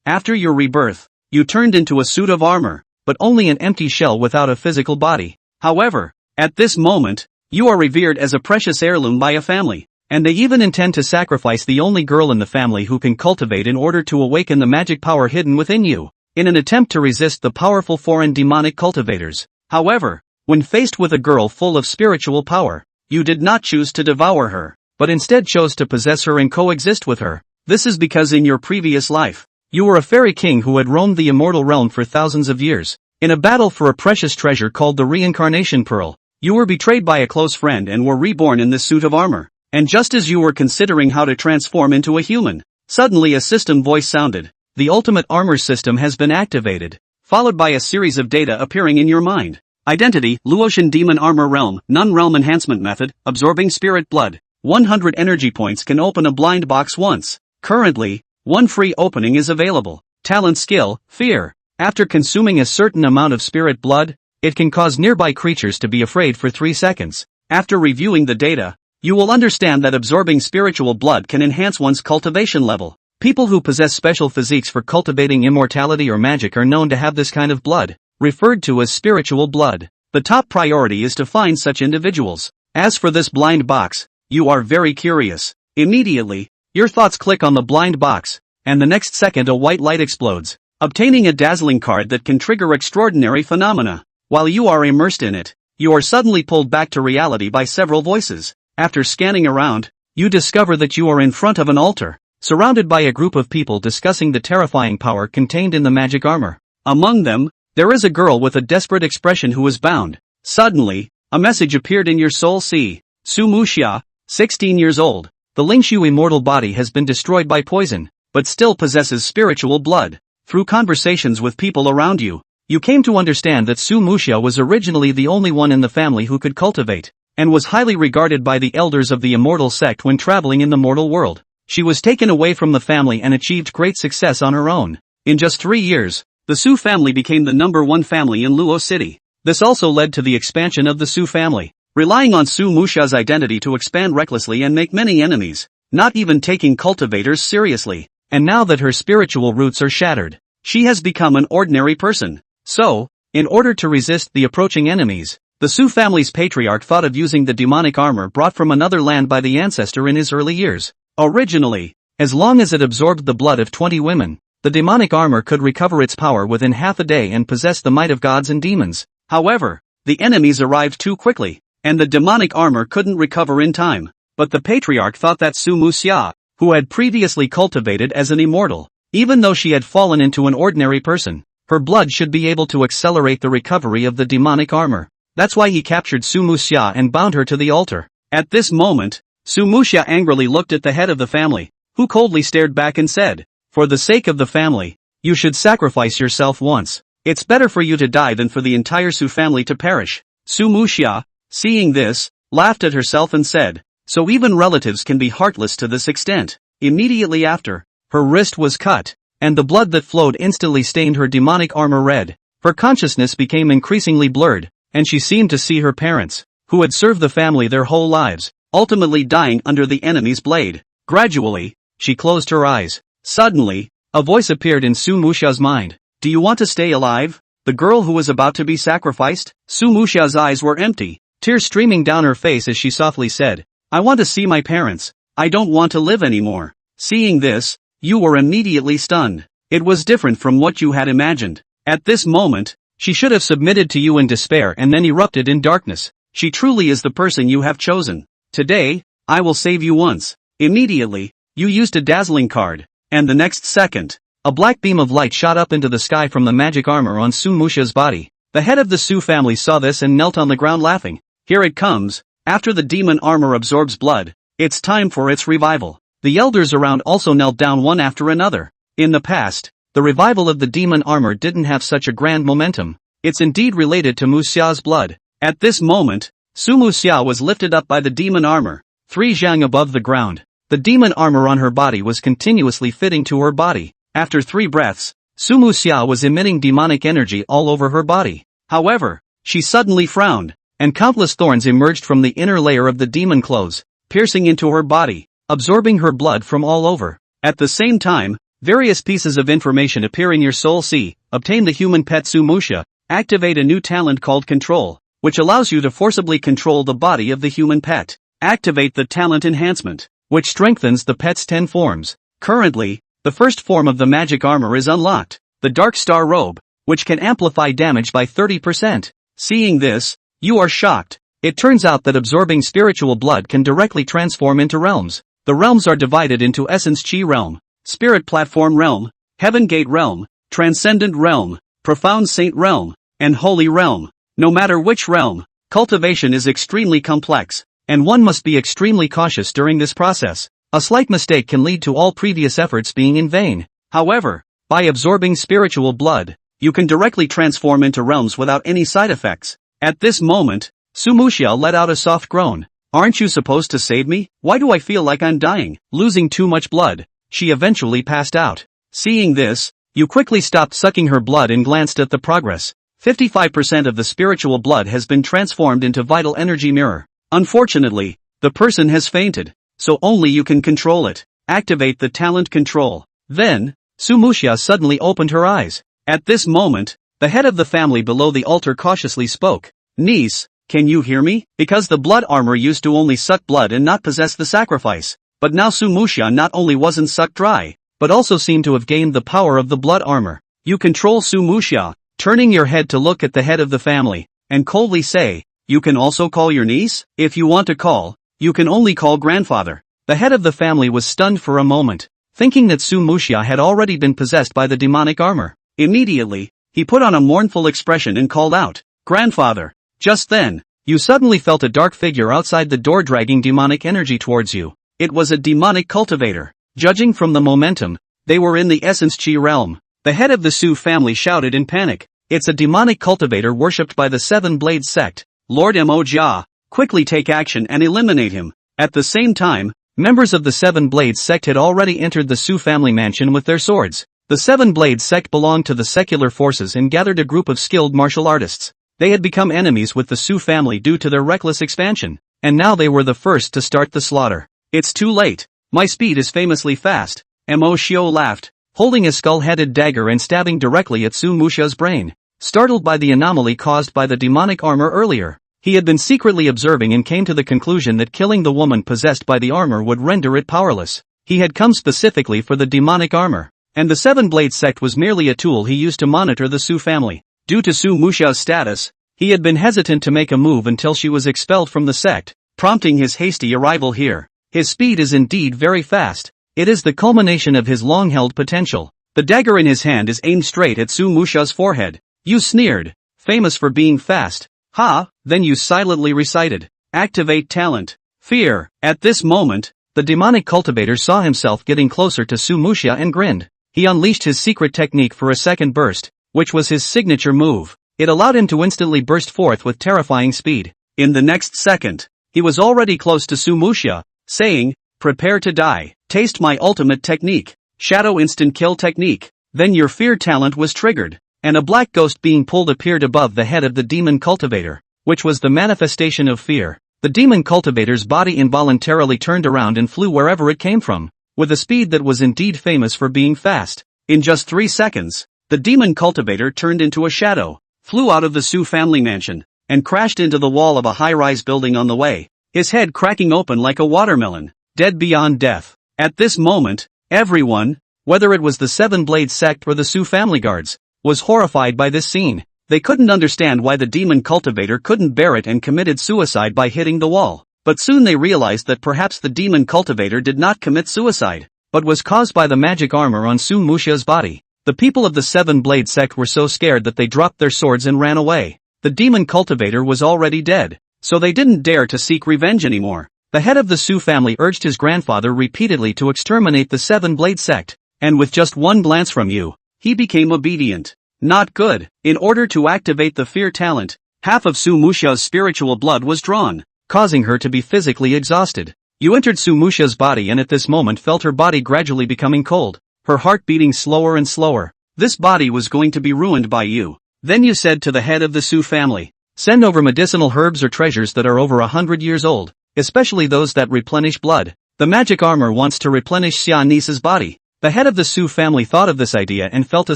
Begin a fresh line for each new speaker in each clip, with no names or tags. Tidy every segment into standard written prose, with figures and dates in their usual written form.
After your rebirth, you turned into a suit of armor, but only an empty shell without a physical body. However, at this moment, you are revered as a precious heirloom by a family, and they even intend to sacrifice the only girl in the family who can cultivate in order to awaken the magic power hidden within you, in an attempt to resist the powerful foreign demonic cultivators. However, when faced with a girl full of spiritual power, you did not choose to devour her, but instead chose to possess her and coexist with her. This is because in your previous life, you were a fairy king who had roamed the immortal realm for thousands of years. In a battle for a precious treasure called the reincarnation pearl, you were betrayed by a close friend and were reborn in this suit of armor. And just as you were considering how to transform into a human, suddenly a system voice sounded. The ultimate armor system has been activated, followed by a series of data appearing in your mind. Identity, Luotian Demon Armor Realm, Non-Realm Enhancement Method, Absorbing Spirit Blood. 100 energy points can open a blind box once. Currently, one free opening is available. Talent skill, Fear. After consuming a certain amount of spirit blood, it can cause nearby creatures to be afraid for 3 seconds. After reviewing the data, you will understand that absorbing spiritual blood can enhance one's cultivation level. People who possess special physiques for cultivating immortality or magic are known to have this kind of blood, referred to as spiritual blood. The top priority is to find such individuals. As for this blind box, you are very curious. Immediately, your thoughts click on the blind box, and the next second a white light explodes, obtaining a dazzling card that can trigger extraordinary phenomena. While you are immersed in it, you are suddenly pulled back to reality by several voices. After scanning around, you discover that you are in front of an altar, surrounded by a group of people discussing the terrifying power contained in the magic armor. Among them, there is a girl with a desperate expression who is bound. Suddenly, a message appeared in your soul. See, Su Muxia, 16 years old. The Lingshu immortal body has been destroyed by poison, but still possesses spiritual blood. Through conversations with people around you, you came to understand that Su Muxia was originally the only one in the family who could cultivate, and was highly regarded by the elders of the immortal sect when traveling in the mortal world. She was taken away from the family and achieved great success on her own. In just 3 years, the Su family became the #1 family in Luo City. This also led to the expansion of the Su family, relying on Su Muxia's identity to expand recklessly and make many enemies, not even taking cultivators seriously. And now that her spiritual roots are shattered, she has become an ordinary person. So, in order to resist the approaching enemies, the Su family's patriarch thought of using the demonic armor brought from another land by the ancestor in his early years. Originally, as long as it absorbed the blood of 20 women, the demonic armor could recover its power within half a day and possess the might of gods and demons. However, the enemies arrived too quickly, and the demonic armor couldn't recover in time. But the patriarch thought that Su Muxia, who had previously cultivated as an immortal, even though she had fallen into an ordinary person, her blood should be able to accelerate the recovery of the demonic armor. That's why he captured Su Muxia and bound her to the altar. At this moment, Su Muxia angrily looked at the head of the family, who coldly stared back and said, "For the sake of the family, you should sacrifice yourself once. It's better for you to die than for the entire Su family to perish." Su Muxia, seeing this, laughed at herself and said, "So even relatives can be heartless to this extent." Immediately after, her wrist was cut, and the blood that flowed instantly stained her demonic armor red. Her consciousness became increasingly blurred, and she seemed to see her parents, who had served the family their whole lives, ultimately dying under the enemy's blade. Gradually, she closed her eyes. Suddenly, a voice appeared in Su Muxia's mind. "Do you want to stay alive? The girl who was about to be sacrificed?" Su Muxia's eyes were empty, tears streaming down her face as she softly said, "I want to see my parents. I don't want to live anymore." Seeing this, you were immediately stunned. It was different from what you had imagined. At this moment, she should have submitted to you in despair and then erupted in darkness. She truly is the person you have chosen. "Today, I will save you once." Immediately, you used a dazzling card, and the next second, a black beam of light shot up into the sky from the magic armor on Su Muxia's body. The head of the Su family saw this and knelt on the ground laughing. Here it comes. After the demon armor absorbs blood, it's time for its revival. The elders around also knelt down one after another. In the past, the revival of the demon armor didn't have such a grand momentum. It's indeed related to Muxia's blood. At this moment, Su Muxia was lifted up by the demon armor, 3 zhang above the ground. The demon armor on her body was continuously fitting to her body. After 3 breaths, Su Muxia was emitting demonic energy all over her body. However, she suddenly frowned, and countless thorns emerged from the inner layer of the demon clothes, piercing into her body, absorbing her blood from all over. At the same time, Various pieces of information appear in your soul. C. Obtain the human pet Sumusha. Activate a new talent called Control, which allows you to forcibly control the body of the human pet. Activate the talent Enhancement, which strengthens the pet's 10 forms. Currently, the first form of the magic armor is unlocked, the Dark Star Robe, which can amplify damage by 30%. Seeing this, you are shocked. It turns out that absorbing spiritual blood can directly transform into realms. The realms are divided into Essence Chi Realm, Spirit Platform Realm, Heaven Gate Realm, Transcendent Realm, Profound Saint Realm, and Holy Realm. No matter which realm, cultivation is extremely complex, and one must be extremely cautious during this process. A slight mistake can lead to all previous efforts being in vain. However, by absorbing spiritual blood, you can directly transform into realms without any side effects. At this moment, Sumusha let out a soft groan. Aren't you supposed to save me? Why do I feel like I'm dying? Losing too much blood, she eventually passed out. Seeing this, you quickly stopped sucking her blood and glanced at the progress. 55% of the spiritual blood has been transformed into vital energy mirror. Unfortunately, the person has fainted, so only you can control it. Activate the talent Control. Then, Sumusha suddenly opened her eyes. At this moment, the head of the family below the altar cautiously spoke. Niece, can you hear me? Because the blood armor used to only suck blood and not possess the sacrifice. But now Sumusha not only wasn't sucked dry, but also seemed to have gained the power of the blood armor. You control Sumusha, turning your head to look at the head of the family, and coldly say, you can also call your niece? If you want to call, you can only call grandfather. The head of the family was stunned for a moment, thinking that Sumusha had already been possessed by the demonic armor. Immediately, he put on a mournful expression and called out, grandfather. Just then, you suddenly felt a dark figure outside the door dragging demonic energy towards you. It was a demonic cultivator. Judging from the momentum, they were in the Essence Chi realm. The head of the Su family shouted in panic. It's a demonic cultivator worshipped by the Seven Blades sect. Lord Mo Jia, quickly take action and eliminate him. At the same time, members of the Seven Blades sect had already entered the Su family mansion with their swords. The Seven Blades sect belonged to the secular forces and gathered a group of skilled martial artists. They had become enemies with the Su family due to their reckless expansion, and now they were the first to start the slaughter. It's too late. My speed is famously fast. Mo Shio laughed, holding a skull-headed dagger and stabbing directly at Sumusha's brain. Startled by the anomaly caused by the demonic armor earlier, he had been secretly observing and came to the conclusion that killing the woman possessed by the armor would render it powerless. He had come specifically for the demonic armor, and the Seven Blades sect was merely a tool he used to monitor the Su family. Due to Sumusha's status, he had been hesitant to make a move until she was expelled from the sect, prompting his hasty arrival here. His speed is indeed very fast. It is the culmination of his long-held potential. The dagger in his hand is aimed straight at Sumusha's forehead. You sneered. Famous for being fast. Ha, then you silently recited. Activate talent. Fear. At this moment, the demonic cultivator saw himself getting closer to Sumusha and grinned. He unleashed his secret technique for a second burst, which was his signature move. It allowed him to instantly burst forth with terrifying speed. In the next second, he was already close to Sumusha, saying, prepare to die. Taste my ultimate technique. Shadow instant kill technique. Then your fear talent was triggered, and a black ghost being pulled appeared above the head of the demon cultivator, which was the manifestation of fear. The demon cultivator's body involuntarily turned around and flew wherever it came from, with a speed that was indeed famous for being fast. In just 3 seconds, the demon cultivator turned into a shadow, flew out of the Su family mansion, and crashed into the wall of a high-rise building on the way, his head cracking open like a watermelon, dead beyond death. At this moment, everyone, whether it was the Seven Blades sect or the Su family guards, was horrified by this scene. They couldn't understand why the demon cultivator couldn't bear it and committed suicide by hitting the wall. But soon they realized that perhaps the demon cultivator did not commit suicide, but was caused by the magic armor on Sumusha's body. The people of the Seven Blade sect were so scared that they dropped their swords and ran away. The demon cultivator was already dead, so they didn't dare to seek revenge anymore. The head of the Su family urged his grandfather repeatedly to exterminate the Seven Blade sect, and with just one glance from you, he became obedient. Not good. In order to activate the fear talent, half of Sumusha's spiritual blood was drawn, causing her to be physically exhausted. You entered Sumusha's body and at this moment felt her body gradually becoming cold, her heart beating slower and slower. This body was going to be ruined by you. Then you said to the head of the Su family, send over medicinal herbs or treasures that are over 100 years old, especially those that replenish blood. The magic armor wants to replenish Xia Nice's body. The head of the Su family thought of this idea and felt a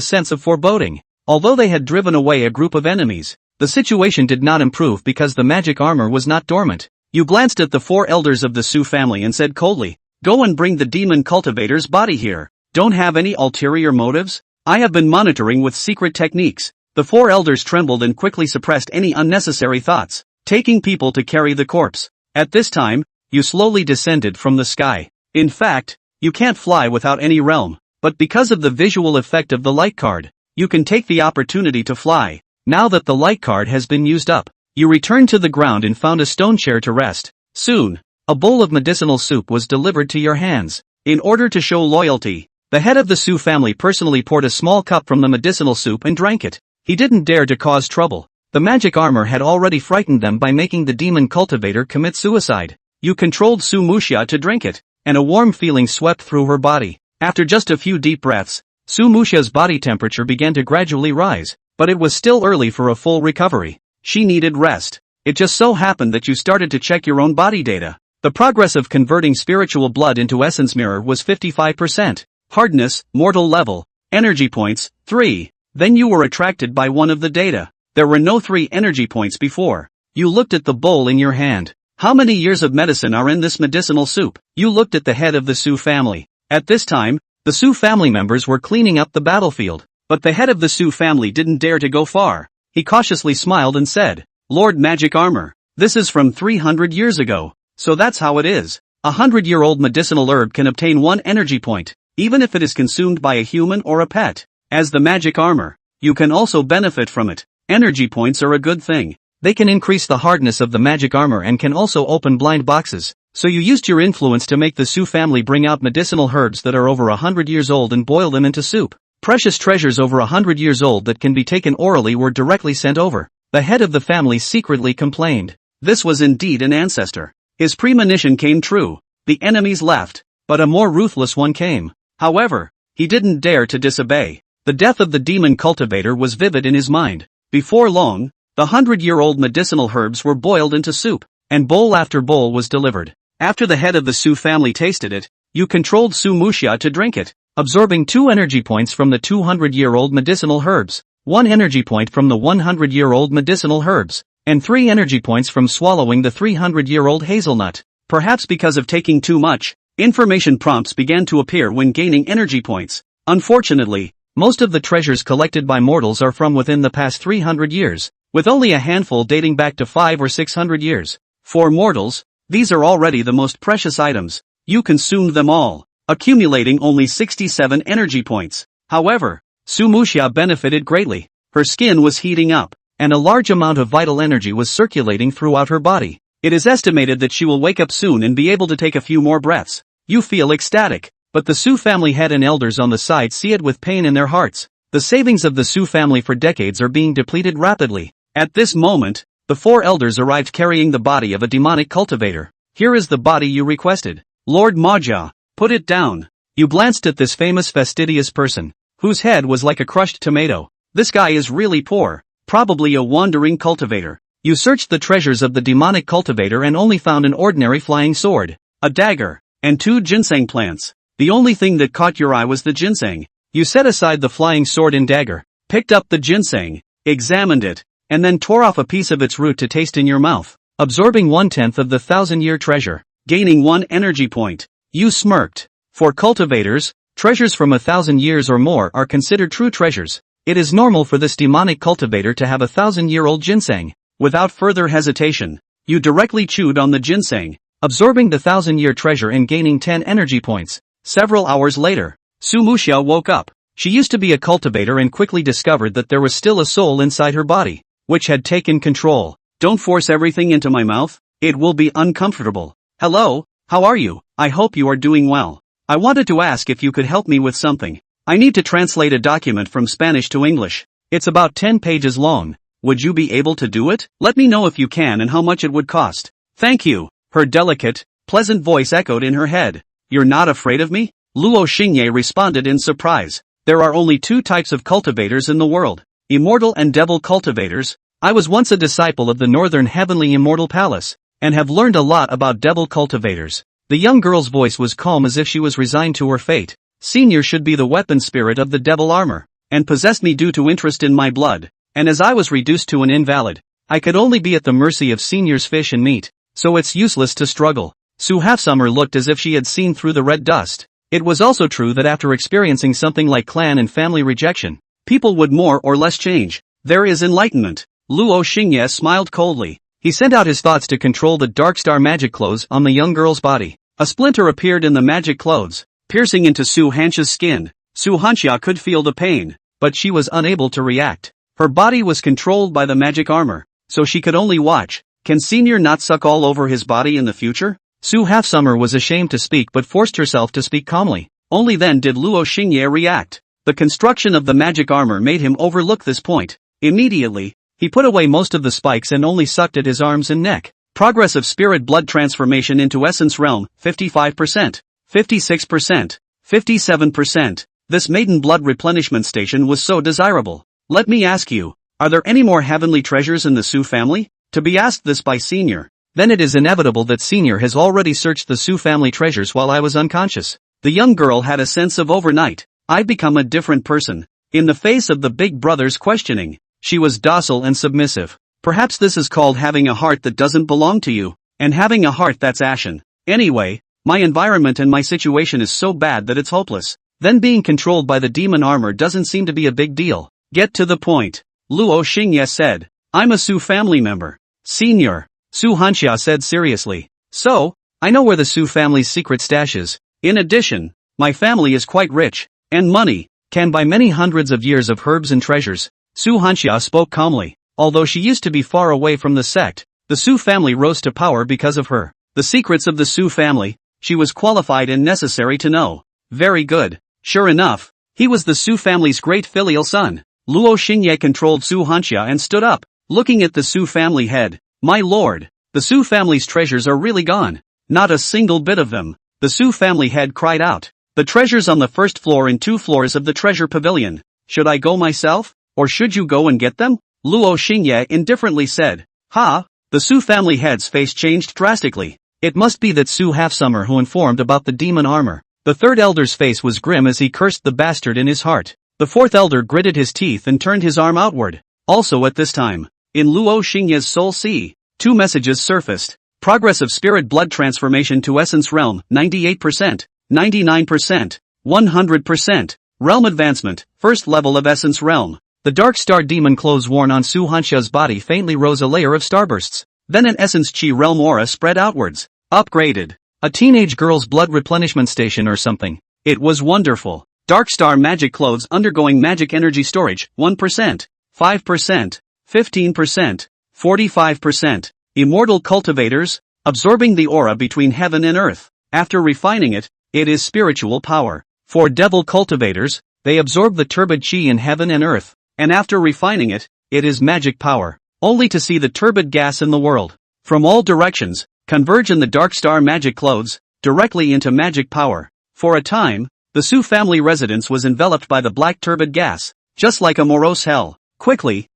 sense of foreboding. Although they had driven away a group of enemies, the situation did not improve because the magic armor was not dormant. You glanced at the 4 elders of the Su family and said coldly, "Go and bring the demon cultivator's body here. Don't have any ulterior motives? I have been monitoring with secret techniques." The 4 elders trembled and quickly suppressed any unnecessary thoughts, taking people to carry the corpse. At this time, you slowly descended from the sky. In fact, you can't fly without any realm, but because of the visual effect of the light card, you can take the opportunity to fly. Now that the light card has been used up, you returned to the ground and found a stone chair to rest. Soon, a bowl of medicinal soup was delivered to your hands. In order to show loyalty, the head of the Su family personally poured a small cup from the medicinal soup and drank it. He didn't dare to cause trouble. The magic armor had already frightened them by making the demon cultivator commit suicide. You controlled Su Muxia to drink it, and a warm feeling swept through her body. After just a few deep breaths, Su Muxia's body temperature began to gradually rise, but it was still early for a full recovery. She needed rest. It just so happened that you started to check your own body data. The progress of converting spiritual blood into essence mirror was 55%. Hardness, mortal level, energy points, 3. Then you were attracted by one of the data. There were no 3 energy points before. You looked at the bowl in your hand. How many years of medicine are in this medicinal soup? You looked at the head of the Su family. At this time, the Su family members were cleaning up the battlefield, but the head of the Su family didn't dare to go far. He cautiously smiled and said, "Lord Magic Armor, this is from 300 years ago, so that's how it is. A 100-year-old medicinal herb can obtain 1 energy point, even if it is consumed by a human or a pet. As the magic armor, you can also benefit from it. Energy points are a good thing. They can increase the hardness of the magic armor and can also open blind boxes. So you used your influence to make the Su family bring out medicinal herbs that are over 100 years old and boil them into soup. Precious treasures over 100 years old that can be taken orally were directly sent over." The head of the family secretly complained. This was indeed an ancestor. His premonition came true. The enemies left, but a more ruthless one came. However, he didn't dare to disobey. The death of the demon cultivator was vivid in his mind. Before long, the 100-year-old medicinal herbs were boiled into soup, and bowl after bowl was delivered. After the head of the Su family tasted it, you controlled Su Muxia to drink it, absorbing 2 energy points from the 200-year-old medicinal herbs, 1 energy point from the 100-year-old medicinal herbs, and 3 energy points from swallowing the 300-year-old hazelnut. Perhaps because of taking too much, information prompts began to appear when gaining energy points. Unfortunately, most of the treasures collected by mortals are from within the past 300 years, with only a handful dating back to 500 or 600 years. For mortals, these are already the most precious items. You consumed them all, accumulating only 67 energy points. However, Su Muxia benefited greatly. Her skin was heating up, and a large amount of vital energy was circulating throughout her body. It is estimated that she will wake up soon and be able to take a few more breaths. You feel ecstatic, but the Su family head and elders on the side see it with pain in their hearts. The savings of the Su family for decades are being depleted rapidly. At this moment, the 4 elders arrived carrying the body of a demonic cultivator. "Here is the body you requested. Lord Mahjia, put it down." You glanced at this famous fastidious person, whose head was like a crushed tomato. This guy is really poor, probably a wandering cultivator. You searched the treasures of the demonic cultivator and only found an ordinary flying sword, a dagger, and 2 ginseng plants. The only thing that caught your eye was the ginseng. You set aside the flying sword and dagger, picked up the ginseng, examined it, and then tore off a piece of its root to taste in your mouth, absorbing 1/10 of the 1,000-year treasure, gaining 1 energy point. You smirked. For cultivators, treasures from 1,000 years or more are considered true treasures. It is normal for this demonic cultivator to have a 1,000-year-old ginseng. Without further hesitation, you directly chewed on the ginseng, absorbing the 1,000-year treasure and gaining 10 energy points. Several hours later, Su Muxia woke up. She used to be a cultivator and quickly discovered that there was still a soul inside her body, which had taken control. "Don't force everything into my mouth, it will be uncomfortable." "Hello, how are you? I hope you are doing well. I wanted to ask if you could help me with something. I need to translate a document from Spanish to English. It's about 10 pages long. Would you be able to do it? Let me know if you can and how much it would cost." "Thank you." Her delicate, pleasant voice echoed in her head. "You're not afraid of me?" Luo Xingye responded in surprise. "There are only 2 types of cultivators in the world, immortal and devil cultivators. I was once a disciple of the Northern Heavenly Immortal Palace, and have learned a lot about devil cultivators." The young girl's voice was calm as if she was resigned to her fate. Senior should be the weapon spirit of the devil armor, and possessed me due to interest in my blood, and as I was reduced to an invalid, I could only be at the mercy of Senior's fish and meat, so it's useless to struggle. Sue Halfsummer looked as if she had seen through the red dust. It was also true that after experiencing something like clan and family rejection, people would more or less change. There is enlightenment. Luo Xingye smiled coldly. He sent out his thoughts to control the dark star magic clothes on the young girl's body. A splinter appeared in the magic clothes, piercing into Su Hanxia's skin. Su Hanxia could feel the pain, but she was unable to react. Her body was controlled by the magic armor, so she could only watch. Can Senior not suck all over his body in the future? Su Halfsummer was ashamed to speak but forced herself to speak calmly. Only then did Luo Xingye react. The construction of the magic armor made him overlook this point. Immediately, he put away most of the spikes and only sucked at his arms and neck. Progress of spirit blood transformation into essence realm, 55%, 56%, 57%. This maiden blood replenishment station was so desirable. Let me ask you, are there any more heavenly treasures in the Su family? To be asked this by Senior, then it is inevitable that Senior has already searched the Su family treasures while I was unconscious. The young girl had a sense of overnight, I'd become a different person. In the face of the big brother's questioning, she was docile and submissive. Perhaps this is called having a heart that doesn't belong to you, and having a heart that's ashen. Anyway, my environment and my situation is so bad that it's hopeless. Then being controlled by the demon armor doesn't seem to be a big deal. Get to the point. Luo Xingye said. I'm a Su family member. Senior. Su Hanxia said seriously. So, I know where the Su family's secret stash is. In addition, my family is quite rich, and money can buy many hundreds of years of herbs and treasures. Su Hanxia spoke calmly. Although she used to be far away from the sect, the Su family rose to power because of her. The secrets of the Su family, she was qualified and necessary to know. Very good. Sure enough, he was the Su family's great filial son. Luo Xingye controlled Su Hanxia and stood up, looking at the Su family head. My lord, the Su family's treasures are really gone. Not a single bit of them. The Su family head cried out. The treasures on the first floor and 2 floors of the treasure pavilion. Should I go myself, or should you go and get them? Luo Xingye indifferently said. Ha! The Su family head's face changed drastically. It must be that Su Halfsummer who informed about the demon armor. The third elder's face was grim as he cursed the bastard in his heart. The fourth elder gritted his teeth and turned his arm outward. Also at this time, in Luo Xingye's soul sea, 2 messages surfaced. Progress of spirit blood transformation to essence realm, 98%, 99%, 100%. Realm advancement, first level of essence realm. The dark star demon clothes worn on Su Hanxia's body faintly rose a layer of starbursts. Then an essence chi realm aura spread outwards. Upgraded. A teenage girl's blood replenishment station or something. It was wonderful. Dark star magic clothes undergoing magic energy storage, 1%, 5%, 15%, 45%. Immortal cultivators, absorbing the aura between heaven and earth. After refining it, it is spiritual power. For devil cultivators, they absorb the turbid chi in heaven and earth, and after refining it, it is magic power. Only to see the turbid gas in the world, from all directions, converge in the dark star magic clothes, directly into magic power. For a time, the Su family residence was enveloped by the black turbid gas, just like a morose hell. Quickly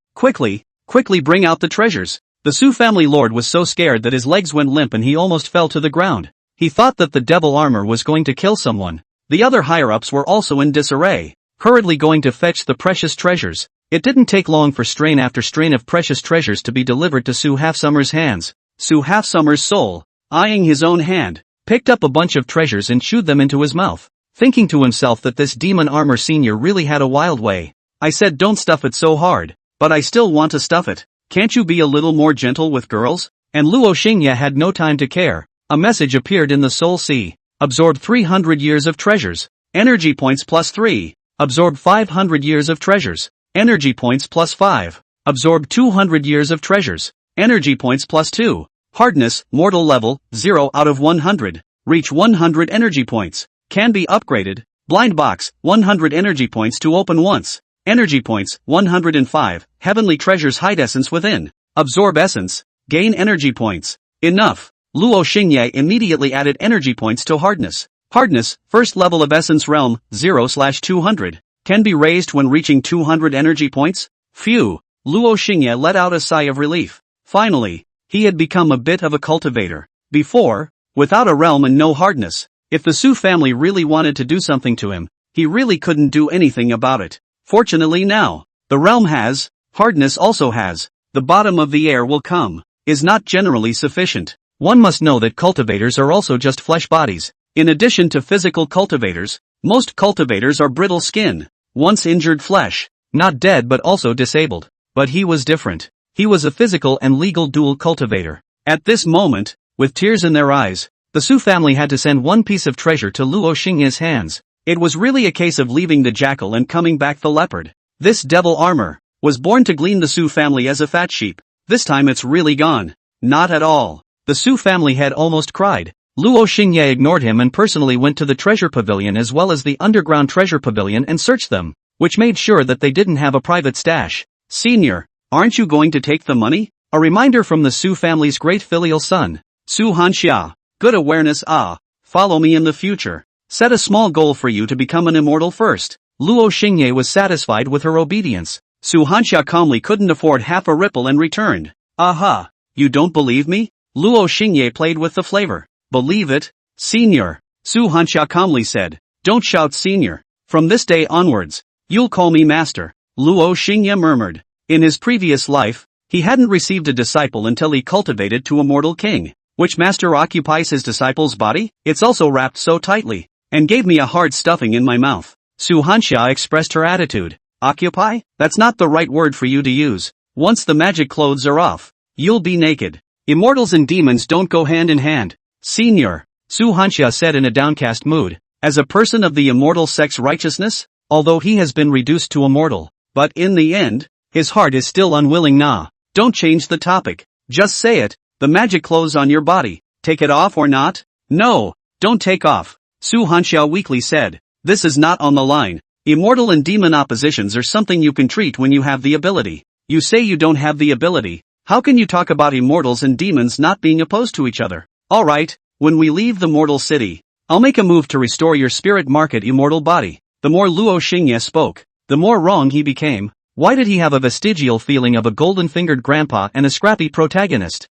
bring out the treasures. The Su family lord was so scared that his legs went limp and he almost fell to the ground. He thought that the devil armor was going to kill someone. The other higher-ups were also in disarray, hurriedly going to fetch the precious treasures. It didn't take long for strain after strain of precious treasures to be delivered to Su Halfsummer's hands. Su Halfsummer's soul, eyeing his own hand, picked up a bunch of treasures and chewed them into his mouth, thinking to himself that this demon armor senior really had a wild way. I said don't stuff it so hard, but I still want to stuff it. Can't you be a little more gentle with girls? And Luo Xingye had no time to care. A message appeared in the soul sea. Absorb 300 years of treasures. Energy points plus 3. Absorb 500 years of treasures. Energy points plus 5. Absorb 200 years of treasures. Energy points plus 2. Hardness, mortal level, 0 out of 100. Reach 100 energy points. Can be upgraded. Blind box, 100 energy points to open once. Energy points, 105. Heavenly treasures hide essence within. Absorb essence. Gain energy points. Enough. Luo Xingye immediately added energy points to hardness. Hardness, first level of essence realm, 0/200. Can be raised when reaching 200 energy points. Phew. Luo Xingye let out a sigh of relief. Finally, he had become a bit of a cultivator. Before, without a realm and no hardness, if the Su family really wanted to do something to him, he really couldn't do anything about it. Fortunately now, the realm has, hardness also has, the bottom of the air will come, is not generally sufficient. One must know that cultivators are also just flesh bodies. In addition to physical cultivators, most cultivators are brittle skin, once injured flesh, not dead but also disabled. But he was different. He was a physical and legal dual cultivator. At this moment, with tears in their eyes, the Su family had to send one piece of treasure to Luo Xingye's hands. It was really a case of leaving the jackal and coming back the leopard. This devil armor was born to glean the Su family as a fat sheep. This time it's really gone. Not at all. The Su family had almost cried. Luo Xingye ignored him and personally went to the treasure pavilion as well as the underground treasure pavilion and searched them, which made sure that they didn't have a private stash. Senior, aren't you going to take the money? A reminder from the Su family's great filial son. Su Hanxia. Good awareness. Follow me in the future. Set a small goal for you to become an immortal first. Luo Xingye was satisfied with her obedience. Su Hanxia calmly couldn't afford half a ripple and returned. Aha. You don't believe me? Luo Xingye played with the flavor. Believe it, senior. Su Hanxia calmly said. Don't shout senior. From this day onwards, you'll call me master. Luo Xingye murmured. In his previous life, he hadn't received a disciple until he cultivated to a mortal king. Which master occupies his disciple's body? It's also wrapped so tightly, and gave me a hard stuffing in my mouth. Su Hanxia expressed her attitude. Occupy? That's not the right word for you to use. Once the magic clothes are off, you'll be naked. Immortals and demons don't go hand in hand. Senior, Su Hanxia said in a downcast mood. As a person of the immortal sex righteousness, although he has been reduced to a mortal, but in the end, his heart is still unwilling. Don't change the topic. Just say it. The magic clothes on your body, take it off or not? No, don't take off. Su Hanxia weakly said. This is not on the line. Immortal and demon oppositions are something you can treat when you have the ability. You say you don't have the ability. How can you talk about immortals and demons not being opposed to each other? Alright, when we leave the mortal city, I'll make a move to restore your spirit market immortal body. The more Luo Xingye spoke, the more wrong he became. Why did he have a vestigial feeling of a golden-fingered grandpa and a scrappy protagonist?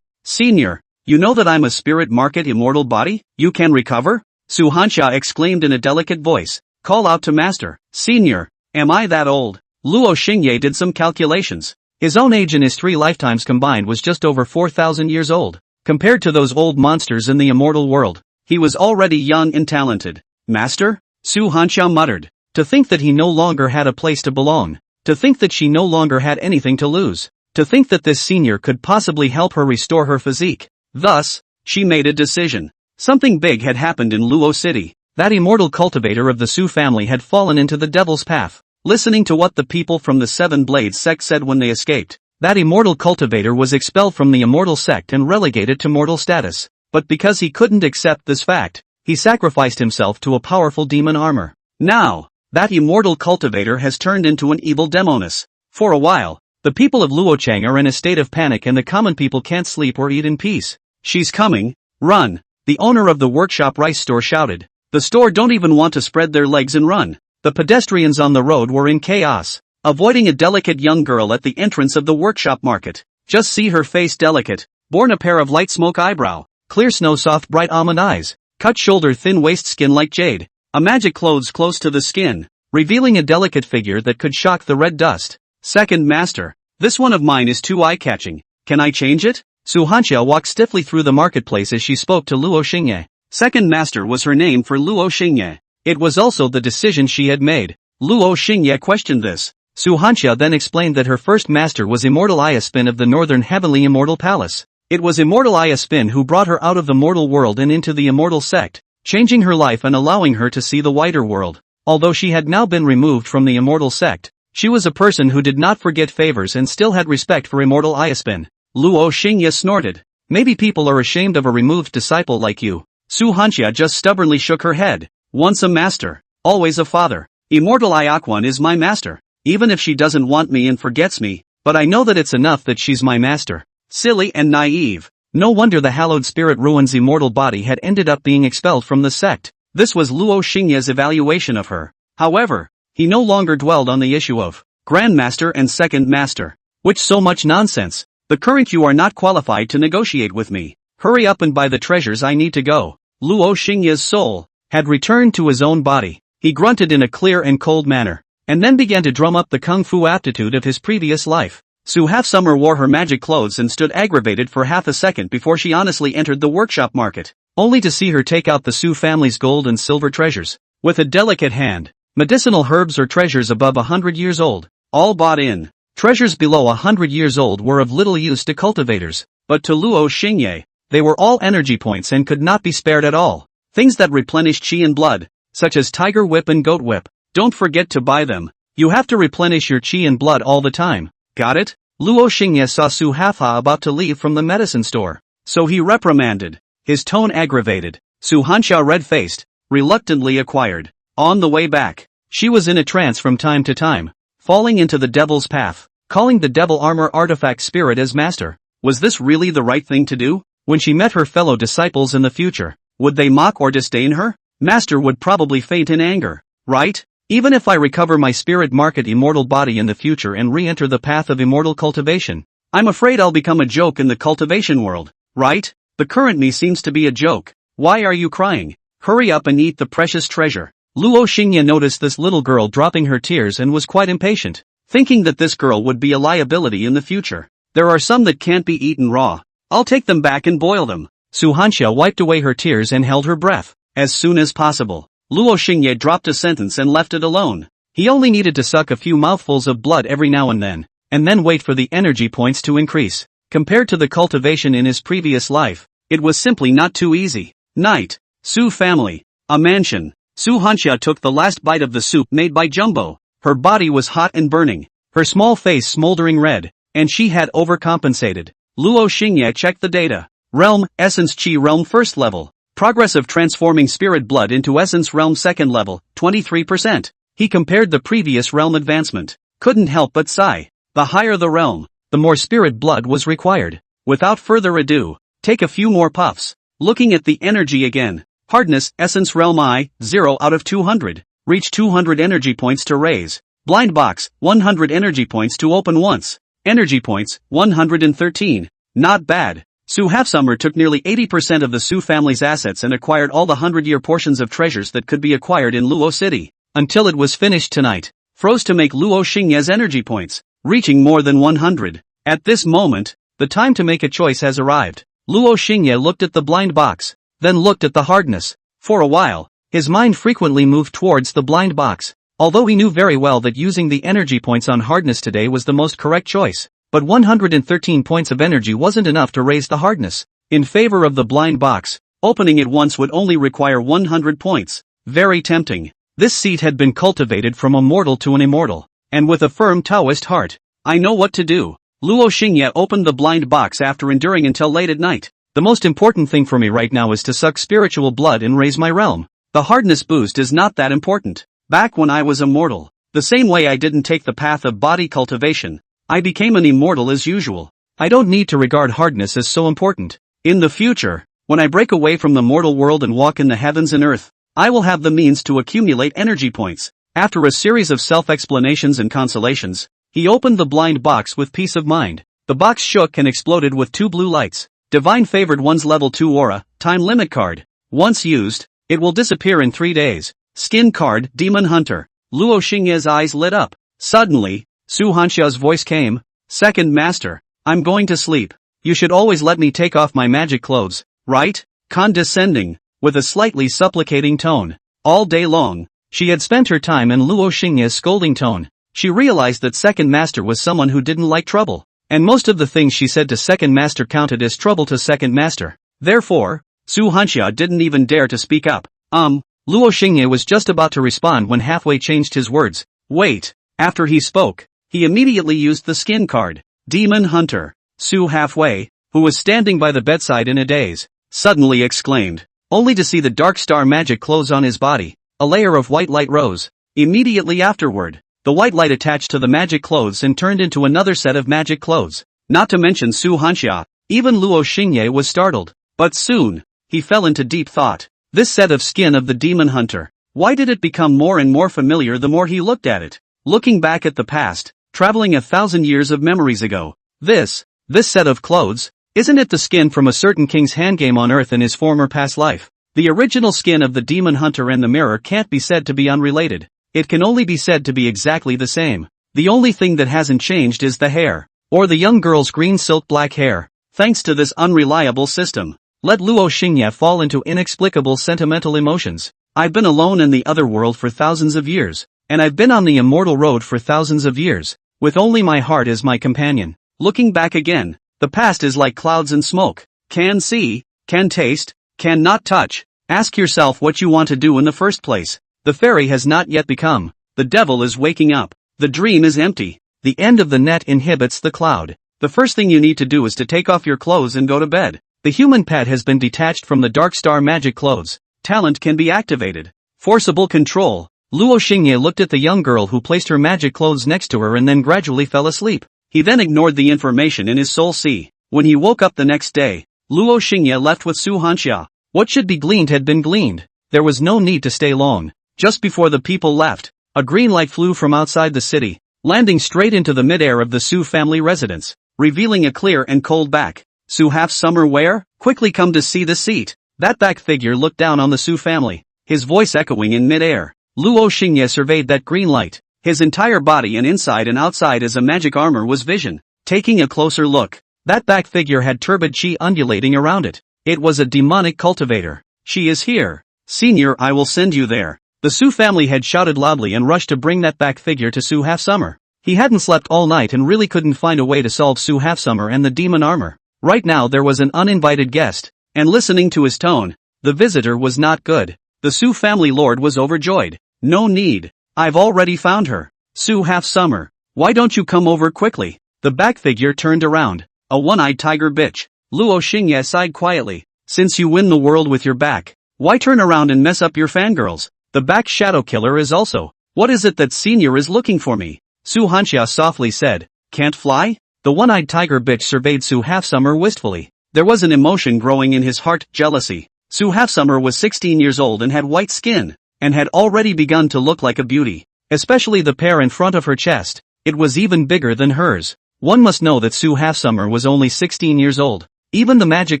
Senior, you know that I'm a spirit market immortal body? You can recover? Su Hanxia exclaimed in a delicate voice. Call out to master. Senior, am I that old? Luo Xingye did some calculations. His own age in his 3 lifetimes combined was just over 4,000 years old. Compared to those old monsters in the immortal world, he was already young and talented. Master? Su Hanxia muttered. To think that he no longer had a place to belong. To think that she no longer had anything to lose. To think that this senior could possibly help her restore her physique. Thus, she made a decision. Something big had happened in Luo City. That immortal cultivator of the Su family had fallen into the devil's path. Listening to what the people from the Seven Blades sect said when they escaped, that immortal cultivator was expelled from the immortal sect and relegated to mortal status. But because he couldn't accept this fact, he sacrificed himself to a powerful demon armor. Now, that immortal cultivator has turned into an evil demoness. For a while, the people of Luochang are in a state of panic and the common people can't sleep or eat in peace. She's coming, run! The owner of the workshop rice store shouted. The store don't even want to spread their legs and run. The pedestrians on the road were in chaos, avoiding a delicate young girl at the entrance of the workshop market. Just see her face delicate, born a pair of light smoke eyebrow, clear snow soft bright almond eyes, cut shoulder thin waist skin like jade, a magic clothes close to the skin, revealing a delicate figure that could shock the red dust. Second master, this one of mine is too eye-catching. Can I change it? Su Hanxia walked stiffly through the marketplace as she spoke to Luo Xingye. Second master was her name for Luo Xingye. It was also the decision she had made. Luo Xingye questioned this. Su Hanxia then explained that her first master was Immortal Ayaspin of the Northern Heavenly Immortal Palace. It was Immortal Ayaspin who brought her out of the mortal world and into the immortal sect, changing her life and allowing her to see the wider world. Although she had now been removed from the immortal sect, she was a person who did not forget favors and still had respect for Immortal Ayaspin. Luo Xingye snorted. Maybe people are ashamed of a removed disciple like you. Su Hanxia just stubbornly shook her head. Once a master, always a father. Immortal Ayaquan is my master. Even if she doesn't want me and forgets me, but I know that it's enough that she's my master. Silly and naive. No wonder the hallowed spirit ruin's immortal body had ended up being expelled from the sect. This was Luo Xingye's evaluation of her. However, he no longer dwelled on the issue of Grandmaster and Second Master. Which so much nonsense. The current you are not qualified to negotiate with me. Hurry up and buy the treasures I need to go. Luo Xingye's soul had returned to his own body. He grunted in a clear and cold manner, and then began to drum up the kung fu aptitude of his previous life. Sue Half-Summer wore her magic clothes and stood aggravated for half a second before she honestly entered the workshop market, only to see her take out the Sue family's gold and silver treasures. With a delicate hand, medicinal herbs or treasures above 100 years old, all bought in. Treasures below 100 years old were of little use to cultivators, but to Luo Xingye, they were all energy points and could not be spared at all. Things that replenished chi and blood, such as tiger whip and goat whip. Don't forget to buy them. You have to replenish your chi and blood all the time. Got it? Luo Xingye saw Su Hafa about to leave from the medicine store, so he reprimanded, his tone aggravated. Su Hanxia, red-faced, reluctantly acquired. On the way back, she was in a trance from time to time, falling into the devil's path, calling the devil armor artifact spirit as master. Was this really the right thing to do? When she met her fellow disciples in the future, would they mock or disdain her? Master would probably faint in anger, right? Even if I recover my spirit market immortal body in the future and re-enter the path of immortal cultivation, I'm afraid I'll become a joke in the cultivation world, right? The current me seems to be a joke. Why are you crying? Hurry up and eat the precious treasure. Luo Xingye noticed this little girl dropping her tears and was quite impatient, thinking that this girl would be a liability in the future. There are some that can't be eaten raw. I'll take them back and boil them. Su Hanxia wiped away her tears and held her breath. As soon as possible, Luo Xingye dropped a sentence and left it alone. He only needed to suck a few mouthfuls of blood every now and then wait for the energy points to increase. Compared to the cultivation in his previous life, it was simply not too easy. Night. Su family. A mansion. Su Hanxia took the last bite of the soup made by Jumbo. Her body was hot and burning, her small face smoldering red, and she had overcompensated. Luo Xingye checked the data. Realm, Essence Chi Realm First Level. Progress of transforming spirit blood into Essence Realm Second Level, 23%. He compared the previous realm advancement. Couldn't help but sigh. The higher the realm, the more spirit blood was required. Without further ado, take a few more puffs. Looking at the energy again. Hardness, Essence Realm I, 0 out of 200. Reach 200 energy points to raise. Blind Box, 100 energy points to open once. Energy points, 113. Not bad. Su Half-Summer took nearly 80% of the Su family's assets and acquired all the 100-year portions of treasures that could be acquired in Luo City, until it was finished tonight. Froze to make Luo Xingye's energy points, reaching more than 100. At this moment, the time to make a choice has arrived. Luo Xingye looked at the blind box, then looked at the hardness. For a while, his mind frequently moved towards the blind box, although he knew very well that using the energy points on hardness today was the most correct choice. But 113 points of energy wasn't enough to raise the hardness. In favor of the blind box, opening it once would only require 100 points. Very tempting. This seed had been cultivated from a mortal to an immortal, and with a firm Taoist heart. I know what to do. Luo Xingye opened the blind box after enduring until late at night. The most important thing for me right now is to suck spiritual blood and raise my realm. The hardness boost is not that important. Back when I was a mortal, the same way I didn't take the path of body cultivation, I became an immortal as usual. I don't need to regard hardness as so important. In the future, when I break away from the mortal world and walk in the heavens and earth, I will have the means to accumulate energy points. After a series of self-explanations and consolations, he opened the blind box with peace of mind. The box shook and exploded with 2 blue lights. Divine Favored One's Level 2 Aura, Time Limit Card. Once used, it will disappear in 3 days. Skin Card, Demon Hunter. Luo Xingye's eyes lit up. Suddenly, Su Hanxia's voice came. Second Master, I'm going to sleep. You should always let me take off my magic clothes, right? Condescending, with a slightly supplicating tone. All day long, she had spent her time in Luo Xingye's scolding tone. She realized that Second Master was someone who didn't like trouble, and most of the things she said to Second Master counted as trouble to Second Master. Therefore, Su Hanxia didn't even dare to speak up. Luo Xingye was just about to respond when halfway changed his words. Wait. After he spoke, he immediately used the skin card. Demon Hunter. Su Halfway, who was standing by the bedside in a daze, suddenly exclaimed, only to see the dark star magic close on his body. A layer of white light rose. Immediately afterward, the white light attached to the magic clothes and turned into another set of magic clothes. Not to mention Su Hanxia, even Luo Xingye was startled. But soon, he fell into deep thought. This set of skin of the Demon Hunter, why did it become more and more familiar the more he looked at it? Looking back at the past, traveling 1,000 years of memories ago. This set of clothes, isn't it the skin from a certain king's handgame on Earth in his former past life? The original skin of the demon hunter and the mirror can't be said to be unrelated. It can only be said to be exactly the same. The only thing that hasn't changed is the hair. Or the young girl's green silk black hair. Thanks to this unreliable system, let Luo Xingye fall into inexplicable sentimental emotions. I've been alone in the other world for thousands of years, and I've been on the immortal road for thousands of years, with only my heart as my companion. Looking back again, the past is like clouds and smoke. Can see, can taste, can not touch. Ask yourself what you want to do in the first place. The fairy has not yet become. The devil is waking up. The dream is empty. The end of the net inhibits the cloud. The first thing you need to do is to take off your clothes and go to bed. The human pet has been detached from the dark star magic clothes. Talent can be activated. Forcible control. Luo Xingye looked at the young girl who placed her magic clothes next to her and then gradually fell asleep. He then ignored the information in his soul sea. When he woke up the next day, Luo Xingye left with Su Hanxia. What should be gleaned had been gleaned. There was no need to stay long. Just before the people left, a green light flew from outside the city, landing straight into the mid-air of the Su family residence, revealing a clear and cold back. Su Half-Summer where? Quickly come to see the seat. That back figure looked down on the Su family, his voice echoing in mid-air. Luo Xingye surveyed that green light. His entire body and inside and outside as a magic armor was vision. Taking a closer look, that back figure had turbid chi undulating around it. It was a demonic cultivator. She is here. Senior, I will send you there. The Su family had shouted loudly and rushed to bring that back figure to Su Half-Summer. He hadn't slept all night and really couldn't find a way to solve Su Half-Summer and the demon armor. Right now there was an uninvited guest, and listening to his tone, the visitor was not good. The Su family lord was overjoyed. No need. I've already found her. Su Half-Summer, why don't you come over quickly? The back figure turned around. A one-eyed tiger bitch. Luo Xingye sighed quietly. Since you win the world with your back, why turn around and mess up your fangirls? The back shadow killer is also. What is it that senior is looking for me? Su Hanxia softly said. Can't fly? The one-eyed tiger bitch surveyed Su Half-Summer wistfully. There was an emotion growing in his heart, jealousy. Su Half-Summer was 16 years old and had white skin, and had already begun to look like a beauty. Especially the pair in front of her chest. It was even bigger than hers. One must know that Su Half-Summer was only 16 years old. Even the magic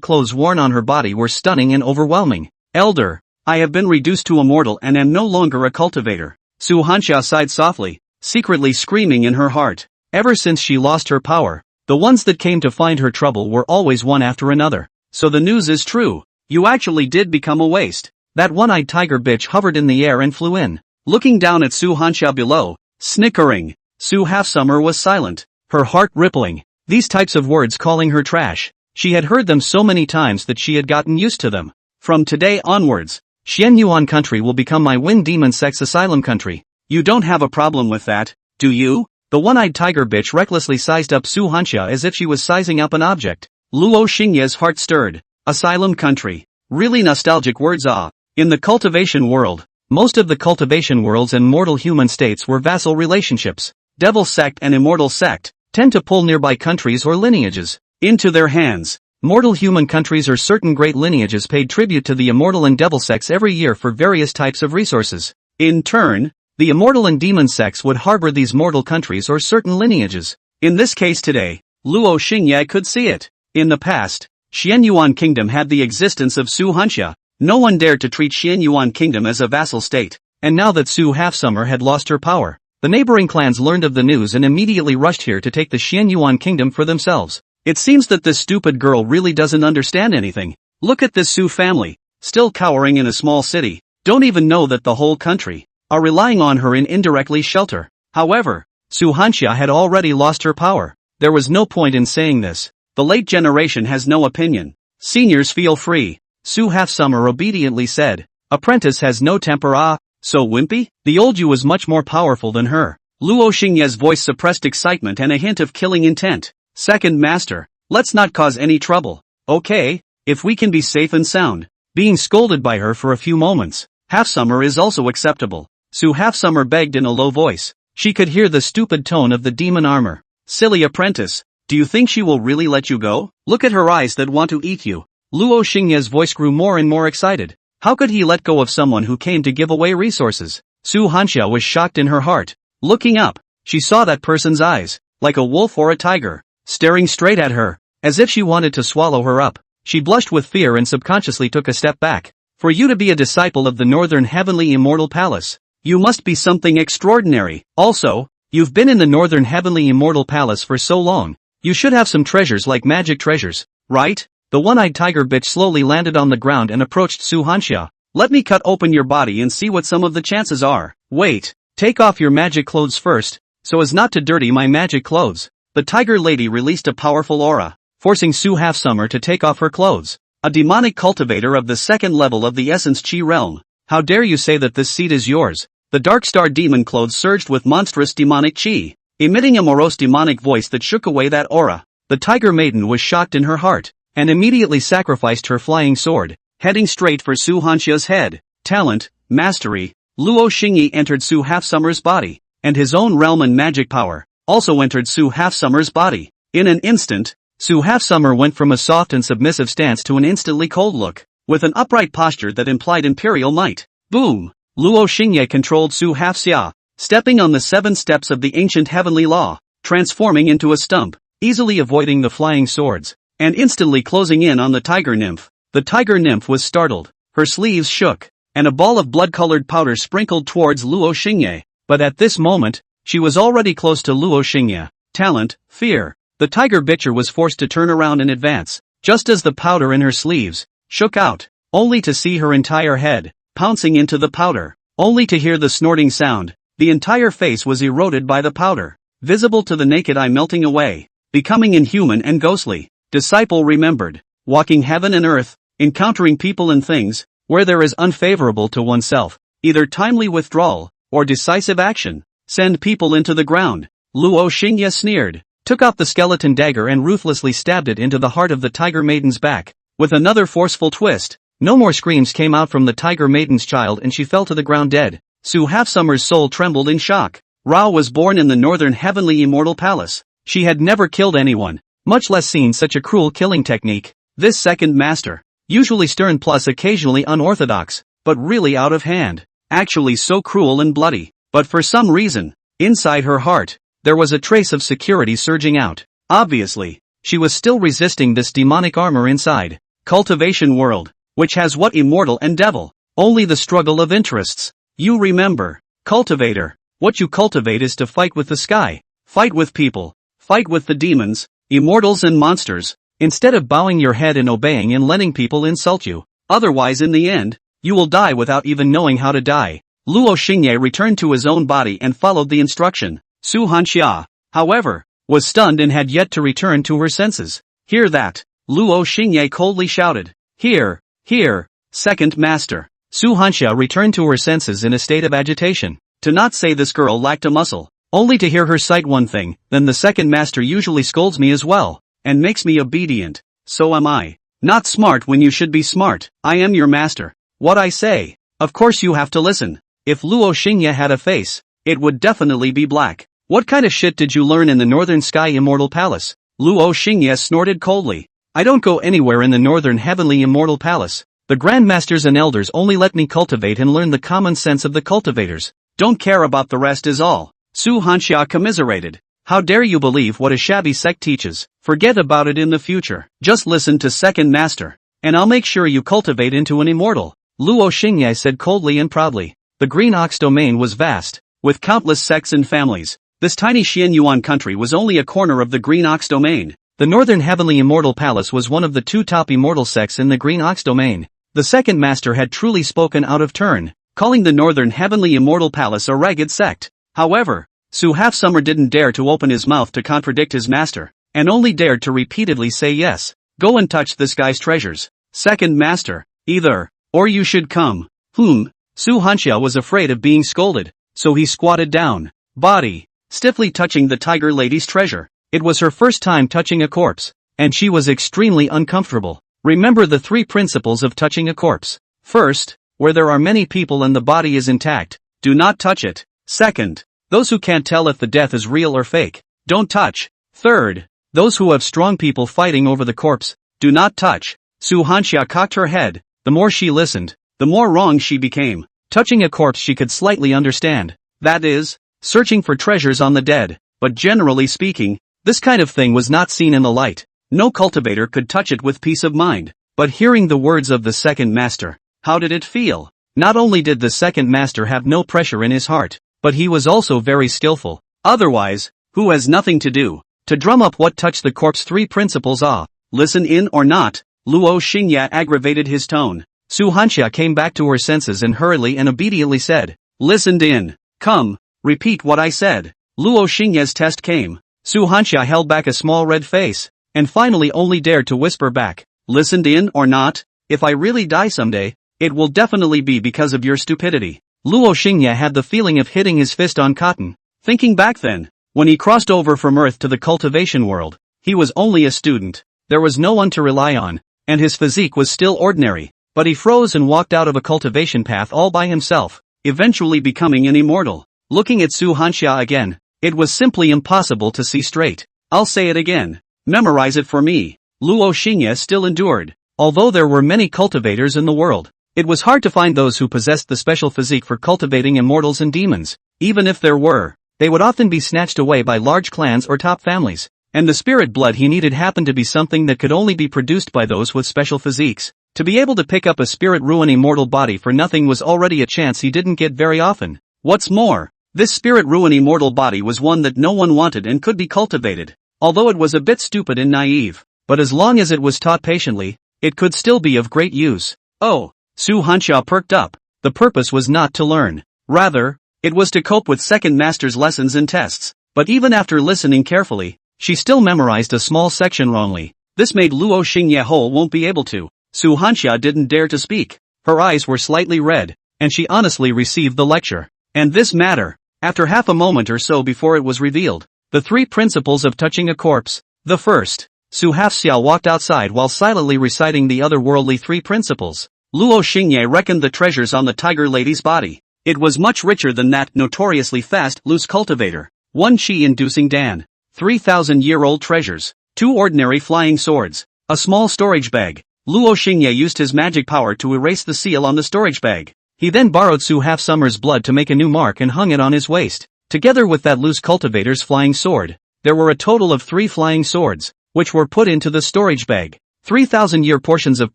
clothes worn on her body were stunning and overwhelming. Elder, I have been reduced to a mortal and am no longer a cultivator. Su Hanxia sighed softly, secretly screaming in her heart. Ever since she lost her power, the ones that came to find her trouble were always one after another. So the news is true. You actually did become a waste. That one-eyed tiger bitch hovered in the air and flew in, looking down at Su Hanxia below, snickering. Su Half-Summer was silent, her heart rippling. These types of words calling her trash. She had heard them so many times that she had gotten used to them. From today onwards, Xianyuan country will become my Wind Demon Sex Asylum country. You don't have a problem with that, do you? The one-eyed tiger bitch recklessly sized up Su Hanxia as if she was sizing up an object. Luo Xingye's heart stirred. Asylum country. Really nostalgic words ah. In the cultivation world, most of the cultivation worlds and mortal human states were vassal relationships. Devil sect and immortal sect tend to pull nearby countries or lineages into their hands. Mortal human countries or certain great lineages paid tribute to the immortal and devil sects every year for various types of resources. In turn, the immortal and demon sects would harbor these mortal countries or certain lineages. In this case today, Luo Xingye could see it. In the past, Xianyuan Kingdom had the existence of Su Hanxia. No one dared to treat Xianyuan Kingdom as a vassal state. And now that Su Half-Summer had lost her power, the neighboring clans learned of the news and immediately rushed here to take the Xianyuan Kingdom for themselves. It seems that this stupid girl really doesn't understand anything. Look at this Su family, still cowering in a small city, don't even know that the whole country are relying on her in indirectly shelter. However, Su Hanxia had already lost her power. There was no point in saying this. The late generation has no opinion. Seniors feel free. Su Half-Summer obediently said. Apprentice has no temper ah, so wimpy? The old you was much more powerful than her. Luo Xingye's voice suppressed excitement and a hint of killing intent. Second master, let's not cause any trouble. Okay, if we can be safe and sound. Being scolded by her for a few moments. Half-Summer is also acceptable. Su Half-Summer begged in a low voice. She could hear the stupid tone of the demon armor. Silly apprentice, do you think she will really let you go? Look at her eyes that want to eat you. Luo Xingye's voice grew more and more excited. How could he let go of someone who came to give away resources? Su Hanxia was shocked in her heart. Looking up, she saw that person's eyes, like a wolf or a tiger, staring straight at her, as if she wanted to swallow her up. She blushed with fear and subconsciously took a step back. For you to be a disciple of the Northern Heavenly Immortal Palace, you must be something extraordinary. Also, you've been in the Northern Heavenly Immortal Palace for so long, you should have some treasures like magic treasures, right? The one-eyed tiger bitch slowly landed on the ground and approached Su Hanxia. Let me cut open your body and see what some of the chances are. Wait, take off your magic clothes first, so as not to dirty my magic clothes. The tiger lady released a powerful aura, forcing Su Halfsummer to take off her clothes. A demonic cultivator of the second level of the Essence Chi realm. How dare you say that this seed is yours? The dark star demon clothes surged with monstrous demonic chi, emitting a morose demonic voice that shook away that aura. The tiger maiden was shocked in her heart, and immediately sacrificed her flying sword, heading straight for Su Hanxia's head. Talent, mastery, Luo Xingyi entered Su Halfsummer's body, and his own realm and magic power also entered Su Halfsummer's body. In an instant, Su Halfsummer went from a soft and submissive stance to an instantly cold look, with an upright posture that implied imperial might. Boom! Luo Xingye controlled Su Halfxia, stepping on the 7 steps of the ancient heavenly law, transforming into a stump, easily avoiding the flying swords, and instantly closing in on the tiger nymph. The tiger nymph was startled, her sleeves shook, and a ball of blood-colored powder sprinkled towards Luo Xingye. But at this moment, she was already close to Luo Xingye. Talent, fear. The tiger bitcher was forced to turn around and advance, just as the powder in her sleeves shook out, only to see her entire head pouncing into the powder, only to hear the snorting sound. The entire face was eroded by the powder, visible to the naked eye melting away, becoming inhuman and ghostly. Disciple remembered, walking heaven and earth, encountering people and things, where there is unfavorable to oneself, either timely withdrawal, or decisive action, send people into the ground. Luo Xingye sneered, took out the skeleton dagger and ruthlessly stabbed it into the heart of the tiger maiden's back. With another forceful twist, no more screams came out from the tiger maiden's child and she fell to the ground dead. Su Halfsummer's soul trembled in shock. Rao was born in the Northern Heavenly Immortal Palace. She had never killed anyone, much less seen such a cruel killing technique. This second master, usually stern plus occasionally unorthodox, but really out of hand, actually so cruel and bloody. But for some reason, inside her heart, there was a trace of security surging out. Obviously, she was still resisting this demonic armor inside. Cultivation world, which has what immortal and devil? Only the struggle of interests. You remember, cultivator, what you cultivate is to fight with the sky, fight with people, fight with the demons, immortals and monsters, instead of bowing your head and obeying and letting people insult you. Otherwise in the end, you will die without even knowing how to die. Luo Xingye returned to his own body and followed the instruction. Su Hanxia, however, was stunned and had yet to return to her senses. Hear that? Luo Xingye coldly shouted. Here, second master. Su Hanxia returned to her senses in a state of agitation. To not say this girl lacked a muscle, only to hear her cite one thing, then the second master usually scolds me as well, and makes me obedient. So am I. Not smart when you should be smart. I am your master. What I say, of course you have to listen. If Luo Xingye had a face, it would definitely be black. What kind of shit did you learn in the Northern Sky Immortal Palace? Luo Xingye snorted coldly. I don't go anywhere in the Northern Heavenly Immortal Palace. The Grandmasters and Elders only let me cultivate and learn the common sense of the cultivators. Don't care about the rest is all. Su Hanxia commiserated. How dare you believe what a shabby sect teaches? Forget about it in the future. Just listen to second master, and I'll make sure you cultivate into an immortal. Luo Xingye said coldly and proudly. The Green Ox domain was vast, with countless sects and families. This tiny Xianyuan country was only a corner of the Green Ox domain. The Northern Heavenly Immortal Palace was one of the 2 top immortal sects in the Green Ox domain. The second master had truly spoken out of turn, calling the Northern Heavenly Immortal Palace a ragged sect. However, Su Halfsummer didn't dare to open his mouth to contradict his master, and only dared to repeatedly say yes. Go and touch this guy's treasures. Second master, either, or you should come. Su Hanxia was afraid of being scolded, so he squatted down, body, stiffly touching the tiger lady's treasure. It was her first time touching a corpse, and she was extremely uncomfortable. Remember the 3 principles of touching a corpse. First, where there are many people and the body is intact, do not touch it. Second, those who can't tell if the death is real or fake, don't touch. Third, those who have strong people fighting over the corpse, do not touch. Su Hanxia cocked her head. The more she listened, the more wrong she became. Touching a corpse she could slightly understand. That is, searching for treasures on the dead. But generally speaking, this kind of thing was not seen in the light. No cultivator could touch it with peace of mind. But hearing the words of the second master, How did it feel? Not only did the second master have no pressure in his heart, but he was also very skillful. Otherwise, who has nothing to do? To drum up what touched the corpse 3 principles ah. Listen in or not, Luo Xingye aggravated his tone. Su Hanxia came back to her senses and hurriedly and obediently said, listened in. Come, repeat what I said. Luo Xingye's test came. Su Hanxia held back a small red face, and finally only dared to whisper back, listened in or not, if I really die someday, it will definitely be because of your stupidity. Luo Xingye had the feeling of hitting his fist on cotton. Thinking back then, when he crossed over from Earth to the cultivation world, he was only a student, there was no one to rely on, and his physique was still ordinary, but he froze and walked out of a cultivation path all by himself, eventually becoming an immortal. Looking at Su Hanxia again, it was simply impossible to see straight. I'll say it again. Memorize it for me. Luo Xingye still endured. Although there were many cultivators in the world, it was hard to find those who possessed the special physique for cultivating immortals and demons. Even if there were, they would often be snatched away by large clans or top families, and the spirit blood he needed happened to be something that could only be produced by those with special physiques. To be able to pick up a spirit-ruin immortal body for nothing was already a chance he didn't get very often. What's more, this spirit-ruin immortal body was one that no one wanted and could be cultivated. Although it was a bit stupid and naive, but as long as it was taught patiently, it could still be of great use. Oh, Su Hanxia perked up. The purpose was not to learn. Rather, it was to cope with second master's lessons and tests. But even after listening carefully, she still memorized a small section wrongly. This made Luo Xingye won't be able to. Su Hanxia didn't dare to speak. Her eyes were slightly red, and she honestly received the lecture. And this matter, after half a moment or so before it was revealed, the 3 principles of touching a corpse. The first, Su Hanxia walked outside while silently reciting the otherworldly 3 principles. Luo Xingye reckoned the treasures on the tiger lady's body. It was much richer than that notoriously fast loose cultivator. 1 chi-inducing dan. 3,000-year-old treasures. 2 ordinary flying swords. A small storage bag. Luo Xingye used his magic power to erase the seal on the storage bag. He then borrowed Su Hanxia's blood to make a new mark and hung it on his waist. Together with that loose cultivator's flying sword, there were a total of 3 flying swords, which were put into the storage bag. 3,000-year portions of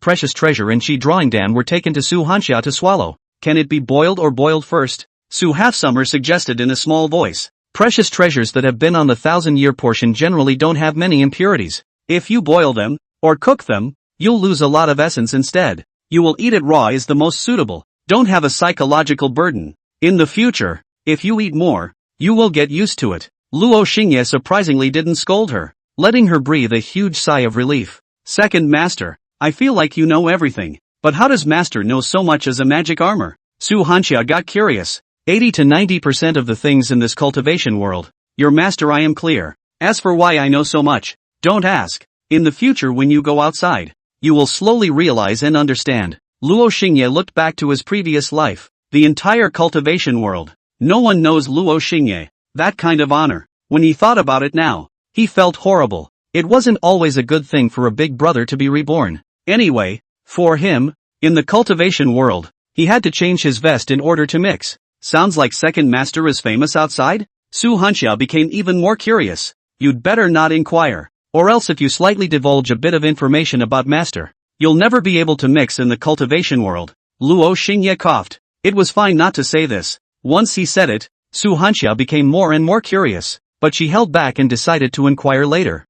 precious treasure and chi drawing dan were taken to Su Hanxia to swallow. Can it be boiled or boiled first? Su Hanxia suggested in a small voice. Precious treasures that have been on the 1,000-year portion generally don't have many impurities. If you boil them, or cook them, you'll lose a lot of essence instead. You will eat it raw is the most suitable. Don't have a psychological burden. In the future, if you eat more, you will get used to it. Luo Xingye surprisingly didn't scold her, letting her breathe a huge sigh of relief. Second master, I feel like you know everything, but how does master know so much as a magic armor? Su Hanxia got curious. 80 to 90% of the things in this cultivation world. Your master, I am clear. As for why I know so much, don't ask. In the future when you go outside, you will slowly realize and understand. Luo Xingye looked back to his previous life. The entire cultivation world. No one knows Luo Xingye. That kind of honor. When he thought about it now, he felt horrible. It wasn't always a good thing for a big brother to be reborn. Anyway, for him, in the cultivation world, he had to change his vest in order to mix. Sounds like second master is famous outside? Su Hanxia became even more curious. You'd better not inquire, or else if you slightly divulge a bit of information about master, you'll never be able to mix in the cultivation world. Luo Xingye coughed. It was fine not to say this. Once he said it, Su Hanxia became more and more curious, but she held back and decided to inquire later.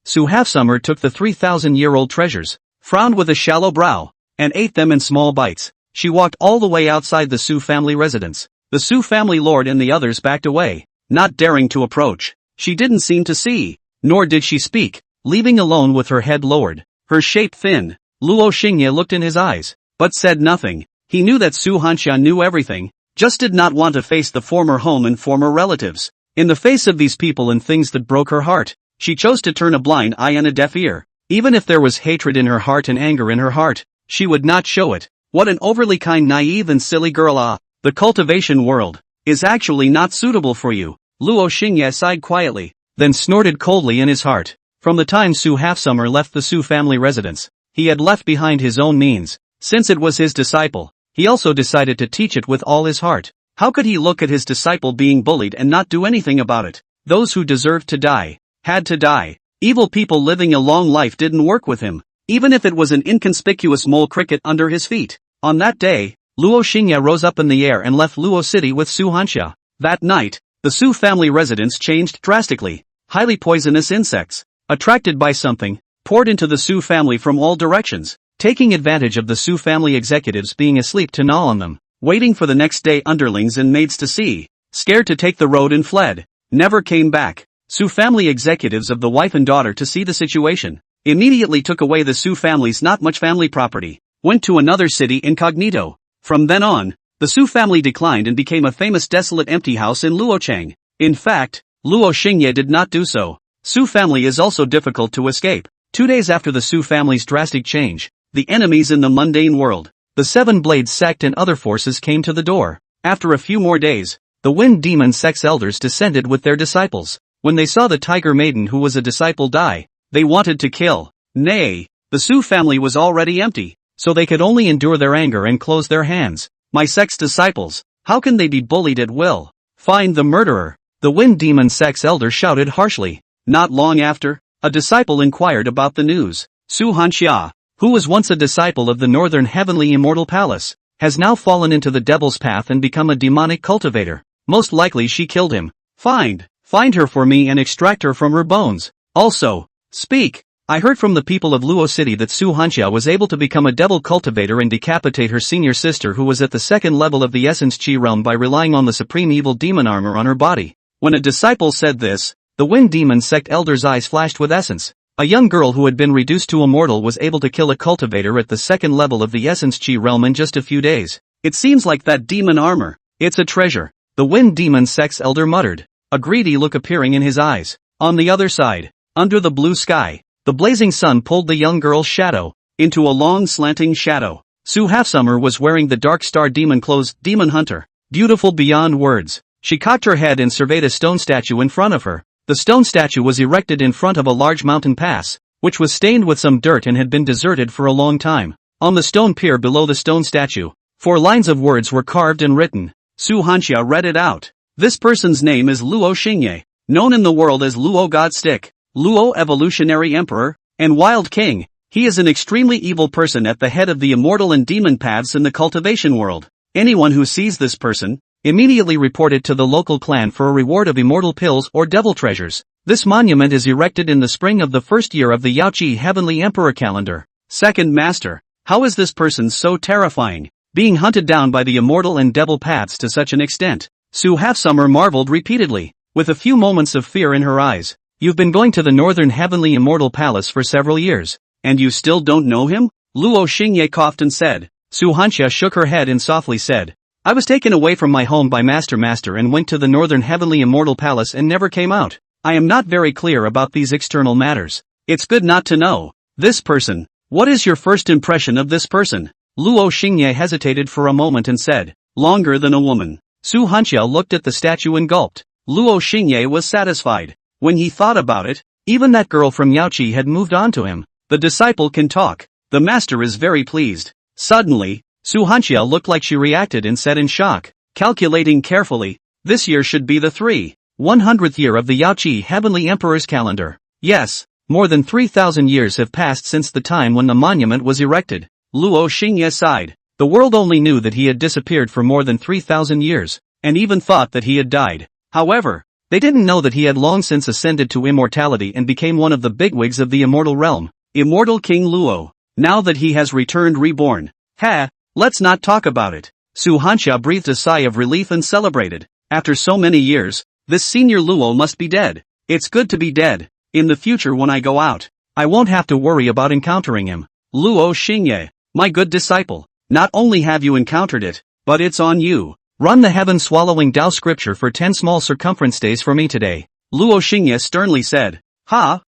Su Hanxia took the 3,000-year-old treasures, frowned with a shallow brow, and ate them in small bites. She walked all the way outside the Su family residence. The Su family lord and the others backed away, not daring to approach. She didn't seem to see, nor did she speak, leaving alone with her head lowered, her shape thin. Luo Xingye looked in his eyes, but said nothing. He knew that Su Hanxia knew everything, just did not want to face the former home and former relatives. In the face of these people and things that broke her heart, she chose to turn a blind eye and a deaf ear. Even if there was hatred in her heart and anger in her heart, she would not show it. What an overly kind, naive and silly girl. The cultivation world is actually not suitable for you. Luo Xingye sighed quietly, then snorted coldly in his heart. From the time Su Hanxia left the Su family residence, he had left behind his own means. Since it was his disciple, he also decided to teach it with all his heart. How could he look at his disciple being bullied and not do anything about it? Those who deserved to die had to die. Evil people living a long life didn't work with him, even if it was an inconspicuous mole cricket under his feet. On that day, Luo Xingye rose up in the air and left Luo City with Su Hanxia. That night, the Su family residence changed drastically. Highly poisonous insects, attracted by something, poured into the Su family from all directions, taking advantage of the Su family executives being asleep to gnaw on them, waiting for the next day. Underlings and maids to see, scared to take the road and fled, never came back. Su family executives of the wife and daughter to see the situation, immediately took away the Su family's not much family property, went to another city incognito. From then on, the Su family declined and became a famous desolate empty house in Luochang. In fact, Luo Xingye did not do so. Su family is also difficult to escape. 2 days after the Su family's drastic change, the enemies in the mundane world, the Seven Blades sect and other forces came to the door. After a few more days, the Wind Demon sect's elders descended with their disciples. When they saw the Tiger Maiden who was a disciple die, they wanted to kill. Nay, the Su family was already empty, so they could only endure their anger and close their hands. My sect's disciples, how can they be bullied at will? Find the murderer. The Wind Demon sect's elder shouted harshly. Not long after, a disciple inquired about the news. Su Hanxia, who was once a disciple of the Northern Heavenly Immortal Palace, has now fallen into the devil's path and become a demonic cultivator. Most likely she killed him. Find her for me and extract her from her bones. Also, speak. I heard from the people of Luo City that Su Hanxia was able to become a devil cultivator and decapitate her senior sister who was at the second level of the Essence Chi realm by relying on the supreme evil demon armor on her body. When a disciple said this, the Wind Demon sect elder's eyes flashed with essence. A young girl who had been reduced to a mortal was able to kill a cultivator at the second level of the Essence Chi realm in just a few days. It seems like that demon armor. It's a treasure. The Wind Demon sect's elder muttered, a greedy look appearing in his eyes. On the other side, under the blue sky, the blazing sun pulled the young girl's shadow into a long slanting shadow. Su Halfsummer was wearing the dark star demon clothes, demon hunter, beautiful beyond words. She cocked her head and surveyed a stone statue in front of her. The stone statue was erected in front of a large mountain pass, which was stained with some dirt and had been deserted for a long time. On the stone pier below the stone statue, 4 lines of words were carved and written. Su Hanxia read it out. This person's name is Luo Xingye, known in the world as Luo Godstick, Luo Evolutionary Emperor, and Wild King. He is an extremely evil person at the head of the immortal and demon paths in the cultivation world. Anyone who sees this person, immediately report it to the local clan for a reward of immortal pills or devil treasures. This monument is erected in the spring of the first year of the Yaoqi Heavenly Emperor calendar. Second Master, how is this person so terrifying, being hunted down by the immortal and devil paths to such an extent? Su Halfsummer marveled repeatedly, with a few moments of fear in her eyes. You've been going to the Northern Heavenly Immortal Palace for several years, and you still don't know him? Luo Xingye coughed and said. Su Hanxia shook her head and softly said, I was taken away from my home by Master and went to the Northern Heavenly Immortal Palace and never came out. I am not very clear about these external matters. It's good not to know. This person. What is your first impression of this person? Luo Xingye hesitated for a moment and said, longer than a woman. Su Hanxia looked at the statue and gulped. Luo Xingye was satisfied. When he thought about it, even that girl from Yaoqi had moved on to him. The disciple can talk. The master is very pleased. Suddenly, Su Hanxia looked like she reacted and said in shock, calculating carefully, this year should be the 300th year of the Yaoqi Heavenly Emperor's calendar. Yes, more than 3,000 years have passed since the time when the monument was erected. Luo Xingye sighed. The world only knew that he had disappeared for more than 3,000 years, and even thought that he had died. However, they didn't know that he had long since ascended to immortality and became one of the bigwigs of the immortal realm. Immortal King Luo. Now that he has returned reborn. Let's not talk about it. Su Hanxia breathed a sigh of relief and celebrated. After so many years, this senior Luo must be dead. It's good to be dead. In the future when I go out, I won't have to worry about encountering him. Luo Xingye, my good disciple, not only have you encountered it, but it's on you. Run the heaven-swallowing Tao scripture for 10 small circumference days for me today. Luo Xingye sternly said.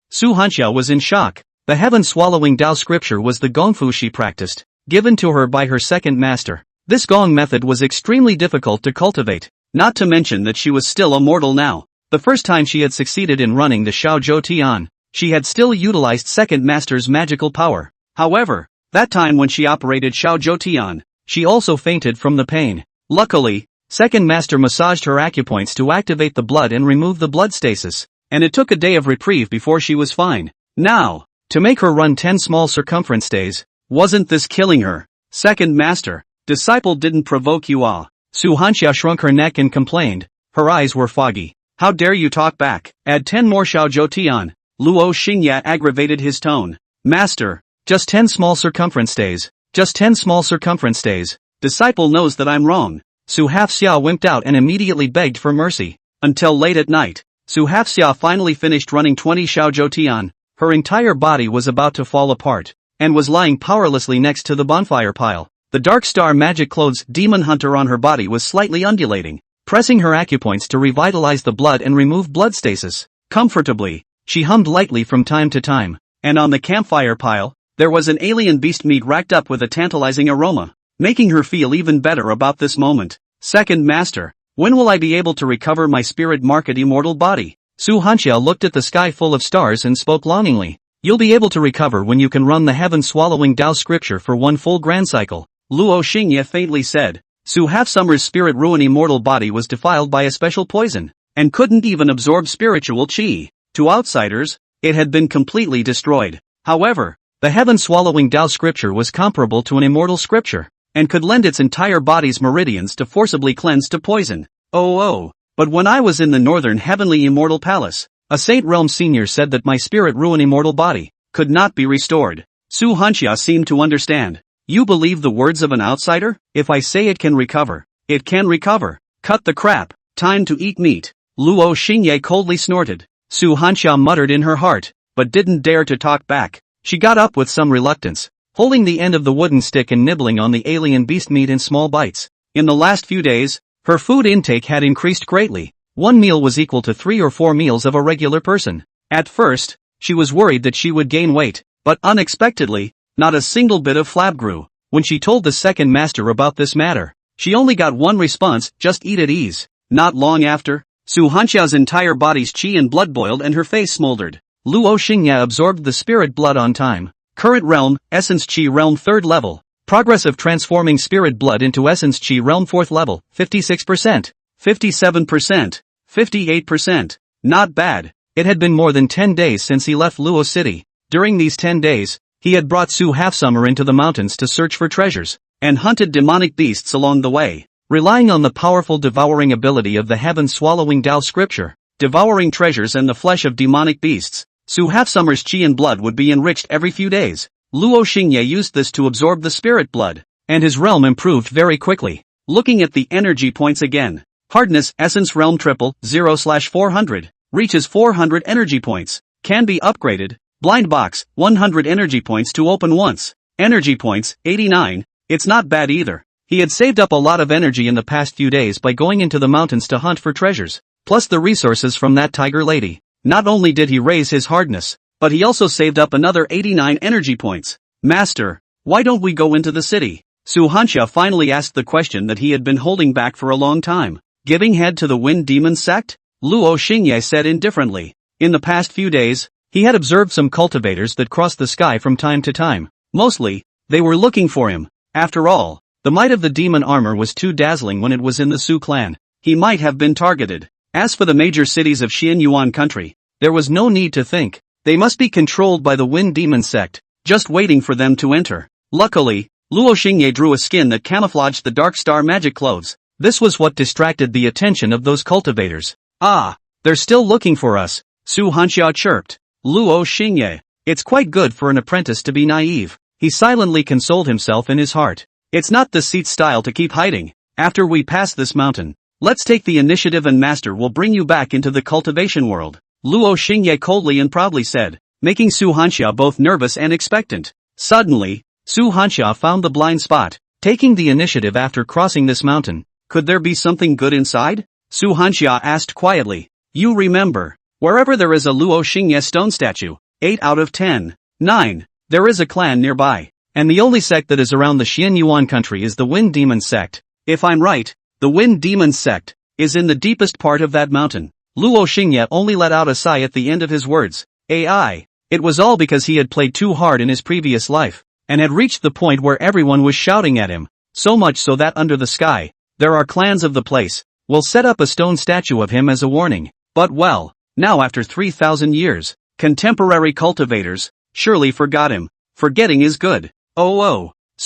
Su Hanxia was in shock. The heaven-swallowing Tao scripture was the gongfu she practiced, given to her by her second master. This gong method was extremely difficult to cultivate, not to mention that she was still a mortal now. The first time she had succeeded in running the Xiaozhou Tian, she had still utilized second master's magical power. However, that time when she operated Xiaozhou Tian, she also fainted from the pain. Luckily, second master massaged her acupoints to activate the blood and remove the blood stasis, and it took a day of reprieve before she was fine. Now, to make her run 10 small circumference days, wasn't this killing her? Second master, disciple didn't provoke you ah. Su Hanxia shrunk her neck and complained. Her eyes were foggy. How dare you talk back? Add 10 more Xiao Zhou Tian. Luo Xingye aggravated his tone. Master, just 10 small circumference days. Just 10 small circumference days. Disciple knows that I'm wrong. Su Hafxia wimped out and immediately begged for mercy. Until late at night, Su Hafxia finally finished running 20 Xiao Zhou Tian. Her entire body was about to fall apart, and was lying powerlessly next to the bonfire pile. The Dark Star Magic Clothes Demon Hunter on her body was slightly undulating, pressing her acupoints to revitalize the blood and remove blood stasis. Comfortably, she hummed lightly from time to time, and on the campfire pile, there was an alien beast meat racked up with a tantalizing aroma, making her feel even better about this moment. Second master, when will I be able to recover my spirit market immortal body? Su Hanxia looked at the sky full of stars and spoke longingly. You'll be able to recover when you can run the heaven-swallowing Tao scripture for one full grand cycle. Luo Xingye faintly said. Su Half-Summer's spirit ruin immortal body was defiled by a special poison, and couldn't even absorb spiritual qi. To outsiders, it had been completely destroyed. However, the heaven-swallowing Tao scripture was comparable to an immortal scripture, and could lend its entire body's meridians to forcibly cleanse to poison. But when I was in the northern heavenly immortal palace, a Saint Realm senior said that my spirit ruin immortal body could not be restored. Su Hanxia seemed to understand. You believe the words of an outsider? If I say it can recover, it can recover. Cut the crap, time to eat meat. Luo Xingye coldly snorted. Su Hanxia muttered in her heart, but didn't dare to talk back. She got up with some reluctance, holding the end of the wooden stick and nibbling on the alien beast meat in small bites. In the last few days, her food intake had increased greatly. One meal was equal to 3 or 4 meals of a regular person. At first, she was worried that she would gain weight, but unexpectedly, not a single bit of flab grew. When she told the second master about this matter, she only got one response, just eat at ease. Not long after, Su Hanxia's entire body's qi and blood boiled and her face smoldered. Luo Xingye absorbed the spirit blood on time. Current realm, Essence Qi realm 3rd level. Progress of transforming spirit blood into Essence Qi realm 4th level, 56%, 57%, 58%. Not bad. It had been more than 10 days since he left Luo City. During these 10 days, he had brought Su Half-Summer into the mountains to search for treasures, and hunted demonic beasts along the way. Relying on the powerful devouring ability of the heaven-swallowing Tao scripture, devouring treasures and the flesh of demonic beasts, Su Half-Summer's qi and blood would be enriched every few days. Luo Xingye used this to absorb the spirit blood, and his realm improved very quickly. Looking at the energy points again. Hardness Essence Realm Triple 0/400 reaches 400 energy points. Can be upgraded. Blind Box 100 energy points to open once. Energy points 89. It's not bad either. He had saved up a lot of energy in the past few days by going into the mountains to hunt for treasures, plus the resources from that tiger lady. Not only did he raise his hardness, but he also saved up another 89 energy points. Master, why don't we go into the city? Su Hanxia finally asked the question that he had been holding back for a long time. Giving head to the Wind Demon sect? Luo Xingye said indifferently. In the past few days, he had observed some cultivators that crossed the sky from time to time. Mostly, they were looking for him. After all, the might of the demon armor was too dazzling when it was in the Su clan. He might have been targeted. As for the major cities of Xianyuan country, there was no need to think. They must be controlled by the Wind Demon sect, just waiting for them to enter. Luckily, Luo Xingye drew a skin that camouflaged the Dark Star Magic Clothes. This was what distracted the attention of those cultivators. Ah, they're still looking for us, Su Hanxia chirped. Luo Xingye, it's quite good for an apprentice to be naive. He silently consoled himself in his heart. It's not the Seat's style to keep hiding. After we pass this mountain, let's take the initiative and master will bring you back into the cultivation world. Luo Xingye coldly and proudly said, making Su Hanxia both nervous and expectant. Suddenly, Su Hanxia found the blind spot. Taking the initiative after crossing this mountain, could there be something good inside? Su Hanxia asked quietly. You remember, wherever there is a Luo Xingye stone statue, 8 out of 10, 9, there is a clan nearby, and the only sect that is around the Xianyuan country is the Wind Demon sect. If I'm right, the Wind Demon sect is in the deepest part of that mountain. Luo Xingye only let out a sigh at the end of his words. AI. It was all because he had played too hard in his previous life, and had reached the point where everyone was shouting at him, so much so that under the sky, there are clans of the place, will set up a stone statue of him as a warning. But well, now after 3,000 years, contemporary cultivators, surely forgot him. Forgetting is good.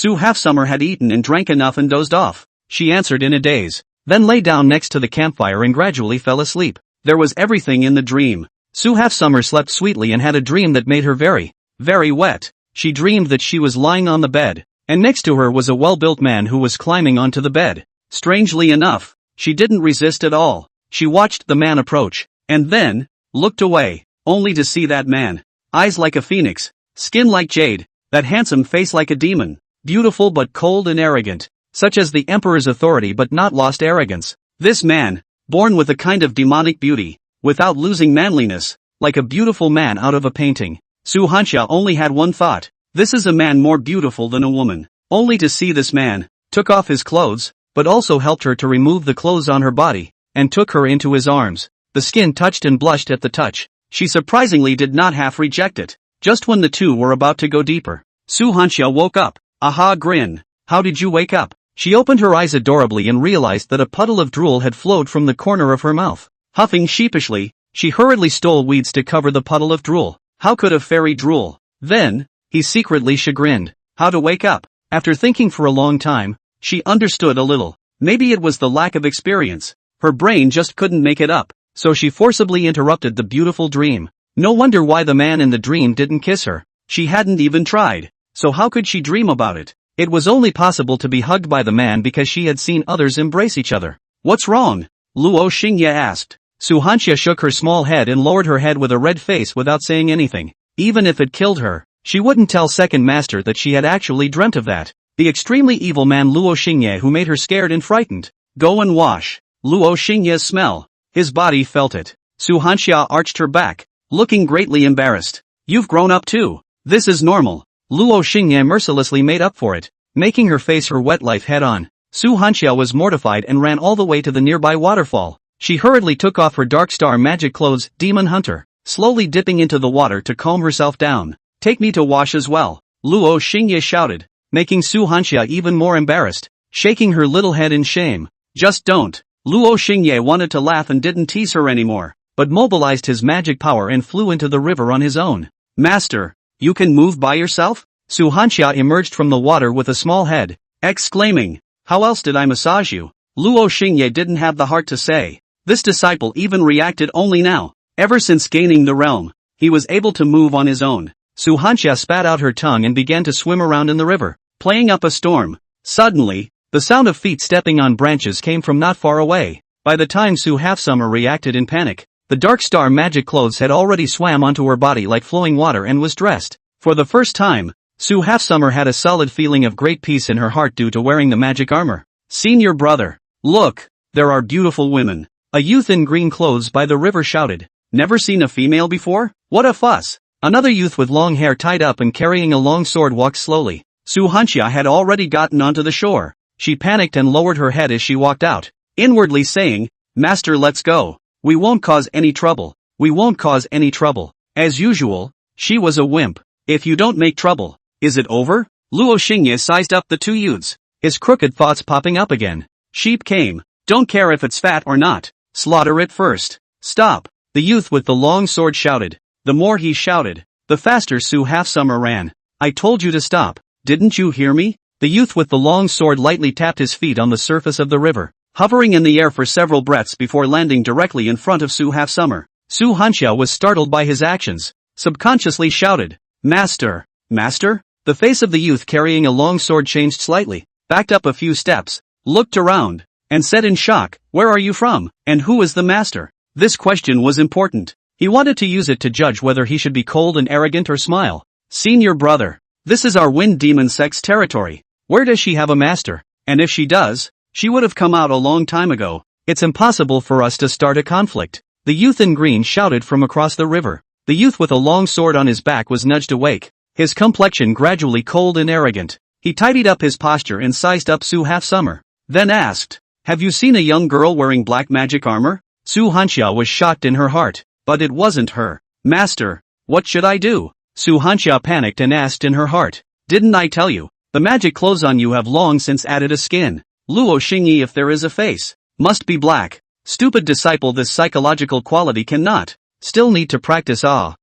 Su Half-Summer had eaten and drank enough and dozed off. She answered in a daze, then lay down next to the campfire and gradually fell asleep. There was everything in the dream. Su Half-Summer slept sweetly and had a dream that made her very, very wet. She dreamed that she was lying on the bed, and next to her was a well-built man who was climbing onto the bed. Strangely enough, she didn't resist at all. She watched the man approach, and then looked away, only to see that man. Eyes like a phoenix, skin like jade, that handsome face like a demon, beautiful but cold and arrogant, such as the emperor's authority but not lost arrogance. This man, born with a kind of demonic beauty, without losing manliness, like a beautiful man out of a painting. Su Hanxia only had one thought: this is a man more beautiful than a woman. Only to see this man, took off his clothes, but also helped her to remove the clothes on her body, and took her into his arms. The skin touched and blushed at the touch. She surprisingly did not half reject it. Just when the two were about to go deeper, Su Hanxia woke up. Aha grin. How did you wake up? She opened her eyes adorably and realized that a puddle of drool had flowed from the corner of her mouth. Huffing sheepishly, she hurriedly stole weeds to cover the puddle of drool. How could a fairy drool? Then, he secretly chagrined. How to wake up? After thinking for a long time, she understood a little. Maybe it was the lack of experience. Her brain just couldn't make it up. So she forcibly interrupted the beautiful dream. No wonder why the man in the dream didn't kiss her. She hadn't even tried. So how could she dream about it? It was only possible to be hugged by the man because she had seen others embrace each other. What's wrong? Luo Xingye asked. Su Hanxia shook her small head and lowered her head with a red face without saying anything. Even if it killed her, she wouldn't tell second master that she had actually dreamt of that. The extremely evil man Luo Xingye who made her scared and frightened. Go and wash. Luo Xingye's smell. His body felt it. Su Hanxia arched her back, looking greatly embarrassed. You've grown up too. This is normal. Luo Xingye mercilessly made up for it, making her face her wet life head on. Su Hanxia was mortified and ran all the way to the nearby waterfall. She hurriedly took off her dark star magic clothes, demon hunter, slowly dipping into the water to calm herself down. Take me to wash as well. Luo Xingye shouted, making Su Hanxia even more embarrassed, shaking her little head in shame. Just don't. Luo Xingye wanted to laugh and didn't tease her anymore, but mobilized his magic power and flew into the river on his own. Master, you can move by yourself? Su Hanxia emerged from the water with a small head, exclaiming, how else did I massage you? Luo Xingye didn't have the heart to say. This disciple even reacted only now. Ever since gaining the realm, he was able to move on his own. Su Hanxia spat out her tongue and began to swim around in the river, playing up a storm. Suddenly, the sound of feet stepping on branches came from not far away. By the time Su Half-Summer reacted in panic, the dark star magic clothes had already swam onto her body like flowing water and was dressed. For the first time, Su Half-Summer had a solid feeling of great peace in her heart due to wearing the magic armor. Senior brother, look, there are beautiful women. A youth in green clothes by the river shouted. Never seen a female before? What a fuss! Another youth with long hair tied up and carrying a long sword walked slowly. Su Hanxia had already gotten onto the shore. She panicked and lowered her head as she walked out, inwardly saying, Master, let's go. We won't cause any trouble. We won't cause any trouble. As usual, she was a wimp. If you don't make trouble, is it over? Luo Xingye sized up the two youths, his crooked thoughts popping up again. Sheep came. Don't care if it's fat or not. Slaughter it first. Stop. The youth with the long sword shouted. The more he shouted, the faster Su Half-Summer ran. I told you to stop. Didn't you hear me? The youth with the long sword lightly tapped his feet on the surface of the river, hovering in the air for several breaths before landing directly in front of Su Half-Summer. Su Hanxia was startled by his actions, subconsciously shouted, Master! Master? The face of the youth carrying a long sword changed slightly, backed up a few steps, looked around, and said in shock, Where are you from, and who is the master? This question was important. He wanted to use it to judge whether he should be cold and arrogant or smile. Senior brother, this is our wind demon sex territory. Where does she have a master? And if she does, she would have come out a long time ago. It's impossible for us to start a conflict. The youth in green shouted from across the river. The youth with a long sword on his back was nudged awake, his complexion gradually cold and arrogant. He tidied up his posture and sized up Su Half-Summer, then asked, Have you seen a young girl wearing black magic armor? Su Hanxia was shocked in her heart, but it wasn't her. Master, what should I do? Su Hanxia panicked and asked in her heart, Didn't I tell you? The magic clothes on you have long since added a skin. Luo Xingye, if there is a face, must be black. Stupid disciple, this psychological quality cannot. Still need to practice. Oh.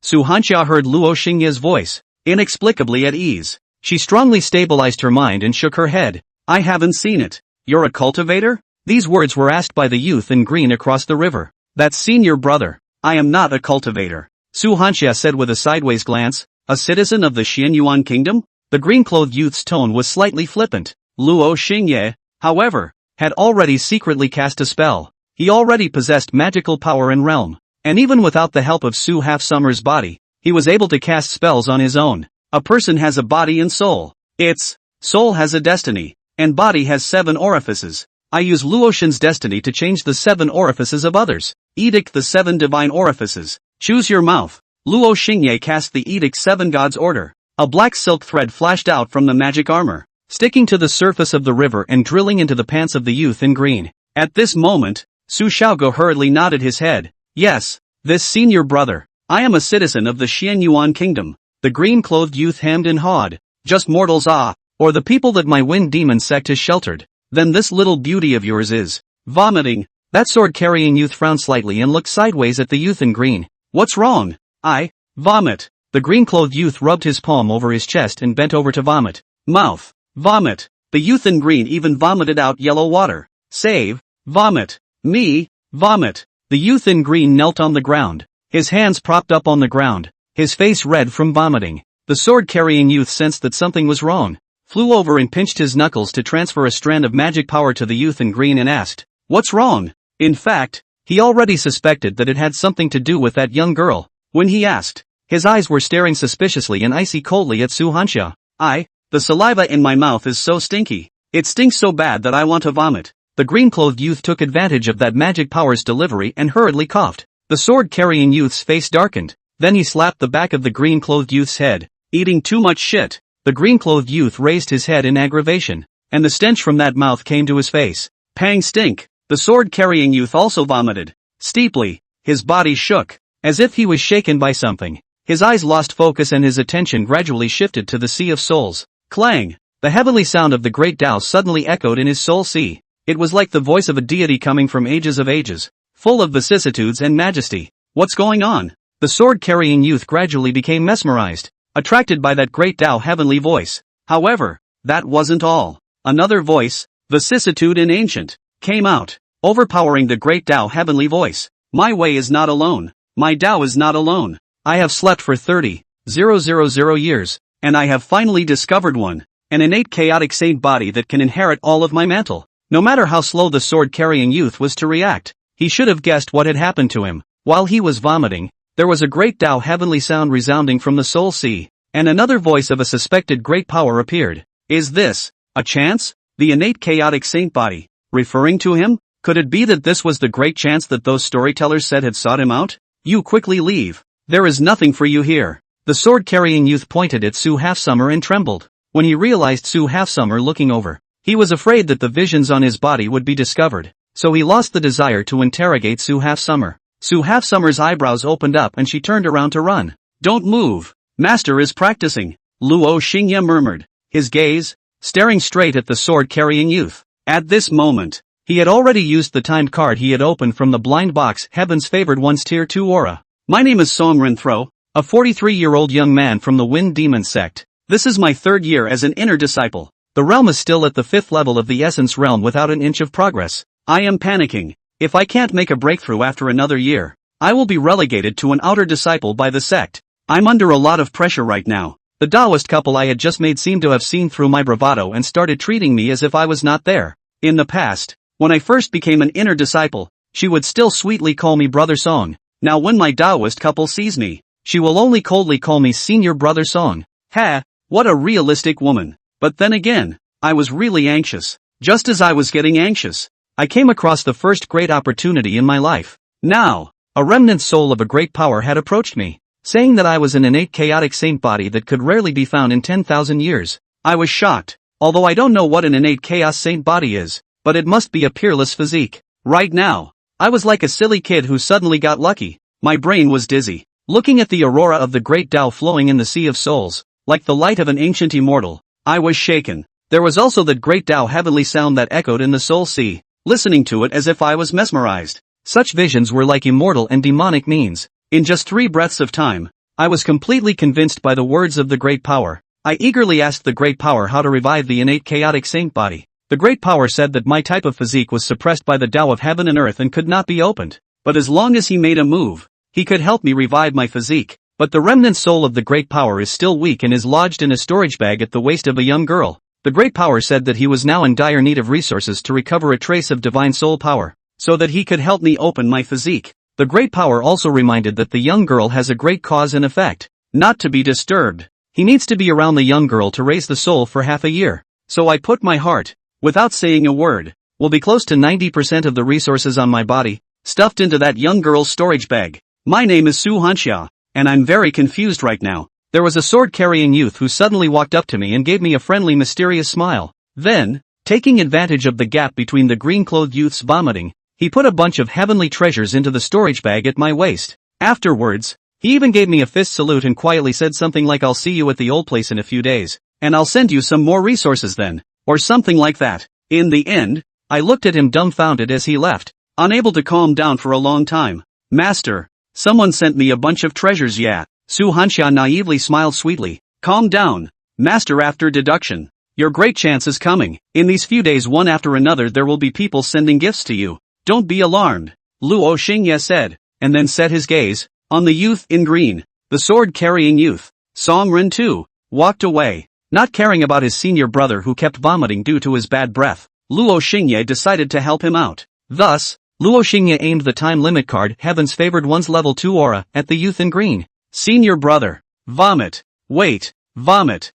Su Hanxia heard Luo Xingye's voice, inexplicably at ease. She strongly stabilized her mind and shook her head. I haven't seen it. You're a cultivator? These words were asked by the youth in green across the river. That's senior brother. I am not a cultivator, Su Hanxia said with a sideways glance. A citizen of the Xianyuan kingdom? The green-clothed youth's tone was slightly flippant. Luo Xingye, however, had already secretly cast a spell. He already possessed magical power and realm. And even without the help of Su Half-Summer's body, he was able to cast spells on his own. A person has a body and soul. Its soul has a destiny, and body has 7 orifices. I use Luoxin's destiny to change the 7 orifices of others. Edict the 7 divine orifices. Choose your mouth. Luo Xingye cast the Edict 7 Gods order. A black silk thread flashed out from the magic armor, sticking to the surface of the river and drilling into the pants of the youth in green. At this moment, Su Xiaogo hurriedly nodded his head. Yes, this senior brother. I am a citizen of the Xianyuan kingdom. The green-clothed youth hemmed and hawed. Just mortals or the people that my wind demon sect has sheltered. Then this little beauty of yours is vomiting. That sword-carrying youth frowned slightly and looked sideways at the youth in green. What's wrong? I vomit. The green-clothed youth rubbed his palm over his chest and bent over to vomit. Mouth. Vomit. The youth in green even vomited out yellow water. Save. Vomit. Me. Vomit. The youth in green knelt on the ground. His hands propped up on the ground. His face red from vomiting. The sword-carrying youth sensed that something was wrong. Flew over and pinched his knuckles to transfer a strand of magic power to the youth in green and asked, "What's wrong?" In fact, he already suspected that it had something to do with that young girl. When he asked, his eyes were staring suspiciously and icy coldly at Su Hanxia. The saliva in my mouth is so stinky. It stinks so bad that I want to vomit. The green-clothed youth took advantage of that magic power's delivery and hurriedly coughed. The sword-carrying youth's face darkened. Then he slapped the back of the green-clothed youth's head. Eating too much shit. The green-clothed youth raised his head in aggravation, and the stench from that mouth came to his face. Pang stink. The sword-carrying youth also vomited. Steeply. His body shook, as if he was shaken by something. His eyes lost focus and his attention gradually shifted to the Sea of Souls. Clang! The heavenly sound of the great Tao suddenly echoed in his soul sea. It was like the voice of a deity coming from ages of ages, full of vicissitudes and majesty. What's going on? The sword-carrying youth gradually became mesmerized, attracted by that great Tao heavenly voice. However, that wasn't all. Another voice, vicissitude and ancient, came out, overpowering the great Tao heavenly voice. My way is not alone. My Tao is not alone. I have slept for 30,000 years, and I have finally discovered one, an innate chaotic saint body that can inherit all of my mantle. No matter how slow the sword-carrying youth was to react, he should have guessed what had happened to him. While he was vomiting, there was a great Tao heavenly sound resounding from the soul sea, and another voice of a suspected great power appeared. Is this a chance? The innate chaotic saint body, referring to him? Could it be that this was the great chance that those storytellers said had sought him out? You quickly leave. There is nothing for you here. The sword-carrying youth pointed at Su Half-Summer and trembled. When he realized Su Half-Summer looking over, he was afraid that the visions on his body would be discovered, so he lost the desire to interrogate Su Half-Summer. Su Half-Summer's eyebrows opened up and she turned around to run. Don't move. Master is practicing, Luo Xingye murmured, his gaze staring straight at the sword-carrying youth. At this moment, he had already used the timed card he had opened from the blind box Heaven's Favored One's Tier 2 aura. My name is Song Renthro, a 43-year-old young man from the Wind Demon sect. This is my 3rd year as an inner disciple. The realm is still at the 5th level of the Essence Realm without an inch of progress. I am panicking. If I can't make a breakthrough after another year, I will be relegated to an outer disciple by the sect. I'm under a lot of pressure right now. The Taoist couple I had just made seemed to have seen through my bravado and started treating me as if I was not there. In the past, when I first became an inner disciple, she would still sweetly call me Brother Song. Now when my Taoist couple sees me, she will only coldly call me Senior Brother Song. Ha! What a realistic woman. But then again, I was really anxious. Just as I was getting anxious, I came across the first great opportunity in my life. Now, a remnant soul of a great power had approached me, saying that I was an innate chaotic saint body that could rarely be found in 10,000 years. I was shocked, although I don't know what an innate chaos saint body is, but it must be a peerless physique. Right now, I was like a silly kid who suddenly got lucky. My brain was dizzy, looking at the aurora of the great Tao flowing in the Sea of Souls, like the light of an ancient immortal. I was shaken. There was also that great Tao heavenly sound that echoed in the soul sea, listening to it as if I was mesmerized. Such visions were like immortal and demonic means. In just 3 breaths of time, I was completely convinced by the words of the great power. I eagerly asked the Great Power how to revive the innate chaotic saint body. The Great Power said that my type of physique was suppressed by the Tao of heaven and earth and could not be opened. But as long as he made a move, he could help me revive my physique. But the remnant soul of the Great Power is still weak and is lodged in a storage bag at the waist of a young girl. The Great Power said that he was now in dire need of resources to recover a trace of divine soul power, so that he could help me open my physique. The Great Power also reminded that the young girl has a great cause and effect, not to be disturbed. He needs to be around the young girl to raise the soul for half a year. So I put my heart, without saying a word, will be close to 90% of the resources on my body, stuffed into that young girl's storage bag. My name is Su Hanxia, and I'm very confused right now. There was a sword-carrying youth who suddenly walked up to me and gave me a friendly mysterious smile. Then, taking advantage of the gap between the green-clothed youth's vomiting, he put a bunch of heavenly treasures into the storage bag at my waist. Afterwards, he even gave me a fist salute and quietly said something like I'll see you at the old place in a few days, and I'll send you some more resources then, or something like that. In the end, I looked at him dumbfounded as he left, unable to calm down for a long time. Master, someone sent me a bunch of treasures, yeah. Su Hanxia naively smiled sweetly. Calm down, Master. After deduction, your great chance is coming. In these few days, one after another, there will be people sending gifts to you. Don't be alarmed, Luo Xingye said, and then set his gaze on the youth in green. The sword-carrying youth, Song Ren too, walked away, not caring about his senior brother who kept vomiting due to his bad breath. Luo Xingye decided to help him out. Thus, Luo Xingye aimed the time limit card, Heaven's Favored One's level 2 aura, at the youth in green. Senior brother, vomit. Wait, vomit.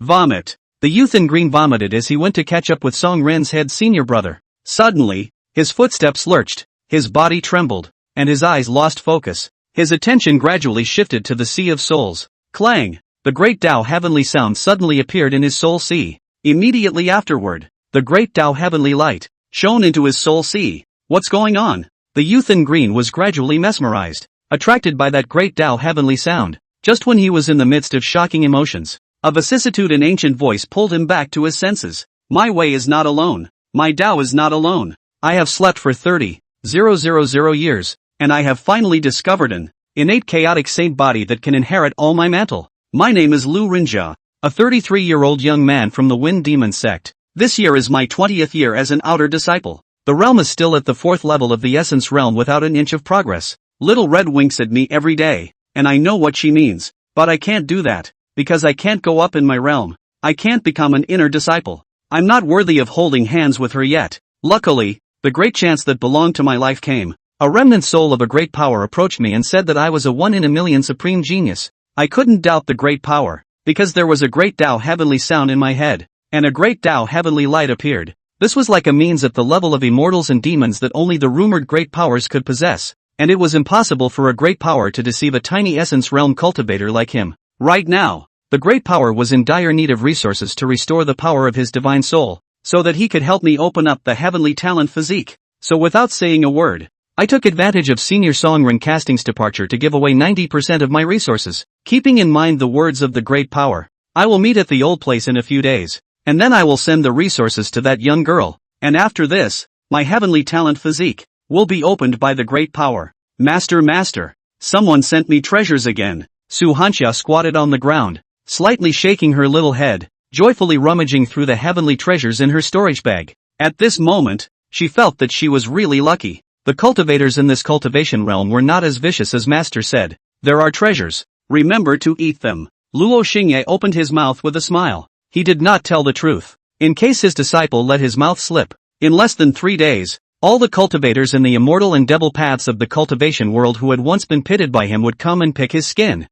Vomit. The youth in green vomited as he went to catch up with Song Ren's head senior brother. Suddenly, his footsteps lurched, his body trembled, and his eyes lost focus. His attention gradually shifted to the Sea of Souls. Clang! The great Tao heavenly sound suddenly appeared in his soul sea. Immediately afterward, the great Tao heavenly light shone into his soul sea. What's going on? The youth in green was gradually mesmerized, attracted by that great Tao heavenly sound. Just when he was in the midst of shocking emotions, a vicissitude and ancient voice pulled him back to his senses. My way is not alone. My Tao is not alone. I have slept for 30,000 years, and I have finally discovered an innate chaotic saint body that can inherit all my mantle. My name is Lu Rinjia, a 33-year-old young man from the Wind Demon sect. This year is my 20th year as an outer disciple. The realm is still at the 4th level of the essence realm without an inch of progress. Little Red winks at me every day, and I know what she means, but I can't do that, because I can't go up in my realm. I can't become an inner disciple. I'm not worthy of holding hands with her yet. Luckily, the great chance that belonged to my life came. A remnant soul of a great power approached me and said that I was a 1 in a million supreme genius. I couldn't doubt the great power, because there was a great Tao heavenly sound in my head, and a great Tao heavenly light appeared. This was like a means at the level of immortals and demons that only the rumored great powers could possess, and it was impossible for a great power to deceive a tiny essence realm cultivator like him. Right now, the great power was in dire need of resources to restore the power of his divine soul, so that he could help me open up the heavenly talent physique. So without saying a word, I took advantage of Senior Songren Casting's departure to give away 90% of my resources, keeping in mind the words of the great power. I will meet at the old place in a few days, and then I will send the resources to that young girl, and after this, my heavenly talent physique will be opened by the great power. Master, someone sent me treasures again. Su Hanxia squatted on the ground, slightly shaking her little head, joyfully rummaging through the heavenly treasures in her storage bag. At this moment, she felt that she was really lucky. The cultivators in this cultivation realm were not as vicious as Master said. There are treasures. Remember to eat them. Luo Xingye opened his mouth with a smile. He did not tell the truth, in case his disciple let his mouth slip. In less than 3 days, all the cultivators in the immortal and devil paths of the cultivation world who had once been pitted by him would come and pick his skin.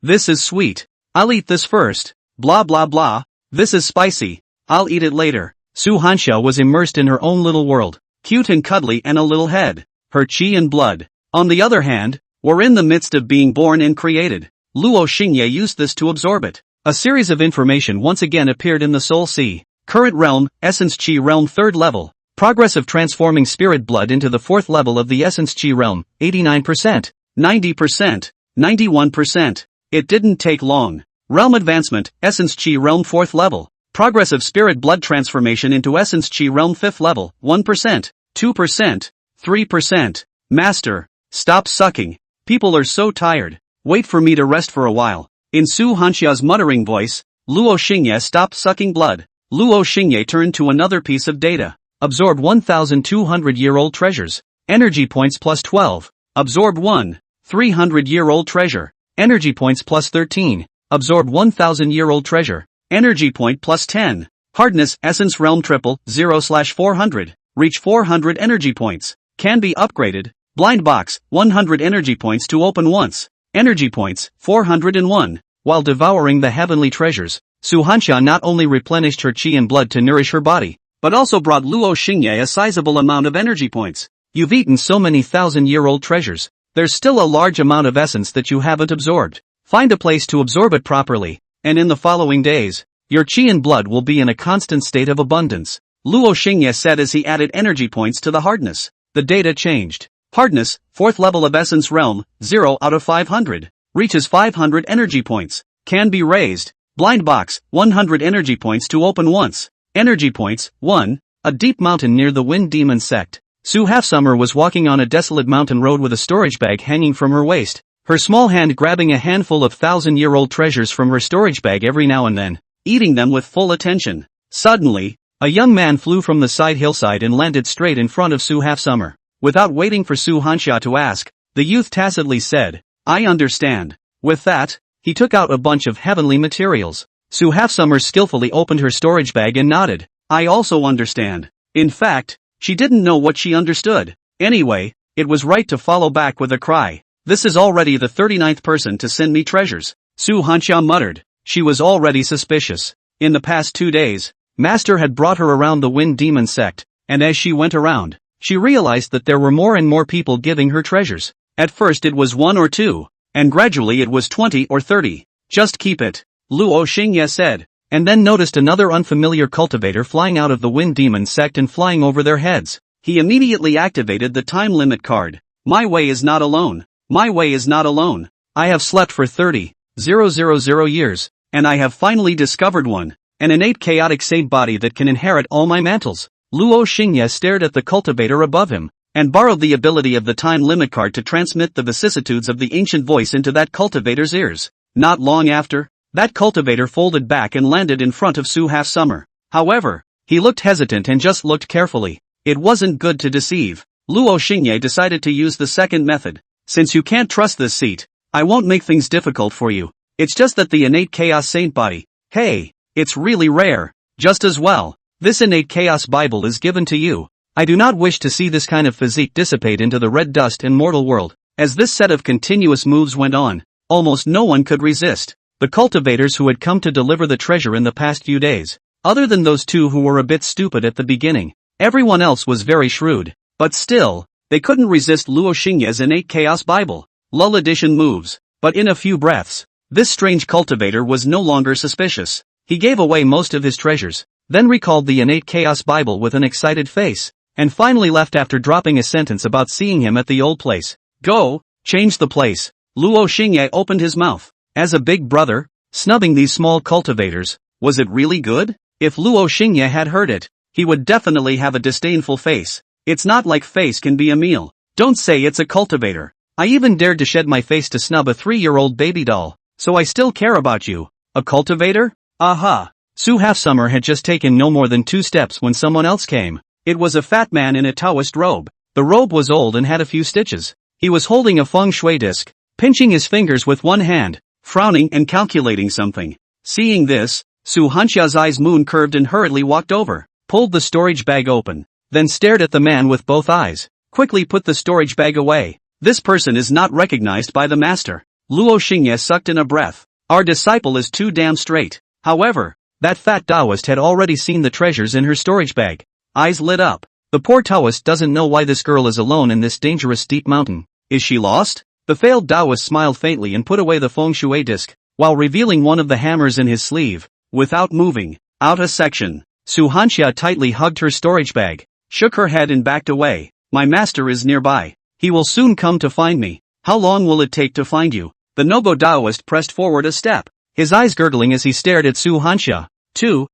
This is sweet. I'll eat this first. Blah blah blah. This is spicy. I'll eat it later. Su Hanxia was immersed in her own little world, cute and cuddly and a little head. Her chi and blood, on the other hand, were in the midst of being born and created. Luo Xingye used this to absorb it. A series of information once again appeared in the soul sea. Current realm, essence chi realm 3rd level. Progress of transforming spirit blood into the 4th level of the essence chi realm, 89%, 90%, 91%. It didn't take long. Realm advancement, essence chi realm 4th level. Progress of spirit blood transformation into essence chi realm 5th level, 1%, 2%, 3%. Master, stop sucking. People are so tired. Wait for me to rest for a while. In Su Hanxia's muttering voice, Luo Xingye stopped sucking blood. Luo Xingye turned to another piece of data. Absorb 1,200-year-old treasures. Energy points plus 12. Absorb 1. 300-year-old treasure. Energy points plus 13. Absorb 1,000-year-old treasure. Energy point plus 10. Hardness Essence Realm Triple 0/400. Reach 400 energy points. Can be upgraded. Blind Box 100 energy points to open once. Energy points 401. While devouring the heavenly treasures, Su Hanxia not only replenished her qi and blood to nourish her body, but also brought Luo Xingye a sizable amount of energy points. You've eaten so many thousand-year-old treasures. There's still a large amount of essence that you haven't absorbed. Find a place to absorb it properly, and in the following days, your qi and blood will be in a constant state of abundance. Luo Xingye said as he added energy points to the hardness. The data changed. Hardness, 4th level of Essence Realm, 0 out of 500. Reaches 500 energy points. Can be raised. Blind Box, 100 energy points to open once. Energy points, 1. A deep mountain near the Wind Demon sect. Su Halfsummer was walking on a desolate mountain road with a storage bag hanging from her waist, her small hand grabbing a handful of 1,000-year-old treasures from her storage bag every now and then, eating them with full attention. Suddenly, a young man flew from the side hillside and landed straight in front of Su Halfsummer. Without waiting for Su Hanxia to ask, the youth tacitly said, "I understand." With that, he took out a bunch of heavenly materials. Su Halfsummer skillfully opened her storage bag and nodded. "I also understand." In fact, she didn't know what she understood. Anyway, it was right to follow back with a cry. "This is already the 39th person to send me treasures," Su Hanxia muttered. She was already suspicious. In the past 2 days, Master had brought her around the Wind Demon sect, and as she went around, she realized that there were more and more people giving her treasures. At first it was 1 or 2, and gradually it was 20 or 30. "Just keep it," Luo Xingye said, and then noticed another unfamiliar cultivator flying out of the Wind Demon sect and flying over their heads. He immediately activated the time limit card. "My way is not alone. My way is not alone. I have slept for 30,000 years, and I have finally discovered an innate chaotic saint body that can inherit all my mantles." Luo Xingye stared at the cultivator above him, and borrowed the ability of the time limit card to transmit the vicissitudes of the ancient voice into that cultivator's ears. Not long after, that cultivator folded back and landed in front of Su Halfsummer. However, he looked hesitant and just looked carefully. It wasn't good to deceive. Luo Xingye decided to use the second method. "Since you can't trust this seat, I won't make things difficult for you. It's just that the innate chaos saint body, hey, it's really rare. Just as well, this innate chaos Bible is given to you. I do not wish to see this kind of physique dissipate into the red dust and mortal world." As this set of continuous moves went on, almost no one could resist. The cultivators who had come to deliver the treasure in the past few days, other than those 2 who were a bit stupid at the beginning, everyone else was very shrewd. But still, they couldn't resist Luo Xingye's innate chaos Bible. Lull edition moves. But in a few breaths, this strange cultivator was no longer suspicious. He gave away most of his treasures, then recalled the innate chaos Bible with an excited face, and finally left after dropping a sentence about seeing him at the old place. "Go, change the place." Luo Xingye opened his mouth. As a big brother, snubbing these small cultivators, was it really good? If Luo Xingye had heard it, he would definitely have a disdainful face. It's not like face can be a meal. Don't say it's a cultivator. I even dared to shed my face to snub a 3-year-old baby doll, so I still care about you. A cultivator? Aha! Su Halfsummer had just taken no more than 2 steps when someone else came. It was a fat man in a Taoist robe. The robe was old and had a few stitches. He was holding a feng shui disc, pinching his fingers with one hand, frowning and calculating something. Seeing this, Su Hanxia's eyes moon-curved and hurriedly walked over, pulled the storage bag open, then stared at the man with both eyes, quickly put the storage bag away. This person is not recognized by the master. Luo Xingye sucked in a breath. Our disciple is too damn straight. However, that fat Taoist had already seen the treasures in her storage bag. Eyes lit up. The poor Taoist doesn't know why this girl is alone in this dangerous deep mountain. Is she lost? The failed Taoist smiled faintly and put away the feng shui disc, while revealing one of the hammers in his sleeve. Without moving, out a section, Su Hanxia tightly hugged her storage bag, shook her head and backed away. My master is nearby. He will soon come to find me. How long will it take to find you? The Nobo Taoist pressed forward a step, his eyes gurgling as he stared at Su Hanxia. Two.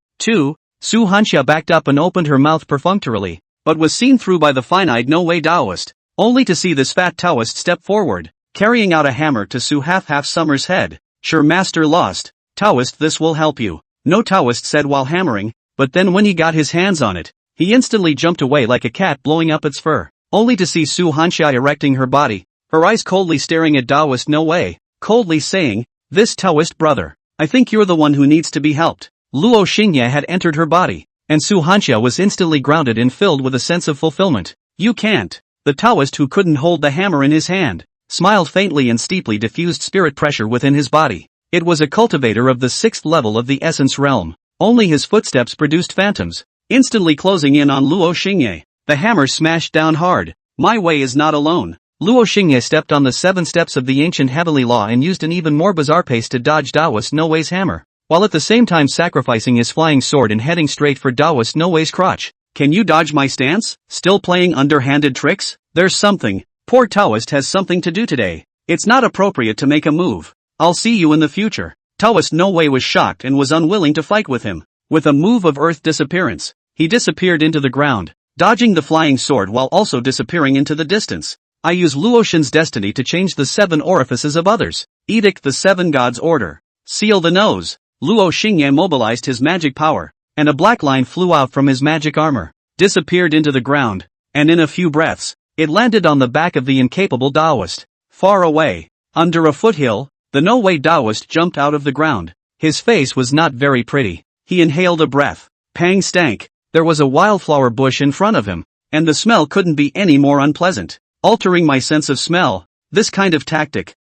Su Hanxia backed up and opened her mouth perfunctorily, but was seen through by the fine-eyed no-way Taoist, only to see this fat Taoist step forward, carrying out a hammer to Su Halfsummer's head. Sure, master lost. Taoist, this will help you. No, Taoist said while hammering, but then when he got his hands on it, he instantly jumped away like a cat blowing up its fur, only to see Su Hanxia erecting her body, her eyes coldly staring at Taoist No Way, coldly saying, "This Taoist brother, I think you're the one who needs to be helped." Luo Xingye had entered her body, and Su Hanxia was instantly grounded and filled with a sense of fulfillment. You can't. The Taoist, who couldn't hold the hammer in his hand, smiled faintly and steeply diffused spirit pressure within his body. It was a cultivator of the 6th level of the essence realm. Only his footsteps produced phantoms, instantly closing in on Luo Xingye. The hammer smashed down hard. My way is not alone. Luo Xingye stepped on the 7 steps of the ancient heavenly law and used an even more bizarre pace to dodge Taoist No Way's hammer, while at the same time sacrificing his flying sword and heading straight for Taoist No Way's crotch. Can you dodge my stance? Still playing underhanded tricks? There's something. Poor Taoist has something to do today. It's not appropriate to make a move. I'll see you in the future. Taoist No Way was shocked and was unwilling to fight with him. With a move of earth disappearance, he disappeared into the ground, dodging the flying sword while also disappearing into the distance. I use Luotian's destiny to change the 7 orifices of others. Edict the 7 gods order. Seal the nose. Luo Xingye mobilized his magic power, and a black line flew out from his magic armor, disappeared into the ground, and in a few breaths, it landed on the back of the incapable Taoist. Far away, under a foothill, the No Way Taoist jumped out of the ground. His face was not very pretty. He inhaled a breath. Pang stank. There was a wildflower bush in front of him, and the smell couldn't be any more unpleasant. Altering my sense of smell. This kind of tactic.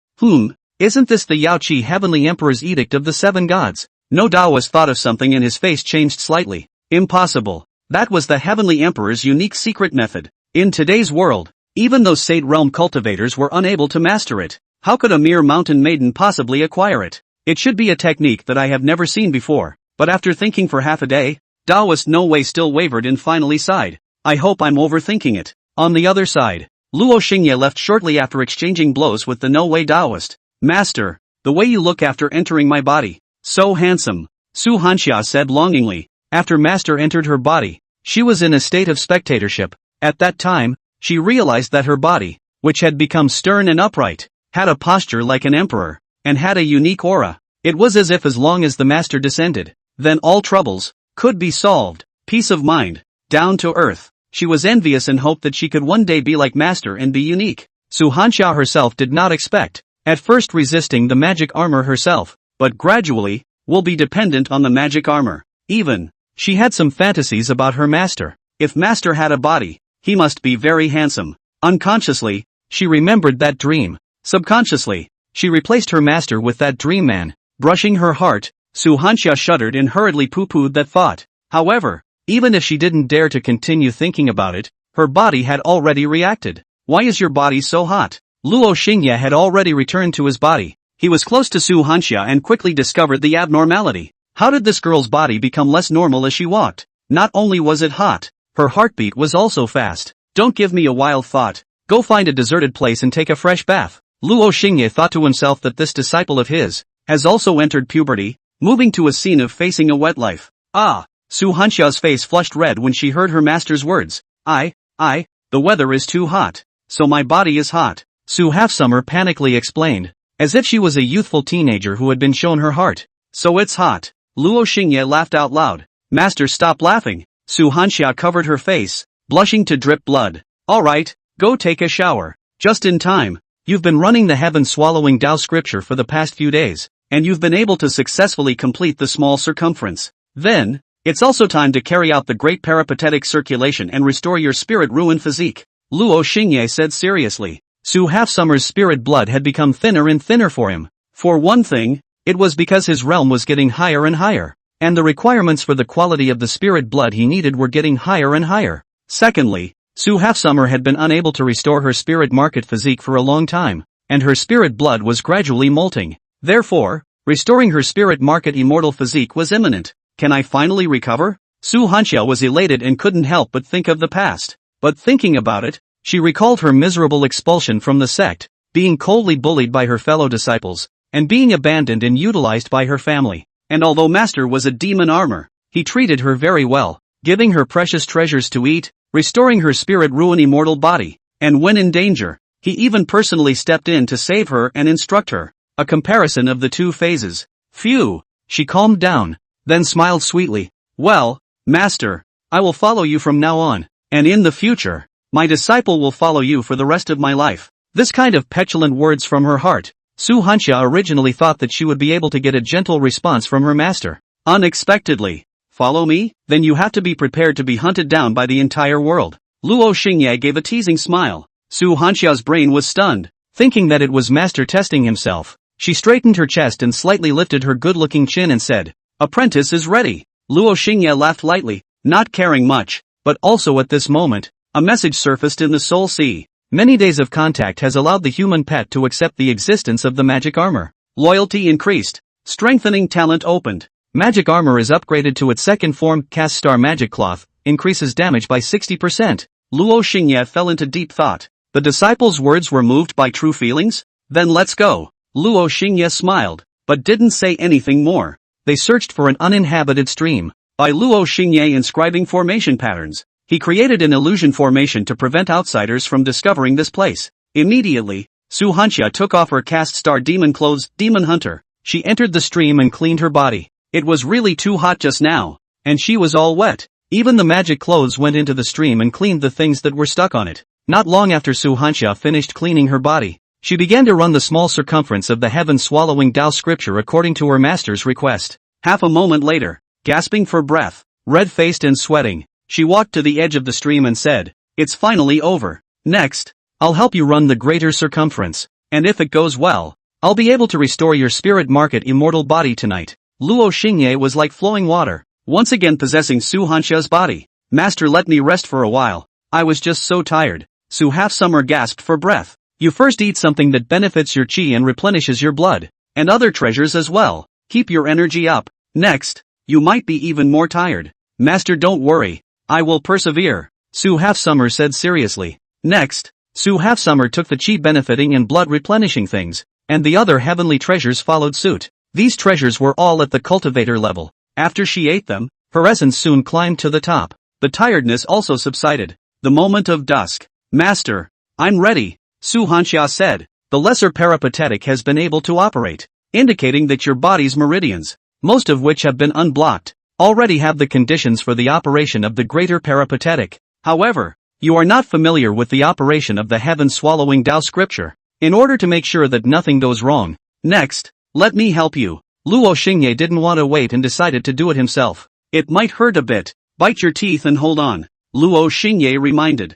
Isn't this the Yaoqi Heavenly Emperor's edict of the 7 gods? No, Taoist thought of something and his face changed slightly. Impossible. That was the Heavenly Emperor's unique secret method. In today's world, even those Sate Realm cultivators were unable to master it. How could a mere mountain maiden possibly acquire it? It should be a technique that I have never seen before. But after thinking for half a day, Taoist No Way still wavered and finally sighed. I hope I'm overthinking it. On the other side, Luo Xingye left shortly after exchanging blows with the No Way Taoist. Master, the way you look after entering my body. So handsome. Su Hanxia said longingly. After Master entered her body, she was in a state of spectatorship. At that time, she realized that her body, which had become stern and upright, had a posture like an emperor, and had a unique aura. It was as if as long as the Master descended, then all troubles could be solved. Peace of mind, down to earth. She was envious and hoped that she could one day be like Master and be unique. Su Hanxia herself did not expect, at first resisting the magic armor herself, but gradually, will be dependent on the magic armor. Even, she had some fantasies about her Master. If Master had a body, he must be very handsome. Unconsciously, she remembered that dream. Subconsciously, she replaced her Master with that dream man. Brushing her heart, Su Hanxia shuddered and hurriedly poo-pooed that thought. However, even if she didn't dare to continue thinking about it, her body had already reacted. Why is your body so hot? Luo Xingye had already returned to his body. He was close to Su Hanxia and quickly discovered the abnormality. How did this girl's body become less normal as she walked? Not only was it hot, her heartbeat was also fast. Don't give me a wild thought. Go find a deserted place and take a fresh bath. Luo Xingye thought to himself that this disciple of his has also entered puberty, moving to a scene of facing a wet life. Su Hanxia's face flushed red when she heard her master's words. The weather is too hot. So my body is hot. Su Half-Summer panically explained, as if she was a youthful teenager who had been shown her heart. So it's hot. Luo Xingye laughed out loud. Master, stop laughing. Su Hanxia covered her face, blushing to drip blood. Alright, go take a shower. Just in time. You've been running the heaven-swallowing Tao scripture for the past few days, and you've been able to successfully complete the small circumference. Then, it's also time to carry out the great peripatetic circulation and restore your spirit-ruined physique. Luo Xingye said seriously. Su Half-Summer's spirit blood had become thinner and thinner for him. For one thing, it was because his realm was getting higher and higher, and the requirements for the quality of the spirit blood he needed were getting higher and higher. Secondly, Su Half-Summer had been unable to restore her spirit market physique for a long time, and her spirit blood was gradually molting. Therefore, restoring her spirit market immortal physique was imminent. Can I finally recover? Su Hanxia was elated and couldn't help but think of the past. But thinking about it, she recalled her miserable expulsion from the sect, being coldly bullied by her fellow disciples, and being abandoned and utilized by her family. And although Master was a demon armor, he treated her very well, giving her precious treasures to eat, restoring her spirit-ruined immortal body, and when in danger, he even personally stepped in to save her and instruct her. a comparison of the two phases. Phew, she calmed down, then smiled sweetly. Well, master, I will follow you from now on, and in the future, my disciple will follow you for the rest of my life. This kind of petulant words from her heart. Su Hanxia originally thought that she would be able to get a gentle response from her master. Unexpectedly. Follow me? Then you have to be prepared to be hunted down by the entire world. Luo Xingye gave a teasing smile. Su Hanxia's brain was stunned, thinking that it was master testing himself. She straightened her chest and slightly lifted her good-looking chin and said, "Apprentice is ready." Luo Xingye laughed lightly, not caring much, but also at this moment, a message surfaced in the Soul Sea. Many days of contact has allowed the human pet to accept the existence of the magic armor. Loyalty increased. Strengthening talent opened. Magic armor is upgraded to its second form. Cast Star Magic Cloth increases damage by 60%. Luo Xingye fell into deep thought. The disciple's words were moved by true feelings? Then let's go. Luo Xingye smiled, but didn't say anything more. They searched for an uninhabited stream. By Luo Xingye inscribing formation patterns, he created an illusion formation to prevent outsiders from discovering this place. Immediately, Su Hanxia took off her cast star demon clothes, Demon Hunter. She entered the stream and cleaned her body. It was really too hot just now, and she was all wet. Even the magic clothes went into the stream and cleaned the things that were stuck on it. Not long after Su Hanxia finished cleaning her body, she began to run the small circumference of the heaven-swallowing Tao scripture according to her master's request. Half a moment later, gasping for breath, red-faced and sweating, she walked to the edge of the stream and said, "It's finally over. Next, I'll help you run the greater circumference, and if it goes well, I'll be able to restore your spirit market immortal body tonight." Luo Xingye was like flowing water, once again possessing Su Hanxia's body. "Master, let me rest for a while. I was just so tired." Su Half-Summer gasped for breath. "You first eat something that benefits your qi and replenishes your blood, and other treasures as well. Keep your energy up. Next, you might be even more tired." "Master, don't worry. I will persevere," Su Half-Summer said seriously. Next, Su Half-Summer took the qi benefiting and blood replenishing things, and the other heavenly treasures followed suit. These treasures were all at the cultivator level. After she ate them, her essence soon climbed to the top. The tiredness also subsided. The moment of dusk. "Master, I'm ready," Su Hanxia said. "The lesser peripatetic has been able to operate, indicating that your body's meridians, most of which have been unblocked, already have the conditions for the operation of the greater peripatetic. However, you are not familiar with the operation of the heaven-swallowing Tao scripture. In order to make sure that nothing goes wrong, next, let me help you." Luo Xingye didn't want to wait and decided to do it himself. "It might hurt a bit. Bite your teeth and hold on," Luo Xingye reminded.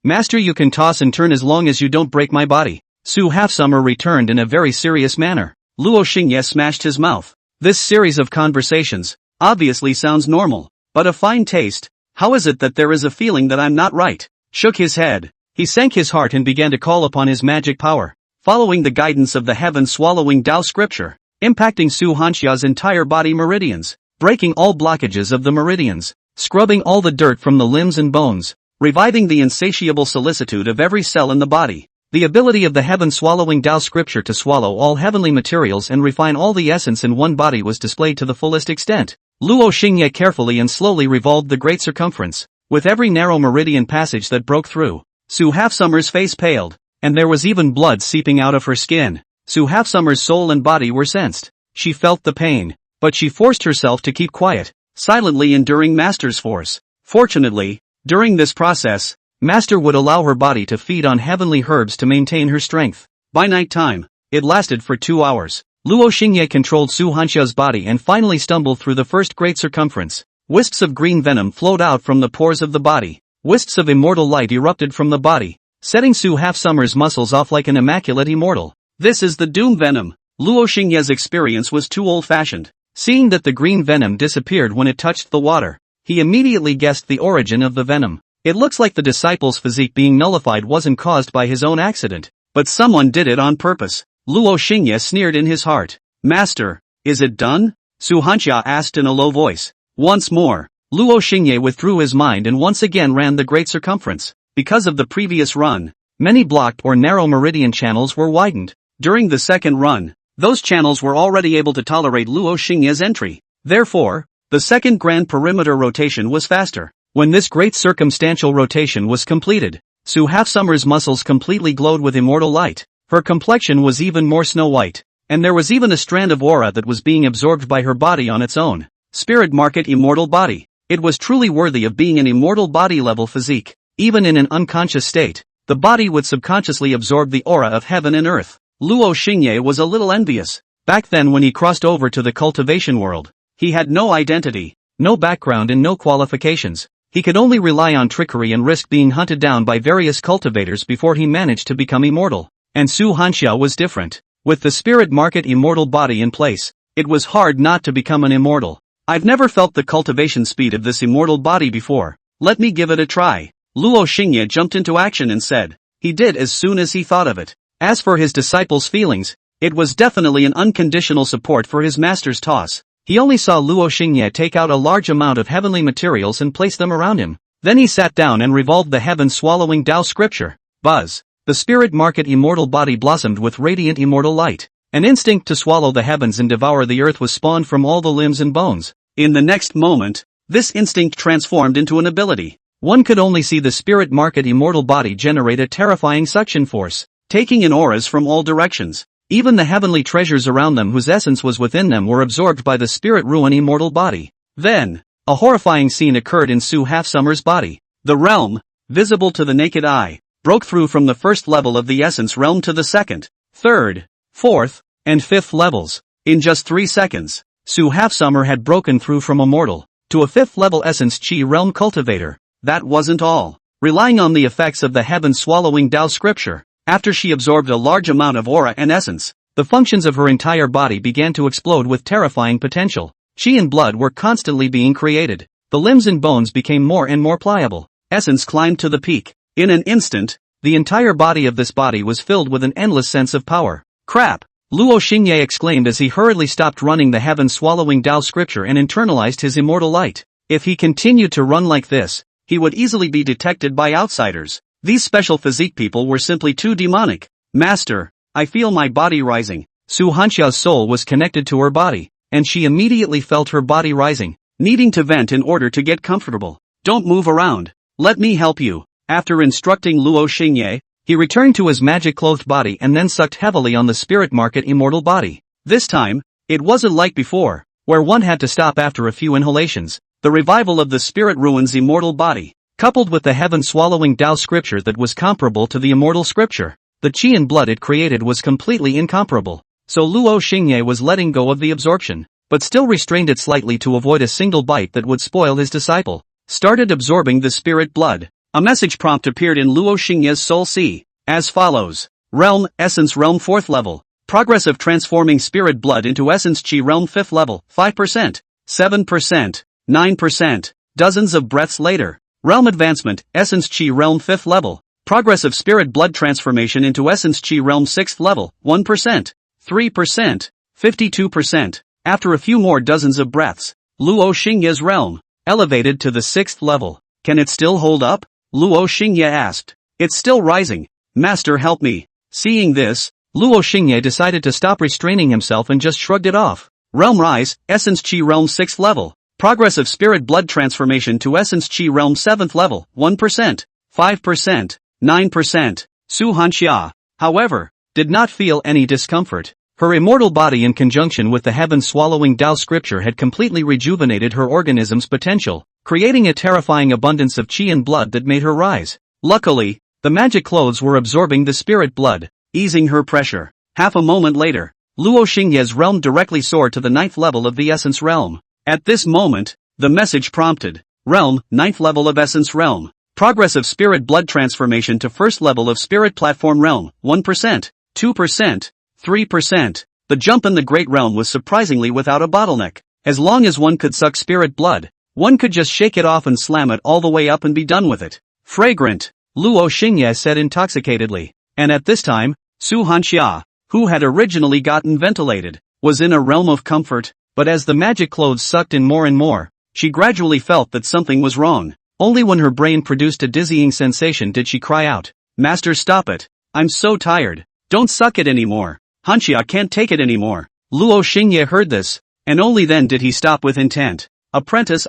Master, you can toss and turn as long as you don't break my body," Su Half-Summer returned in a very serious manner. Luo Xingye smashed his mouth. This series of conversations obviously sounds normal, but a fine taste. How is it that there is a feeling that I'm not right? Shook his head. He sank his heart and began to call upon his magic power, following the guidance of the heaven-swallowing Tao scripture, impacting Su Hanxia's entire body meridians, breaking all blockages of the meridians, scrubbing all the dirt from the limbs and bones, reviving the insatiable solicitude of every cell in the body. The ability of the heaven-swallowing Tao scripture to swallow all heavenly materials and refine all the essence in one body was displayed to the fullest extent. Luo Xingye carefully and slowly revolved the great circumference. With every narrow meridian passage that broke through, Su Half-Summer's face paled, and there was even blood seeping out of her skin. Su Half-Summer's soul and body were sensed. She felt the pain, but she forced herself to keep quiet, silently enduring Master's force. Fortunately, during this process, Master would allow her body to feed on heavenly herbs to maintain her strength. By night time, it lasted for 2 hours. Luo Xingye controlled Su Hanxia's body and finally stumbled through the first great circumference. Wisps of green venom flowed out from the pores of the body. Wisps of immortal light erupted from the body, setting Su Half-Summer's muscles off like an immaculate immortal. "This is the doom venom." Luo Xingye's experience was too old-fashioned. Seeing that the green venom disappeared when it touched the water, he immediately guessed the origin of the venom. It looks like the disciple's physique being nullified wasn't caused by his own accident, but someone did it on purpose. Luo Xingye sneered in his heart. "Master, is it done?" Su Hanxia asked in a low voice. Once more, Luo Xingye withdrew his mind and once again ran the great circumference. Because of the previous run, many blocked or narrow meridian channels were widened. During the second run, those channels were already able to tolerate Luo Xingye's entry. Therefore, the second grand perimeter rotation was faster. When this great circumstantial rotation was completed, Su Half-Summer's muscles completely glowed with immortal light. Her complexion was even more snow-white. and there was even a strand of aura that was being absorbed by her body on its own. Spirit market immortal body. It was truly worthy of being an immortal body level physique. Even in an unconscious state, the body would subconsciously absorb the aura of heaven and earth. Luo Xingye was a little envious. Back then when he crossed over to the cultivation world, he had no identity, no background and no qualifications. He could only rely on trickery and risk being hunted down by various cultivators before he managed to become immortal. And Su Hanxia was different. With the spirit market immortal body in place, it was hard not to become an immortal. I've never felt the cultivation speed of this immortal body before. Let me give it a try. Luo Xingye jumped into action and said. He did as soon as he thought of it. As for his disciple's feelings, it was definitely an unconditional support for his master's toss. He only saw Luo Xingye take out a large amount of heavenly materials and place them around him. Then he sat down and revolved the heaven-swallowing Tao scripture. Buzz. The spirit market immortal body blossomed with radiant immortal light. An instinct to swallow the heavens and devour the earth was spawned from all the limbs and bones. In the next moment, this instinct transformed into an ability. One could only see the spirit market immortal body generate a terrifying suction force, taking in auras from all directions. Even the heavenly treasures around them whose essence was within them were absorbed by the spirit ruin immortal body. Then, a horrifying scene occurred in Su Half-Summer's body. The realm, visible to the naked eye, broke through from the first level of the essence realm to the second, third, fourth, and fifth levels. In just 3 seconds, Su Half-Summer had broken through from a mortal to a fifth level essence chi realm cultivator. That wasn't all. Relying on the effects of the heaven-swallowing Tao scripture, after she absorbed a large amount of aura and essence, the functions of her entire body began to explode with terrifying potential. Chi and blood were constantly being created. The limbs and bones became more and more pliable. Essence climbed to the peak. In an instant, the entire body of this body was filled with an endless sense of power. Crap! Luo Xingye exclaimed as he hurriedly stopped running the heaven-swallowing Tao scripture and internalized his immortal light. If he continued to run like this, he would easily be detected by outsiders. These special physique people were simply too demonic. Master, I feel my body rising. Su Hanxia's soul was connected to her body, and she immediately felt her body rising, needing to vent in order to get comfortable. Don't move around. Let me help you. After instructing Luo Xingye, he returned to his magic-clothed body and then sucked heavily on the spirit market immortal body. This time, it wasn't like before, where one had to stop after a few inhalations. The revival of the spirit ruins immortal body, coupled with the heaven-swallowing Tao scripture that was comparable to the immortal scripture. The chi and blood it created was completely incomparable. So Luo Xingye was letting go of the absorption, but still restrained it slightly to avoid a single bite that would spoil his disciple. Started absorbing the spirit blood. A message prompt appeared in Luo Xingye's soul sea, as follows. Realm, Essence Realm 4th level. Progress of transforming spirit blood into Essence Chi Realm 5th level, 5%, 7%, 9%. Dozens of breaths later. Realm Advancement, Essence Chi Realm 5th level. Progress of spirit blood transformation into Essence Chi Realm 6th level, 1%, 3%, 52%. After a few more dozens of breaths, Luo Xingye's realm elevated to the 6th level. Can it still hold up? Luo Xingye asked. It's still rising. Master, help me. Seeing this, Luo Xingye decided to stop restraining himself and just shrugged it off. Realm Rise, Essence Chi Realm 6th level. Progress of spirit blood transformation to Essence Chi Realm 7th level, 1%, 5%, 9%. Su Hanxia, however, did not feel any discomfort. Her immortal body in conjunction with the heaven-swallowing Tao scripture had completely rejuvenated her organism's potential, creating a terrifying abundance of chi and blood that made her rise. Luckily, the magic clothes were absorbing the spirit blood, easing her pressure. Half a moment later, Luo Xingye's realm directly soared to the 9th level of the Essence Realm. At this moment, the message prompted. Realm, 9th level of Essence Realm. Progress of spirit blood transformation to 1st level of Spirit Platform Realm, 1%, 2%, 3%. The jump in the Great Realm was surprisingly without a bottleneck. As long as one could suck spirit blood, one could just shake it off and slam it all the way up and be done with it. Fragrant, Luo Xingye said intoxicatedly. And at this time, Su Hanxia, who had originally gotten ventilated, was in a realm of comfort, but as the magic clothes sucked in more and more, she gradually felt that something was wrong. Only when her brain produced a dizzying sensation did she cry out, Master, stop it. I'm so tired. Don't suck it anymore. Hanxia can't take it anymore. Luo Xingye heard this, and only then did he stop with intent. Apprentice,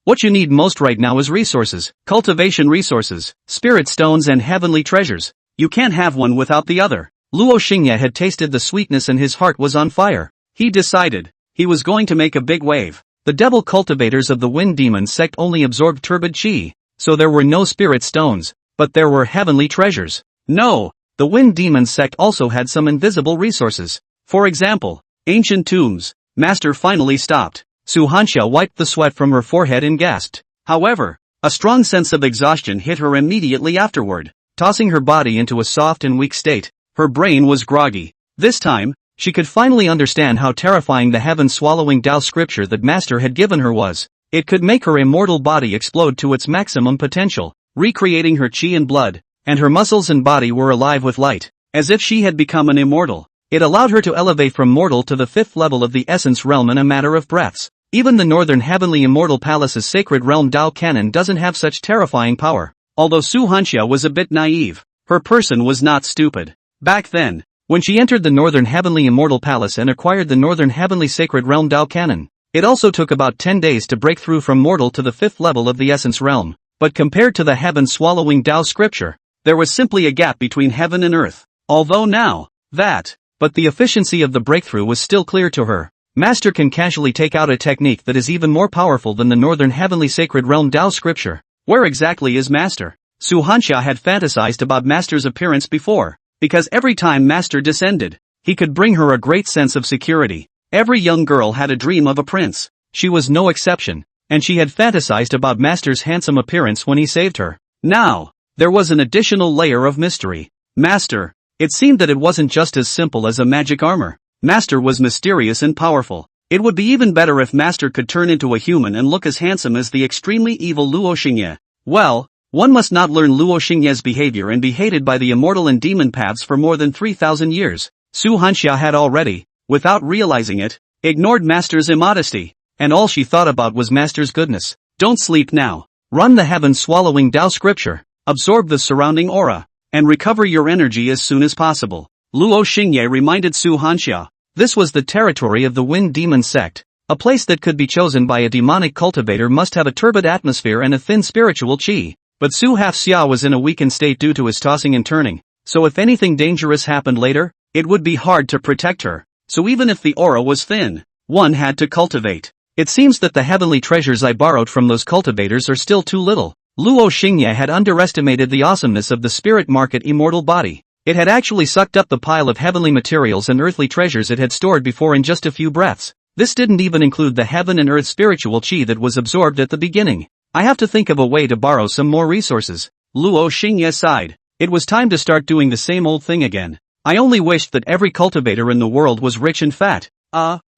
what you need most right now is resources, cultivation resources, spirit stones and heavenly treasures. You can't have one without the other. Luo Xingye had tasted the sweetness and his heart was on fire. He decided he was going to make a big wave. The devil cultivators of the Wind Demon sect only absorbed turbid chi, so there were no spirit stones, but there were heavenly treasures. No, the Wind Demon sect also had some invisible resources. For example, ancient tombs. Master finally stopped. Su Hanxia wiped the sweat from her forehead and gasped. However, a strong sense of exhaustion hit her immediately afterward, tossing her body into a soft and weak state. Her brain was groggy. This time, she could finally understand how terrifying the heaven-swallowing Tao scripture that Master had given her was. It could make her immortal body explode to its maximum potential, recreating her chi and blood, and her muscles and body were alive with light, as if she had become an immortal. It allowed her to elevate from mortal to the 5th level of the essence realm in a matter of breaths. Even the Northern Heavenly Immortal Palace's sacred realm Tao Canon doesn't have such terrifying power. Although Su Hanxia was a bit naive, her person was not stupid. Back then, when she entered the Northern Heavenly Immortal Palace and acquired the Northern Heavenly Sacred Realm Tao Canon, it also took about 10 days to break through from mortal to the 5th level of the essence realm. But compared to the heaven-swallowing Tao scripture, there was simply a gap between heaven and earth. Although now, but the efficiency of the breakthrough was still clear to her. Master can casually take out a technique that is even more powerful than the Northern Heavenly Sacred Realm Tao scripture. Where exactly is Master? Su Hanxia had fantasized about Master's appearance before, because every time Master descended, he could bring her a great sense of security. Every young girl had a dream of a prince. She was no exception, and she had fantasized about Master's handsome appearance when he saved her. Now, there was an additional layer of mystery. Master. It seemed that it wasn't just as simple as a magic armor. Master was mysterious and powerful. It would be even better if Master could turn into a human and look as handsome as the extremely evil Luo Xingye. Well, one must not learn Luo Xingye's behavior and be hated by the immortal and demon paths for more than 3,000 years. Su Hanxia had already, without realizing it, ignored Master's immodesty, and all she thought about was Master's goodness. Don't sleep now. Run the heaven-swallowing Tao scripture, absorb the surrounding aura, and recover your energy as soon as possible. Luo Xingye reminded Su Hanxia. This was the territory of the Wind Demon sect. A place that could be chosen by a demonic cultivator must have a turbid atmosphere and a thin spiritual chi. But Su Hanxia was in a weakened state due to his tossing and turning, so if anything dangerous happened later, it would be hard to protect her. So even if the aura was thin, one had to cultivate. It seems that the heavenly treasures I borrowed from those cultivators are still too little. Luo Xingye had underestimated the awesomeness of the spirit market immortal body. It had actually sucked up the pile of heavenly materials and earthly treasures it had stored before in just a few breaths. This didn't even include the heaven and earth spiritual chi that was absorbed at the beginning. I have to think of a way to borrow some more resources. Luo Xingye sighed. It was time to start doing the same old thing again. I only wished that every cultivator in the world was rich and fat.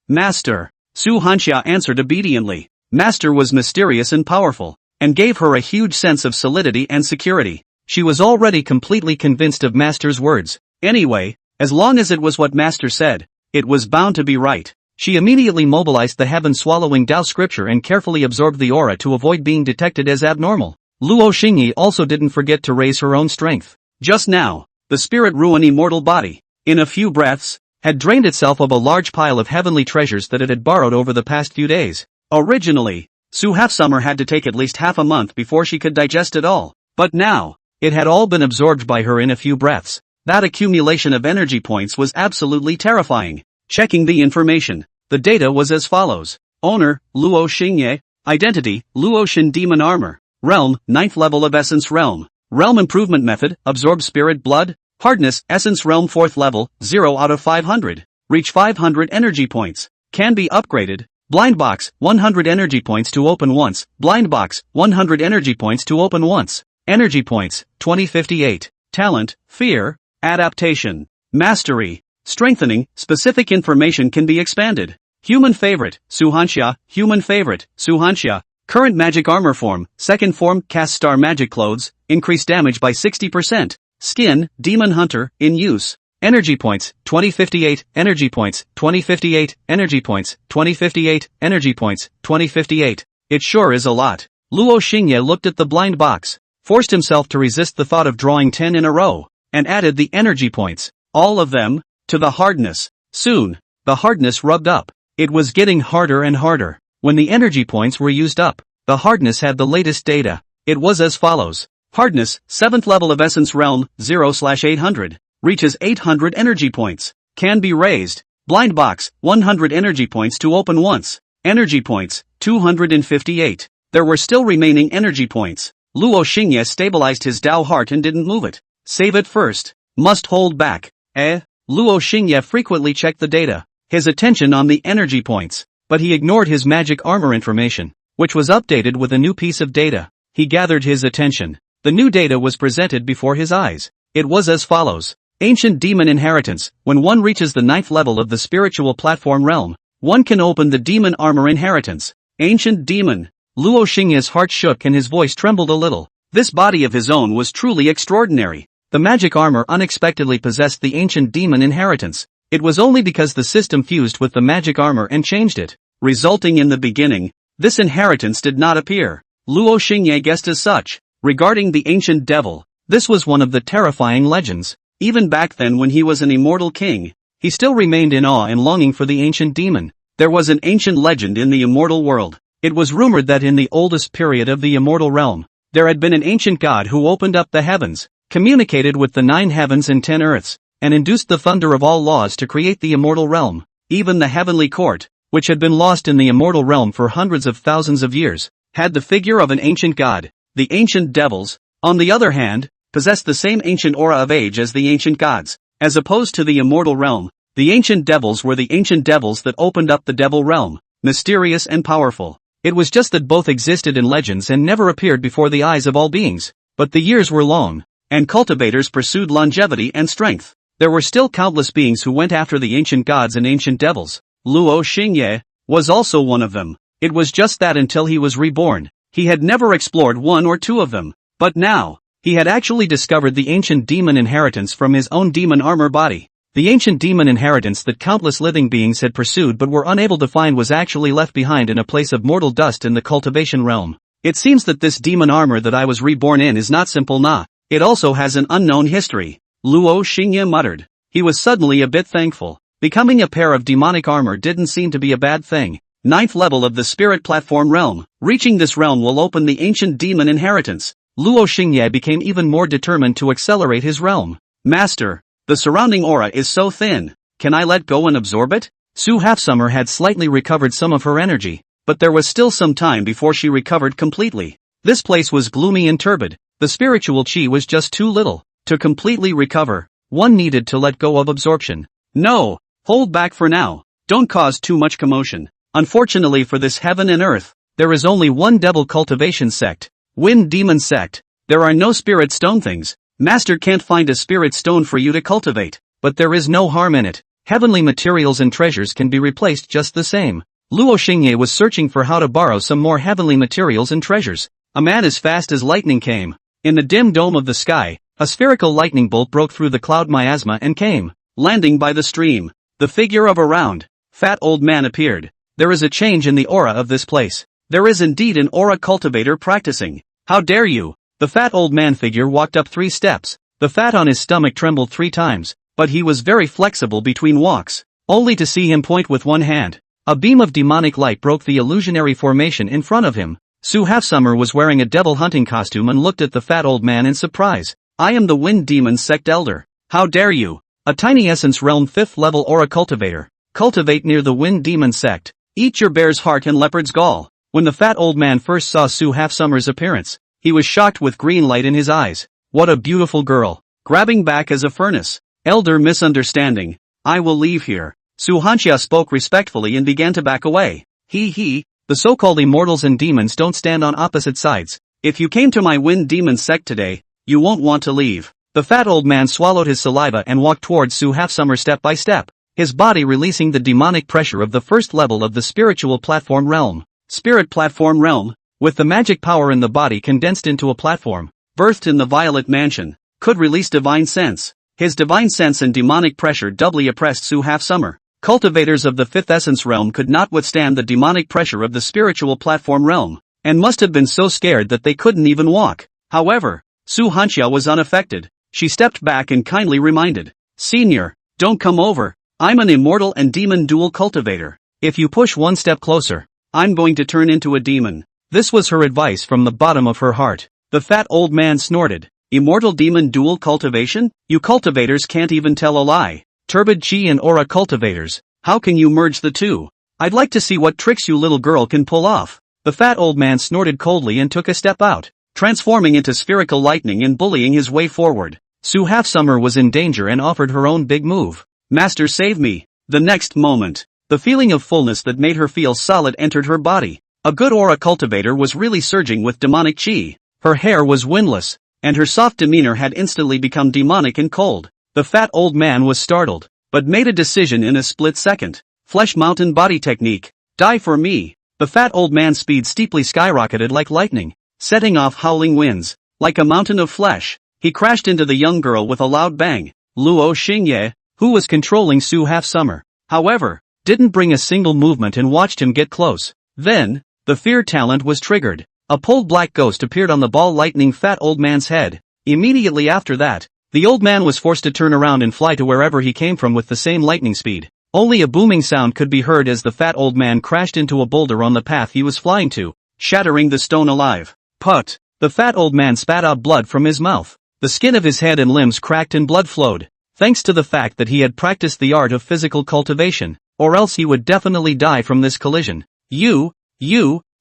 Master. Su Hanxia answered obediently. Master was mysterious and powerful, and gave her a huge sense of solidity and security. She was already completely convinced of Master's words. Anyway, as long as it was what Master said, it was bound to be right. She immediately mobilized the heaven-swallowing Tao scripture and carefully absorbed the aura to avoid being detected as abnormal. Luo Xingye also didn't forget to raise her own strength. Just now, the spirit-ruined immortal body, in a few breaths, had drained itself of a large pile of heavenly treasures that it had borrowed over the past few days. Originally, Su Hanxia had to take at least half a month before she could digest it all. But now, it had all been absorbed by her in a few breaths. That accumulation of energy points was absolutely terrifying. Checking the information, the data was as follows. Owner, Luo Xingye. Identity, Luo Xin Demon Armor. Realm, 9th level of Essence Realm. Realm Improvement Method, Absorb Spirit Blood. Hardness, Essence Realm 4th level, 0 out of 500. Reach 500 energy points. Can be upgraded. Blind Box, 100 energy points to open once. Blind Box, 100 energy points to open once. Energy points, 2058. Talent, Fear. Adaptation. Mastery. Strengthening, specific information can be expanded. Human Favorite, Su Hanxia. Human Favorite, Su Hanxia. Current Magic Armor Form, Second Form, Cast Star Magic Clothes, increase damage by 60%. Skin, Demon Hunter, in use. Energy points, 2058, energy points, 2058, energy points, 2058, energy points, 2058. It sure is a lot. Luo Xingye looked at the blind box, forced himself to resist the thought of drawing 10 in a row, and added the energy points, all of them, to the hardness. Soon, the hardness rubbed up. It was getting harder and harder. When the energy points were used up, the hardness had the latest data. It was as follows. Hardness, 7th level of Essence Realm, 0/800. reaches 800 energy points. Can be raised. Blind box, 100 energy points to open once. Energy points, 258. There were still remaining energy points. Luo Xingye stabilized his Dao heart and didn't move it. Save it first. Must hold back. Luo Xingye frequently checked the data. His attention on the energy points. But he ignored his magic armor information, which was updated with a new piece of data. He gathered his attention. The new data was presented before his eyes. It was as follows. Ancient Demon Inheritance. When one reaches the 9th level of the spiritual platform realm, one can open the Demon Armor Inheritance. Ancient Demon. Luo Xingye's heart shook and his voice trembled a little. This body of his own was truly extraordinary. The magic armor unexpectedly possessed the Ancient Demon Inheritance. It was only because the system fused with the magic armor and changed it, resulting in the beginning, this inheritance did not appear. Luo Xingye guessed as such. Regarding the ancient devil, this was one of the terrifying legends. Even back then when he was an immortal king, he still remained in awe and longing for the ancient demon. There was an ancient legend in the immortal world. It was rumored that in the oldest period of the immortal realm, there had been an ancient god who opened up the heavens, communicated with the 9 heavens and 10 earths, and induced the thunder of all laws to create the immortal realm. Even the heavenly court, which had been lost in the immortal realm for hundreds of thousands of years, had the figure of an ancient god. The ancient devils, on the other hand, possessed the same ancient aura of age as the ancient gods. As opposed to the immortal realm, the ancient devils were the ancient devils that opened up the devil realm, mysterious and powerful. It was just that both existed in legends and never appeared before the eyes of all beings. But the years were long, and cultivators pursued longevity and strength. There were still countless beings who went after the ancient gods and ancient devils. Luo Xingye was also one of them. It was just that until he was reborn, he had never explored one or two of them. But now, he had actually discovered the ancient demon inheritance from his own demon armor body. The ancient demon inheritance that countless living beings had pursued but were unable to find was actually left behind in a place of mortal dust in the cultivation realm. It seems that this demon armor that I was reborn in is not simple nah. It also has an unknown history. Luo Xingye muttered. He was suddenly a bit thankful. Becoming a pair of demonic armor didn't seem to be a bad thing. 9th level of the spirit platform realm. Reaching this realm will open the ancient demon inheritance. Luo Xingye became even more determined to accelerate his realm. Master, the surrounding aura is so thin. Can I let go and absorb it? Su Halfsummer had slightly recovered some of her energy, but there was still some time before she recovered completely. This place was gloomy and turbid. The spiritual chi was just too little. To completely recover, one needed to let go of absorption. No, hold back for now. Don't cause too much commotion. Unfortunately for this heaven and earth, there is only one devil cultivation sect. Wind Demon Sect. There are no spirit stone things. Master can't find a spirit stone for you to cultivate, but there is no harm in it. Heavenly materials and treasures can be replaced just the same. Luo Xingye was searching for how to borrow some more heavenly materials and treasures. A man as fast as lightning came. In the dim dome of the sky, a spherical lightning bolt broke through the cloud miasma and came, landing by the stream. The figure of a round, fat old man appeared. There is a change in the aura of this place. There is indeed an aura cultivator practicing. How dare you? The fat old man figure walked up 3 steps. The fat on his stomach trembled 3 times, but he was very flexible between walks, only to see him point with one hand. A beam of demonic light broke the illusionary formation in front of him. Su Halfsummer was wearing a devil hunting costume and looked at the fat old man in surprise. I am the Wind Demon Sect Elder. How dare you? A tiny Essence Realm 5th level aura cultivator. Cultivate near the Wind Demon Sect. Eat your bear's heart and leopard's gall. When the fat old man first saw Su Halfsummer's appearance, he was shocked with green light in his eyes. What a beautiful girl. Grabbing back as a furnace. Elder misunderstanding. I will leave here. Su Hanxia spoke respectfully and began to back away. The so-called immortals and demons don't stand on opposite sides. If you came to my Wind Demon Sect today, you won't want to leave. The fat old man swallowed his saliva and walked towards Su Halfsummer step by step, his body releasing the demonic pressure of the first level of the spiritual platform realm. Spirit platform realm, with the magic power in the body condensed into a platform, birthed in the Violet Mansion, could release divine sense. His divine sense and demonic pressure doubly oppressed Su Halfsummer. Cultivators of the 5th essence realm could not withstand the demonic pressure of the spiritual platform realm, and must have been so scared that they couldn't even walk. However, Su Hanxia was unaffected. She stepped back and kindly reminded, Senior, don't come over. I'm an immortal and demon dual cultivator. If you push one step closer, I'm going to turn into a demon. This was her advice from the bottom of her heart. The fat old man snorted. Immortal demon dual cultivation? You cultivators can't even tell a lie. Turbid chi and aura cultivators, how can you merge the two? I'd like to see what tricks you little girl can pull off. The fat old man snorted coldly and took a step out, transforming into spherical lightning and bullying his way forward. Sue Half-Summer was in danger and offered her own big move. Master, save me. The next moment, the feeling of fullness that made her feel solid entered her body. A good aura cultivator was really surging with demonic chi. Her hair was windless, and her soft demeanor had instantly become demonic and cold. The fat old man was startled, but made a decision in a split second. Flesh mountain body technique. Die for me. The fat old man's speed steeply skyrocketed like lightning, setting off howling winds. Like a mountain of flesh, he crashed into the young girl with a loud bang. Luo Xingye, who was controlling Sue Half-Summer, however, didn't bring a single movement and watched him get close. Then, the fear talent was triggered. A pulled black ghost appeared on the ball-lightning fat old man's head. Immediately after that, the old man was forced to turn around and fly to wherever he came from with the same lightning speed. Only a booming sound could be heard as the fat old man crashed into a boulder on the path he was flying to, shattering the stone alive. Put! The fat old man spat out blood from his mouth. The skin of his head and limbs cracked and blood flowed, thanks to the fact that he had practiced the art of physical cultivation, or else he would definitely die from this collision. You,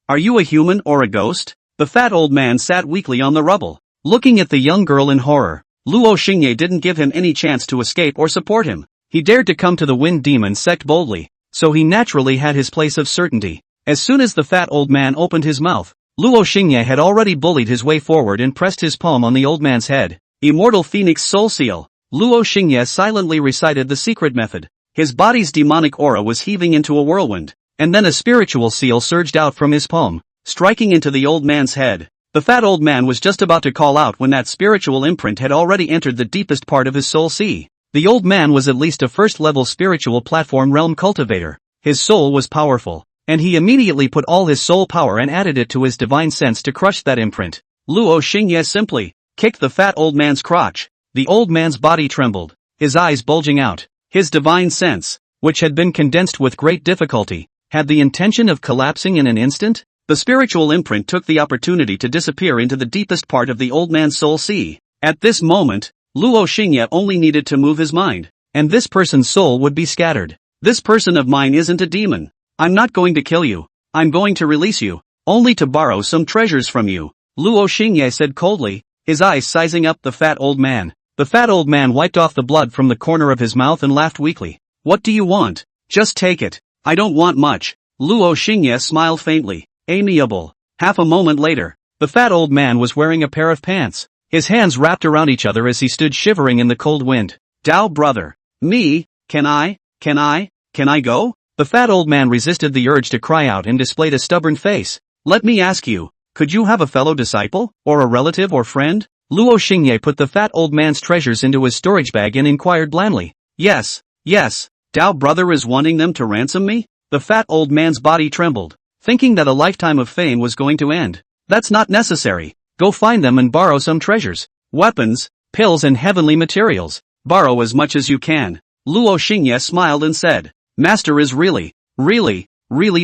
are you a human or a ghost? The fat old man sat weakly on the rubble, looking at the young girl in horror. Luo Xingye didn't give him any chance to escape or support him. He dared to come to the Wind Demon sect boldly, so he naturally had his place of certainty. As soon as the fat old man opened his mouth, Luo Xingye had already bullied his way forward and pressed his palm on the old man's head. Immortal Phoenix Soul Seal. Luo Xingye silently recited the secret method. His body's demonic aura was heaving into a whirlwind, and then a spiritual seal surged out from his palm, striking into the old man's head. The fat old man was just about to call out when that spiritual imprint had already entered the deepest part of his soul sea. The old man was at least a first-level spiritual platform realm cultivator. His soul was powerful, and he immediately put all his soul power and added it to his divine sense to crush that imprint. Luo Xingye simply kicked the fat old man's crotch. The old man's body trembled, his eyes bulging out. His divine sense, which had been condensed with great difficulty, had the intention of collapsing in an instant. The spiritual imprint took the opportunity to disappear into the deepest part of the old man's soul sea. At this moment, Luo Xingye only needed to move his mind, and this person's soul would be scattered. This person of mine isn't a demon. I'm not going to kill you. I'm going to release you, only to borrow some treasures from you, Luo Xingye said coldly, his eyes sizing up the fat old man. The fat old man wiped off the blood from the corner of his mouth and laughed weakly. What do you want? Just take it. I don't want much. Luo Xingye smiled faintly. Amiable. Half a moment later, the fat old man was wearing a pair of pants, his hands wrapped around each other as he stood shivering in the cold wind. Dao brother. Me? Can I go? The fat old man resisted the urge to cry out and displayed a stubborn face. Let me ask you, could you have a fellow disciple, or a relative or friend? Luo Xingye put the fat old man's treasures into his storage bag and inquired blandly. Yes. Dao brother is wanting them to ransom me? The fat old man's body trembled, thinking that a lifetime of fame was going to end. That's not necessary. Go find them and borrow some treasures, weapons, pills and heavenly materials. Borrow as much as you can. Luo Xingye smiled and said, Master is really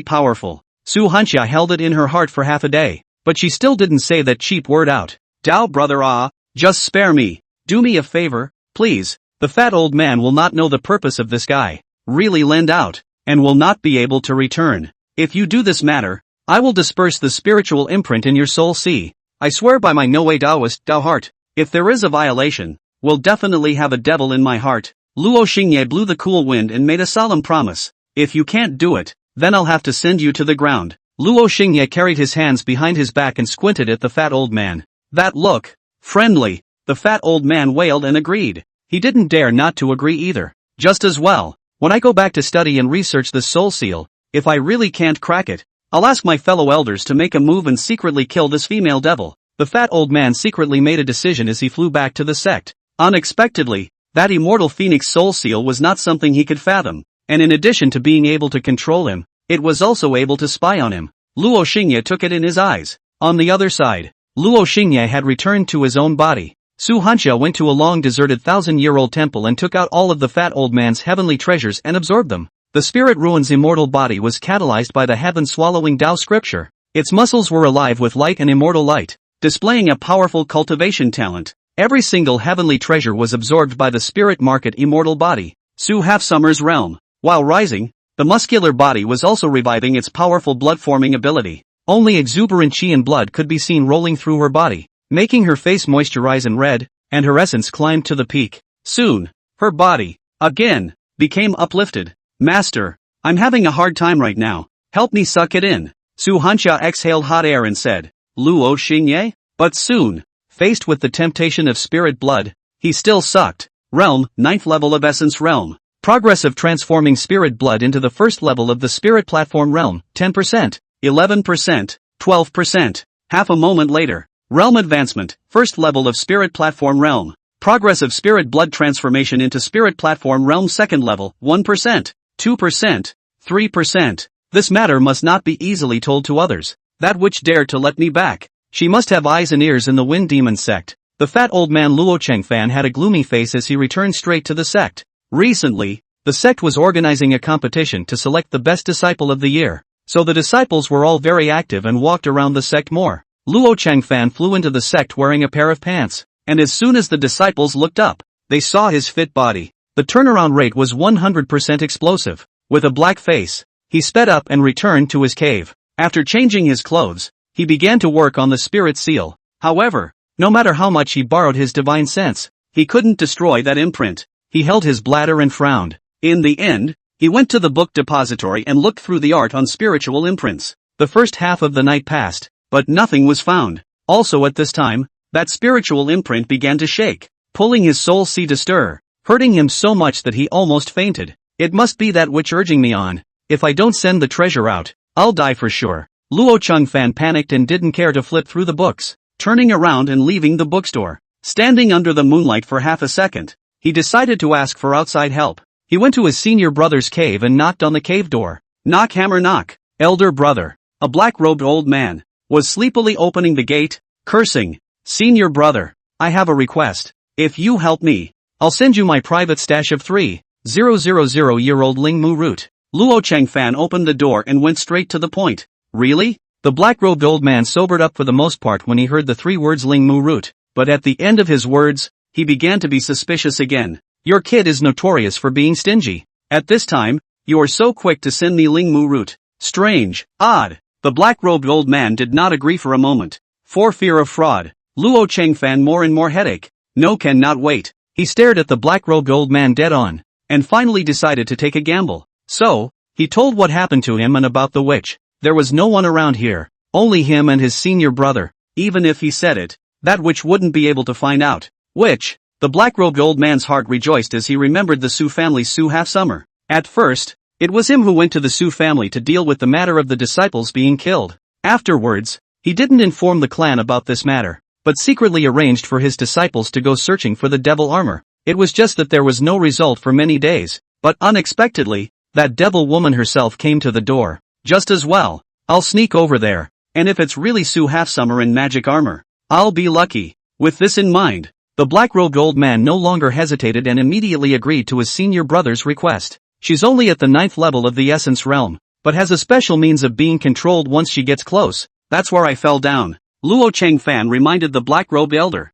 powerful. Su Hanxia held it in her heart for half a day, but she still didn't say that cheap word out. Dao brother, just spare me. Do me a favor, please. The fat old man will not know the purpose of this guy. Really lend out, and will not be able to return. If you do this matter, I will disperse the spiritual imprint in your soul sea. I swear by my no-way Taoist, Dao heart, if there is a violation, will definitely have a devil in my heart. Luo Xingye blew the cool wind and made a solemn promise. If you can't do it, then I'll have to send you to the ground. Luo Xingye carried his hands behind his back and squinted at the fat old man. That look, friendly. The fat old man wailed and agreed. He didn't dare not to agree either. Just as well. When I go back to study and research the soul seal, if I really can't crack it, I'll ask my fellow elders to make a move and secretly kill this female devil. The fat old man secretly made a decision as he flew back to the sect. Unexpectedly, that immortal phoenix soul seal was not something he could fathom, and in addition to being able to control him, it was also able to spy on him. Luo Xingye took it in his eyes. On the other side, Luo Xingye had returned to his own body. Su Hanxia went to a long-deserted 1,000-year-old temple and took out all of the fat old man's heavenly treasures and absorbed them. The spirit ruin's immortal body was catalyzed by the heaven-swallowing Tao scripture. Its muscles were alive with light and immortal light, displaying a powerful cultivation talent. Every single heavenly treasure was absorbed by the spirit market immortal body, Su Half-Summer's realm. While rising, the muscular body was also reviving its powerful blood-forming ability. Only exuberant chi and blood could be seen rolling through her body, making her face moisturize and red, and her essence climbed to the peak. Soon, her body, again, became uplifted. Master, I'm having a hard time right now. Help me suck it in. Su Hanxia exhaled hot air and said, Luo Xingye? But soon, faced with the temptation of spirit blood, he still sucked. Realm, 9th level of Essence Realm. Progress of transforming spirit blood into the first level of the spirit platform realm, 10%, 11%, 12%. Half a moment later, realm advancement, first level of spirit platform realm. Progress of spirit blood transformation into spirit platform realm second level, 1%, 2%, 3%. This matter must not be easily told to others. That which dared to let me back. She must have eyes and ears in the Wind Demon sect. The fat old man Luo Chengfan had a gloomy face as he returned straight to the sect. Recently, the sect was organizing a competition to select the best disciple of the year, so the disciples were all very active and walked around the sect more. Luo Chengfan flew into the sect wearing a pair of pants, and as soon as the disciples looked up, they saw his fit body. The turnaround rate was 100% explosive. With a black face, he sped up and returned to his cave. After changing his clothes, he began to work on the spirit seal. However, no matter how much he borrowed his divine sense, he couldn't destroy that imprint. He held his bladder and frowned. In the end, he went to the book depository and looked through the art on spiritual imprints. The first half of the night passed, but nothing was found. Also at this time, that spiritual imprint began to shake, pulling his soul sea to stir, hurting him so much that he almost fainted. It must be that which urging me on. If I don't send the treasure out, I'll die for sure. Luo Chengfan panicked and didn't care to flip through the books, turning around and leaving the bookstore. Standing under the moonlight for half a second, he decided to ask for outside help. He went to his senior brother's cave and knocked on the cave door. Knock, hammer, knock. Elder brother, a black-robed old man, was sleepily opening the gate, cursing. Senior brother, I have a request. If you help me, I'll send you my private stash of 3,000-year-old Lingmu root. Luo Chengfan opened the door and went straight to the point. Really? The black-robed old man sobered up for the most part when he heard the 3 words Lingmu root, but at the end of his words, he began to be suspicious again. Your kid is notorious for being stingy. At this time, you are so quick to send me Lingmu root. Strange, odd. The black-robed old man did not agree for a moment. For fear of fraud, Luo Chengfan more and more headache. No, cannot wait. He stared at the black-robed old man dead on, and finally decided to take a gamble. So, he told what happened to him and about the witch. There was no one around here, only him and his senior brother. Even if he said it, that witch wouldn't be able to find out. Witch? The black-robed old man's heart rejoiced as he remembered the Su family's Su Half-Summer. At first, it was him who went to the Su family to deal with the matter of the disciples being killed. Afterwards, he didn't inform the clan about this matter, but secretly arranged for his disciples to go searching for the devil armor. It was just that there was no result for many days, but unexpectedly, that devil woman herself came to the door. Just as well, I'll sneak over there, and if it's really Su Half-Summer in magic armor, I'll be lucky. With this in mind, the black-robed old man no longer hesitated and immediately agreed to his senior brother's request. She's only at the 9th level of the Essence Realm, but has a special means of being controlled once she gets close. That's where I fell down. Luo Chengfan reminded the black-robed elder.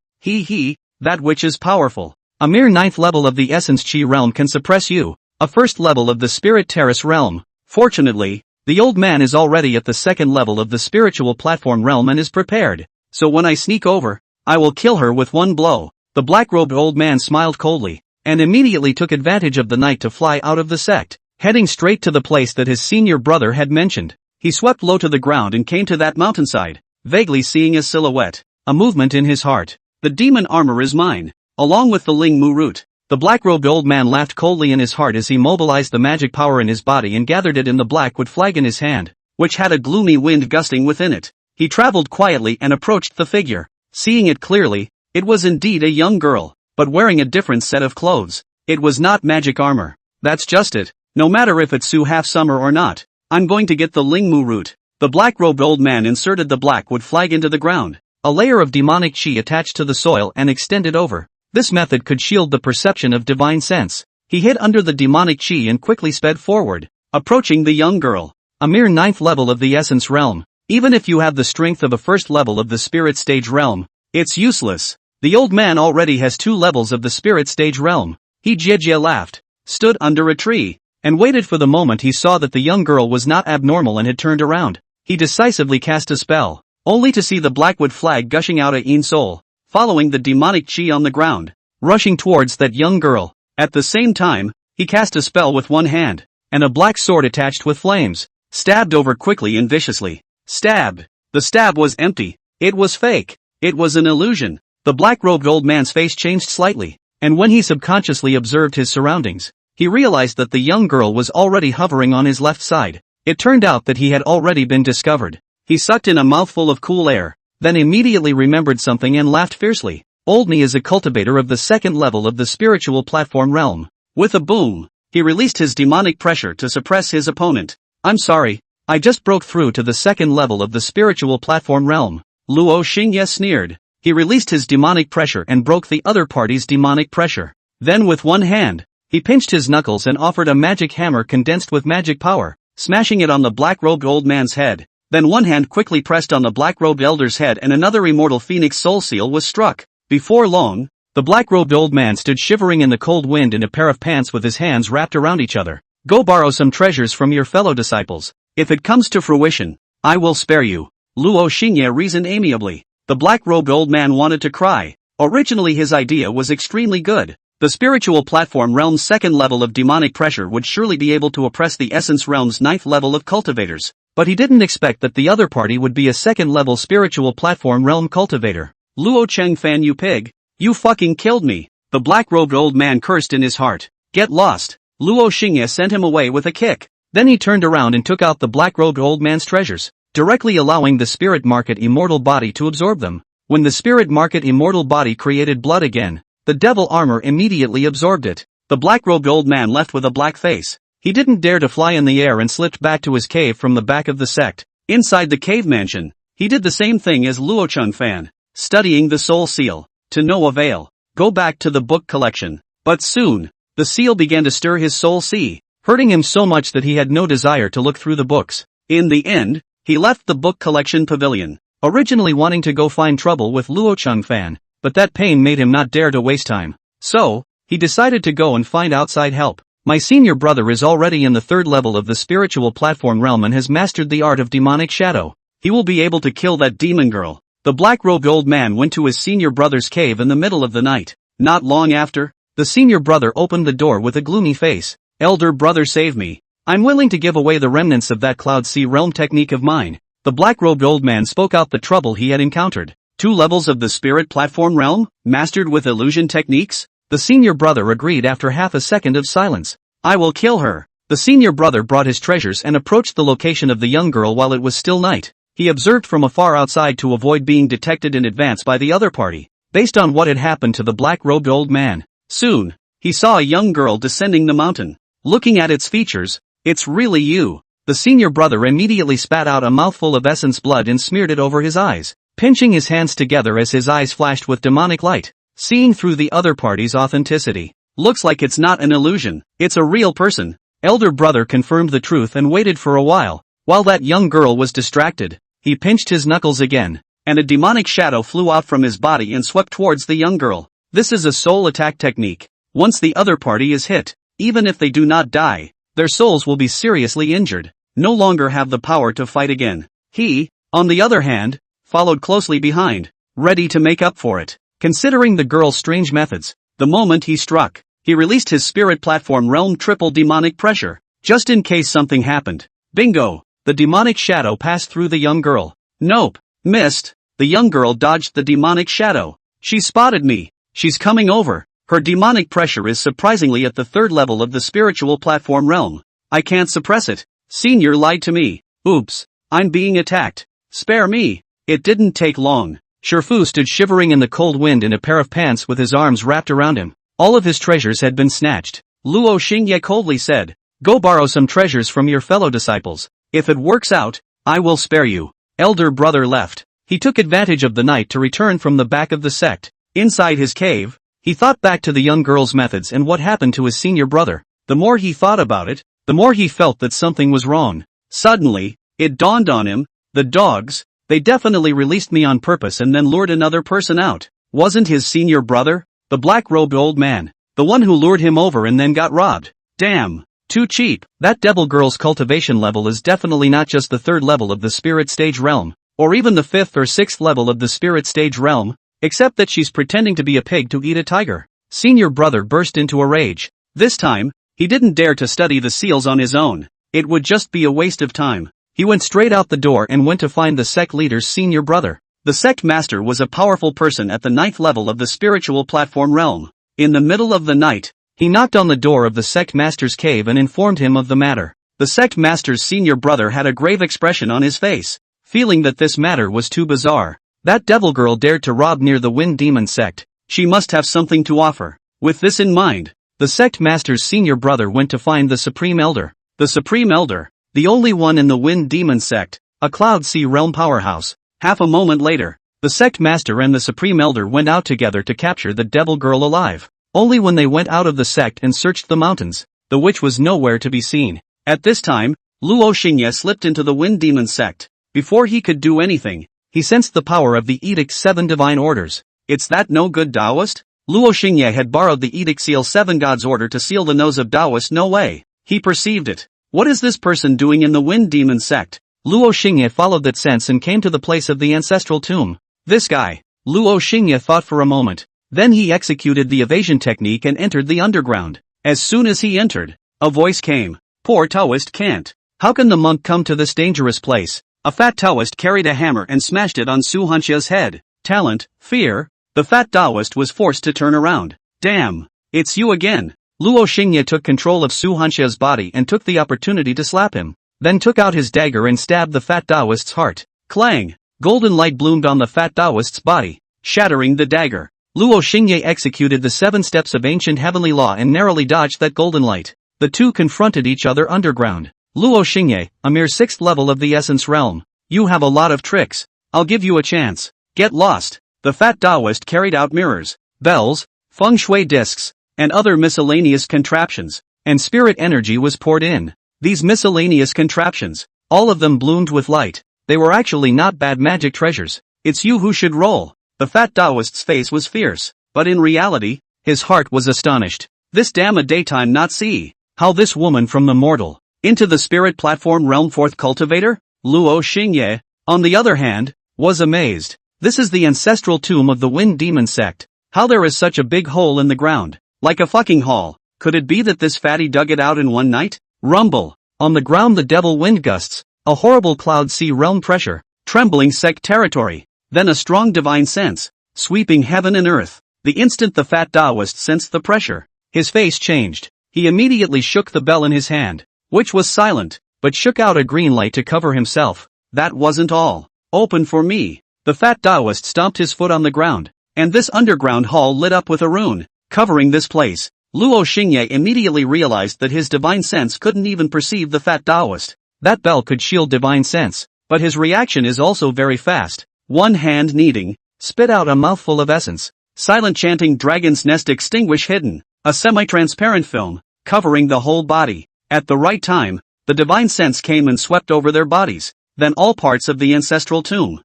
That witch is powerful. A mere 9th level of the Essence Chi realm can suppress you, a first level of the Spirit Terrace realm. Fortunately, the old man is already at the 2nd level of the spiritual platform realm and is prepared. So when I sneak over, I will kill her with one blow. The black-robed old man smiled coldly, and immediately took advantage of the night to fly out of the sect, heading straight to the place that his senior brother had mentioned. He swept low to the ground and came to that mountainside, vaguely seeing a silhouette, a movement in his heart. The demon armor is mine, along with the Lingmu root. The black-robed old man laughed coldly in his heart as he mobilized the magic power in his body and gathered it in the blackwood flag in his hand, which had a gloomy wind gusting within it. He traveled quietly and approached the figure. Seeing it clearly, it was indeed a young girl, but wearing a different set of clothes. It was not magic armor. That's just it. No matter if it's Su Half-Summer or not, I'm going to get the Lingmu root. The black-robed old man inserted the blackwood flag into the ground. A layer of demonic chi attached to the soil and extended over. This method could shield the perception of divine sense. He hid under the demonic chi and quickly sped forward, approaching the young girl. A mere 9th level of the Essence realm. Even if you have the strength of a first level of the Spirit stage realm, it's useless. The old man already has 2 levels of the spirit stage realm. He Jia laughed, stood under a tree, and waited for the moment he saw that the young girl was not abnormal and had turned around. He decisively cast a spell, only to see the blackwood flag gushing out a yin soul, following the demonic chi on the ground, rushing towards that young girl. At the same time, he cast a spell with one hand, and a black sword attached with flames, stabbed over quickly and viciously. Stabbed. The stab was empty. It was fake. It was an illusion. The black-robed old man's face changed slightly, and when he subconsciously observed his surroundings, he realized that the young girl was already hovering on his left side. It turned out that he had already been discovered. He sucked in a mouthful of cool air, then immediately remembered something and laughed fiercely. Oldney is a cultivator of the 2nd level of the spiritual platform realm. With a boom, he released his demonic pressure to suppress his opponent. I'm sorry, I just broke through to the 2nd level of the spiritual platform realm. Luo Xingye sneered. He released his demonic pressure and broke the other party's demonic pressure. Then with one hand, he pinched his knuckles and offered a magic hammer condensed with magic power, smashing it on the black-robed old man's head. Then one hand quickly pressed on the black-robed elder's head and another immortal phoenix soul seal was struck. Before long, the black-robed old man stood shivering in the cold wind in a pair of pants with his hands wrapped around each other. Go borrow some treasures from your fellow disciples. If it comes to fruition, I will spare you. Luo Xingye reasoned amiably. The black-robed old man wanted to cry. Originally his idea was extremely good. The spiritual platform realm's 2nd level of demonic pressure would surely be able to oppress the essence realm's 9th level of cultivators. But he didn't expect that the other party would be a 2nd level spiritual platform realm cultivator. Luo Chengfan, you pig. You fucking killed me. The black-robed old man cursed in his heart. Get lost. Luo Xingye sent him away with a kick. Then he turned around and took out the black-robed old man's treasures, directly allowing the spirit market immortal body to absorb them. When the spirit market immortal body created blood again, the devil armor immediately absorbed it. The black-robed old man left with a black face. He didn't dare to fly in the air and slipped back to his cave from the back of the sect. Inside the cave mansion, he did the same thing as Luo Chengfan, studying the soul seal. To no avail. Go back to the book collection. But soon, the seal began to stir his soul sea, hurting him so much that he had no desire to look through the books. In the end, he left the book collection pavilion, originally wanting to go find trouble with Luo Chengfan, but that pain made him not dare to waste time. So, he decided to go and find outside help. My senior brother is already in the 3rd level of the spiritual platform realm and has mastered the art of demonic shadow. He will be able to kill that demon girl. The black-robed old man went to his senior brother's cave in the middle of the night. Not long after, the senior brother opened the door with a gloomy face. Elder brother, save me. I'm willing to give away the remnants of that Cloud Sea realm technique of mine. The black-robed old man spoke out the trouble he had encountered. 2 levels of the spirit platform realm, mastered with illusion techniques? The senior brother agreed after half a second of silence. I will kill her. The senior brother brought his treasures and approached the location of the young girl while it was still night. He observed from afar outside to avoid being detected in advance by the other party, based on what had happened to the black-robed old man. Soon, he saw a young girl descending the mountain. Looking at its features, it's really you. The senior brother immediately spat out a mouthful of essence blood and smeared it over his eyes, pinching his hands together as his eyes flashed with demonic light, seeing through the other party's authenticity. Looks like it's not an illusion, it's a real person. Elder brother confirmed the truth and waited for a while that young girl was distracted. He pinched his knuckles again, and a demonic shadow flew out from his body and swept towards the young girl. This is a soul attack technique. Once the other party is hit, even if they do not die, their souls will be seriously injured, no longer have the power to fight again. He, on the other hand, followed closely behind, ready to make up for it. Considering the girl's strange methods, the moment he struck, he released his spirit platform realm triple demonic pressure, just in case something happened. Bingo! The demonic shadow passed through the young girl. Nope. Missed. The young girl dodged the demonic shadow. She spotted me. She's coming over. Her demonic pressure is surprisingly at the 3rd level of the spiritual platform realm. I can't suppress it. Senior lied to me. Oops. I'm being attacked. Spare me. It didn't take long. Shifu stood shivering in the cold wind in a pair of pants with his arms wrapped around him. All of his treasures had been snatched. Luo Xingye coldly said, go borrow some treasures from your fellow disciples. If it works out, I will spare you. Elder brother left. He took advantage of the night to return from the back of the sect. Inside his cave, he thought back to the young girl's methods and what happened to his senior brother. The more he thought about it, the more he felt that something was wrong. Suddenly, it dawned on him, the dogs, they definitely released me on purpose and then lured another person out. Wasn't his senior brother? The black-robed old man. The one who lured him over and then got robbed. Damn. Too cheap. That devil girl's cultivation level is definitely not just the 3rd level of the spirit stage realm, or even the 5th or 6th level of the spirit stage realm, except that she's pretending to be a pig to eat a tiger. Senior brother burst into a rage. This time, he didn't dare to study the seals on his own. It would just be a waste of time. He went straight out the door and went to find the sect leader's senior brother. The sect master was a powerful person at the 9th level of the spiritual platform realm. In the middle of the night, he knocked on the door of the sect master's cave and informed him of the matter. The sect master's senior brother had a grave expression on his face, feeling that this matter was too bizarre. That devil girl dared to rob near the Wind Demon sect. She must have something to offer. With this in mind, the sect master's senior brother went to find the Supreme Elder. The Supreme Elder, the only one in the Wind Demon sect, a Cloud Sea realm powerhouse. Half a moment later, the sect master and the Supreme Elder went out together to capture the devil girl alive. Only when they went out of the sect and searched the mountains, the witch was nowhere to be seen. At this time, Luo Xingye slipped into the Wind Demon sect. Before he could do anything, he sensed the power of the Edict's 7 divine orders. It's that no-good Taoist? Luo Xingye had borrowed the Edict Seal 7 God's order to seal the nose of Taoist no way. He perceived it. What is this person doing in the Wind Demon sect? Luo Xingye followed that sense and came to the place of the ancestral tomb. This guy. Luo Xingye thought for a moment. Then he executed the evasion technique and entered the underground. As soon as he entered, a voice came. Poor Taoist can't. How can the monk come to this dangerous place? A fat Taoist carried a hammer and smashed it on Su Hanxia's head. Talent, fear. The fat Taoist was forced to turn around. Damn. It's you again. Luo Xingye took control of Su Hanxia's body and took the opportunity to slap him. Then took out his dagger and stabbed the fat Taoist's heart. Clang! Golden light bloomed on the fat Taoist's body, shattering the dagger. Luo Xingye executed the 7 steps of ancient heavenly law and narrowly dodged that golden light. The two confronted each other underground. Luo Xingye, a mere 6th level of the essence realm. You have a lot of tricks. I'll give you a chance. Get lost. The fat Taoist carried out mirrors, bells, feng shui discs, and other miscellaneous contraptions, and spirit energy was poured in. These miscellaneous contraptions, all of them bloomed with light. They were actually not bad magic treasures. It's you who should roll. The fat Taoist's face was fierce, but in reality, his heart was astonished. This damn a daytime not see. How this woman from the mortal, into the spirit platform realm 4th cultivator? Luo Xingye, on the other hand, was amazed. This is the ancestral tomb of the Wind Demon sect. How there is such a big hole in the ground? Like a fucking hall. Could it be that this fatty dug it out in one night? Rumble. On the ground the devil wind gusts, a horrible Cloud Sea realm pressure, trembling sect territory. Then a strong divine sense, sweeping heaven and earth. The instant the fat Taoist sensed the pressure, his face changed. He immediately shook the bell in his hand, which was silent, but shook out a green light to cover himself. That wasn't all. Open for me. The fat Taoist stomped his foot on the ground, and this underground hall lit up with a rune, covering this place. Luo Xingye immediately realized that his divine sense couldn't even perceive the fat Taoist. That bell could shield divine sense, but his reaction is also very fast. One hand kneading, spit out a mouthful of essence. Silent chanting dragon's nest extinguish hidden, a semi-transparent film, covering the whole body. At the right time, the divine sense came and swept over their bodies. Then all parts of the ancestral tomb.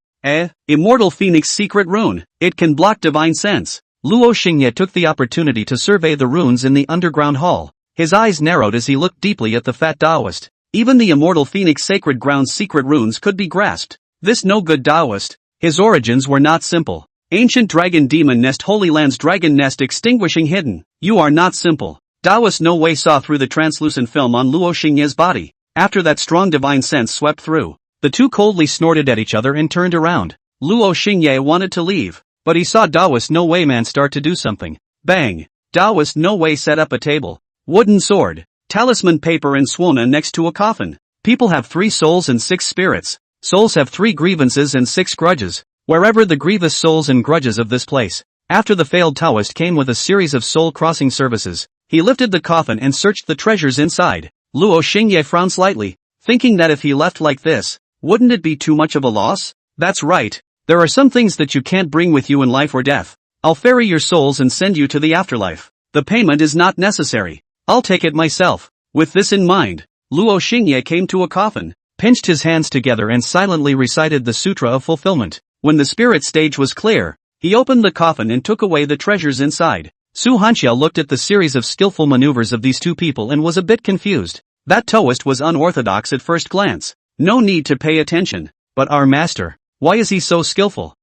Immortal Phoenix secret rune. It can block divine sense. Luo Xingye took the opportunity to survey the runes in the underground hall. His eyes narrowed as he looked deeply at the fat Taoist. Even the Immortal Phoenix sacred ground's secret runes could be grasped. This no-good Taoist, his origins were not simple. Ancient dragon demon nest Holy Land's dragon nest extinguishing hidden. You are not simple. Taoist no way saw through the translucent film on Luo Xingye's body. After that strong divine sense swept through, the two coldly snorted at each other and turned around. Luo Xingye wanted to leave, but he saw Taoist no way man start to do something. Bang! Taoist no way set up a table, wooden sword, talisman paper and Swona next to a coffin. People have 3 souls and 6 spirits. Souls have 3 grievances and 6 grudges. Wherever the grievous souls and grudges of this place. After the failed Taoist came with a series of soul-crossing services, he lifted the coffin and searched the treasures inside. Luo Xingye frowned slightly, thinking that if he left like this, wouldn't it be too much of a loss? That's right. There are some things that you can't bring with you in life or death. I'll ferry your souls and send you to the afterlife. The payment is not necessary. I'll take it myself. With this in mind, Luo Xingye came to a coffin, pinched his hands together and silently recited the Sutra of Fulfillment. When the spirit stage was clear, He opened the coffin and took away the treasures inside. Su Hanxia looked at the series of skillful maneuvers of these two people and was a bit confused. That Taoist was unorthodox at first glance. No need to pay attention. But our master, why is he so skillful?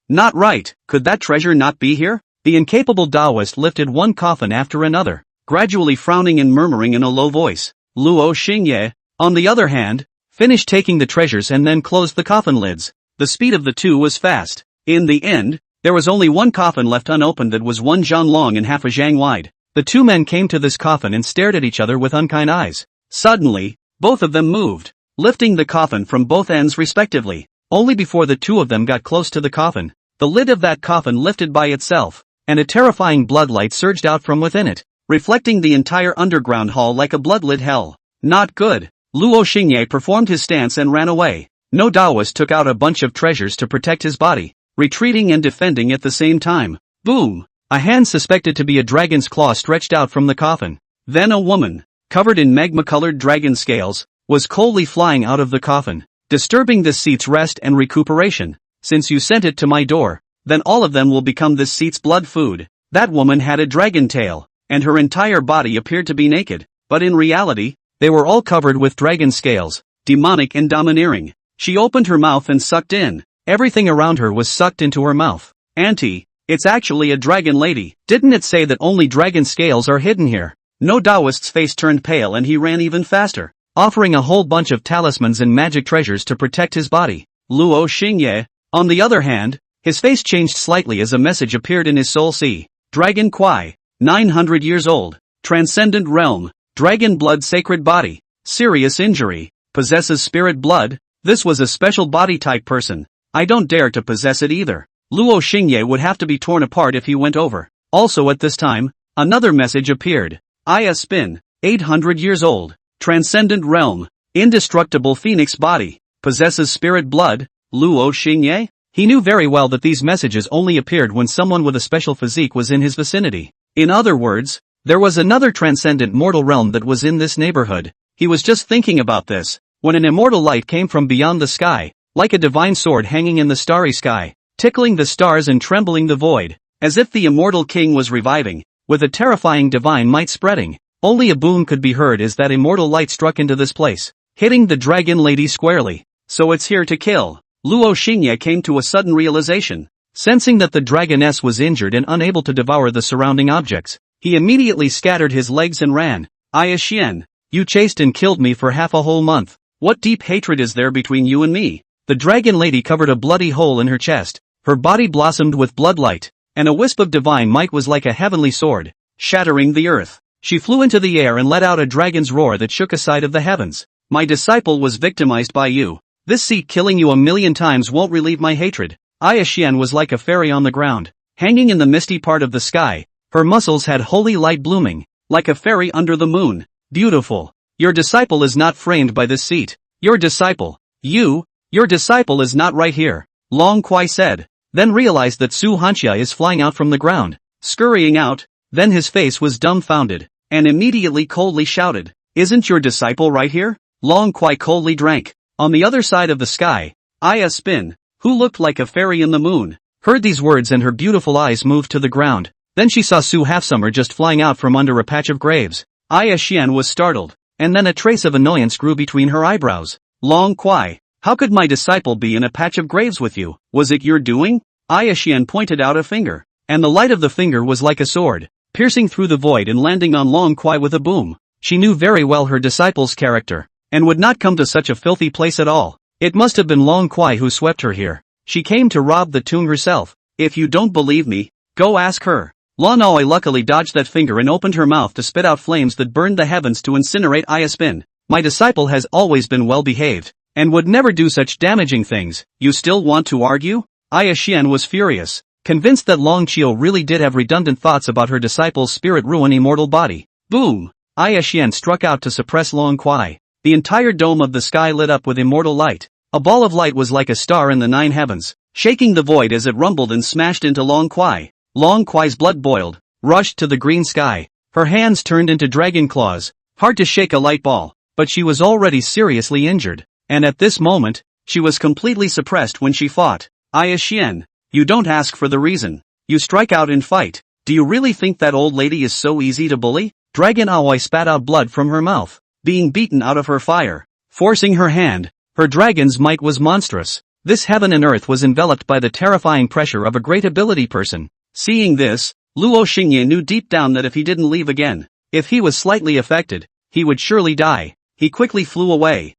Not right, could that treasure not be here? The incapable Taoist lifted one coffin after another, gradually frowning and murmuring in a low voice. Luo Xingye, on the other hand, finished taking the treasures and then closed the coffin lids. The speed of the two was fast. In the end, there was only one coffin left unopened that was 1 zhang long and half a zhang wide. The two men came to this coffin and stared at each other with unkind eyes. Suddenly, both of them moved, lifting the coffin from both ends respectively. Only before the two of them got close to the coffin, the lid of that coffin lifted by itself, and a terrifying bloodlight surged out from within it, reflecting the entire underground hall like a blood-lit hell. Not good. Luo Xingye performed his stance and ran away. No Taoist took out a bunch of treasures to protect his body, retreating and defending at the same time. Boom! A hand suspected to be a dragon's claw stretched out from the coffin. Then a woman, covered in magma-colored dragon scales, was coldly flying out of the coffin, disturbing this seat's rest and recuperation. Since you sent it to my door, then all of them will become this seat's blood food. That woman had a dragon tail, and her entire body appeared to be naked, but in reality, they were all covered with dragon scales, demonic and domineering. She opened her mouth and sucked in. Everything around her was sucked into her mouth. Auntie, it's actually a dragon lady. Didn't it say that only dragon scales are hidden here? No Taoist's face turned pale and he ran even faster, offering a whole bunch of talismans and magic treasures to protect his body. Luo Xingye, on the other hand, his face changed slightly as a message appeared in his soul. See, Dragon Kwai, 900 years old, transcendent realm, dragon blood sacred body, serious injury, possesses spirit blood. This was a special body type person. I don't dare to possess it either. Luo Xingye would have to be torn apart if he went over. Also at this time, another message appeared. Aya Spin, 800 years old, transcendent realm, indestructible phoenix body, possesses spirit blood. Luo Xingye? He knew very well that these messages only appeared when someone with a special physique was in his vicinity. In other words, there was another transcendent mortal realm that was in this neighborhood. He was just thinking about this, when an immortal light came from beyond the sky, like a divine sword hanging in the starry sky, tickling the stars and trembling the void, as if the immortal king was reviving, with a terrifying divine might spreading. Only a boom could be heard as that immortal light struck into this place, hitting the dragon lady squarely. So it's here to kill. Luo Xingye came to a sudden realization. Sensing that the dragoness was injured and unable to devour the surrounding objects, he immediately scattered his legs and ran. Aya Xian, you chased and killed me for half a whole month. What deep hatred is there between you and me? The dragon lady covered a bloody hole in her chest, her body blossomed with bloodlight, and a wisp of divine might was like a heavenly sword, shattering the earth. She flew into the air and let out a dragon's roar that shook aside of the heavens. My disciple was victimized by you. This seat killing you a million times won't relieve my hatred. Aya Xian was like a fairy on the ground, hanging in the misty part of the sky. Her muscles had holy light blooming, like a fairy under the moon. Beautiful. Your disciple is not framed by this seat. Your disciple is not right here, Long Kwai said, then realized that Su Hanxia is flying out from the ground, scurrying out. Then his face was dumbfounded, and immediately coldly shouted, isn't your disciple right here? Long Kwai coldly drank. On the other side of the sky, Aya Spin, who looked like a fairy in the moon, heard these words and her beautiful eyes moved to the ground. Then she saw Su Halfsummer just flying out from under a patch of graves. Aya Xian was startled, and then a trace of annoyance grew between her eyebrows. Long Kwai, how could my disciple be in a patch of graves with you? Was it your doing? Aya Xian pointed out a finger, and the light of the finger was like a sword, piercing through the void and landing on Long Kwai with a boom. She knew very well her disciple's character, and would not come to such a filthy place at all. It must have been Long Kwai who swept her here. She came to rob the tomb herself. If you don't believe me, go ask her. Lan Oi luckily dodged that finger and opened her mouth to spit out flames that burned the heavens to incinerate Aya Spin. My disciple has always been well behaved, and would never do such damaging things. You still want to argue? Aya Xian was furious, convinced that Long Qiu really did have redundant thoughts about her disciple's spirit-ruin immortal body. Boom! Aya Xian struck out to suppress Long Kwai. The entire dome of the sky lit up with immortal light. A ball of light was like a star in the 9 heavens, shaking the void as it rumbled and smashed into Long Kwai. Long Kwai's blood boiled, rushed to the green sky. Her hands turned into dragon claws, hard to shake a light ball, but she was already seriously injured. And at this moment, she was completely suppressed when she fought. Aya Xian, You don't ask for the reason. You strike out and fight. Do you really think that old lady is so easy to bully? Dragon Aoi spat out blood from her mouth, being beaten out of her fire, forcing her hand. Her dragon's might was monstrous. This heaven and earth was enveloped by the terrifying pressure of a great ability person. Seeing this, Luo Xingye knew deep down that if he didn't leave again, if he was slightly affected, he would surely die. He quickly flew away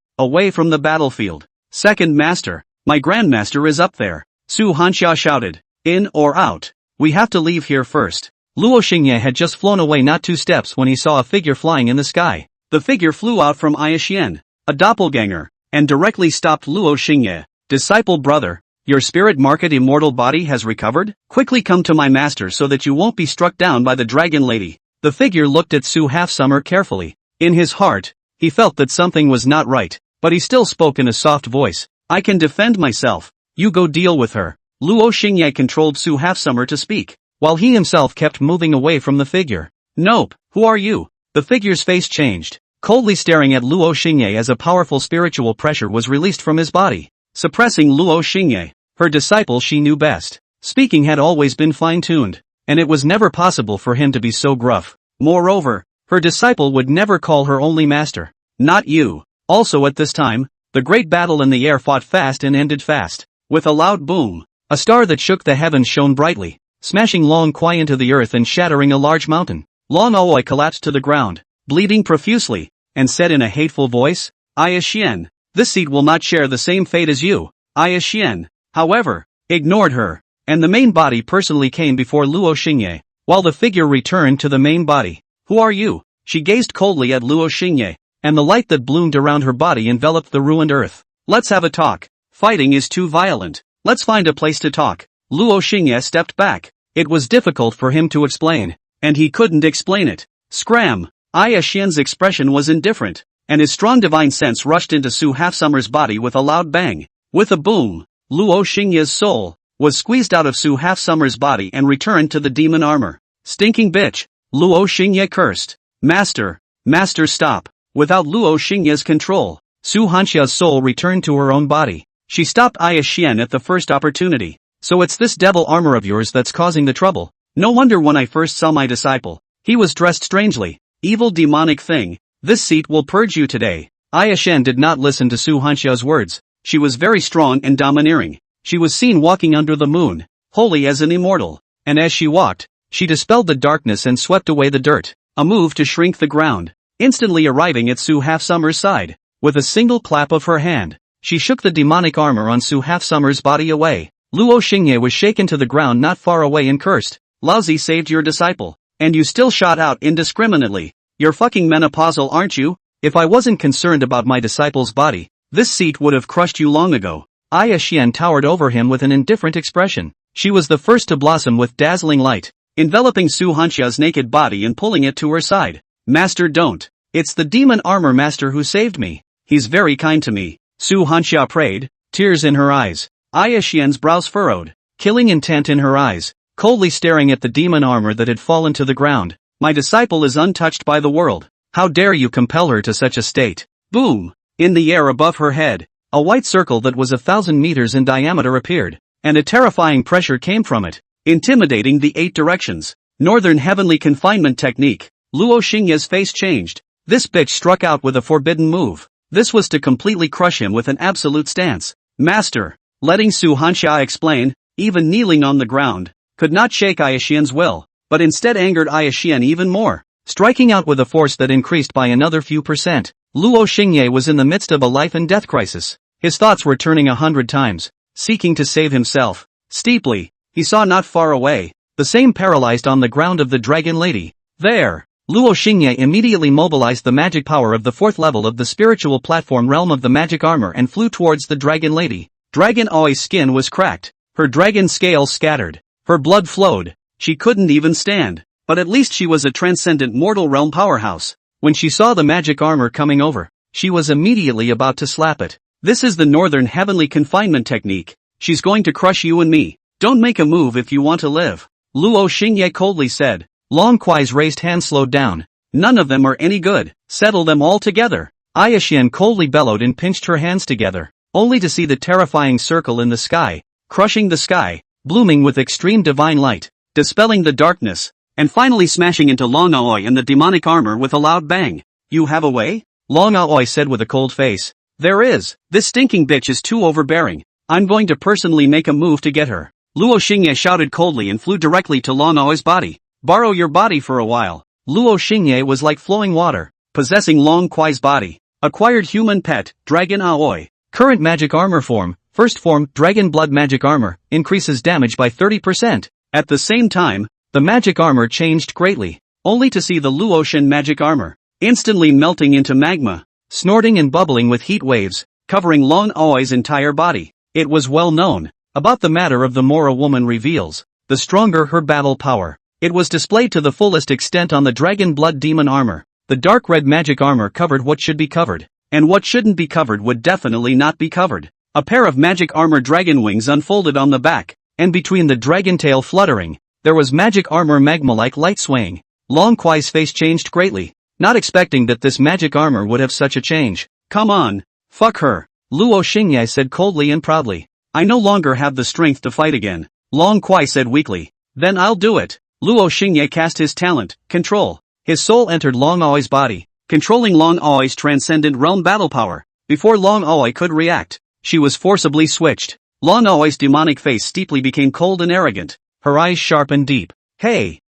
from the battlefield. Second master, my grandmaster is up there. Su Hanxia shouted. In or out? We have to leave here first. Luo Xingye had just flown away not 2 steps when he saw a figure flying in the sky. The figure flew out from Aishian, a doppelganger, and directly stopped Luo Xingye. Disciple brother, your spirit market immortal body has recovered? Quickly come to my master so that you won't be struck down by the dragon lady. The figure looked at Su Half-Summer carefully. In his heart, he felt that something was not right, but he still spoke in a soft voice. I can defend myself. You go deal with her. Luo Xingye controlled Su Half-Summer to speak, while he himself kept moving away from the figure. Nope, who are you? The figure's face changed, coldly staring at Luo Xingye as a powerful spiritual pressure was released from his body, suppressing Luo Xingye. Her disciple she knew best. Speaking had always been fine-tuned, and it was never possible for him to be so gruff. Moreover, her disciple would never call her only master. Not you. Also at this time, the great battle in the air fought fast and ended fast. With a loud boom, a star that shook the heavens shone brightly, smashing Long Kuai into the earth and shattering a large mountain. Long Aoi collapsed to the ground, bleeding profusely, and said in a hateful voice, Aya Xian, this seat will not share the same fate as you. Aya Xian, however, ignored her, and the main body personally came before Luo Xingye, while the figure returned to the main body. Who are you? She gazed coldly at Luo Xingye, and the light that bloomed around her body enveloped the ruined earth. Let's have a talk. Fighting is too violent. Let's find a place to talk. Luo Xingye stepped back. It was difficult for him to explain, and he couldn't explain it. Scram! Aya Xian's expression was indifferent, and his strong divine sense rushed into Su Half-Summer's body with a loud bang. With a boom, Luo Xingye's soul was squeezed out of Su Half-Summer's body and returned to the demon armor. Stinking bitch! Luo Xingye cursed. Master, stop. Without Luo Xingye's control, Su Hanxia's soul returned to her own body. She stopped Aya Xian at the first opportunity. So it's this devil armor of yours that's causing the trouble. No wonder when I first saw my disciple, he was dressed strangely. Evil demonic thing, this seat will purge you today. Aya Xian did not listen to Su Hanxia's words. She was very strong and domineering. She was seen walking under the moon, holy as an immortal, and as she walked, she dispelled the darkness and swept away the dirt, a move to shrink the ground, instantly arriving at Su Half-Summer's side. With a single clap of her hand, she shook the demonic armor on Su Half-Summer's body away. Luo Xingye was shaken to the ground not far away and cursed. Lousy saved your disciple, and you still shot out indiscriminately. You're fucking menopausal, aren't you? If I wasn't concerned about my disciple's body, this seat would have crushed you long ago. Aya Xian towered over him with an indifferent expression. She was the first to blossom with dazzling light, enveloping Su Hanxia's naked body and pulling it to her side. Master, don't. It's the demon armor master who saved me. He's very kind to me. Su Hanxia prayed, tears in her eyes. Aya Xian's brows furrowed, killing intent in her eyes, coldly staring at the demon armor that had fallen to the ground. My disciple is untouched by the world. How dare you compel her to such a state? Boom! In the air above her head, a white circle that was 1,000 meters in diameter appeared, and a terrifying pressure came from it, intimidating the 8 directions. Northern heavenly confinement technique. Luo Xingye's face changed. This bitch struck out with a forbidden move. This was to completely crush him with an absolute stance. Master, letting Su Hanxia explain, even kneeling on the ground, could not shake Aya Xian's will, but instead angered Aya Xian even more, striking out with a force that increased by another few percent. Luo Xingye was in the midst of a life and death crisis. His thoughts were turning 100 times, seeking to save himself. Steeply, he saw not far away, the same paralyzed on the ground of the dragon lady. There! Luo Xingye immediately mobilized the magic power of the 4th level of the spiritual platform realm of the magic armor and flew towards the dragon lady. Dragon Aoi's skin was cracked, her dragon scales scattered, her blood flowed, she couldn't even stand, but at least she was a transcendent mortal realm powerhouse. When she saw the magic armor coming over, she was immediately about to slap it. This is the northern heavenly confinement technique. She's going to crush you and me. Don't make a move if you want to live. Luo Xingye coldly said. Long Kuai's raised hand slowed down. None of them are any good. Settle them all together. Aya Xian coldly bellowed and pinched her hands together, only to see the terrifying circle in the sky, crushing the sky. blooming with extreme divine light, dispelling the darkness, and finally smashing into Long Aoi and the demonic armor with a loud bang. "You have a way?" Long Aoi said with a cold face. "There is. This stinking bitch is too overbearing. I'm going to personally make a move to get her." Luo Xingye shouted coldly and flew directly to Long Aoi's body. "Borrow your body for a while." Luo Xingye was like flowing water, possessing Long Kuai's body. Acquired human pet, Dragon Aoi. Current magic armor form, first form, Dragon Blood magic armor, increases damage by 30%. At the same time, the magic armor changed greatly, only to see the Luoshan magic armor instantly melting into magma, snorting and bubbling with heat waves, covering Long Aoi's entire body. It was well known. About the matter of the more a woman reveals, the stronger her battle power. It was displayed to the fullest extent on the Dragon Blood demon armor. The dark red magic armor covered what should be covered, and what shouldn't be covered would definitely not be covered. A pair of magic armor dragon wings unfolded on the back, and between the dragon tail fluttering, there was magic armor magma-like light swaying. Long Kuai's face changed greatly, not expecting that this magic armor would have such a change. "Come on, fuck her," Luo Xingye said coldly and proudly. "I no longer have the strength to fight again." Long Kuai said weakly. "Then I'll do it." Luo Xingye cast his talent, Control. His soul entered Long Aoi's body, controlling Long Aoi's transcendent realm battle power. Before Long Aoi could react, she was forcibly switched. Long Aoi's demonic face steeply became cold and arrogant, her eyes sharp and deep. Hey,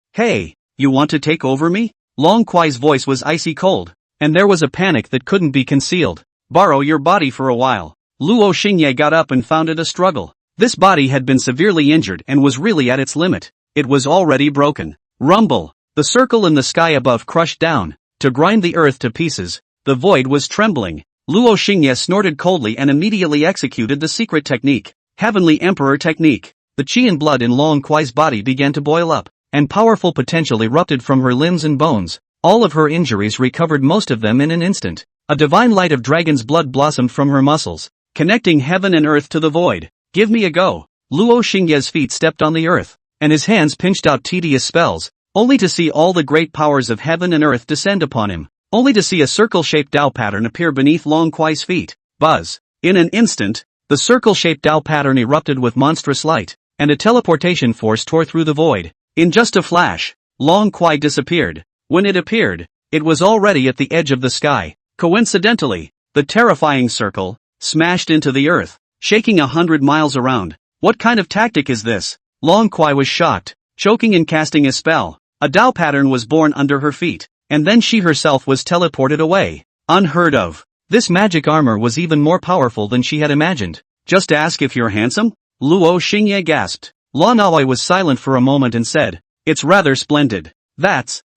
you want to take over me?" Long Kuai's voice was icy cold, and there was a panic that couldn't be concealed. "Borrow your body for a while." Luo Xingye got up and found it a struggle. This body had been severely injured and was really at its limit. It was already broken. Rumble. The circle in the sky above crushed down, to grind the earth to pieces. The void was trembling. Luo Xingye snorted coldly and immediately executed the secret technique, Heavenly Emperor technique. The qi and blood in Long Kuai's body began to boil up, and powerful potential erupted from her limbs and bones. All of her injuries recovered, most of them in an instant. A divine light of dragon's blood blossomed from her muscles, connecting heaven and earth to the void. "Give me a go." Luo Xingye's feet stepped on the earth, and his hands pinched out tedious spells, only to see all the great powers of heaven and earth descend upon him, only to see a circle-shaped Tao pattern appear beneath Long Kuai's feet. Buzz. In an instant, the circle-shaped Tao pattern erupted with monstrous light, and a teleportation force tore through the void. In just a flash, Long Kuai disappeared. When it appeared, it was already at the edge of the sky. Coincidentally, the terrifying circle smashed into the earth, shaking 100 miles around. What kind of tactic is this? Long Kuai was shocked, choking and casting a spell. A Tao pattern was born under her feet, and then she herself was teleported away. Unheard of. This magic armor was even more powerful than she had imagined. "Just ask if you're handsome?" Luo Xingye gasped. Long Aoi was silent for a moment and said, "It's rather splendid.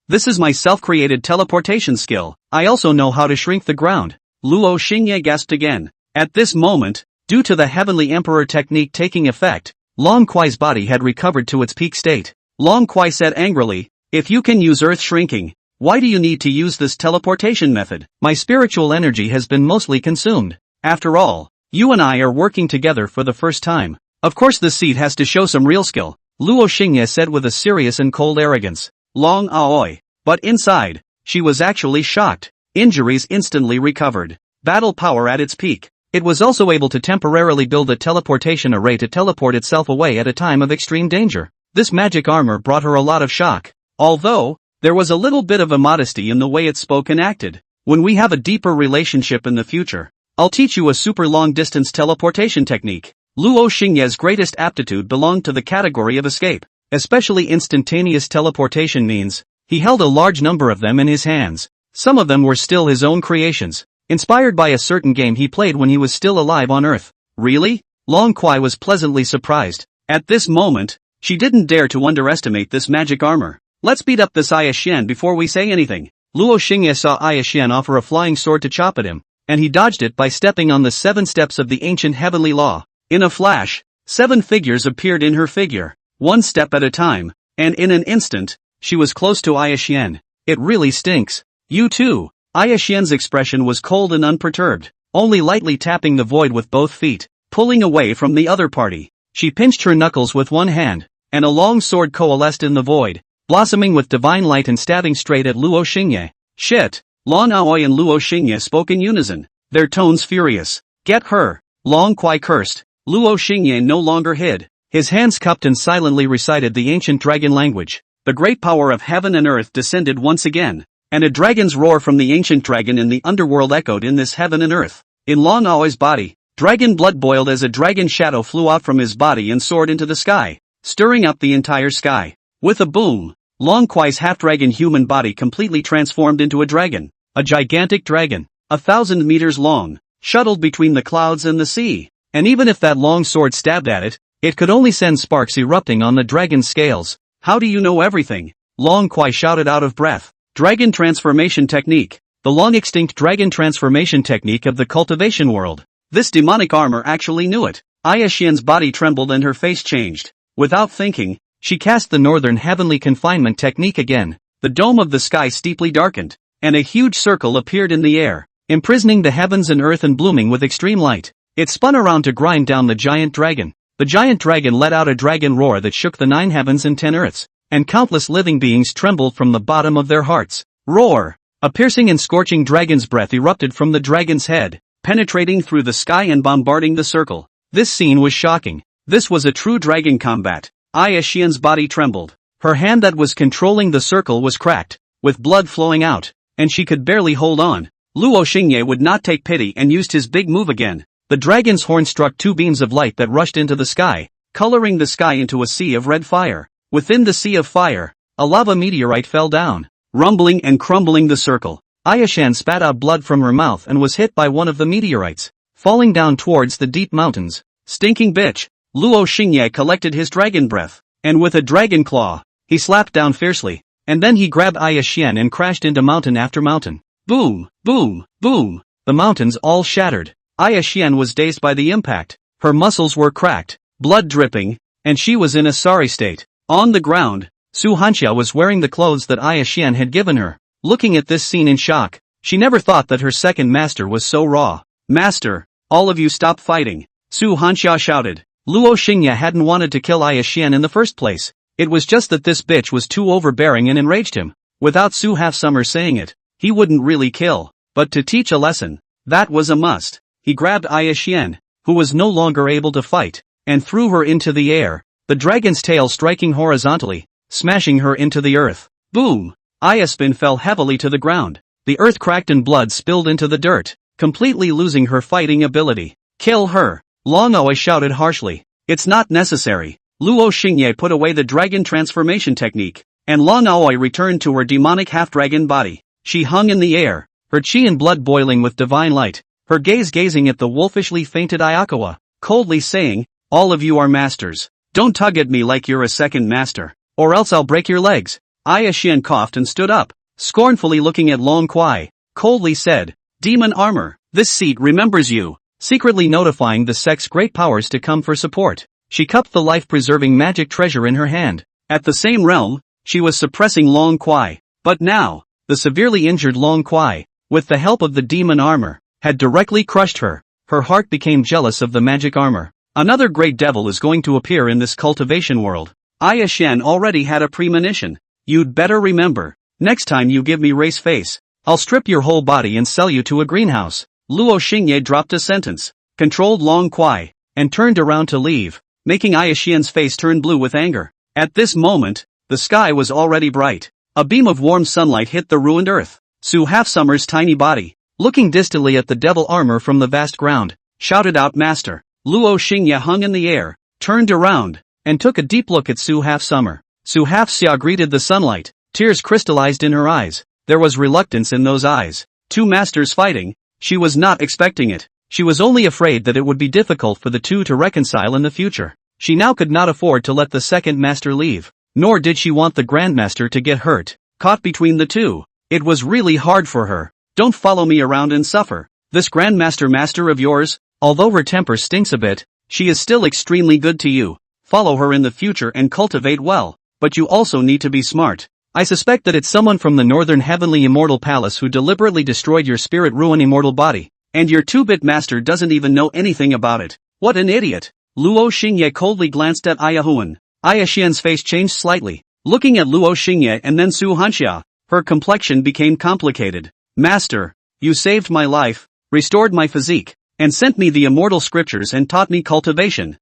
This is my self-created teleportation skill. I also know how to shrink the ground." Luo Xingye gasped again. At this moment, due to the Heavenly Emperor technique taking effect, Long Kuai's body had recovered to its peak state. Long Kuai said angrily, "If you can use earth shrinking, why do you need to use this teleportation method? My spiritual energy has been mostly consumed. After all, you and I are working together for the first time. Of course this seed has to show some real skill," Luo Xingye said with a serious and cold arrogance. Long Aoi. But inside, she was actually shocked. Injuries instantly recovered. Battle power at its peak. It was also able to temporarily build a teleportation array to teleport itself away at a time of extreme danger. This magic armor brought her a lot of shock. Although, there was a little bit of a modesty in the way it spoke and acted. "When we have a deeper relationship in the future, I'll teach you a super long distance teleportation technique." Luo Xingye's greatest aptitude belonged to the category of escape, especially instantaneous teleportation means. He held a large number of them in his hands. Some of them were still his own creations, inspired by a certain game he played when he was still alive on Earth. Really? Long Kuai was pleasantly surprised. At this moment, she didn't dare to underestimate this magic armor. "Let's beat up this Aya Xian before we say anything." Luo Xingye saw Aya Xian offer a flying sword to chop at him, and he dodged it by stepping on the 7 steps of the ancient heavenly law. In a flash, 7 figures appeared in her figure, 1 step at a time, and in an instant, she was close to Aya Xian. "It really stinks. You too." Aya Xian's expression was cold and unperturbed, only lightly tapping the void with both feet, pulling away from the other party. She pinched her knuckles with one hand, and a long sword coalesced in the void, blossoming with divine light and stabbing straight at Luo Xingye. "Shit!" Long Aoi and Luo Xingye spoke in unison, their tones furious. "Get her!" Long Kuai cursed. Luo Xingye no longer hid. His hands cupped and silently recited the ancient dragon language. The great power of heaven and earth descended once again, and a dragon's roar from the ancient dragon in the underworld echoed in this heaven and earth. In Long Aoi's body, dragon blood boiled as a dragon shadow flew out from his body and soared into the sky, stirring up the entire sky. With a boom, Long Kuai's half-dragon human body completely transformed into a dragon. A gigantic dragon, 1,000 meters long, shuttled between the clouds and the sea. And even if that long sword stabbed at it, it could only send sparks erupting on the dragon's scales. How do you know everything? Long Kuai shouted out of breath. Dragon transformation technique. The long-extinct dragon transformation technique of the cultivation world. This demonic armor actually knew it. Aya Xian's body trembled and her face changed. Without thinking, she cast the northern heavenly confinement technique again. The dome of the sky steeply darkened, and a huge circle appeared in the air, imprisoning the heavens and earth and blooming with extreme light. It spun around to grind down the giant dragon. The giant dragon let out a dragon roar that shook the 9 heavens and 10 earths, and countless living beings trembled from the bottom of their hearts. Roar! A piercing and scorching dragon's breath erupted from the dragon's head, penetrating through the sky and bombarding the circle. This scene was shocking. This was a true dragon combat. Aya Xian's body trembled. Her hand that was controlling the circle was cracked, with blood flowing out, and she could barely hold on. Luo Xingye would not take pity and used his big move again. The dragon's horn struck 2 beams of light that rushed into the sky, coloring the sky into a sea of red fire. Within the sea of fire, a lava meteorite fell down, rumbling and crumbling the circle. Aya Xian spat out blood from her mouth and was hit by one of the meteorites, falling down towards the deep mountains. Stinking bitch! Luo Xingye collected his dragon breath, and with a dragon claw, he slapped down fiercely, and then he grabbed Aya Xian and crashed into mountain after mountain. Boom, boom, boom! The mountains all shattered. Aya Xian was dazed by the impact. Her muscles were cracked, blood dripping, and she was in a sorry state. On the ground, Su Hanxia was wearing the clothes that Aya Xian had given her. Looking at this scene in shock, she never thought that her second master was so raw. Master, all of you stop fighting, Su Hanxia shouted. Luo Xingye hadn't wanted to kill Aya Xian in the first place. It was just that this bitch was too overbearing and enraged him. Without Su Half-Summer saying it, he wouldn't really kill, but to teach a lesson, that was a must. He grabbed Aya Xian, who was no longer able to fight, and threw her into the air, the dragon's tail striking horizontally, smashing her into the earth. Boom! Aya Spin fell heavily to the ground. The earth cracked and blood spilled into the dirt, completely losing her fighting ability. Kill her! Long Aoi shouted harshly. It's not necessary. Luo Xingye put away the dragon transformation technique, and Long Aoi returned to her demonic half-dragon body. She hung in the air, her chi and blood boiling with divine light, her gaze gazing at the wolfishly fainted Ayakawa, coldly saying, all of you are masters. Don't tug at me like you're a second master, or else I'll break your legs. Aya Xian coughed and stood up, scornfully looking at Long Kuai, coldly said, demon armor, this seat remembers you, secretly notifying the sect's great powers to come for support. She cupped the life-preserving magic treasure in her hand. At the same realm, she was suppressing Long Kuai, but now, the severely injured Long Kuai, with the help of the demon armor, had directly crushed her. Her heart became jealous of the magic armor. Another great devil is going to appear in this cultivation world. Aya Xian already had a premonition. You'd better remember, next time you give me race face, I'll strip your whole body and sell you to a greenhouse. Luo Xingye dropped a sentence, controlled Long Kuai, and turned around to leave, making Aya Xian's face turn blue with anger. At this moment, the sky was already bright. A beam of warm sunlight hit the ruined earth. Su Half-Summer's tiny body, looking distantly at the devil armor from the vast ground, shouted out Master. Luo Xingye hung in the air, turned around, and took a deep look at Su Half-Summer. Su Half-Xia greeted the sunlight, tears crystallized in her eyes. There was reluctance in those eyes. 2 masters fighting, she was not expecting it. She was only afraid that it would be difficult for the two to reconcile in the future. She now could not afford to let the second master leave, nor did she want the grandmaster to get hurt, caught between the two. It was really hard for her. Don't follow me around and suffer. This master of yours, although her temper stinks a bit, she is still extremely good to you. Follow her in the future and cultivate well, but you also need to be smart. I suspect that it's someone from the Northern Heavenly Immortal Palace who deliberately destroyed your spirit-ruin immortal body, and your 2-bit master doesn't even know anything about it. What an idiot! Luo Xingye coldly glanced at Aya Huan. Aya Xian's face changed slightly, looking at Luo Xingye and then Su Hanxia. Her complexion became complicated. Master, you saved my life, restored my physique, and sent me the immortal scriptures and taught me cultivation.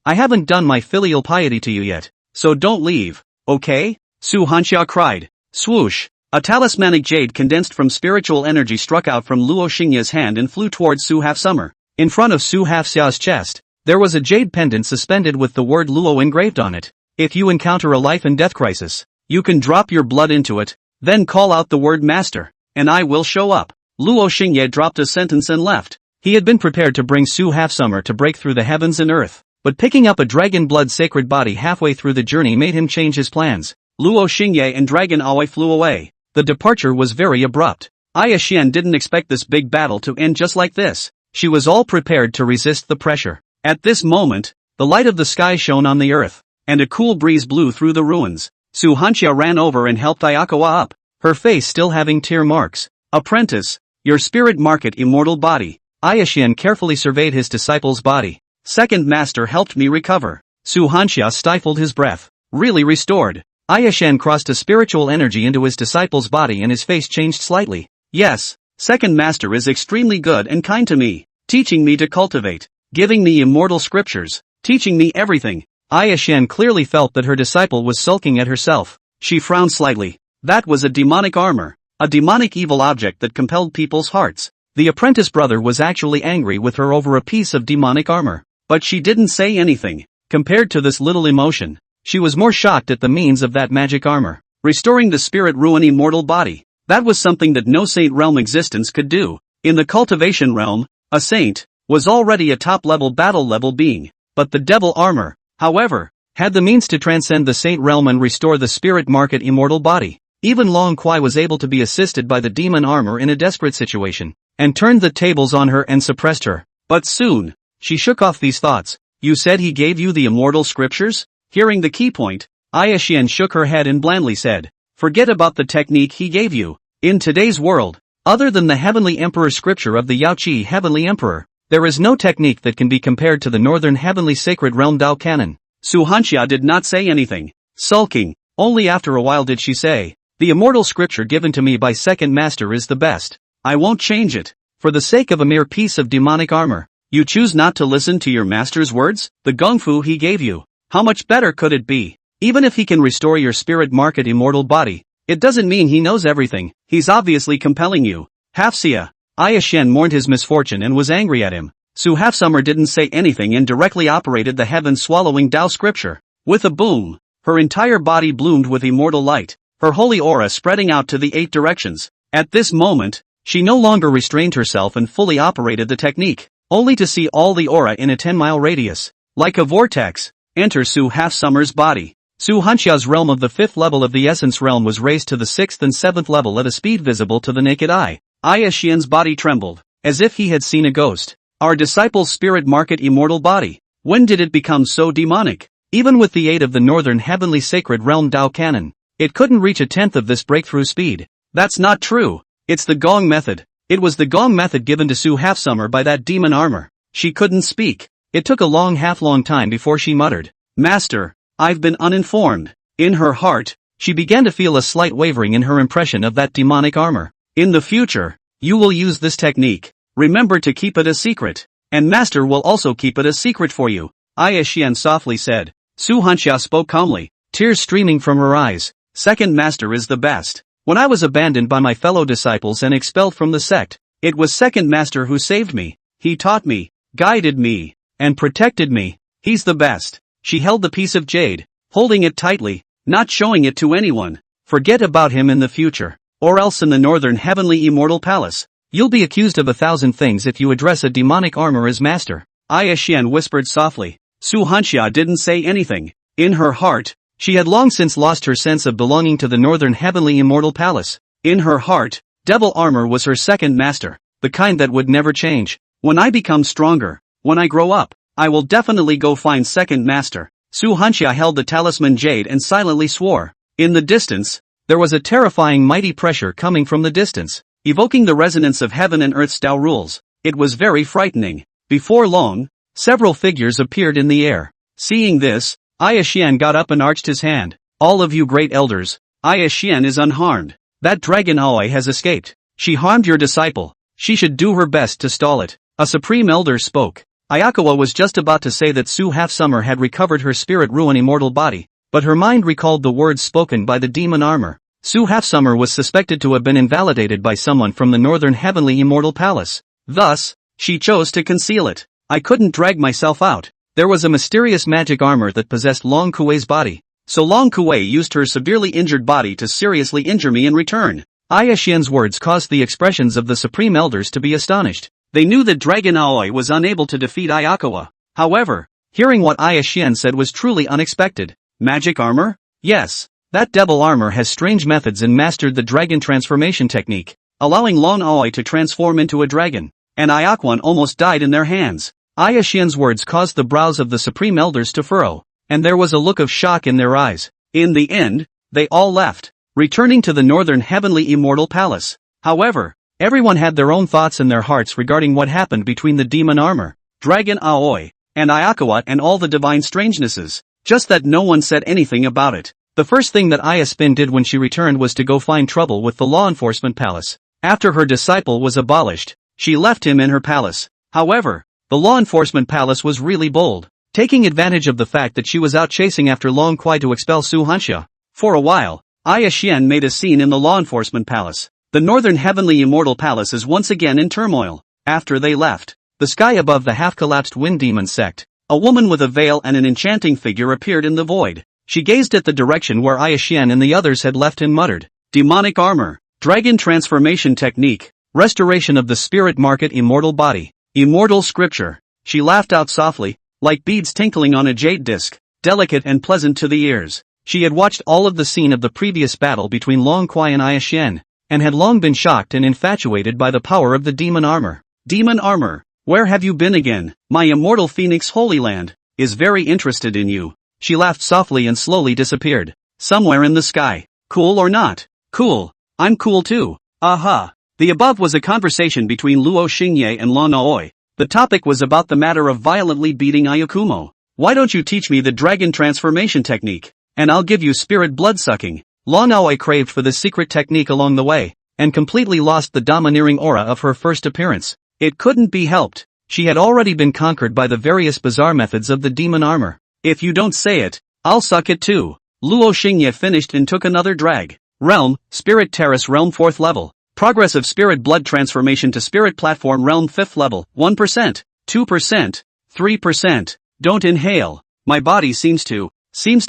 I haven't done my filial piety to you yet, so don't leave, okay? Su Hanxia cried. Swoosh! A talismanic jade condensed from spiritual energy struck out from Luo Xingye's hand and flew towards Su Half-Summer. In front of Su Half-Xia's chest, there was a jade pendant suspended with the word Luo engraved on it. If you encounter a life and death crisis, you can drop your blood into it, then call out the word master, and I will show up. Luo Xingye dropped a sentence and left. He had been prepared to bring Su Half-Summer to break through the heavens and earth, but picking up a dragon blood sacred body halfway through the journey made him change his plans. Luo Xingye and Dragon Aoi flew away. The departure was very abrupt. Aya Xian didn't expect this big battle to end just like this. She was all prepared to resist the pressure. At this moment, the light of the sky shone on the earth, and a cool breeze blew through the ruins. Su Hanxia ran over and helped Ayakawa up, her face still having tear marks. Apprentice, your spirit market immortal body. Aya Xian carefully surveyed his disciple's body. Second master helped me recover. Su Hanxia stifled his breath. Really restored. Aya Xian crossed a spiritual energy into his disciple's body and his face changed slightly. Yes, second master is extremely good and kind to me, teaching me to cultivate, giving me immortal scriptures, teaching me everything. Aya Xian clearly felt that her disciple was sulking at herself. She frowned slightly. That was a demonic armor, a demonic evil object that compelled people's hearts. The apprentice brother was actually angry with her over a piece of demonic armor, but she didn't say anything. Compared to this little emotion, she was more shocked at the means of that magic armor. Restoring the spirit ruin immortal body. That was something that no saint realm existence could do. In the cultivation realm, a saint was already a top-level battle-level being, but the devil armor, however, had the means to transcend the saint realm and restore the spirit market immortal body. Even Long Kuai was able to be assisted by the demon armor in a desperate situation, and turned the tables on her and suppressed her. But soon, she shook off these thoughts. You said he gave you the immortal scriptures? Hearing the key point, Aya Xian shook her head and blandly said, forget about the technique he gave you. In today's world, other than the Heavenly Emperor scripture of the Yaoqi Heavenly Emperor, there is no technique that can be compared to the Northern Heavenly Sacred Realm Dao Canon. Su Hanxia did not say anything, sulking. Only after a while did she say, the immortal scripture given to me by second master is the best. I won't change it, for the sake of a mere piece of demonic armor. You choose not to listen to your master's words? The gongfu he gave you. How much better could it be? Even if he can restore your spirit market immortal body, it doesn't mean he knows everything. He's obviously compelling you. Half-Xia. Aya Xian mourned his misfortune and was angry at him. Su Half-Summer didn't say anything and directly operated the heaven-swallowing Dao scripture. With a boom, her entire body bloomed with immortal light, her holy aura spreading out to the 8 directions. At this moment, she no longer restrained herself and fully operated the technique, only to see all the aura in a 10-mile radius, like a vortex, enter Su Half-Summer's body. Su Hanxia's realm of the 5th level of the essence realm was raised to the 6th and 7th level at a speed visible to the naked eye. Aya Xian's body trembled, as if he had seen a ghost. Our disciple's spirit market immortal body. When did it become so demonic? Even with the aid of the Northern Heavenly Sacred Realm Dao Canon, it couldn't reach a tenth of this breakthrough speed. That's not true. It's the Gong method. It was the Gong method given to Su Half-Summer by that demon armor. She couldn't speak. It took a long time before she muttered, Master, I've been uninformed. In her heart, she began to feel a slight wavering in her impression of that demonic armor. In the future, you will use this technique. Remember to keep it a secret. And Master will also keep it a secret for you. Aya Xian softly said. Su Hanxia spoke calmly, tears streaming from her eyes. Second Master is the best. When I was abandoned by my fellow disciples and expelled from the sect, it was Second Master who saved me. He taught me, guided me, and protected me. He's the best. She held the piece of jade, holding it tightly, not showing it to anyone. Forget about him in the future, or else in the Northern Heavenly Immortal Palace, you'll be accused of 1,000 things if you address a demonic armor as master. Aya Xian whispered softly. Su Hanxia didn't say anything. In her heart, she had long since lost her sense of belonging to the Northern Heavenly Immortal Palace. In her heart, devil armor was her second master, the kind that would never change. When I become stronger, when I grow up, I will definitely go find second master. Su Hanxia held the talisman jade and silently swore. In the distance, there was a terrifying mighty pressure coming from the distance, evoking the resonance of heaven and earth's Tao rules. It was very frightening. Before long, several figures appeared in the air. Seeing this, Aya Xian got up and arched his hand. All of you great elders, Aya Xian is unharmed. That dragon Aoi has escaped. She harmed your disciple. She should do her best to stall it. A supreme elder spoke. Ayakawa was just about to say that Su Half-Summer had recovered her spirit-ruin immortal body, but her mind recalled the words spoken by the demon armor. Su Half-Summer was suspected to have been invalidated by someone from the Northern Heavenly Immortal Palace. Thus, she chose to conceal it. I couldn't drag myself out. There was a mysterious magic armor that possessed Long Kuei's body, so Long Kuei used her severely injured body to seriously injure me in return. Aya Xian's words caused the expressions of the Supreme Elders to be astonished. They knew that Dragon Aoi was unable to defeat Ayakawa. However, hearing what Aya Xian said was truly unexpected. Magic armor? Yes. That devil armor has strange methods and mastered the dragon transformation technique, allowing Long Aoi to transform into a dragon, and Ayakawan almost died in their hands. Aya Xian's words caused the brows of the Supreme Elders to furrow, and there was a look of shock in their eyes. In the end, they all left, returning to the Northern Heavenly Immortal Palace. However, everyone had their own thoughts in their hearts regarding what happened between the demon armor, Dragon Aoi, and Ayakawa and all the divine strangenesses, just that no one said anything about it. The first thing that Aya Spin did when she returned was to go find trouble with the law enforcement palace. After her disciple was abolished, she left him in her palace. However, the law enforcement palace was really bold, taking advantage of the fact that she was out chasing after Long Kuei to expel Su Hanxia. For a while, Aya Xian made a scene in the law enforcement palace. The Northern Heavenly Immortal Palace is once again in turmoil. After they left, the sky above the half-collapsed wind demon sect, a woman with a veil and an enchanting figure appeared in the void. She gazed at the direction where Aya Xian and the others had left and muttered, "Demonic armor, dragon transformation technique, restoration of the spirit market immortal body, immortal scripture." She laughed out softly, like beads tinkling on a jade disc, delicate and pleasant to the ears. She had watched all of the scene of the previous battle between Long Kuei and Aya Xian, and had long been shocked and infatuated by the power of the demon armor. "Demon armor, where have you been again? My immortal Phoenix Holy Land is very interested in you." She laughed softly and slowly disappeared. Somewhere in the sky. Cool or not? Cool. I'm cool too. Aha. The above was a conversation between Luo Xingye and Long Aoi. The topic was about the matter of violently beating Ayakumo. "Why don't you teach me the dragon transformation technique, and I'll give you spirit blood sucking." Long Aoi craved for the secret technique along the way, and completely lost the domineering aura of her first appearance. It couldn't be helped. She had already been conquered by the various bizarre methods of the demon armor. "If you don't say it, I'll suck it too." Luo Xingye finished and took another drag. Realm, Spirit Terrace Realm 4th level. Progress of Spirit Blood transformation to Spirit Platform Realm 5th level, 1%, 2%, 3%. Don't inhale. My body seems to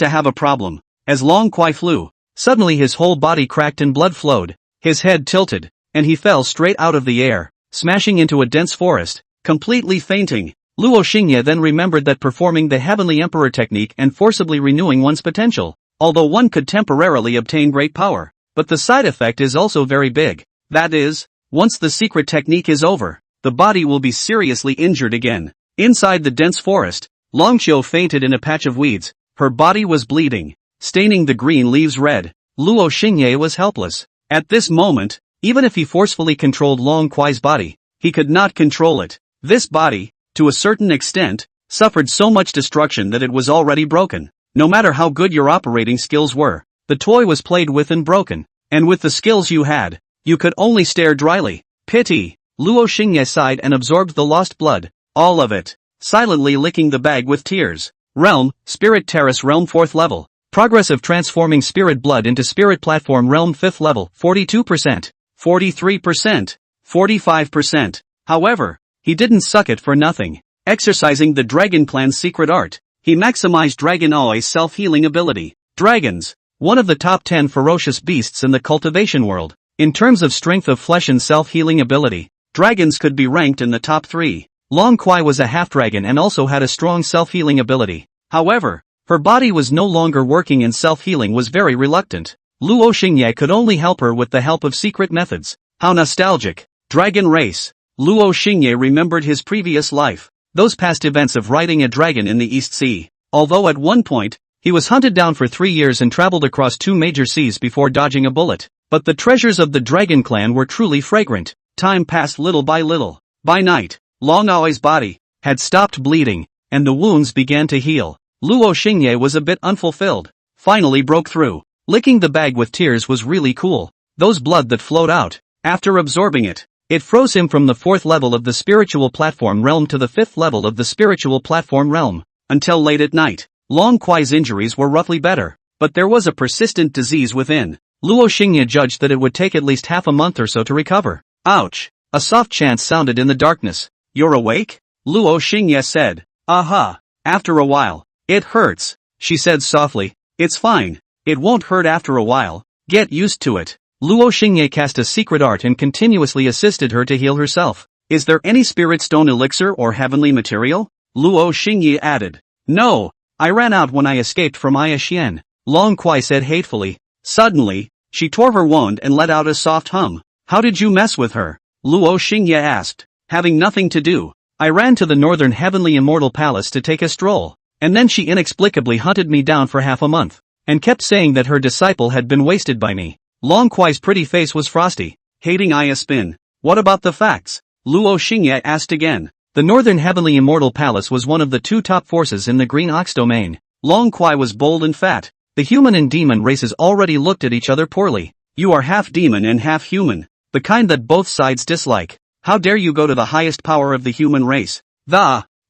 have a problem. As Long Kuei flew, suddenly his whole body cracked and blood flowed. His head tilted, and he fell straight out of the air, smashing into a dense forest, completely fainting. Luo Xingye then remembered that performing the Heavenly Emperor technique and forcibly renewing one's potential, although one could temporarily obtain great power, but the side effect is also very big. That is, once the secret technique is over, the body will be seriously injured again. Inside the dense forest, Longqiu fainted in a patch of weeds. Her body was bleeding, staining the green leaves red. Luo Xingye was helpless. At this moment, even if he forcefully controlled Long Kuei's body, he could not control it. This body, to a certain extent, suffered so much destruction that it was already broken. No matter how good your operating skills were, the toy was played with and broken, and with the skills you had, you could only stare dryly. Pity. Luo Xingye sighed and absorbed the lost blood, all of it, silently licking the bag with tears. Realm, Spirit Terrace Realm 4th level. Progress of transforming Spirit Blood into Spirit Platform Realm 5th level, 42%, 43%, 45%. However, he didn't suck it for nothing. Exercising the Dragon Clan's secret art, he maximized Dragon Aoi's self-healing ability. Dragons, one of the top 10 ferocious beasts in the cultivation world. In terms of strength of flesh and self-healing ability, dragons could be ranked in the top 3. Long Kuei was a half-dragon and also had a strong self-healing ability. However, her body was no longer working and self-healing was very reluctant. Luo Xingye could only help her with the help of secret methods. How nostalgic. Dragon race. Luo Xingye remembered his previous life, those past events of riding a dragon in the East Sea. Although at one point, he was hunted down for 3 years and traveled across 2 major seas before dodging a bullet. But the treasures of the Dragon Clan were truly fragrant. Time passed little by little. By night, Long Aoi's body had stopped bleeding, and the wounds began to heal. Luo Xingye was a bit unfulfilled. Finally broke through. Licking the bag with tears was really cool. Those blood that flowed out, after absorbing it, It froze him from the 4th level of the spiritual platform realm to the 5th level of the spiritual platform realm. Until late at night, Long Kuai's injuries were roughly better, but there was a persistent disease within. Luo Xingye judged that it would take at least half a month or so to recover. Ouch! A soft chant sounded in the darkness. You're awake? Luo Xingye said. Aha! After a while. It hurts, she said softly. It's fine. It won't hurt after a while. Get used to it. Luo Xingye cast a secret art and continuously assisted her to heal herself. Is there any spirit stone elixir or heavenly material? Luo Xingye added. No, I ran out when I escaped from Aya Xian. Long Kuai said hatefully. Suddenly, she tore her wand and let out a soft hum. How did you mess with her? Luo Xingye asked. Having nothing to do, I ran to the northern heavenly immortal palace to take a stroll, and then she inexplicably hunted me down for half a month, and kept saying that her disciple had been wasted by me. Long Kuai's pretty face was frosty. Hating Aya Spin. What about the facts? Luo Xingye asked again. The northern heavenly immortal palace was one of the 2 top forces in the Green Ox domain. Long Kuai was bold and fat. The human and demon races already looked at each other poorly. You are half demon and half human, the kind that both sides dislike. How dare you go to the highest power of the human race?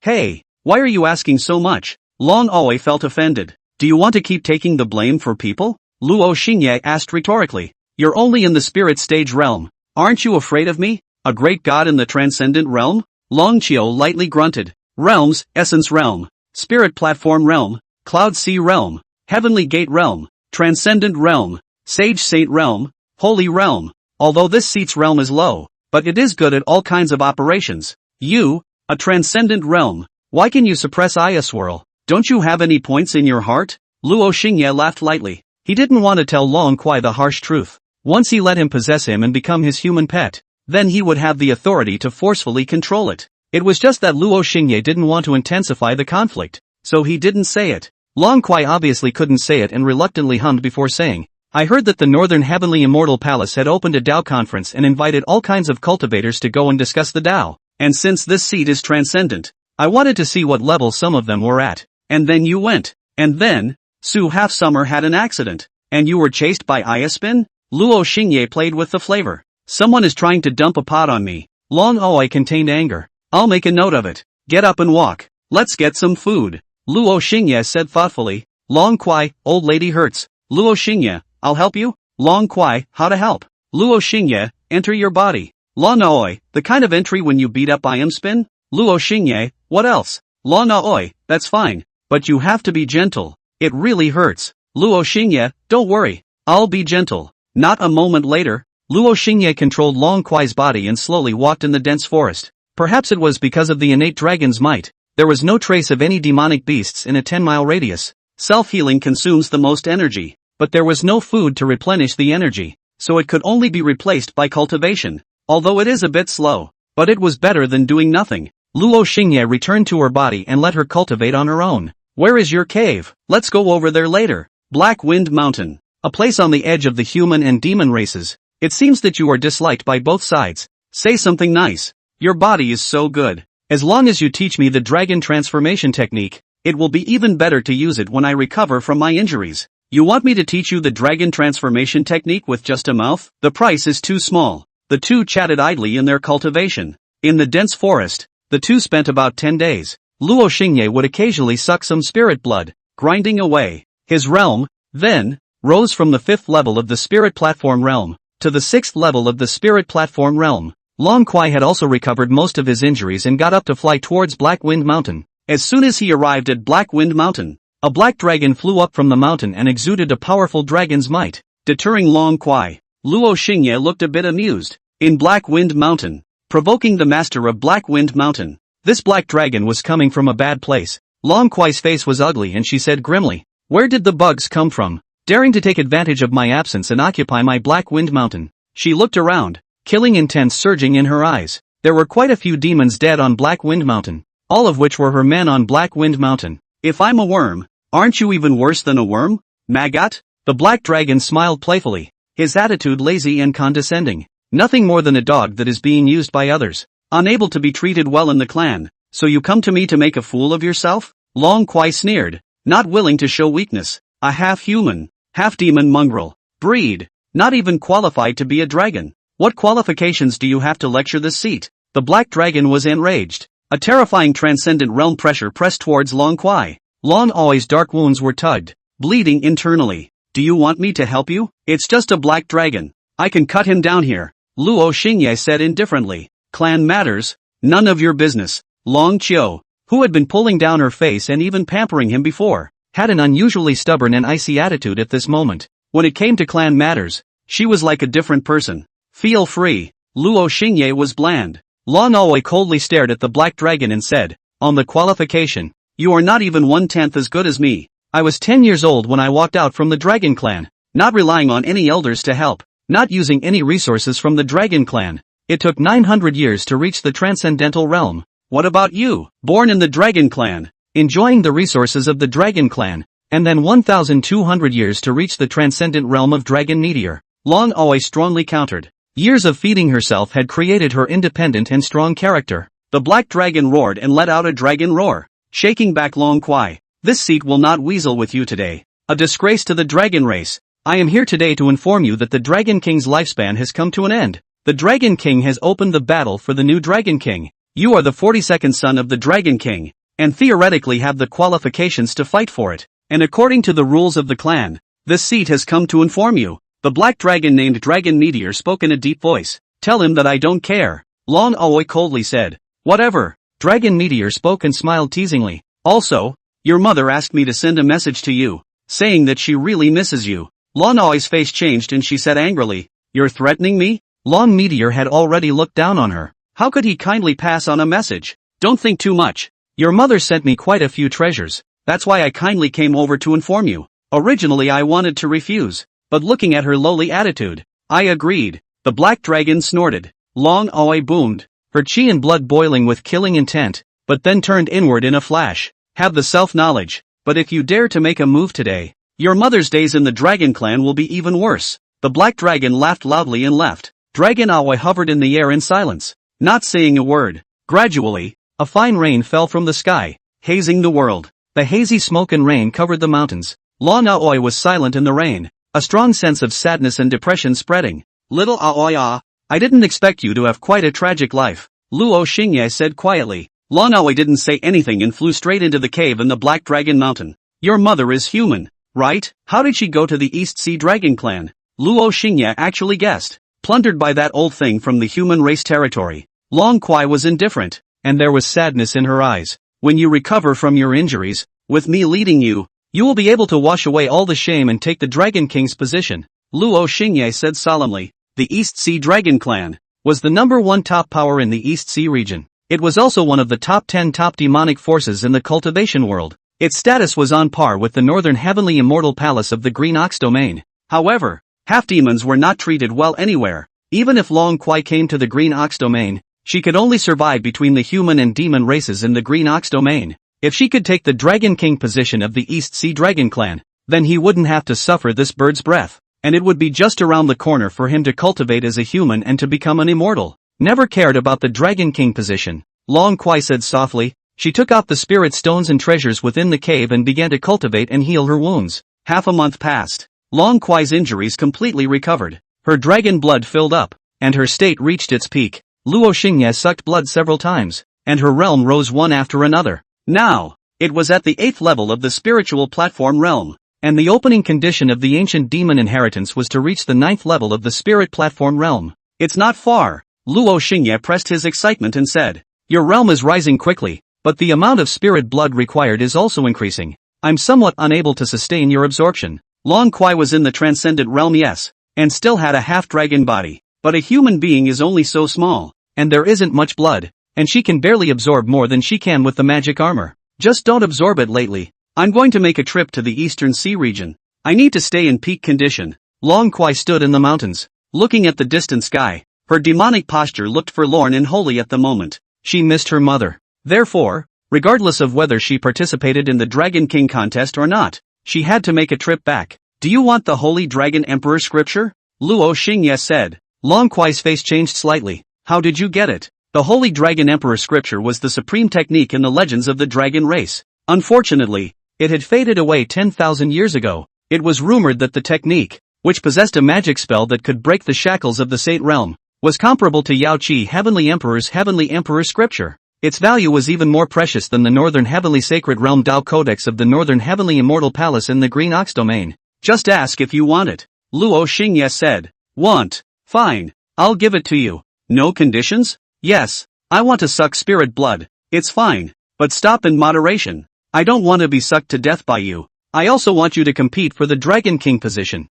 Hey, why are you asking so much? Long Aoi felt offended. Do you want to keep taking the blame for people? Luo Xingye asked rhetorically. You're only in the spirit stage realm. Aren't you afraid of me, a great god in the transcendent realm? Long Qiu lightly grunted. Realms, Essence Realm, Spirit Platform Realm, Cloud Sea Realm, Heavenly Gate Realm, Transcendent Realm, Sage Saint Realm, Holy Realm. Although this seat's realm is low, but it is good at all kinds of operations. You, a transcendent realm. Why can you suppress Aya Swirl? Don't you have any points in your heart? Luo Xingye laughed lightly. He didn't want to tell Long Kuai the harsh truth. Once he let him possess him and become his human pet, then he would have the authority to forcefully control it. It was just that Luo Xingye didn't want to intensify the conflict, so he didn't say it. Long Kuai obviously couldn't say it and reluctantly hummed before saying, I heard that the Northern Heavenly Immortal Palace had opened a Dao conference and invited all kinds of cultivators to go and discuss the Dao, and since this seat is transcendent, I wanted to see what level some of them were at. And then you went. And then, Su Half Summer had an accident, and you were chased by Ayaspin? Luo Xingye played with the flavor. Someone is trying to dump a pot on me. Long Oi contained anger. I'll make a note of it. Get up and walk. Let's get some food. Luo Xingye said thoughtfully. Long Kuai, old lady hurts. Luo Xingye, I'll help you. Long Kuai, how to help? Luo Xingye, enter your body. Long Oi, the kind of entry when you beat up Iamspin? Luo Xingye, what else? Long Oi, that's fine, but you have to be gentle. It really hurts. Luo Xingye, don't worry. I'll be gentle. Not a moment later, Luo Xingye controlled Long Kuai's body and slowly walked in the dense forest. Perhaps it was because of the innate dragon's might. There was no trace of any demonic beasts in a 10-mile radius. Self-healing consumes the most energy, but there was no food to replenish the energy, so it could only be replaced by cultivation, although it is a bit slow. But it was better than doing nothing. Luo Xingye returned to her body and let her cultivate on her own. Where is your cave? Let's go over there later. Black Wind Mountain. A place on the edge of the human and demon races. It seems that you are disliked by both sides. Say something nice. Your body is so good. As long as you teach me the dragon transformation technique, it will be even better to use it when I recover from my injuries. You want me to teach you the dragon transformation technique with just a mouth? The price is too small. The two chatted idly in their cultivation. In the dense forest, the two spent about 10 days. Luo Xingye would occasionally suck some spirit blood, grinding away. His realm, then, rose from the 5th level of the spirit platform realm to the 6th level of the spirit platform realm. Long Kuai had also recovered most of his injuries and got up to fly towards Black Wind Mountain. As soon as he arrived at Black Wind Mountain, a black dragon flew up from the mountain and exuded a powerful dragon's might, deterring Long Kuai. Luo Xingye looked a bit amused. In Black Wind Mountain, provoking the master of Black Wind Mountain. This black dragon was coming from a bad place. Long Kuai's face was ugly and she said grimly, where did the bugs come from? Daring to take advantage of my absence and occupy my Black Wind Mountain. She looked around, killing intent surging in her eyes. There were quite a few demons dead on Black Wind Mountain, all of which were her men on Black Wind Mountain. If I'm a worm, aren't you even worse than a worm, maggot? The black dragon smiled playfully, his attitude lazy and condescending. Nothing more than a dog that is being used by others, unable to be treated well in the clan. So you come to me to make a fool of yourself? Long Kuai sneered, not willing to show weakness. A half-human, half-demon mongrel breed, not even qualified to be a dragon. What qualifications do you have to lecture this seat? The black dragon was enraged. A terrifying transcendent realm pressure pressed towards Long Kwai. Long Aoi's dark wounds were tugged, bleeding internally. Do you want me to help you? It's just a black dragon. I can cut him down here. Luo Xingye said indifferently. Clan matters? None of your business. Long Qiu, who had been pulling down her face and even pampering him before, had an unusually stubborn and icy attitude at this moment. When it came to clan matters, she was like a different person. Feel free. Luo Xingye was bland. Long Aoi coldly stared at the black dragon and said, on the qualification, you are not even 1/10 as good as me. I was 10 years old when I walked out from the dragon clan, not relying on any elders to help, not using any resources from the dragon clan. It took 900 years to reach the transcendental realm. What about you? Born in the dragon clan, enjoying the resources of the dragon clan, and then 1,200 years to reach the transcendent realm of dragon meteor. Long Aoi strongly countered. Years of feeding herself had created her independent and strong character. The black dragon roared and let out a dragon roar, shaking back Long Kwai. This seat will not weasel with you today. A disgrace to the dragon race. I am here today to inform you that the Dragon King's lifespan has come to an end. The Dragon King has opened the battle for the new Dragon King. You are the 42nd son of the Dragon King, and theoretically have the qualifications to fight for it. And according to the rules of the clan, this seat has come to inform you. The black dragon named Dragon Meteor spoke in a deep voice. Tell him that I don't care. Long Aoi coldly said. Whatever. Dragon Meteor spoke and smiled teasingly. Also, your mother asked me to send a message to you, saying that she really misses you. Long Aoi's face changed and she said angrily, you're threatening me? Long Meteor had already looked down on her. How could he kindly pass on a message? Don't think too much. Your mother sent me quite a few treasures. That's why I kindly came over to inform you. Originally I wanted to refuse, but looking at her lowly attitude, I agreed. The black dragon snorted. Long Aoi boomed, her chi and blood boiling with killing intent, but then turned inward in a flash. Have the self-knowledge, but if you dare to make a move today, your mother's days in the dragon clan will be even worse. The black dragon laughed loudly and left. Dragon Aoi hovered in the air in silence, not saying a word. Gradually, a fine rain fell from the sky, hazing the world. The hazy smoke and rain covered the mountains. Long Aoi was silent in the rain, a strong sense of sadness and depression spreading. Little Aoi, I didn't expect you to have quite a tragic life, Luo Xingye said quietly. Long Aoi didn't say anything and flew straight into the cave in the Black Dragon Mountain. Your mother is human, right? How did she go to the East Sea Dragon Clan? Luo Xingye actually guessed. Plundered by that old thing from the human race territory. Long Kwai was indifferent, and there was sadness in her eyes. When you recover from your injuries, with me leading you, you will be able to wash away all the shame and take the Dragon King's position, Luo Xingye said solemnly. The East Sea Dragon Clan was the #1 top power in the East Sea region. It was also one of the top 10 top demonic forces in the cultivation world. Its status was on par with the northern heavenly immortal palace of the Green Ox domain. However, half-demons were not treated well anywhere. Even if Long Kwai came to the Green Ox domain, she could only survive between the human and demon races in the Green Ox domain. If she could take the Dragon King position of the East Sea Dragon Clan, then he wouldn't have to suffer this bird's breath, and it would be just around the corner for him to cultivate as a human and to become an immortal. Never cared about the Dragon King position, Long Kwai said softly. She took out the spirit stones and treasures within the cave and began to cultivate and heal her wounds. Half a month passed. Long Kwai's injuries completely recovered. Her dragon blood filled up, and her state reached its peak. Luo Xingye sucked blood several times, and her realm rose one after another. Now, it was at the 8th level of the spiritual platform realm, and the opening condition of the ancient demon inheritance was to reach the 9th level of the spirit platform realm. It's not far. Luo Xingye pressed his excitement and said, your realm is rising quickly, but the amount of spirit blood required is also increasing. I'm somewhat unable to sustain your absorption. Long Kwai was in the transcendent realm, yes, and still had a half-dragon body, but a human being is only so small, and there isn't much blood, and she can barely absorb more than she can with the magic armor. Just don't absorb it lately. I'm going to make a trip to the Eastern Sea region. I need to stay in peak condition. Long Kwai stood in the mountains, looking at the distant sky. Her demonic posture looked forlorn and holy at the moment. She missed her mother. Therefore, regardless of whether she participated in the Dragon King contest or not, she had to make a trip back. Do you want the Holy Dragon Emperor scripture? Luo Xingye said. Long Kwai's face changed slightly. How did you get it? The Holy Dragon Emperor scripture was the supreme technique in the legends of the dragon race. Unfortunately, it had faded away 10,000 years ago. It was rumored that the technique, which possessed a magic spell that could break the shackles of the Sate realm, was comparable to Yao Qi Heavenly Emperor's scripture. Its value was even more precious than the Northern Heavenly Sacred Realm Tao Codex of the Northern Heavenly Immortal Palace in the Green Ox domain. Just ask if you want it. Luo Xingye said. Want? Fine. I'll give it to you. No conditions? Yes. I want to suck spirit blood. It's fine. But stop in moderation. I don't want to be sucked to death by you. I also want you to compete for the Dragon King position.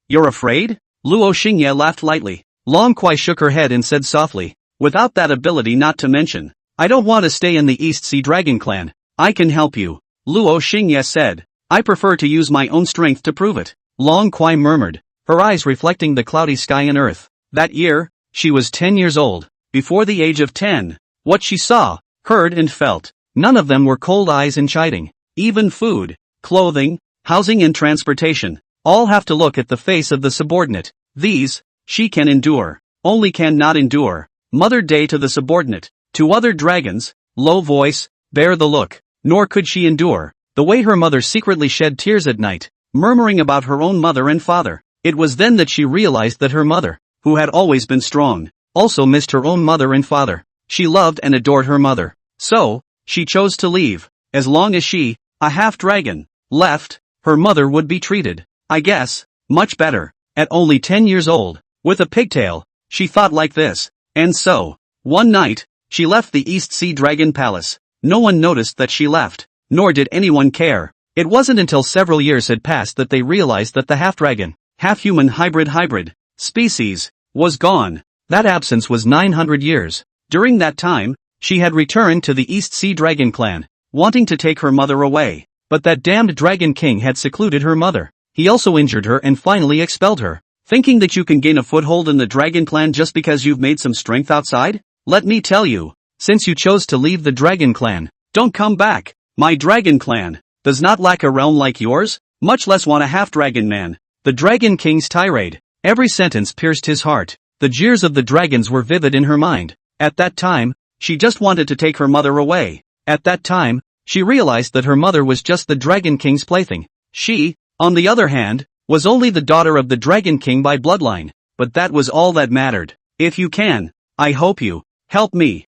You're afraid? Luo Xingye laughed lightly. Long Kuai shook her head and said softly, without that ability not to mention, I don't want to stay in the East Sea Dragon Clan. I can help you. Luo Xingye said. I prefer to use my own strength to prove it. Long Kuai murmured, her eyes reflecting the cloudy sky and earth. That year, she was 10 years old. Before the age of 10, what she saw, heard and felt, none of them were cold eyes and chiding. Even food, clothing, housing and transportation, all have to look at the face of the subordinate. These, she can endure, only cannot endure. Mother Day to the subordinate, to other dragons, low voice, bear the look, nor could she endure the way her mother secretly shed tears at night, murmuring about her own mother and father. It was then that she realized that her mother, who had always been strong, also missed her own mother and father. She loved and adored her mother. So, she chose to leave. As long as she, a half-dragon, left, her mother would be treated, I guess, much better. At only 10 years old, with a pigtail, she thought like this. And so, one night, she left the East Sea Dragon Palace. No one noticed that she left, nor did anyone care. It wasn't until several years had passed that they realized that the half-dragon, half-human hybrid species was gone. That absence was 900 years. During that time, she had returned to the East Sea Dragon Clan, wanting to take her mother away. But that damned Dragon King had secluded her mother. He also injured her and finally expelled her. Thinking that you can gain a foothold in the Dragon Clan just because you've made some strength outside? Let me tell you, since you chose to leave the Dragon Clan, don't come back. My Dragon Clan does not lack a realm like yours, much less want a half-dragon man. The Dragon King's tirade. Every sentence pierced his heart. The jeers of the dragons were vivid in her mind. At that time, she just wanted to take her mother away. At that time, she realized that her mother was just the Dragon King's plaything. She, on the other hand, was only the daughter of the Dragon King by bloodline. But that was all that mattered. If you can, I hope you, help me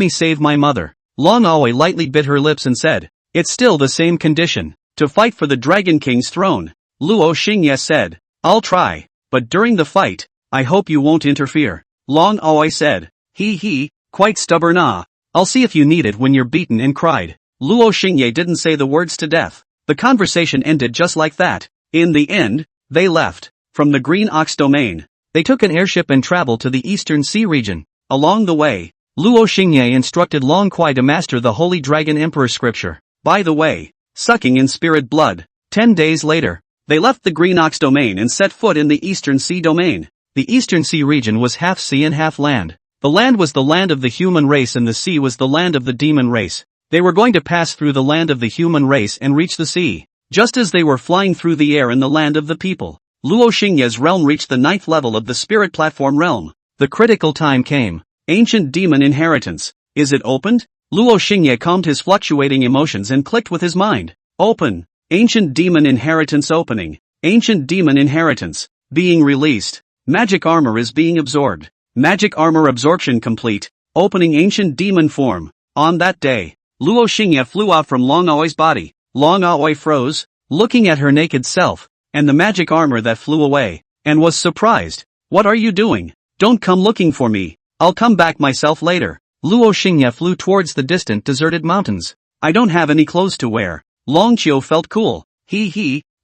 save my mother. Long Aoi lightly bit her lips and said, it's still the same condition, to fight for the Dragon King's throne. Luo Xingye said, I'll try, but during the fight, I hope you won't interfere. Long Aoi said, quite stubborn I'll see if you need it when you're beaten and cried. Luo Xingye didn't say the words to death. The conversation ended just like that. In the end, they left. From the Green Ox domain, they took an airship and traveled to the Eastern Sea region. Along the way, Luo Xingye instructed Long Kuai to master the Holy Dragon Emperor scripture. By the way, sucking in spirit blood. 10 days later, they left the Green Ox domain and set foot in the Eastern Sea domain. The Eastern Sea region was half sea and half land. The land was the land of the human race and the sea was the land of the demon race. They were going to pass through the land of the human race and reach the sea. Just as they were flying through the air in the land of the people, Luo Xingye's realm reached the 9th level of the spirit platform realm. The critical time came. Ancient demon inheritance. Is it opened? Luo Xingye calmed his fluctuating emotions and clicked with his mind. Open. Ancient demon inheritance opening. Ancient demon inheritance. Being released. Magic armor is being absorbed. Magic armor absorption complete. Opening ancient demon form. On that day, Luo Xingye flew out from Long Aoi's body. Long Aoi froze, looking at her naked self, and the magic armor that flew away, and was surprised. What are you doing? Don't come looking for me. I'll come back myself later. Luo Xingye flew towards the distant deserted mountains. I don't have any clothes to wear. Long Qiu felt cool.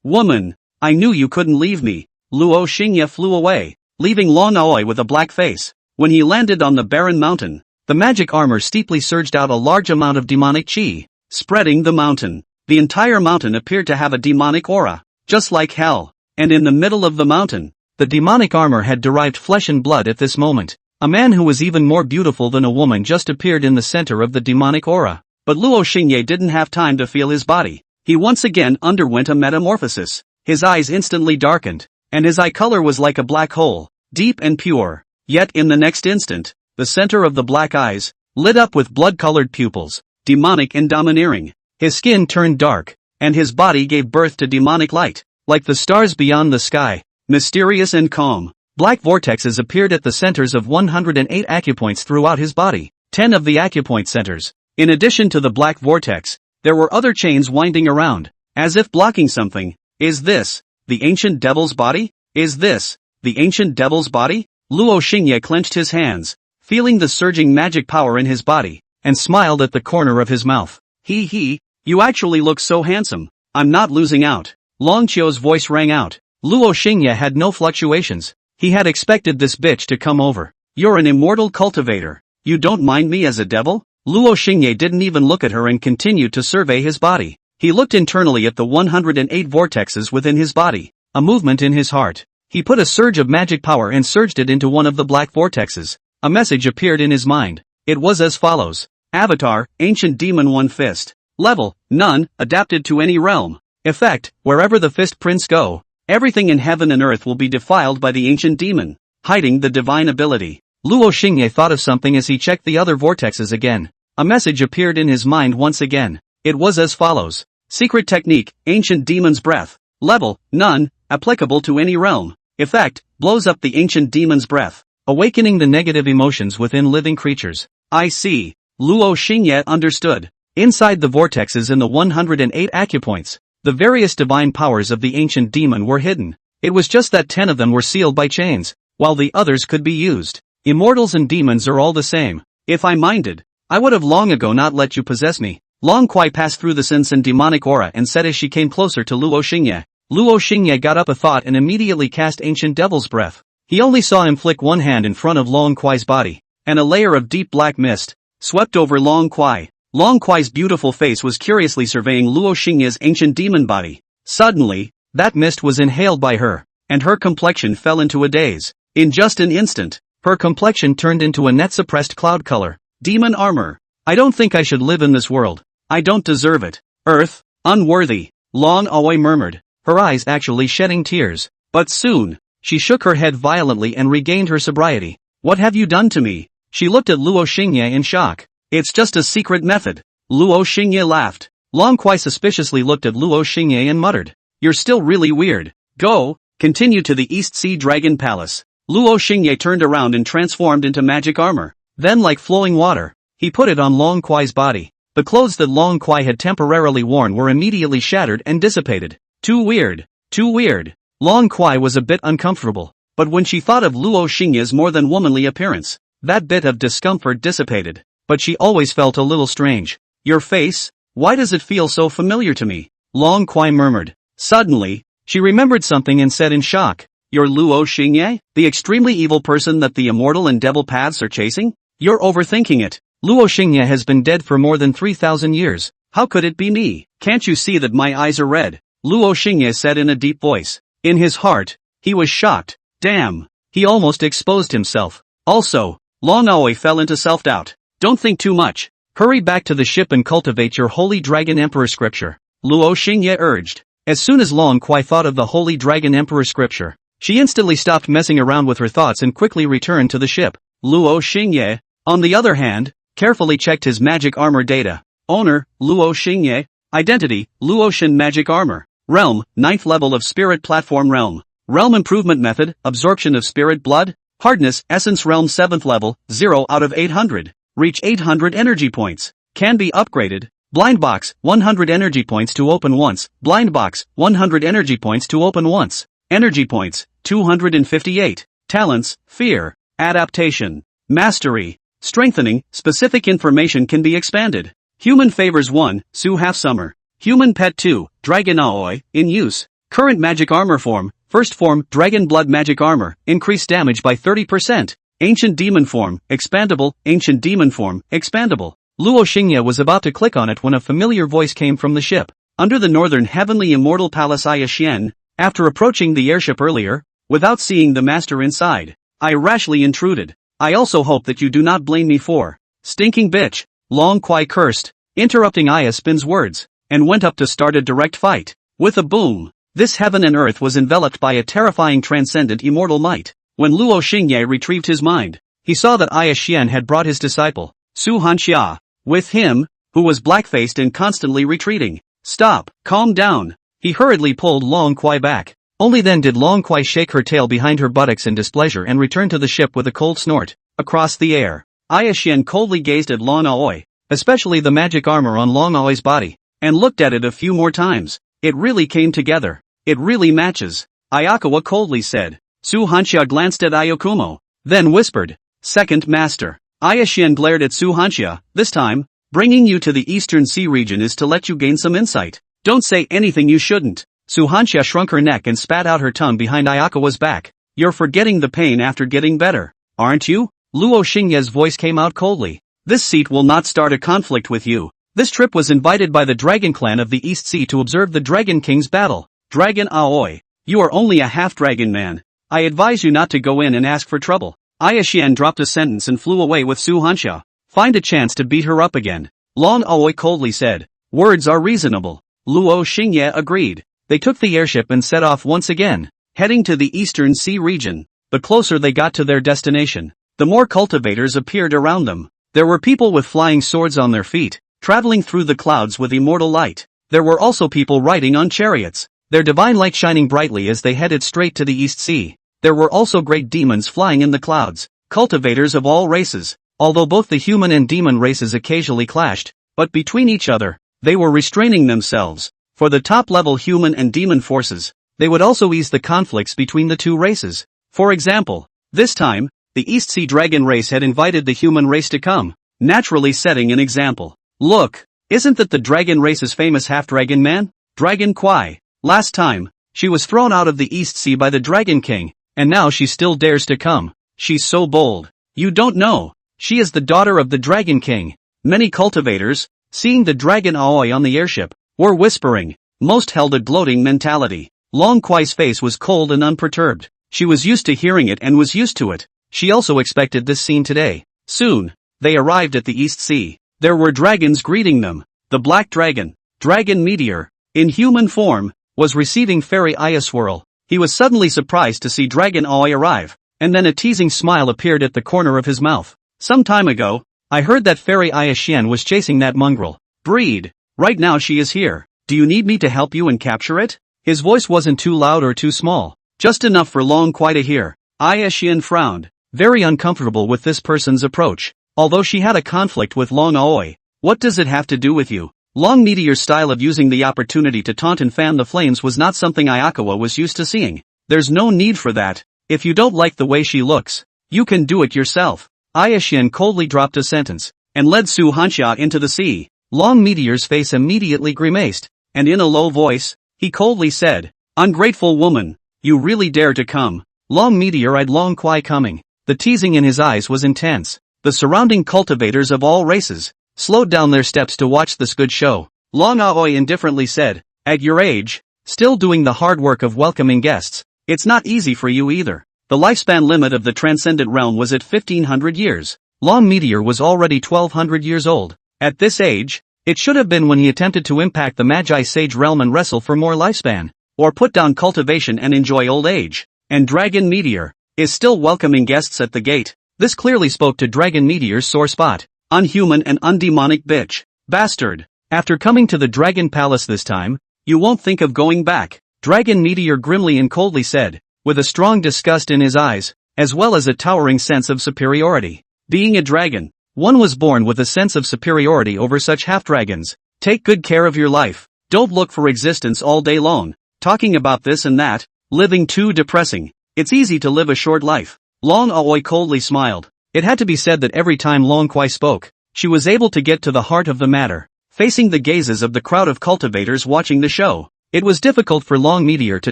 Woman, I knew you couldn't leave me. Luo Xingye flew away, leaving Long Aoi with a black face. When he landed on the barren mountain, the magic armor steeply surged out a large amount of demonic qi, spreading the mountain. The entire mountain appeared to have a demonic aura, just like hell. And in the middle of the mountain, the demonic armor had derived flesh and blood at this moment. A man who was even more beautiful than a woman just appeared in the center of the demonic aura. But Luo Xingye didn't have time to feel his body. He once again underwent a metamorphosis. His eyes instantly darkened, and his eye color was like a black hole, deep and pure. Yet in the next instant, the center of the black eyes lit up with blood-colored pupils, demonic and domineering. His skin turned dark, and his body gave birth to demonic light, like the stars beyond the sky, mysterious and calm. Black vortexes appeared at the centers of 108 acupoints throughout his body, 10 of the acupoint centers. In addition to the black vortex, there were other chains winding around, as if blocking something. Is this the ancient devil's body? Is this the ancient devil's body? Luo Xingye clenched his hands, feeling the surging magic power in his body, and smiled at the corner of his mouth. You actually look so handsome. I'm not losing out. Long Qiu's voice rang out. Luo Xingye had no fluctuations. He had expected this bitch to come over. You're an immortal cultivator. You don't mind me as a devil? Luo Xingye didn't even look at her and continued to survey his body. He looked internally at the 108 vortexes within his body, a movement in his heart. He put a surge of magic power and surged it into one of the black vortexes. A message appeared in his mind. It was as follows. Avatar, Ancient Demon 1 Fist. Level, None, adapted to any realm. Effect, wherever the Fist Prince go, everything in heaven and earth will be defiled by the ancient demon, hiding the divine ability. Luo Xingye thought of something as he checked the other vortexes again. A message appeared in his mind once again. It was as follows. Secret technique, Ancient Demon's Breath. Level, None, applicable to any realm. Effect, blows up the ancient demon's breath, awakening the negative emotions within living creatures. I see. Luo Xingye understood. Inside the vortexes in the 108 acupoints, the various divine powers of the ancient demon were hidden. It was just that 10 of them were sealed by chains, while the others could be used. Immortals and demons are all the same. If I minded, I would have long ago not let you possess me. Long Kuai passed through the sense and demonic aura and said as she came closer to Luo Xingye. Luo Xingye got up a thought and immediately cast Ancient Devil's Breath. He only saw him flick one hand in front of Long Kuai's body, and a layer of deep black mist swept over Long Kuai. Long Kuai's beautiful face was curiously surveying Luo Xingye's ancient demon body. Suddenly, that mist was inhaled by her, and her complexion fell into a daze. In just an instant, her complexion turned into a net-suppressed cloud color. Demon armor. I don't think I should live in this world. I don't deserve it. Earth, unworthy. Long Aoi murmured, her eyes actually shedding tears. But soon, she shook her head violently and regained her sobriety. What have you done to me? She looked at Luo Xingye in shock. It's just a secret method. Luo Xingye laughed. Long Kuai suspiciously looked at Luo Xingye and muttered. You're still really weird. Go, continue to the East Sea Dragon Palace. Luo Xingye turned around and transformed into magic armor. Then like flowing water, he put it on Long Kuai's body. The clothes that Long Kuai had temporarily worn were immediately shattered and dissipated. Too weird. Too weird. Long Kuai was a bit uncomfortable, but when she thought of Luo Xingye's more than womanly appearance, that bit of discomfort dissipated. But she always felt a little strange. Your face? Why does it feel so familiar to me? Long Kuai murmured. Suddenly, she remembered something and said in shock. You're Luo Xingye? The extremely evil person that the immortal and devil paths are chasing? You're overthinking it. Luo Xingye has been dead for more than 3,000 years. How could it be me? Can't you see that my eyes are red? Luo Xingye said in a deep voice. In his heart, he was shocked. Damn. He almost exposed himself. Also, Long Aoi fell into self-doubt. Don't think too much. Hurry back to the ship and cultivate your Holy Dragon Emperor scripture. Luo Xingye urged. As soon as Long Kuai thought of the Holy Dragon Emperor scripture, she instantly stopped messing around with her thoughts and quickly returned to the ship. Luo Xingye, on the other hand, carefully checked his magic armor data. Owner, Luo Xingye. Identity, Luotian magic armor. Realm, 9th level of spirit platform realm. Realm improvement method, absorption of spirit blood. Hardness, essence realm 7th level, 0 out of 800. Reach 800 energy points. Can be upgraded. Blind box, 100 energy points to open once. Blind box, 100 energy points to open once. Energy points, 258. Talents, fear, adaptation, mastery, strengthening, specific information can be expanded. Human favors 1, Su Half Summer. Human pet 2, Dragon Aoi, in use. Current magic armor form, first form, Dragon Blood magic armor, increase damage by 30%. Ancient demon form, expandable, ancient demon form, expandable. Luo Xingye was about to click on it when a familiar voice came from the ship. Under the northern heavenly immortal palace Xian, after approaching the airship earlier, without seeing the master inside, I rashly intruded. I also hope that you do not blame me for stinking bitch. Long Kuai cursed, interrupting Spin's words, and went up to start a direct fight. With a boom, this heaven and earth was enveloped by a terrifying transcendent immortal might. When Luo Xingye retrieved his mind, he saw that Xian had brought his disciple, Su Hanxia, with him, who was black-faced and constantly retreating. Stop, calm down. He hurriedly pulled Long Kuai back. Only then did Long Quai shake her tail behind her buttocks in displeasure and return to the ship with a cold snort. Across the air, Aya Xian coldly gazed at Long Aoi, especially the magic armor on Long Aoi's body, and looked at it a few more times. It really came together. It really matches. Ayakawa coldly said. Su Hanxia glanced at Ayakumo, then whispered, "Second master." Aya Xian glared at Su Hanxia. "This time, bringing you to the Eastern Sea region is to let you gain some insight. Don't say anything you shouldn't." Su Hanxia shrunk her neck and spat out her tongue behind Ayakawa's back. "You're forgetting the pain after getting better, aren't you?" Luo Xingye's voice came out coldly. "This seat will not start a conflict with you. This trip was invited by the Dragon Clan of the East Sea to observe the Dragon King's battle. Dragon Aoi, you are only a half-dragon man. I advise you not to go in and ask for trouble." Aya Xian dropped a sentence and flew away with Su Hanxia. "Find a chance to beat her up again." Long Aoi coldly said. "Words are reasonable." Luo Xingye agreed. They took the airship and set off once again, heading to the Eastern Sea region. The closer they got to their destination, the more cultivators appeared around them. There were people with flying swords on their feet, traveling through the clouds with immortal light. There were also people riding on chariots, their divine light shining brightly as they headed straight to the East Sea. There were also great demons flying in the clouds, cultivators of all races. Although both the human and demon races occasionally clashed, but between each other, they were restraining themselves. For the top-level human and demon forces, they would also ease the conflicts between the two races. For example, this time, the East Sea Dragon race had invited the human race to come, naturally setting an example. "Look, isn't that the Dragon race's famous half-dragon man? Dragon Quai. Last time, she was thrown out of the East Sea by the Dragon King, and now she still dares to come. She's so bold. You don't know. She is the daughter of the Dragon King." Many cultivators, seeing the Dragon Aoi on the airship, were whispering. Most held a gloating mentality. Long Quai's face was cold and unperturbed. She was used to hearing it and was used to it. She also expected this scene today. Soon, they arrived at the East Sea. There were dragons greeting them. The Black Dragon, Dragon Meteor, in human form, was receiving Fairy Swirl. He was suddenly surprised to see Dragon Aoi arrive, and then a teasing smile appeared at the corner of his mouth. "Some time ago, I heard that Fairy Xian was chasing that mongrel breed. Right now she is here. Do you need me to help you and capture it?" His voice wasn't too loud or too small, just enough for Long Quai to hear. Xian frowned, very uncomfortable with this person's approach. Although she had a conflict with Long Aoi, "What does it have to do with you?" Long Meteor's style of using the opportunity to taunt and fan the flames was not something Ayakawa was used to seeing. "There's no need for that. If you don't like the way she looks, you can do it yourself." Xian coldly dropped a sentence, and led Su Hanxia into the sea. Long Meteor's face immediately grimaced, and in a low voice, he coldly said, "Ungrateful woman, you really dare to come." Long Meteor eyed Long Quai coming. The teasing in his eyes was intense. The surrounding cultivators of all races slowed down their steps to watch this good show. Long Aoi indifferently said, "At your age, still doing the hard work of welcoming guests, it's not easy for you either." The lifespan limit of the transcendent realm was at 1500 years. Long Meteor was already 1200 years old. At this age, it should have been when he attempted to impact the Magi Sage realm and wrestle for more lifespan, or put down cultivation and enjoy old age. And Dragon Meteor is still welcoming guests at the gate. This clearly spoke to Dragon Meteor's sore spot. "Unhuman and undemonic bitch. Bastard. After coming to the Dragon Palace this time, you won't think of going back." Dragon Meteor grimly and coldly said, with a strong disgust in his eyes, as well as a towering sense of superiority. Being a dragon, one was born with a sense of superiority over such half-dragons. Take good care of your life. Don't look for existence all day long, talking about this and that, living too depressing. It's easy to live a short life. Long Aoi coldly smiled. It had to be said that every time Long Quai spoke, she was able to get to the heart of the matter. Facing the gazes of the crowd of cultivators watching the show, it was difficult for Long Meteor to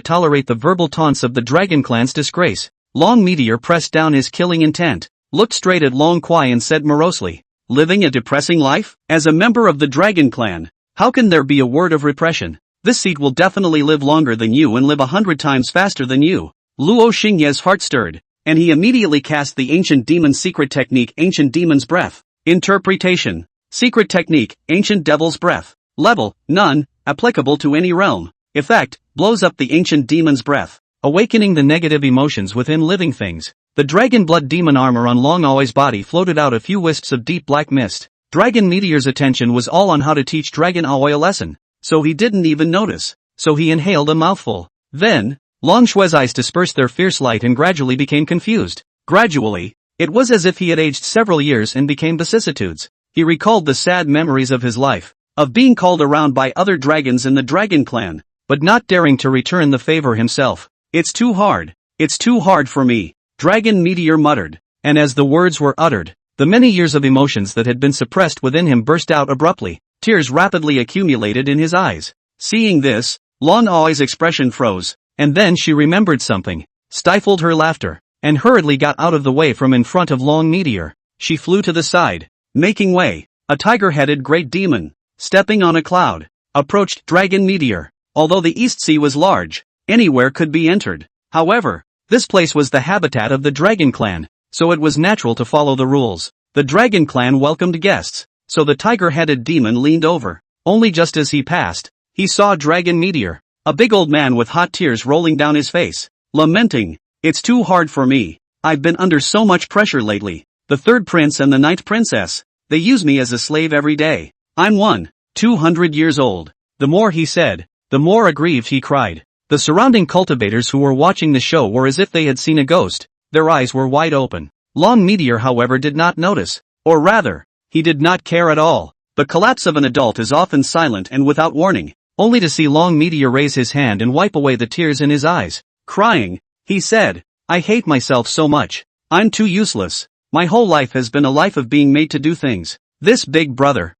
tolerate the verbal taunts of the Dragon Clan's disgrace. Long Meteor pressed down his killing intent, looked straight at Long Quai and said morosely, "Living a depressing life? As a member of the Dragon Clan, how can there be a word of repression? This seat will definitely live longer than you and live 100 times faster than you." Luo Xingye's heart stirred, and he immediately cast the Ancient Demon's secret technique, Ancient Demon's Breath. Interpretation. Secret technique, Ancient Devil's Breath. Level, none, applicable to any realm. Effect, blows up the Ancient Demon's Breath, awakening the negative emotions within living things. The dragon blood demon armor on Long Aoi's body floated out a few wisps of deep black mist. Dragon Meteor's attention was all on how to teach Dragon Aoi a lesson, so he didn't even notice. So he inhaled a mouthful. Then, Long Shui's eyes dispersed their fierce light and gradually became confused. Gradually, it was as if he had aged several years and became vicissitudes. He recalled the sad memories of his life, of being called around by other dragons in the dragon clan, but not daring to return the favor himself. It's too hard for me, Dragon Meteor muttered, and as the words were uttered, the many years of emotions that had been suppressed within him burst out abruptly. Tears rapidly accumulated in his eyes. Seeing this, Long Shui's expression froze, and then she remembered something, stifled her laughter, and hurriedly got out of the way from in front of Long Meteor. She flew to the side, making way. A tiger-headed great demon, stepping on a cloud, approached Dragon Meteor. Although the East Sea was large, anywhere could be entered. However, this place was the habitat of the Dragon Clan, so it was natural to follow the rules. The Dragon Clan welcomed guests, so the tiger-headed demon leaned over. Only just as he passed, he saw Dragon Meteor, a big old man with hot tears rolling down his face, lamenting, "It's too hard for me. I've been under so much pressure lately. The third prince and the ninth princess, they use me as a slave every day. I'm 200 years old." The more he said, the more aggrieved he cried. The surrounding cultivators who were watching the show were as if they had seen a ghost. Their eyes were wide open. Long Meteor, however, did not notice, or rather, he did not care at all. The collapse of an adult is often silent and without warning, only to see Long Meteor raise his hand and wipe away the tears in his eyes. Crying, he said, "I hate myself so much. I'm too useless. My whole life has been a life of being made to do things. This big brother.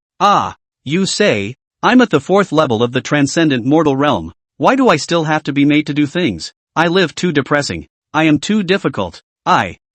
You say, I'm at the 4th level of the transcendent mortal realm. Why do I still have to be made to do things? I live too depressing. I am too difficult.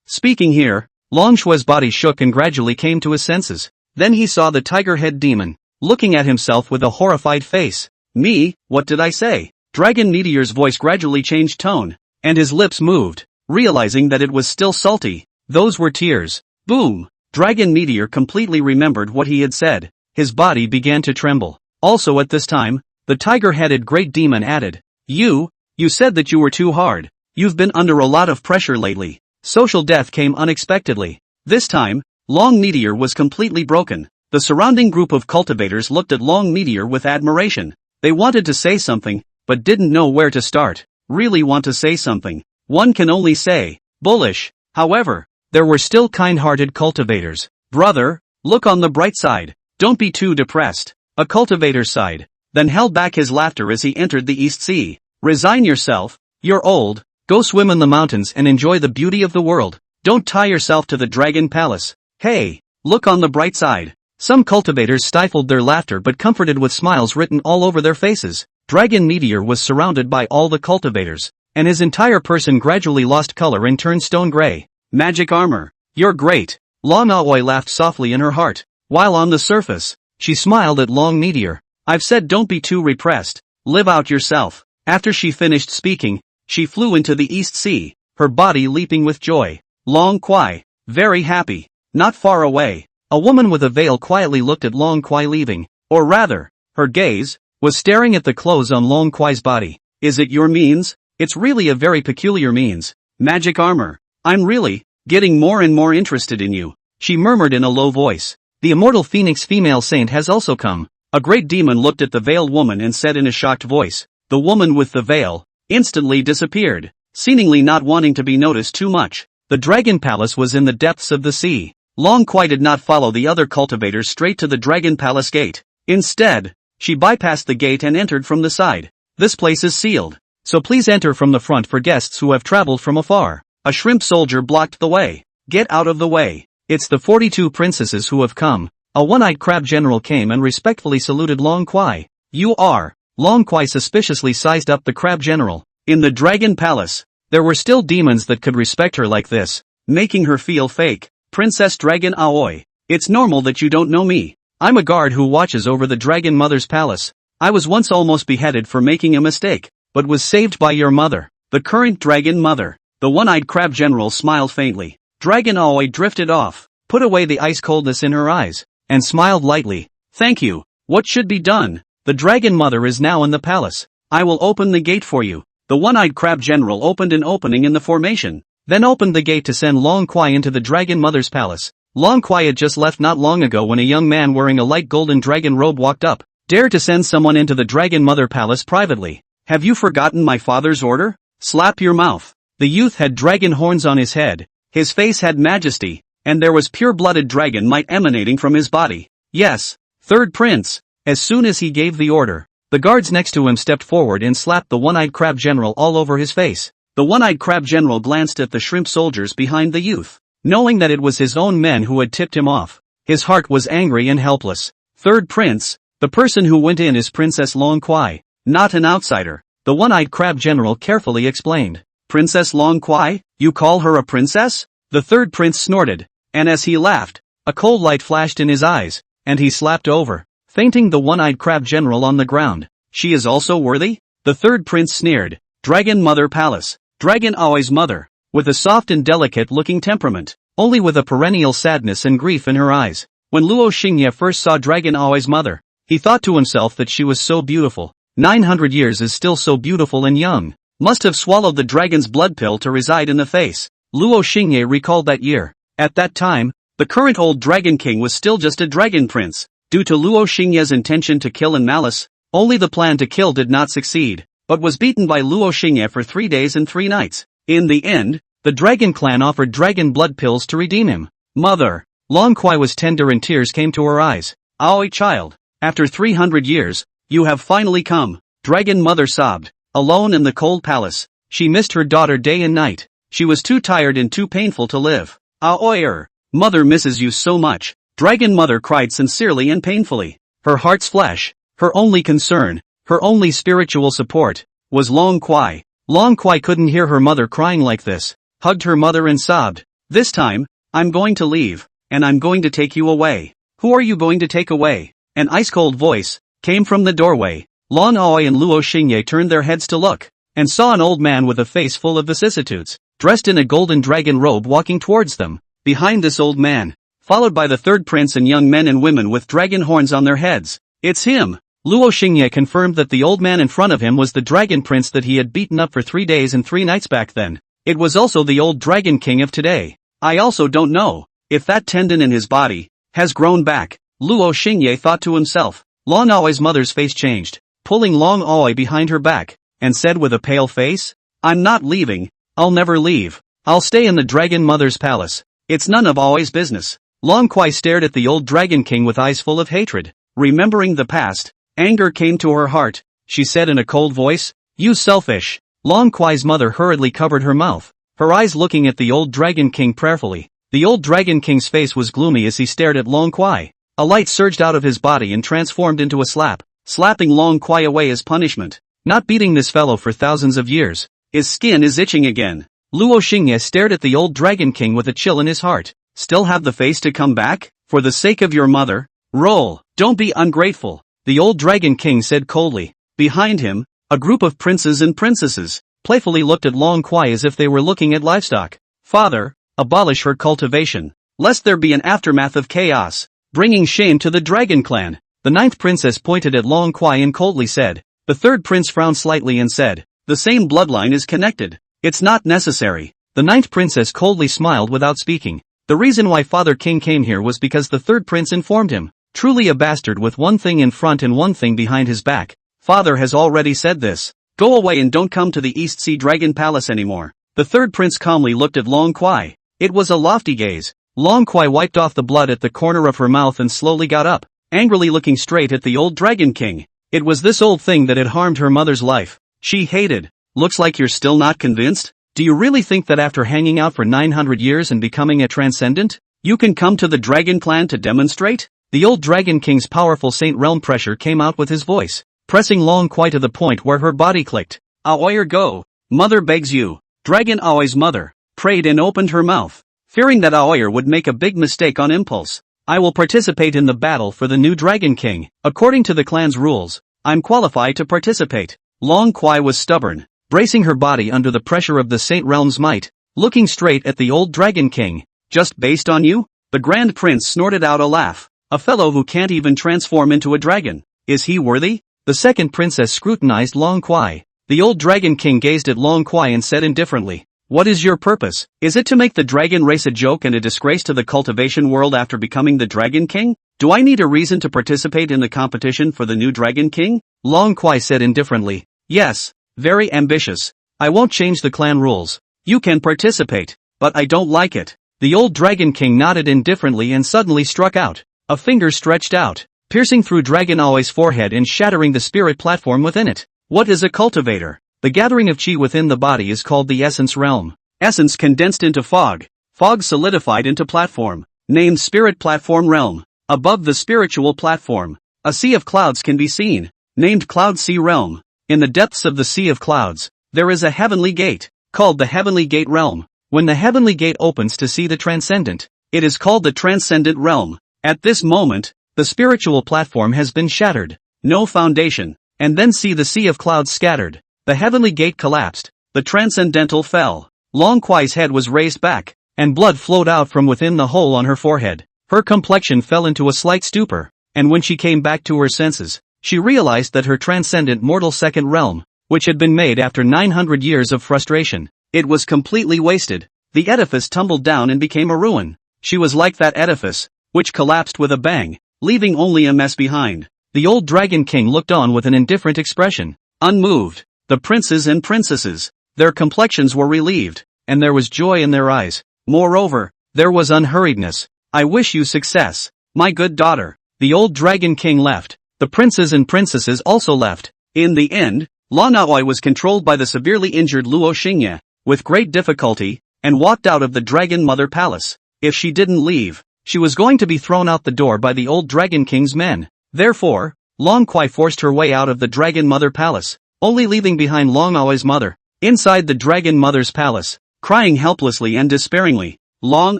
Speaking here, Long Shui's body shook and gradually came to his senses. Then he saw the tiger head demon, looking at himself with a horrified face. "Me, what did I say?" Dragon Meteor's voice gradually changed tone, and his lips moved, realizing that it was still salty. Those were tears. Boom! Dragon Meteor completely remembered what he had said. His body began to tremble. Also at this time, the tiger-headed great demon added, You said that you were too hard. You've been under a lot of pressure lately." Social death came unexpectedly. This time, Long Meteor was completely broken. The surrounding group of cultivators looked at Long Meteor with admiration. They wanted to say something, but didn't know where to start. Really want to say something. One can only say, bullish. However, there were still kind-hearted cultivators. "Brother, look on the bright side. Don't be too depressed." A cultivator sighed, then held back his laughter as he entered the East Sea. "Resign yourself. You're old. Go swim in the mountains and enjoy the beauty of the world. Don't tie yourself to the Dragon Palace. Hey, look on the bright side." Some cultivators stifled their laughter but comforted with smiles written all over their faces. Dragon Meteor was surrounded by all the cultivators, and his entire person gradually lost color and turned stone gray. "Magic armor. You're great." Long Shui laughed softly in her heart, while on the surface, she smiled at Long Meteor. "I've said don't be too repressed. Live out yourself." After she finished speaking, she flew into the East Sea, her body leaping with joy. Long Shui, very happy. Not far away, a woman with a veil quietly looked at Long Shui leaving, or rather, her gaze was staring at the clothes on Long Shui's body. "Is it your means? It's really a very peculiar means. Magic armor. I'm really getting more and more interested in you," she murmured in a low voice. "The immortal Phoenix female saint has also come." A great demon looked at the veiled woman and said in a shocked voice. The woman with the veil instantly disappeared, seemingly not wanting to be noticed too much. The Dragon Palace was in the depths of the sea. Long Shui did not follow the other cultivators straight to the Dragon Palace gate. Instead, she bypassed the gate and entered from the side. "This place is sealed, so please enter from the front for guests who have traveled from afar." A shrimp soldier blocked the way. "Get out of the way. It's the 42 princesses who have come." A one-eyed crab general came and respectfully saluted Long Shui. "You are?" Long Shui suspiciously sized up the crab general. In the Dragon Palace, there were still demons that could respect her like this, making her feel fake. "Princess Dragon Aoi, it's normal that you don't know me. I'm a guard who watches over the Dragon Mother's palace. I was once almost beheaded for making a mistake, but was saved by your mother, the current Dragon Mother." The one-eyed crab general smiled faintly. Dragon Aoi drifted off, put away the ice coldness in her eyes, and smiled lightly. "Thank you. What should be done?" "The Dragon Mother is now in the palace. I will open the gate for you." The one-eyed crab general opened an opening in the formation, then opened the gate to send Long Shui into the Dragon Mother's palace. Long Shui had just left not long ago when a young man wearing a light golden dragon robe walked up. "Dare to send someone into the Dragon Mother palace privately. Have you forgotten my father's order?" slap your mouth. The youth had dragon horns on his head, his face had majesty, and there was pure-blooded dragon might emanating from his body. Yes, third prince. As soon as he gave the order, the guards next to him stepped forward and slapped the one-eyed crab general all over his face. The one-eyed crab general glanced at the shrimp soldiers behind the youth. Knowing that it was his own men who had tipped him off, his heart was angry and helpless. Third prince, the person who went in is Princess Long Kwai, not an outsider, the one-eyed crab general carefully explained. Princess Long Kwai, you call her a princess? The third prince snorted, and as he laughed, a cold light flashed in his eyes, and he slapped over, fainting the one-eyed crab general on the ground. She is also worthy? The third prince sneered. Dragon Mother Palace, Dragon Aoi's mother, with a soft and delicate-looking temperament, only with a perennial sadness and grief in her eyes. When Luo Xingye first saw Dragon Aoi's mother, he thought to himself that she was so beautiful. 900 years is still so beautiful and young. Must have swallowed the dragon's blood pill to reside in the face. Luo Xingye recalled that year. At that time, the current old dragon king was still just a dragon prince. Due to Luo Xingye's intention to kill and malice, only the plan to kill did not succeed, but was beaten by Luo Xingye for 3 days and 3 nights. In the end, the dragon clan offered dragon blood pills to redeem him. Mother, Long Kwai was tender and tears came to her eyes. Aoi child, after 300 years, you have finally come. Dragon mother sobbed. Alone in the cold palace, she missed her daughter day and night. She was too tired and too painful to live. Aoi, mother misses you so much. Dragon mother cried sincerely and painfully. Her heart's flesh, her only concern, her only spiritual support, was Long Kwai. Long Kwai couldn't hear her mother crying like this, hugged her mother and sobbed. This time, I'm going to leave, and I'm going to take you away. Who are you going to take away? An ice-cold voice came from the doorway. Long Aoi and Luo Xingye turned their heads to look, and saw an old man with a face full of vicissitudes, dressed in a golden dragon robe walking towards them. Behind this old man, followed by the third prince and young men and women with dragon horns on their heads. It's him! Luo Xingye confirmed that the old man in front of him was the dragon prince that he had beaten up for 3 days and 3 nights back then. It was also the old dragon king of today. I also don't know if that tendon in his body has grown back. Luo Xingye thought to himself. Long Aoi's mother's face changed, pulling Long Aoi behind her back, and said with a pale face, I'm not leaving, I'll never leave. I'll stay in the dragon mother's palace. It's none of Aoi's business. Long Kwai stared at the old dragon king with eyes full of hatred. Remembering the past, anger came to her heart. She said in a cold voice, you selfish. Long Kwai's mother hurriedly covered her mouth, her eyes looking at the old dragon king prayerfully. The old dragon king's face was gloomy as he stared at Long Kwai. A light surged out of his body and transformed into a slap, slapping Long Kwai away as punishment. Not beating this fellow for thousands of years. His skin is itching again. Luo Xingye stared at the old dragon king with a chill in his heart. Still have the face to come back? For the sake of your mother? Roll. Don't be ungrateful. The old dragon king said coldly. Behind him, a group of princes and princesses playfully looked at Long Kwai as if they were looking at livestock. Father, abolish her cultivation, lest there be an aftermath of chaos, bringing shame to the dragon clan. The 9th princess pointed at Long Kwai and coldly said. The 3rd prince frowned slightly and said, the same bloodline is connected. It's not necessary. The 9th princess coldly smiled without speaking. The reason why Father King came here was because the 3rd prince informed him. Truly a bastard with one thing in front and one thing behind his back. Father has already said this. Go away and don't come to the East Sea Dragon Palace anymore. The 3rd prince calmly looked at Long Kwai. It was a lofty gaze. Long Kwai wiped off the blood at the corner of her mouth and slowly got up, angrily looking straight at the old dragon king. It was this old thing that had harmed her mother's life. She hated. Looks like you're still not convinced? Do you really think that after hanging out for 900 years and becoming a transcendent, you can come to the dragon clan to demonstrate? The old dragon king's powerful Saint Realm pressure came out with his voice, pressing Long Kwai to the point where her body clicked. Aoi, go. Mother begs you. Dragon Aoi's mother prayed and opened her mouth, fearing that Aoi would make a big mistake on impulse. I will participate in the battle for the new dragon king. According to the clan's rules, I'm qualified to participate. Long Kwai was stubborn, bracing her body under the pressure of the Saint Realm's might, looking straight at the old dragon king. Just based on you? The grand prince snorted out a laugh. A fellow who can't even transform into a dragon. Is he worthy? The 2nd princess scrutinized Long Kwai. The old dragon king gazed at Long Kwai and said indifferently, what is your purpose? Is it to make the dragon race a joke and a disgrace to the cultivation world after becoming the dragon king? Do I need a reason to participate in the competition for the new dragon king? Long Kwai said indifferently. Yes, very ambitious. I won't change the clan rules. You can participate, but I don't like it. The old Dragon King nodded indifferently and suddenly struck out. A finger stretched out, piercing through Dragon Aoi's forehead and shattering the spirit platform within it. What is a cultivator? The gathering of chi within the body is called the essence realm. Essence condensed into fog. Fog solidified into platform. Named spirit platform realm. Above the spiritual platform, a sea of clouds can be seen. Named cloud sea realm. In the depths of the sea of clouds, there is a heavenly gate, called the heavenly gate realm. When the heavenly gate opens to see the transcendent, it is called the transcendent realm. At this moment, the spiritual platform has been shattered. No foundation. And then see the sea of clouds scattered. The heavenly gate collapsed. The transcendental fell. Long Kuai's head was raised back, and blood flowed out from within the hole on her forehead. Her complexion fell into a slight stupor, and when she came back to her senses, she realized that her transcendent mortal second realm, which had been made after 900 years of frustration, it was completely wasted. The edifice tumbled down and became a ruin. She was like that edifice, which collapsed with a bang, leaving only a mess behind. The old Dragon King looked on with an indifferent expression, unmoved. The princes and princesses, their complexions were relieved, and there was joy in their eyes. Moreover, there was unhurriedness. I wish you success, my good daughter. The old Dragon King left. The princes and princesses also left. In the end, Lan Aoi was controlled by the severely injured Luo Xingye, with great difficulty, and walked out of the Dragon Mother Palace. If she didn't leave, she was going to be thrown out the door by the old Dragon King's men. Therefore, Long Kuai forced her way out of the Dragon Mother Palace, only leaving behind Long Aoi's mother. Inside the Dragon Mother's palace, crying helplessly and despairingly, Long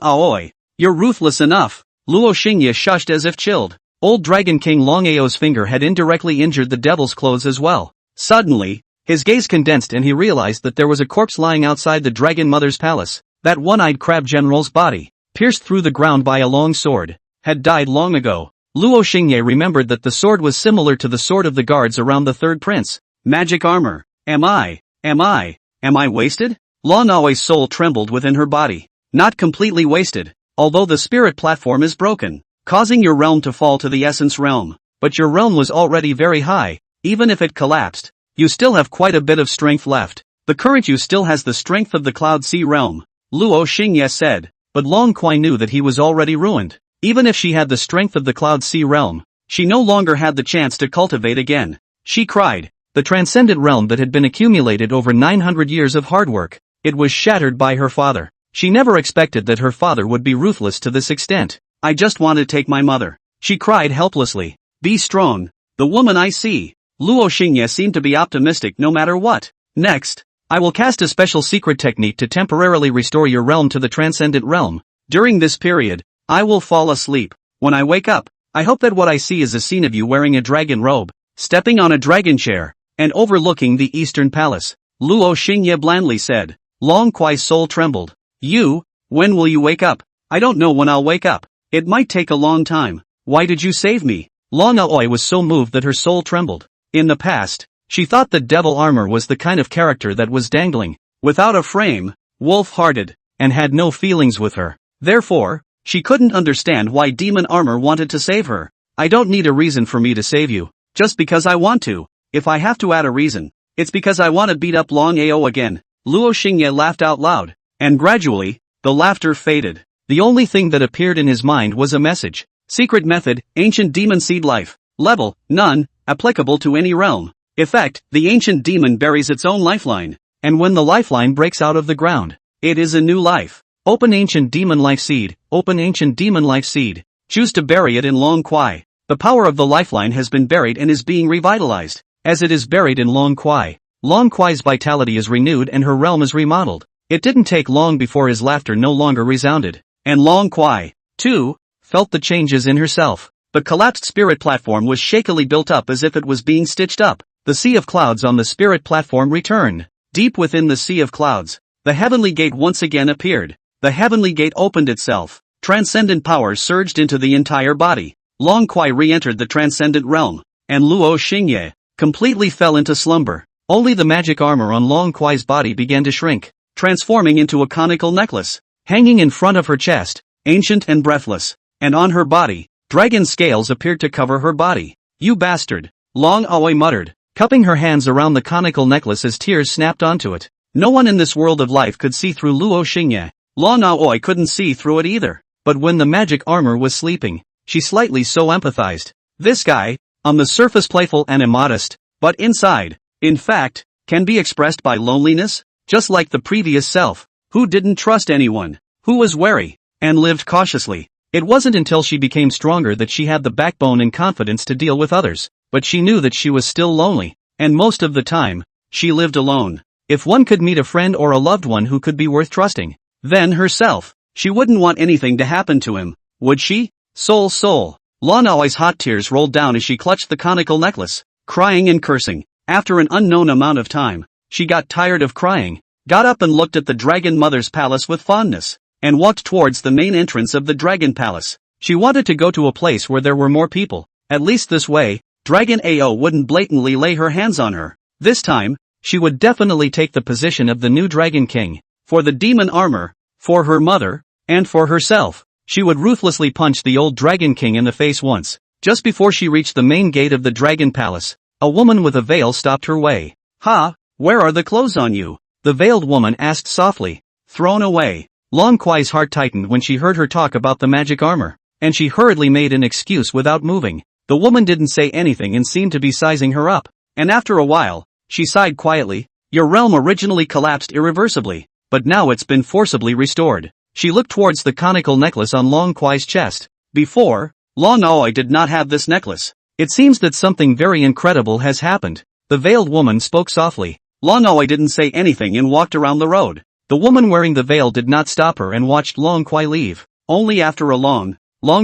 Aoi, you're ruthless enough. Luo Xingye shushed as if chilled. Old Dragon King Long Ao's finger had indirectly injured the devil's clothes as well. Suddenly, his gaze condensed and he realized that there was a corpse lying outside the Dragon Mother's palace. That one-eyed crab general's body, pierced through the ground by a long sword, had died long ago. Luo Xingye remembered that the sword was similar to the sword of the guards around the third prince. Magic armor. Am I wasted? Lan Aoi's soul trembled within her body. Not completely wasted, although the spirit platform is broken, causing your realm to fall to the essence realm. But your realm was already very high. Even if it collapsed, you still have quite a bit of strength left. The current you still has the strength of the cloud sea realm, Luo Xingye said. But Long Kuai knew that he was already ruined. Even if she had the strength of the cloud sea realm, she no longer had the chance to cultivate again. She cried. The transcendent realm that had been accumulated over 900 years of hard work, it was shattered by her father. She never expected that her father would be ruthless to this extent. I just want to take my mother. She cried helplessly. Be strong. The woman I see. Luo Xingye seemed to be optimistic no matter what. Next, I will cast a special secret technique to temporarily restore your realm to the transcendent realm. During this period, I will fall asleep. When I wake up, I hope that what I see is a scene of you wearing a dragon robe, stepping on a dragon chair, and overlooking the eastern palace. Luo Xingye blandly said. Long Kuai's soul trembled. When will you wake up? I don't know when I'll wake up. It might take a long time. Why did you save me? Long Aoi was so moved that her soul trembled. In the past, she thought that devil armor was the kind of character that was dangling, without a frame, wolf-hearted, and had no feelings with her. Therefore, she couldn't understand why demon armor wanted to save her. I don't need a reason for me to save you, just because I want to. If I have to add a reason, it's because I want to beat up Long Ao again. Luo Xingye laughed out loud, and gradually, the laughter faded. The only thing that appeared in his mind was a message. Secret method, ancient demon seed life. Level, none, applicable to any realm. Effect, the ancient demon buries its own lifeline, and when the lifeline breaks out of the ground, it is a new life. Open ancient demon life seed, open ancient demon life seed. Choose to bury it in Long Kuai. The power of the lifeline has been buried and is being revitalized. As it is buried in Long Kuai, Long Kuai's vitality is renewed and her realm is remodeled. It didn't take long before his laughter no longer resounded, and Long Kuai, too, felt the changes in herself. The collapsed spirit platform was shakily built up as if it was being stitched up. The sea of clouds on the spirit platform returned. Deep within the sea of clouds, the heavenly gate once again appeared. The heavenly gate opened itself. Transcendent power surged into the entire body. Long Kuai re-entered the transcendent realm, and Luo Xingye completely fell into slumber. Only the magic armor on Long Kuai's body began to shrink, transforming into a conical necklace, hanging in front of her chest, ancient and breathless, and on her body, dragon scales appeared to cover her body. You bastard! Long Aoi muttered, cupping her hands around the conical necklace as tears snapped onto it. No one in this world of life could see through Luo Xingye. Luo Naoi couldn't see through it either. But when the magic armor was sleeping, she slightly so empathized. This guy, on the surface playful and immodest, but inside, in fact, can be expressed by loneliness, just like the previous self, who didn't trust anyone, who was wary, and lived cautiously. It wasn't until she became stronger that she had the backbone and confidence to deal with others, but she knew that she was still lonely, and most of the time, she lived alone. If one could meet a friend or a loved one who could be worth trusting, then herself, she wouldn't want anything to happen to him, would she? Soul. Luo Naoi's hot tears rolled down as she clutched the conical necklace, crying and cursing. After an unknown amount of time, she got tired of crying, got up and looked at the Dragon Mother's palace with fondness, and walked towards the main entrance of the Dragon Palace. She wanted to go to a place where there were more people. At least this way, Dragon Ao wouldn't blatantly lay her hands on her. This time, she would definitely take the position of the new Dragon King. For the demon armor, for her mother, and for herself. She would ruthlessly punch the old Dragon King in the face once. Just before she reached the main gate of the Dragon Palace, a woman with a veil stopped her way. "Ha, where are the clothes on you?" the veiled woman asked softly. "Thrown away." Long Kuai's heart tightened when she heard her talk about the magic armor, and she hurriedly made an excuse without moving. The woman didn't say anything and seemed to be sizing her up, and after a while, she sighed quietly. "Your realm originally collapsed irreversibly, but now it's been forcibly restored." She looked towards the conical necklace on Long Kuai's chest. Before, Luo Naoi did not have this necklace. "It seems that something very incredible has happened," the veiled woman spoke softly. Luo Naoi didn't say anything and walked around the road. The woman wearing the veil did not stop her and watched Long Kuai leave. Only after a long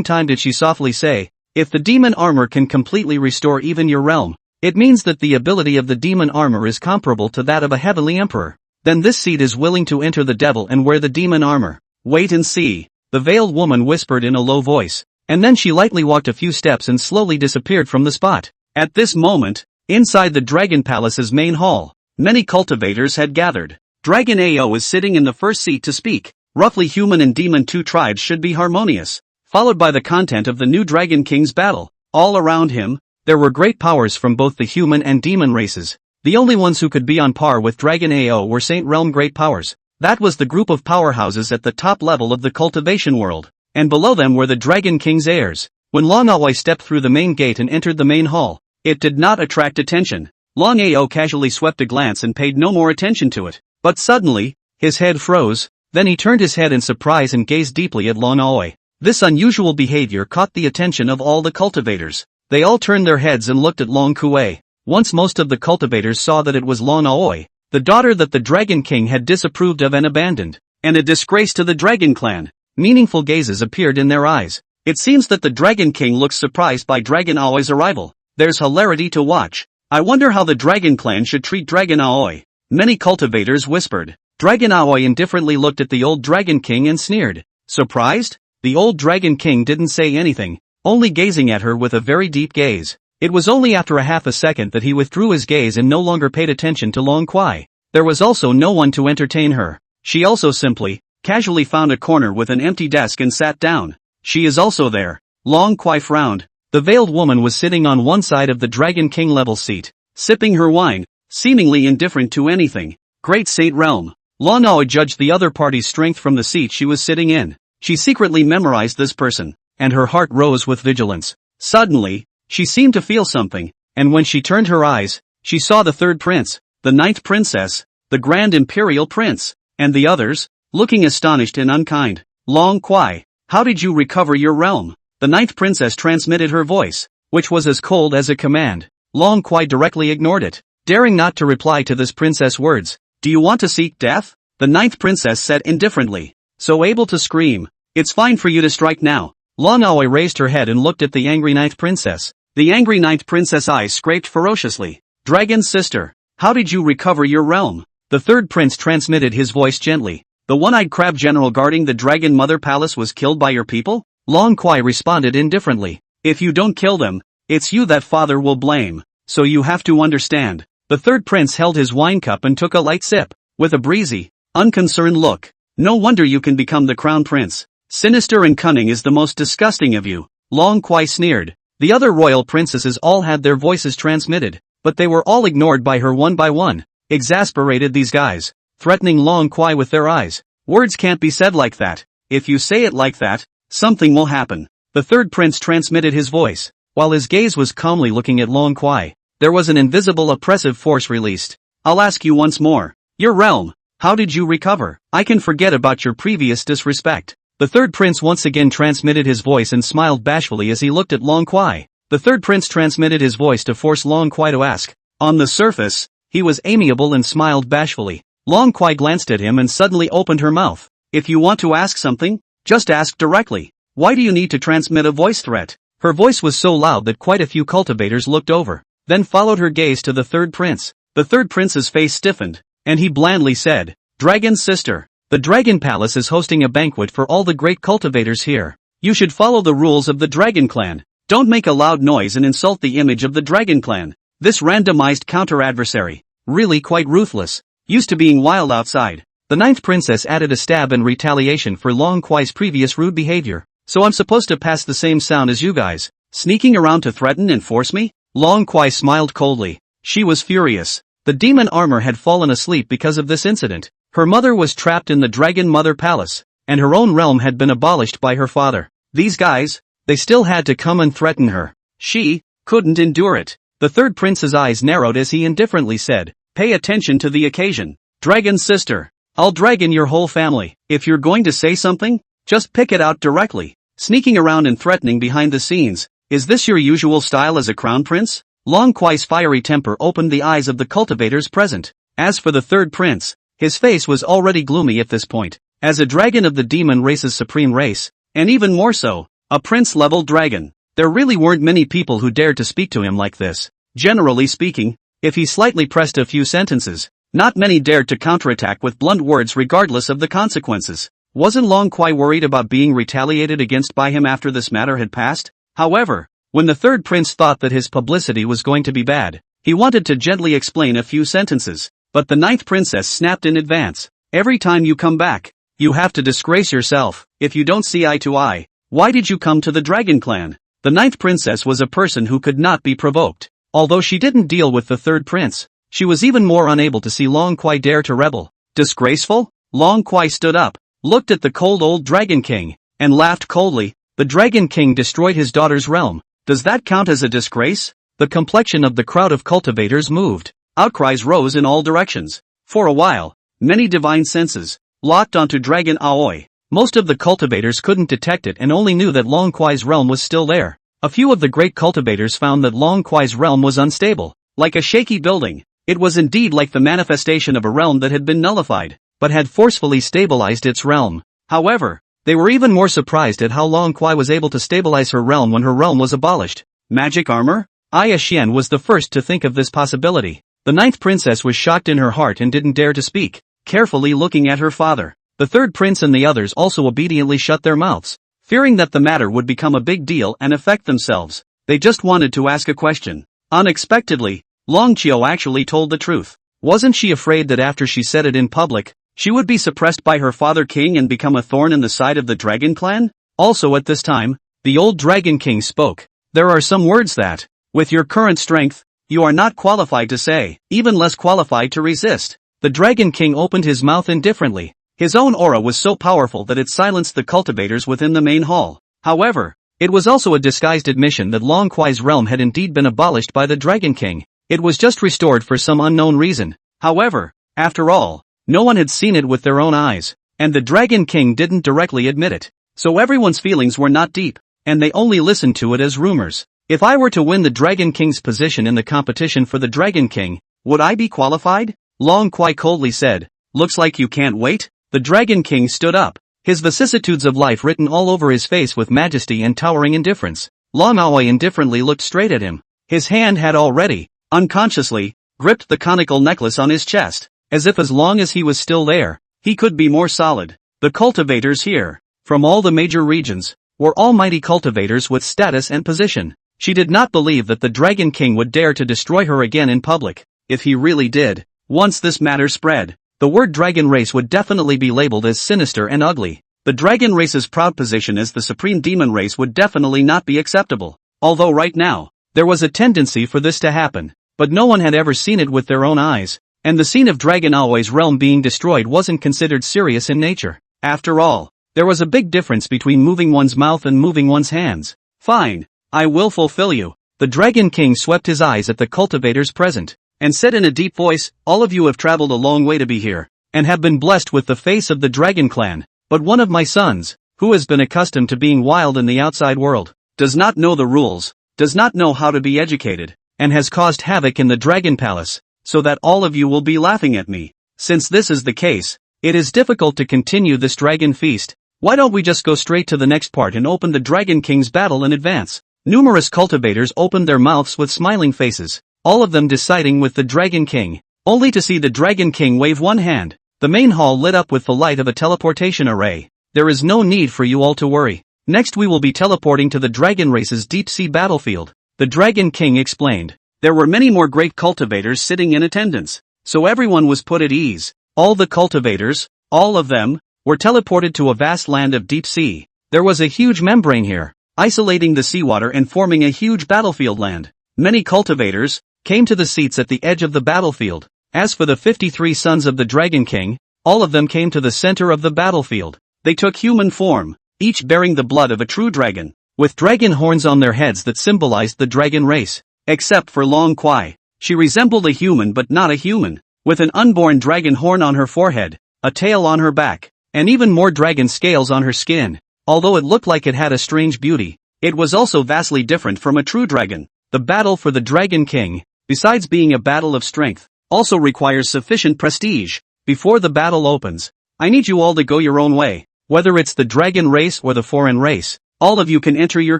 time did she softly say, "If the demon armor can completely restore even your realm, it means that the ability of the demon armor is comparable to that of a heavenly emperor. Then this seed is willing to enter the devil and wear the demon armor. Wait and see," the veiled woman whispered in a low voice, and then she lightly walked a few steps and slowly disappeared from the spot. At this moment, inside the Dragon Palace's main hall, many cultivators had gathered. Dragon Ao is sitting in the first seat to speak. Roughly human and demon two tribes should be harmonious, followed by the content of the new Dragon King's battle. All around him, there were great powers from both the human and demon races. The only ones who could be on par with Dragon Ao were Saint Realm Great Powers. That was the group of powerhouses at the top level of the cultivation world, and below them were the Dragon King's heirs. When Long Ao stepped through the main gate and entered the main hall, it did not attract attention. Long Ao casually swept a glance and paid no more attention to it. But suddenly, his head froze, then he turned his head in surprise and gazed deeply at Luo Naoi. This unusual behavior caught the attention of all the cultivators. They all turned their heads and looked at Long Kuei. Once most of the cultivators saw that it was Luo Naoi, the daughter that the Dragon King had disapproved of and abandoned, and a disgrace to the Dragon Clan. Meaningful gazes appeared in their eyes. It seems that the Dragon King looks surprised by Dragon Aoi's arrival. There's hilarity to watch. I wonder how the Dragon Clan should treat Dragon Aoi. Many cultivators whispered. Dragon Aoi indifferently looked at the old Dragon King and sneered. Surprised? The old Dragon King didn't say anything, only gazing at her with a very deep gaze. It was only after a half a second that he withdrew his gaze and no longer paid attention to Long Kuai. There was also no one to entertain her. She also simply, casually found a corner with an empty desk and sat down. She is also there. Long Kuai frowned. The veiled woman was sitting on one side of the Dragon King level seat, sipping her wine, seemingly indifferent to anything. Great Saint Realm. Luo Naoi judged the other party's strength from the seat she was sitting in. She secretly memorized this person, and her heart rose with vigilance. Suddenly, she seemed to feel something, and when she turned her eyes, she saw the third prince, the ninth princess, the Grand Imperial Prince, and the others, looking astonished and unkind. Long Kuai, how did you recover your realm? The ninth princess transmitted her voice, which was as cold as a command. Long Kuai directly ignored it, daring not to reply to this princess' words. Do you want to seek death? The ninth princess said indifferently, so able to scream. It's fine for you to strike now. Luo Naoi raised her head and looked at the angry ninth princess. The angry ninth princess' eyes scraped ferociously. Dragon's sister, how did you recover your realm? The third prince transmitted his voice gently. The one-eyed crab general guarding the Dragon Mother Palace was killed by your people? Long Kuai responded indifferently. If you don't kill them, it's you that father will blame, so you have to understand. The third prince held his wine cup and took a light sip, with a breezy, unconcerned look. No wonder you can become the crown prince. Sinister and cunning is the most disgusting of you. Long Kuai sneered. The other royal princesses all had their voices transmitted, but they were all ignored by her one by one. Exasperated these guys. threatening Long Kwai with their eyes. Words can't be said like that. If you say it like that, something will happen. The third prince transmitted his voice. While his gaze was calmly looking at Long Kwai, there was an invisible oppressive force released. I'll ask you once more. Your realm. How did you recover? I can forget about your previous disrespect. The third prince once again transmitted his voice and smiled bashfully as he looked at Long Kwai. The third prince transmitted his voice to force Long Kwai to ask. On the surface, he was amiable and smiled bashfully. Long Kwai glanced at him and suddenly opened her mouth. If you want to ask something, just ask directly. Why do you need to transmit a voice threat? Her voice was so loud that quite a few cultivators looked over, then followed her gaze to the third prince. The third prince's face stiffened, and he blandly said, Dragon sister, the Dragon Palace is hosting a banquet for all the great cultivators here. You should follow the rules of the Dragon Clan. Don't make a loud noise and insult the image of the Dragon Clan. This randomized counter-adversary, really quite ruthless, used to being wild outside. The ninth princess added a stab in retaliation for Long Kwai's previous rude behavior. So I'm supposed to pass the same sound as you guys, sneaking around to threaten and force me? Long Kwai smiled coldly. She was furious. The demon armor had fallen asleep because of this incident. Her mother was trapped in the Dragon Mother Palace, and her own realm had been abolished by her father. These guys, they still had to come and threaten her. She couldn't endure it. The third prince's eyes narrowed as he indifferently said, Pay attention to the occasion. Dragon sister, I'll dragon your whole family. If you're going to say something, just pick it out directly. Sneaking around and threatening behind the scenes, is this your usual style as a crown prince? Long Kwai's fiery temper opened the eyes of the cultivators present. As for the third prince, his face was already gloomy at this point. As a dragon of the demon race's supreme race, and even more so, a prince-level dragon, there really weren't many people who dared to speak to him like this. Generally speaking, if he slightly pressed a few sentences, not many dared to counterattack with blunt words regardless of the consequences. Wasn't Long Kwai worried about being retaliated against by him after this matter had passed? However, when the third prince thought that his publicity was going to be bad, he wanted to gently explain a few sentences, but the ninth princess snapped in advance. Every time you come back, you have to disgrace yourself. If you don't see eye to eye, why did you come to the Dragon Clan? The ninth princess was a person who could not be provoked. Although she didn't deal with the third prince, she was even more unable to see Long Kwai dare to rebel. Disgraceful? Long Kwai stood up, looked at the cold old Dragon King, and laughed coldly. The Dragon King destroyed his daughter's realm. Does that count as a disgrace? The complexion of the crowd of cultivators moved. Outcries rose in all directions. For a while, many divine senses locked onto Dragon Aoi. Most of the cultivators couldn't detect it and only knew that Long Kwai's realm was still there. A few of the great cultivators found that Long Kwai's realm was unstable, like a shaky building. It was indeed like the manifestation of a realm that had been nullified, but had forcefully stabilized its realm. However, they were even more surprised at how Long Kwai was able to stabilize her realm when her realm was abolished. Magic armor? Aya Xian was the first to think of this possibility. The ninth princess was shocked in her heart and didn't dare to speak, carefully looking at her father. The third prince and the others also obediently shut their mouths, fearing that the matter would become a big deal and affect themselves. They just wanted to ask a question. Unexpectedly, Long Qiu actually told the truth. Wasn't she afraid that after she said it in public, she would be suppressed by her father king and become a thorn in the side of the Dragon Clan? Also at this time, the old Dragon King spoke. There are some words that, with your current strength, you are not qualified to say, even less qualified to resist. The Dragon King opened his mouth indifferently. His own aura was so powerful that it silenced the cultivators within the main hall. However, it was also a disguised admission that Long Kwai's realm had indeed been abolished by the Dragon King. It was just restored for some unknown reason. However, after all, no one had seen it with their own eyes, and the Dragon King didn't directly admit it. So everyone's feelings were not deep, and they only listened to it as rumors. If I were to win the Dragon King's position in the competition for the Dragon King, would I be qualified? Long Kwai coldly said. Looks like you can't wait? The Dragon King stood up, his vicissitudes of life written all over his face with majesty and towering indifference. Long Aoi indifferently looked straight at him. His hand had already, unconsciously, gripped the conical necklace on his chest, as if as long as he was still there, he could be more solid. The cultivators here, from all the major regions, were almighty cultivators with status and position. She did not believe that the Dragon King would dare to destroy her again in public. If he really did, once this matter spread, the word dragon race would definitely be labeled as sinister and ugly. The dragon race's proud position as the supreme demon race would definitely not be acceptable. Although right now, there was a tendency for this to happen, but no one had ever seen it with their own eyes. and the scene of Dragon Aoi's realm being destroyed wasn't considered serious in nature. After all, there was a big difference between moving one's mouth and moving one's hands. Fine, I will fulfill you. The Dragon King swept his eyes at the cultivators present, and said in a deep voice, all of you have traveled a long way to be here, and have been blessed with the face of the Dragon Clan, but one of my sons, who has been accustomed to being wild in the outside world, does not know the rules, does not know how to be educated, and has caused havoc in the Dragon Palace, so that all of you will be laughing at me. Since this is the case, it is difficult to continue this dragon feast. Why don't we just go straight to the next part and open the Dragon King's battle in advance? Numerous cultivators opened their mouths with smiling faces, all of them deciding with the Dragon King, only to see the Dragon King wave one hand. The main hall lit up with the light of a teleportation array. There is no need for you all to worry. Next we will be teleporting to the Dragon Race's deep-sea battlefield, the Dragon King explained. There were many more great cultivators sitting in attendance, so everyone was put at ease. All the cultivators, all of them, were teleported to a vast land of deep sea. There was a huge membrane here, isolating the seawater and forming a huge battlefield land. Many cultivators came to the seats at the edge of the battlefield. As for the 53 sons of the Dragon King, all of them came to the center of the battlefield. They took human form, each bearing the blood of a true dragon, with dragon horns on their heads that symbolized the dragon race. Except for Long Kwai, she resembled a human but not a human, with an unborn dragon horn on her forehead, a tail on her back, and even more dragon scales on her skin. Although it looked like it had a strange beauty, it was also vastly different from a true dragon. The battle for the Dragon King, besides being a battle of strength, also requires sufficient prestige. Before the battle opens, I need you all to go your own way. Whether it's the dragon race or the foreign race, all of you can enter your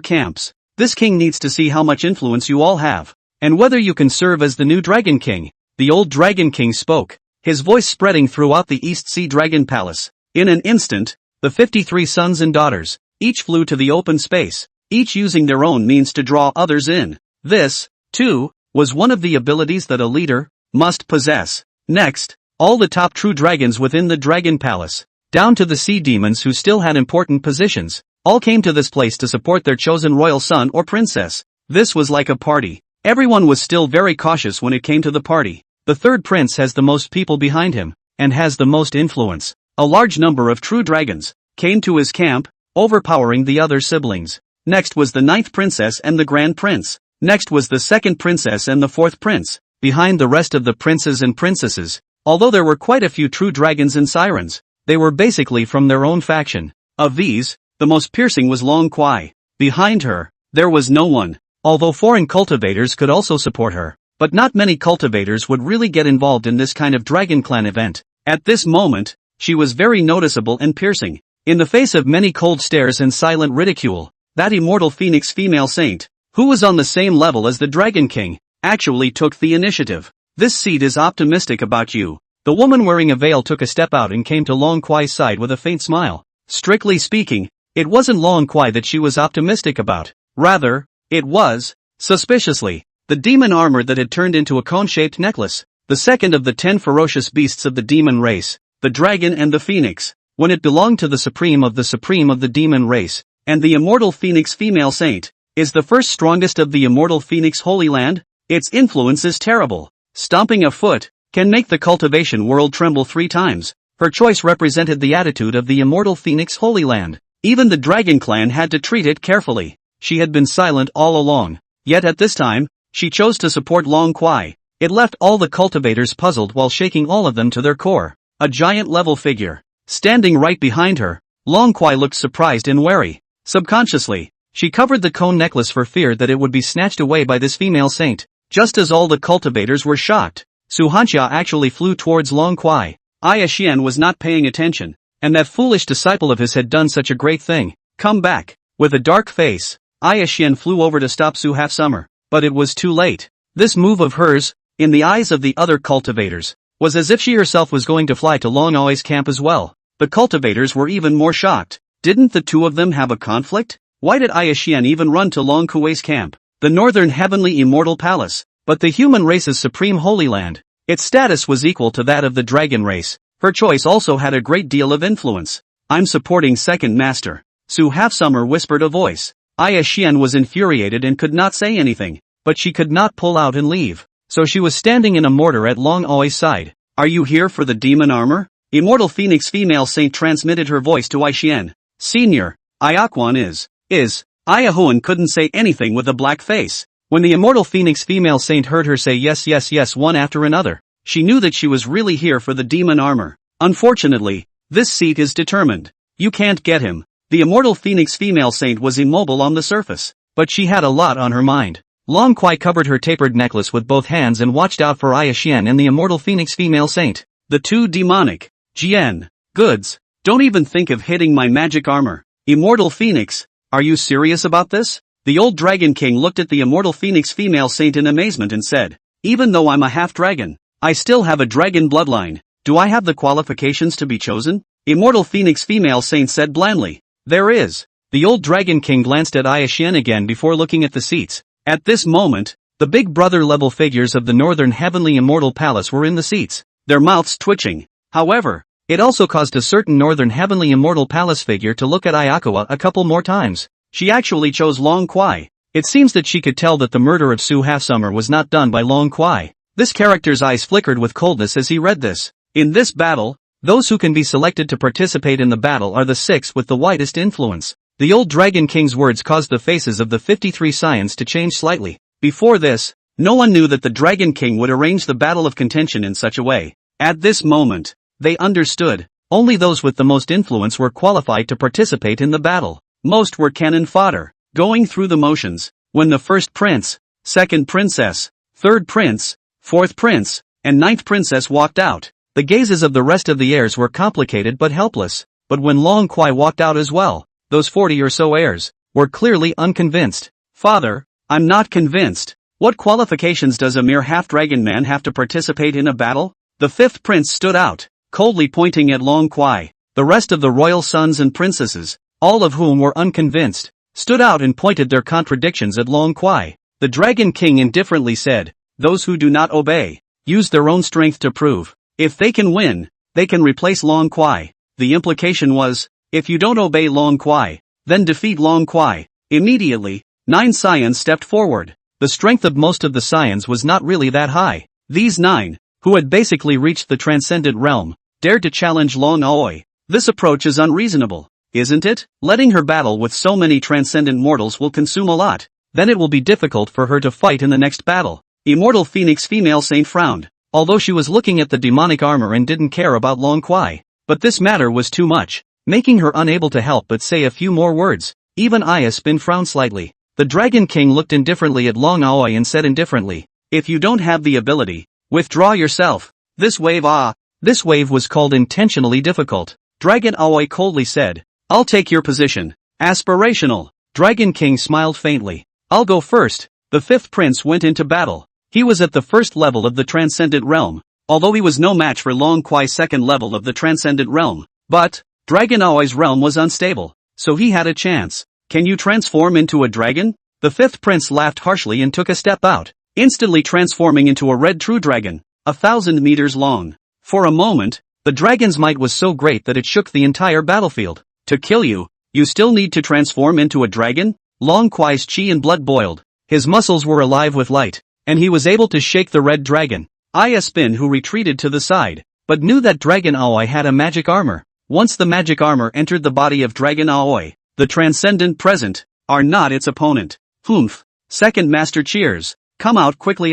camps. This king needs to see how much influence you all have, and whether you can serve as the new Dragon King. The old Dragon King spoke, his voice spreading throughout the East Sea Dragon Palace. In an instant, the 53 sons and daughters, each flew to the open space, each using their own means to draw others in. This, too, was one of the abilities that a leader must possess. Next, all the top true dragons within the Dragon Palace, down to the sea demons who still had important positions, all came to this place to support their chosen royal son or princess. This was like a party. Everyone was still very cautious when it came to the party. The third prince has the most people behind him, and has the most influence. A large number of true dragons came to his camp, overpowering the other siblings. Next was the ninth princess and the grand prince. Next was the second princess and the fourth prince. Behind the rest of the princes and princesses, although there were quite a few true dragons and sirens, they were basically from their own faction. Of these, the most piercing was Long Kwai. Behind her, there was no one. Although foreign cultivators could also support her, but not many cultivators would really get involved in this kind of Dragon Clan event. At this moment, she was very noticeable and piercing. In the face of many cold stares and silent ridicule, that immortal phoenix female saint, who was on the same level as the Dragon King, actually took the initiative. This seed is optimistic about you. The woman wearing a veil took a step out and came to Long Kwai's side with a faint smile. Strictly speaking, it wasn't Long Kwai that she was optimistic about. Rather, it was, suspiciously, the demon armor that had turned into a cone-shaped necklace. The second of the 10 ferocious beasts of the demon race, the dragon and the phoenix, when it belonged to the supreme of the demon race, and the immortal phoenix female saint, is the first strongest of the immortal phoenix Holy Land. Its influence is terrible. Stomping a foot can make the cultivation world tremble 3 times. Her choice represented the attitude of the immortal phoenix Holy Land. Even the Dragon Clan had to treat it carefully. She had been silent all along, yet at this time, she chose to support Long Kwai. It left all the cultivators puzzled while shaking all of them to their core. A giant level figure, standing right behind her, Long Kwai looked surprised and wary. Subconsciously, she covered the cone necklace for fear that it would be snatched away by this female saint. Just as all the cultivators were shocked, Su Hanxia actually flew towards Long Kwai. Aya Xian was not paying attention, and that foolish disciple of his had done such a great thing. Come back. With a dark face, Aya Xian flew over to stop Su Half-Summer, but it was too late. This move of hers, in the eyes of the other cultivators, was as if she herself was going to fly to Long Aoi's camp as well. The cultivators were even more shocked. Didn't the two of them have a conflict? Why did Aya Xian even run to Long Kuei's camp, the northern heavenly immortal palace, but the human race's supreme holy land? Its status was equal to that of the dragon race. Her choice also had a great deal of influence. I'm supporting second master, Su Half-Summer whispered a voice. Aya Xian was infuriated and could not say anything, but she could not pull out and leave. so she was standing in a mortar at Long Aoi's side. Are you here for the demon armor? Immortal Phoenix female saint transmitted her voice to Aishian. Senior, Ayakwan is. Ayahuan couldn't say anything with a black face. When the Immortal Phoenix female saint heard her say yes one after another, she knew that she was really here for the demon armor. Unfortunately, this seat is determined. You can't get him. The Immortal Phoenix female saint was immobile on the surface, but she had a lot on her mind. Long Kwai covered her tapered necklace with both hands and watched out for Aishian and the Immortal Phoenix female saint. The two demonic Jian goods. Don't even think of hitting my magic armor. Immortal Phoenix, are you serious about this? The old Dragon King looked at the Immortal Phoenix female saint in amazement and said, even though I'm a half-dragon, I still have a dragon bloodline. Do I have the qualifications to be chosen? Immortal Phoenix female saint said blandly. There is. The old Dragon King glanced at Aishian again before looking at the seats. At this moment, the big brother-level figures of the Northern Heavenly Immortal Palace were in the seats, their mouths twitching. However, it also caused a certain Northern Heavenly Immortal Palace figure to look at Ayakawa a couple more times. She actually chose Long Kwai. It seems that she could tell that the murder of Su Halfsummer was not done by Long Kwai. This character's eyes flickered with coldness as he read this. In this battle, those who can be selected to participate in the battle are the 6 with the widest influence. The old Dragon King's words caused the faces of the 53 scions to change slightly. Before this, no one knew that the Dragon King would arrange the battle of contention in such a way. At this moment, they understood. Only those with the most influence were qualified to participate in the battle. Most were cannon fodder, going through the motions. When the first prince, second princess, third prince, fourth prince, and ninth princess walked out, the gazes of the rest of the heirs were complicated but helpless. But when Long Kwai walked out as well, those 40 or so heirs were clearly unconvinced. Father, I'm not convinced. What qualifications does a mere half-dragon man have to participate in a battle? The fifth prince stood out, coldly pointing at Long Kwai. The rest of the royal sons and princesses, all of whom were unconvinced, stood out and pointed their contradictions at Long Kwai. The Dragon King indifferently said, those who do not obey, use their own strength to prove. If they can win, they can replace Long Kwai. The implication was, if you don't obey Long Kwai, then defeat Long Kwai. Immediately, 9 scions stepped forward. The strength of most of the scions was not really that high. These 9, who had basically reached the transcendent realm, dared to challenge Long Aoi. This approach is unreasonable, isn't it? Letting her battle with so many transcendent mortals will consume a lot. Then it will be difficult for her to fight in the next battle. Immortal Phoenix female saint frowned, although she was looking at the demonic armor and didn't care about Long Kwai. But this matter was too much, making her unable to help but say a few more words. Even Ayaspin frowned slightly. The Dragon King looked indifferently at Long Aoi and said indifferently, if you don't have the ability, withdraw yourself. This wave was called intentionally difficult. Dragon Aoi coldly said, I'll take your position. Aspirational. Dragon King smiled faintly. I'll go first. The fifth prince went into battle. He was at the first level of the transcendent realm, although he was no match for Long Kwai's second level of the transcendent realm. But Dragon Aoi's realm was unstable, so he had a chance. Can you transform into a dragon? The fifth prince laughed harshly and took a step out, instantly transforming into a red true dragon, 1,000 meters long. For a moment, the dragon's might was so great that it shook the entire battlefield. To kill you, you still need to transform into a dragon? Long Kwai's chi and blood boiled. His muscles were alive with light, and he was able to shake the red dragon. Ayaspin, who retreated to the side, but knew that Dragon Aoi had a magic armor. Once the magic armor entered the body of Dragon Aoi, the transcendent present are not its opponent. Humph. Second master cheers. Come out quickly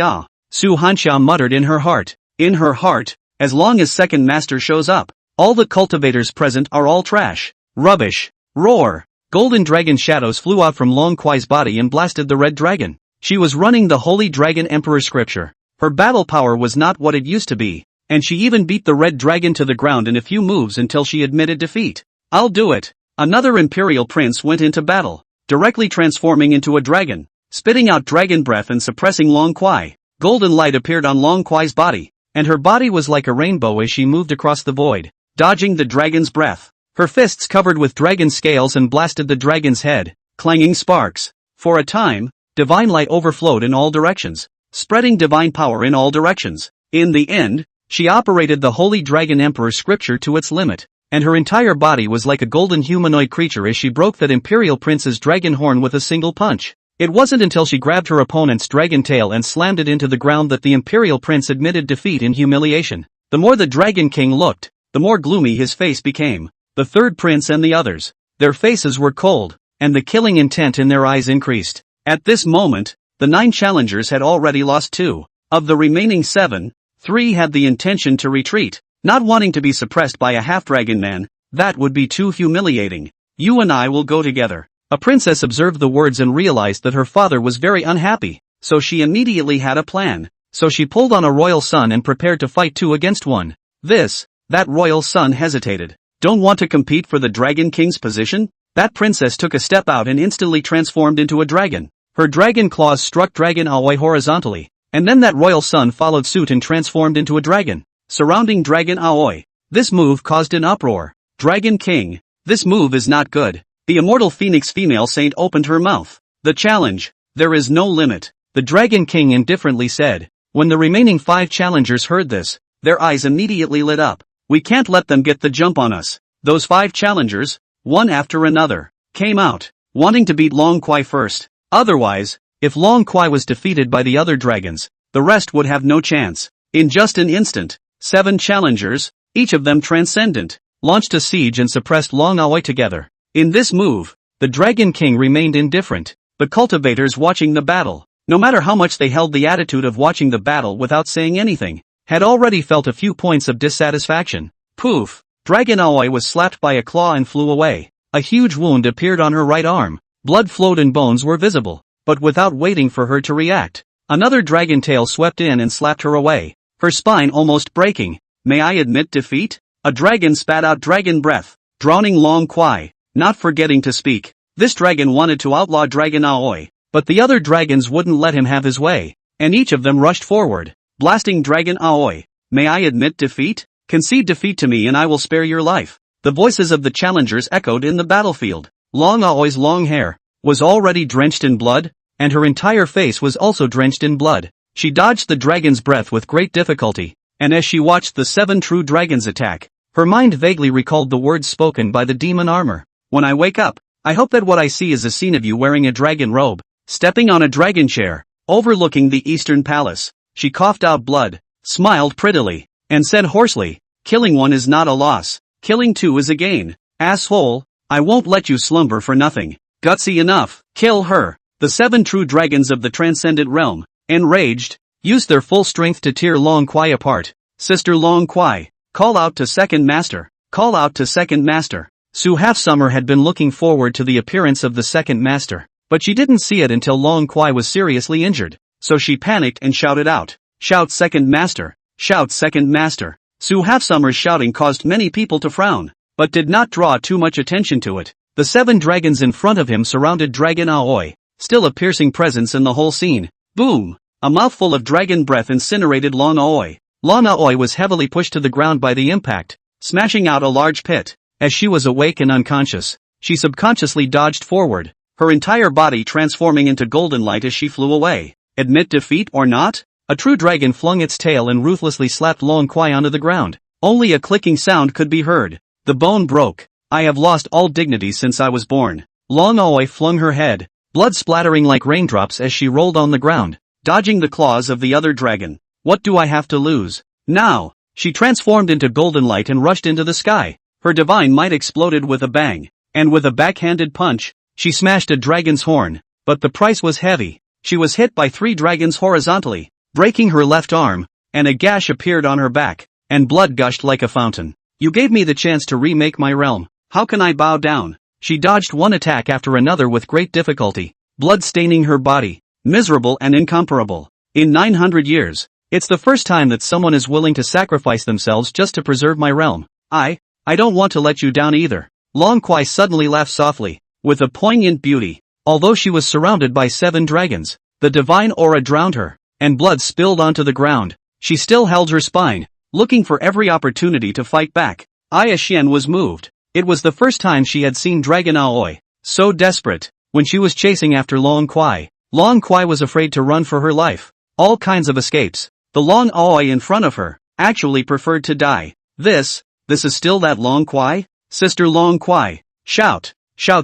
Su Hansha muttered in her heart. In her heart, as long as second master shows up, all the cultivators present are all trash. Rubbish. Roar. Golden dragon shadows flew out from Long Kwai's body and blasted the red dragon. She was running the Holy Dragon Emperor scripture. Her battle power was not what it used to be, and she even beat the red dragon to the ground in a few moves until she admitted defeat. I'll do it. Another imperial prince went into battle, directly transforming into a dragon, spitting out dragon breath and suppressing Long Kwai. Golden light appeared on Long Kwai's body, and her body was like a rainbow as she moved across the void, dodging the dragon's breath. Her fists covered with dragon scales and blasted the dragon's head, clanging sparks. For a time, divine light overflowed in all directions, spreading divine power in all directions. In the end, she operated the Holy Dragon Emperor scripture to its limit, and her entire body was like a golden humanoid creature as she broke that imperial prince's dragon horn with a single punch. It wasn't until she grabbed her opponent's dragon tail and slammed it into the ground that the Imperial Prince admitted defeat in humiliation. The more the Dragon King looked, the more gloomy his face became. The third prince and the others, their faces were cold, and the killing intent in their eyes increased. At this moment, the 9 challengers had already lost 2. Of the remaining 7, 3 had the intention to retreat, not wanting to be suppressed by a half-dragon man. That would be too humiliating. You and I will go together. A princess observed the words and realized that her father was very unhappy, so she immediately had a plan. So she pulled on a royal son and prepared to fight 2 against 1. That royal son hesitated. Don't want to compete for the Dragon King's position? That princess took a step out and instantly transformed into a dragon. Her dragon claws struck Dragon Aoi horizontally, and then that royal son followed suit and transformed into a dragon, surrounding Dragon Aoi. This move caused an uproar. Dragon King, this move is not good. The immortal phoenix female saint opened her mouth. The challenge, there is no limit, the Dragon King indifferently said. When the remaining 5 challengers heard this, their eyes immediately lit up. We can't let them get the jump on us. Those 5 challengers, one after another, came out, wanting to beat Long Kwai first. Otherwise, if Long Kwai was defeated by the other dragons, the rest would have no chance. In just an instant, 7 challengers, each of them transcendent, launched a siege and suppressed Long Aoi together. In this move, the Dragon King remained indifferent. The cultivators watching the battle, no matter how much they held the attitude of watching the battle without saying anything, had already felt a few points of dissatisfaction. Poof! Dragon Aoi was slapped by a claw and flew away. A huge wound appeared on her right arm. Blood flowed and bones were visible, but without waiting for her to react, another dragon tail swept in and slapped her away, her spine almost breaking. May I admit defeat? A dragon spat out dragon breath, drowning Long Kwai, not forgetting to speak. This dragon wanted to outlaw Dragon Aoi, but the other dragons wouldn't let him have his way, and each of them rushed forward, blasting Dragon Aoi. May I admit defeat? Concede defeat to me and I will spare your life. The voices of the challengers echoed in the battlefield. Long Aoi's long hair was already drenched in blood, and her entire face was also drenched in blood. She dodged the dragon's breath with great difficulty, and as she watched the 7 true dragons attack, her mind vaguely recalled the words spoken by the demon armor. When I wake up, I hope that what I see is a scene of you wearing a dragon robe, stepping on a dragon chair, overlooking the eastern palace. She coughed out blood, smiled prettily, and said hoarsely, killing 1 is not a loss, killing 2 is a gain. Asshole, I won't let you slumber for nothing. Gutsy enough, kill her. The 7 true dragons of the transcendent realm, enraged, used their full strength to tear Long Kwai apart. Sister Long Kwai, call out to second master, call out to second master. Su Halfsummer had been looking forward to the appearance of the second master, but she didn't see it until Long Kwai was seriously injured, so she panicked and shouted out, shout second master, shout second master. Su Halfsummer's shouting caused many people to frown, but did not draw too much attention to it. The 7 dragons in front of him surrounded Dragon Aoi, still a piercing presence in the whole scene. Boom! A mouthful of dragon breath incinerated Long Aoi. Long Aoi was heavily pushed to the ground by the impact, smashing out a large pit. As she was awake and unconscious, she subconsciously dodged forward, her entire body transforming into golden light as she flew away. Admit defeat or not? A true dragon flung its tail and ruthlessly slapped Long Kwai onto the ground. Only a clicking sound could be heard. The bone broke. I have lost all dignity since I was born. Long Aoi flung her head, blood splattering like raindrops as she rolled on the ground, dodging the claws of the other dragon. What do I have to lose? Now! She transformed into golden light and rushed into the sky. Her divine might exploded with a bang, and with a backhanded punch, she smashed a dragon's horn, but the price was heavy. She was hit by 3 dragons horizontally, breaking her left arm, and a gash appeared on her back, and blood gushed like a fountain. You gave me the chance to remake my realm. How can I bow down? She dodged one attack after another with great difficulty, blood staining her body, miserable and incomparable. In 900 years, it's the first time that someone is willing to sacrifice themselves just to preserve my realm. I don't want to let you down either. Long Kwai suddenly laughed softly, with a poignant beauty. Although she was surrounded by 7 dragons, the divine aura drowned her, and blood spilled onto the ground. She still held her spine, looking for every opportunity to fight back. Aya Xian was moved. It was the first time she had seen Dragon Aoi so desperate. When she was chasing after Long Kwai was afraid to run for her life. All kinds of escapes. The Long Aoi in front of her actually preferred to die. This is still that Long Kwai? Sister Long Kwai, shout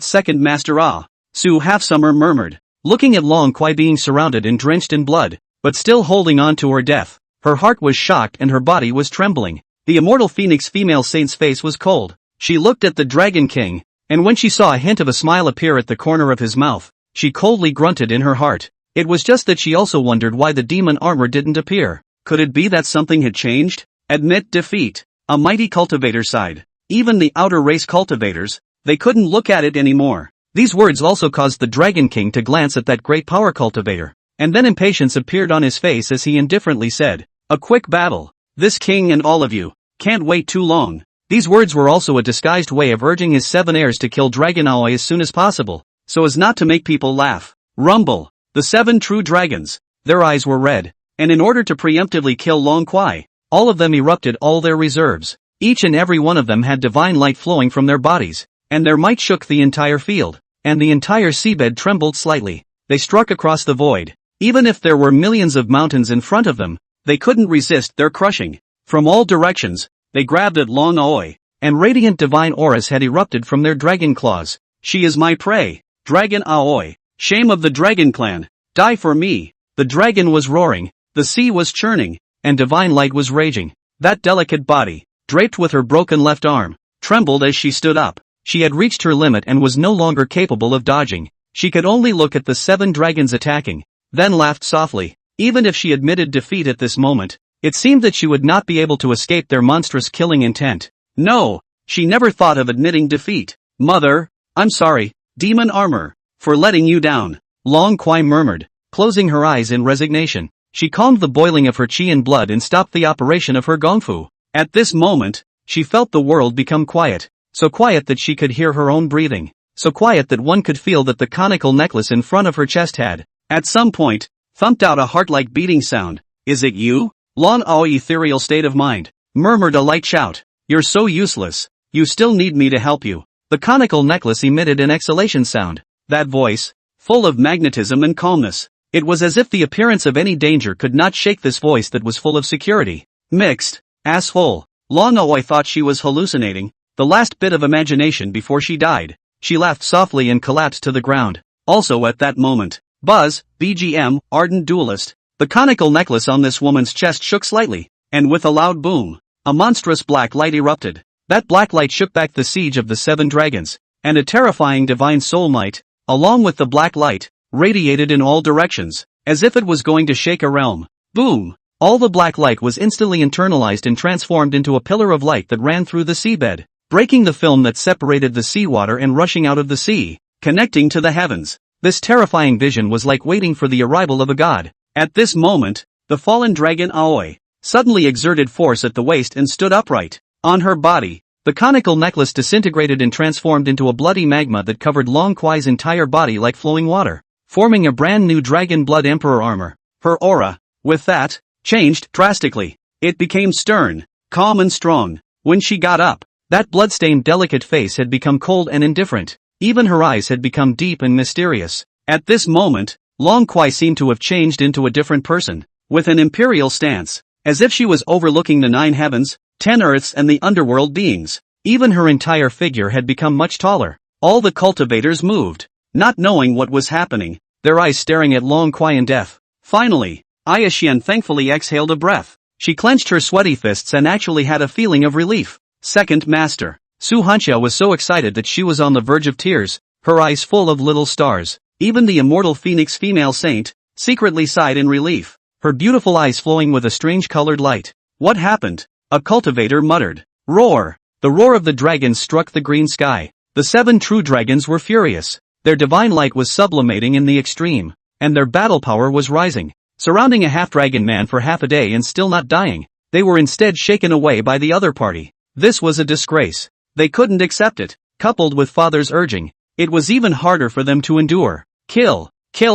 second master ah. Su Halfsummer murmured. looking at Long Quai being surrounded and drenched in blood, but still holding on to her death. Her heart was shocked and her body was trembling. The immortal phoenix female saint's face was cold. She looked at the Dragon King, and when she saw a hint of a smile appear at the corner of his mouth, she coldly grunted in her heart. It was just that she also wondered why the demon armor didn't appear. Could it be that something had changed? Admit defeat. A mighty cultivator sighed. Even the outer race cultivators, they couldn't look at it anymore. These words also caused the Dragon King to glance at that great power cultivator, and then impatience appeared on his face as he indifferently said, "A quick battle. This king and all of you can't wait too long." These words were also a disguised way of urging his 7 heirs to kill Dragon Aoi as soon as possible, so as not to make people laugh. Rumble. The 7 true dragons. Their eyes were red, and in order to preemptively kill Long Quai, all of them erupted all their reserves. Each and every one of them had divine light flowing from their bodies, and their might shook the entire field, and the entire seabed trembled slightly. They struck across the void. Even if there were millions of mountains in front of them, they couldn't resist their crushing. From all directions, they grabbed at Long Aoi, and radiant divine auras had erupted from their dragon claws. "She is my prey, Dragon Aoi. Shame of the Dragon Clan. Die for me." The dragon was roaring, the sea was churning, and divine light was raging. That delicate body, draped with her broken left arm, trembled as she stood up. She had reached her limit and was no longer capable of dodging. She could only look at the 7 dragons attacking, then laughed softly. Even if she admitted defeat at this moment, it seemed that she would not be able to escape their monstrous killing intent. No, she never thought of admitting defeat. "Mother, I'm sorry, demon armor, for letting you down," Long Quai murmured, closing her eyes in resignation. She calmed the boiling of her chi and blood and stopped the operation of her gongfu. At this moment, she felt the world become quiet, so quiet that she could hear her own breathing, so quiet that one could feel that the conical necklace in front of her chest had, at some point, thumped out a heart-like beating sound. "Is it you?" Long Aoi ethereal state of mind, murmured a light shout. "You're so useless. You still need me to help you." The conical necklace emitted an exhalation sound. That voice, full of magnetism and calmness. It was as if the appearance of any danger could not shake this voice that was full of security. Mixed. Asshole. Long Aoi thought she was hallucinating, the last bit of imagination before she died. She laughed softly and collapsed to the ground. Also at that moment, Buzz, BGM, ardent duelist. The conical necklace on this woman's chest shook slightly, and with a loud boom, a monstrous black light erupted. That black light shook back the siege of the 7 dragons, and a terrifying divine soul might, along with the black light, radiated in all directions, as if it was going to shake a realm. Boom! All the black light was instantly internalized and transformed into a pillar of light that ran through the seabed, breaking the film that separated the seawater and rushing out of the sea, connecting to the heavens. This terrifying vision was like waiting for the arrival of a god. At this moment, the fallen dragon Aoi suddenly exerted force at the waist and stood upright. On her body, the conical necklace disintegrated and transformed into a bloody magma that covered Long Quai's entire body like flowing water, forming a brand new dragon blood emperor armor. Her aura, with that, changed drastically. It became stern, calm and strong. When she got up, that blood-stained delicate face had become cold and indifferent. Even her eyes had become deep and mysterious. At this moment, Long Quai seemed to have changed into a different person, with an imperial stance, as if she was overlooking the 9 heavens, 10 earths and the underworld beings. Even her entire figure had become much taller. All the cultivators moved, not knowing what was happening, their eyes staring at Long Quai in death. Finally, Aya Xian thankfully exhaled a breath. She clenched her sweaty fists and actually had a feeling of relief. Second Master. Su Hanxia was so excited that she was on the verge of tears, her eyes full of little stars. Even the immortal phoenix female saint secretly sighed in relief, her beautiful eyes flowing with a strange colored light. "What happened?" a cultivator muttered. "Roar!" The roar of the dragons struck the green sky. The 7 true dragons were furious. Their divine light was sublimating in the extreme, and their battle power was rising. Surrounding a half-dragon man for half a day and still not dying, they were instead shaken away by the other party. This was a disgrace. They couldn't accept it. Coupled with father's urging, it was even harder for them to endure. Kill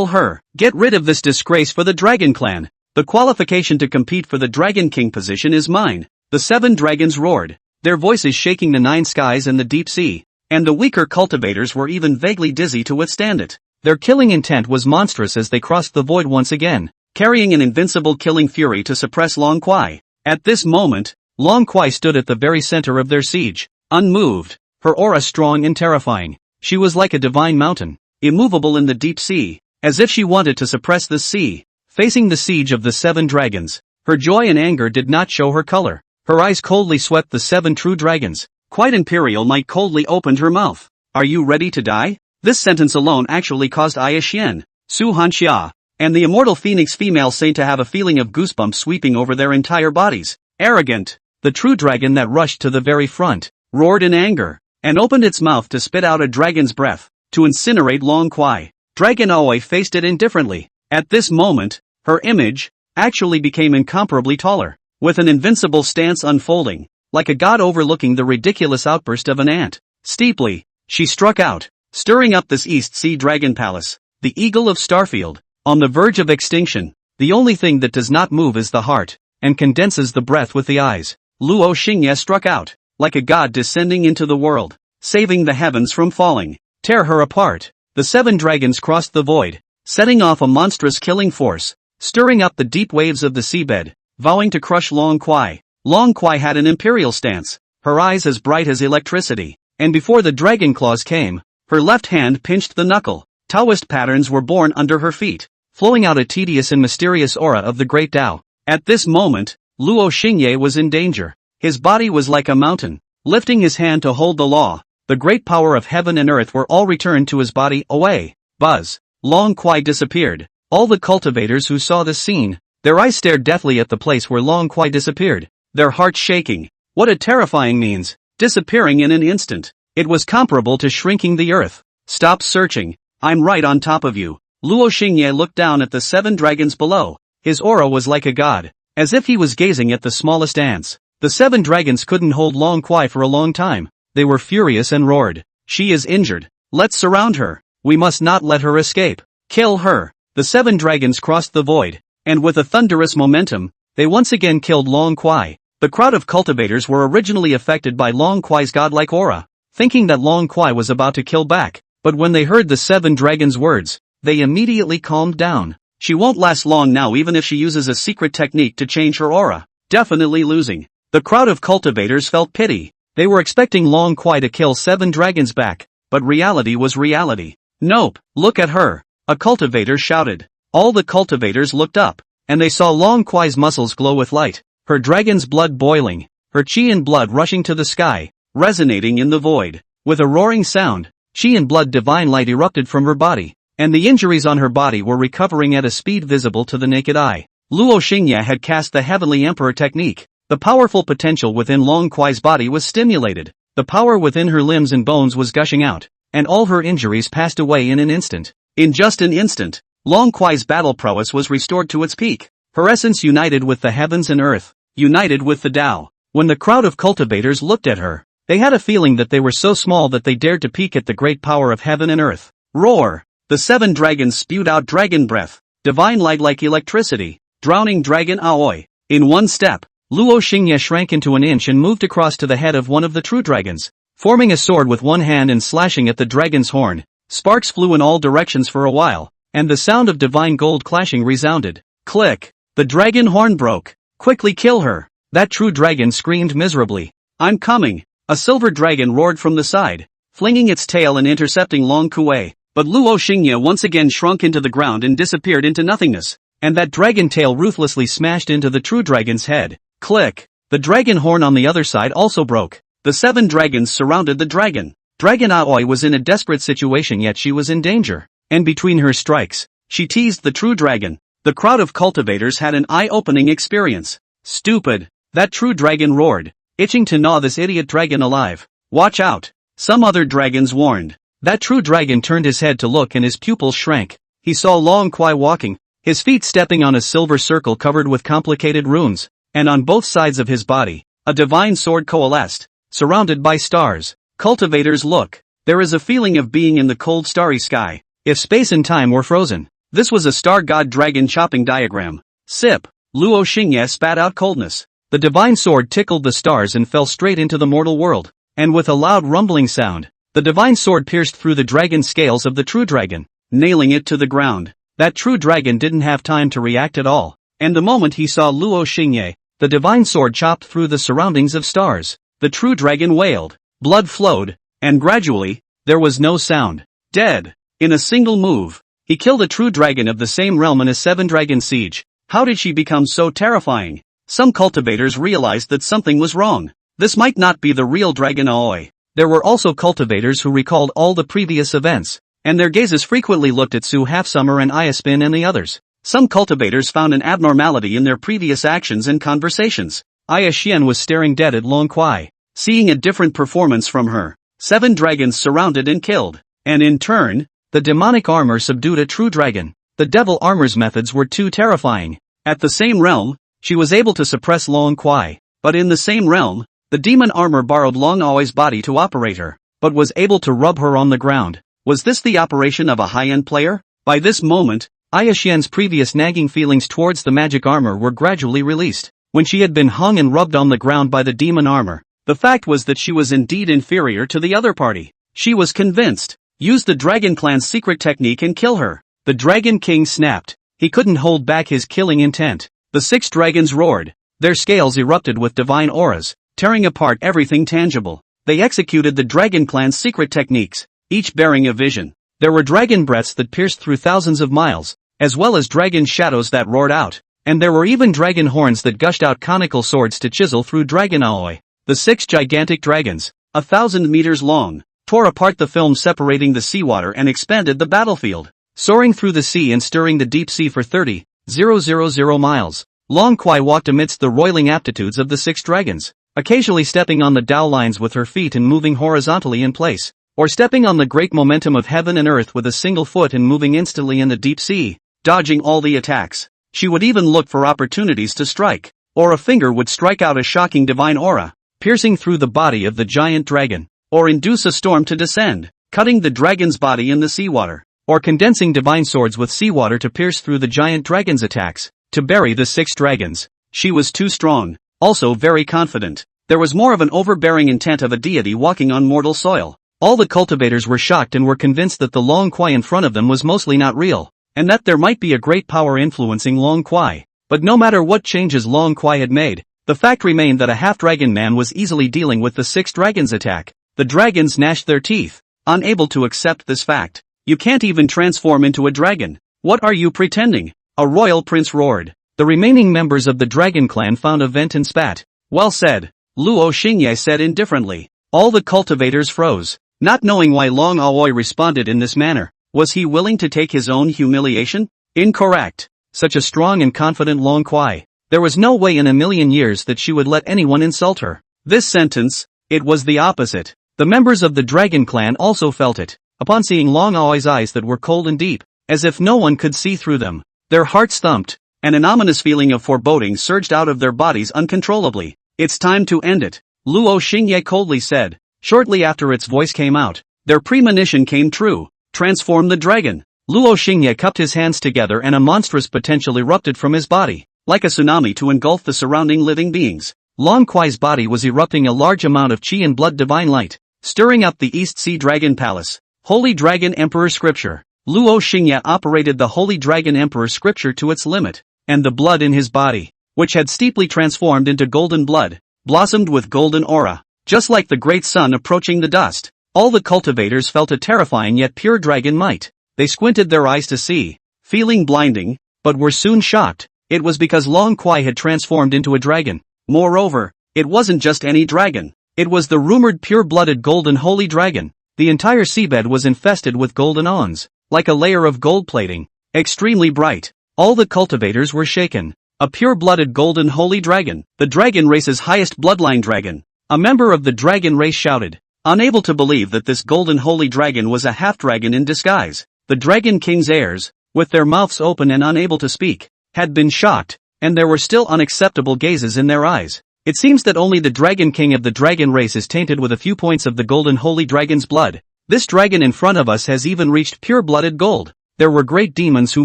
her. Get rid of this disgrace for the Dragon Clan. The qualification to compete for the Dragon King position is mine. The 7 dragons roared, their voices shaking the 9 skies and the deep sea, and the weaker cultivators were even vaguely dizzy to withstand it. Their killing intent was monstrous as they crossed the void once again, carrying an invincible killing fury to suppress Long Quai. At this moment, Long Quai stood at the very center of their siege, unmoved, her aura strong and terrifying. She was like a divine mountain, immovable in the deep sea, as if she wanted to suppress the sea. Facing the siege of the 7 dragons, her joy and anger did not show her color. Her eyes coldly swept the 7 true dragons. Quite Imperial Might coldly opened her mouth. Are you ready to die? This sentence alone actually caused Xian, Su Hanxia, and the immortal Phoenix female saint to have a feeling of goosebumps sweeping over their entire bodies. Arrogant! The true dragon that rushed to the very front, roared in anger, and opened its mouth to spit out a dragon's breath, to incinerate Long Kwai. Dragon Aoi faced it indifferently. At this moment, her image actually became incomparably taller, with an invincible stance unfolding, like a god overlooking the ridiculous outburst of an ant. Steeply, she struck out, stirring up this East Sea Dragon Palace, the eagle of Starfield, on the verge of extinction. The only thing that does not move is the heart, and condenses the breath with the eyes. Luo Xingye struck out, like a god descending into the world, saving the heavens from falling. Tear her apart. The 7 dragons crossed the void, setting off a monstrous killing force, stirring up the deep waves of the seabed, vowing to crush Long Kwai. Long Kwai had an imperial stance, her eyes as bright as electricity, and before the dragon claws came, her left hand pinched the knuckle. Taoist patterns were born under her feet, flowing out a tedious and mysterious aura of the great Tao. At this moment, Luo Xingye was in danger. His body was like a mountain. Lifting his hand to hold the law, the great power of heaven and earth were all returned to his body. Away! Buzz! Long Kwai disappeared. All the cultivators who saw this scene, their eyes stared deathly at the place where Long Kwai disappeared, their hearts shaking. What a terrifying means, disappearing in an instant. It was comparable to shrinking the earth. Stop searching, I'm right on top of you. Luo Xingye looked down at the 7 dragons below. His aura was like a god, as if he was gazing at the smallest ants. The 7 dragons couldn't hold Long Kwai for a long time. They were furious and roared. She is injured. Let's surround her. We must not let her escape. Kill her. The 7 dragons crossed the void, and with a thunderous momentum, they once again killed Long Kwai. The crowd of cultivators were originally affected by Long Kwai's godlike aura, thinking that Long Kwai was about to kill back, but when they heard the 7 dragons' words, they immediately calmed down. She won't last long now even if she uses a secret technique to change her aura. Definitely losing. The crowd of cultivators felt pity. They were expecting Long Kwai to kill 7 dragons back, but reality was reality. Nope, look at her, a cultivator shouted. All the cultivators looked up, and they saw Long Kwai's muscles glow with light, her dragon's blood boiling, her chi and blood rushing to the sky, resonating in the void. With a roaring sound, chi and blood divine light erupted from her body, and the injuries on her body were recovering at a speed visible to the naked eye. Luo Xingye had cast the Heavenly Emperor technique. The powerful potential within Long Kwai's body was stimulated, the power within her limbs and bones was gushing out, and all her injuries passed away in an instant. In just an instant, Long Kwai's battle prowess was restored to its peak, her essence united with the heavens and earth, united with the Tao. When the crowd of cultivators looked at her, they had a feeling that they were so small that they dared to peek at the great power of heaven and earth. Roar! The 7 dragons spewed out dragon breath, divine light like electricity, drowning Dragon Aoi. In one step, Luo Xingye shrank into an inch and moved across to the head of one of the true dragons, forming a sword with one hand and slashing at the dragon's horn. Sparks flew in all directions for a while, and the sound of divine gold clashing resounded. Click! The dragon horn broke. Quickly kill her! That true dragon screamed miserably. I'm coming! A silver dragon roared from the side, flinging its tail and intercepting Long Kwai. But Luo Xingye once again shrunk into the ground and disappeared into nothingness, and that dragon tail ruthlessly smashed into the true dragon's head. Click! The dragon horn on the other side also broke. The 7 dragons surrounded the dragon. Dragon Aoi was in a desperate situation, yet she was in danger, and between her strikes, she teased the true dragon. The crowd of cultivators had an eye-opening experience. Stupid! That true dragon roared, itching to gnaw this idiot dragon alive. Watch out! Some other dragons warned. That true dragon turned his head to look and his pupils shrank. He saw Long Kwai walking, his feet stepping on a silver circle covered with complicated runes, and on both sides of his body, a divine sword coalesced, surrounded by stars. Cultivators look. There is a feeling of being in the cold starry sky, if space and time were frozen. This was a star god dragon chopping diagram. Sip! Luo Xingye spat out coldness. The divine sword tickled the stars and fell straight into the mortal world, and with a loud rumbling sound, the divine sword pierced through the dragon scales of the true dragon, nailing it to the ground. That true dragon didn't have time to react at all, and the moment he saw Luo Xingye, the divine sword chopped through the surroundings of stars. The true dragon wailed, blood flowed, and gradually, there was no sound. Dead. In a single move, He killed a true dragon of the same realm in a 7-dragon siege. How did she become so terrifying? Some cultivators realized that something was wrong. This might not be the real dragon Aoi. There were also cultivators who recalled all the previous events, and their gazes frequently looked at Su Half-Summer and Iaspin and the others. Some cultivators found an abnormality in their previous actions and conversations. Aya Xian was staring dead at Long Kuai, seeing a different performance from her. 7 dragons surrounded and killed, and in turn, the demonic armor subdued a true dragon. The devil armor's methods were too terrifying. At the same realm, she was able to suppress Long Kuai, but in the same realm, the demon armor borrowed Long Aoi's body to operate her, but was able to rub her on the ground. Was this the operation of a high-end player? By this moment, Aya Xian's previous nagging feelings towards the magic armor were gradually released. When she had been hung and rubbed on the ground by the demon armor, the fact was that she was indeed inferior to the other party. She was convinced. Use the Dragon Clan's secret technique and kill her. The Dragon King snapped. He couldn't hold back his killing intent. The 6 dragons roared. Their scales erupted with divine auras, tearing apart everything tangible. They executed the Dragon Clan's secret techniques, each bearing a vision. There were dragon breaths that pierced through thousands of miles, as well as dragon shadows that roared out, and there were even dragon horns that gushed out conical swords to chisel through Dragon Aoi. The 6 gigantic dragons, 1,000 meters long, tore apart the film separating the seawater and expanded the battlefield, soaring through the sea and stirring the deep sea for 30,000 miles. Long Kuai walked amidst the roiling aptitudes of the 6 dragons, occasionally stepping on the Tao lines with her feet and moving horizontally in place, or stepping on the great momentum of heaven and earth with a single foot and moving instantly in the deep sea, dodging all the attacks. She would even look for opportunities to strike, or a finger would strike out a shocking divine aura, piercing through the body of the giant dragon, or induce a storm to descend, cutting the dragon's body in the seawater, or condensing divine swords with seawater to pierce through the giant dragon's attacks, to bury the 6 dragons. She was too strong, also very confident. There was more of an overbearing intent of a deity walking on mortal soil. All the cultivators were shocked and were convinced that the Long Kuai in front of them was mostly not real, and that there might be a great power influencing Long Kuai. But no matter what changes Long Kuai had made, the fact remained that a half-dragon man was easily dealing with the 6 dragons' attack. The dragons gnashed their teeth, unable to accept this fact. You can't even transform into a dragon. What are you pretending? A royal prince roared. The remaining members of the dragon clan found a vent and spat. Well said, Luo Xingye said indifferently. All the cultivators froze, not knowing why Long Aoi responded in this manner. Was he willing to take his own humiliation? Incorrect. Such a strong and confident Long Kuai. There was no way in a million years that she would let anyone insult her. This sentence, it was the opposite. The members of the dragon clan also felt it, upon seeing Long Aoi's eyes that were cold and deep, as if no one could see through them. Their hearts thumped, and an ominous feeling of foreboding surged out of their bodies uncontrollably. It's time to end it, Luo Xingye coldly said. Shortly after its voice came out, their premonition came true. Transform the dragon. Luo Xingye cupped his hands together and a monstrous potential erupted from his body, like a tsunami to engulf the surrounding living beings. Long Kuai's body was erupting a large amount of chi and blood divine light, stirring up the East Sea Dragon Palace. Holy Dragon Emperor Scripture. Luo Xingye operated the Holy Dragon Emperor Scripture to its limit, and the blood in his body, which had steeply transformed into golden blood, blossomed with golden aura, just like the great sun approaching the dust. All the cultivators felt a terrifying yet pure dragon might. They squinted their eyes to see, feeling blinding, but were soon shocked. It was because Long Kuai had transformed into a dragon. Moreover, it wasn't just any dragon. It was the rumored pure-blooded golden holy dragon. The entire seabed was infested with golden awns, like a layer of gold plating, extremely bright. All the cultivators were shaken. A pure-blooded golden holy dragon, the dragon race's highest bloodline dragon. A member of the dragon race shouted, unable to believe that this golden holy dragon was a half-dragon in disguise. The Dragon King's heirs, with their mouths open and unable to speak, had been shocked, and there were still unacceptable gazes in their eyes. It seems that only the Dragon King of the dragon race is tainted with a few points of the golden holy dragon's blood. This dragon in front of us has even reached pure-blooded gold. There were great demons who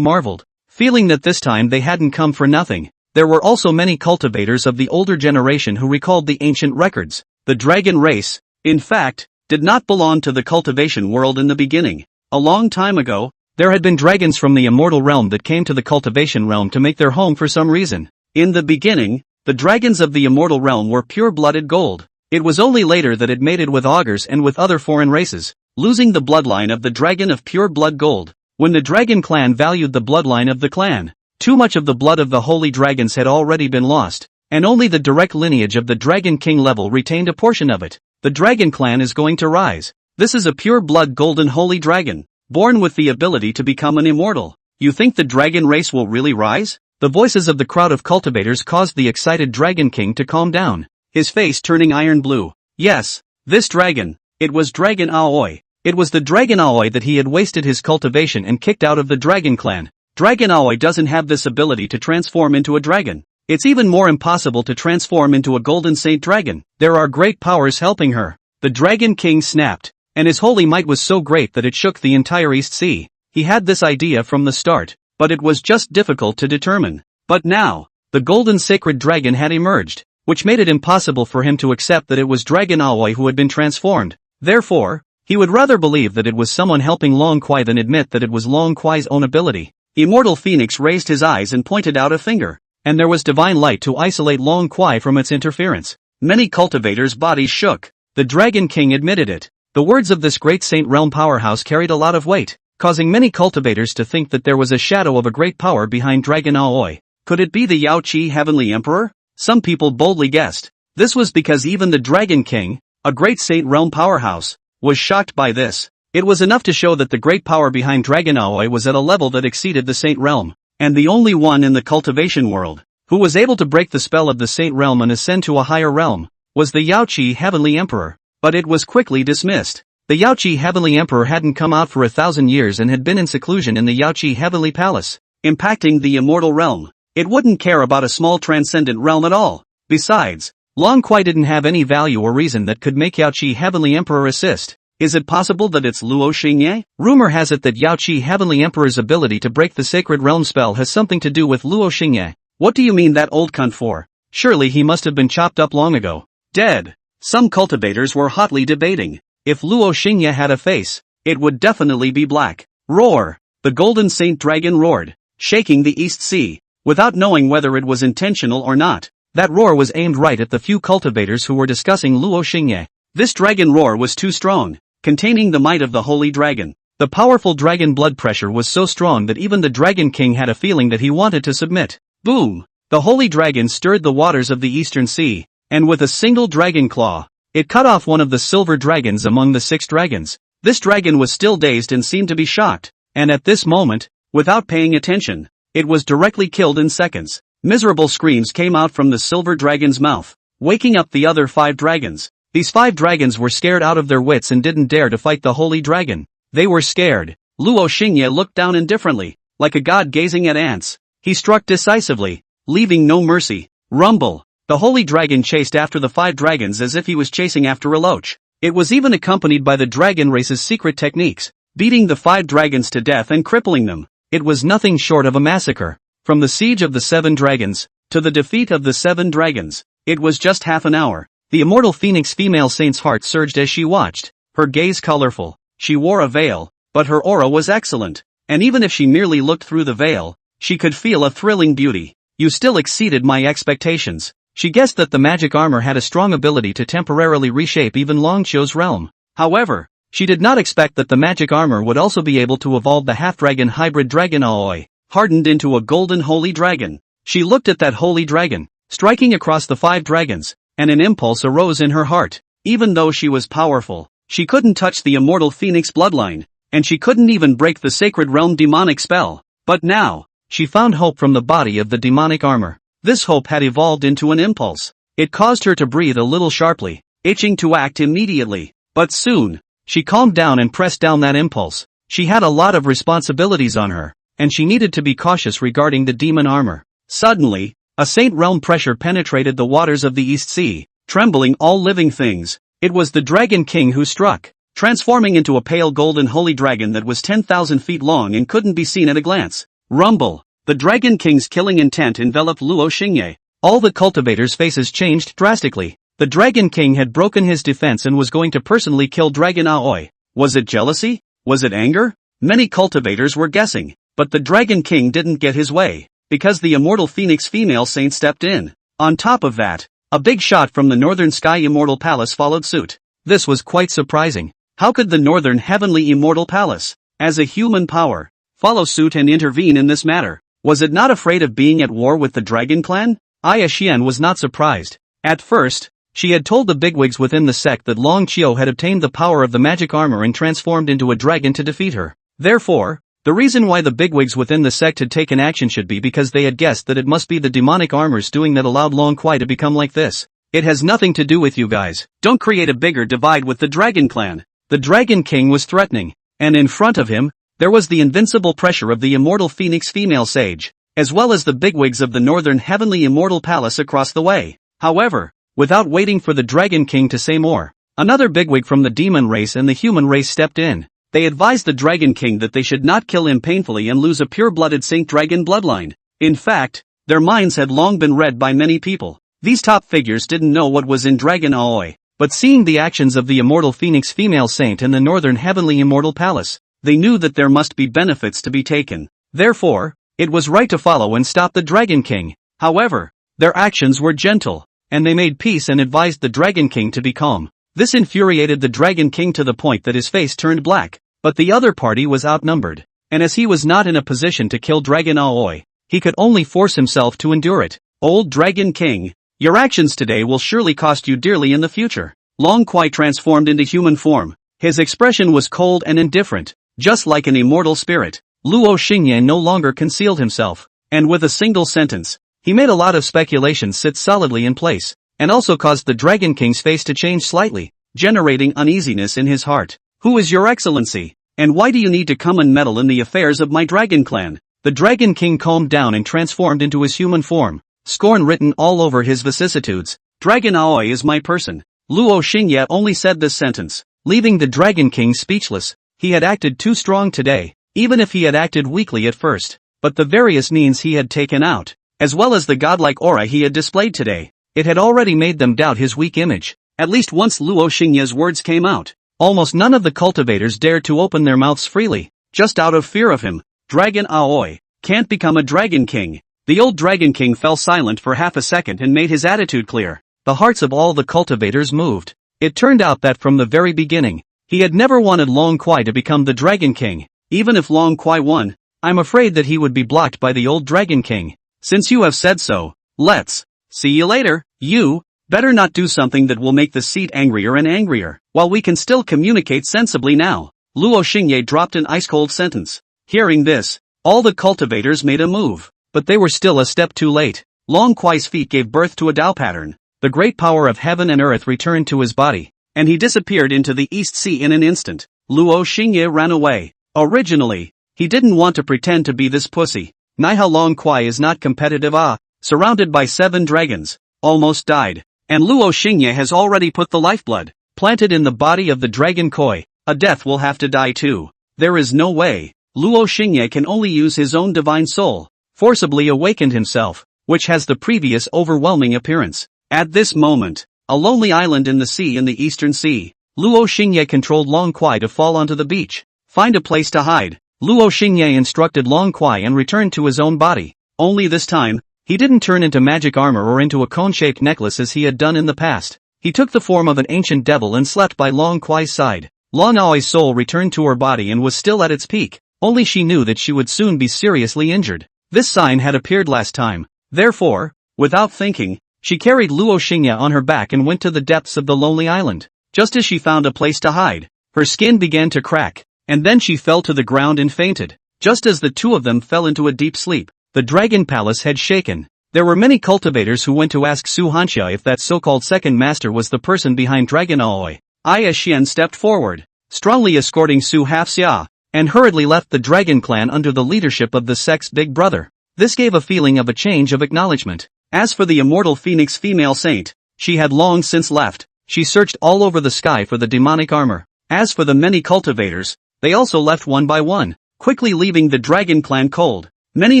marveled, feeling that this time they hadn't come for nothing. There were also many cultivators of the older generation who recalled the ancient records. The dragon race, in fact, did not belong to the cultivation world in the beginning. A long time ago, there had been dragons from the immortal realm that came to the cultivation realm to make their home for some reason. In the beginning, the dragons of the immortal realm were pure-blooded gold. It was only later that it mated with augurs and with other foreign races, losing the bloodline of the dragon of pure blood gold. When the dragon clan valued the bloodline of the clan, too much of the blood of the holy dragons had already been lost, and only the direct lineage of the Dragon King level retained a portion of it. The dragon clan is going to rise. This is a pure-blood golden holy dragon, born with the ability to become an immortal. You think the dragon race will really rise? The voices of the crowd of cultivators caused the excited Dragon King to calm down, his face turning iron blue. Yes, this dragon. It was Dragon Aoi. It was the Dragon Aoi that he had wasted his cultivation and kicked out of the dragon clan. Dragon Aoi doesn't have this ability to transform into a dragon. It's even more impossible to transform into a golden saint dragon. There are great powers helping her. The Dragon King snapped, and his holy might was so great that it shook the entire East Sea. He had this idea from the start, but it was just difficult to determine. But now, the golden sacred dragon had emerged, which made it impossible for him to accept that it was Dragon Aoi who had been transformed. Therefore, he would rather believe that it was someone helping Long Kwai than admit that it was Long Kwai's own ability. Immortal Phoenix raised his eyes and pointed out a finger, and there was divine light to isolate Long Kwai from its interference. Many cultivators' bodies shook. The Dragon King admitted it. The words of this great Saint Realm powerhouse carried a lot of weight, causing many cultivators to think that there was a shadow of a great power behind Dragon Aoi. Could it be the Yao Qi Heavenly Emperor? Some people boldly guessed. This was because even the Dragon King, a great Saint Realm powerhouse, was shocked by this. It was enough to show that the great power behind Dragon Aoi was at a level that exceeded the Saint Realm, and the only one in the cultivation world who was able to break the spell of the Saint Realm and ascend to a higher realm was the Yao Qi Heavenly Emperor. But it was quickly dismissed. The Yao Qi Heavenly Emperor hadn't come out for 1,000 years and had been in seclusion in the Yao Qi Heavenly Palace, impacting the immortal realm. It wouldn't care about a small transcendent realm at all. Besides, Long Kwai didn't have any value or reason that could make Yao Qi Heavenly Emperor assist. Is it possible that it's Luo Xingye? Rumor has it that Yao Qi Heavenly Emperor's ability to break the sacred realm spell has something to do with Luo Xingye. What do you mean that old cunt for? Surely he must have been chopped up long ago. Dead. Some cultivators were hotly debating. If Luo Xingye had a face, it would definitely be black. Roar! The Golden Saint Dragon roared, shaking the East Sea, without knowing whether it was intentional or not. That roar was aimed right at the few cultivators who were discussing Luo Xingye. This dragon roar was too strong, containing the might of the holy dragon. The powerful dragon blood pressure was so strong that even the Dragon King had a feeling that he wanted to submit. Boom! The holy dragon stirred the waters of the Eastern Sea, and with a single dragon claw, it cut off one of the silver dragons among the 6 dragons. This dragon was still dazed and seemed to be shocked, and at this moment, without paying attention, it was directly killed in seconds. Miserable screams came out from the silver dragon's mouth, waking up the other 5 dragons. These 5 dragons were scared out of their wits and didn't dare to fight the holy dragon. They were scared. Luo Xingye looked down indifferently, like a god gazing at ants. He struck decisively, leaving no mercy. Rumble! The holy dragon chased after the 5 dragons as if he was chasing after a loach. It was even accompanied by the dragon race's secret techniques, beating the 5 dragons to death and crippling them. It was nothing short of a massacre. From the siege of the 7 dragons, to the defeat of the 7 dragons, it was just half an hour. The immortal Phoenix female saint's heart surged as she watched, her gaze colorful. She wore a veil, but her aura was excellent, and even if she merely looked through the veil, she could feel a thrilling beauty. You still exceeded my expectations. She guessed that the magic armor had a strong ability to temporarily reshape even Longqiu's realm. However, she did not expect that the magic armor would also be able to evolve the half-dragon hybrid Dragon Aoi, hardened into a golden holy dragon. She looked at that holy dragon, striking across the 5 dragons, and an impulse arose in her heart. Even though she was powerful, she couldn't touch the immortal Phoenix bloodline, and she couldn't even break the sacred realm demonic spell. But now, she found hope from the body of the demonic armor. This hope had evolved into an impulse. It caused her to breathe a little sharply, itching to act immediately. But soon, she calmed down and pressed down that impulse. She had a lot of responsibilities on her, and she needed to be cautious regarding the demon armor. Suddenly, a Saint Realm pressure penetrated the waters of the East Sea, trembling all living things. It was the Dragon King who struck, transforming into a pale golden holy dragon that was 10,000 feet long and couldn't be seen at a glance. Rumble! The Dragon King's killing intent enveloped Luo Xingye. All the cultivators' faces changed drastically. The Dragon King had broken his defense and was going to personally kill Dragon Aoi. Was it jealousy? Was it anger? Many cultivators were guessing, but the Dragon King didn't get his way, because the immortal Phoenix female saint stepped in. On top of that, a big shot from the Northern Sky Immortal Palace followed suit. This was quite surprising. How could the Northern Heavenly Immortal Palace, as a human power, follow suit and intervene in this matter. Was it not afraid of being at war with the Dragon Clan? Aya Xian was not surprised. At first, she had told the bigwigs within the sect that Long Qiu had obtained the power of the magic armor and transformed into a dragon to defeat her. Therefore, the reason why the bigwigs within the sect had taken action should be because they had guessed that it must be the demonic armor's doing that allowed Long Qi to become like this. It has nothing to do with you guys. Don't create a bigger divide with the Dragon Clan. The Dragon King was threatening, and in front of him, there was the invincible pressure of the immortal Phoenix female sage, as well as the bigwigs of the northern heavenly immortal palace across the way. However, without waiting for the Dragon King to say more, another bigwig from the demon race and the human race stepped in. They advised the Dragon King that they should not kill him painfully and lose a pure-blooded Saint Dragon bloodline. In fact, their minds had long been read by many people. These top figures didn't know what was in Dragon Aoi, but seeing the actions of the immortal Phoenix female saint in the northern heavenly immortal palace, they knew that there must be benefits to be taken. Therefore, it was right to follow and stop the Dragon King. However, their actions were gentle, and they made peace and advised the Dragon King to be calm. This infuriated the Dragon King to the point that his face turned black, but the other party was outnumbered, and as he was not in a position to kill Dragon Aoi, he could only force himself to endure it. Old Dragon King, your actions today will surely cost you dearly in the future. Long Qi transformed into human form. His expression was cold and indifferent, just like an immortal spirit. Luo Xingye no longer concealed himself, and with a single sentence, he made a lot of speculations sit solidly in place, and also caused the Dragon King's face to change slightly, generating uneasiness in his heart. Who is your excellency? And why do you need to come and meddle in the affairs of my Dragon Clan? The Dragon King calmed down and transformed into his human form, scorn written all over his vicissitudes. Dragon Aoi is my person. Luo Xingye only said this sentence, leaving the Dragon King speechless. He had acted too strong today, even if he had acted weakly at first, but the various means he had taken out, as well as the godlike aura he had displayed today, it had already made them doubt his weak image. At least once Luo Xingye's words came out, almost none of the cultivators dared to open their mouths freely, just out of fear of him. Dragon Aoi can't become a Dragon King. The old Dragon King fell silent for half a second and made his attitude clear. The hearts of all the cultivators moved. It turned out that from the very beginning, he had never wanted Long Qi to become the Dragon King. Even if Long Qi won, I'm afraid that he would be blocked by the old Dragon King. Since you have said so, let's see you later. You better not do something that will make the seat angrier and angrier. While we can still communicate sensibly now. Luo Xingye dropped an ice-cold sentence. Hearing this, all the cultivators made a move, but they were still a step too late. Long Qi's feet gave birth to a Dao pattern. The great power of heaven and earth returned to his body, and he disappeared into the East Sea in an instant. Luo Xingye ran away. Originally, he didn't want to pretend to be this pussy. Nihao Long Qi is not competitive. Surrounded by 7 dragons, almost died. And Luo Xingye has already put the lifeblood planted in the body of the Dragon Koi. A death will have to die too. There is no way. Luo Xingye can only use his own divine soul, forcibly awakened himself, which has the previous overwhelming appearance. At this moment, a lonely island in the sea in the Eastern Sea, Luo Xingye controlled Long Qi to fall onto the beach. Find a place to hide. Luo Xingye instructed Long Qi and returned to his own body. Only this time, he didn't turn into magic armor or into a cone-shaped necklace as he had done in the past. He took the form of an ancient devil and slept by Long Qi's side. Long Aoi's soul returned to her body and was still at its peak, only she knew that she would soon be seriously injured. This sign had appeared last time. Therefore, without thinking, she carried Luo Xingye on her back and went to the depths of the lonely island. Just as she found a place to hide, her skin began to crack, and then she fell to the ground and fainted. Just as the two of them fell into a deep sleep, the dragon palace had shaken. There were many cultivators who went to ask Su Hanxia if that so-called second master was the person behind Dragon Aoi. Aya Xian stepped forward, strongly escorting Su Hanxia, and hurriedly left the dragon clan under the leadership of the sect's big brother. This gave a feeling of a change of acknowledgement. As for the immortal phoenix female saint, she had long since left. She searched all over the sky for the demonic armor. As for the many cultivators, they also left one by one, quickly leaving the dragon clan cold. Many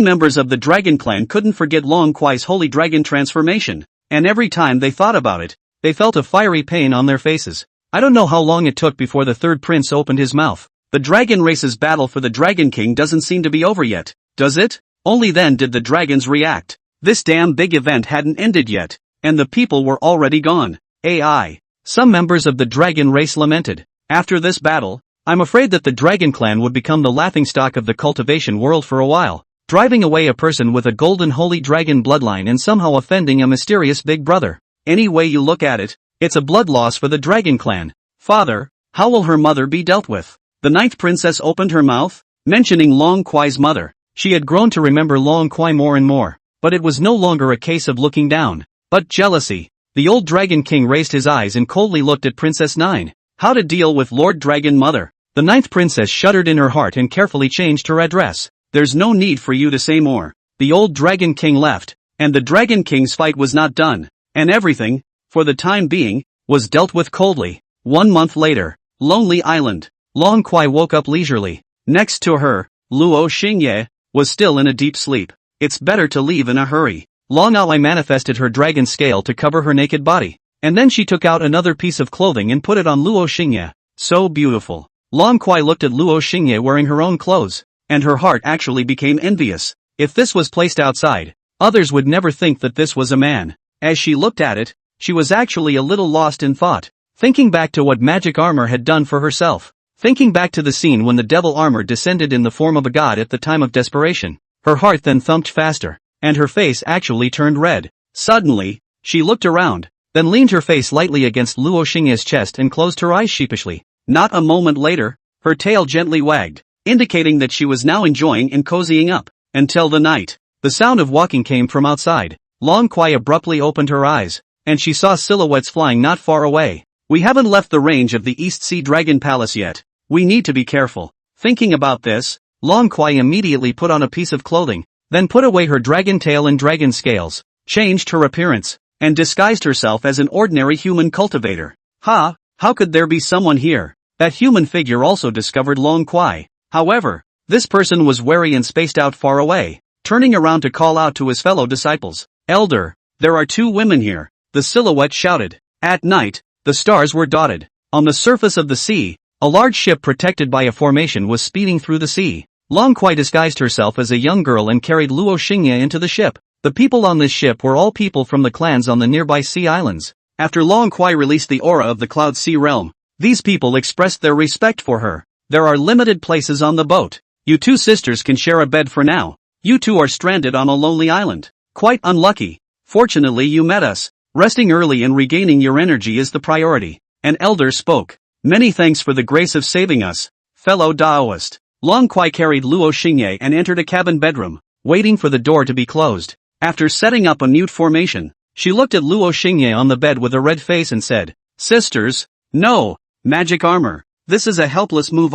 members of the dragon clan couldn't forget Long Qi's holy dragon transformation, and every time they thought about it, they felt a fiery pain on their faces. I don't know how long it took before the third prince opened his mouth. The dragon race's battle for the Dragon King doesn't seem to be over yet, does it? Only then did the dragons react. This damn big event hadn't ended yet, and the people were already gone. AI. Some members of the dragon race lamented. After this battle, I'm afraid that the Dragon Clan would become the laughingstock of the cultivation world for a while, driving away a person with a golden holy dragon bloodline and somehow offending a mysterious big brother. Any way you look at it, it's a blood loss for the Dragon Clan. Father, how will her mother be dealt with? The ninth princess opened her mouth, mentioning Long Kwai's mother. She had grown to remember Long Kwai more and more, but it was no longer a case of looking down, but jealousy. The old Dragon King raised his eyes and coldly looked at Princess Nine. How to deal with Lord Dragon Mother? The ninth princess shuddered in her heart and carefully changed her address. There's no need for you to say more. The old Dragon King left, and the Dragon King's fight was not done, and everything, for the time being, was dealt with coldly. 1 month later, Lonely Island. Long Kwai woke up leisurely. Next to her, Luo Xingye was still in a deep sleep. It's better to leave in a hurry. Long Kwai manifested her dragon scale to cover her naked body, and then she took out another piece of clothing and put it on Luo Xingye. So beautiful. Long Kwai looked at Luo Xingye wearing her own clothes, and her heart actually became envious. If this was placed outside, others would never think that this was a man. As she looked at it, she was actually a little lost in thought, thinking back to what magic armor had done for herself. Thinking back to the scene when the devil armor descended in the form of a god at the time of desperation, her heart then thumped faster, and her face actually turned red. Suddenly, she looked around, then leaned her face lightly against Luo Xingye's chest and closed her eyes sheepishly. Not a moment later, her tail gently wagged, indicating that she was now enjoying and cozying up, until the night. The sound of walking came from outside. Long Kwai abruptly opened her eyes, and she saw silhouettes flying not far away. We haven't left the range of the East Sea Dragon Palace yet. We need to be careful. Thinking about this, Long Kwai immediately put on a piece of clothing, then put away her dragon tail and dragon scales, changed her appearance, and disguised herself as an ordinary human cultivator. How could there be someone here? That human figure also discovered Long Kwai. However, this person was wary and spaced out far away, turning around to call out to his fellow disciples. Elder, there are 2 women here, the silhouette shouted. At night, the stars were dotted. On the surface of the sea, a large ship protected by a formation was speeding through the sea. Long Kwai disguised herself as a young girl and carried Luo Xingye into the ship. The people on this ship were all people from the clans on the nearby sea islands. After Long Kwai released the aura of the Cloud Sea realm, these people expressed their respect for her. There are limited places on the boat. You 2 sisters can share a bed for now. You 2 are stranded on a lonely island. Quite unlucky. Fortunately you met us. Resting early and regaining your energy is the priority. An elder spoke. Many thanks for the grace of saving us, fellow Daoist. Long Kwai carried Luo Xingye and entered a cabin bedroom, waiting for the door to be closed. After setting up a mute formation, she looked at Luo Xingye on the bed with a red face and said, Sisters, no, magic armor, this is a helpless move.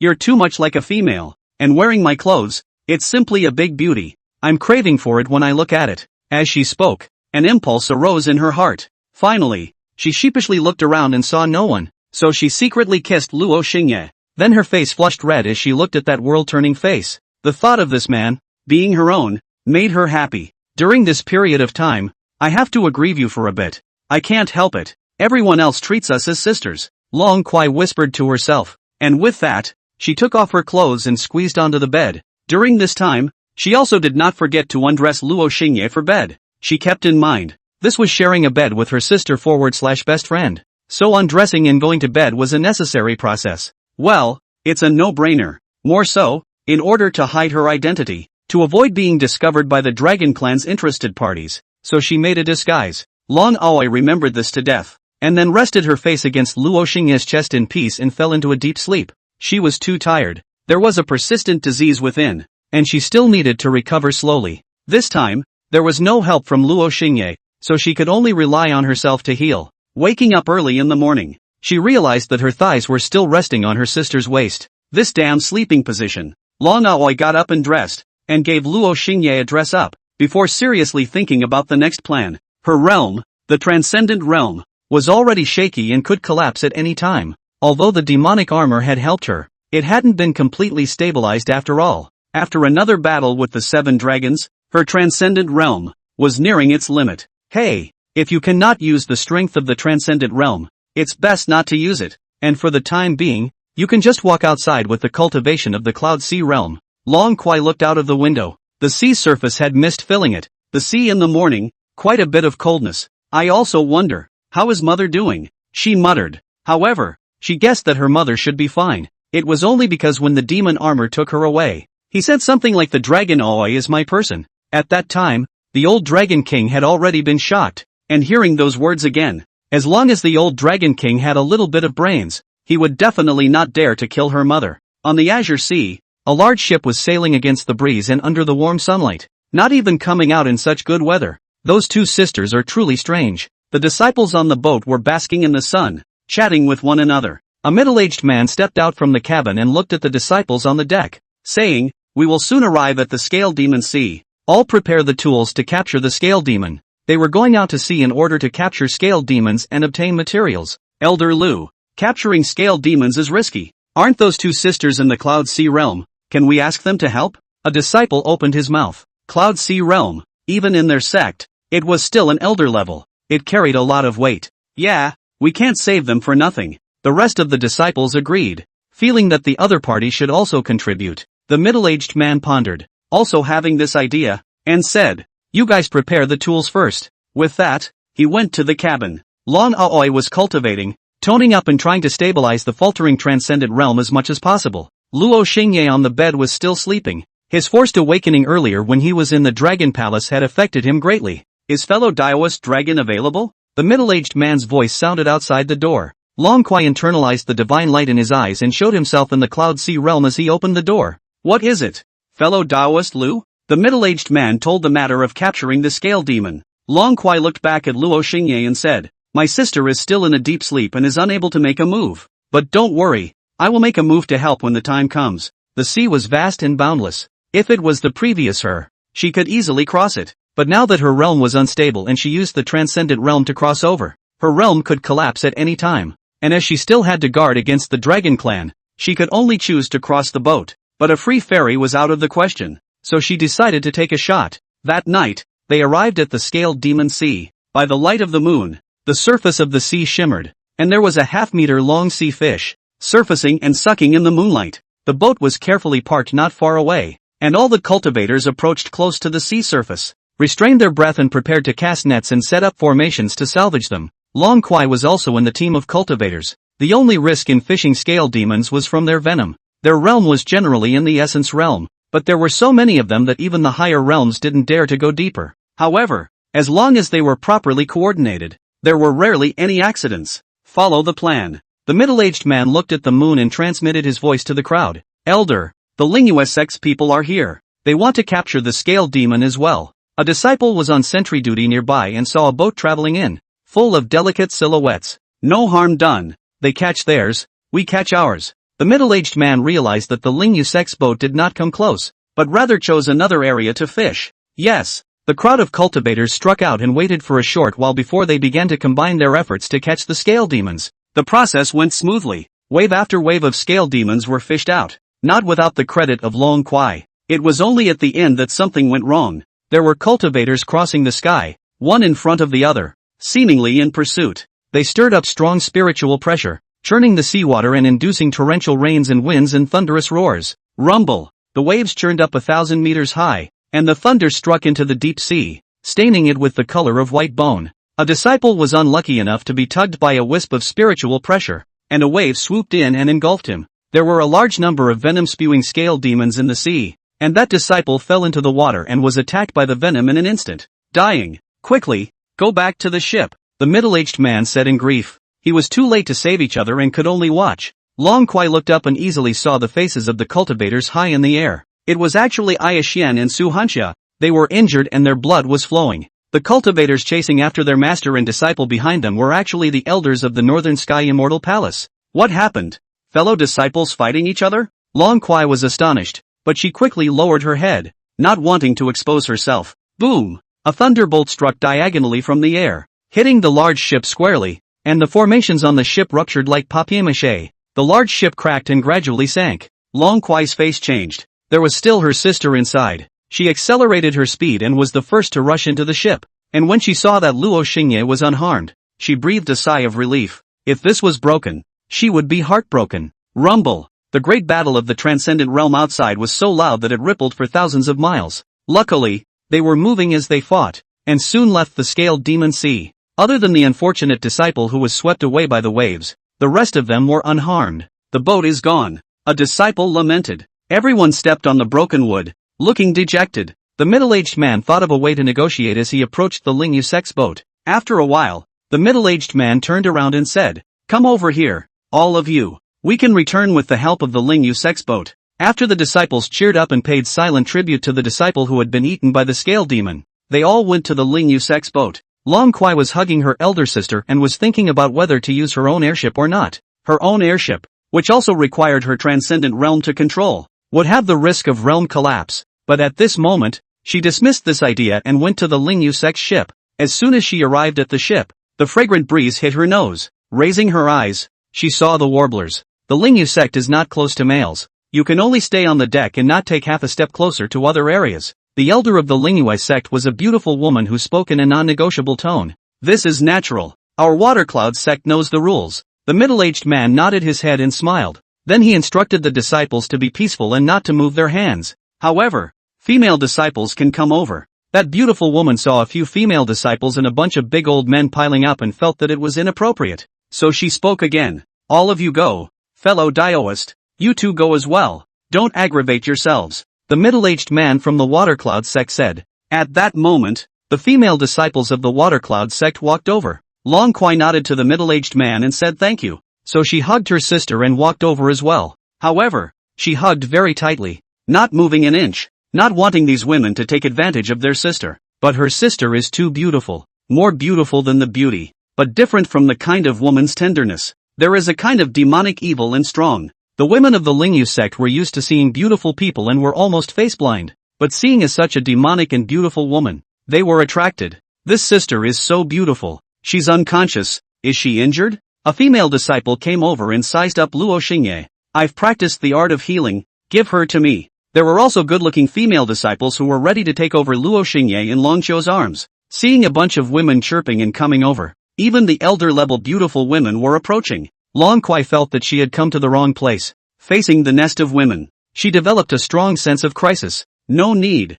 You're too much like a female, and wearing my clothes, it's simply a big beauty. I'm craving for it when I look at it. As she spoke, an impulse arose in her heart. Finally, she sheepishly looked around and saw no one, so she secretly kissed Luo Xingye. Then her face flushed red as she looked at that world-turning face. The thought of this man, being her own, made her happy. During this period of time, I have to aggrieve you for a bit. I can't help it. Everyone else treats us as sisters, Long Kwai whispered to herself. And with that, she took off her clothes and squeezed onto the bed. During this time, she also did not forget to undress Luo Xingye for bed. She kept in mind, this was sharing a bed with her sister / best friend. So undressing and going to bed was a necessary process. Well, it's a no-brainer. More so, in order to hide her identity, to avoid being discovered by the Dragon Clan's interested parties, so she made a disguise. Long Aoi remembered this to death, and then rested her face against Luo Xingye's chest in peace and fell into a deep sleep. She was too tired. There was a persistent disease within, and she still needed to recover slowly. This time, there was no help from Luo Xingye, so she could only rely on herself to heal. Waking up early in the morning, she realized that her thighs were still resting on her sister's waist. This damn sleeping position. Long Aoi got up and dressed, and gave Luo Xingye a dress up, before seriously thinking about the next plan. Her realm, the transcendent realm, was already shaky and could collapse at any time. Although the demonic armor had helped her, it hadn't been completely stabilized after all. After another battle with the 7 dragons, her transcendent realm was nearing its limit. Hey, if you cannot use the strength of the transcendent realm, it's best not to use it, and for the time being, you can just walk outside with the cultivation of the Cloud Sea realm. Long Kwai looked out of the window. The sea surface had mist filling it. The sea in the morning, quite a bit of coldness. I also wonder, how is mother doing? She muttered. However, she guessed that her mother should be fine. It was only because when the demon armor took her away, he said something like the dragon Oi is my person. At that time, the old Dragon King had already been shocked, and hearing those words again, as long as the old Dragon King had a little bit of brains, he would definitely not dare to kill her mother. On the Azure Sea, a large ship was sailing against the breeze and under the warm sunlight, not even coming out in such good weather. Those two sisters are truly strange. The disciples on the boat were basking in the sun, chatting with one another. A middle-aged man stepped out from the cabin and looked at the disciples on the deck, saying, "We will soon arrive at the Scale Demon Sea. All prepare the tools to capture the Scale Demon." They were going out to sea in order to capture scale demons and obtain materials. Elder Lu, capturing scale demons is risky. Aren't those two sisters in the Cloud Sea realm? Can we ask them to help? A disciple opened his mouth. Cloud Sea realm, even in their sect, it was still an elder level. It carried a lot of weight. Yeah, we can't save them for nothing. The rest of the disciples agreed, feeling that the other party should also contribute. The middle-aged man pondered, also having this idea, and said, "You guys prepare the tools first." With that, he went to the cabin. Long Aoi was cultivating, toning up and trying to stabilize the faltering transcendent realm as much as possible. Luo Xingye on the bed was still sleeping. His forced awakening earlier when he was in the Dragon Palace had affected him greatly. "Is fellow Daoist dragon available?" The middle-aged man's voice sounded outside the door. Long Kuai internalized the divine light in his eyes and showed himself in the Cloud Sea realm as he opened the door. "What is it? Fellow Daoist Lu?" The middle-aged man told the matter of capturing the scale demon. Long Kuai looked back at Luo Xingye and said, "My sister is still in a deep sleep and is unable to make a move. But don't worry, I will make a move to help when the time comes." The sea was vast and boundless. If it was the previous her, she could easily cross it. But now that her realm was unstable and she used the transcendent realm to cross over, her realm could collapse at any time. And as she still had to guard against the Dragon Clan, she could only choose to cross the boat. But a free ferry was out of the question, so she decided to take a shot. That night, they arrived at the Scaled Demon Sea. By the light of the moon, the surface of the sea shimmered, and there was a half-meter-long sea fish, surfacing and sucking in the moonlight. The boat was carefully parked not far away, and all the cultivators approached close to the sea surface, restrained their breath and prepared to cast nets and set up formations to salvage them. Long Kuai was also in the team of cultivators. The only risk in fishing scale demons was from their venom. Their realm was generally in the essence realm, but there were so many of them that even the higher realms didn't dare to go deeper. However, as long as they were properly coordinated, there were rarely any accidents. Follow the plan. The middle-aged man looked at the moon and transmitted his voice to the crowd. "Elder, the Linguisex people are here. They want to capture the scale demon as well." A disciple was on sentry duty nearby and saw a boat traveling in, full of delicate silhouettes. "No harm done. They catch theirs, we catch ours." The middle-aged man realized that the Linguisex boat did not come close, but rather chose another area to fish. Yes, the crowd of cultivators struck out and waited for a short while before they began to combine their efforts to catch the scale demons. The process went smoothly. Wave after wave of scale demons were fished out, not without the credit of Long Kuai. It was only at the end that something went wrong. There were cultivators crossing the sky, one in front of the other, seemingly in pursuit. They stirred up strong spiritual pressure, churning the seawater and inducing torrential rains and winds and thunderous roars. Rumble! The waves churned up 1,000 meters high, and the thunder struck into the deep sea, staining it with the color of white bone. A disciple was unlucky enough to be tugged by a wisp of spiritual pressure, and a wave swooped in and engulfed him. There were a large number of venom-spewing scale demons in the sea, and that disciple fell into the water and was attacked by the venom in an instant, dying. "Quickly, go back to the ship," the middle-aged man said in grief. He was too late to save each other and could only watch. Long Kuai looked up and easily saw the faces of the cultivators high in the air. It was actually Ayaxian and Su Hanxia. They were injured and their blood was flowing. The cultivators chasing after their master and disciple behind them were actually the elders of the Northern Sky Immortal Palace. What happened? Fellow disciples fighting each other? Long Kuai was astonished, but she quickly lowered her head, not wanting to expose herself. Boom! A thunderbolt struck diagonally from the air, hitting the large ship squarely, and the formations on the ship ruptured like papier-mâché. The large ship cracked and gradually sank. Long Kuai's face changed. There was still her sister inside. She accelerated her speed and was the first to rush into the ship. And when she saw that Luo Xingye was unharmed, she breathed a sigh of relief. If this was broken, she would be heartbroken. Rumble! The great battle of the transcendent realm outside was so loud that it rippled for thousands of miles. Luckily, they were moving as they fought, and soon left the Scaled Demon Sea. Other than the unfortunate disciple who was swept away by the waves, the rest of them were unharmed. The boat is gone. A disciple lamented. Everyone stepped on the broken wood, looking dejected. The middle-aged man thought of a way to negotiate as he approached the Ling Yusek's boat. After a while, the middle-aged man turned around and said, "Come over here, all of you. We can return with the help of the Ling Yusek's boat." After the disciples cheered up and paid silent tribute to the disciple who had been eaten by the scale demon, they all went to the Ling Yusek's boat. Long Kwai was hugging her elder sister and was thinking about whether to use her own airship or not. Her own airship, which also required her transcendent realm to control, would have the risk of realm collapse, but at this moment, she dismissed this idea and went to the Ling Yusek's ship. As soon as she arrived at the ship, the fragrant breeze hit her nose. Raising her eyes, she saw the warblers. The Ling Yusek is not close to males. You can only stay on the deck and not take half a step closer to other areas. The elder of the Lingyue sect was a beautiful woman who spoke in a non-negotiable tone. "This is natural. Our water cloud sect knows the rules." The middle-aged man nodded his head and smiled. Then he instructed the disciples to be peaceful and not to move their hands. However, female disciples can come over. That beautiful woman saw a few female disciples and a bunch of big old men piling up and felt that it was inappropriate. So she spoke again. "All of you go. Fellow Daoist, you two go as well. Don't aggravate yourselves," the middle-aged man from the water cloud sect said. At that moment, the female disciples of the water cloud sect walked over. Long Kwai nodded to the middle-aged man and said thank you. So she hugged her sister and walked over as well. However, she hugged very tightly, not moving an inch, not wanting these women to take advantage of their sister. But her sister is too beautiful, more beautiful than the beauty, but different from the kind of woman's tenderness. There is a kind of demonic evil and strong. The women of the Lingyu sect were used to seeing beautiful people and were almost face-blind, but seeing as such a demonic and beautiful woman, they were attracted. This sister is so beautiful. She's unconscious. Is she injured? A female disciple came over and sized up Luo Xingye. "I've practiced the art of healing. Give her to me." There were also good-looking female disciples who were ready to take over Luo Xingye in Longqiu's arms. Seeing a bunch of women chirping and coming over, even the elder-level beautiful women were approaching. Long Kwai felt that she had come to the wrong place. Facing the nest of women, she developed a strong sense of crisis. No need.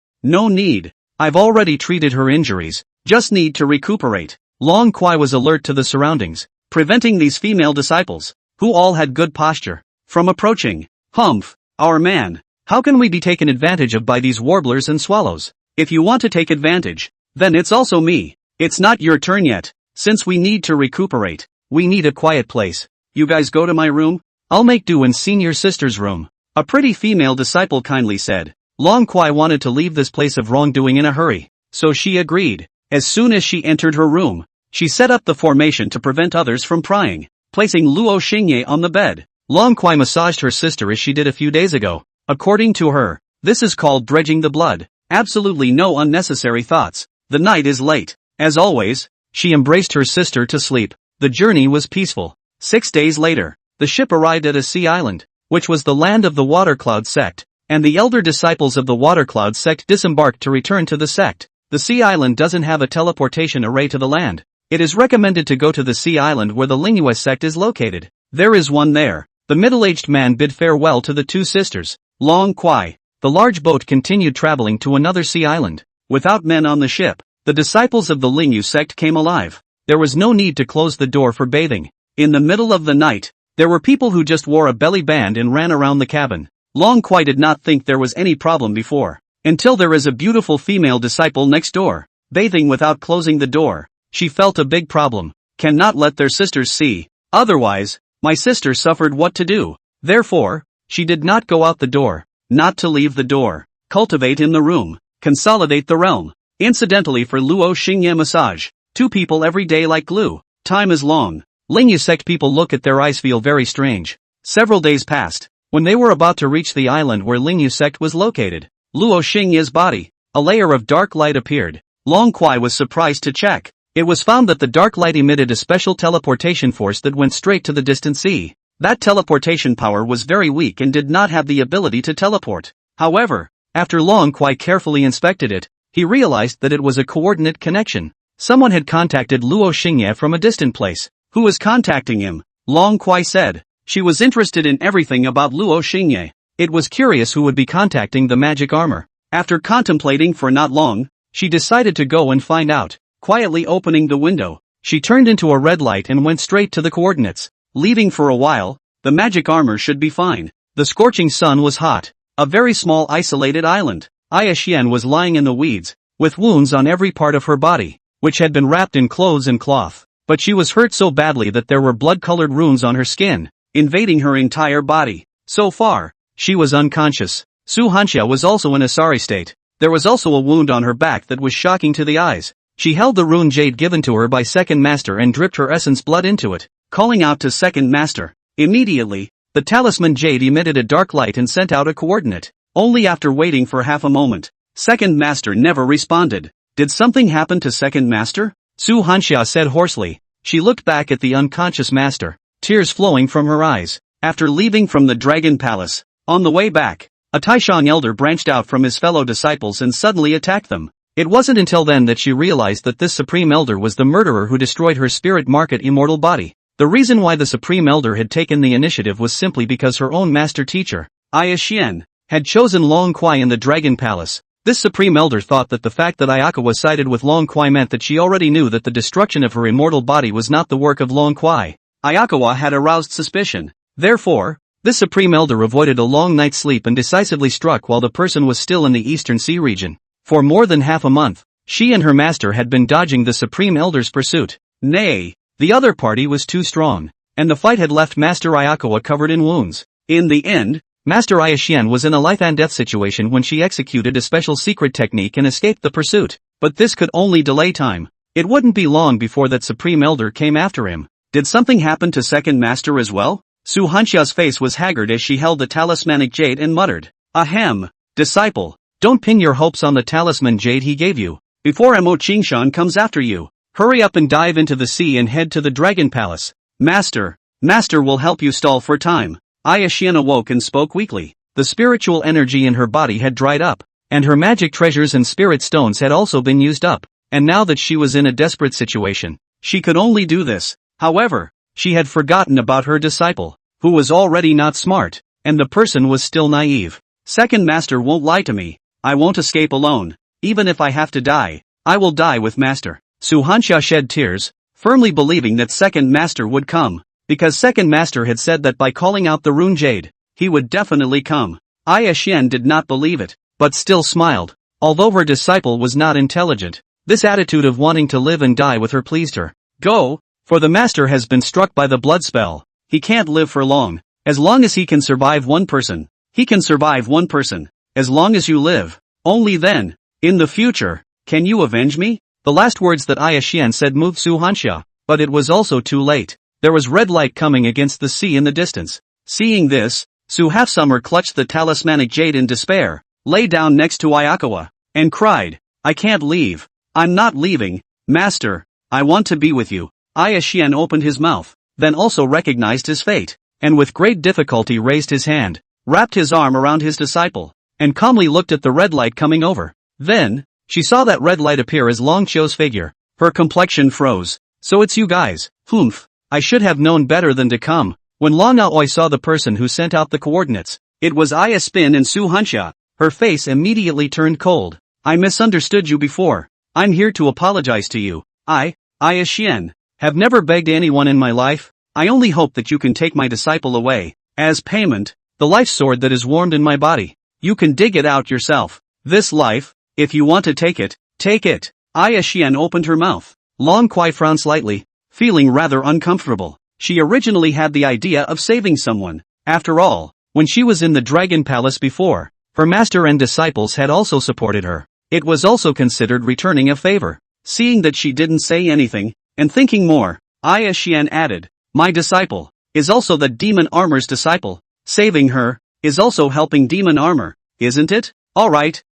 I've already treated her injuries, just need to recuperate. Long Kwai was alert to the surroundings, preventing these female disciples, who all had good posture, from approaching. "Humph, our man, how can we be taken advantage of by these warblers and swallows? If you want to take advantage, then it's also me. It's not your turn yet, since we need to recuperate. We need a quiet place. You guys go to my room, I'll make do in senior sister's room," a pretty female disciple kindly said. Long Kwai wanted to leave this place of wrongdoing in a hurry, so she agreed. As soon as she entered her room, she set up the formation to prevent others from prying, placing Luo Xingye on the bed. Long Kwai massaged her sister as she did a few days ago. According to her, this is called dredging the blood. Absolutely no unnecessary thoughts. The night is late. As always, she embraced her sister to sleep. The journey was peaceful. 6 days later, the ship arrived at a sea island, which was the land of the Water Cloud sect, and the elder disciples of the Water Cloud sect disembarked to return to the sect. The sea island doesn't have a teleportation array to the land. It is recommended to go to the sea island where the Lingyue sect is located. There is one there. The middle-aged man bid farewell to the two sisters. Long Kwai. The large boat continued traveling to another sea island. Without men on the ship, the disciples of the Lingyu sect came alive. There was no need to close the door for bathing. In the middle of the night, there were people who just wore a belly band and ran around the cabin. Long Kwai did not think there was any problem before, until there is a beautiful female disciple next door, bathing without closing the door. She felt a big problem. Cannot let their sisters see. Otherwise, my sister suffered what to do. Therefore, she did not go out the door. Not to leave the door. Cultivate in the room. Consolidate the realm. Incidentally for Luo Xingye massage. 2 people every day like glue. Time is long. Lingyu sect people look at their eyes feel very strange. Several days passed. When they were about to reach the island where Lingyu sect was located, Luo Xingye's body, a layer of dark light appeared. Long Kwai was surprised to check. It was found that the dark light emitted a special teleportation force that went straight to the distant sea. That teleportation power was very weak and did not have the ability to teleport. However, after Long Kwai carefully inspected it, he realized that it was a coordinate connection. Someone had contacted Luo Xingye from a distant place. Who was contacting him? Long Kwai said. She was interested in everything about Luo Xingye. It was curious who would be contacting the magic armor. After contemplating for not long, she decided to go and find out. Quietly opening the window, she turned into a red light and went straight to the coordinates. Leaving for a while, the magic armor should be fine. The scorching sun was hot. A very small isolated island. Aya Xian was lying in the weeds, with wounds on every part of her body, which had been wrapped in clothes and cloth. But she was hurt so badly that there were blood-colored runes on her skin, invading her entire body. So far, she was unconscious. Su Hanxia was also in a sorry state. There was also a wound on her back that was shocking to the eyes. She held the rune jade given to her by Second Master and dripped her essence blood into it, calling out to Second Master. Immediately, the talisman jade emitted a dark light and sent out a coordinate. Only after waiting for half a moment, Second Master never responded. Did something happen to Second Master? Su Hanxia said hoarsely. She looked back at the unconscious master, tears flowing from her eyes. After leaving from the Dragon Palace, on the way back, a Taishan elder branched out from his fellow disciples and suddenly attacked them. It wasn't until then that she realized that this Supreme Elder was the murderer who destroyed her spirit market immortal body. The reason why the Supreme Elder had taken the initiative was simply because her own master teacher, Aya Xian, had chosen Long Kuai in the Dragon Palace. This Supreme Elder thought that the fact that Ayakawa sided with Long Kuai meant that she already knew that the destruction of her immortal body was not the work of Long Kuai. Ayakawa had aroused suspicion. Therefore, this Supreme Elder avoided a long night's sleep and decisively struck while the person was still in the Eastern Sea region. For more than half a month, she and her master had been dodging the Supreme Elder's pursuit. Nay, the other party was too strong, and the fight had left Master Ayakawa covered in wounds. In the end, Master Aya Xian was in a life-and-death situation when she executed a special secret technique and escaped the pursuit. But this could only delay time. It wouldn't be long before that Supreme Elder came after him. Did something happen to Second Master as well? Su Hanxia's face was haggard as she held the talismanic jade and muttered, "Ahem, disciple, don't pin your hopes on the talisman jade he gave you. Before Mo Qingshan comes after you, hurry up and dive into the sea and head to the Dragon Palace. Master will help you stall for time." Aya Xian awoke and spoke weakly. The spiritual energy in her body had dried up, and her magic treasures and spirit stones had also been used up, and now that she was in a desperate situation, she could only do this. However, she had forgotten about her disciple, who was already not smart, and the person was still naive. Second Master won't lie to me. I won't escape alone. Even if I have to die, I will die with Master. Su Hanxia shed tears, firmly believing that Second Master would come, because Second Master had said that by calling out the rune jade, he would definitely come. Aya Xian did not believe it, but still smiled. Although her disciple was not intelligent, this attitude of wanting to live and die with her pleased her. Go, for the Master has been struck by the blood spell. He can't live for long. As long as he can survive one person, he can survive one person. As long as you live, only then, in the future, can you avenge me? The last words that Aya Xian said moved Su Hanxia, but it was also too late. There was red light coming against the sea in the distance. Seeing this, Su Half-Summer clutched the talismanic jade in despair, lay down next to Ayakawa, and cried, "I can't leave. I'm not leaving, Master. I want to be with you." Aya Xian opened his mouth, then also recognized his fate, and with great difficulty raised his hand, wrapped his arm around his disciple, and calmly looked at the red light coming over. Then, she saw that red light appear as Long Qiu's figure. Her complexion froze. "So it's you guys. Humph. I should have known better than to come." When Long Aoi saw the person who sent out the coordinates, it was Aya Spin and Su Hanxia. Her face immediately turned cold. "I misunderstood you before. I'm here to apologize to you. Aya Xian, have never begged anyone in my life. I only hope that you can take my disciple away. As payment, the life sword that is warmed in my body. You can dig it out yourself. This life, if you want to take it, take it." Aya Xian opened her mouth. Long Kuai frowned slightly, feeling rather uncomfortable. She originally had the idea of saving someone. After all, when she was in the Dragon Palace before, her master and disciples had also supported her. It was also considered returning a favor. Seeing that she didn't say anything, and thinking more, Aya Xian added, "My disciple is also the Demon Armor's disciple. Saving her is also helping Demon Armor, isn't it? Alright,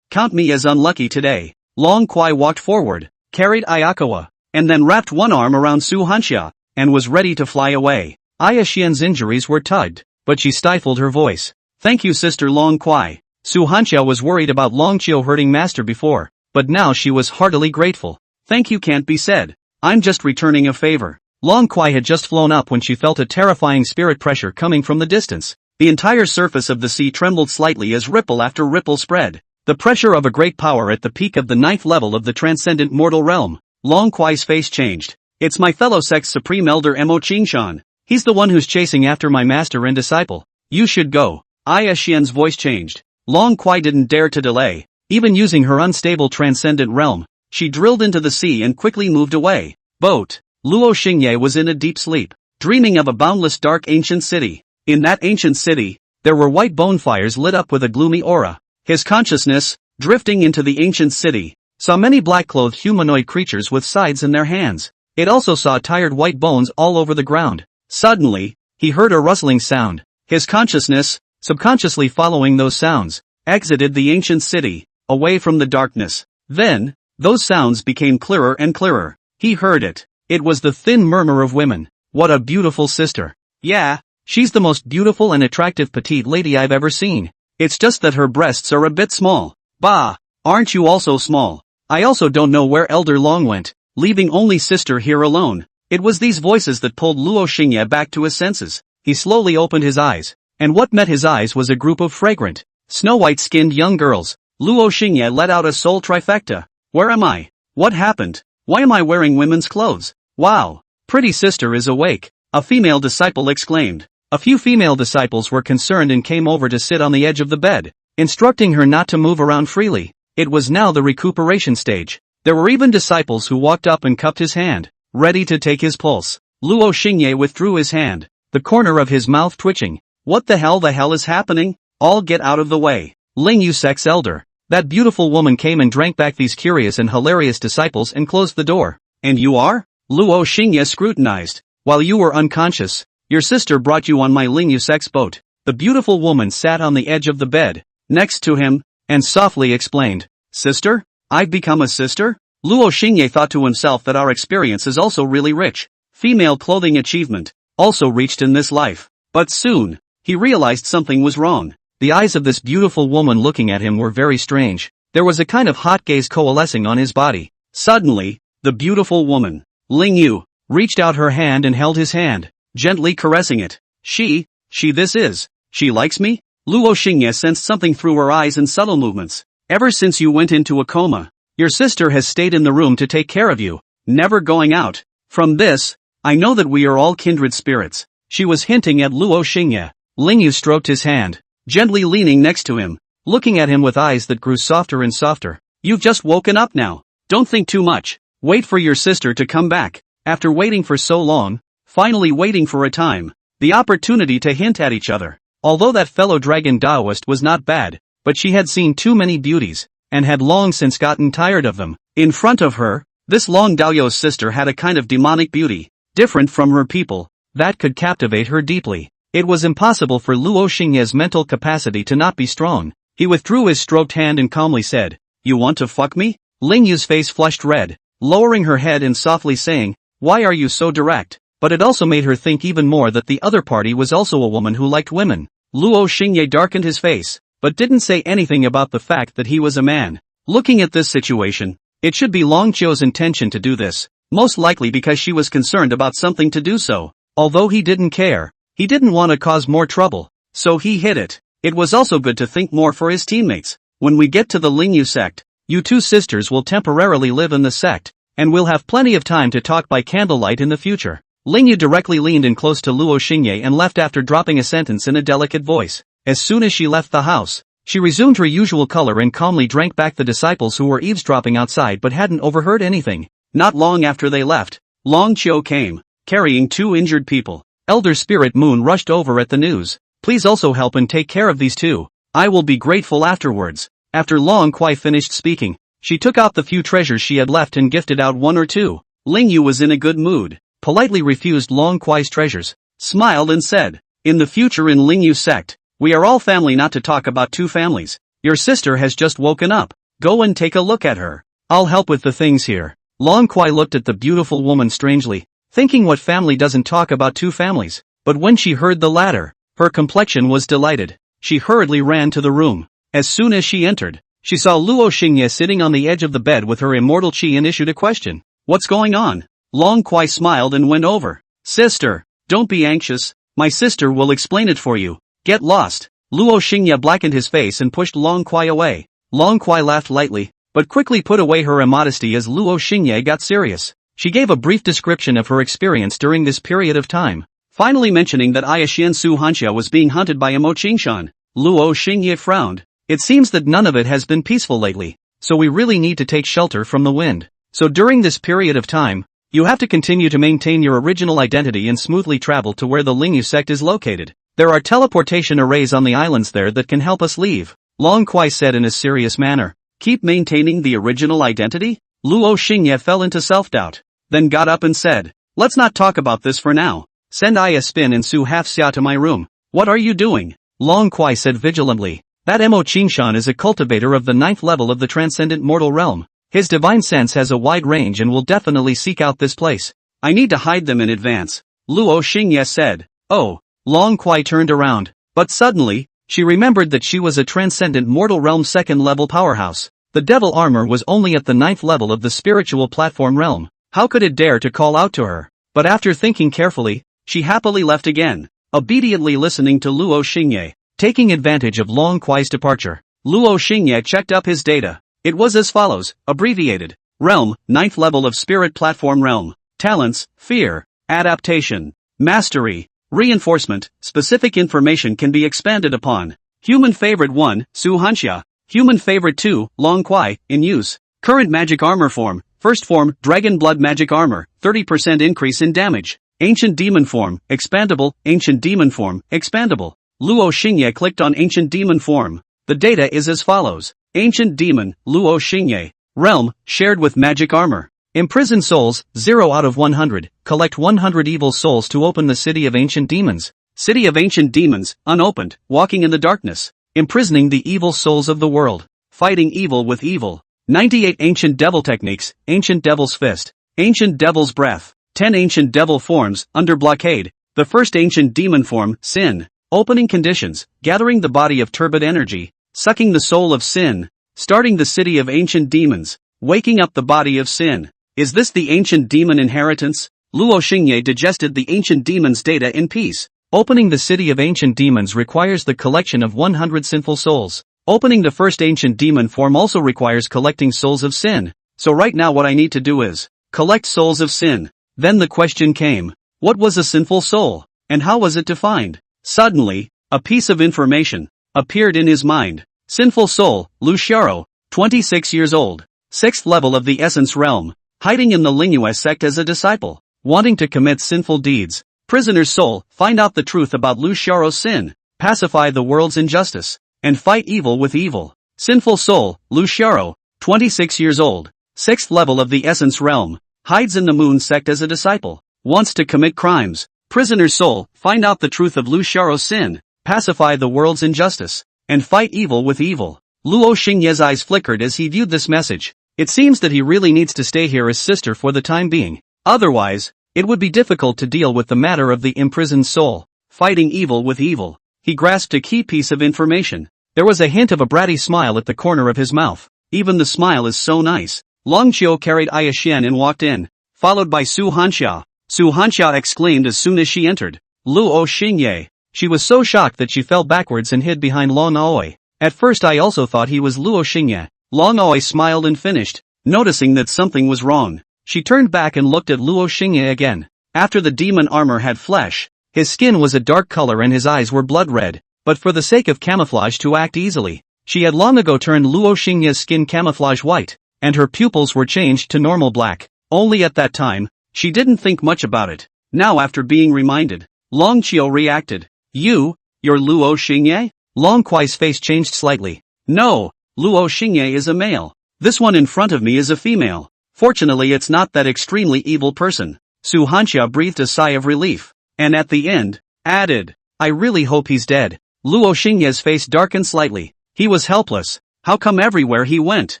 count me as unlucky today." Long Kuai walked forward, carried Ayakawa, and then wrapped one arm around Su Hanxia, and was ready to fly away. Aya Xian's injuries were tugged, but she stifled her voice. "Thank you, Sister Long Kuai." Su Hanxia was worried about Long Qiu hurting Master before, but now she was heartily grateful. "Thank you can't be said. I'm just returning a favor." Long Kuai had just flown up when she felt a terrifying spirit pressure coming from the distance. The entire surface of the sea trembled slightly as ripple after ripple spread. The pressure of a great power at the peak of the 9th level of the transcendent mortal realm. Long Kuai's face changed. "It's my fellow sex Supreme Elder Mo Qingshan. He's the one who's chasing after my master and disciple. You should go. Xian's voice changed. Long Kuai didn't dare to delay. Even using her unstable transcendent realm, she drilled into the sea and quickly moved away. Boat. Luo Xingye was in a deep sleep, dreaming of a boundless dark ancient city. In that ancient city, there were white bonfires lit up with a gloomy aura. His consciousness, drifting into the ancient city, saw many black-clothed humanoid creatures with scythes in their hands. It also saw tired white bones all over the ground. Suddenly, he heard a rustling sound. His consciousness, subconsciously following those sounds, exited the ancient city, away from the darkness. Then, those sounds became clearer and clearer. He heard it. It was the thin murmur of women. What a beautiful sister. Yeah, she's the most beautiful and attractive petite lady I've ever seen. It's just that her breasts are a bit small. Bah, aren't you also small? I also don't know where Elder Long went, leaving only sister here alone. It was these voices that pulled Luo Xingye back to his senses. He slowly opened his eyes, and what met his eyes was a group of fragrant, snow-white-skinned young girls. Luo Xingye let out a soul trifecta. Where am I? What happened? Why am I wearing women's clothes? Wow! Pretty sister is awake, a female disciple exclaimed. A few female disciples were concerned and came over to sit on the edge of the bed, instructing her not to move around freely. It was now the recuperation stage. There were even disciples who walked up and cupped his hand, ready to take his pulse. Luo Xingye withdrew his hand, the corner of his mouth twitching. What the hell is happening? All get out of the way. Ling Yusek's elder. That beautiful woman came and drank back these curious and hilarious disciples and closed the door. And you are? Luo Xingye scrutinized. While you were unconscious, your sister brought you on my Ling Yusek's boat. The beautiful woman sat on the edge of the bed, next to him, and softly explained. Sister? I've become a sister? Luo Xingye thought to himself that our experience is also really rich. Female clothing achievement, also reached in this life. But soon, he realized something was wrong. The eyes of this beautiful woman looking at him were very strange. There was a kind of hot gaze coalescing on his body. Suddenly, the beautiful woman, Ling Yu, reached out her hand and held his hand, gently caressing it. She likes me? Luo Xingye sensed something through her eyes and subtle movements. Ever since you went into a coma, your sister has stayed in the room to take care of you, never going out. From this, I know that we are all kindred spirits. She was hinting at Luo Xingye. Ling Yu stroked his hand, gently leaning next to him, looking at him with eyes that grew softer and softer. You've just woken up now. Don't think too much. Wait for your sister to come back. After waiting for so long, finally waiting for a time, the opportunity to hint at each other. Although that fellow dragon Taoist was not bad, but she had seen too many beauties, and had long since gotten tired of them. In front of her, this Long Dao's sister had a kind of demonic beauty, different from her people, that could captivate her deeply. It was impossible for Luo Xingye's mental capacity to not be strong. He withdrew his stroked hand and calmly said, You want to fuck me? Ling Yu's face flushed red, lowering her head and softly saying, Why are you so direct? But it also made her think even more that the other party was also a woman who liked women. Luo Xingye darkened his face, but didn't say anything about the fact that he was a man. Looking at this situation, it should be Long Qiu's intention to do this, most likely because she was concerned about something to do so. Although he didn't care, he didn't want to cause more trouble, so he hid it. It was also good to think more for his teammates. When we get to the Ling Yu sect, you two sisters will temporarily live in the sect, and we'll have plenty of time to talk by candlelight in the future. Ling Yu directly leaned in close to Luo Xingye and left after dropping a sentence in a delicate voice. As soon as she left the house, she resumed her usual color and calmly drank back the disciples who were eavesdropping outside but hadn't overheard anything. Not long after they left, Long Qiu came, carrying 2 injured people. Elder Spirit Moon rushed over at the news. Please also help and take care of these 2. I will be grateful afterwards. After Long Kuai finished speaking, she took out the few treasures she had left and gifted out 1 or 2. Ling Yu was in a good mood, politely refused Long Kuai's treasures, smiled and said, In the future in Ling Yu sect, we are all family, not to talk about 2 families. Your sister has just woken up. Go and take a look at her. I'll help with the things here. Long Kuai looked at the beautiful woman strangely, thinking what family doesn't talk about 2 families, but when she heard the latter, her complexion was delighted. She hurriedly ran to the room. As soon as she entered, she saw Luo Xingye sitting on the edge of the bed with her immortal qi and issued a question. What's going on? Long Kuai smiled and went over. Sister, don't be anxious, my sister will explain it for you. Get lost. Luo Xingye blackened his face and pushed Long Kuai away. Long Kuai laughed lightly, but quickly put away her immodesty as Luo Xingye got serious. She gave a brief description of her experience during this period of time. finally mentioning that Ayashian Su Hanxia was being hunted by Imo Qingshan. Luo Xingye frowned. It seems that none of it has been peaceful lately, so we really need to take shelter from the wind. So during this period of time, you have to continue to maintain your original identity and smoothly travel to where the Lingyu sect is located. There are teleportation arrays on the islands there that can help us leave, Long Kuai said in a serious manner. Keep maintaining the original identity? Luo Xingye fell into self-doubt, then got up and said, let's not talk about this for now. Send Aya Spin and Su Hafxia to my room. What are you doing? Long Kuai said vigilantly. That Imo Qingshan is a cultivator of the 9th level of the transcendent mortal realm. His divine sense has a wide range and will definitely seek out this place. I need to hide them in advance, Luo Xingye said. Oh. Long Kuai turned around, but suddenly, she remembered that she was a transcendent mortal realm 2nd level powerhouse. The devil armor was only at the 9th level of the spiritual platform realm. How could it dare to call out to her? But after thinking carefully, she happily left again, obediently listening to Luo Xingye. Taking advantage of Long Kuai's departure, Luo Xingye checked up his data. It was as follows, abbreviated. Realm, 9th level of spirit platform realm. Talents, fear, adaptation, mastery, reinforcement. Specific information can be expanded upon. Human favorite 1, Su Hanxia. Human favorite 2, Long Kuai, in use. Current magic armor form. First form, Dragon Blood magic armor, 30% increase in damage. Ancient demon form, expandable. Ancient demon form, expandable. Luo Xingye clicked on ancient demon form. The data is as follows. Ancient demon, Luo Xingye. Realm, shared with magic armor. Imprison souls, 0 out of 100. Collect 100 evil souls to open the City of Ancient Demons. City of Ancient Demons, unopened, walking in the darkness. Imprisoning the evil souls of the world. Fighting evil with evil. 98 Ancient Devil Techniques, Ancient Devil's Fist. Ancient Devil's Breath. 10 Ancient Devil Forms, under blockade. The first Ancient Demon Form, Sin. Opening conditions, gathering the body of turbid energy. Sucking the soul of Sin. Starting the City of Ancient Demons. Waking up the body of Sin. Is this the ancient demon inheritance? Luo Xingye digested the ancient demon's data in peace. Opening the City of Ancient Demons requires the collection of 100 sinful souls. Opening the first ancient demon form also requires collecting souls of sin. So right now what I need to do is collect souls of sin. Then the question came, what was a sinful soul? And how was it defined? Suddenly, a piece of information appeared in his mind. Sinful soul, Lu Xiaro, 26 years old. 6th level of the essence realm. Hiding in the Lingyu sect as a disciple, wanting to commit sinful deeds. Prisoner's soul, find out the truth about Lu Xiao's sin, pacify the world's injustice, and fight evil with evil. Sinful soul, Lu Xiao, 26 years old, 6th level of the essence realm, hides in the moon sect as a disciple, wants to commit crimes. Prisoner's soul, find out the truth of Lu Xiao's sin, pacify the world's injustice, and fight evil with evil. Luo Xingye's eyes flickered as he viewed this message. It seems that he really needs to stay here as sister for the time being. Otherwise, it would be difficult to deal with the matter of the imprisoned soul. Fighting evil with evil. He grasped a key piece of information. There was a hint of a bratty smile at the corner of his mouth. Even the smile is so nice. Long Qiu carried Aya Xian and walked in, followed by Su Hanxia. Su Hanxia exclaimed as soon as she entered. Luo Xingye. She was so shocked that she fell backwards and hid behind Long Aoi. At first I also thought he was Luo Xingye. Long Aoi smiled and finished, noticing that something was wrong. She turned back and looked at Luo Xingye again. After the demon armor had flesh, his skin was a dark color and his eyes were blood red, but for the sake of camouflage to act easily, she had long ago turned Luo Xingye's skin camouflage white, and her pupils were changed to normal black. Only at that time, she didn't think much about it. Now after being reminded, Long Qiu reacted. You're Luo Xingye? Long Kuai's face changed slightly. No. Luo Xingye is a male. This one in front of me is a female. Fortunately it's not that extremely evil person. Su Hanxia breathed a sigh of relief, and at the end, added, I really hope he's dead. Luo Xingye's face darkened slightly. He was helpless. How come everywhere he went?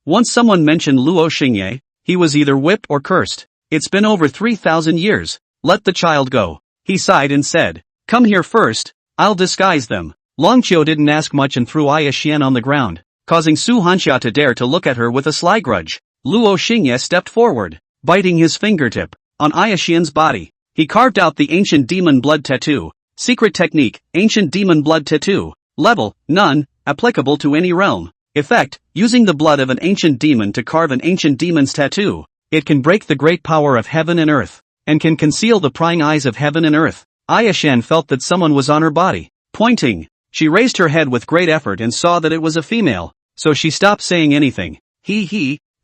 Once someone mentioned Luo Xingye, he was either whipped or cursed. It's been over 3,000 years. Let the child go. He sighed and said, come here first, I'll disguise them. Long Qiu didn't ask much and threw Aya Xian on the ground, causing Su Hanxia to dare to look at her with a sly grudge. Luo Xingye stepped forward, biting his fingertip on Aya Xian's body. He carved out the ancient demon blood tattoo. Secret technique, ancient demon blood tattoo. Level, none, applicable to any realm. Effect, using the blood of an ancient demon to carve an ancient demon's tattoo. It can break the great power of heaven and earth, and can conceal the prying eyes of heaven and earth. Ayashan felt that someone was on her body. Pointing, she raised her head with great effort and saw that it was a female, so she stopped saying anything.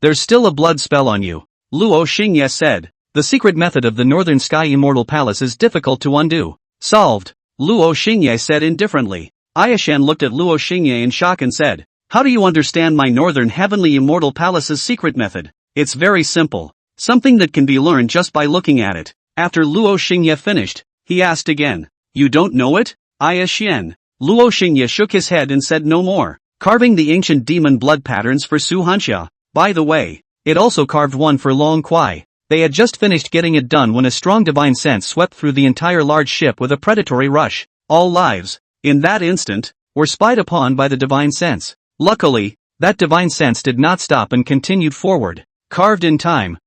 There's still a blood spell on you, Luo Xingye said. The secret method of the Northern Sky Immortal Palace is difficult to undo. Solved, Luo Xingye said indifferently. Ayashan looked at Luo Xingye in shock and said, how do you understand my Northern Heavenly Immortal Palace's secret method? It's very simple. Something that can be learned just by looking at it. After Luo Xingye finished, he asked again, you don't know it? Ayashan. Luo Xingye shook his head and said no more. Carving the ancient demon blood patterns for Su Hanxia. By the way, it also carved one for Long Kuai. They had just finished getting it done when a strong divine sense swept through the entire large ship with a predatory rush. All lives, in that instant, were spied upon by the divine sense. Luckily, that divine sense did not stop and continued forward. Carved in time.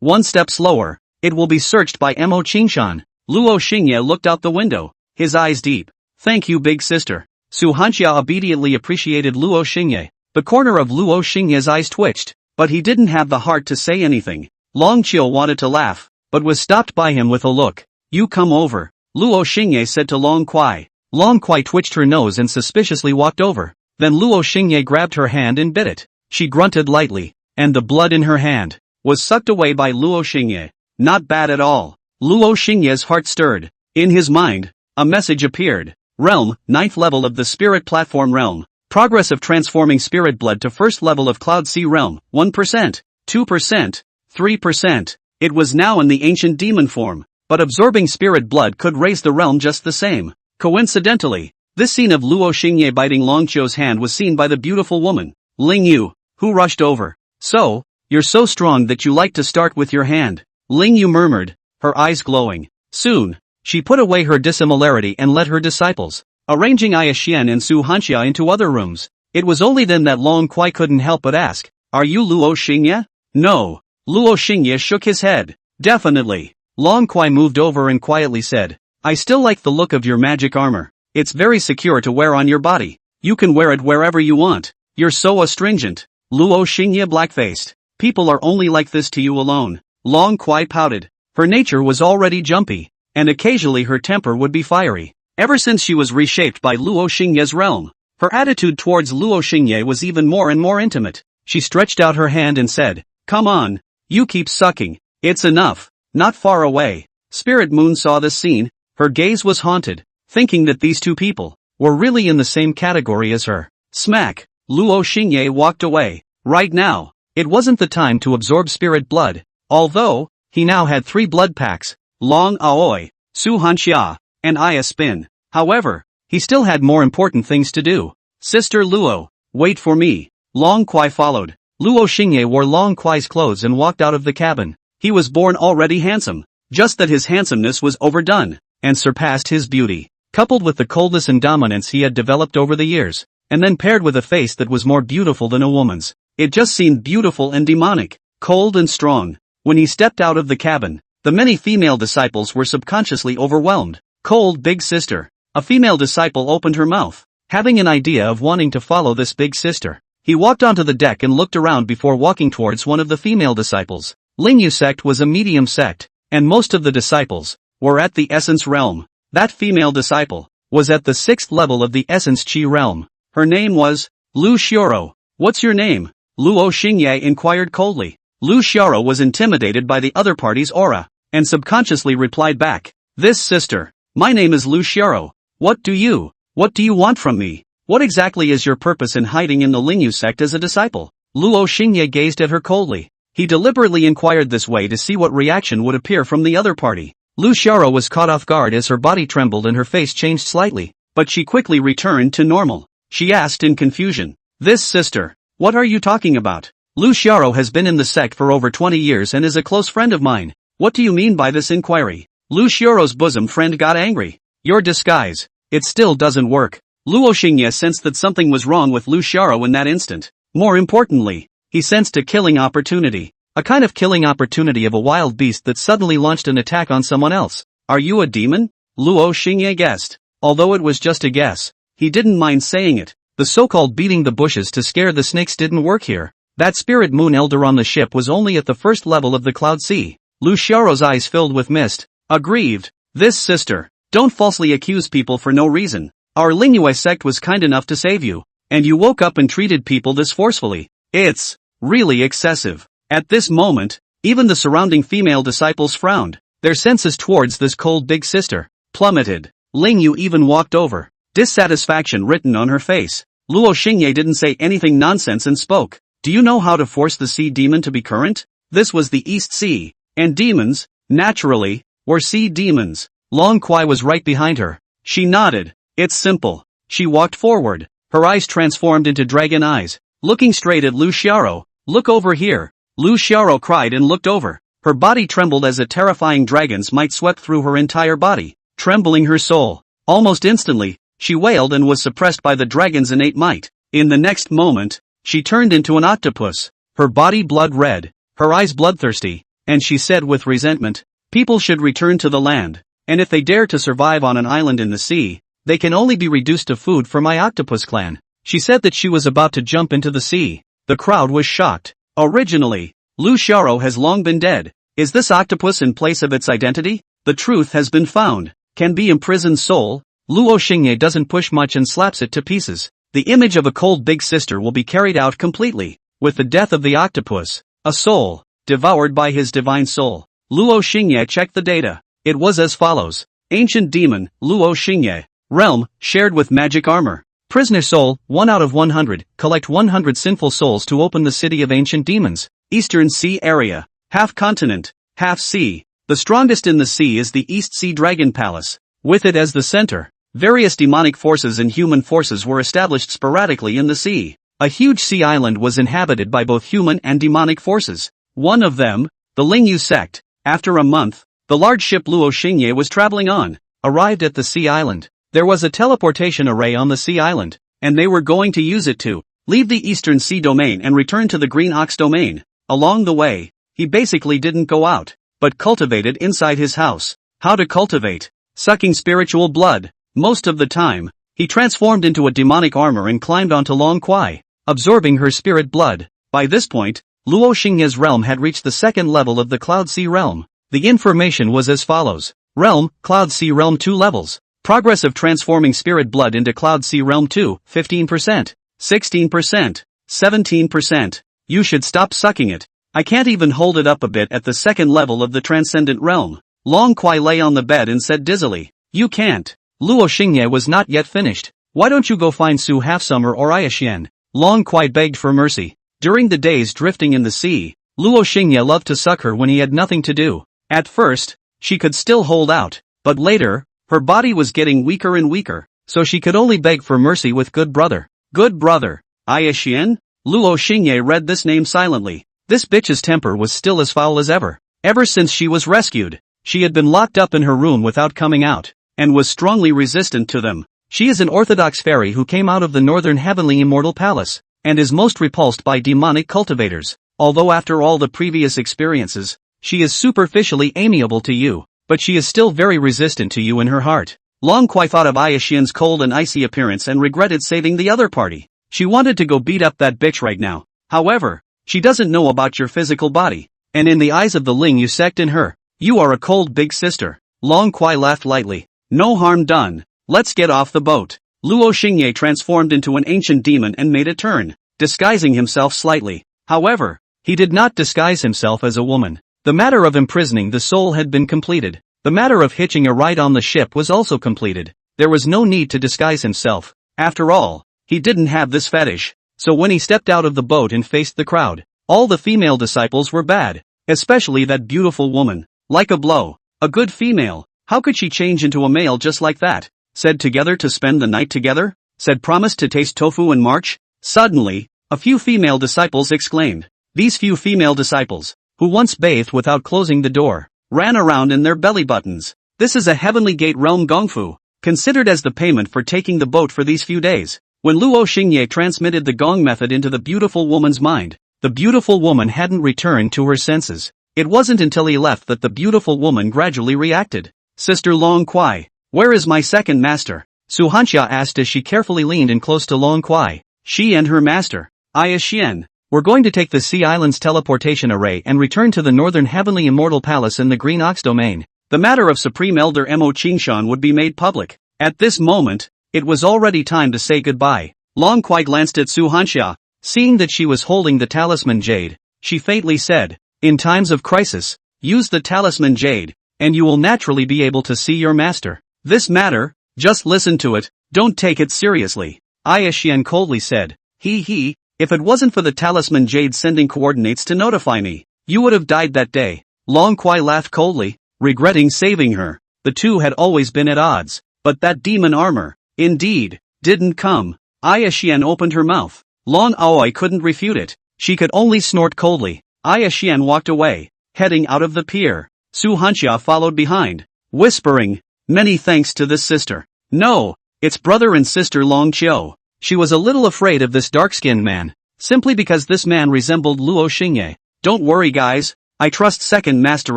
One step slower, it will be searched by Mo Qingshan. Luo Xingye looked out the window, his eyes deep. Thank you, big sister. Su Hanxia obediently appreciated Luo Xingye. The corner of Luo Xingye's eyes twitched, but he didn't have the heart to say anything. Long Qiu wanted to laugh, but was stopped by him with a look. You come over, Luo Xingye said to Long Kuai. Long Kuai twitched her nose and suspiciously walked over. Then Luo Xingye grabbed her hand and bit it. She grunted lightly, and the blood in her hand was sucked away by Luo Xingye. Not bad at all. Luo Xingye's heart stirred. In his mind, a message appeared. Realm, 9th level of the Spirit Platform Realm. Progress of transforming spirit blood to 1st level of Cloud Sea Realm, 1%, 2%, 3%. It was now in the ancient demon form, but absorbing spirit blood could raise the realm just the same. Coincidentally, this scene of Luo Xingye biting Long Qiu's hand was seen by the beautiful woman, Ling Yu, who rushed over. So, you're so strong that you like to start with your hand, Ling Yu murmured, her eyes glowing. Soon, she put away her dissimilarity and led her disciples, arranging Ayashan and Su Hanxia into other rooms. It was only then that Long Kuai couldn't help but ask, are you Luo Xingye? No. Luo Xingye shook his head. Definitely. Long Kuai moved over and quietly said, I still like the look of your magic armor. It's very secure to wear on your body. You can wear it wherever you want. You're so astringent. Luo Xingye black-faced. People are only like this to you alone. Long Kuai pouted. Her nature was already jumpy, and occasionally her temper would be fiery. Ever since she was reshaped by Luo Xingye's realm, her attitude towards Luo Xingye was even more and more intimate. She stretched out her hand and said, come on, you keep sucking. It's enough. Not far away, Spirit Moon saw this scene. Her gaze was haunted, thinking that these two people were really in the same category as her. Smack. Luo Xingye walked away. Right now, it wasn't the time to absorb spirit blood, although he now had 3 blood packs, Long Aoi, Su Hanxia, and Aya Spin. However, he still had more important things to do. Sister Luo, wait for me. Long Kuai followed. Luo Xingye wore Long Kuai's clothes and walked out of the cabin. He was born already handsome, just that his handsomeness was overdone, and surpassed his beauty, coupled with the coldness and dominance he had developed over the years, and then paired with a face that was more beautiful than a woman's. It just seemed beautiful and demonic, cold and strong. When he stepped out of the cabin, the many female disciples were subconsciously overwhelmed. Cold big sister. A female disciple opened her mouth, having an idea of wanting to follow this big sister. He walked onto the deck and looked around before walking towards one of the female disciples. Lingyu sect was a medium sect, and most of the disciples were at the essence realm. That female disciple was at the 6th level of the essence chi realm. Her name was Lu Xioro. What's your name? Luo Xingye inquired coldly. Lu Xioro was intimidated by the other party's aura, and subconsciously replied back, this sister, my name is Lu Xioro. What do you want from me? What exactly is your purpose in hiding in the Lingyu sect as a disciple? Luo Xingye gazed at her coldly. He deliberately inquired this way to see what reaction would appear from the other party. Lu Xioro was caught off guard as her body trembled and her face changed slightly, but she quickly returned to normal. She asked in confusion, this sister, what are you talking about? Lu Xioro has been in the sect for over 20 years and is a close friend of mine. What do you mean by this inquiry? Lu Xioro's bosom friend got angry. Your disguise, it still doesn't work. Luo Xingye sensed that something was wrong with Lu Xioro in that instant. More importantly, he sensed a killing opportunity. A kind of killing opportunity of a wild beast that suddenly launched an attack on someone else. Are you a demon? Luo Xingye guessed. Although it was just a guess, he didn't mind saying it. The so-called beating the bushes to scare the snakes didn't work here. That spirit moon elder on the ship was only at the 1st level of the Cloud Sea. Lu Xiao's eyes filled with mist. Aggrieved, This sister, don't falsely accuse people for no reason. Our Lingyue sect was kind enough to save you, and you woke up and treated people this forcefully. It's really excessive. At this moment, even the surrounding female disciples frowned. Their senses towards this cold big sister plummeted. Lingyu even walked over, dissatisfaction written on her face. Luo Xingye didn't say anything nonsense and spoke. Do you know how to force the sea demon to be current? This was the East Sea, and demons, naturally, were sea demons. Long Kuai was right behind her. She nodded. It's simple. She walked forward. Her eyes transformed into dragon eyes, looking straight at Lu Xiaoro. Look over here. Lu Xiaoro cried and looked over. Her body trembled as a terrifying dragon's might swept through her entire body, trembling her soul. Almost instantly, she wailed and was suppressed by the dragon's innate might. In the next moment, she turned into an octopus, her body blood red, her eyes bloodthirsty, and she said with resentment, people should return to the land, and if they dare to survive on an island in the sea, they can only be reduced to food for my octopus clan. She said that she was about to jump into the sea. The crowd was shocked. Originally, Lu Xiaoro has long been dead. Is this octopus in place of its identity? The truth has been found. Can be imprisoned soul? Luo Xingye doesn't push much and slaps it to pieces. The image of a cold big sister will be carried out completely. With the death of the octopus, a soul, devoured by his divine soul. Luo Xingye checked the data. It was as follows. Ancient demon, Luo Xingye. Realm, shared with magic armor. Prisoner soul, 1 out of 100. Collect 100 sinful souls to open the city of ancient demons. Eastern Sea area. Half continent, half sea. The strongest in the sea is the East Sea Dragon Palace. With it as the center, various demonic forces and human forces were established sporadically in the sea. A huge sea island was inhabited by both human and demonic forces. One of them, the Lingyu sect. After a month, the large ship Luo Xingye was traveling on, arrived at the sea island. There was a teleportation array on the sea island, and they were going to use it to leave the Eastern Sea domain and return to the Green Ox domain. Along the way, he basically didn't go out, but cultivated inside his house. How to cultivate? Sucking spiritual blood. Most of the time, he transformed into a demonic armor and climbed onto Long Kuai, absorbing her spirit blood. By this point, Luo Xingye's realm had reached the second level of the Cloud Sea realm. The information was as follows. Realm, Cloud Sea realm 2 levels. Progress of transforming spirit blood into Cloud Sea realm 2, 15%, 16%, 17%. You should stop sucking it. I can't even hold it up a bit at the second level of the transcendent realm. Long Kuai lay on the bed and said dizzily, you can't. Luo Xingye was not yet finished. Why don't you go find Su Half-Summer or Ayashian? Long Kuai begged for mercy. During the days drifting in the sea, Luo Xingye loved to suck her when he had nothing to do. At first, she could still hold out, but later, her body was getting weaker and weaker, so she could only beg for mercy with good brother. Good brother. Ayashian? Luo Xingye read this name silently. This bitch's temper was still as foul as ever. Ever since she was rescued, she had been locked up in her room without coming out, and was strongly resistant to them. She is an orthodox fairy who came out of the northern heavenly immortal palace, and is most repulsed by demonic cultivators. Although after all the previous experiences, she is superficially amiable to you, but she is still very resistant to you in her heart. Long Kuai thought of Ayashian's cold and icy appearance and regretted saving the other party. She wanted to go beat up that bitch right now. However, she doesn't know about your physical body, and in the eyes of the Lingyu sect in her, you are a cold big sister. Long Kuai laughed lightly. No harm done. Let's get off the boat. Luo Xingye transformed into an ancient demon and made a turn, disguising himself slightly. However, he did not disguise himself as a woman. The matter of imprisoning the soul had been completed. The matter of hitching a ride on the ship was also completed. There was no need to disguise himself. After all, he didn't have this fetish. So when he stepped out of the boat and faced the crowd, all the female disciples were bad, especially that beautiful woman. Like a blow. A good female. How could she change into a male just like that? Said together to spend the night together? Said promised to taste tofu in March? Suddenly, a few female disciples exclaimed. These few female disciples, who once bathed without closing the door, ran around in their belly buttons. This is a heavenly gate realm gongfu, considered as the payment for taking the boat for these few days. When Luo Xingye transmitted the gong method into the beautiful woman's mind, the beautiful woman hadn't returned to her senses. It wasn't until he left that the beautiful woman gradually reacted. Sister Long Kuai, where is my second master? Su Hanxia asked as she carefully leaned in close to Long Kuai. She and her master, Ayashian, were going to take the Sea Island's teleportation array and return to the northern heavenly immortal palace in the Green Ox domain. the matter of Supreme Elder Mo Qingshan would be made public. At this moment, it was already time to say goodbye. Long Kuai glanced at Su Hanxia. Seeing that she was holding the talisman jade, she faintly said, "In times of crisis, use the talisman jade, and you will naturally be able to see your master. This matter, just listen to it, don't take it seriously." Xian coldly said, He, if it wasn't for the talisman jade sending coordinates to notify me, you would have died that day." Long Kuai laughed coldly, regretting saving her. The two had always been at odds, but that demon armor, indeed, didn't come. Xian opened her mouth. Long Aoi couldn't refute it. She could only snort coldly. Xian walked away, heading out of the pier. Su Hanxia followed behind, whispering, "Many thanks to this sister. No, it's brother and sister Long Qiu." She was a little afraid of this dark-skinned man, simply because this man resembled Luo Xingye. "Don't worry guys, I trust Second Master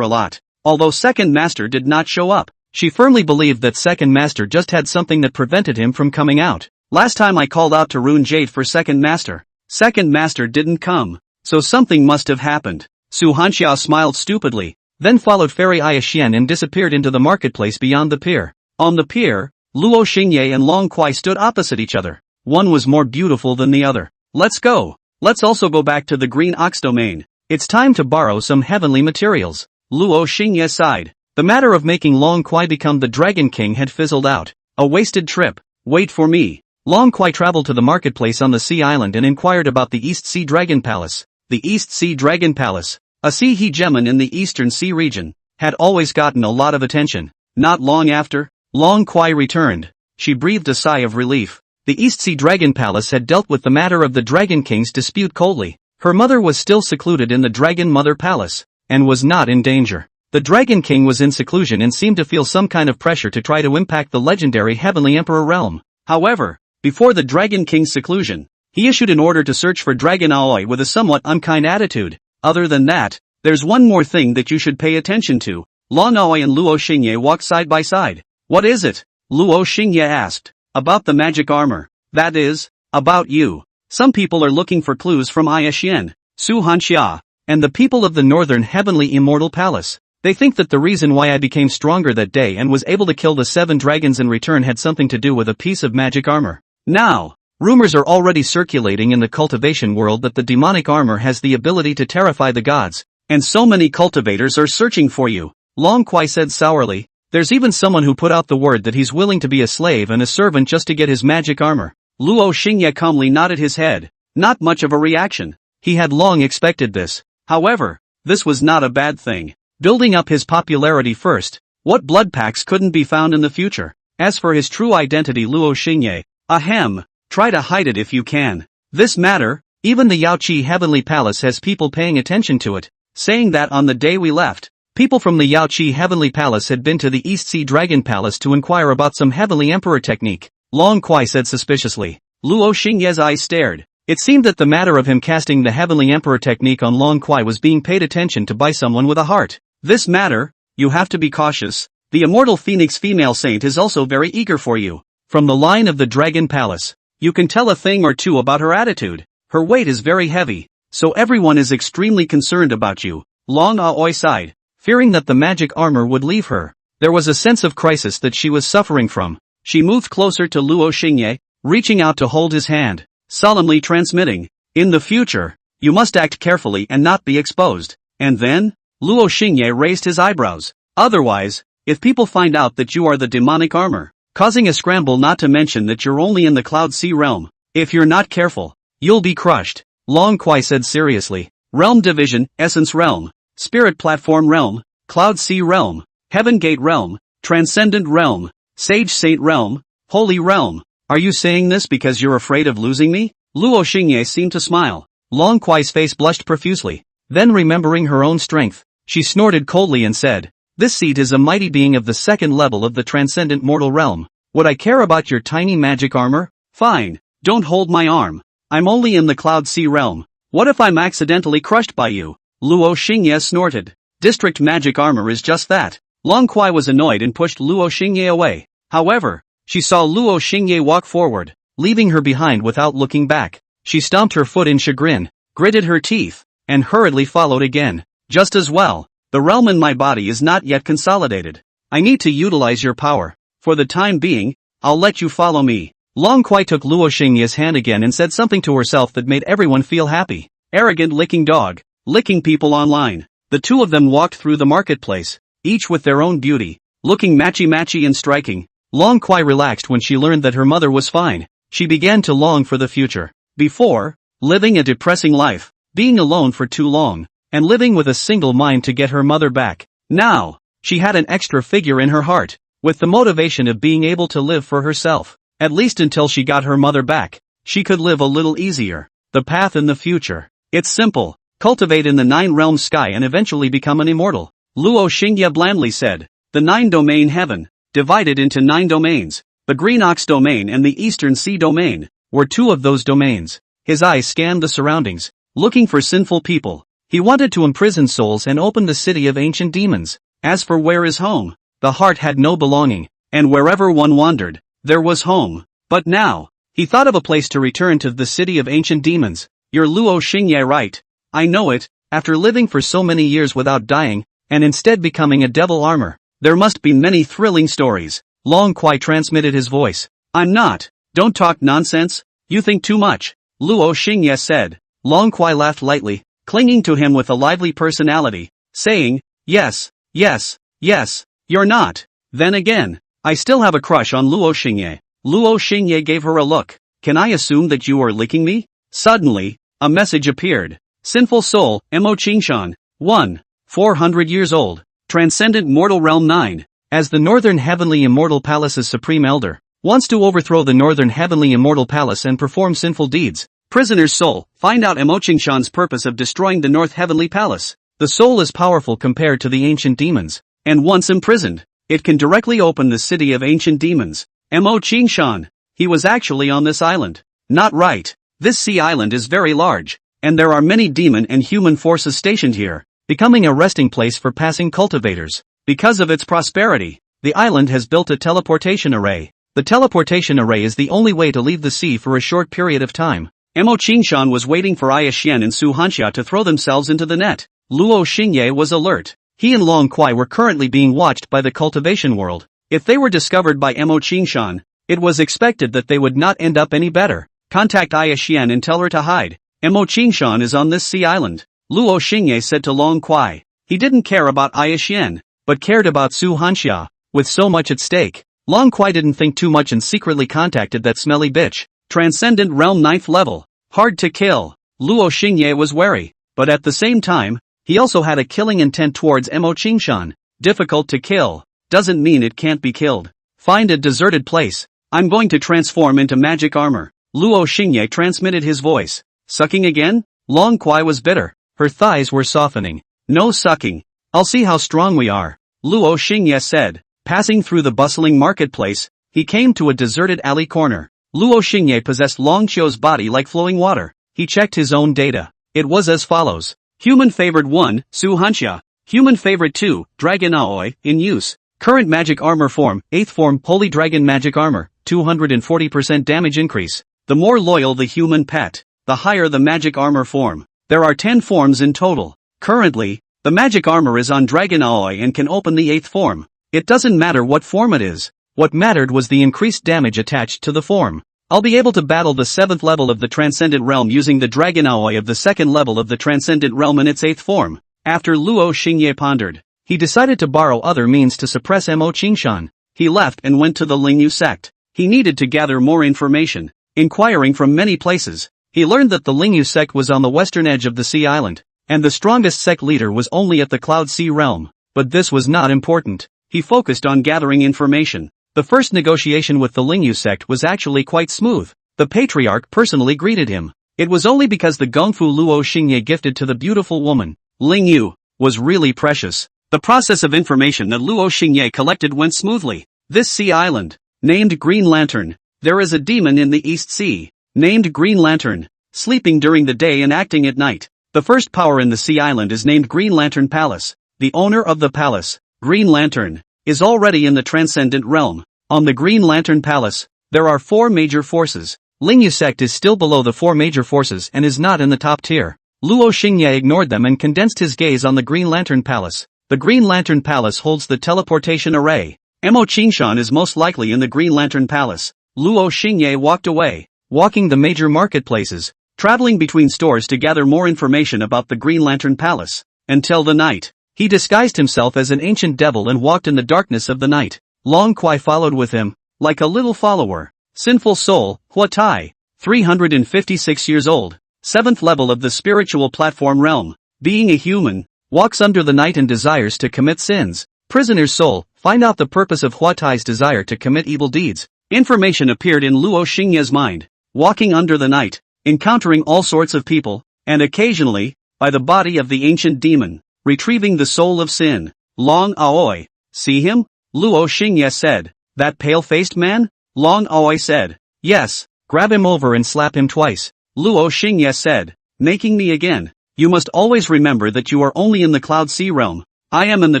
a lot." Although Second Master did not show up, she firmly believed that Second Master just had something that prevented him from coming out. "Last time I called out to Rune Jade for Second Master. Second Master didn't come, so something must have happened." Su Hanxia smiled stupidly, then followed Fairy Xian and disappeared into the marketplace beyond the pier. On the pier, Luo Xingye and Long Kuai stood opposite each other. One was more beautiful than the other. "Let's go. Let's also go back to the Green Ox domain. It's time to borrow some heavenly materials." Luo Xingye sighed. The matter of making Long Kuai become the Dragon King had fizzled out. A wasted trip. "Wait for me." Long Kuai traveled to the marketplace on the Sea Island and inquired about the East Sea Dragon Palace. The East Sea Dragon Palace, a sea hegemon in the Eastern Sea region, had always gotten a lot of attention. Not long after, Long Kuai returned. She breathed a sigh of relief. The East Sea Dragon Palace had dealt with the matter of the Dragon King's dispute coldly. Her mother was still secluded in the Dragon Mother Palace, and was not in danger. The Dragon King was in seclusion and seemed to feel some kind of pressure to try to impact the legendary Heavenly Emperor realm. However, before the Dragon King's seclusion, he issued an order to search for Dragon Aoi with a somewhat unkind attitude. "Other than that, there's one more thing that you should pay attention to." Long Aoi and Luo Xingye walked side by side. "What is it?" Luo Xingye asked. "About the magic armor. That is, about you. Some people are looking for clues from Xian, Su Hanxia, and the people of the Northern Heavenly Immortal Palace. They think that the reason why I became stronger that day and was able to kill the 7 dragons in return had something to do with a piece of magic armor. Now, rumors are already circulating in the cultivation world that the demonic armor has the ability to terrify the gods, and so many cultivators are searching for you." Long Kuai said sourly. "There's even someone who put out the word that he's willing to be a slave and a servant just to get his magic armor." Luo Xingye calmly nodded his head. Not much of a reaction. He had long expected this. However, this was not a bad thing. Building up his popularity first, what blood packs couldn't be found in the future? As for his true identity, Luo Xingye, ahem, try to hide it if you can. This matter, even the Yaoqi Heavenly Palace has people paying attention to it. Saying that on the day we left, people from the Yaoqi Heavenly Palace had been to the East Sea Dragon Palace to inquire about some Heavenly Emperor technique. Long Kuai said suspiciously. Luo Xingye's eyes stared. It seemed that the matter of him casting the Heavenly Emperor technique on Long Kuai was being paid attention to by someone with a heart. "This matter, you have to be cautious. The immortal Phoenix female saint is also very eager for you. From the line of the Dragon Palace, you can tell a thing or two about her attitude. Her weight is very heavy, so everyone is extremely concerned about you." Long Aoi sighed, fearing that the magic armor would leave her. There was a sense of crisis that she was suffering from. She moved closer to Luo Xingye, reaching out to hold his hand, solemnly transmitting, "In the future, you must act carefully and not be exposed." And then, Luo Xingye raised his eyebrows. "Otherwise, if people find out that you are the demonic armor, causing a scramble, not to mention that you're only in the Cloud Sea realm, if you're not careful, you'll be crushed." Long Kuai said seriously. "Realm Division, Essence Realm, Spirit Platform Realm, Cloud Sea Realm, Heaven Gate Realm, Transcendent Realm, Sage Saint Realm, Holy Realm. Are you saying this because you're afraid of losing me?" Luo Xingye seemed to smile. Long Kuai's face blushed profusely. Then, remembering her own strength, she snorted coldly and said, "This seed is a mighty being of the 2nd level of the transcendent mortal realm. Would I care about your tiny magic armor? Fine, don't hold my arm. I'm only in the Cloud Sea realm. What if I'm accidentally crushed by you?" Luo Xingye snorted. "District magic armor is just that." Long Kuai was annoyed and pushed Luo Xingye away. However, she saw Luo Xingye walk forward, leaving her behind without looking back. She stomped her foot in chagrin, gritted her teeth, and hurriedly followed again. Just as well, The realm in my body is not yet consolidated. I need to utilize your power. For the time being, I'll let you follow me. Long Kuai took Luo Xingye's hand again and said something to herself that made everyone feel happy. Arrogant licking dog, licking people online. The two of them walked through the marketplace, each with their own beauty, looking matchy-matchy and striking. Long Kuai relaxed when she learned that her mother was fine. She began to long for the future. Before, living a depressing life, being alone for too long, and living with a single mind to get her mother back. Now, she had an extra figure in her heart, with the motivation of being able to live for herself. At least until she got her mother back, she could live a little easier. The path in the future. It's simple. Cultivate in the 9-realm sky and eventually become an immortal. Luo Xingye blandly said. The 9-domain heaven, divided into 9 domains. The Green Ox domain and the Eastern Sea domain were 2 of those domains. His eyes scanned the surroundings, looking for sinful people. He wanted to imprison souls and open the city of ancient demons. As for where is home, the heart had no belonging, and wherever one wandered, there was home. But now, he thought of a place to return to, the city of ancient demons. You're Luo Xingye, right? I know it. After living for so many years without dying, and instead becoming a devil armor, there must be many thrilling stories. Long Kuai transmitted his voice. I'm not. Don't talk nonsense. You think too much, Luo Xingye said. Long Kuai laughed lightly, clinging to him with a lively personality, saying, yes, yes, yes, you're not. Then again, I still have a crush on Luo Xingye. Luo Xingye gave her a look. Can I assume that you are licking me? Suddenly, a message appeared. Sinful soul, Mo Qingshan. 1. 400 years old. Transcendent mortal realm 9. As the Northern Heavenly Immortal Palace's Supreme Elder, wants to overthrow the Northern Heavenly Immortal Palace and perform sinful deeds. Prisoner's soul, find out Mo Qingshan's purpose of destroying the North Heavenly Palace. The soul is powerful compared to the ancient demons, and once imprisoned, it can directly open the city of ancient demons. Mo Qingshan. He was actually on this island. Not right. This sea island is very large, and there are many demon and human forces stationed here, becoming a resting place for passing cultivators. Because of its prosperity, the island has built a teleportation array. The teleportation array is the only way to leave the sea for a short period of time. Mo Qingshan was waiting for Aya Xian and Su Hanxia to throw themselves into the net. Luo Xingye was alert. He and Long Kuai were currently being watched by the cultivation world. If they were discovered by Mo Qingshan, it was expected that they would not end up any better. Contact Aya Xian and tell her to hide. Mo Qingshan is on this sea island, Luo Xingye said to Long Kuai. He didn't care about Aya Xian, but cared about Su Hanxia. With so much at stake, Long Kuai didn't think too much and secretly contacted that smelly bitch. Transcendent Realm 9th level. Hard to kill. Luo Xingye was wary, but at the same time, he also had a killing intent towards Mo Qingshan. Difficult to kill doesn't mean it can't be killed. Find a deserted place. I'm going to transform into magic armor. Luo Xingye transmitted his voice. Sucking again? Long Kuai was bitter. Her thighs were softening. No sucking. I'll see how strong we are, Luo Xingye said. Passing through the bustling marketplace, he came to a deserted alley corner. Luo Xingye possessed Long Qiu's body like flowing water. He checked his own data. It was as follows. Human favored 1, Su Hanxia. Human favorite 2, Dragon Aoi, in use. Current magic armor form, 8th form Holy Dragon magic armor, 240% damage increase. The more loyal the human pet, the higher the magic armor form. There are 10 forms in total. Currently, the magic armor is on Dragon Aoi and can open the 8th form. It doesn't matter what form it is. What mattered was the increased damage attached to the form. I'll be able to battle the 7th level of the Transcendent Realm using the Dragon Aoi of the 2nd level of the Transcendent Realm in its 8th form. After Luo Xingye pondered, he decided to borrow other means to suppress Mo Qingshan. He left and went to the Lingyu sect. He needed to gather more information. Inquiring from many places, he learned that the Lingyu sect was on the western edge of the sea island, and the strongest sect leader was only at the Cloud Sea realm. But this was not important. He focused on gathering information. The first negotiation with the Lingyu sect was actually quite smooth. The patriarch personally greeted him. It was only because the gongfu Luo Xingye gifted to the beautiful woman, Lingyu, was really precious. The process of information that Luo Xingye collected went smoothly. This sea island, named Green Lantern. There is a demon in the East Sea, named Green Lantern, sleeping during the day and acting at night. The first power in the sea island is named Green Lantern Palace. The owner of the palace, Green Lantern, is already in the Transcendent Realm. On the Green Lantern Palace, there are 4 major forces. Lingyu sect is still below the 4 major forces and is not in the top tier. Luo Xingye ignored them and condensed his gaze on the Green Lantern Palace. The Green Lantern Palace holds the teleportation array. Mo Qingshan is most likely in the Green Lantern Palace. Luo Xingye walked away, walking the major marketplaces, traveling between stores to gather more information about the Green Lantern Palace. Until the night, he disguised himself as an ancient devil and walked in the darkness of the night. Long Kuai followed with him, like a little follower. Sinful soul, Hua Tai, 356 years old, 7th level of the spiritual platform realm. Being a human, walks under the night and desires to commit sins. Prisoner's soul, find out the purpose of Hua Tai's desire to commit evil deeds. Information appeared in Luo Xingye's mind. Walking under the night, encountering all sorts of people, and occasionally, by the body of the ancient demon, retrieving the soul of sin. Long Aoi. See him? Luo Xingye said. That pale-faced man? Long Aoi said. Yes, grab him over and slap him twice. Luo Xingye said. Making me again. You must always remember that you are only in the Cloud Sea realm. I am in the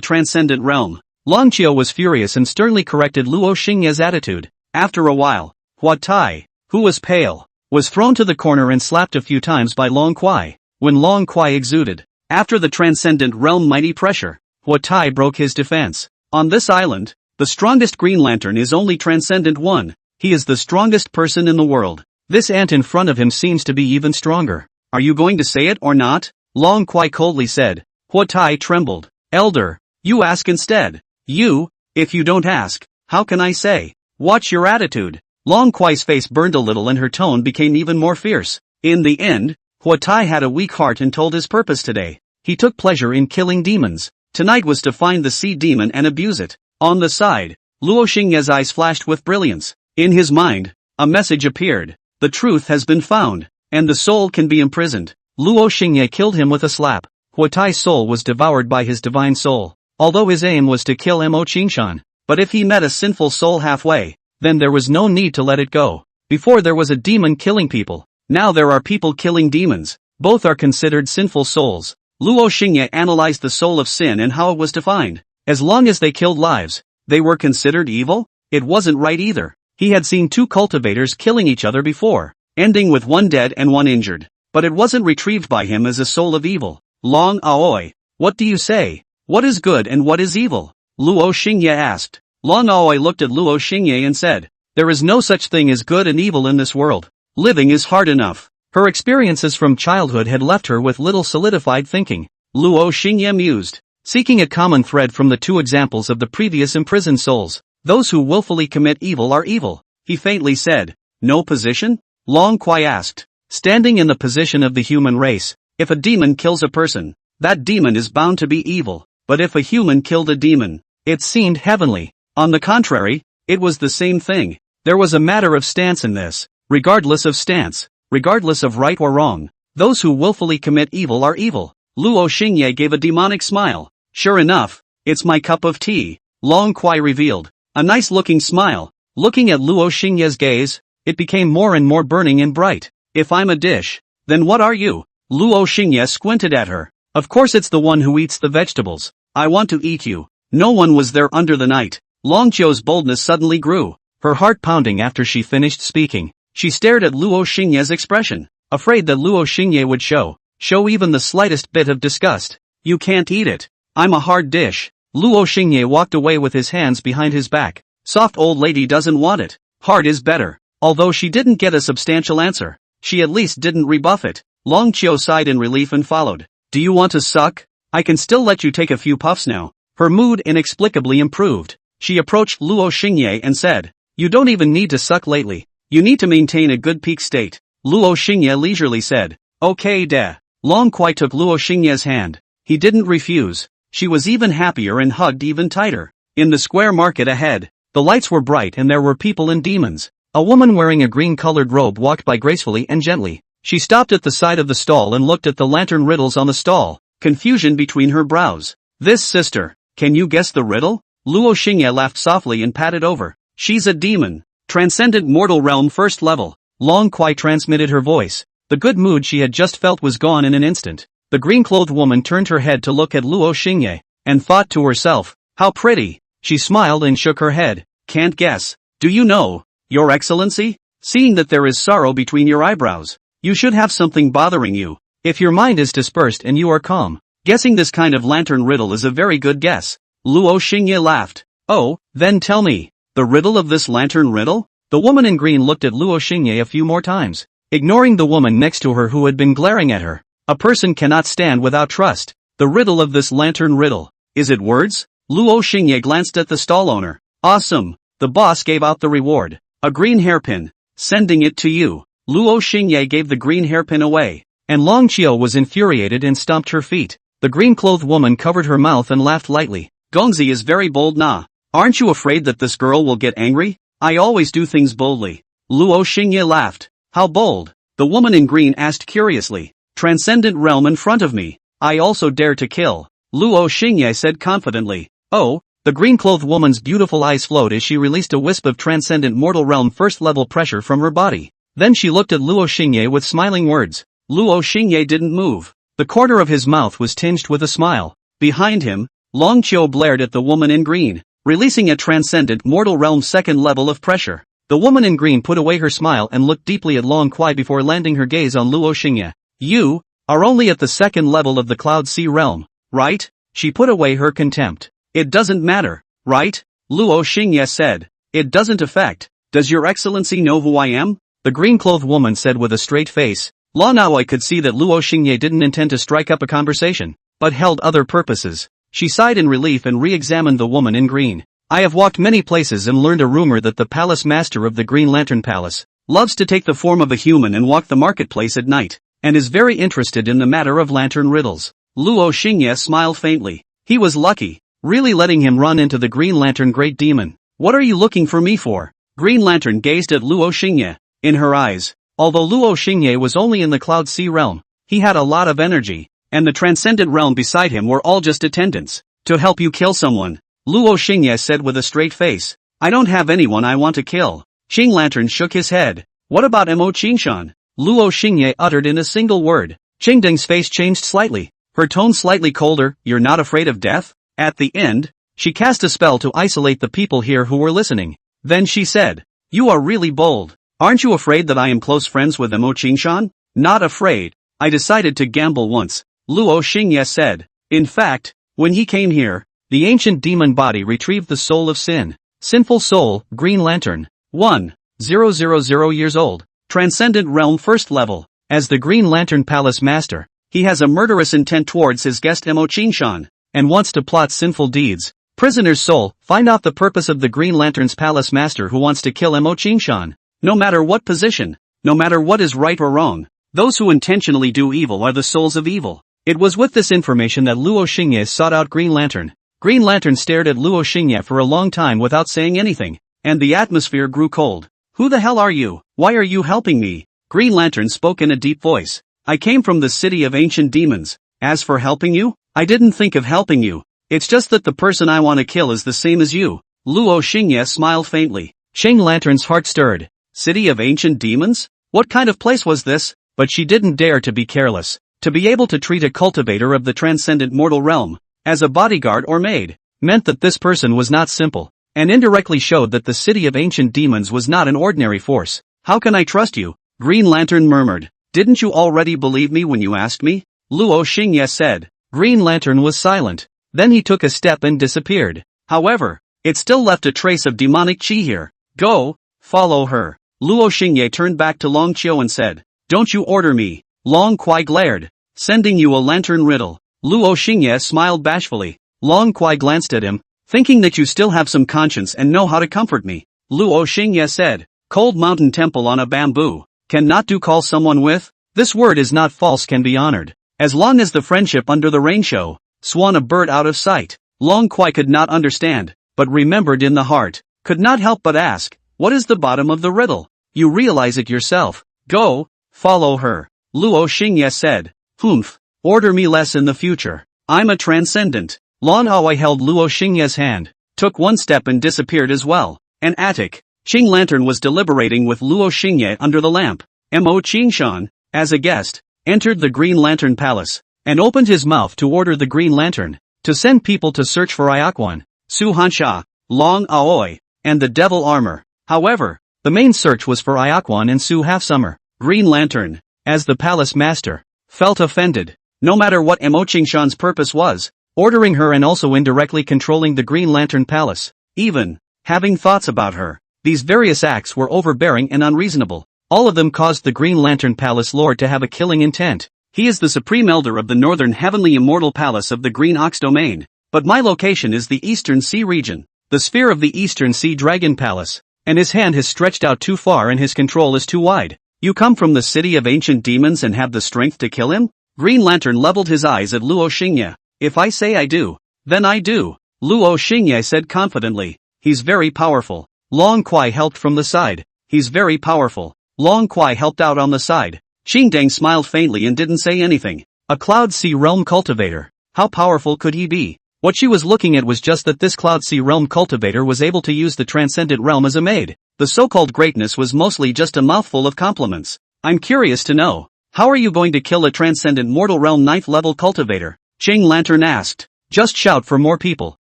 Transcendent realm. Long Qiu was furious and sternly corrected Luo Xingye's attitude. After a while, Hua Tai, who was pale, was thrown to the corner and slapped a few times by Long Kuai. When Long Kuai exuded, after the Transcendent realm mighty pressure, Hua Tai broke his defense. On this island, the strongest Green Lantern is only Transcendent One. He is the strongest person in the world. This ant in front of him seems to be even stronger. Are you going to say it or not? Long Kuai coldly said. Hua Tai trembled. Elder, you ask instead. You, if you don't ask, how can I say? Watch your attitude. Long Kuai's face burned a little and her tone became even more fierce. In the end, Hua Tai had a weak heart and told his purpose today. He took pleasure in killing demons. Tonight was to find the sea demon and abuse it. On the side, Luo Xingye's eyes flashed with brilliance. In his mind, a message appeared. The truth has been found, and the soul can be imprisoned. Luo Xingye killed him with a slap. Hua Tai's soul was devoured by his divine soul, although his aim was to kill Mo Qingshan. But if he met a sinful soul halfway, then there was no need to let it go. Before there was a demon killing people, now there are people killing demons. Both are considered sinful souls. Luo Xingye analyzed the soul of sin and how it was defined. As long as they killed lives, they were considered evil? It wasn't right either. He had seen two cultivators killing each other before, ending with one dead and one injured. But it wasn't retrieved by him as a soul of evil. Long Aoi, what do you say? What is good and what is evil? Luo Xingye asked. Long Aoi looked at Luo Xingye and said, there is no such thing as good and evil in this world. Living is hard enough. Her experiences from childhood had left her with little solidified thinking. Luo Xingye mused, seeking a common thread from the two examples of the previous imprisoned souls. Those who willfully commit evil are evil. He faintly said. No position? Long Kuai asked. Standing in the position of the human race, if a demon kills a person, that demon is bound to be evil. But if a human killed a demon, it seemed heavenly. On the contrary, it was the same thing. There was a matter of stance in this. Regardless of stance, regardless of right or wrong, those who willfully commit evil are evil. Luo Xingye gave a demonic smile. Sure enough, it's my cup of tea. Long Kuai revealed. A nice-looking smile. Looking at Luo Xingye's gaze, it became more and more burning and bright. If I'm a dish, then what are you? Luo Xingye squinted at her. Of course it's the one who eats the vegetables. I want to eat you. No one was there under the night. Long Qiu's boldness suddenly grew, her heart pounding after she finished speaking. She stared at Luo Xingye's expression, afraid that Luo Xingye would show even the slightest bit of disgust. You can't eat it. I'm a hard dish. Luo Xingye walked away with his hands behind his back. Soft old lady doesn't want it. Hard is better. Although she didn't get a substantial answer, she at least didn't rebuff it. Long Qiu sighed in relief and followed. Do you want to suck? I can still let you take a few puffs now. Her mood inexplicably improved. She approached Luo Xingye and said, you don't even need to suck lately. You need to maintain a good peak state. Luo Xingye leisurely said. Okay de. Long Kuai took Luo Xingye's hand. He didn't refuse. She was even happier and hugged even tighter. In the square market ahead, the lights were bright and there were people and demons. A woman wearing a green-colored robe walked by gracefully and gently. She stopped at the side of the stall and looked at the lantern riddles on the stall, confusion between her brows. This sister, can you guess the riddle? Luo Xingye laughed softly and patted over. She's a demon. Transcendent mortal realm first level. Long Kuai transmitted her voice. The good mood she had just felt was gone in an instant. The green-clothed woman turned her head to look at Luo Xingye, and thought to herself, how pretty. She smiled and shook her head. Can't guess. Do you know, Your Excellency? Seeing that there is sorrow between your eyebrows, you should have something bothering you. If your mind is dispersed and you are calm, Guessing this kind of lantern riddle is a very good guess. Luo Xingye laughed. Oh, then tell me, the riddle of this lantern riddle? The woman in green looked at Luo Xingye a few more times, ignoring the woman next to her who had been glaring at her. A person cannot stand without trust. The riddle of this lantern riddle. Is it words? Luo Xingye glanced at the stall owner. Awesome. The boss gave out the reward. A green hairpin. Sending it to you. Luo Xingye gave the green hairpin away. And Long Qiu was infuriated and stomped her feet. The green-clothed woman covered her mouth and laughed lightly. Gongzi is very bold na. Aren't you afraid that this girl will get angry? I always do things boldly. Luo Xingye laughed. How bold? The woman in green asked curiously. Transcendent realm in front of me. I also dare to kill. Luo Xingye said confidently. Oh, the green-clothed woman's beautiful eyes flowed as she released a wisp of transcendent mortal realm first-level pressure from her body. Then she looked at Luo Xingye with smiling words. Luo Xingye didn't move. The corner of his mouth was tinged with a smile. Behind him, Long Qiu blared at the woman in green, releasing a transcendent mortal realm second level of pressure. The woman in green put away her smile and looked deeply at Long Kuai before landing her gaze on Luo Xingye. You are only at the second level of the Cloud Sea realm, right? She put away her contempt. It doesn't matter, right? Luo Xingye said. It doesn't affect. Does your excellency know who I am? The green-clothed woman said with a straight face. Lan Aoi could see that Luo Xingye didn't intend to strike up a conversation, but held other purposes. She sighed in relief and re-examined the woman in green. I have walked many places and learned a rumor that the palace master of the Green Lantern Palace loves to take the form of a human and walk the marketplace at night, and is very interested in the matter of lantern riddles. Luo Xingye smiled faintly. He was lucky, really letting him run into the Green Lantern Great Demon. What are you looking for me for? Green Lantern gazed at Luo Xingye. In her eyes, although Luo Xingye was only in the Cloud Sea realm, he had a lot of energy, and the transcendent realm beside him were all just attendants. To help you kill someone, Luo Xingye said with a straight face. I don't have anyone I want to kill. Xing Lantern shook his head. What about Mo Qingshan? Luo Xingye uttered in a single word. Qingdeng's face changed slightly, her tone slightly colder. You're not afraid of death? At the end, she cast a spell to isolate the people here who were listening. Then she said, you are really bold. Aren't you afraid that I am close friends with Mo Qingshan? Not afraid. I decided to gamble once, Luo Xingye said. In fact, when he came here, the ancient demon body retrieved the soul of sin. Sinful soul, Green Lantern. 1,000 years old. Transcendent realm first level. As the Green Lantern Palace Master, he has a murderous intent towards his guest Mo Qingshan, and wants to plot sinful deeds. Prisoner's soul, find out the purpose of the Green Lantern's Palace Master who wants to kill Mo Qingshan. No matter what position, no matter what is right or wrong, those who intentionally do evil are the souls of evil. It was with this information that Luo Xingye sought out Green Lantern. Green Lantern stared at Luo Xingye for a long time without saying anything, and the atmosphere grew cold. Who the hell are you? Why are you helping me? Green Lantern spoke in a deep voice. I came from the city of ancient demons. As for helping you, I didn't think of helping you. It's just that the person I want to kill is the same as you. Luo Xingye smiled faintly. Xing Lantern's heart stirred. City of ancient demons? What kind of place was this? But she didn't dare to be careless. To be able to treat a cultivator of the transcendent mortal realm as a bodyguard or maid meant that this person was not simple, and indirectly showed that the city of ancient demons was not an ordinary force. How can I trust you? Green Lantern murmured. Didn't you already believe me when you asked me? Luo Xingye said. Green Lantern was silent. Then he took a step and disappeared. However, it still left a trace of demonic chi here. Go, follow her. Luo Xingye turned back to Long Qiu and said, don't you order me. Long Kuai glared. Sending you a lantern riddle. Luo Xingye smiled bashfully. Long Kuai glanced at him, thinking that you still have some conscience and know how to comfort me. Luo Xingye said, cold mountain temple on a bamboo. Can not do call someone with? This word is not false, can be honored. As long as the friendship under the rain show. Swan a bird out of sight. Long Kuai could not understand, but remembered in the heart. Could not help but ask, what is the bottom of the riddle? You realize it yourself. Go, follow her. Luo Xingye said. Humph. Order me less in the future. I'm a transcendent. Lan Aoi held Luo Xingye's hand, took one step and disappeared as well. An attic. Xing Lantern was deliberating with Luo Xingye under the lamp. Mo Qingshan, as a guest, entered the Green Lantern Palace, and opened his mouth to order the Green Lantern to send people to search for Iaquan, Su Hansha, Long Aoi, and the Devil Armor. However, the main search was for Iaquan and Su Half-Summer. Green Lantern, as the palace master, felt offended. no matter what Mo Qingshan's purpose was, ordering her and also indirectly controlling the Green Lantern Palace, even having thoughts about her. These various acts were overbearing and unreasonable. All of them caused the Green Lantern Palace Lord to have a killing intent. He is the supreme elder of the Northern Heavenly Immortal Palace of the Green Ox Domain, but my location is the Eastern Sea region, the sphere of the Eastern Sea Dragon Palace, and his hand has stretched out too far and his control is too wide. You come from the city of ancient demons and have the strength to kill him? Green Lantern leveled his eyes at Luo Xingye. If I say I do, then I do, Luo Xingye said confidently. He's very powerful. Long Kuai helped from the side. He's very powerful. Long Kuai helped out on the side. Qingdang smiled faintly and didn't say anything. A Cloud Sea Realm cultivator. How powerful could he be? What she was looking at was just that this Cloud Sea Realm cultivator was able to use the Transcendent Realm as a maid. The so-called greatness was mostly just a mouthful of compliments. I'm curious to know, how are you going to kill a Transcendent Mortal Realm 9th level cultivator? Qing Lantern asked. Just shout for more people,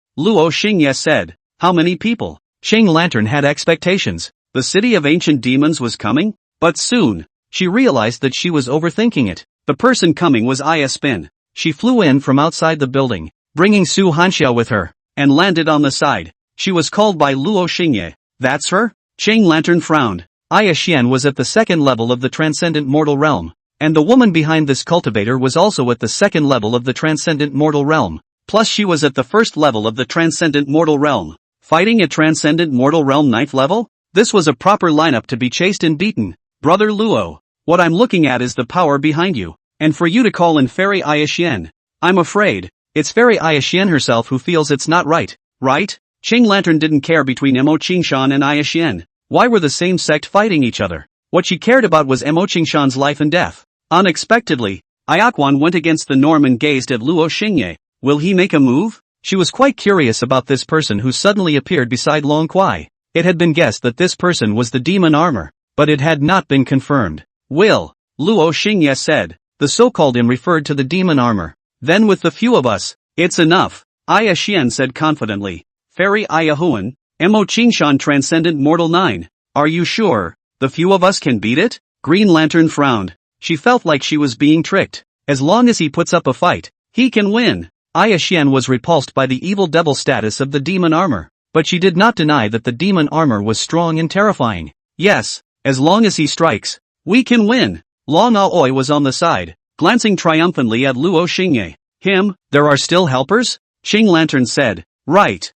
Luo Xingye said. How many people? Qing Lantern had expectations. The city of ancient demons was coming? But soon, she realized that she was overthinking it. The person coming was Aya Spin. She flew in from outside the building, bringing Su Hanxiao with her, and landed on the side. She was called by Luo Xingye. That's her? Qing Lantern frowned. Aya Xian was at the second level of the Transcendent Mortal Realm, and the woman behind this cultivator was also at the second level of the Transcendent Mortal Realm. Plus she was at the first level of the Transcendent Mortal Realm. Fighting at Transcendent Mortal Realm 9th level? This was a proper lineup to be chased and beaten. Brother Luo, what I'm looking at is the power behind you, and for you to call in Fairy Aya Xian. I'm afraid it's Fairy Aya Xian herself who feels it's not right, right? Qing Lantern didn't care between Mo Qingshan and Aya Xian. Why were the same sect fighting each other? What she cared about was Mo Qingshan's life and death. Unexpectedly, Ayaquan went against the norm and gazed at Luo Xingye. Will he make a move? She was quite curious about this person who suddenly appeared beside Long Kuai. It had been guessed that this person was the demon armor, but it had not been confirmed. Will, Luo Xingye said. The so-called him referred to the demon armor. Then with the few of us, it's enough, Aya Xian said confidently. Fairy Aya Huan, Mo Qingshan Transcendent Mortal 9. Are you sure? The few of us can beat it? Green Lantern frowned. She felt like she was being tricked. As long as he puts up a fight, he can win. Aya Xian was repulsed by the evil devil status of the demon armor, but she did not deny that the demon armor was strong and terrifying. Yes, as long as he strikes, we can win. Long Aoi was on the side, glancing triumphantly at Luo Xingye. Him, there are still helpers? Qing Lantern said. Right.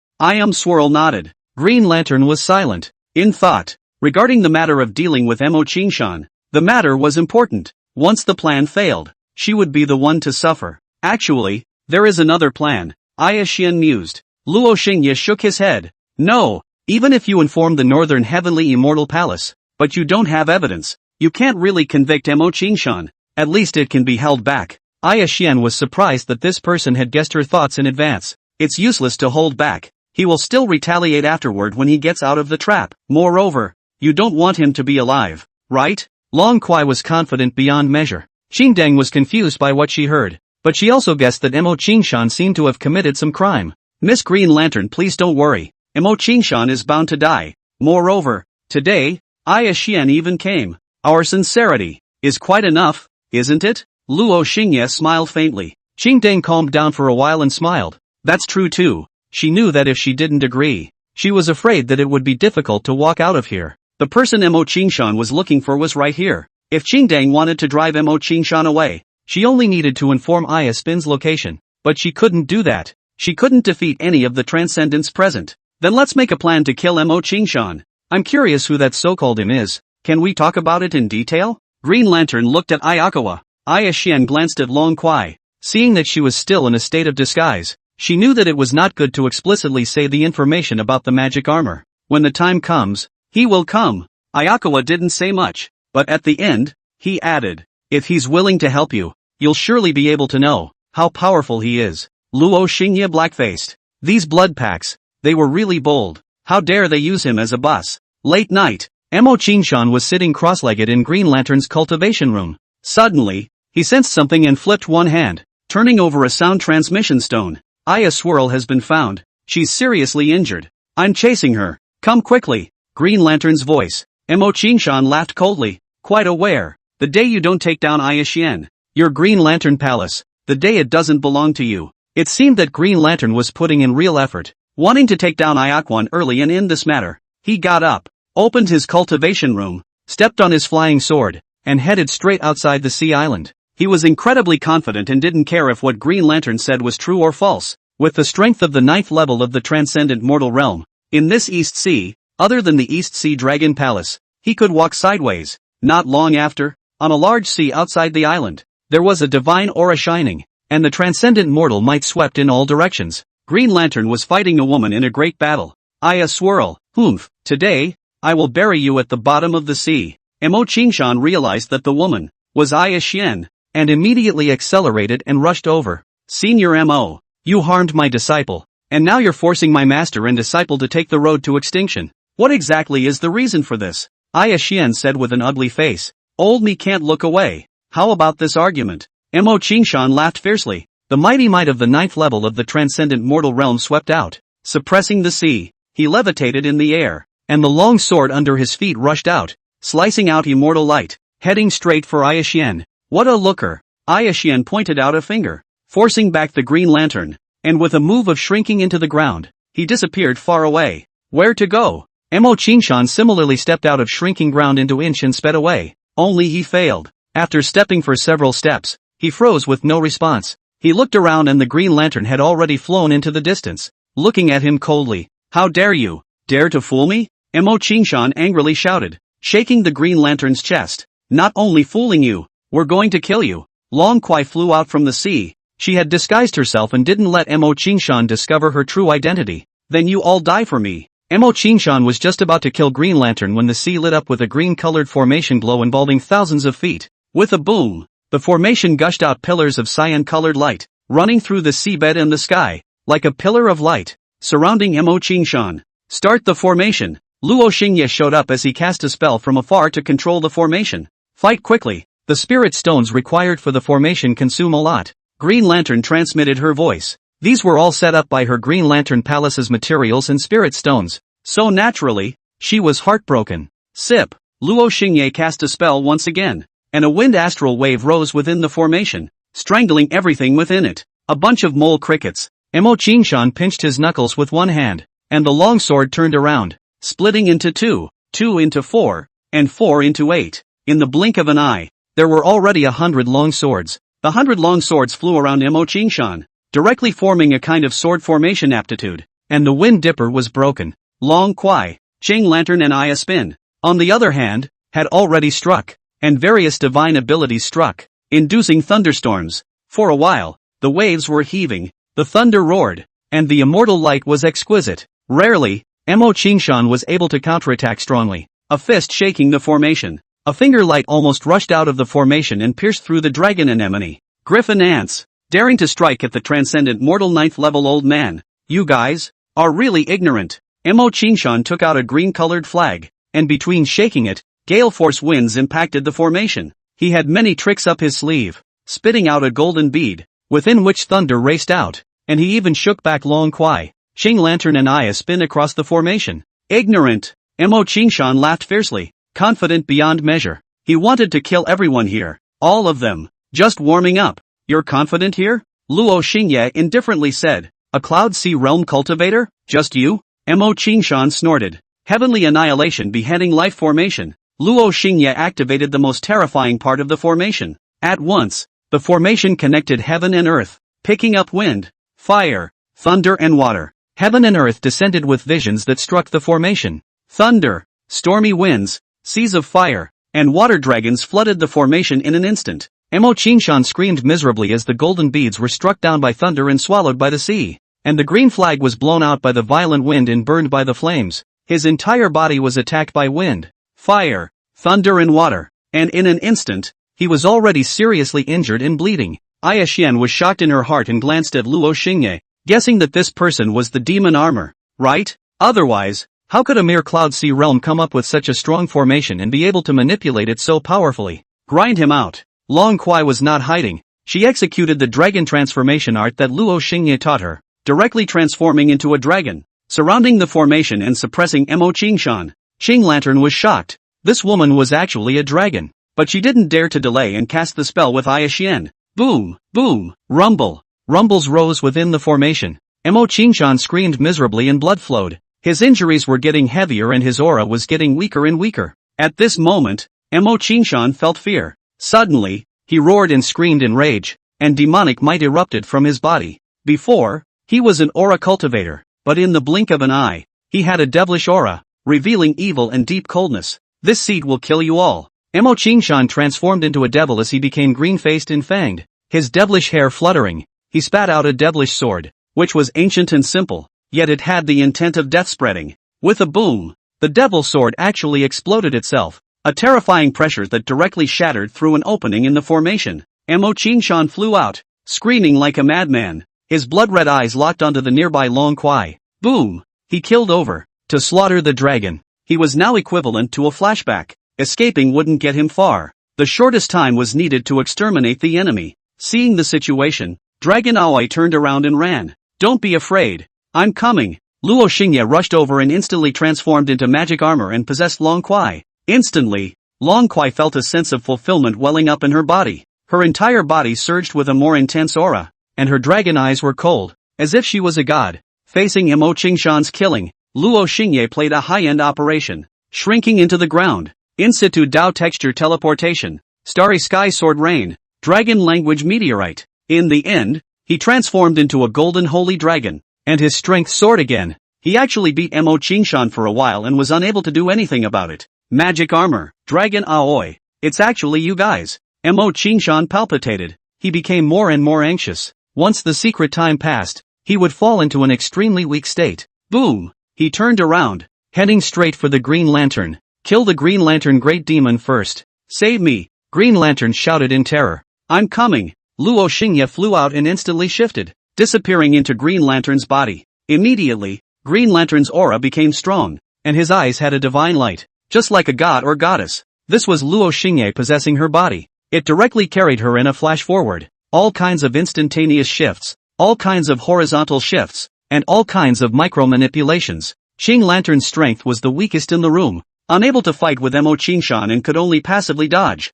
Swirl nodded. Green Lantern was silent, in thought. Regarding the matter of dealing with Mo Qingshan, the matter was important. Once the plan failed, she would be the one to suffer. Actually, there is another plan, Aya Xian mused. Luo Xingye shook his head. No, even if you inform the Northern Heavenly Immortal Palace, but you don't have evidence, you can't really convict Mo Qingshan. At least it can be held back. Aya Xian was surprised that this person had guessed her thoughts in advance. It's useless to hold back. He will still retaliate afterward when he gets out of the trap. Moreover, you don't want him to be alive, right? Long Kuai was confident beyond measure. Qingdang was confused by what she heard, but she also guessed that Mo Qingshan seemed to have committed some crime. Miss Green Lantern, please don't worry. Mo Qingshan is bound to die. Moreover, today, Aya Xian even came. Our sincerity is quite enough, isn't it? Luo Xingye smiled faintly. Qingdang calmed down for a while and smiled. That's true too. She knew that if she didn't agree, she was afraid that it would be difficult to walk out of here. The person Mo Qingshan was looking for was right here. If Qingdang wanted to drive Mo Qingshan away, she only needed to inform Aya Spin's location. But she couldn't do that. She couldn't defeat any of the transcendents present. Then let's make a plan to kill Mo Qingshan. I'm curious who that so-called him is. Can we talk about it in detail? Green Lantern looked at Ayakawa. Aya Xian glanced at Long Kuai. Seeing that she was still in a state of disguise, she knew that it was not good to explicitly say the information about the magic armor. When the time comes, he will come. Ayakawa didn't say much, but at the end, he added, if he's willing to help you, you'll surely be able to know how powerful he is. Luo Xingye black-faced. These blood packs, they were really bold. How dare they use him as a boss? Late night, Mo Qingshan was sitting cross-legged in Green Lantern's cultivation room. Suddenly, he sensed something and flipped one hand, turning over a sound transmission stone. Aya Swirl has been found. She's seriously injured. I'm chasing her. Come quickly. Green Lantern's voice. Mo Qingshan laughed coldly. Quite aware. The day you don't take down Aya Xian, your Green Lantern Palace the day it doesn't belong to you. It seemed that Green Lantern was putting in real effort, wanting to take down Iaquan early and end this matter. He got up, opened his cultivation room, stepped on his flying sword, and headed straight outside the sea island. He was incredibly confident and didn't care if what Green Lantern said was true or false. With the strength of the 9th level of the transcendent mortal realm, in this East Sea, other than the East Sea Dragon Palace, he could walk sideways. Not long after, on a large sea outside the island, there was a divine aura shining, and the transcendent mortal might swept in all directions. Green Lantern was fighting a woman in a great battle. Aya swirl, humph, today, I will bury you at the bottom of the sea. Mo Qingshan realized that the woman was Aya Xian, and immediately accelerated and rushed over. Senior Mo, you harmed my disciple, and now you're forcing my master and disciple to take the road to extinction. What exactly is the reason for this? Aya Xian said with an ugly face. Old me can't look away. How about this argument? Mo Qingshan laughed fiercely. The mighty might of the 9th level of the transcendent mortal realm swept out, suppressing the sea. He levitated in the air, and the long sword under his feet rushed out, slicing out immortal light, heading straight for Aya Xian. What a looker! Aya Xian pointed out a finger, forcing back the Green Lantern, and with a move of shrinking into the ground, he disappeared far away. Where to go? Mo Qingshan similarly stepped out of shrinking ground into inch and sped away, only he failed. After stepping for several steps, he froze with no response. He looked around and the Green Lantern had already flown into the distance, looking at him coldly. How dare you? Dare to fool me? Mo Qingshan angrily shouted, shaking the Green Lantern's chest. Not only fooling you, we're going to kill you. Long Kuai flew out from the sea. She had disguised herself and didn't let Mo Qingshan discover her true identity. Then you all die for me. Mo Qingshan was just about to kill Green Lantern when the sea lit up with a green-colored formation glow involving thousands of feet. With a boom, the formation gushed out pillars of cyan-colored light, running through the seabed and the sky, like a pillar of light, surrounding Mo Qingshan. Start the formation. Luo Xingye showed up as he cast a spell from afar to control the formation. Fight quickly. The spirit stones required for the formation consume a lot. Green Lantern transmitted her voice. These were all set up by her Green Lantern Palace's materials and spirit stones. So naturally, she was heartbroken. Sip. Luo Xingye cast a spell once again, and a wind astral wave rose within the formation, strangling everything within it. A bunch of mole crickets. Mo Qingshan pinched his knuckles with one hand, and the long sword turned around, splitting into 2, 2 into 4, and 4 into 8. In the blink of an eye, there were already 100 long swords. The 100 long swords flew around Mo Qingshan, directly forming a kind of sword formation aptitude, and the wind dipper was broken. Long Kuai, Qing Lantern and Aya Spin, on the other hand, had already struck, and various divine abilities struck, inducing thunderstorms. For a while, the waves were heaving, the thunder roared, and the immortal light was exquisite. Rarely, Mo Qingshan was able to counterattack strongly, a fist shaking the formation. A finger light almost rushed out of the formation and pierced through the dragon anemone. Griffin ants, daring to strike at the transcendent mortal 9th level old man. You guys are really ignorant. Mo Qingshan took out a green-colored flag, and between shaking it, gale force winds impacted the formation. He had many tricks up his sleeve, spitting out a golden bead, within which thunder raced out, and he even shook back Long Kuai, Qing Lantern and Aya Spin across the formation. Ignorant! Mo Qingshan laughed fiercely, confident beyond measure. He wanted to kill everyone here, all of them, just warming up. You're confident here? Luo Xingye indifferently said. A Cloud Sea Realm cultivator? Just you? Mo Qingshan snorted. Heavenly Annihilation Beheading Life Formation. Luo Xingye activated the most terrifying part of the formation. At once, the formation connected heaven and earth, picking up wind, fire, thunder and water. Heaven and earth descended with visions that struck the formation. Thunder, stormy winds, seas of fire, and water dragons flooded the formation in an instant. Mo Qingshan screamed miserably as the golden beads were struck down by thunder and swallowed by the sea, and the green flag was blown out by the violent wind and burned by the flames. His entire body was attacked by wind, fire, thunder and water, and in an instant, he was already seriously injured and bleeding. Aya Xian was shocked in her heart and glanced at Luo Xingye, guessing that this person was the demon armor, right? Otherwise, how could a mere Cloud Sea realm come up with such a strong formation and be able to manipulate it so powerfully? Grind him out. Long Kuai was not hiding. She executed the dragon transformation art that Luo Xingye taught her, directly transforming into a dragon, surrounding the formation and suppressing Mo Qingshan. Qing Lantern was shocked. This woman was actually a dragon, but she didn't dare to delay and cast the spell with Aya Xian. Boom, boom, rumble. Rumbles rose within the formation. Mo Qingshan screamed miserably and blood flowed. His injuries were getting heavier and his aura was getting weaker and weaker. At this moment, Mo Qingshan felt fear. Suddenly, he roared and screamed in rage, and demonic might erupted from his body. Before, he was an aura cultivator, but in the blink of an eye, he had a devilish aura, revealing evil and deep coldness. This seed will kill you all. Mo Qingshan transformed into a devil as he became green-faced and fanged, his devilish hair fluttering. He spat out a devilish sword, which was ancient and simple, yet it had the intent of death spreading. With a boom, the devil sword actually exploded itself, a terrifying pressure that directly shattered through an opening in the formation. Mo Qingshan flew out, screaming like a madman, his blood-red eyes locked onto the nearby Long Kuai. Boom! He killed over, to slaughter the dragon. He was now equivalent to a flashback. Escaping wouldn't get him far. The shortest time was needed to exterminate the enemy. Seeing the situation, Dragon Aoi turned around and ran. Don't be afraid. I'm coming. Luo Xingye rushed over and instantly transformed into magic armor and possessed Long Kuai. Instantly, Long Kuai felt a sense of fulfillment welling up in her body. Her entire body surged with a more intense aura, and her dragon eyes were cold, as if she was a god. Facing Mo Qingshan's killing, Luo Xingye played a high-end operation, shrinking into the ground. In situ Dao texture teleportation, starry sky sword rain, dragon language meteorite. In the end, he transformed into a golden holy dragon, and his strength soared again. He actually beat Mo Qingshan for a while and was unable to do anything about it. Magic armor, Dragon Aoi. It's actually you guys. Mo Qingshan palpitated. He became more and more anxious. Once the secret time passed, he would fall into an extremely weak state. Boom! He turned around, heading straight for the Green Lantern. Kill the Green Lantern Great Demon first. Save me! Green Lantern shouted in terror. I'm coming! Luo Xingye flew out and instantly shifted, disappearing into Green Lantern's body. Immediately, Green Lantern's aura became strong, and his eyes had a divine light, just like a god or goddess. This was Luo Xingye possessing her body. It directly carried her in a flash forward. All kinds of instantaneous shifts, all kinds of horizontal shifts, and all kinds of micro-manipulations. Qing Lantern's strength was the weakest in the room, unable to fight with Mo Qingshan and could only passively dodge.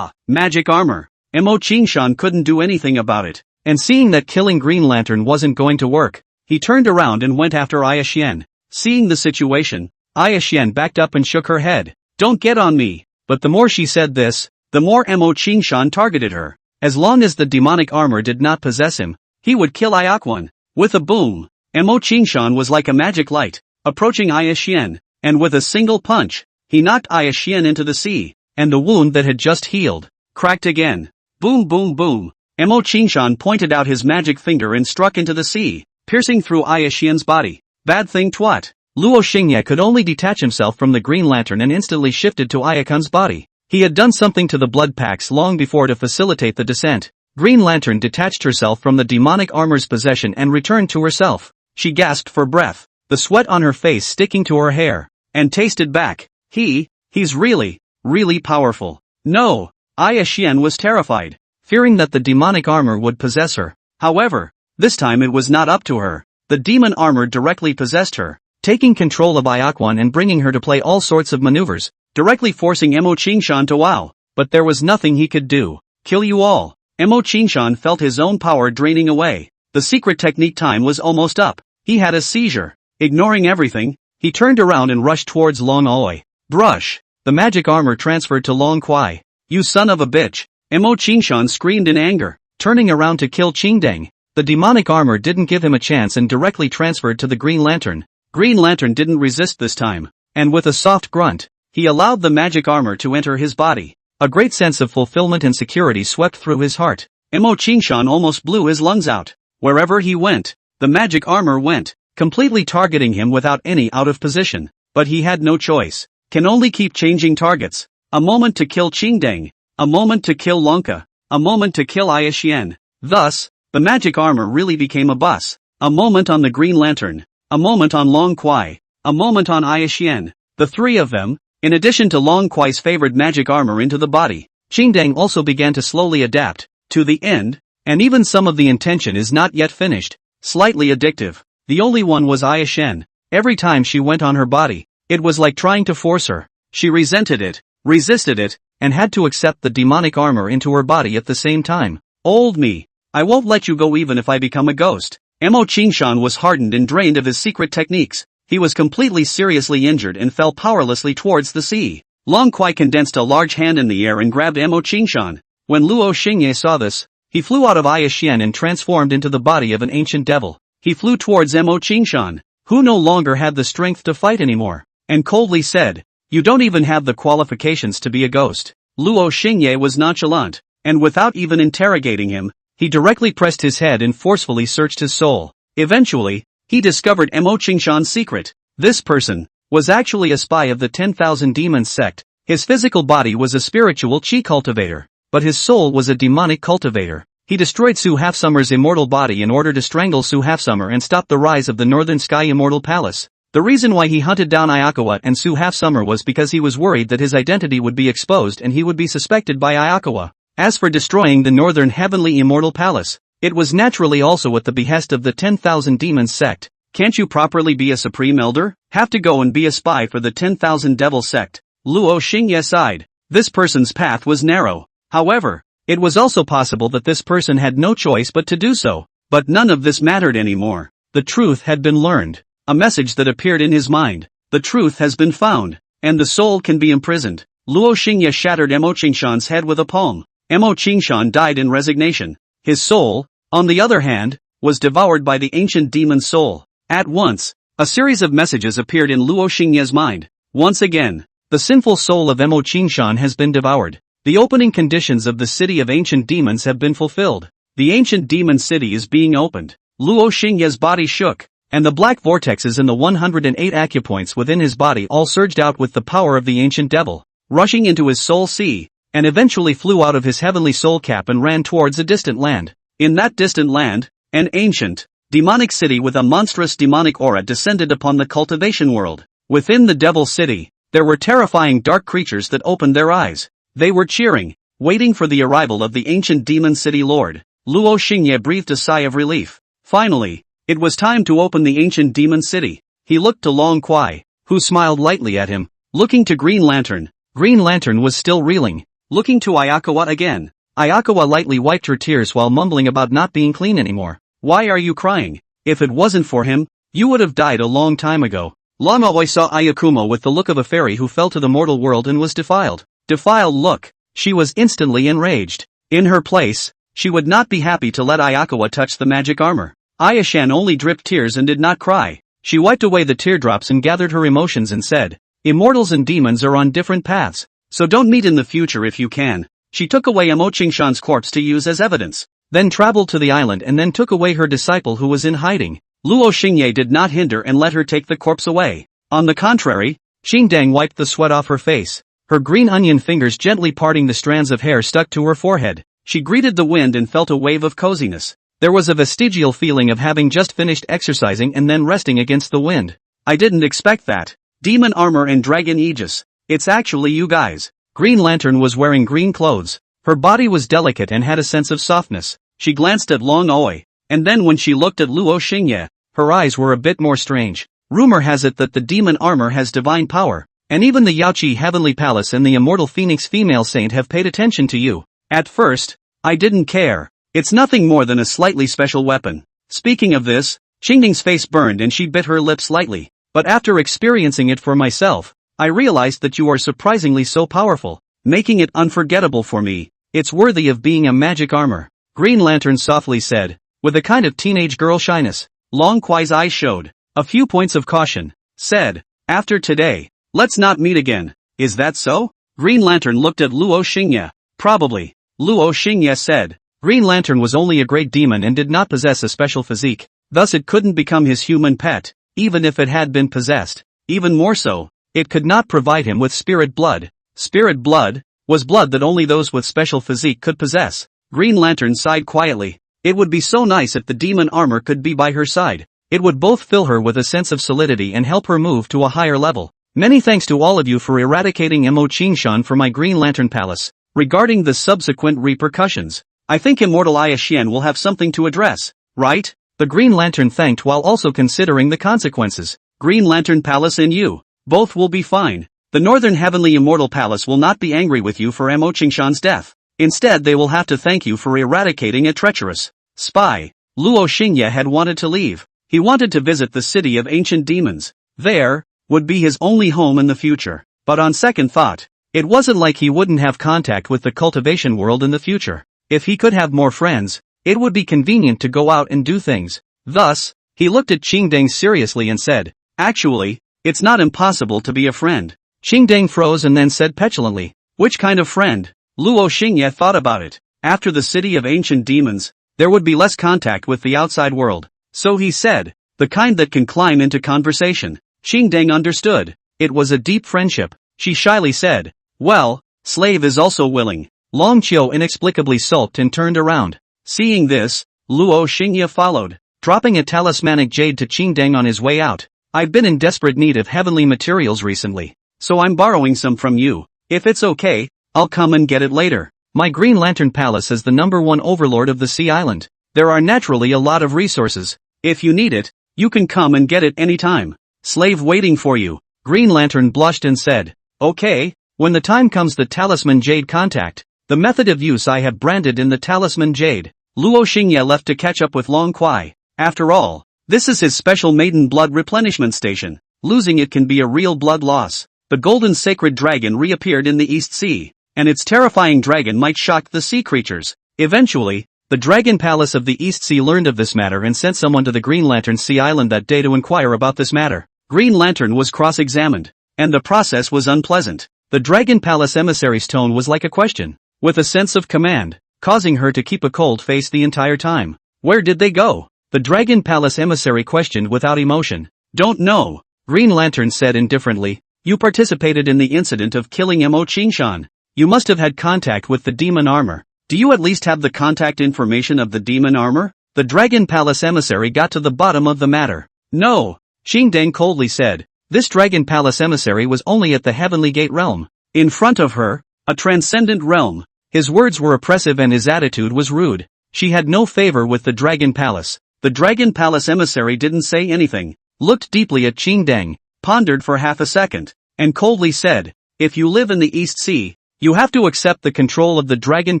Magic armor. Mo Qingshan couldn't do anything about it, and seeing that killing Green Lantern wasn't going to work, he turned around and went after Aya Xian. Seeing the situation, Aya Xian backed up and shook her head. Don't get on me. But the more she said this, the more Mo Qingshan targeted her. As long as the demonic armor did not possess him, he would kill Ayakwon. With a boom, Mo Qingshan was like a magic light, approaching Aya Xian, and with a single punch, he knocked Aya Xian into the sea, and the wound that had just healed cracked again. Boom boom boom. Mo Qingshan pointed out his magic finger and struck into the sea, piercing through Aya Xian's body. Bad thing twat. Luo Xingye could only detach himself from the Green Lantern and instantly shifted to Ayakun's body. He had done something to the blood packs long before to facilitate the descent. Green Lantern detached herself from the demonic armor's possession and returned to herself. She gasped for breath, the sweat on her face sticking to her hair, and tasted back. He's really powerful. No! Aya Xian was terrified, fearing that the demonic armor would possess her. However, this time it was not up to her. The demon armor directly possessed her, taking control of Ayakwon and bringing her to play all sorts of maneuvers, directly forcing Mo Qingshan to wow. But there was nothing he could do. Kill you all. Mo Qingshan felt his own power draining away. The secret technique time was almost up. He had a seizure. Ignoring everything, he turned around and rushed towards Long Aoi. Brush! The magic armor transferred to Long Kuai. You son of a bitch! Mo Qingshan screamed in anger, turning around to kill Qingdang. The demonic armor didn't give him a chance and directly transferred to the Green Lantern. Green Lantern didn't resist this time, and with a soft grunt, he allowed the magic armor to enter his body. A great sense of fulfillment and security swept through his heart. Mo Qingshan almost blew his lungs out. Wherever he went, the magic armor went, completely targeting him without any out of position. But he had no choice. Can only keep changing targets. A moment to kill Qingdang, a moment to kill Lonka, a moment to kill Aya Xian. Thus, the magic armor really became a bus. A moment on the Green Lantern, a moment on Long Kuai, a moment on Aya Xian. The three of them, in addition to Long Kuai's favored magic armor into the body, Qingdang also began to slowly adapt, to the end, and even some of the intention is not yet finished. Slightly addictive. The only one was Aya Xian. Every time she went on her body, it was like trying to force her. She resented it, resisted it, and had to accept the demonic armor into her body at the same time. Hold me. I won't let you go even if I become a ghost. Mo Qingshan was hardened and drained of his secret techniques. He was completely seriously injured and fell powerlessly towards the sea. Long Kuai condensed a large hand in the air and grabbed Mo Qingshan. When Luo Xingye saw this, he flew out of Ayashian and transformed into the body of an ancient devil. He flew towards Mo Qingshan, who no longer had the strength to fight anymore, and coldly said, "You don't even have the qualifications to be a ghost." Luo Xingye was nonchalant, and without even interrogating him, he directly pressed his head and forcefully searched his soul. Eventually, he discovered Mo Qingshan's secret. This person was actually a spy of the 10,000 Demons sect. His physical body was a spiritual chi cultivator, but his soul was a demonic cultivator. He destroyed Su Halfsummer's immortal body in order to strangle Su Halfsummer and stop the rise of the Northern Sky Immortal Palace. The reason why he hunted down Ayakawa and Su Halfsummer was because he was worried that his identity would be exposed and he would be suspected by Ayakawa. As for destroying the Northern Heavenly Immortal Palace, it was naturally also at the behest of the 10,000 Demons sect. Can't you properly be a Supreme Elder? Have to go and be a spy for the 10,000 Devil sect. Luo Xingye sighed. This person's path was narrow. However, it was also possible that this person had no choice but to do so. But none of this mattered anymore. The truth had been learned. A message that appeared in his mind. The truth has been found, and the soul can be imprisoned. Luo Xingye shattered Mo Qingshan's head with a palm. Mo Qingshan died in resignation. His soul, on the other hand, was devoured by the ancient demon soul. At once, a series of messages appeared in Luo Xingye's mind. Once again, the sinful soul of Mo Qingshan has been devoured. The opening conditions of the city of ancient demons have been fulfilled. The ancient demon city is being opened. Luo Xingye's body shook, and the black vortexes in the 108 acupoints within his body all surged out with the power of the ancient devil, rushing into his soul sea, and eventually flew out of his heavenly soul cap and ran towards a distant land. In that distant land, an ancient, demonic city with a monstrous demonic aura descended upon the cultivation world. Within the devil city, there were terrifying dark creatures that opened their eyes. They were cheering, waiting for the arrival of the ancient demon city lord. Luo Xingye breathed a sigh of relief. Finally, it was time to open the ancient demon city. He looked to Long Kuai, who smiled lightly at him. Looking to Green Lantern. Green Lantern was still reeling. Looking to Ayakawa again. Ayakawa lightly wiped her tears while mumbling about not being clean anymore. Why are you crying? If it wasn't for him, you would have died a long time ago. Lama Oi saw Ayakuma with the look of a fairy who fell to the mortal world and was defiled. Defiled look. She was instantly enraged. In her place, she would not be happy to let Ayakawa touch the magic armor. Ayashan only dripped tears and did not cry. She wiped away the teardrops and gathered her emotions and said, "Immortals and demons are on different paths, so don't meet in the future if you can." She took away Mo Qingshan's corpse to use as evidence, then traveled to the island and then took away her disciple who was in hiding. Luo Xingye did not hinder and let her take the corpse away. On the contrary, Xingdang wiped the sweat off her face. Her green onion fingers gently parting the strands of hair stuck to her forehead. She greeted the wind and felt a wave of coziness. There was a vestigial feeling of having just finished exercising and then resting against the wind. I didn't expect that. Demon armor and dragon aegis. It's actually you guys. Green Lantern was wearing green clothes. Her body was delicate and had a sense of softness. She glanced at Long Oi, and then when she looked at Luo Xingye, her eyes were a bit more strange. Rumor has it that the demon armor has divine power. And even the Yaoqi Heavenly Palace and the Immortal Phoenix Female Saint have paid attention to you. At first, I didn't care. It's nothing more than a slightly special weapon. Speaking of this, Xingding's face burned and she bit her lip slightly. But after experiencing it for myself, I realized that you are surprisingly so powerful, making it unforgettable for me. It's worthy of being a magic armor. Green Lantern softly said, with a kind of teenage girl shyness. Long Kuai's eyes showed a few points of caution. Said, after today, let's not meet again. Is that so? Green Lantern looked at Luo Xingye. Probably. Luo Xingye said. Green Lantern was only a great demon and did not possess a special physique. Thus it couldn't become his human pet, even if it had been possessed. Even more so, it could not provide him with spirit blood. Spirit blood was blood that only those with special physique could possess. Green Lantern sighed quietly. It would be so nice if the demon armor could be by her side. It would both fill her with a sense of solidity and help her move to a higher level. Many thanks to all of you for eradicating Mo Qingshan from my Green Lantern Palace. Regarding the subsequent repercussions, I think Immortal Ayashian will have something to address, right? The Green Lantern thanked while also considering the consequences. Green Lantern Palace and you, both will be fine. The Northern Heavenly Immortal Palace will not be angry with you for Mo Qingshan's death. Instead they will have to thank you for eradicating a treacherous spy. Luo Xingye had wanted to leave. He wanted to visit the city of ancient demons. There would be his only home in the future. But on second thought, it wasn't like he wouldn't have contact with the cultivation world in the future. If he could have more friends, it would be convenient to go out and do things. Thus, he looked at Qingdeng seriously and said, "Actually, it's not impossible to be a friend." Qingdeng froze and then said petulantly, "Which kind of friend?" Luo Xingye thought about it. After the city of ancient demons, there would be less contact with the outside world. So he said, "The kind that can climb into conversation." Qingdeng understood. It was a deep friendship. She shyly said, "Well, slave is also willing." Long Qiu inexplicably sulked and turned around. Seeing this, Luo Xingye followed, dropping a talismanic jade to Qingdeng on his way out. "I've been in desperate need of heavenly materials recently, so I'm borrowing some from you. If it's okay, I'll come and get it later. My Green Lantern Palace is the #1 overlord of the Sea Island. There are naturally a lot of resources. If you need it, you can come and get it anytime. Slave waiting for you." Green Lantern blushed and said, "Okay, when the time comes the talisman jade contact. The method of use I have branded in the talisman jade." Luo Xingye left to catch up with Long Kuai. After all, this is his special maiden blood replenishment station. Losing it can be a real blood loss. The golden sacred dragon reappeared in the East Sea, and its terrifying dragon might shock the sea creatures. Eventually, the Dragon Palace of the East Sea learned of this matter and sent someone to the Green Lantern Sea Island that day to inquire about this matter. Green Lantern was cross-examined, and the process was unpleasant. The Dragon Palace emissary's tone was like a question, with a sense of command, causing her to keep a cold face the entire time. "Where did they go?" the Dragon Palace emissary questioned without emotion. "Don't know," Green Lantern said indifferently. "You participated in the incident of killing Mo Qingshan. You must have had contact with the demon armor. Do you at least have the contact information of the demon armor?" The Dragon Palace emissary got to the bottom of the matter. "No," Qingdeng coldly said. This Dragon Palace emissary was only at the Heavenly Gate realm. In front of her, a transcendent realm. His words were oppressive and his attitude was rude. She had no favor with the Dragon Palace. The Dragon Palace emissary didn't say anything, looked deeply at Qingdeng, pondered for half a second, and coldly said, "If you live in the East Sea, you have to accept the control of the Dragon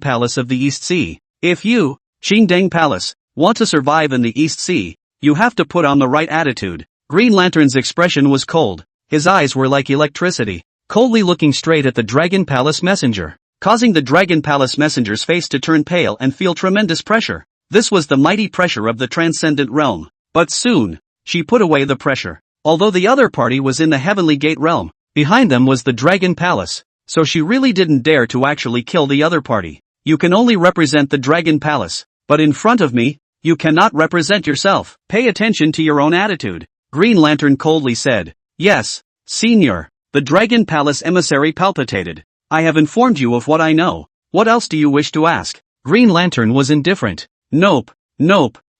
Palace of the East Sea. If you, Qingdeng Palace, want to survive in the East Sea, you have to put on the right attitude." Green Lantern's expression was cold. His eyes were like electricity, coldly looking straight at the Dragon Palace messenger, causing the Dragon Palace messenger's face to turn pale and feel tremendous pressure. This was the mighty pressure of the transcendent realm. But soon, she put away the pressure. Although the other party was in the Heavenly Gate realm, behind them was the Dragon Palace, so she really didn't dare to actually kill the other party. "You can only represent the Dragon Palace, but in front of me, you cannot represent yourself. Pay attention to your own attitude," Green Lantern coldly said. "Yes, Senior." The Dragon Palace emissary palpitated. "I have informed you of what I know. What else do you wish to ask?" Green Lantern was indifferent. Nope.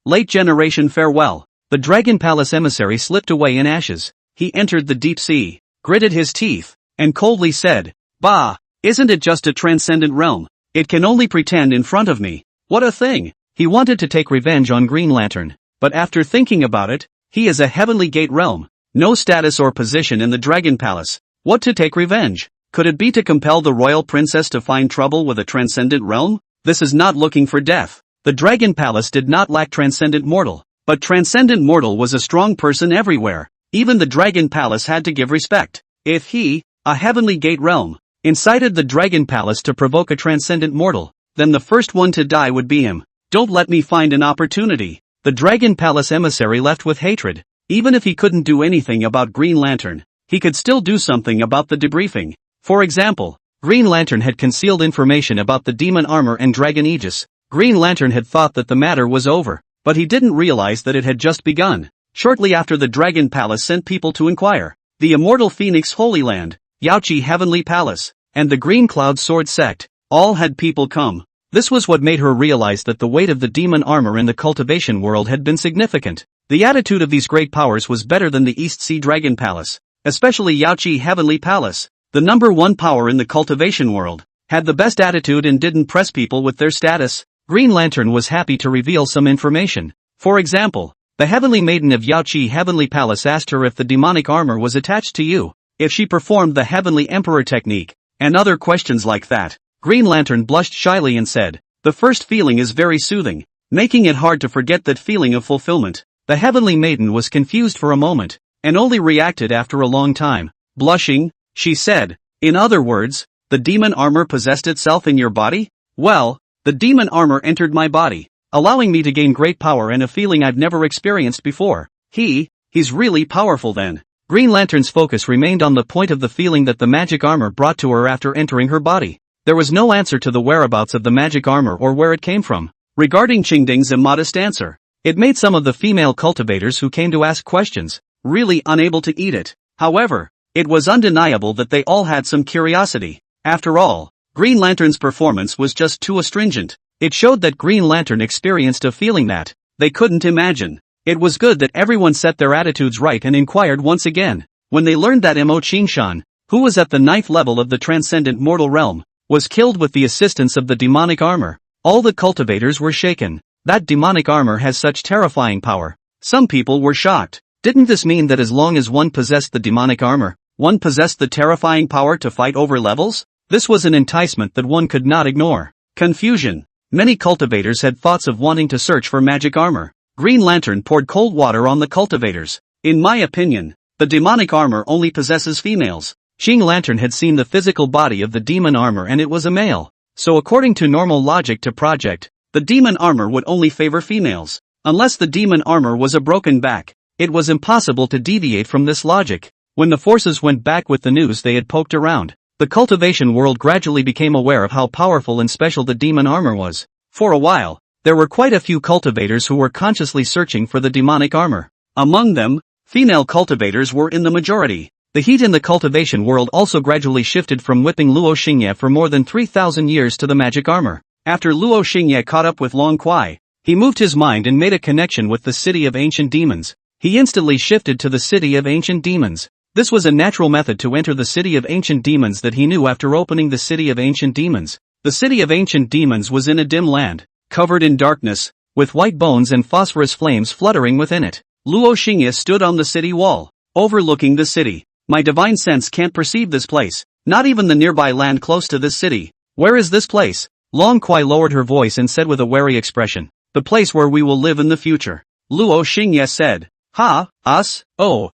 Late generation farewell." The Dragon Palace emissary slipped away in ashes. He entered the deep sea, gritted his teeth, and coldly said, "Bah, isn't it just a transcendent realm? It can only pretend in front of me. What a thing." He wanted to take revenge on Green Lantern, but after thinking about it, he is a Heavenly Gate realm. No status or position in the Dragon Palace. What to take revenge? Could it be to compel the royal princess to find trouble with a transcendent realm? This is not looking for death. The Dragon Palace did not lack transcendent mortal, but transcendent mortal was a strong person everywhere. Even the Dragon Palace had to give respect. If he, a Heavenly Gate realm, incited the Dragon Palace to provoke a transcendent mortal, then the first one to die would be him. "Don't let me find an opportunity." The Dragon Palace emissary left with hatred. Even if he couldn't do anything about Green Lantern, he could still do something about the debriefing. For example, Green Lantern had concealed information about the demon armor and dragon aegis. Green Lantern had thought that the matter was over, but he didn't realize that it had just begun. Shortly after, the Dragon Palace sent people to inquire. The Immortal Phoenix Holy Land, Yaoqi Heavenly Palace, and the Green Cloud Sword Sect, all had people come. This was what made her realize that the weight of the demon armor in the cultivation world had been significant. The attitude of these great powers was better than the East Sea Dragon Palace, especially Yaoqi Heavenly Palace, the #1 power in the cultivation world, had the best attitude and didn't press people with their status. Green Lantern was happy to reveal some information. For example, the Heavenly Maiden of Yaoqi Heavenly Palace asked her if the demonic armor was attached to you, if she performed the Heavenly Emperor technique, and other questions like that. Green Lantern blushed shyly and said, "The first feeling is very soothing, making it hard to forget that feeling of fulfillment." The Heavenly Maiden was confused for a moment, and only reacted after a long time. Blushing, she said, "In other words, the demon armor possessed itself in your body?" "Well, the demon armor entered my body, allowing me to gain great power and a feeling I've never experienced before." He's really powerful then. Green Lantern's focus remained on the point of the feeling that the magic armor brought to her after entering her body. There was no answer to the whereabouts of the magic armor or where it came from. Regarding Qingding's immodest answer, it made some of the female cultivators who came to ask questions really unable to eat it. However, it was undeniable that they all had some curiosity. After all, Green Lantern's performance was just too astringent. It showed that Green Lantern experienced a feeling that they couldn't imagine. It was good that everyone set their attitudes right and inquired once again. When they learned that Mo Qingshan, who was at the 9th level of the transcendent mortal realm, was killed with the assistance of the demonic armor, all the cultivators were shaken. That demonic armor has such terrifying power. Some people were shocked. Didn't this mean that as long as one possessed the demonic armor, one possessed the terrifying power to fight over levels? This was an enticement that one could not ignore. Confusion. Many cultivators had thoughts of wanting to search for magic armor. Green Lantern poured cold water on the cultivators. "In my opinion, the demonic armor only possesses females." Green Lantern had seen the physical body of the demon armor and it was a male. So according to normal logic to project, the demon armor would only favor females. Unless the demon armor was a broken back, it was impossible to deviate from this logic. When the forces went back with the news they had poked around, the cultivation world gradually became aware of how powerful and special the demon armor was. For a while, there were quite a few cultivators who were consciously searching for the demonic armor. Among them, female cultivators were in the majority. The heat in the cultivation world also gradually shifted from whipping Luo Xingye for more than 3,000 years to the magic armor. After Luo Xingye caught up with Long Kuai, he moved his mind and made a connection with the city of ancient demons. He instantly shifted to the city of ancient demons. This was a natural method to enter the city of ancient demons that he knew after opening the city of ancient demons. The city of ancient demons was in a dim land, covered in darkness, with white bones and phosphorus flames fluttering within it. Luo Xingye stood on the city wall, overlooking the city. "My divine sense can't perceive this place, not even the nearby land close to this city. Where is this place?" Long Kuai lowered her voice and said with a wary expression, "The place where we will live in the future." Luo Xingye said, "Ha, us? Oh,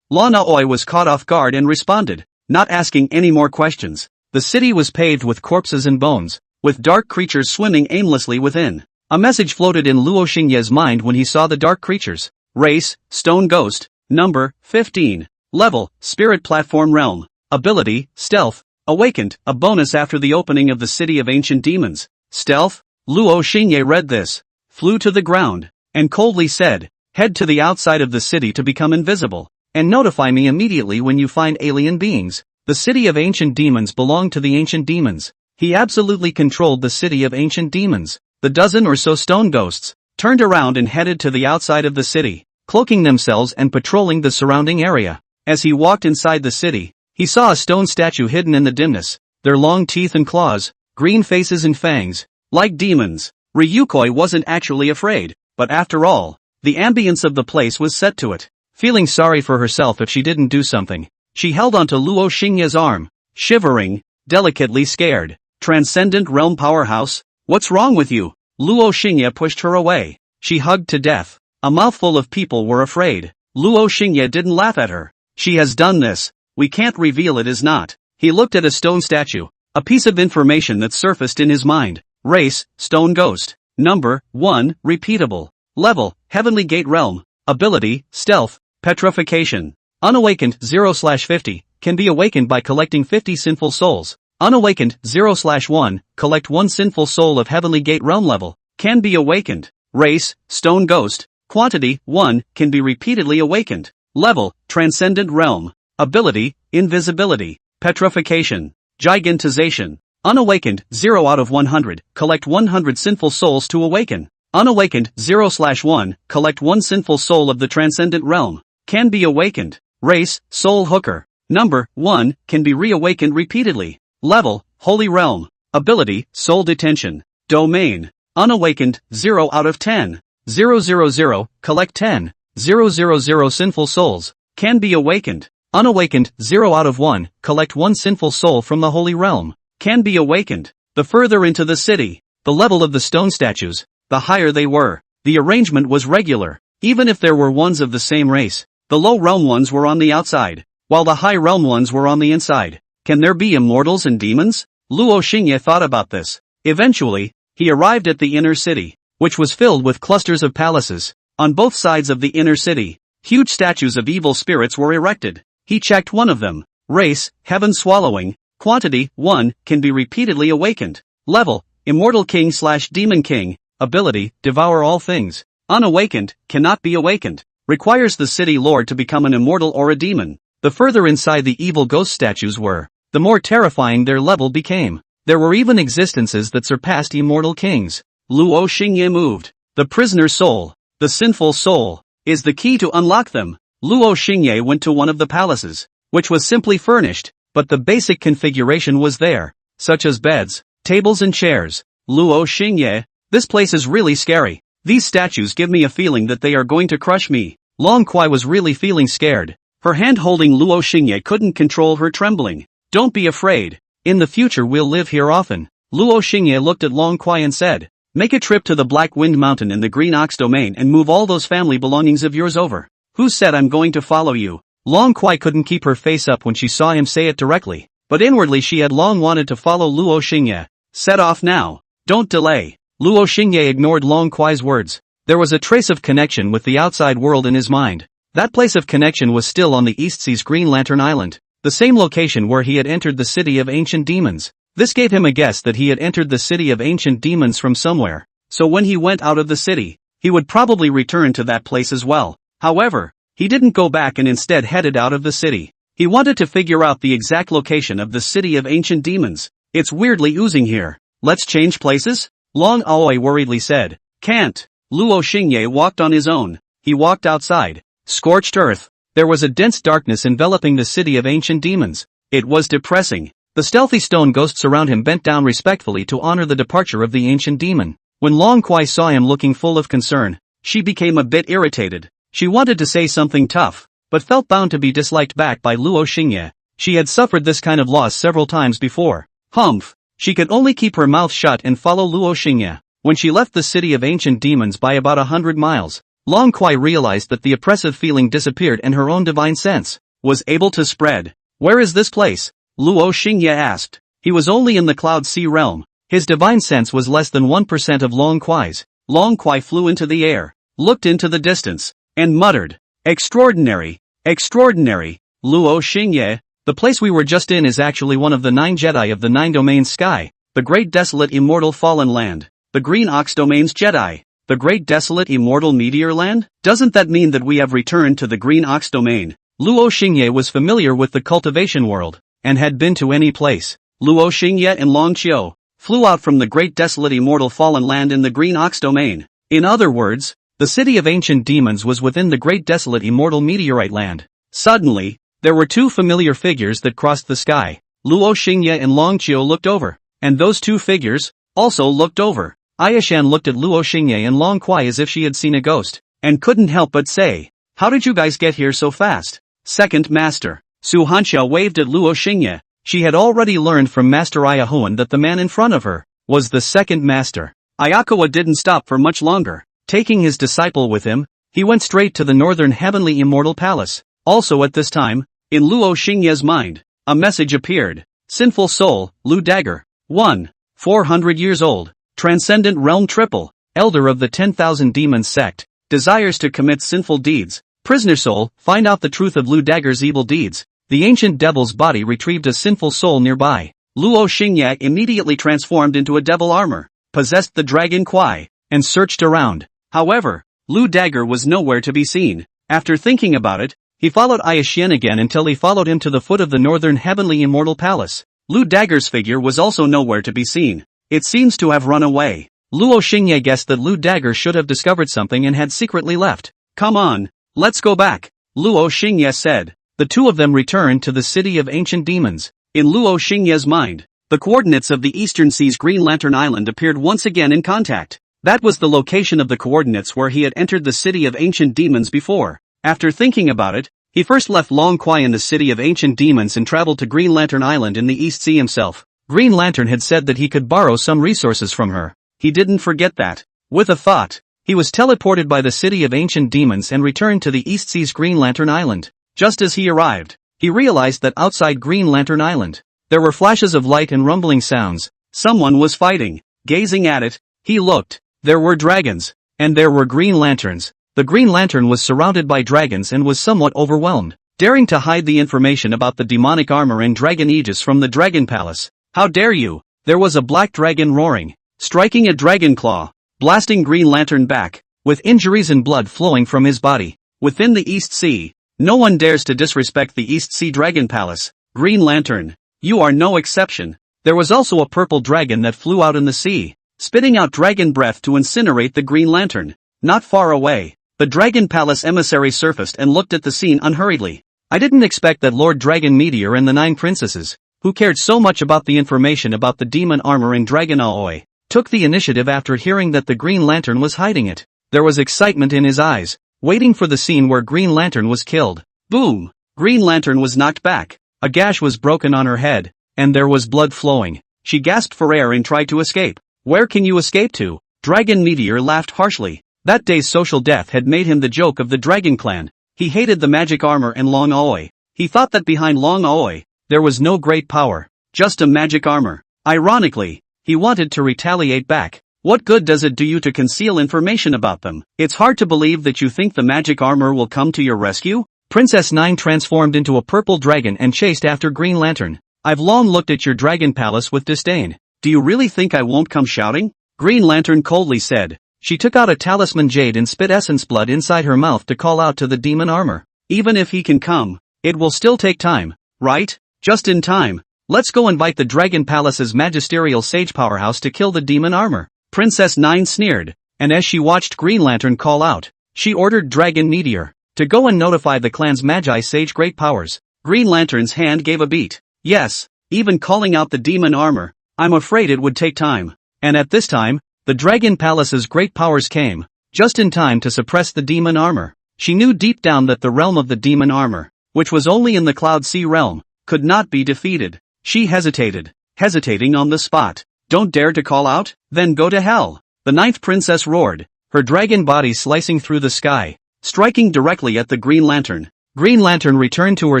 Lana Oi was caught off guard and responded, not asking any more questions. The city was paved with corpses and bones, with dark creatures swimming aimlessly within. A message floated in Luo Xingye's mind when he saw the dark creatures. Race, Stone Ghost. Number, 15. Level, Spirit Platform Realm. Ability, Stealth. Awakened, a bonus after the opening of the City of Ancient Demons. Stealth? Luo Xingye read this, flew to the ground, and coldly said, "Head to the outside of the city to become invisible, and notify me immediately when you find alien beings." The City of Ancient Demons belonged to the Ancient Demons. He absolutely controlled the City of Ancient Demons. The dozen or so stone ghosts turned around and headed to the outside of the city, cloaking themselves and patrolling the surrounding area. As he walked inside the city, he saw a stone statue hidden in the dimness, their long teeth and claws, green faces and fangs, like demons. Ryukoi wasn't actually afraid, but after all, the ambience of the place was set to it. Feeling sorry for herself if she didn't do something, she held onto Luo Xingye's arm, shivering, delicately scared. "Transcendent Realm Powerhouse, what's wrong with you?" Luo Xingye pushed her away. She hugged to death. A mouthful of people were afraid. Luo Xingye didn't laugh at her. "She has done this. We can't reveal it is not." He looked at a stone statue, a piece of information that surfaced in his mind. Race, Stone Ghost. Number, 1, repeatable. Level, Heavenly Gate Realm. Ability, Stealth. Petrification. Unawakened 0/50, can be awakened by collecting 50 sinful souls. Unawakened 0/1, collect 1 sinful soul of Heavenly Gate Realm level. Can be awakened. Race, Stone Ghost. Quantity, 1, can be repeatedly awakened. Level, Transcendent Realm. Ability, Invisibility. Petrification. Gigantization. Unawakened 0 out of 100, collect 100 sinful souls to awaken. Unawakened 0/1, collect 1 sinful soul of the Transcendent Realm. Can be awakened. Race, Soul Hooker. Number, 1, can be reawakened repeatedly. Level, Holy Realm. Ability, Soul Detention. Domain. Unawakened 0 out of 10. 000, collect 10. 000 sinful souls. Can be awakened. Unawakened 0 out of 1, collect 1 sinful soul from the Holy Realm. can be awakened. The further into the city, the level of the stone statues, the higher they were. The arrangement was regular, even if there were ones of the same race. The low realm ones were on the outside, while the high realm ones were on the inside. Can there be immortals and demons? Luo Xingye thought about this. Eventually, he arrived at the inner city, which was filled with clusters of palaces. On both sides of the inner city, huge statues of evil spirits were erected. He checked one of them. Race, heaven swallowing. Quantity, 1, can be repeatedly awakened. Level, immortal king/demon king. Ability, devour all things. Unawakened, cannot be awakened. Requires the city lord to become an immortal or a demon. The further inside the evil ghost statues were, the more terrifying their level became. There were even existences that surpassed immortal kings. Luo Xingye moved. The prisoner's soul, the sinful soul, is the key to unlock them. Luo Xingye went to one of the palaces, which was simply furnished, but the basic configuration was there, such as beds, tables and chairs. Luo Xingye, this place is really scary. These statues give me a feeling that they are going to crush me. Long Kuai was really feeling scared. Her hand holding Luo Xingye couldn't control her trembling. Don't be afraid. In the future we'll live here often. Luo Xingye looked at Long Kuai and said, make a trip to the Black Wind Mountain in the Green Ox domain and move all those family belongings of yours over. Who said I'm going to follow you? Long Kuai couldn't keep her face up when she saw him say it directly, but inwardly she had long wanted to follow Luo Xingye. Set off now. Don't delay. Luo Xingye ignored Long Kuai's words. There was a trace of connection with the outside world in his mind. That place of connection was still on the East Sea's Green Lantern Island, the same location where he had entered the city of ancient demons. This gave him a guess that he had entered the city of ancient demons from somewhere, so when he went out of the city, he would probably return to that place as well. However, he didn't go back and instead headed out of the city. He wanted to figure out the exact location of the city of ancient demons. It's weirdly oozing here. Let's change places? Long Aoi worriedly said. Can't. Luo Xingye walked on his own. He walked outside. Scorched earth. There was a dense darkness enveloping the city of ancient demons. It was depressing. The stealthy stone ghosts around him bent down respectfully to honor the departure of the ancient demon. When Long Kuai saw him looking full of concern, she became a bit irritated. She wanted to say something tough, but felt bound to be disliked back by Luo Xingye. She had suffered this kind of loss several times before. Humph. She could only keep her mouth shut and follow Luo Xingye. When she left the city of ancient demons by about 100 miles, Long Kuai realized that the oppressive feeling disappeared and her own divine sense was able to spread. Where is this place? Luo Xingye asked. He was only in the Cloud Sea realm. His divine sense was less than 1% of Long Kuai's. Long Kuai flew into the air, looked into the distance, and muttered, extraordinary, extraordinary. Luo Xingye, the place we were just in is actually one of the 9 Jedi of the 9 Domains sky, the great desolate immortal fallen land, the Green Ox Domains Jedi. The great desolate immortal meteor land? Doesn't that mean that we have returned to the Green Ox domain? Luo Xingye was familiar with the cultivation world, and had been to any place. Luo Xingye and Long Qiu flew out from the great desolate immortal fallen land in the Green Ox domain. In other words, the city of ancient demons was within the great desolate immortal meteorite land. Suddenly, there were 2 familiar figures that crossed the sky. Luo Xingye and Long Qiu looked over, and those 2 figures also looked over. Ayashan looked at Luo Xingye and Long Kuai as if she had seen a ghost, and couldn't help but say, how did you guys get here so fast? Second Master. Su Hanxiao waved at Luo Xingye. She had already learned from Master Ayahuan that the man in front of her was the second master. Ayakawa didn't stop for much longer. Taking his disciple with him, he went straight to the northern heavenly immortal palace. Also at this time, in Luo Xingye's mind, a message appeared. Sinful soul, Lu Dagger. 1. 400 years old. Transcendent realm triple, elder of the 10,000 demons sect, desires to commit sinful deeds. Prisoner soul, find out the truth of Lu Dagger's evil deeds. The ancient devil's body retrieved a sinful soul nearby. Luo Xingye immediately transformed into a devil armor, possessed the dragon Kuai, and searched around. However, Lu Dagger was nowhere to be seen. After thinking about it, he followed Ayashan again until he followed him to the foot of the northern heavenly immortal palace. Lu Dagger's figure was also nowhere to be seen. It seems to have run away. Luo Xingye guessed that Lu Dagger should have discovered something and had secretly left. Come on, let's go back, Luo Xingye said. The 2 of them returned to the city of ancient demons. In Luo Xingye's mind, the coordinates of the Eastern Sea's Green Lantern Island appeared once again in contact. That was the location of the coordinates where he had entered the city of ancient demons before. After thinking about it, he first left Long Kuai in the city of ancient demons and traveled to Green Lantern Island in the East Sea himself. Green Lantern had said that he could borrow some resources from her. He didn't forget that. With a thought, he was teleported by the city of ancient demons and returned to the East Sea's Green Lantern Island. Just as he arrived, he realized that outside Green Lantern Island, there were flashes of light and rumbling sounds. Someone was fighting. Gazing at it, he looked. There were dragons. And there were Green Lanterns. The Green Lantern was surrounded by dragons and was somewhat overwhelmed. Daring to hide the information about the demonic armor and dragon aegis from the Dragon Palace. How dare you? There was a black dragon roaring, striking a dragon claw, blasting Green Lantern back, with injuries and blood flowing from his body. Within the East Sea, no one dares to disrespect the East Sea Dragon Palace. Green Lantern, you are no exception. There was also a purple dragon that flew out in the sea, spitting out dragon breath to incinerate the Green Lantern. Not far away, the Dragon Palace emissary surfaced and looked at the scene unhurriedly. I didn't expect that Lord Dragon Meteor and the 9 princesses, who cared so much about the information about the demon armor and dragon Aoi, took the initiative after hearing that the Green Lantern was hiding it. There was excitement in his eyes, waiting for the scene where Green Lantern was killed. Boom! Green Lantern was knocked back. A gash was broken on her head, and there was blood flowing. She gasped for air and tried to escape. Where can you escape to? Dragon Meteor laughed harshly. That day's social death had made him the joke of the Dragon Clan. He hated the magic armor and Long Aoi. He thought that behind Long Aoi, there was no great power, just a magic armor. Ironically, he wanted to retaliate back. What good does it do you to conceal information about them? It's hard to believe that you think the magic armor will come to your rescue? Princess Nine transformed into a purple dragon and chased after Green Lantern. I've long looked at your dragon palace with disdain. Do you really think I won't come shouting? Green Lantern coldly said. She took out a talisman jade and spit essence blood inside her mouth to call out to the demon armor. Even if he can come, it will still take time, right? Just in time. Let's go invite the Dragon Palace's magisterial sage powerhouse to kill the demon armor. Princess Nine sneered, and as she watched Green Lantern call out, she ordered Dragon Meteor to go and notify the clan's magi sage great powers. Green Lantern's hand gave a beat. Yes, even calling out the demon armor, I'm afraid it would take time. And at this time, the Dragon Palace's great powers came, just in time to suppress the demon armor. She knew deep down that the realm of the demon armor, which was only in the Cloud Sea realm, could not be defeated. She hesitated, hesitating on the spot. Don't dare to call out? Then go to hell. The 9th princess roared, her dragon body slicing through the sky, striking directly at the Green Lantern. Green Lantern returned to her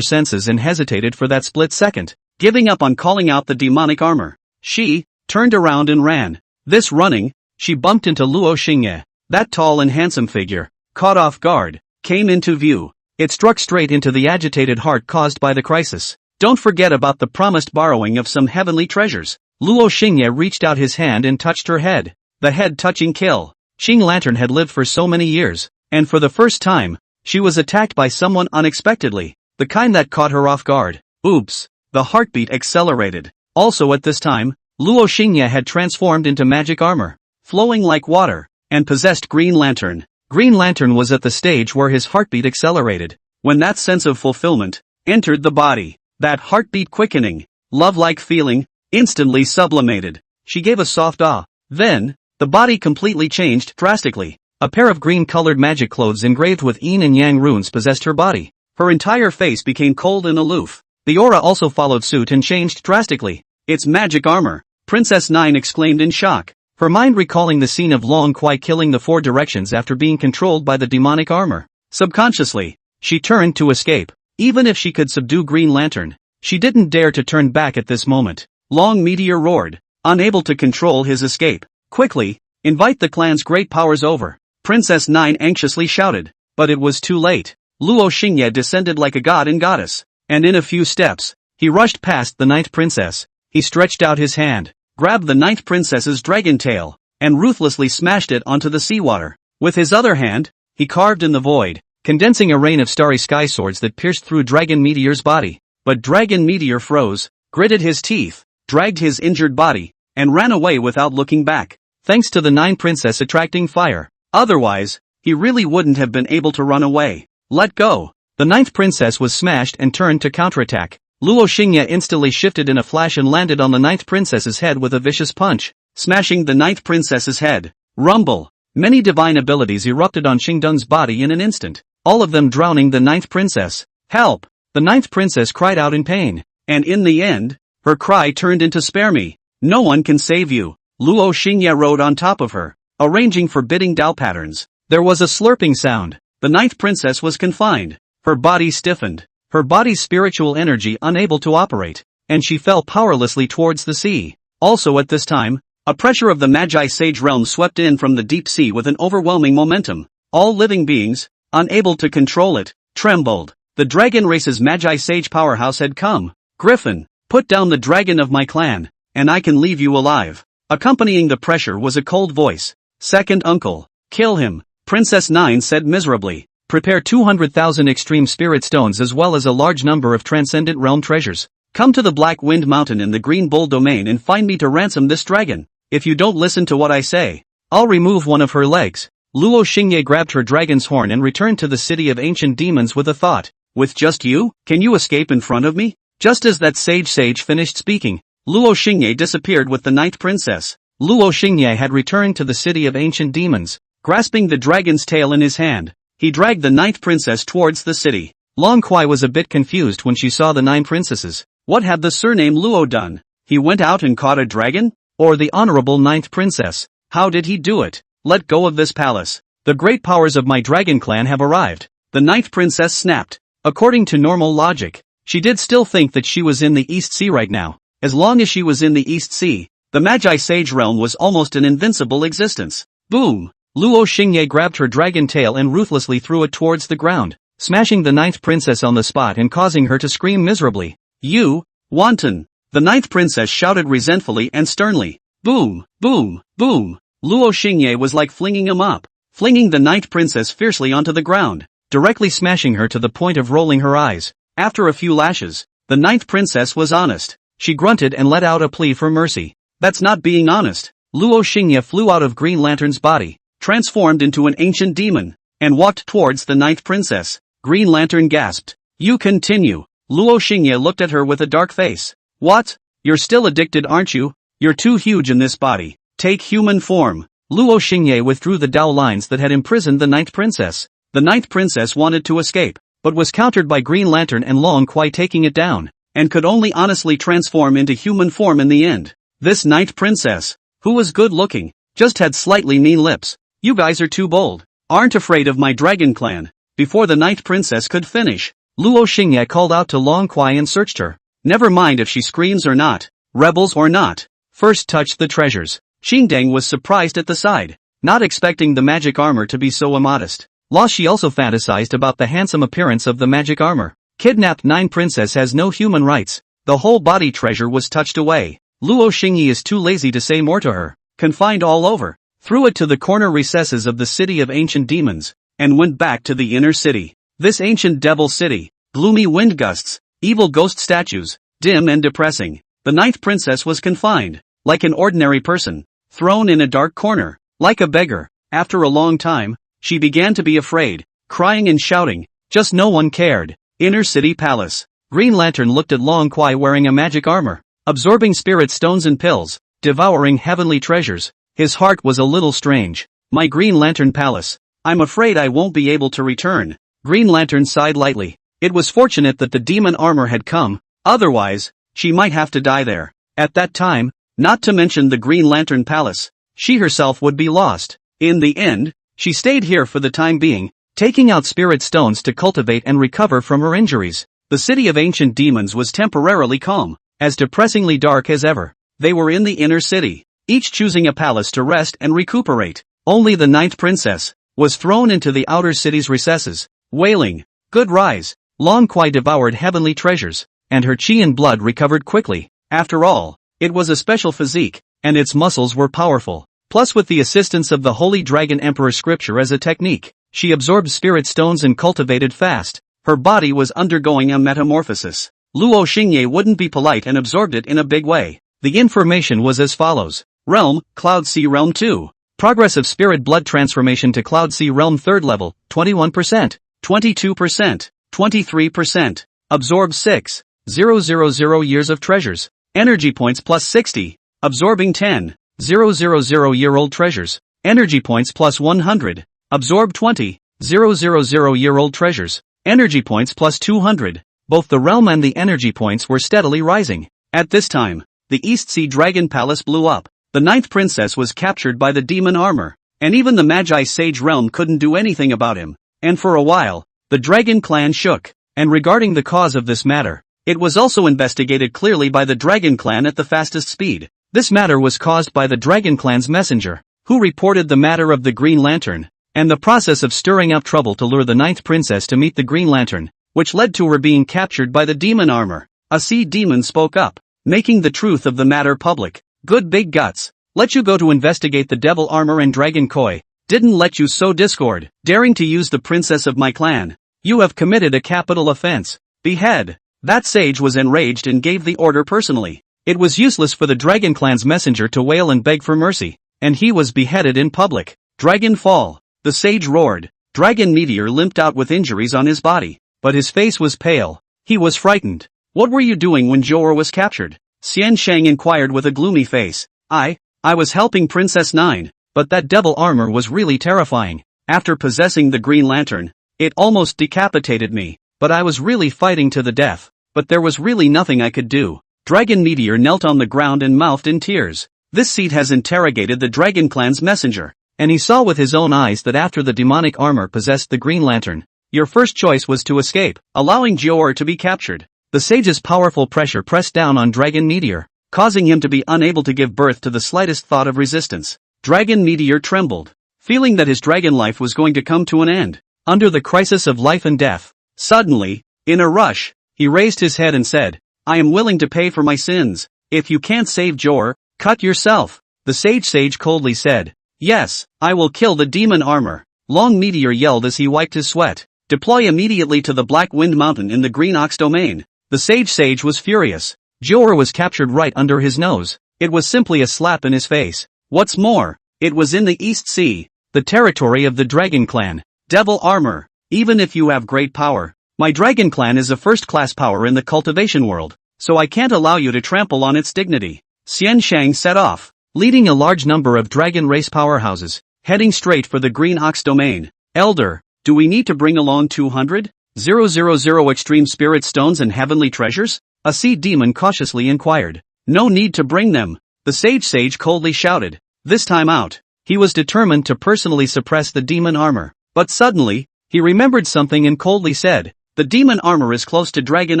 senses and hesitated for that split second, giving up on calling out the demonic armor. She turned around and ran. This running, she bumped into Luo Xingye. That tall and handsome figure, caught off guard, came into view. It struck straight into the agitated heart caused by the crisis. Don't forget about the promised borrowing of some heavenly treasures. Luo Xingye reached out his hand and touched her head. The head touching kill. Xing Lantern had lived for so many years, and for the first time, she was attacked by someone unexpectedly, the kind that caught her off guard. Oops. The heartbeat accelerated. Also at this time, Luo Xingye had transformed into magic armor, flowing like water, and possessed Green Lantern. Green Lantern was at the stage where his heartbeat accelerated. When that sense of fulfillment entered the body, that heartbeat quickening, love-like feeling, instantly sublimated. She gave a soft ah. Then, the body completely changed drastically. A pair of green-colored magic clothes engraved with yin and yang runes possessed her body. Her entire face became cold and aloof. The aura also followed suit and changed drastically. It's magic armor, Princess Nine exclaimed in shock, her mind recalling the scene of Long Kwai killing the 4 directions after being controlled by the demonic armor. Subconsciously, she turned to escape. Even if she could subdue Green Lantern, she didn't dare to turn back at this moment. Long Meteor roared, unable to control his escape. Quickly, invite the clan's great powers over. Princess Nine anxiously shouted, but it was too late. Luo Xingye descended like a god and goddess, and in a few steps, he rushed past the 9th princess. He stretched out his hand, grabbed the 9th princess's dragon tail, and ruthlessly smashed it onto the seawater. With his other hand, he carved in the void, condensing a rain of starry sky swords that pierced through Dragon Meteor's body. But Dragon Meteor froze, gritted his teeth, dragged his injured body, and ran away without looking back, thanks to the 9 princess attracting fire. Otherwise, he really wouldn't have been able to run away. Let go. The 9th princess was smashed and turned to counterattack. Luo Xingye instantly shifted in a flash and landed on the 9th princess's head with a vicious punch, smashing the 9th princess's head. Rumble. Many divine abilities erupted on Xingdun's body in an instant, all of them drowning the 9th princess. Help! The 9th princess cried out in pain. And in the end, Her cry turned into "Spare me! No one can save you!" Luo Xingye rode on top of her, arranging forbidding Dao patterns. There was a slurping sound. The ninth princess was confined. Her body stiffened. Her body's spiritual energy unable to operate, and she fell powerlessly towards the sea. Also at this time, a pressure of the Magi Sage realm swept in from the deep sea with an overwhelming momentum. All living beings, unable to control it, trembled. The dragon race's Magi Sage powerhouse had come. "Griffin, put down the dragon of my clan, and I can leave you alive." Accompanying the pressure was a cold voice. "Second uncle, kill him," Princess Nine said miserably. "Prepare 200,000 extreme spirit stones as well as a large number of transcendent realm treasures. Come to the Black Wind Mountain in the Green Bull domain and find me to ransom this dragon. If you don't listen to what I say, I'll remove one of her legs." Luo Xingye grabbed her dragon's horn and returned to the city of ancient demons with a thought. "With just you, can you escape in front of me?" Just as that sage finished speaking, Luo Xingye disappeared with the ninth princess. Luo Xingye had returned to the city of ancient demons. Grasping the dragon's tail in his hand, he dragged the ninth princess towards the city. Long Kuai was a bit confused when she saw the nine princesses. What had the surname Luo done? He went out and caught a dragon? Or the honorable ninth princess? How did he do it? "Let go of this palace. The great powers of my dragon clan have arrived." The ninth princess snapped. According to normal logic, she did still think that she was in the East Sea right now. As long as she was in the East Sea, the Magi Sage realm was almost an invincible existence. Boom! Luo Xingye grabbed her dragon tail and ruthlessly threw it towards the ground, smashing the ninth princess on the spot and causing her to scream miserably. "You, wanton!" The ninth princess shouted resentfully and sternly. Boom! Boom! Boom! Luo Xingye was like flinging a mop, flinging the ninth princess fiercely onto the ground, directly smashing her to the point of rolling her eyes. After a few lashes, the ninth princess was honest. She grunted and let out a plea for mercy. "That's not being honest." Luo Xingye flew out of Green Lantern's body, transformed into an ancient demon, and walked towards the ninth princess. Green Lantern gasped. "You continue." Luo Xingye looked at her with a dark face. "What? You're still addicted, aren't you? You're too huge in this body. Take human form." Luo Xingye withdrew the Dao lines that had imprisoned the ninth princess. The ninth princess wanted to escape, but was countered by Green Lantern and Long Kuai taking it down, and could only honestly transform into human form in the end. This ninth princess, who was good looking, just had slightly mean lips. "You guys are too bold. Aren't afraid of my dragon clan." Before the ninth princess could finish, Luo Xingye called out to Long Kuai and searched her. "Never mind if she screams or not, rebels or not. First touch the treasures." Xingdang was surprised at the sight, not expecting the magic armor to be so immodest. She also fantasized about the handsome appearance of the magic armor. Kidnapped nine princess has no human rights. The whole body treasure was touched away. Luo Xingye is too lazy to say more to her. Confined all over, threw it to the corner recesses of the city of ancient demons, and went back to the inner city. This ancient devil city, gloomy wind gusts, evil ghost statues, dim and depressing. The ninth princess was confined, like an ordinary person, thrown in a dark corner, like a beggar. After a long time, she began to be afraid, crying and shouting, just no one cared. Inner City Palace. Green Lantern looked at Long Kuai wearing a magic armor, absorbing spirit stones and pills, devouring heavenly treasures. His heart was a little strange. "My Green Lantern Palace. I'm afraid I won't be able to return." Green Lantern sighed lightly. It was fortunate that the demon armor had come, otherwise, she might have to die there. At that time, not to mention the Green Lantern Palace, she herself would be lost. In the end, she stayed here for the time being, taking out spirit stones to cultivate and recover from her injuries. The city of ancient demons was temporarily calm, as depressingly dark as ever. They were in the inner city, each choosing a palace to rest and recuperate. Only the ninth princess was thrown into the outer city's recesses, wailing, "Good rise." Long Kuai devoured heavenly treasures, and her chi and blood recovered quickly. After all, it was a special physique, and its muscles were powerful. Plus, with the assistance of the Holy Dragon Emperor scripture as a technique, she absorbed spirit stones and cultivated fast. Her body was undergoing a metamorphosis. Luo Xingye wouldn't be polite and absorbed it in a big way. The information was as follows. Realm, Cloud Sea Realm 2. Progress of Spirit Blood Transformation to Cloud Sea Realm 3rd level, 21%, 22%, 23%. Absorb 6,000 years of treasures. Energy points plus 60. Absorbing 10,000-year-old treasures. Energy points plus 100. Absorb 20,000-year-old treasures. Energy points plus 200. Both the realm and the energy points were steadily rising. At this time, the East Sea Dragon Palace blew up. The ninth princess was captured by the demon armor, and even the Magi Sage realm couldn't do anything about him. And for a while, the Dragon Clan shook. And regarding the cause of this matter, it was also investigated clearly by the Dragon Clan at the fastest speed. This matter was caused by the Dragon Clan's messenger, who reported the matter of the Green Lantern, and the process of stirring up trouble to lure the ninth princess to meet the Green Lantern, which led to her being captured by the demon armor. A sea demon spoke up, making the truth of the matter public. Good big guts. Let you go to investigate the devil armor and dragon koi. Didn't let you sow discord. Daring to use the princess of my clan. You have committed a capital offense. Behead. That sage was enraged and gave the order personally. It was useless for the Dragon Clan's messenger to wail and beg for mercy, and he was beheaded in public. Dragon fall. The sage roared. Dragon Meteor limped out with injuries on his body, but his face was pale. He was frightened. What were you doing when Jor was captured? Xian Shang inquired with a gloomy face. I was helping Princess Nine, but that devil armor was really terrifying. After possessing the Green Lantern, it almost decapitated me, but I was really fighting to the death. But there was really nothing I could do. Dragon Meteor knelt on the ground and mouthed in tears. This seat has interrogated the Dragon Clan's messenger, and he saw with his own eyes that after the demonic armor possessed the Green Lantern, your first choice was to escape, allowing Jor to be captured. The sage's powerful pressure pressed down on Dragon Meteor, causing him to be unable to give birth to the slightest thought of resistance. Dragon Meteor trembled, feeling that his dragon life was going to come to an end. Under the crisis of life and death, suddenly, in a rush, he raised his head and said, I am willing to pay for my sins. If you can't save Jor, cut yourself. The sage coldly said, yes, I will kill the demon armor. Long Meteor yelled as he wiped his sweat. Deploy immediately to the Black Wind Mountain in the Green Ox domain. The sage was furious. Jor was captured right under his nose. It was simply a slap in his face. What's more, it was in the East Sea, the territory of the Dragon Clan. Devil armor. Even if you have great power, my Dragon Clan is a first-class power in the cultivation world, so I can't allow you to trample on its dignity. Xian Shang set off, leading a large number of dragon race powerhouses, heading straight for the Green Ox domain. Elder, do we need to bring along 200,000 extreme spirit stones and heavenly treasures? A sea demon cautiously inquired. No need to bring them, the sage coldly shouted. This time out, he was determined to personally suppress the demon armor. But suddenly, he remembered something and coldly said, the demon armor is close to Dragon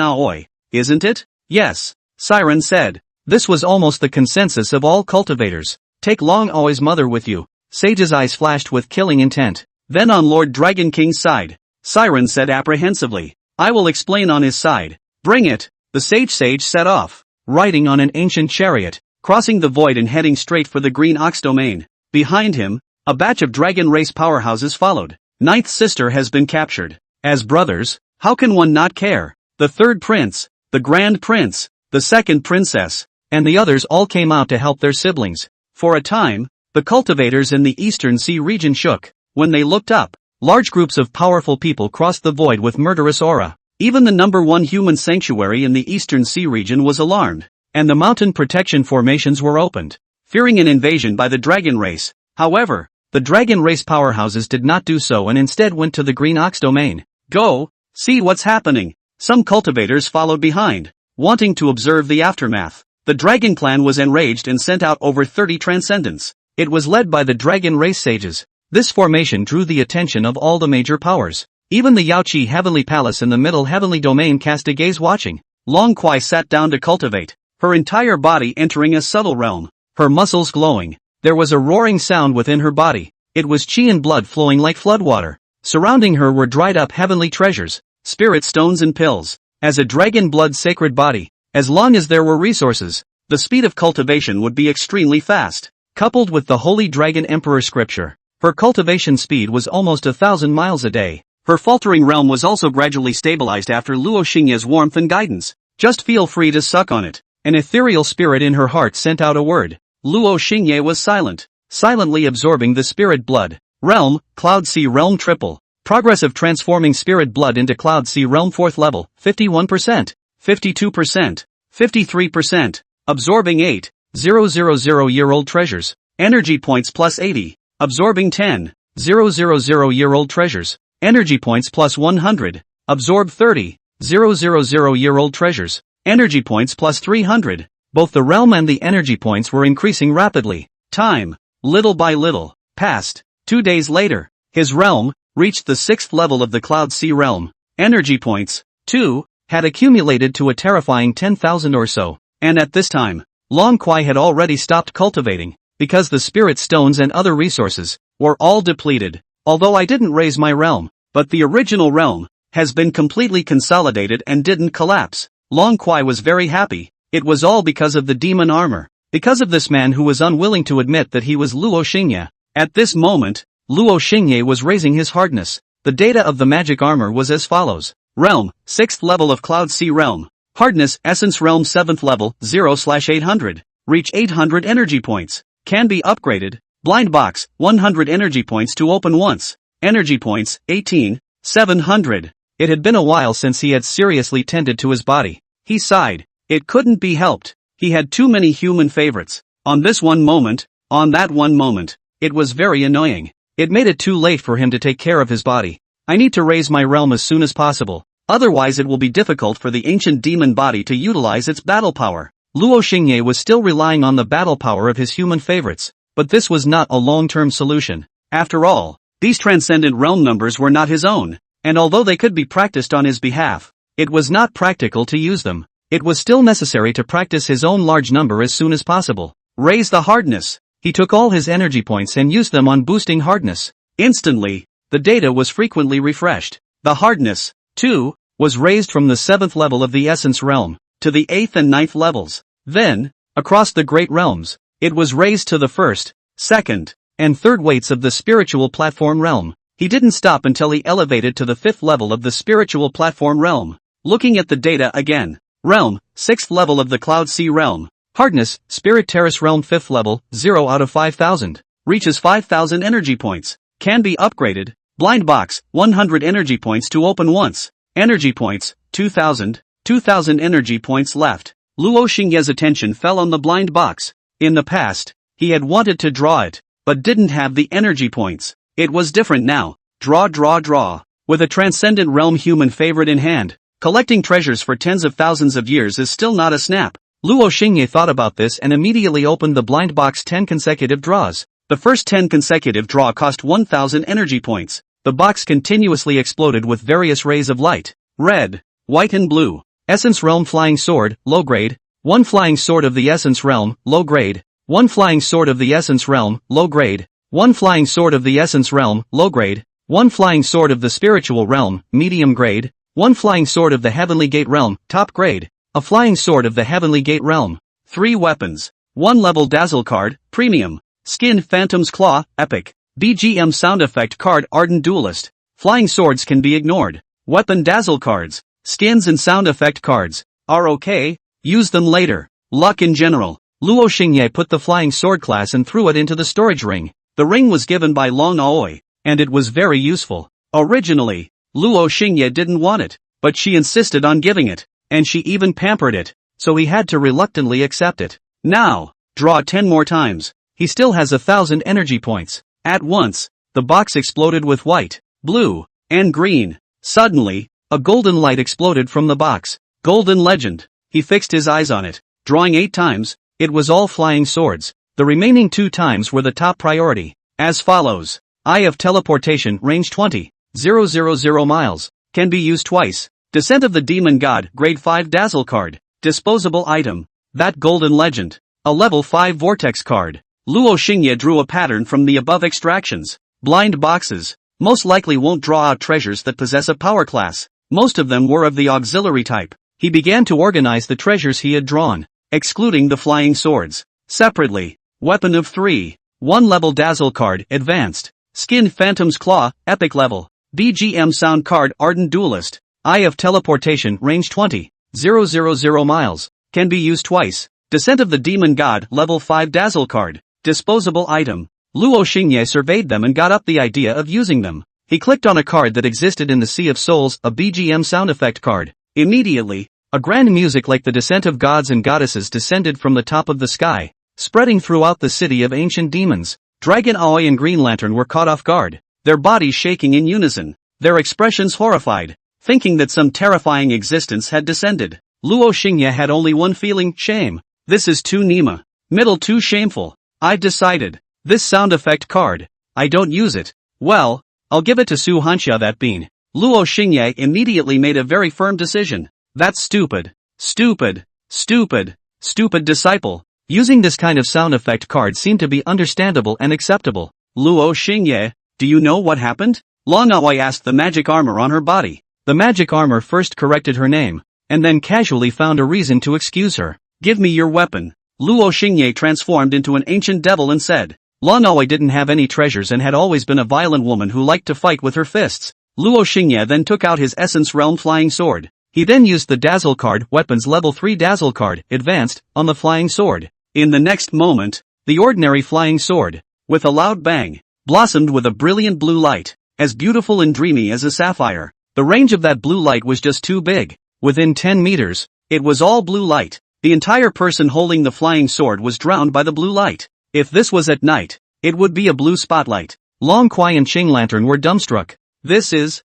Aoi, isn't it? Yes, Siren said. This was almost the consensus of all cultivators. Take Long Aoi's mother with you. Sage's eyes flashed with killing intent. Then on Lord Dragon King's side, Siren said apprehensively, I will explain on his side. Bring it. The sage set off, riding on an ancient chariot, crossing the void and heading straight for the Green Ox domain. Behind him, a batch of dragon race powerhouses followed. Ninth sister has been captured. As brothers, how can one not care? The third prince, the grand prince, the second princess, and the others all came out to help their siblings. For a time, the cultivators in the Eastern Sea region shook. When they looked up, large groups of powerful people crossed the void with murderous aura. Even the number one human sanctuary in the Eastern Sea region was alarmed, and the mountain protection formations were opened, fearing an invasion by the dragon race. However, the dragon race powerhouses did not do so and instead went to the Green Ox domain. Go, see what's happening. Some cultivators followed behind, wanting to observe the aftermath. The Dragon Clan was enraged and sent out over 30 transcendents. It was led by the dragon race sages. This formation drew the attention of all the major powers. Even the Yaoqi Heavenly Palace in the Middle Heavenly Domain cast a gaze watching. Long Kuai sat down to cultivate, her entire body entering a subtle realm, her muscles glowing. There was a roaring sound within her body. It was chi and blood flowing like floodwater. Surrounding her were dried up heavenly treasures, spirit stones and pills. As a dragon blood sacred body, as long as there were resources, the speed of cultivation would be extremely fast. Coupled with the Holy Dragon Emperor scripture, her cultivation speed was almost 1,000 miles a day. Her faltering realm was also gradually stabilized after Luo Xingye's warmth and guidance. Just feel free to suck on it. An ethereal spirit in her heart sent out a word. Luo Xingye was silent, silently absorbing the spirit blood. Realm, Cloud Sea Realm Triple. Progress of transforming spirit blood into Cloud Sea Realm 4th level, 51%, 52%, 53%. Absorbing 8,000-year-old treasures. Energy points plus 80. Absorbing 10,000-year-old treasures. Energy points plus 100. Absorb 30,000-year-old treasures. Energy points plus 300. Both the realm and the energy points were increasing rapidly. Time, little by little, passed. 2 days later, his realm reached the 6th level of the Cloud Sea realm. Energy points, too, had accumulated to a terrifying 10,000 or so. And at this time, Long Kwai had already stopped cultivating, because the spirit stones and other resources were all depleted. Although I didn't raise my realm, but the original realm has been completely consolidated and didn't collapse. Long Kwai was very happy. It was all because of the demon armor. Because of this man who was unwilling to admit that he was Luo Xingye. At this moment, Luo Xingye was raising his hardness. The data of the magic armor was as follows. Realm, 6th level of Cloud Sea realm. Hardness, Essence realm 7th level, 0/800. Reach 800 energy points. Can be upgraded. Blind box, 100 energy points to open once. Energy points, 18,700. It had been a while since he had seriously tended to his body. He sighed. It couldn't be helped. He had too many human favorites. On this one moment, on that one moment. It was very annoying. It made it too late for him to take care of his body. I need to raise my realm as soon as possible. Otherwise it will be difficult for the ancient demon body to utilize its battle power. Luo Xingye was still relying on the battle power of his human favorites. But this was not a long-term solution. After all, these transcendent realm numbers were not his own. And although they could be practiced on his behalf, it was not practical to use them. It was still necessary to practice his own large number as soon as possible. Raise the hardness. He took all his energy points and used them on boosting hardness. Instantly, the data was frequently refreshed. The hardness, too, was raised from the 7th level of the Essence realm to the 8th and 9th levels. Then, across the great realms, it was raised to the 1st, 2nd, and 3rd weights of the spiritual platform realm. He didn't stop until he elevated to the 5th level of the spiritual platform realm. Looking at the data again. Realm, 6th level of the Cloud Sea realm. Hardness, Spirit Terrace realm 5th level, 0 out of 5,000. Reaches 5,000 energy points. Can be upgraded. Blind box, 100 energy points to open once. Energy points, 2,000. 2,000 energy points left. Luo Xingye's attention fell on the blind box. In the past, he had wanted to draw it, but didn't have the energy points. It was different now. Draw. With a transcendent realm human favorite in hand, collecting treasures for tens of thousands of years is still not a snap. Luo Xingye thought about this and immediately opened the blind box 10 consecutive draws. The first 10 consecutive draw cost 1,000 energy points. The box continuously exploded with various rays of light. Red, white and blue. Essence Realm Flying Sword, low grade. 1 Flying Sword of the Essence Realm, low grade. 1 Flying Sword of the Essence Realm, low grade. 1 Flying Sword of the Essence Realm, low grade. 1 Flying Sword of the Spiritual Realm, medium grade. 1 Flying Sword of the Heavenly Gate Realm, top grade. A Flying Sword of the Heavenly Gate Realm. 3 weapons. 1 level Dazzle card, premium. Skin Phantom's Claw, epic. BGM sound effect card Ardent Duelist. Flying swords can be ignored. Weapon Dazzle cards. Skins and sound effect cards are okay. Use them later. Luck in general. Luo Xingye put the flying sword class and threw it into the storage ring. The ring was given by Long Aoi, and it was very useful. Originally, Luo Xingye didn't want it, but she insisted on giving it, and she even pampered it, so he had to reluctantly accept it. Now, draw 10 more times. He still has 1,000 energy points. At once, the box exploded with white, blue, and green. Suddenly, a golden light exploded from the box. Golden Legend. He fixed his eyes on it, drawing 8 times. It was all flying swords. The remaining 2 times were the top priority. As follows. Eye of Teleportation, range 20,000 miles. Can be used twice. Descent of the Demon God, grade 5 Dazzle card. Disposable item. That Golden Legend. A level 5 Vortex card. Luo Xingye drew a pattern from the above extractions. Blind boxes. Most likely won't draw out treasures that possess a power class. Most of them were of the auxiliary type. He began to organize the treasures he had drawn, excluding the flying swords. Separately, weapon of 3. 1 level Dazzle card, advanced. Skin Phantom's Claw, epic level. BGM sound card Ardent Duelist. Eye of Teleportation, range 20,000 miles. Can be used twice. Descent of the Demon God, level 5 Dazzle card. Disposable item. Luo Xingye surveyed them and got up the idea of using them. He clicked on a card that existed in the Sea of Souls, a BGM sound effect card. Immediately, a grand music like the descent of gods and goddesses descended from the top of the sky, spreading throughout the city of ancient demons. Dragon Aoi and Green Lantern were caught off guard, their bodies shaking in unison, their expressions horrified, thinking that some terrifying existence had descended. Luo Xingye had only one feeling: shame. This is too Nima. Middle too shameful. I've decided. This sound effect card. I don't use it. Well, I'll give it to Su Hanxia that bean. Luo Xingye immediately made a very firm decision. That's stupid. Stupid. Stupid. Stupid disciple. Using this kind of sound effect card seemed to be understandable and acceptable. Luo Xingye, do you know what happened? Long Awai asked the magic armor on her body. The magic armor first corrected her name, and then casually found a reason to excuse her. Give me your weapon. Luo Xingye transformed into an ancient devil and said. Long Awai didn't have any treasures and had always been a violent woman who liked to fight with her fists. Luo Xingye then took out his Essence Realm flying sword. He then used the Dazzle card, Weapons Level 3 Dazzle card, Advanced, on the flying sword. In the next moment, the ordinary flying sword, with a loud bang, blossomed with a brilliant blue light, as beautiful and dreamy as a sapphire. The range of that blue light was just too big. Within 10 meters, it was all blue light. The entire person holding the flying sword was drowned by the blue light. If this was at night, it would be a blue spotlight. Long Kuai and Ching Lantern were dumbstruck. This is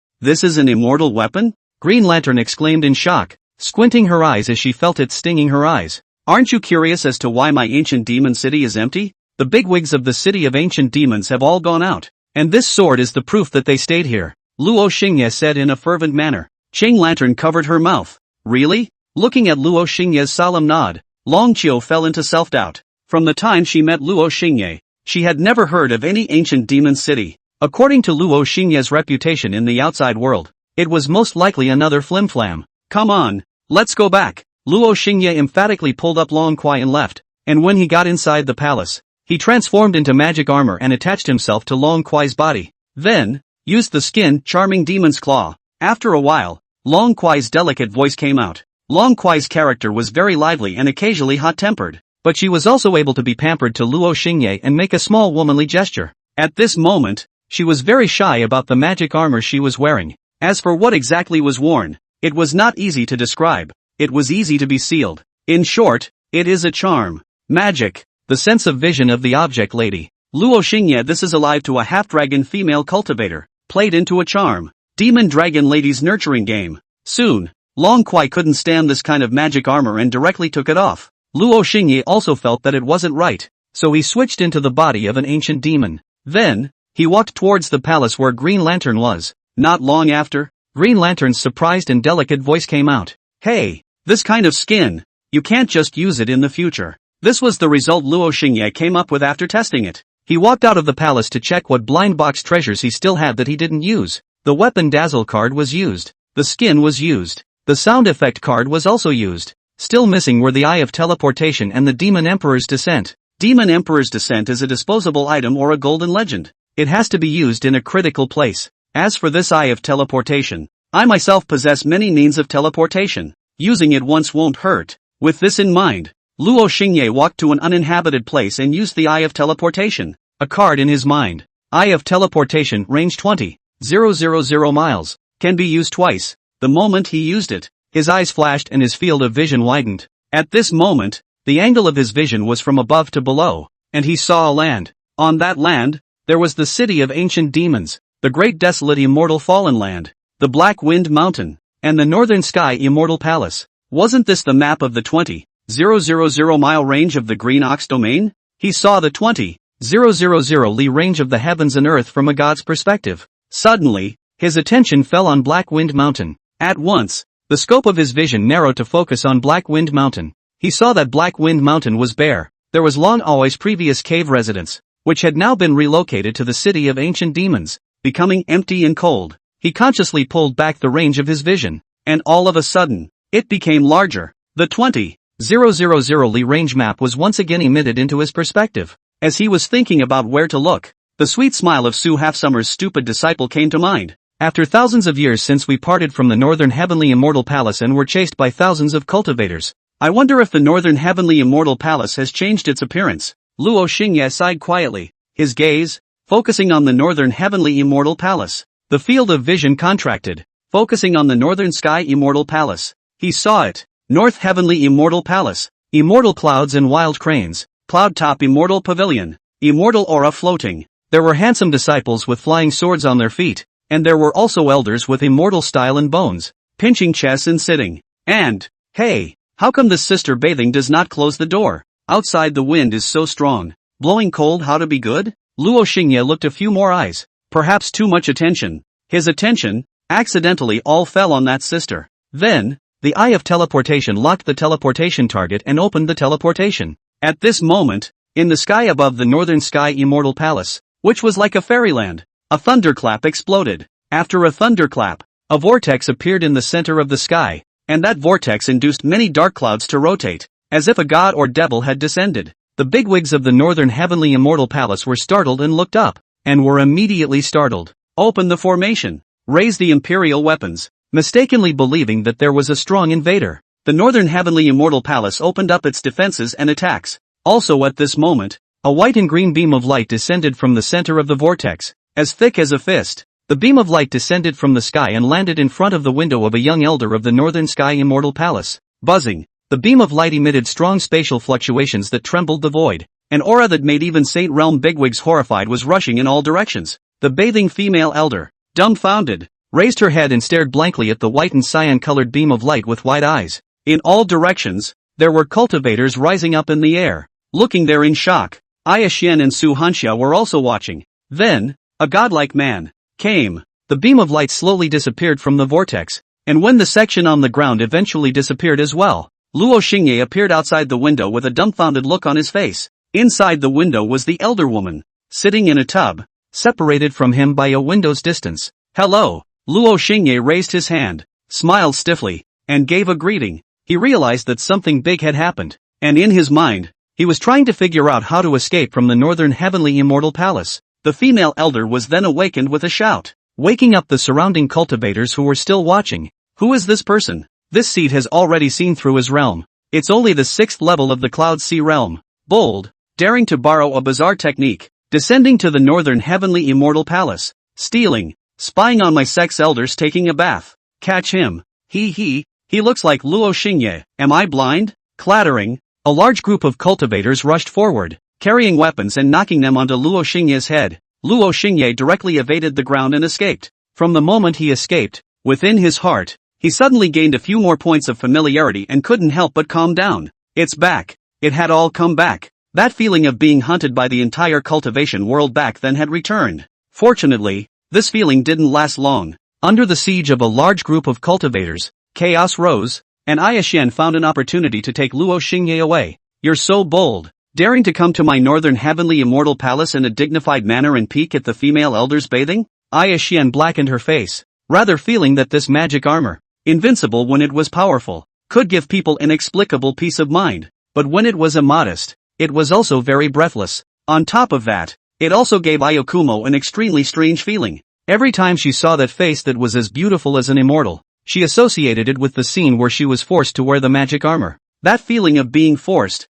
an immortal weapon? Green Lantern exclaimed in shock, squinting her eyes as she felt it stinging her eyes. Aren't you curious as to why my ancient demon city is empty? The bigwigs of the city of ancient demons have all gone out, and this sword is the proof that they stayed here. Luo Xingye said in a fervent manner. Ching Lantern covered her mouth. Really? Looking at Luo Xingye's solemn nod, Long Qiu fell into self-doubt. From the time she met Luo Xingye, she had never heard of any ancient demon city. According to Luo Xingye's reputation in the outside world, it was most likely another flim-flam. Come on, let's go back. Luo Xingye emphatically pulled up Long Kuai and left, and when he got inside the palace, he transformed into magic armor and attached himself to Long Kuai's body. Then, used the skin charming demon's claw. After a while, Long Kuai's delicate voice came out. Long Kuai's character was very lively and occasionally hot-tempered, but she was also able to be pampered to Luo Xingye and make a small womanly gesture. At this moment, she was very shy about the magic armor she was wearing. As for what exactly was worn, it was not easy to describe. It was easy to be sealed. In short, it is a charm. Magic. The sense of vision of the object lady. Luo Xingye, this is alive to a half-dragon female cultivator, played into a charm. Demon Dragon Lady's nurturing game. Soon, Long Kuai couldn't stand this kind of magic armor and directly took it off. Luo Xingye also felt that it wasn't right, so he switched into the body of an ancient demon. Then, he walked towards the palace where Green Lantern was. Not long after, Green Lantern's surprised and delicate voice came out. Hey, this kind of skin, you can't just use it in the future. This was the result Luo Xingye came up with after testing it. He walked out of the palace to check what blind box treasures he still had that he didn't use. The weapon Dazzle card was used. The skin was used. The sound effect card was also used. Still missing were the Eye of Teleportation and the Demon Emperor's Descent. Demon Emperor's Descent is a disposable item or a golden legend. It has to be used in a critical place. As for this Eye of Teleportation, I myself possess many means of teleportation. Using it once won't hurt. With this in mind, Luo Xingye walked to an uninhabited place and used the Eye of Teleportation. A card in his mind. Eye of Teleportation, range 20,000 miles. Can be used twice. The moment he used it, his eyes flashed and his field of vision widened. At this moment, the angle of his vision was from above to below, and he saw a land. On that land, there was the city of ancient demons, the great desolate immortal fallen land, the Black Wind Mountain, and the Northern Sky Immortal Palace. Wasn't this the map of the 20,000 mile range of the Green Ox domain? He saw the 20,000 li range of the heavens and earth from a god's perspective. Suddenly, his attention fell on Black Wind Mountain. At once, the scope of his vision narrowed to focus on Black Wind Mountain. He saw that Black Wind Mountain was bare. There was Long Awai's previous cave residence, which had now been relocated to the city of ancient demons, becoming empty and cold. He consciously pulled back the range of his vision, and all of a sudden, it became larger. The 20,000 li range map was once again emitted into his perspective. As he was thinking about where to look, the sweet smile of Su Half-Summer's stupid disciple came to mind. After thousands of years since we parted from the Northern Heavenly Immortal Palace and were chased by thousands of cultivators, I wonder if the Northern Heavenly Immortal Palace has changed its appearance. Luo Xingye sighed quietly, his gaze focusing on the Northern Heavenly Immortal Palace. The field of vision contracted, focusing on the Northern Sky Immortal Palace. He saw it. North Heavenly Immortal Palace. Immortal clouds and wild cranes. Cloud top Immortal Pavilion. Immortal aura floating. There were handsome disciples with flying swords on their feet, and there were also elders with immortal style and bones, pinching chess and sitting. And, Hey, how come this sister bathing does not close the door? Outside the wind is so strong. Blowing cold, how to be good? Luo Xingye looked a few more eyes. Perhaps too much attention. His attention, accidentally all fell on that sister. Then, the eye of teleportation locked the teleportation target and opened the teleportation. At this moment, in the sky above the northern sky immortal palace, which was like a fairyland, a thunderclap exploded. After a thunderclap, a vortex appeared in the center of the sky, and that vortex induced many dark clouds to rotate, as if a god or devil had descended. The bigwigs of the northern heavenly immortal palace were startled and looked up, and were immediately startled. Open the formation. Raise the imperial weapons, mistakenly believing that there was a strong invader. The northern heavenly immortal palace opened up its defenses and attacks. Also at this moment, a white and green beam of light descended from the center of the vortex, as thick as a fist. The beam of light descended from the sky and landed in front of the window of a young elder of the northern sky immortal palace. Buzzing, the beam of light emitted strong spatial fluctuations that trembled the void. An aura that made even Saint Realm bigwigs horrified was rushing in all directions. The bathing female elder, dumbfounded, raised her head and stared blankly at the white and cyan-colored beam of light with wide eyes. In all directions, there were cultivators rising up in the air, looking there in shock. Aya Xian and Su Hanxia were also watching. Then, a godlike man came. The beam of light slowly disappeared from the vortex, and when the section on the ground eventually disappeared as well, Luo Xingye appeared outside the window with a dumbfounded look on his face. Inside the window was the elder woman, sitting in a tub, separated from him by a window's distance. Hello. Luo Xingye raised his hand, smiled stiffly, and gave a greeting. He realized that something big had happened, and in his mind, he was trying to figure out how to escape from the northern heavenly immortal palace. The female elder was then awakened with a shout, waking up the surrounding cultivators who were still watching. Who is this person? This seed has already seen through his realm. It's only the 6th level of the Cloud Sea realm. Bold, daring to borrow a bizarre technique, descending to the northern heavenly immortal palace, stealing, spying on my sex elders taking a bath. Catch him. He looks like Luo Xingye. Am I blind? Clattering, a large group of cultivators rushed forward, carrying weapons and knocking them onto Luo Xingye's head. Luo Xingye directly evaded the ground and escaped. From the moment he escaped, within his heart, he suddenly gained a few more points of familiarity and couldn't help but calm down. It's back. It had all come back. That feeling of being hunted by the entire cultivation world back then had returned. Fortunately, this feeling didn't last long. Under the siege of a large group of cultivators, chaos rose, and Aya Xian found an opportunity to take Luo Xingye away. You're so bold, daring to come to my northern heavenly immortal palace in a dignified manner and peek at the female elders bathing? Aya Xian blackened her face, rather feeling that this magic armor, invincible when it was powerful, could give people inexplicable peace of mind, but when it was immodest, it was also very breathless. On top of that, it also gave Ayakumo an extremely strange feeling. Every time she saw that face that was as beautiful as an immortal, she associated it with the scene where she was forced to wear the magic armor. That feeling of being forced,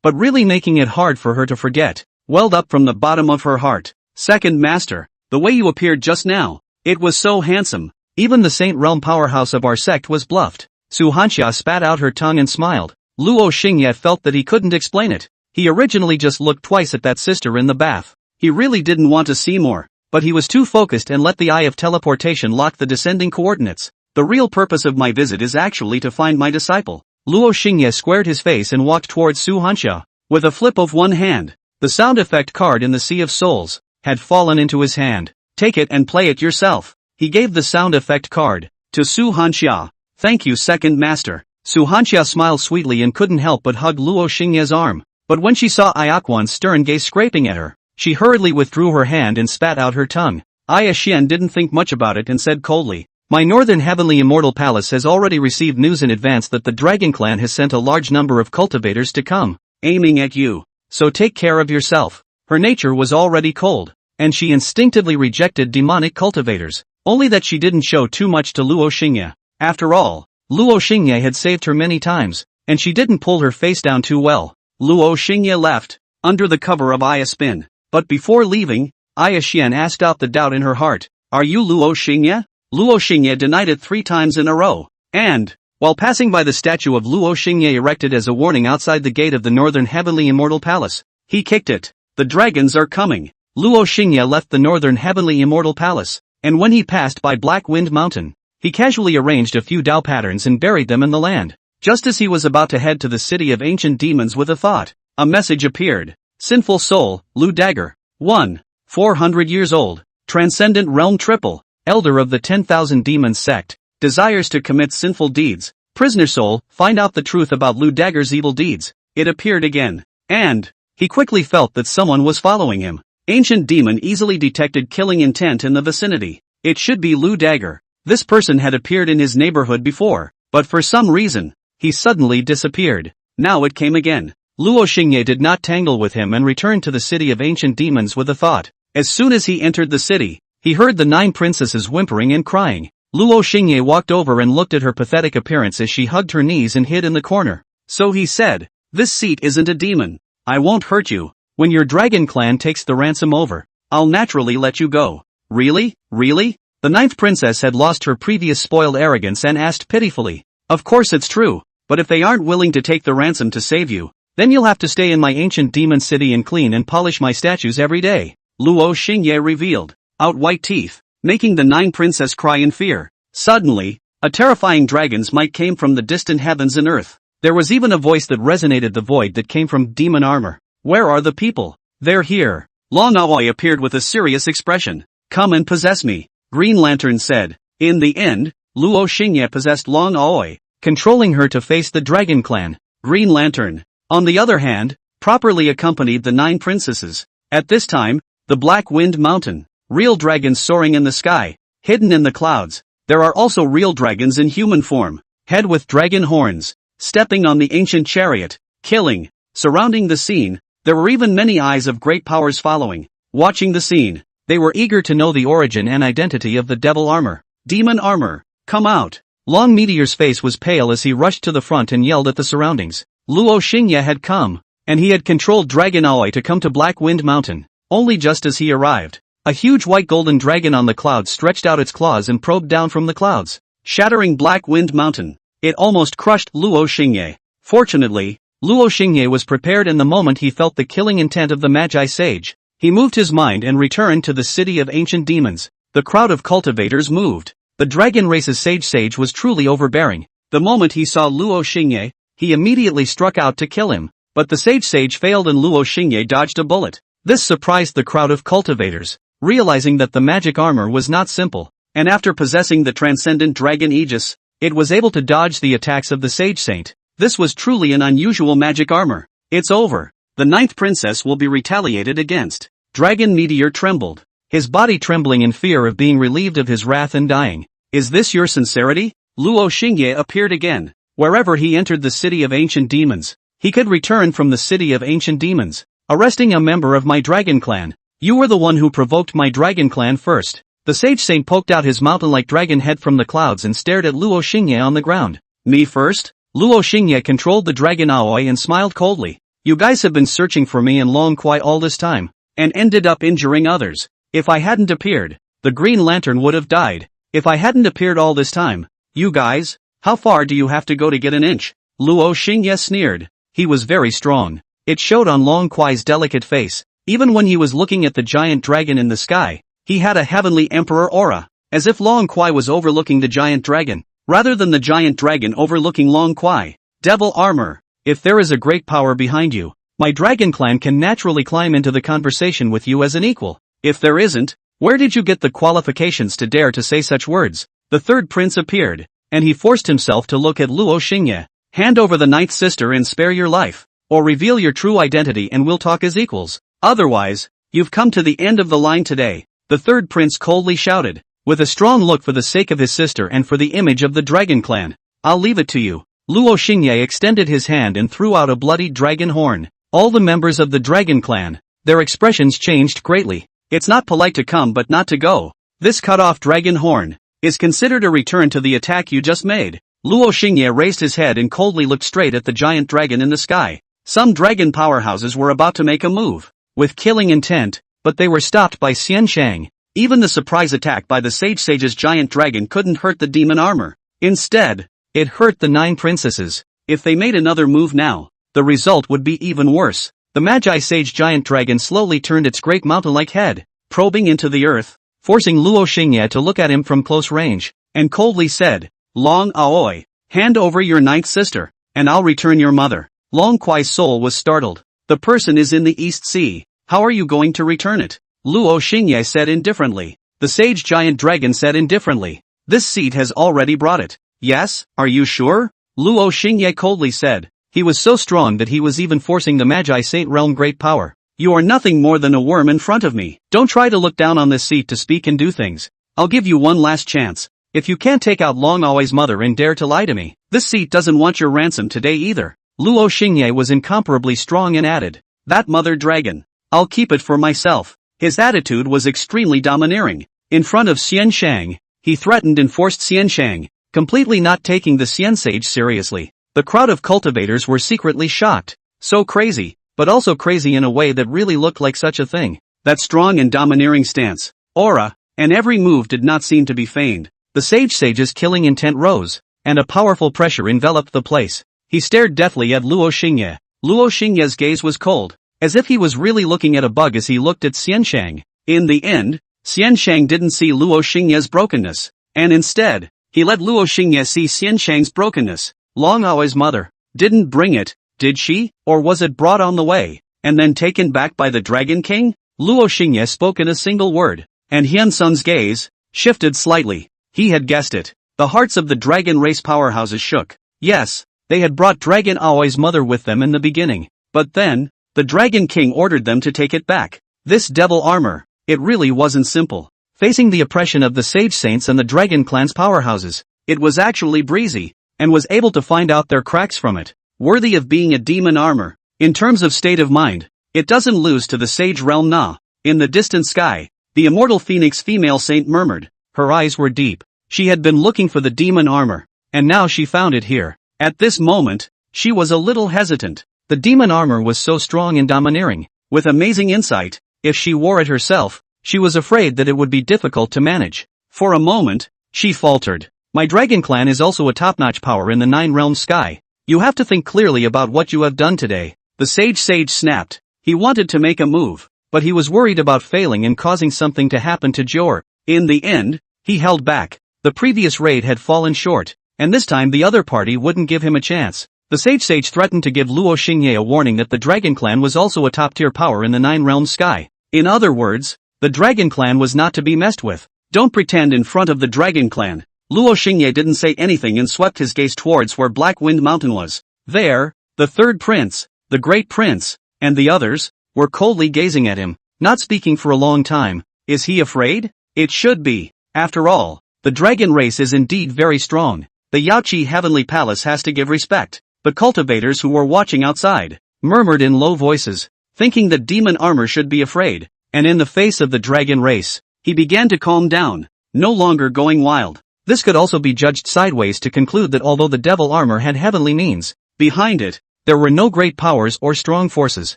but really making it hard for her to forget, welled up from the bottom of her heart. Second Master, the way you appeared just now, it was so handsome. Even the Saint Realm powerhouse of our sect was bluffed. Su Hanxia spat out her tongue and smiled. Luo Xingye felt that he couldn't explain it. He originally just looked twice at that sister in the bath. He really didn't want to see more, but he was too focused and let the eye of teleportation lock the descending coordinates. The real purpose of my visit is actually to find my disciple. Luo Xingye squared his face and walked towards Su Hanxia. With a flip of one hand, the sound effect card in the Sea of Souls had fallen into his hand. Take it and play it yourself. He gave the sound effect card to Su Hanxia. Thank you, Second Master. Su Hanxia smiled sweetly and couldn't help but hug Luo Xingye's arm. But when she saw Ayakuan's stern gaze scraping at her, she hurriedly withdrew her hand and spat out her tongue. Aya Xian didn't think much about it and said coldly, my northern heavenly immortal palace has already received news in advance that the Dragon Clan has sent a large number of cultivators to come, aiming at you. So take care of yourself. Her nature was already cold, and she instinctively rejected demonic cultivators, only that she didn't show too much to Luo Xingye. After all, Luo Xingye had saved her many times, and she didn't pull her face down too well. Luo Xingye left, under the cover of Aya Spin. But before leaving, Aya Xian asked out the doubt in her heart, are you Luo Xingye? Luo Xingye denied it 3 times in a row, and, while passing by the statue of Luo Xingye erected as a warning outside the gate of the northern heavenly immortal palace, he kicked it. The dragons are coming. Luo Xingye left the northern heavenly immortal palace, and when he passed by Black Wind Mountain, he casually arranged a few Dao patterns and buried them in the land. Just as he was about to head to the city of ancient demons with a thought, a message appeared. Sinful soul, Lu Dagger. 1. 400 years old, transcendent realm triple, elder of the 10,000 demons sect, desires to commit sinful deeds. Prisoner soul, find out the truth about Lu Dagger's evil deeds. It appeared again. And he quickly felt that someone was following him. Ancient demon easily detected killing intent in the vicinity. It should be Lu Dagger. This person had appeared in his neighborhood before, but for some reason, he suddenly disappeared. Now it came again. Luo Xingye did not tangle with him and returned to the city of ancient demons with a thought. As soon as he entered the city, he heard the 9 princesses whimpering and crying. Luo Xingye walked over and looked at her pathetic appearance as she hugged her knees and hid in the corner. So he said, "This seat isn't a demon. I won't hurt you. When your dragon clan takes the ransom over, I'll naturally let you go." Really? Really? The 9th princess had lost her previous spoiled arrogance and asked pitifully. Of course it's true, but if they aren't willing to take the ransom to save you, then you'll have to stay in my ancient demon city and clean and polish my statues every day. Luo Xingye revealed, out white teeth, making the 9 princess cry in fear. Suddenly, a terrifying dragon's might came from the distant heavens and earth. There was even a voice that resonated the void that came from demon armor. Where are the people? They're here. Long Aoi appeared with a serious expression. Come and possess me, Green Lantern said. In the end, Luo Xingye possessed Long Aoi, controlling her to face the dragon clan. Green Lantern, on the other hand, properly accompanied the 9 princesses. At this time, the Black Wind Mountain, real dragons soaring in the sky, hidden in the clouds. There are also real dragons in human form, head with dragon horns, stepping on the ancient chariot, killing. Surrounding the scene, there were even many eyes of great powers following, watching the scene. They were eager to know the origin and identity of the devil armor. Demon armor, come out. Long Meteor's face was pale as he rushed to the front and yelled at the surroundings. Luo Xingye had come, and he had controlled Dragon Aoi to come to Black Wind Mountain. Only just as he arrived, a huge white golden dragon on the clouds stretched out its claws and probed down from the clouds, shattering Black Wind Mountain. It almost crushed Luo Xingye. Fortunately, Luo Xingye was prepared in the moment he felt the killing intent of the Magi Sage. He moved his mind and returned to the city of ancient demons. The crowd of cultivators moved. The dragon race's sage was truly overbearing. The moment he saw Luo Xingye, he immediately struck out to kill him. But the sage failed and Luo Xingye dodged a bullet. This surprised the crowd of cultivators, realizing that the magic armor was not simple, and after possessing the transcendent dragon aegis, it was able to dodge the attacks of the sage saint. This was truly an unusual magic armor. It's over. The 9th princess will be retaliated against. Dragon Meteor trembled, his body trembling in fear of being relieved of his wrath and dying. Is this your sincerity? Luo Xingye appeared again. Wherever he entered the city of ancient demons, he could return from the city of ancient demons, arresting a member of my dragon clan. You were the one who provoked my dragon clan first. The sage saint poked out his mountain-like dragon head from the clouds and stared at Luo Xingye on the ground. Me first? Luo Xingye controlled the dragon Aoi and smiled coldly. You guys have been searching for me in Long Kwai all this time, and ended up injuring others. If I hadn't appeared, the Green Lantern would have died. If I hadn't appeared all this time, you guys, how far do you have to go to get an inch? Luo Xingye sneered. He was very strong. It showed on Long Kwai's delicate face. Even when he was looking at the giant dragon in the sky, he had a heavenly emperor aura, as if Long Kwai was overlooking the giant dragon, rather than the giant dragon overlooking Long Kwai. Devil armor. If there is a great power behind you, my dragon clan can naturally climb into the conversation with you as an equal. If there isn't, where did you get the qualifications to dare to say such words? The 3rd prince appeared, and he forced himself to look at Luo Xingye. Hand over the 9th sister and spare your life, or reveal your true identity and we'll talk as equals. Otherwise, you've come to the end of the line today. The 3rd prince coldly shouted, with a strong look for the sake of his sister and for the image of the dragon clan. I'll leave it to you. Luo Xingye extended his hand and threw out a bloody dragon horn. All the members of the dragon clan, their expressions changed greatly. It's not polite to come but not to go. This cut-off dragon horn is considered a return to the attack you just made. Luo Xingye raised his head and coldly looked straight at the giant dragon in the sky. Some dragon powerhouses were about to make a move, with killing intent, but they were stopped by Xian Shang. Even the surprise attack by the sage's giant dragon couldn't hurt the demon armor. Instead, it hurt the 9 princesses. If they made another move now, the result would be even worse. The Magi Sage giant dragon slowly turned its great mountain-like head, probing into the earth, forcing Luo Xingye to look at him from close range. and coldly said, Long Aoi, hand over your ninth sister, and I'll return your mother. Long Kuai's soul was startled. The person is in the East Sea, how are you going to return it? Luo Xingye said indifferently. The sage giant dragon said indifferently, this seat has already brought it. Yes, are you sure? Luo Xingye coldly said. He was so strong that he was even forcing the Magi Saint realm great power. You are nothing more than a worm in front of me. Don't try to look down on this seat to speak and do things. I'll give you one last chance. If you can't take out Long Aoi's mother and dare to lie to me, this seat doesn't want your ransom today either. Luo Xingye was incomparably strong and added, that mother dragon. I'll keep it for myself. His attitude was extremely domineering. In front of Xian Shang, he threatened and forced Xian Shang, completely not taking the Xian sage seriously. The crowd of cultivators were secretly shocked. So crazy, but also crazy in a way that really looked like such a thing. That strong and domineering stance, aura, and every move did not seem to be feigned. The sage's killing intent rose, and a powerful pressure enveloped the place. He stared deathly at Luo Xingye. Luo Xingye's gaze was cold, as if he was really looking at a bug as he looked at Xian Shang. In the end, Xian Shang didn't see Luo Xingye's brokenness, and instead, he let Luo Xingye see Xian Shang's brokenness. Long Aoi's mother didn't bring it, did she, or was it brought on the way, and then taken back by the Dragon King? Luo Xingye spoke in a single word, and Hyun Sun's gaze shifted slightly. He had guessed it. The hearts of the dragon race powerhouses shook. Yes, they had brought Dragon Aoi's mother with them in the beginning, but then, the Dragon King ordered them to take it back. This devil armor, it really wasn't simple. Facing the oppression of the Sage Saints and the Dragon Clan's powerhouses, it was actually breezy, and was able to find out their cracks from it. Worthy of being a demon armor. In terms of state of mind, it doesn't lose to the Sage Realm Na. In the distant sky, the immortal Phoenix female saint murmured. Her eyes were deep. She had been looking for the demon armor, and now she found it here. At this moment, she was a little hesitant. The demon armor was so strong and domineering. With amazing insight, if she wore it herself, she was afraid that it would be difficult to manage. For a moment, she faltered. My dragon clan is also a top-notch power in the Nine Realms sky. You have to think clearly about what you have done today. The sage snapped. He wanted to make a move, but he was worried about failing and causing something to happen to Jor. In the end, he held back. The previous raid had fallen short, and this time the other party wouldn't give him a chance. The sage threatened to give Luo Xingye a warning that the Dragon Clan was also a top-tier power in the Nine Realms sky. In other words, the Dragon Clan was not to be messed with. Don't pretend in front of the Dragon Clan. Luo Xingye didn't say anything and swept his gaze towards where Black Wind Mountain was. There, the third prince, the great prince, and the others, were coldly gazing at him, not speaking for a long time. Is he afraid? It should be. After all, the dragon race is indeed very strong. The Yaoqi Heavenly Palace has to give respect. The cultivators who were watching outside murmured in low voices, thinking that demon armor should be afraid, and in the face of the dragon race, he began to calm down, no longer going wild. This could also be judged sideways to conclude that although the devil armor had heavenly means, behind it, there were no great powers or strong forces.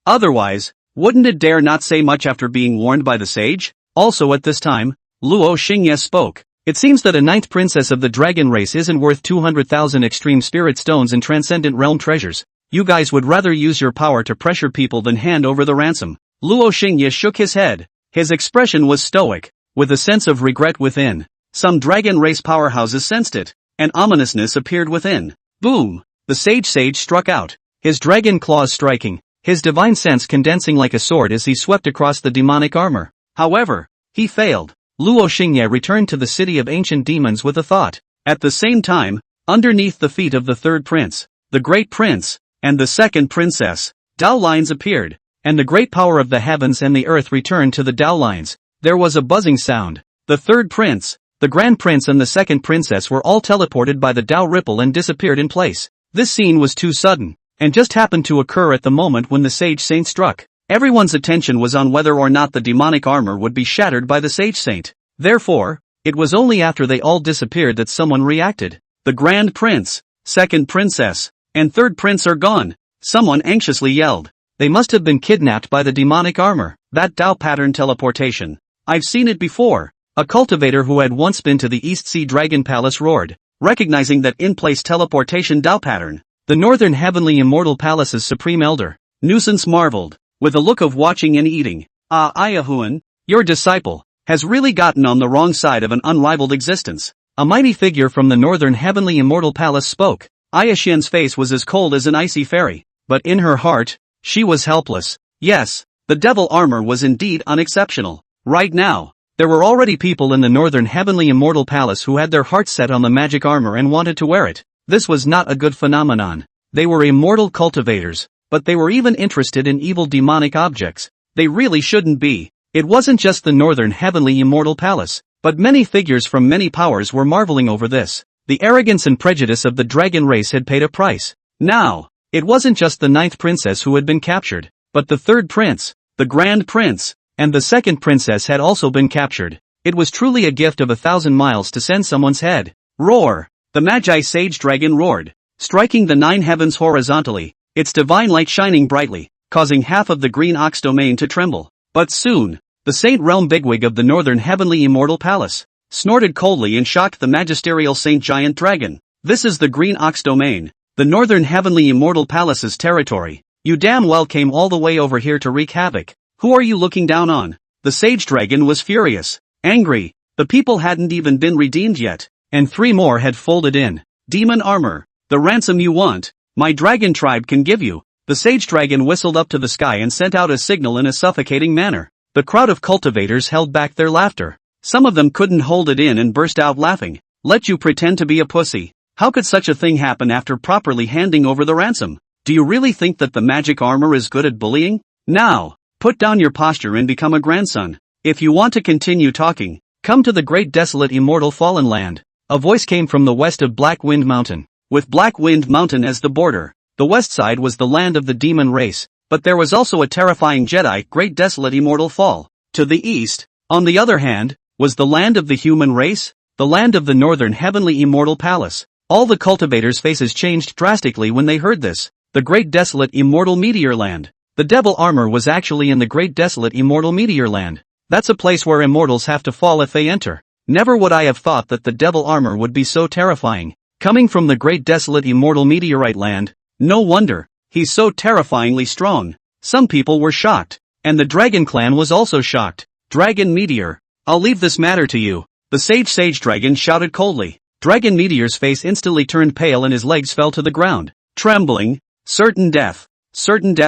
Otherwise, wouldn't it dare not say much after being warned by the sage? Also at this time, Luo Xingye spoke. It seems that a ninth princess of the dragon race isn't worth 200,000 extreme spirit stones and transcendent realm treasures. You guys would rather use your power to pressure people than hand over the ransom. Luo Xingye shook his head. His expression was stoic, with a sense of regret within. Some dragon race powerhouses sensed it, and ominousness appeared within. Boom! The sage struck out, his dragon claws striking, his divine sense condensing like a sword as he swept across the demonic armor. However, he failed. Luo Xingye returned to the city of ancient demons with a thought. At the same time, underneath the feet of the third prince, the great prince, and the second princess, Dao lines appeared, and the great power of the heavens and the earth returned to the Dao lines. There was a buzzing sound. The third prince, the grand prince and the second princess were all teleported by the Dao ripple and disappeared in place. This scene was too sudden, and just happened to occur at the moment when the sage saint struck. Everyone's attention was on whether or not the demonic armor would be shattered by the sage saint. Therefore, it was only after they all disappeared that someone reacted. The grand prince, second princess, and third prince are gone. Someone anxiously yelled. They must have been kidnapped by the demonic armor. That Dao pattern teleportation. I've seen it before. A cultivator who had once been to the East Sea Dragon Palace roared, recognizing that in-place teleportation Dao pattern. The Northern Heavenly Immortal Palace's Supreme Elder, Nuisance marveled, with a look of watching and eating. Ah, Ayahuan, your disciple, has really gotten on the wrong side of an unrivaled existence. A mighty figure from the northern heavenly immortal palace spoke. Ayashian's face was as cold as an icy fairy, but in her heart, she was helpless. Yes, the devil armor was indeed unexceptional. Right now, there were already people in the northern heavenly immortal palace who had their hearts set on the magic armor and wanted to wear it. This was not a good phenomenon. They were immortal cultivators, but they were even interested in evil demonic objects. They really shouldn't be. It wasn't just the northern heavenly immortal palace, but many figures from many powers were marveling over this. The arrogance and prejudice of the dragon race had paid a price. Now, it wasn't just the 9th princess who had been captured, but the 3rd prince, the grand prince, and the 2nd princess had also been captured. It was truly a gift of 1,000 miles to send someone's head. Roar! The Magi Sage Dragon roared, striking the 9 heavens horizontally, its divine light shining brightly, causing half of the Green Ox domain to tremble. But soon, the Saint Realm bigwig of the northern heavenly immortal palace snorted coldly and shocked the magisterial Saint Giant Dragon. This is the Green Ox domain, the northern heavenly immortal palace's territory. You damn well came all the way over here to wreak havoc. Who are you looking down on? The Sage Dragon was furious, angry. The people hadn't even been redeemed yet, and 3 more had folded in. Demon armor, the ransom you want, my dragon tribe can give you. The Sage Dragon whistled up to the sky and sent out a signal in a suffocating manner. The crowd of cultivators held back their laughter. Some of them couldn't hold it in and burst out laughing. Let you pretend to be a pussy. How could such a thing happen after properly handing over the ransom? Do you really think that the magic armor is good at bullying? Now, put down your posture and become a grandson. If you want to continue talking, come to the great desolate immortal fallen land. A voice came from the west of Black Wind Mountain. With Black Wind Mountain as the border, the west side was the land of the demon race, but there was also a terrifying Jedi great desolate immortal fall. To the east, on the other hand, was the land of the human race, the land of the northern heavenly immortal palace. All the cultivators' faces changed drastically when they heard this. The great desolate immortal meteor land. The devil armor was actually in the great desolate immortal meteor land. That's a place where immortals have to fall if they enter. Never would I have thought that the devil armor would be so terrifying. Coming from the great desolate immortal meteorite land, no wonder, he's so terrifyingly strong. Some people were shocked, and the dragon clan was also shocked. Dragon Meteor, I'll leave this matter to you. The Sage Dragon shouted coldly. Dragon Meteor's face instantly turned pale and his legs fell to the ground. Trembling, certain death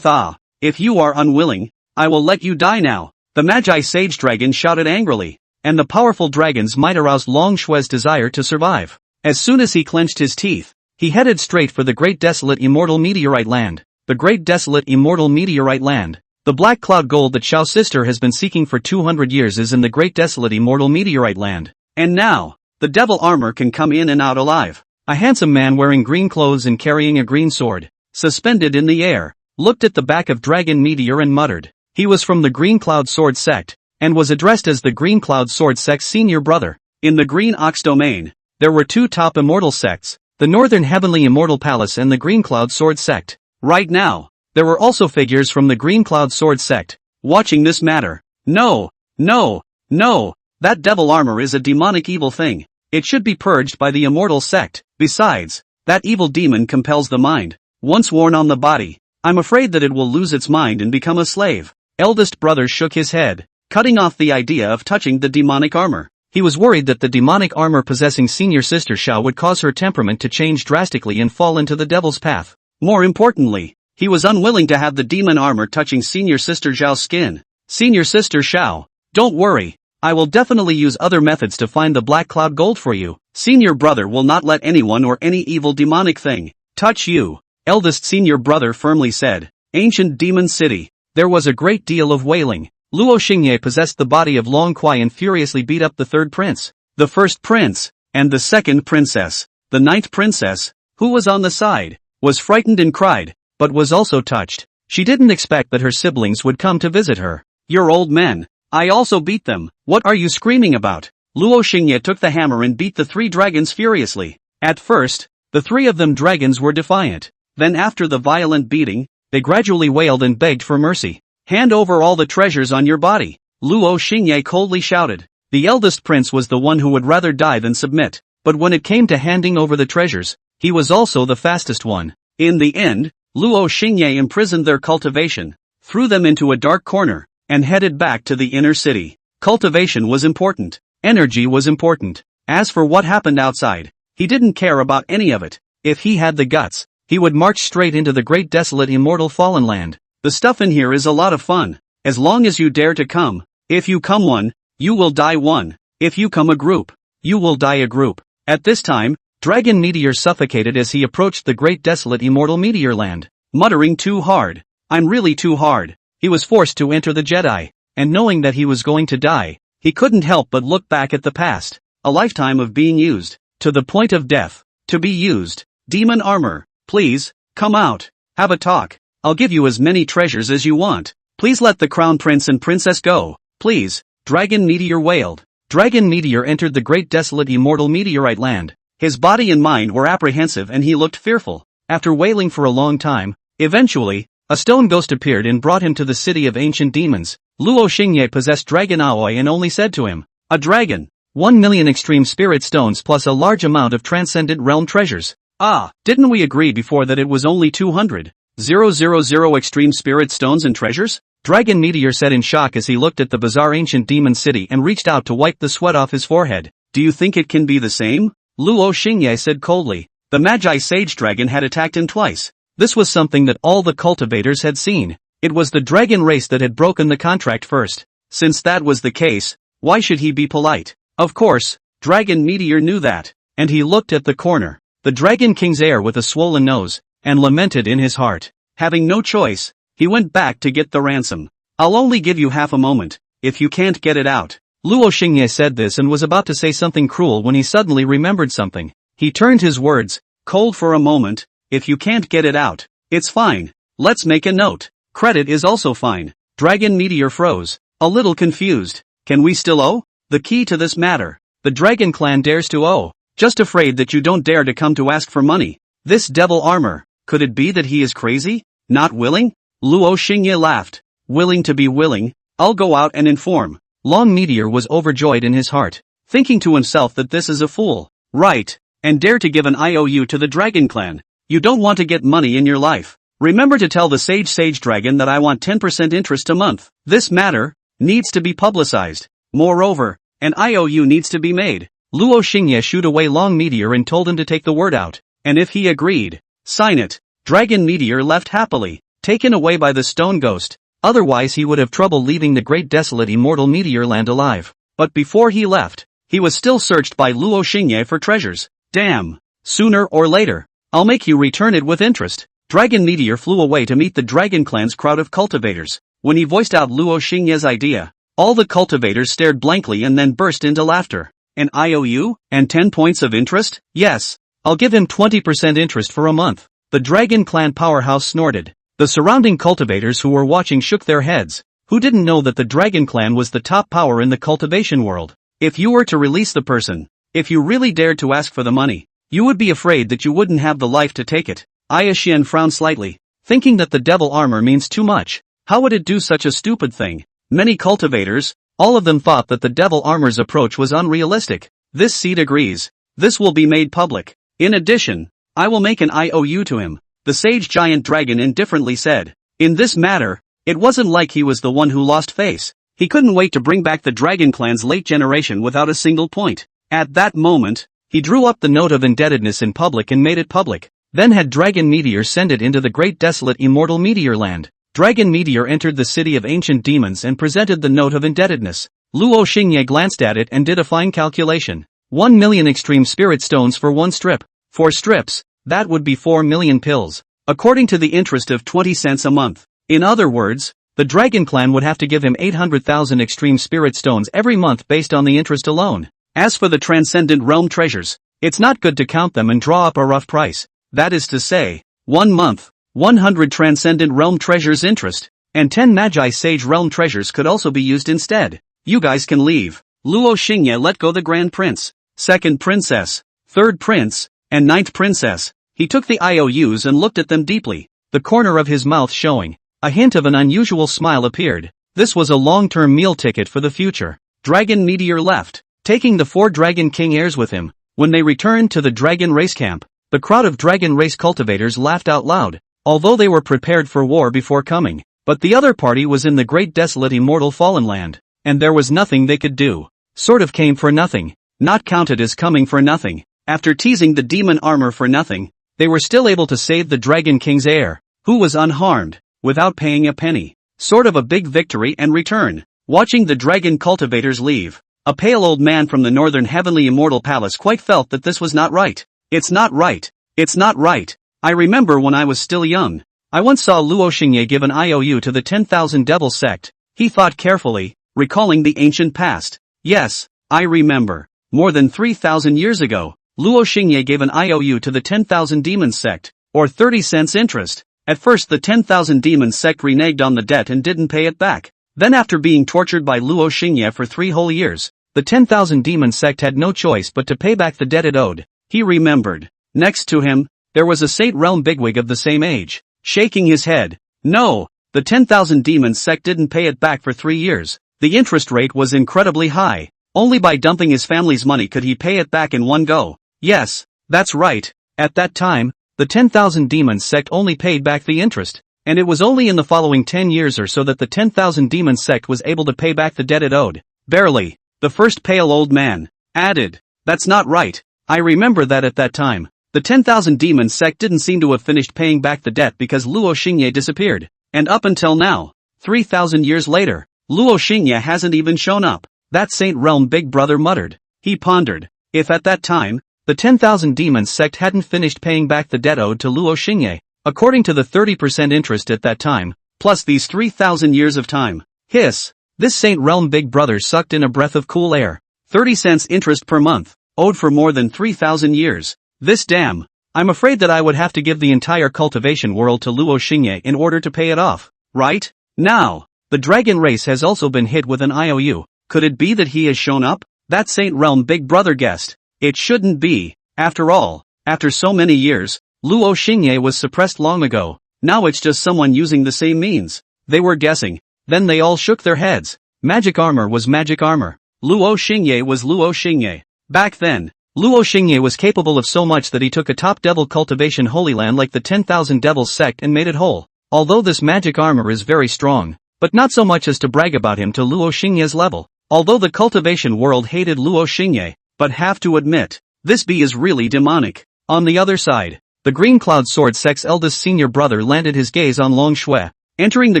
ah, if you are unwilling, I will let you die now. The Magi Sage Dragon shouted angrily, and the powerful dragon's might aroused Long Shui's desire to survive. As soon as he clenched his teeth, he headed straight for the great desolate immortal meteorite land. The great desolate immortal meteorite land. The black cloud gold that Xiao's sister has been seeking for 200 years is in the great desolate immortal meteorite land. And now, the devil armor can come in and out alive. A handsome man wearing green clothes and carrying a green sword, suspended in the air, looked at the back of Dragon Meteor and muttered. He was from the Green Cloud Sword sect, and was addressed as the Green Cloud Sword sect's senior brother. In the Green Ox domain, there were 2 top immortal sects, the Northern Heavenly Immortal Palace and the Green Cloud Sword sect. Right now, there were also figures from the Green Cloud Sword sect, watching this matter. No, that devil armor is a demonic evil thing. It should be purged by the immortal sect. Besides, that evil demon compels the mind. Once worn on the body, I'm afraid that it will lose its mind and become a slave. Eldest brother shook his head, cutting off the idea of touching the demonic armor. He was worried that the demonic armor possessing senior sister Xiao would cause her temperament to change drastically and fall into the devil's path. More importantly, he was unwilling to have the demon armor touching senior sister Xiao's skin. Senior sister Xiao, don't worry, I will definitely use other methods to find the black cloud gold for you. Senior brother will not let anyone or any evil demonic thing touch you. Eldest senior brother firmly said. Ancient Demon City. There was a great deal of wailing. Luo Xingye possessed the body of Long Kuai and furiously beat up the 3rd prince, the 1st prince, and the 2nd princess. The 9th princess, who was on the side, was frightened and cried, but was also touched. She didn't expect that her siblings would come to visit her. You're old men. I also beat them. What are you screaming about? Luo Xingye took the hammer and beat the 3 dragons furiously. At first, the 3 of them dragons were defiant. Then after the violent beating, they gradually wailed and begged for mercy. Hand over all the treasures on your body, Luo Xingye coldly shouted. The eldest prince was the one who would rather die than submit, but when it came to handing over the treasures, he was also the fastest one. In the end, Luo Xingye imprisoned their cultivation, threw them into a dark corner, and headed back to the inner city. Cultivation was important. Energy was important. As for what happened outside, he didn't care about any of it. If he had the guts, he would march straight into the great desolate immortal fallen land. The stuff in here is a lot of fun. As long as you dare to come. If you come one, you will die one. If you come a group, you will die a group. At this time, Dragon Meteor suffocated as he approached the great desolate immortal meteor land, muttering too hard. I'm really too hard. He was forced to enter the Jedi, and knowing that he was going to die, he couldn't help but look back at the past. A lifetime of being used, to the point of death, to be used. Demon armor, please, come out, have a talk. I'll give you as many treasures as you want. Please let the crown prince and princess go, please. Dragon Meteor wailed. Dragon Meteor entered the great desolate immortal meteorite land. His body and mind were apprehensive and he looked fearful. After wailing for a long time, eventually, a stone ghost appeared and brought him to the city of ancient demons. Luo Xingye possessed Dragon Aoi and only said to him, a dragon, 1 million extreme spirit stones plus a large amount of transcendent realm treasures. Ah, didn't we agree before that it was only 200,000 extreme spirit stones and treasures? Dragon Meteor said in shock as he looked at the bizarre ancient demon city and reached out to wipe the sweat off his forehead. Do you think it can be the same? Luo Xingye said coldly. The Magi Sage Dragon had attacked him twice. This was something that all the cultivators had seen. It was the dragon race that had broken the contract first. Since that was the case, why should he be polite? Of course, Dragon Meteor knew that. And he looked at the corner. The Dragon King's heir with a swollen nose, and lamented in his heart. Having no choice, he went back to get the ransom. I'll only give you half a moment, if you can't get it out. Luo Xingye said this and was about to say something cruel when he suddenly remembered something. He turned his words, cold for a moment. If you can't get it out, it's fine. Let's make a note. Credit is also fine. Dragon Meteor froze, a little confused. Can we still owe? The key to this matter. The Dragon Clan dares to owe. Just afraid that you don't dare to come to ask for money. This devil armor, could it be that he is crazy? Not willing? Luo Xingye laughed. Willing to be willing, I'll go out and inform. Long Meteor was overjoyed in his heart, thinking to himself that this is a fool. Right, and dare to give an IOU to the Dragon Clan. You don't want to get money in your life. Remember to tell the Sage Dragon that I want 10% interest a month. This matter needs to be publicized. Moreover, an IOU needs to be made. Luo Xingye shooed away Long Meteor and told him to take the word out. And if he agreed, sign it. Dragon Meteor left happily, taken away by the stone ghost. Otherwise he would have trouble leaving the great desolate immortal meteor land alive. But before he left, he was still searched by Luo Xingye for treasures. Damn. Sooner or later, I'll make you return it with interest. Dragon Meteor flew away to meet the Dragon Clan's crowd of cultivators. When he voiced out Luo Xingye's idea, all the cultivators stared blankly and then burst into laughter. An IOU? And 10 points of interest? Yes. I'll give him 20% interest for a month. The Dragon Clan powerhouse snorted. The surrounding cultivators who were watching shook their heads. Who didn't know that the Dragon Clan was the top power in the cultivation world? If you were to release the person, if you really dared to ask for the money, you would be afraid that you wouldn't have the life to take it. Xian frowned slightly, thinking that the devil armor means too much. How would it do such a stupid thing? Many cultivators, all of them thought that the devil armor's approach was unrealistic. This seed agrees. This will be made public. In addition, I will make an IOU to him. The sage giant dragon indifferently said. In this matter, it wasn't like he was the one who lost face. He couldn't wait to bring back the Dragon Clan's late generation without a single point. At that moment, he drew up the note of indebtedness in public and made it public. Then had Dragon Meteor send it into the great desolate immortal meteor land. Dragon Meteor entered the city of ancient demons and presented the note of indebtedness. Luo Xingye glanced at it and did a fine calculation. 1 million extreme spirit stones for one strip. 4 strips. That would be 4 million pills, according to the interest of 20 cents a month. In other words, the Dragon Clan would have to give him 800,000 extreme spirit stones every month based on the interest alone. As for the transcendent realm treasures, it's not good to count them and draw up a rough price. That is to say, 1 month, 100 transcendent realm treasures interest, and 10 Magi Sage realm treasures could also be used instead. You guys can leave. Luo Xingye let go the Grand Prince, Second Princess, Third Prince, and 9th Princess. He took the IOUs and looked at them deeply, the corner of his mouth showing. A hint of an unusual smile appeared. This was a long-term meal ticket for the future. Dragon Meteor left, taking the 4 Dragon King heirs with him. When they returned to the Dragon Race camp, the crowd of Dragon Race cultivators laughed out loud, although they were prepared for war before coming. But the other party was in the great desolate immortal fallen land, and there was nothing they could do. Sort of came for nothing. not counted as coming for nothing. After teasing the demon armor for nothing, they were still able to save the Dragon King's heir, who was unharmed, without paying a penny. Sort of a big victory and return. Watching the dragon cultivators leave, a pale old man from the northern heavenly immortal palace quite felt that this was not right. It's not right. It's not right. I remember when I was still young, I once saw Luo Xingye give an IOU to the 10,000 Devil sect. He thought carefully, recalling the ancient past. Yes, I remember. More than 3,000 years ago, Luo Xingye gave an IOU to the 10,000 Demons sect, or 30 cents interest. At first the 10,000 Demons sect reneged on the debt and didn't pay it back. Then after being tortured by Luo Xingye for 3 whole years, the 10,000 Demons sect had no choice but to pay back the debt it owed. He remembered. Next to him, there was a Saint Realm bigwig of the same age, shaking his head. No, the 10,000 Demons sect didn't pay it back for 3 years. The interest rate was incredibly high. Only by dumping his family's money could he pay it back in one go. Yes, that's right. At that time, the 10,000 Demons sect only paid back the interest, and it was only in the following 10 years or so that the 10,000 Demons sect was able to pay back the debt it owed. Barely. The first pale old man added. That's not right. I remember that at that time, the 10,000 Demons sect didn't seem to have finished paying back the debt because Luo Xingye disappeared. And up until now, 3,000 years later, Luo Xingye hasn't even shown up. That Saint Realm big brother muttered. He pondered. If at that time, the 10,000 Demons sect hadn't finished paying back the debt owed to Luo Xingye, according to the 30% interest at that time, plus these 3,000 years of time. Hiss. This Saint Realm big brother sucked in a breath of cool air. 30 cents interest per month, owed for more than 3,000 years. This damn. I'm afraid that I would have to give the entire cultivation world to Luo Xingye in order to pay it off. Right? Now, the dragon race has also been hit with an IOU. Could it be that he has shown up? That Saint Realm big brother guessed. It shouldn't be. After all, after so many years, Luo Xingye was suppressed long ago. Now it's just someone using the same means. They were guessing. Then they all shook their heads. Magic armor was magic armor. Luo Xingye was Luo Xingye. Back then, Luo Xingye was capable of so much that he took a top devil cultivation holy land like the 10,000 Devils sect and made it whole. Although this magic armor is very strong, but not so much as to brag about him to Luo Xingye's level. Although the cultivation world hated Luo Xingye, but have to admit, this bee is really demonic. On the other side, the Green Cloud Sword sect's eldest senior brother landed his gaze on Long Shui, entering the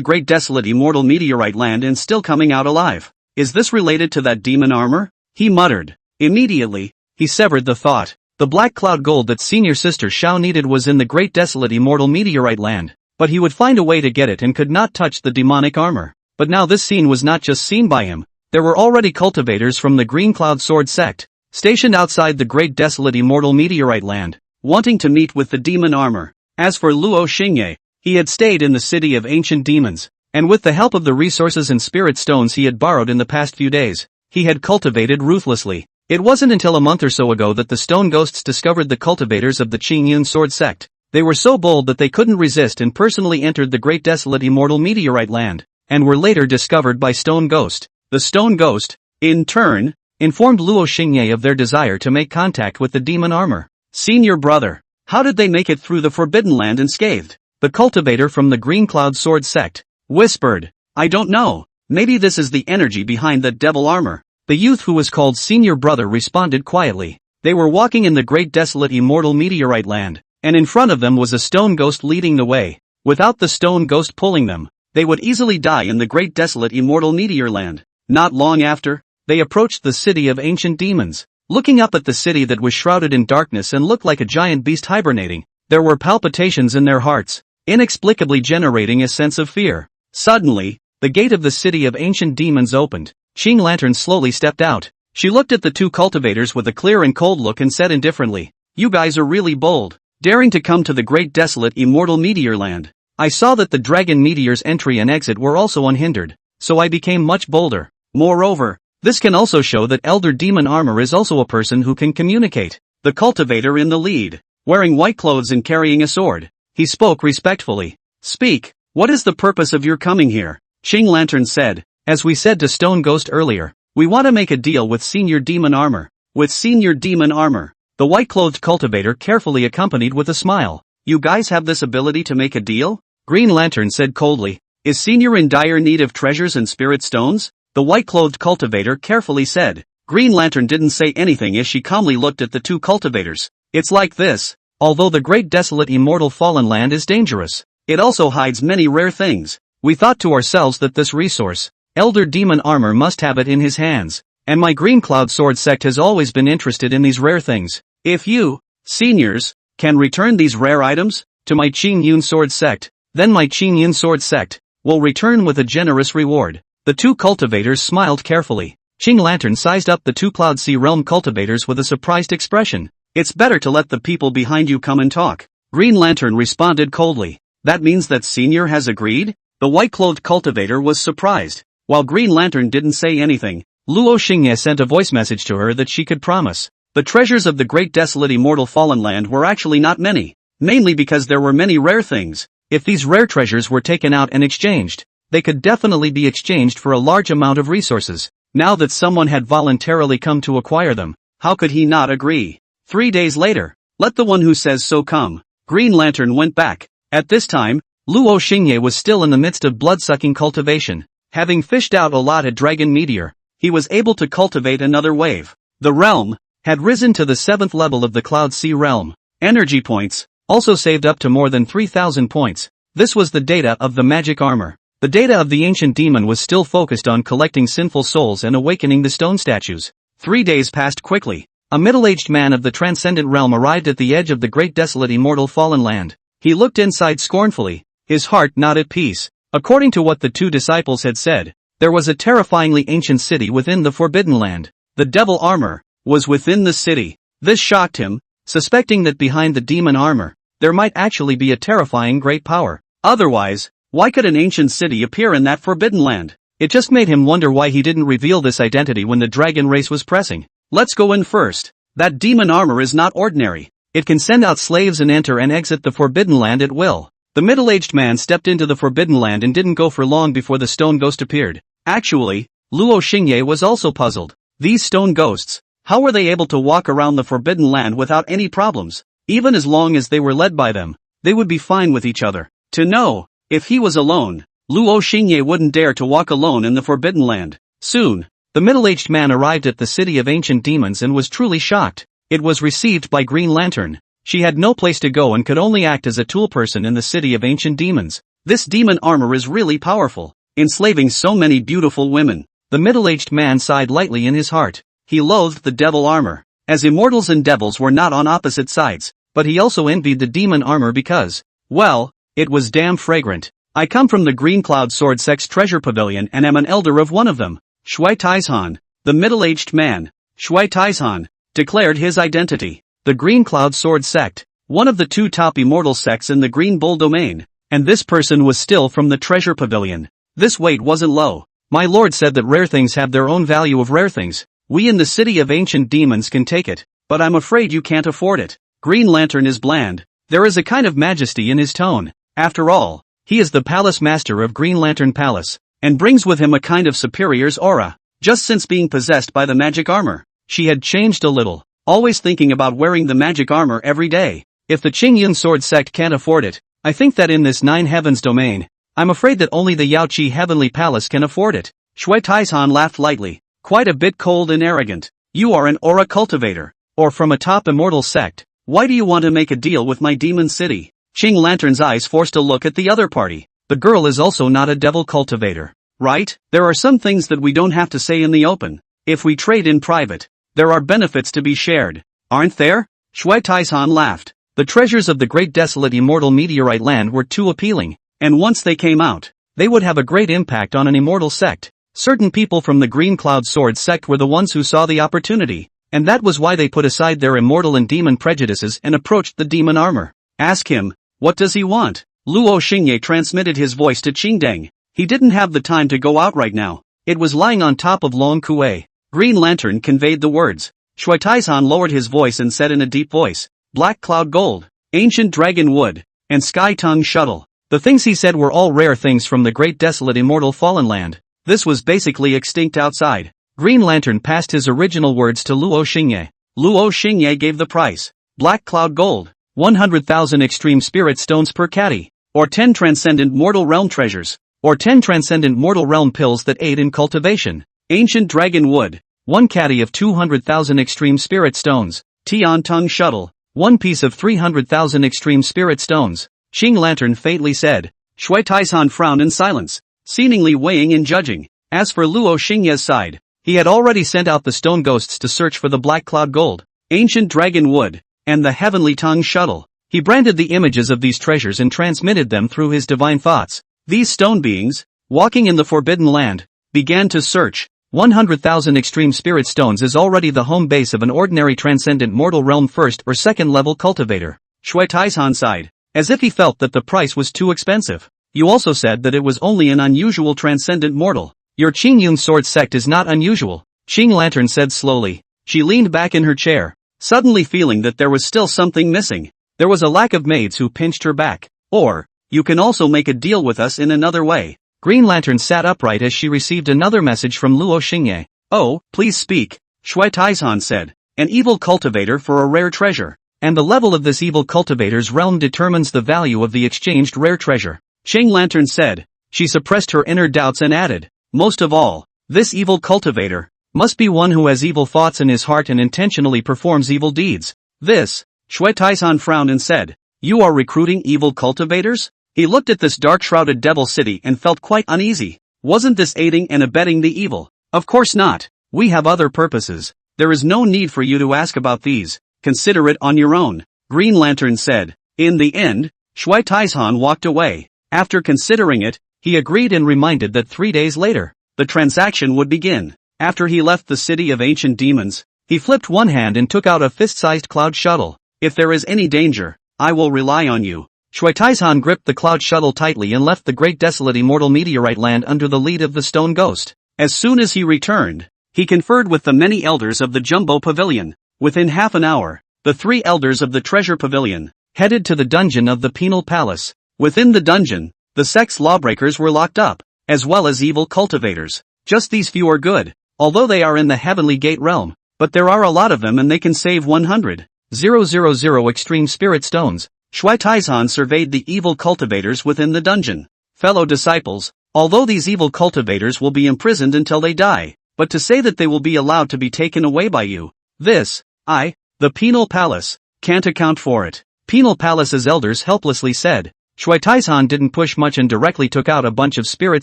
great desolate immortal meteorite land and still coming out alive. Is this related to that demon armor? He muttered. Immediately, he severed the thought. The black cloud gold that senior sister Xiao needed was in the great desolate immortal meteorite land, but he would find a way to get it and could not touch the demonic armor. But now this scene was not just seen by him. There were already cultivators from the Green Cloud Sword sect, stationed outside the great desolate immortal meteorite land, wanting to meet with the demon armor. As for Luo Xingye, he had stayed in the city of ancient demons, and with the help of the resources and spirit stones he had borrowed in the past few days, he had cultivated ruthlessly. It wasn't until a month or so ago that the stone ghosts discovered the cultivators of the Qingyun Sword sect. They were so bold that they couldn't resist and personally entered the great desolate immortal meteorite land, and were later discovered by Stone Ghost. The Stone Ghost, in turn, informed Luo Xingye of their desire to make contact with the demon armor. Senior brother, how did they make it through the Forbidden Land unscathed? The cultivator from the Green Cloud Sword sect whispered. I don't know. Maybe this is the energy behind that devil armor. The youth who was called senior brother responded quietly. They were walking in the great desolate immortal meteorite land, and in front of them was a stone ghost leading the way. Without the stone ghost pulling them, they would easily die in the great desolate immortal meteor land. Not long after, they approached the city of ancient demons. Looking up at the city that was shrouded in darkness and looked like a giant beast hibernating, there were palpitations in their hearts, inexplicably generating a sense of fear. Suddenly, the gate of the city of ancient demons opened. Qing Lantern slowly stepped out. She looked at the two cultivators with a clear and cold look and said indifferently, "You guys are really bold, daring to come to the great desolate immortal meteor land. I saw that the dragon meteor's entry and exit were also unhindered, so I became much bolder. Moreover, this can also show that Elder Demon Armor is also a person who can communicate." The cultivator in the lead, wearing white clothes and carrying a sword, he spoke respectfully. "Speak, what is the purpose of your coming here?" Qing Lantern said. "As we said to Stone Ghost earlier, we want to make a deal with Senior Demon Armor." With Senior Demon Armor, the white-clothed cultivator carefully accompanied with a smile. "You guys have this ability to make a deal?" Green Lantern said coldly. "Is Senior in dire need of treasures and spirit stones?" The white-clothed cultivator carefully said. Green Lantern didn't say anything as she calmly looked at the two cultivators. It's like this. Although the great desolate immortal fallen land is dangerous, it also hides many rare things. We thought to ourselves that this resource, Elder Demon Armor, must have it in his hands, and my Green Cloud Sword sect has always been interested in these rare things. If you, seniors, can return these rare items to my Qing Yun Sword sect, then my Qing Yun Sword sect will return with a generous reward. The two cultivators smiled carefully. Qing Lantern sized up the two Cloud Sea Realm cultivators with a surprised expression. It's better to let the people behind you come and talk. Green Lantern responded coldly. That means that Senior has agreed? The white-clothed cultivator was surprised. While Green Lantern didn't say anything, Luo Xingye sent a voice message to her that she could promise. The treasures of the great desolate immortal fallen land were actually not many, mainly because there were many rare things. If these rare treasures were taken out and exchanged, they could definitely be exchanged for a large amount of resources. Now that someone had voluntarily come to acquire them, how could he not agree? 3 days later, let the one who says so come. Green Lantern went back. At this time, Luo Xingye was still in the midst of blood-sucking cultivation. Having fished out a lot of dragon meteor, he was able to cultivate another wave. The realm had risen to the 7th level of the Cloud Sea realm. Energy points also saved up to more than 3,000 points. This was the data of the magic armor. The data of the ancient demon was still focused on collecting sinful souls and awakening the stone statues. 3 days passed quickly. A middle-aged man of the transcendent realm arrived at the edge of the great desolate immortal fallen land. He looked inside scornfully, his heart not at peace. According to what the two disciples had said, there was a terrifyingly ancient city within the Forbidden Land. The devil armor was within the city. This shocked him, suspecting that behind the demon armor, there might actually be a terrifying great power. Otherwise, why could an ancient city appear in that Forbidden Land? It just made him wonder why he didn't reveal this identity when the dragon race was pressing. Let's go in first. That demon armor is not ordinary. It can send out slaves and enter and exit the Forbidden Land at will. The middle-aged man stepped into the Forbidden Land and didn't go for long before the stone ghost appeared. Actually, Luo Xingye was also puzzled. These stone ghosts, how were they able to walk around the Forbidden Land without any problems? Even as long as they were led by them, they would be fine with each other. To know, if he was alone, Luo Xingye wouldn't dare to walk alone in the Forbidden Land. Soon, the middle-aged man arrived at the city of ancient demons and was truly shocked. It was received by Green Lantern. She had no place to go and could only act as a tool person in the city of ancient demons. This demon armor is really powerful, enslaving so many beautiful women. The middle-aged man sighed lightly in his heart. He loathed the devil armor, as immortals and devils were not on opposite sides, but he also envied the demon armor because, well, it was damn fragrant. I come from the Green Cloud Sword Sect's treasure pavilion and am an elder of one of them. Shui Taizhan, the middle-aged man, Shui Taizhan, declared his identity. The Green Cloud Sword Sect, one of the two top immortal sects in the Green Bull domain, and this person was still from the treasure pavilion. This weight wasn't low. My lord said that rare things have their own value of rare things. We in the city of ancient demons can take it, but I'm afraid you can't afford it. Green Lantern is bland. There is a kind of majesty in his tone. After all, he is the palace master of Green Lantern Palace, and brings with him a kind of superior's aura. Just since being possessed by the magic armor, she had changed a little. Always thinking about wearing the magic armor every day. If the Qing Yun Sword sect can't afford it, I think that in this Nine Heavens domain, I'm afraid that only the Yao Qi Heavenly Palace can afford it. Shui Taizhan laughed lightly, quite a bit cold and arrogant. You are an aura cultivator, or from a top immortal sect. Why do you want to make a deal with my demon city? Qing Lantern's eyes forced a look at the other party. The girl is also not a devil cultivator, right? There are some things that we don't have to say in the open. If we trade in private, there are benefits to be shared, aren't there? Shui Taizhan laughed. The treasures of the great desolate immortal meteorite land were too appealing, and once they came out, they would have a great impact on an immortal sect. Certain people from the Green Cloud Sword sect were the ones who saw the opportunity, and that was why they put aside their immortal and demon prejudices and approached the demon armor. Ask him, what does he want? Luo Xingye transmitted his voice to Qingdeng. He didn't have the time to go out right now. It was lying on top of Long Kuei. Green Lantern conveyed the words. Shui Taizhan lowered his voice and said in a deep voice, Black Cloud Gold, Ancient Dragon Wood, and Sky Tongue Shuttle. The things he said were all rare things from the great desolate immortal fallen land. This was basically extinct outside. Green Lantern passed his original words to Luo Xingye. Luo Xingye gave the price. Black Cloud Gold, 100,000 extreme spirit stones per caddy, or 10 transcendent mortal realm treasures, or 10 transcendent mortal realm pills that aid in cultivation. Ancient Dragon Wood, 1 caddy of 200,000 extreme spirit stones, Tian Tongue Shuttle, 1 piece of 300,000 extreme spirit stones, Qing Lantern faintly said. Shui Taizhan frowned in silence, seemingly weighing and judging. As for Luo Xingye's side, he had already sent out the stone ghosts to search for the Black Cloud Gold, Ancient Dragon Wood, and the Heavenly Tongue Shuttle. He branded the images of these treasures and transmitted them through his divine thoughts. These stone beings, walking in the Forbidden Land, began to search. 100,000 extreme spirit stones is already the home base of an ordinary transcendent mortal realm first or second level cultivator. Shui Taizhan sighed, as if he felt that the price was too expensive. You also said that it was only an unusual transcendent mortal. Your Qingyun sword sect is not unusual, Qing Lantern said slowly. She leaned back in her chair, suddenly feeling that there was still something missing. There was a lack of maids who pinched her back. Or, you can also make a deal with us in another way. Green Lantern sat upright as she received another message from Luo Xingye. Oh, please speak, Shui Taizhan said. An evil cultivator for a rare treasure. And the level of this evil cultivator's realm determines the value of the exchanged rare treasure. Qing Lantern said. She suppressed her inner doubts and added, most of all, this evil cultivator must be one who has evil thoughts in his heart and intentionally performs evil deeds. This, Shui Taizhan frowned and said, you are recruiting evil cultivators? He looked at this dark-shrouded devil city and felt quite uneasy. Wasn't this aiding and abetting the evil? Of course not. We have other purposes. There is no need for you to ask about these. Consider it on your own, Green Lantern said. In the end, Shui Taizhan walked away. After considering it, he agreed and reminded that 3 days later, the transaction would begin. After he left the city of ancient demons, he flipped one hand and took out a fist-sized cloud shuttle. If there is any danger, I will rely on you. Shui Taizhan gripped the cloud shuttle tightly and left the great desolate immortal meteorite land under the lead of the stone ghost. As soon as he returned, he conferred with the many elders of the Jumbo Pavilion. Within half an hour, the 3 elders of the Treasure Pavilion headed to the dungeon of the Penal Palace. Within the dungeon, the sect's lawbreakers were locked up, as well as evil cultivators. Just these few are good, although they are in the Heavenly Gate realm, but there are a lot of them and they can save 100,000 extreme spirit stones. Shui Taizhan surveyed the evil cultivators within the dungeon. Fellow disciples, although these evil cultivators will be imprisoned until they die, but to say that they will be allowed to be taken away by you, the Penal Palace, can't account for it. Penal Palace's elders helplessly said. Shui Taizhan didn't push much and directly took out a bunch of spirit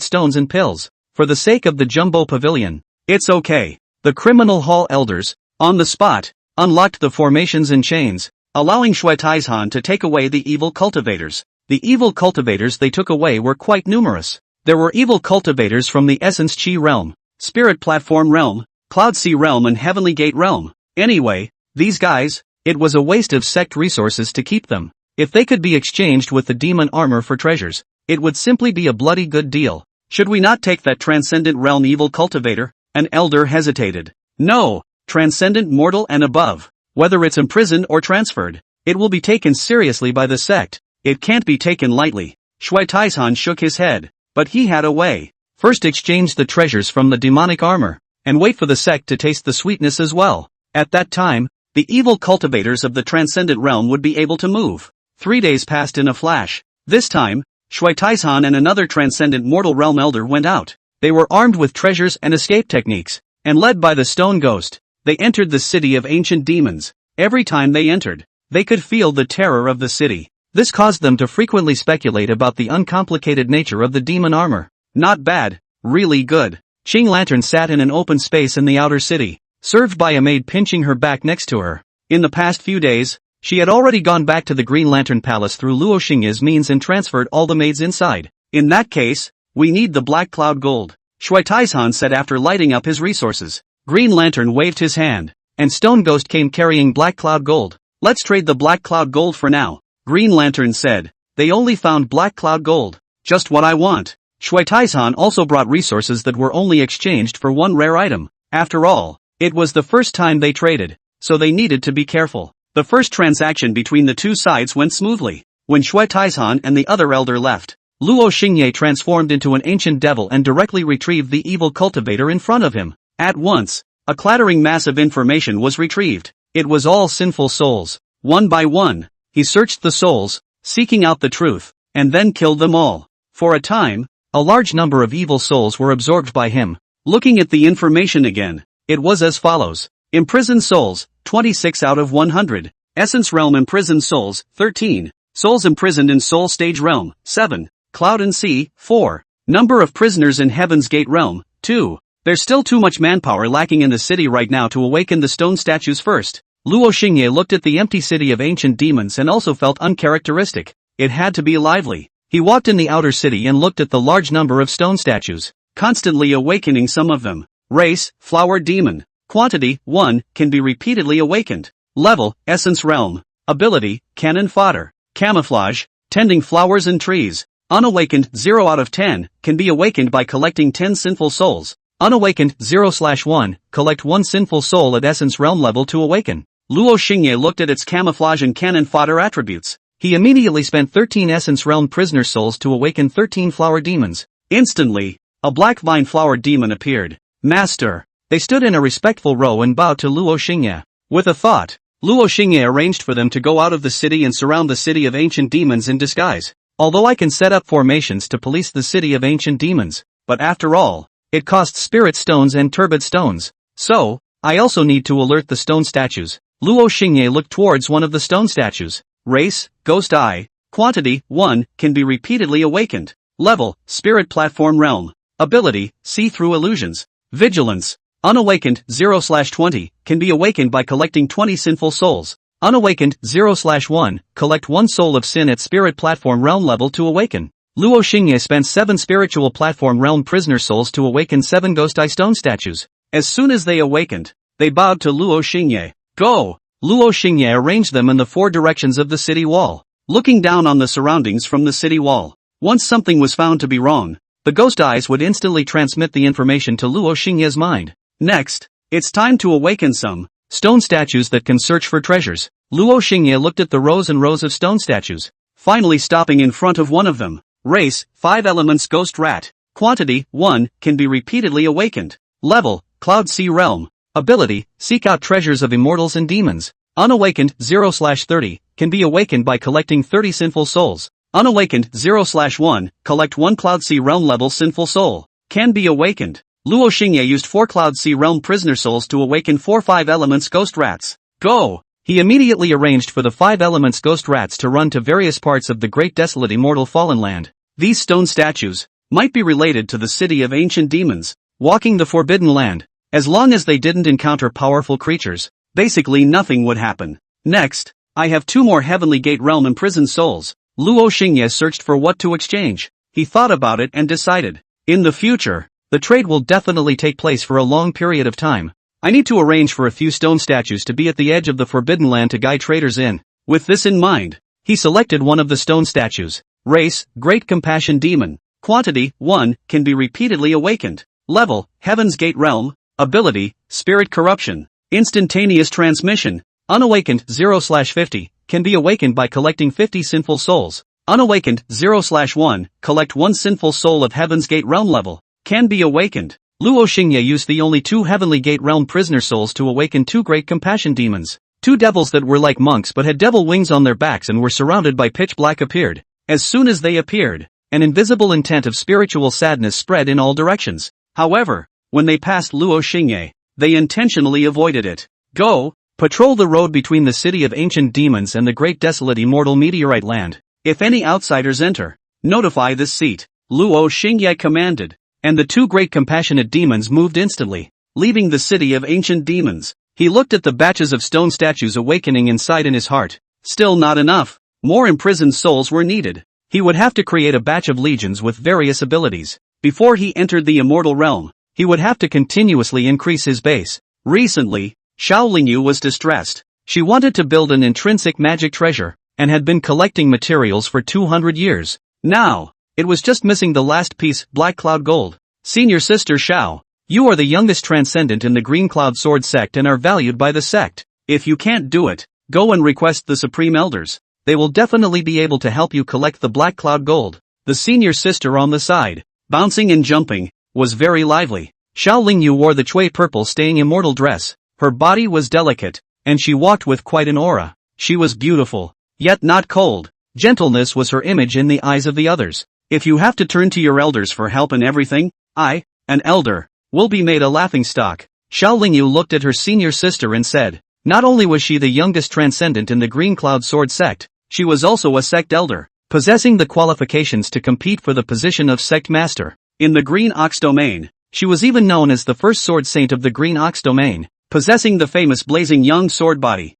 stones and pills. For the sake of the Jumbo Pavilion, it's okay. The Criminal Hall elders, on the spot, unlocked the formations and chains, allowing Shui Taizhan to take away the evil cultivators. The evil cultivators they took away were quite numerous. There were evil cultivators from the Essence Chi realm, Spirit Platform realm, Cloud Sea realm and Heavenly Gate realm. Anyway, these guys, it was a waste of sect resources to keep them. If they could be exchanged with the demon armor for treasures, it would simply be a bloody good deal. Should we not take that transcendent realm evil cultivator? An elder hesitated. No, transcendent mortal and above. Whether it's imprisoned or transferred, it will be taken seriously by the sect. It can't be taken lightly. Shui Taizhan shook his head, but he had a way. First exchange the treasures from the demonic armor, and wait for the sect to taste the sweetness as well. At that time, the evil cultivators of the transcendent realm would be able to move. 3 days passed in a flash. This time, Shui Taizhan and another transcendent mortal realm elder went out. They were armed with treasures and escape techniques, and led by the stone ghost, they entered the city of ancient demons. Every time they entered, they could feel the terror of the city. This caused them to frequently speculate about the uncomplicated nature of the demon armor. Not bad, really good. Qing Lantern sat in an open space in the outer city, served by a maid pinching her back next to her. In the past few days, she had already gone back to the Green Lantern Palace through Luo Xingye's means and transferred all the maids inside. In that case, we need the Black Cloud Gold, Shui Taizhan said after lighting up his resources. Green Lantern waved his hand, and Stone Ghost came carrying Black Cloud Gold. Let's trade the Black Cloud Gold for now, Green Lantern said. They only found Black Cloud Gold. Just what I want. Shui Taizhan also brought resources that were only exchanged for one rare item. After all, it was the first time they traded, so they needed to be careful. The first transaction between the two sides went smoothly. When Shui Taizhan and the other elder left, Luo Xingye transformed into an ancient devil and directly retrieved the evil cultivator in front of him. At once, a clattering mass of information was retrieved. It was all sinful souls. One by one, he searched the souls, seeking out the truth, and then killed them all. For a time, a large number of evil souls were absorbed by him. Looking at the information again, It was as follows. Imprisoned souls, 26 out of 100. Essence realm imprisoned souls, 13. Souls imprisoned in soul stage realm, 7. Cloud and sea, 4. Number of prisoners in Heaven's Gate realm, 2. There's still too much manpower lacking in the city right now to awaken the stone statues first. Luo Xingye looked at the empty city of ancient demons and also felt uncharacteristic. It had to be lively. He walked in the outer city and looked at the large number of stone statues, constantly awakening some of them. Race, flower demon. Quantity, 1, can be repeatedly awakened. Level, essence realm. Ability, cannon fodder. Camouflage, tending flowers and trees. Unawakened, 0 out of 10, can be awakened by collecting 10 sinful souls. Unawakened, 0/1, collect 1 sinful soul at essence realm level to awaken. Luo Xingye looked at its camouflage and cannon fodder attributes. He immediately spent 13 essence realm prisoner souls to awaken 13 flower demons. Instantly, a black vine flower demon appeared. Master. They stood in a respectful row and bowed to Luo Xingye. With a thought, Luo Xingye arranged for them to go out of the city and surround the city of ancient demons in disguise. Although I can set up formations to police the city of ancient demons, but after all, it costs spirit stones and turbid stones. So, I also need to alert the stone statues. Luo Xingye looked towards one of the stone statues. Race, ghost eye. Quantity, 1, can be repeatedly awakened. Level, spirit platform realm. Ability, see through illusions. Vigilance. Unawakened, 0/20, can be awakened by collecting 20 sinful souls. Unawakened, 0/1, collect 1 soul of sin at spirit platform realm level to awaken. Luo Xingye spent 7 spiritual platform realm prisoner souls to awaken 7 ghost eye stone statues. As soon as they awakened, they bowed to Luo Xingye. Go! Luo Xingye arranged them in the 4 directions of the city wall, looking down on the surroundings from the city wall. Once something was found to be wrong, the ghost eyes would instantly transmit the information to Luo Xingye's mind. Next, it's time to awaken some stone statues that can search for treasures. Luo Xingye looked at the rows and rows of stone statues, finally stopping in front of one of them. Race, 5 elements ghost rat. Quantity, 1, can be repeatedly awakened. Level, cloud sea realm. Ability, seek out treasures of immortals and demons. Unawakened, 0/30, can be awakened by collecting 30 sinful souls. Unawakened, 0/1, collect 1 cloud sea realm level sinful soul. Can be awakened. Luo Xingye used 4 cloud sea realm prisoner souls to awaken 4 5 elements ghost rats. Go! He immediately arranged for the 5 elements ghost rats to run to various parts of the great desolate immortal fallen land. These stone statues might be related to the city of ancient demons, walking the forbidden land. As long as they didn't encounter powerful creatures, basically nothing would happen. Next, I have 2 more heavenly gate realm imprisoned souls. Luo Xingye searched for what to exchange. He thought about it and decided, in the future, the trade will definitely take place for a long period of time. I need to arrange for a few stone statues to be at the edge of the forbidden land to guide traders in. With this in mind, he selected one of the stone statues. Race, Great Compassion Demon. Quantity, 1, can be repeatedly awakened. Level, Heaven's Gate Realm. Ability, Spirit Corruption. Instantaneous Transmission. Unawakened, 0/50, can be awakened by collecting 50 sinful souls. Unawakened, 0/1, collect 1 sinful soul of Heaven's Gate Realm level. Can be awakened. Luo Xingye used the only 2 Heavenly Gate Realm prisoner souls to awaken 2 Great Compassion Demons. 2 devils that were like monks but had devil wings on their backs and were surrounded by pitch black appeared. As soon as they appeared, an invisible intent of spiritual sadness spread in all directions. However, when they passed Luo Xingye, they intentionally avoided it. Go! Patrol the road between the city of ancient demons and the great desolate immortal meteorite land. If any outsiders enter, notify this seat. Luo Xingye commanded. And the 2 great compassionate demons moved instantly, leaving the city of ancient demons. He looked at the batches of stone statues awakening inside in his heart. Still not enough. More imprisoned souls were needed. He would have to create a batch of legions with various abilities. Before he entered the immortal realm, he would have to continuously increase his base. Recently, Xiao Lingyu was distressed. She wanted to build an intrinsic magic treasure, and had been collecting materials for 200 years. Now, it was just missing the last piece, Black Cloud Gold. Senior Sister Xiao, you are the youngest transcendent in the Green Cloud Sword sect and are valued by the sect. If you can't do it, go and request the Supreme Elders. They will definitely be able to help you collect the Black Cloud Gold. The senior sister on the side, bouncing and jumping, was very lively. Xiao Lingyu wore the Chui purple staying immortal dress. Her body was delicate, and she walked with quite an aura. She was beautiful, yet not cold. Gentleness was her image in the eyes of the others. If you have to turn to your elders for help in everything, I, an elder, will be made a laughingstock. Xiao Lingyu looked at her senior sister and said, not only was she the youngest transcendent in the Green Cloud Sword sect, she was also a sect elder, possessing the qualifications to compete for the position of sect master. In the Green Ox domain, she was even known as the first sword saint of the Green Ox domain, possessing the famous blazing young sword body.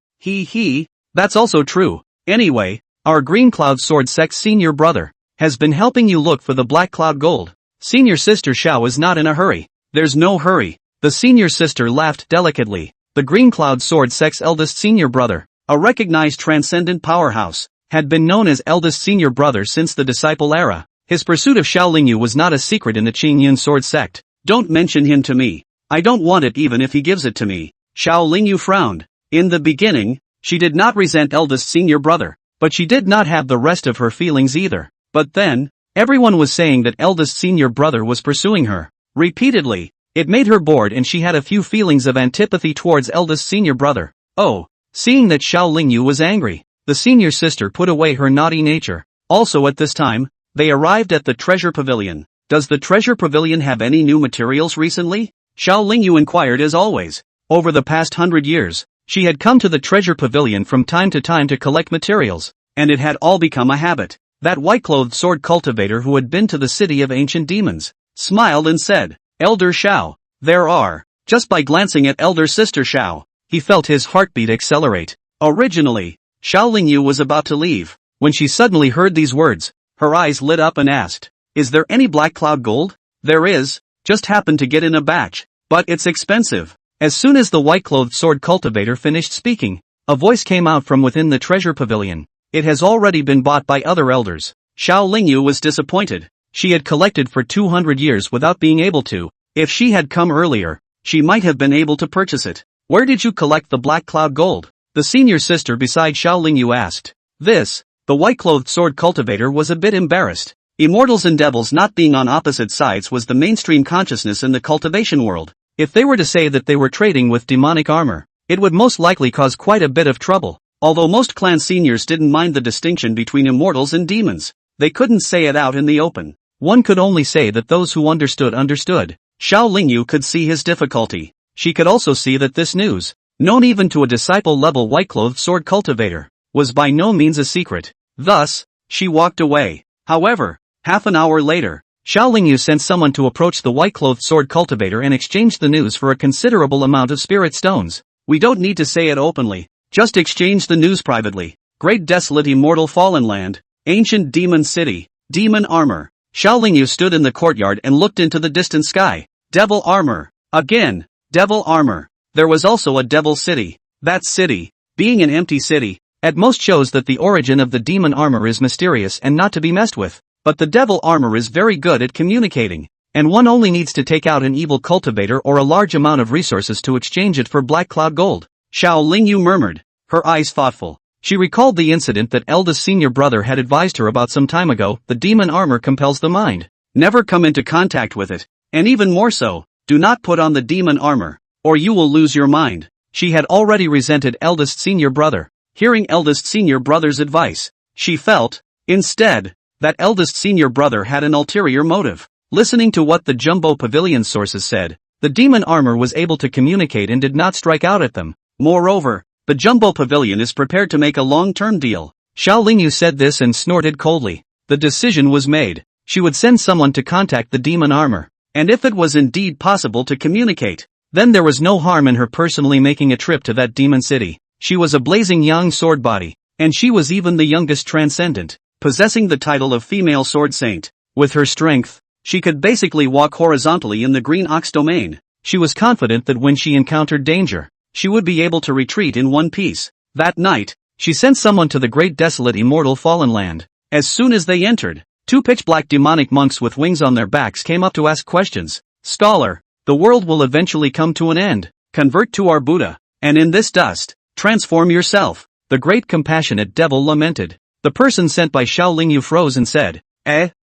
That's also true. Anyway, our Green Cloud Sword sect senior brother has been helping you look for the Black Cloud Gold. Senior sister Xiao is not in a hurry. There's no hurry. The senior sister laughed delicately. The Green Cloud Sword sect's eldest senior brother, a recognized transcendent powerhouse, had been known as eldest senior brother since the disciple era. His pursuit of Xiao Lingyu was not a secret in the Qingyun Sword sect. Don't mention him to me. I don't want it even if he gives it to me. Xiao Lingyu frowned. In the beginning, she did not resent eldest senior brother, but she did not have the rest of her feelings either. But then, everyone was saying that eldest senior brother was pursuing her. Repeatedly. It made her bored and she had a few feelings of antipathy towards eldest senior brother. Oh, seeing that Xiao Lingyu was angry, the senior sister put away her naughty nature. Also at this time, they arrived at the treasure pavilion. Does the treasure pavilion have any new materials recently? Xiao Lingyu inquired as always. Over the past 100 years, she had come to the treasure pavilion from time to collect materials, and it had all become a habit. That white-clothed sword cultivator who had been to the city of ancient demons, smiled and said, Elder Xiao, there are. Just by glancing at elder sister Xiao, he felt his heartbeat accelerate. Originally, Xiao Lingyu was about to leave. When she suddenly heard these words, her eyes lit up and asked, is there any Black Cloud Gold? There is, just happened to get in a batch, but it's expensive. As soon as the white-clothed sword cultivator finished speaking, a voice came out from within the treasure pavilion. It has already been bought by other elders. Xiao Lingyu was disappointed. She had collected for 200 years without being able to. If she had come earlier, she might have been able to purchase it. Where did you collect the Black Cloud Gold? The senior sister beside Xiao Lingyu asked. The white-clothed sword cultivator was a bit embarrassed. Immortals and devils not being on opposite sides was the mainstream consciousness in the cultivation world. If they were to say that they were trading with demonic armor, it would most likely cause quite a bit of trouble. Although most clan seniors didn't mind the distinction between immortals and demons, they couldn't say it out in the open. One could only say that those who understood. Xiao Lingyu could see his difficulty. She could also see that this news, known even to a disciple-level white-clothed sword cultivator, was by no means a secret. Thus, she walked away. However, half an hour later, Xiao Lingyu sent someone to approach the white-clothed sword cultivator and exchanged the news for a considerable amount of spirit stones. We don't need to say it openly, just exchange the news privately. Great desolate immortal fallen land, ancient demon city, demon armor. Xiao Lingyu stood in the courtyard and looked into the distant sky. Devil armor. Again, devil armor. There was also a devil city. That city, being an empty city, at most shows that the origin of the demon armor is mysterious and not to be messed with. But the devil armor is very good at communicating, and one only needs to take out an evil cultivator or a large amount of resources to exchange it for Black Cloud Gold. Xiao Lingyu murmured, her eyes thoughtful. She recalled the incident that eldest senior brother had advised her about some time ago. The demon armor compels the mind. Never come into contact with it, and even more so, do not put on the demon armor, or you will lose your mind. She had already resented eldest senior brother. Hearing eldest senior brother's advice, she felt, instead, that eldest senior brother had an ulterior motive. Listening to what the Jumbo Pavilion sources said, the demon armor was able to communicate and did not strike out at them. Moreover, the Jumbo Pavilion is prepared to make a long-term deal. Xiao Lingyu said this and snorted coldly. The decision was made. She would send someone to contact the demon armor. And if it was indeed possible to communicate, then there was no harm in her personally making a trip to that demon city. She was a blazing young sword body, and she was even the youngest transcendent, possessing the title of female sword saint. With her strength, she could basically walk horizontally in the Green Ox domain. She was confident that when she encountered danger, she would be able to retreat in one piece. That night, she sent someone to the great desolate immortal fallen land. As soon as they entered, two pitch-black demonic monks with wings on their backs came up to ask questions. Scholar, the world will eventually come to an end. Convert to our Buddha, and in this dust, transform yourself. The great compassionate devil lamented. The person sent by Xiao Lingyu froze and said,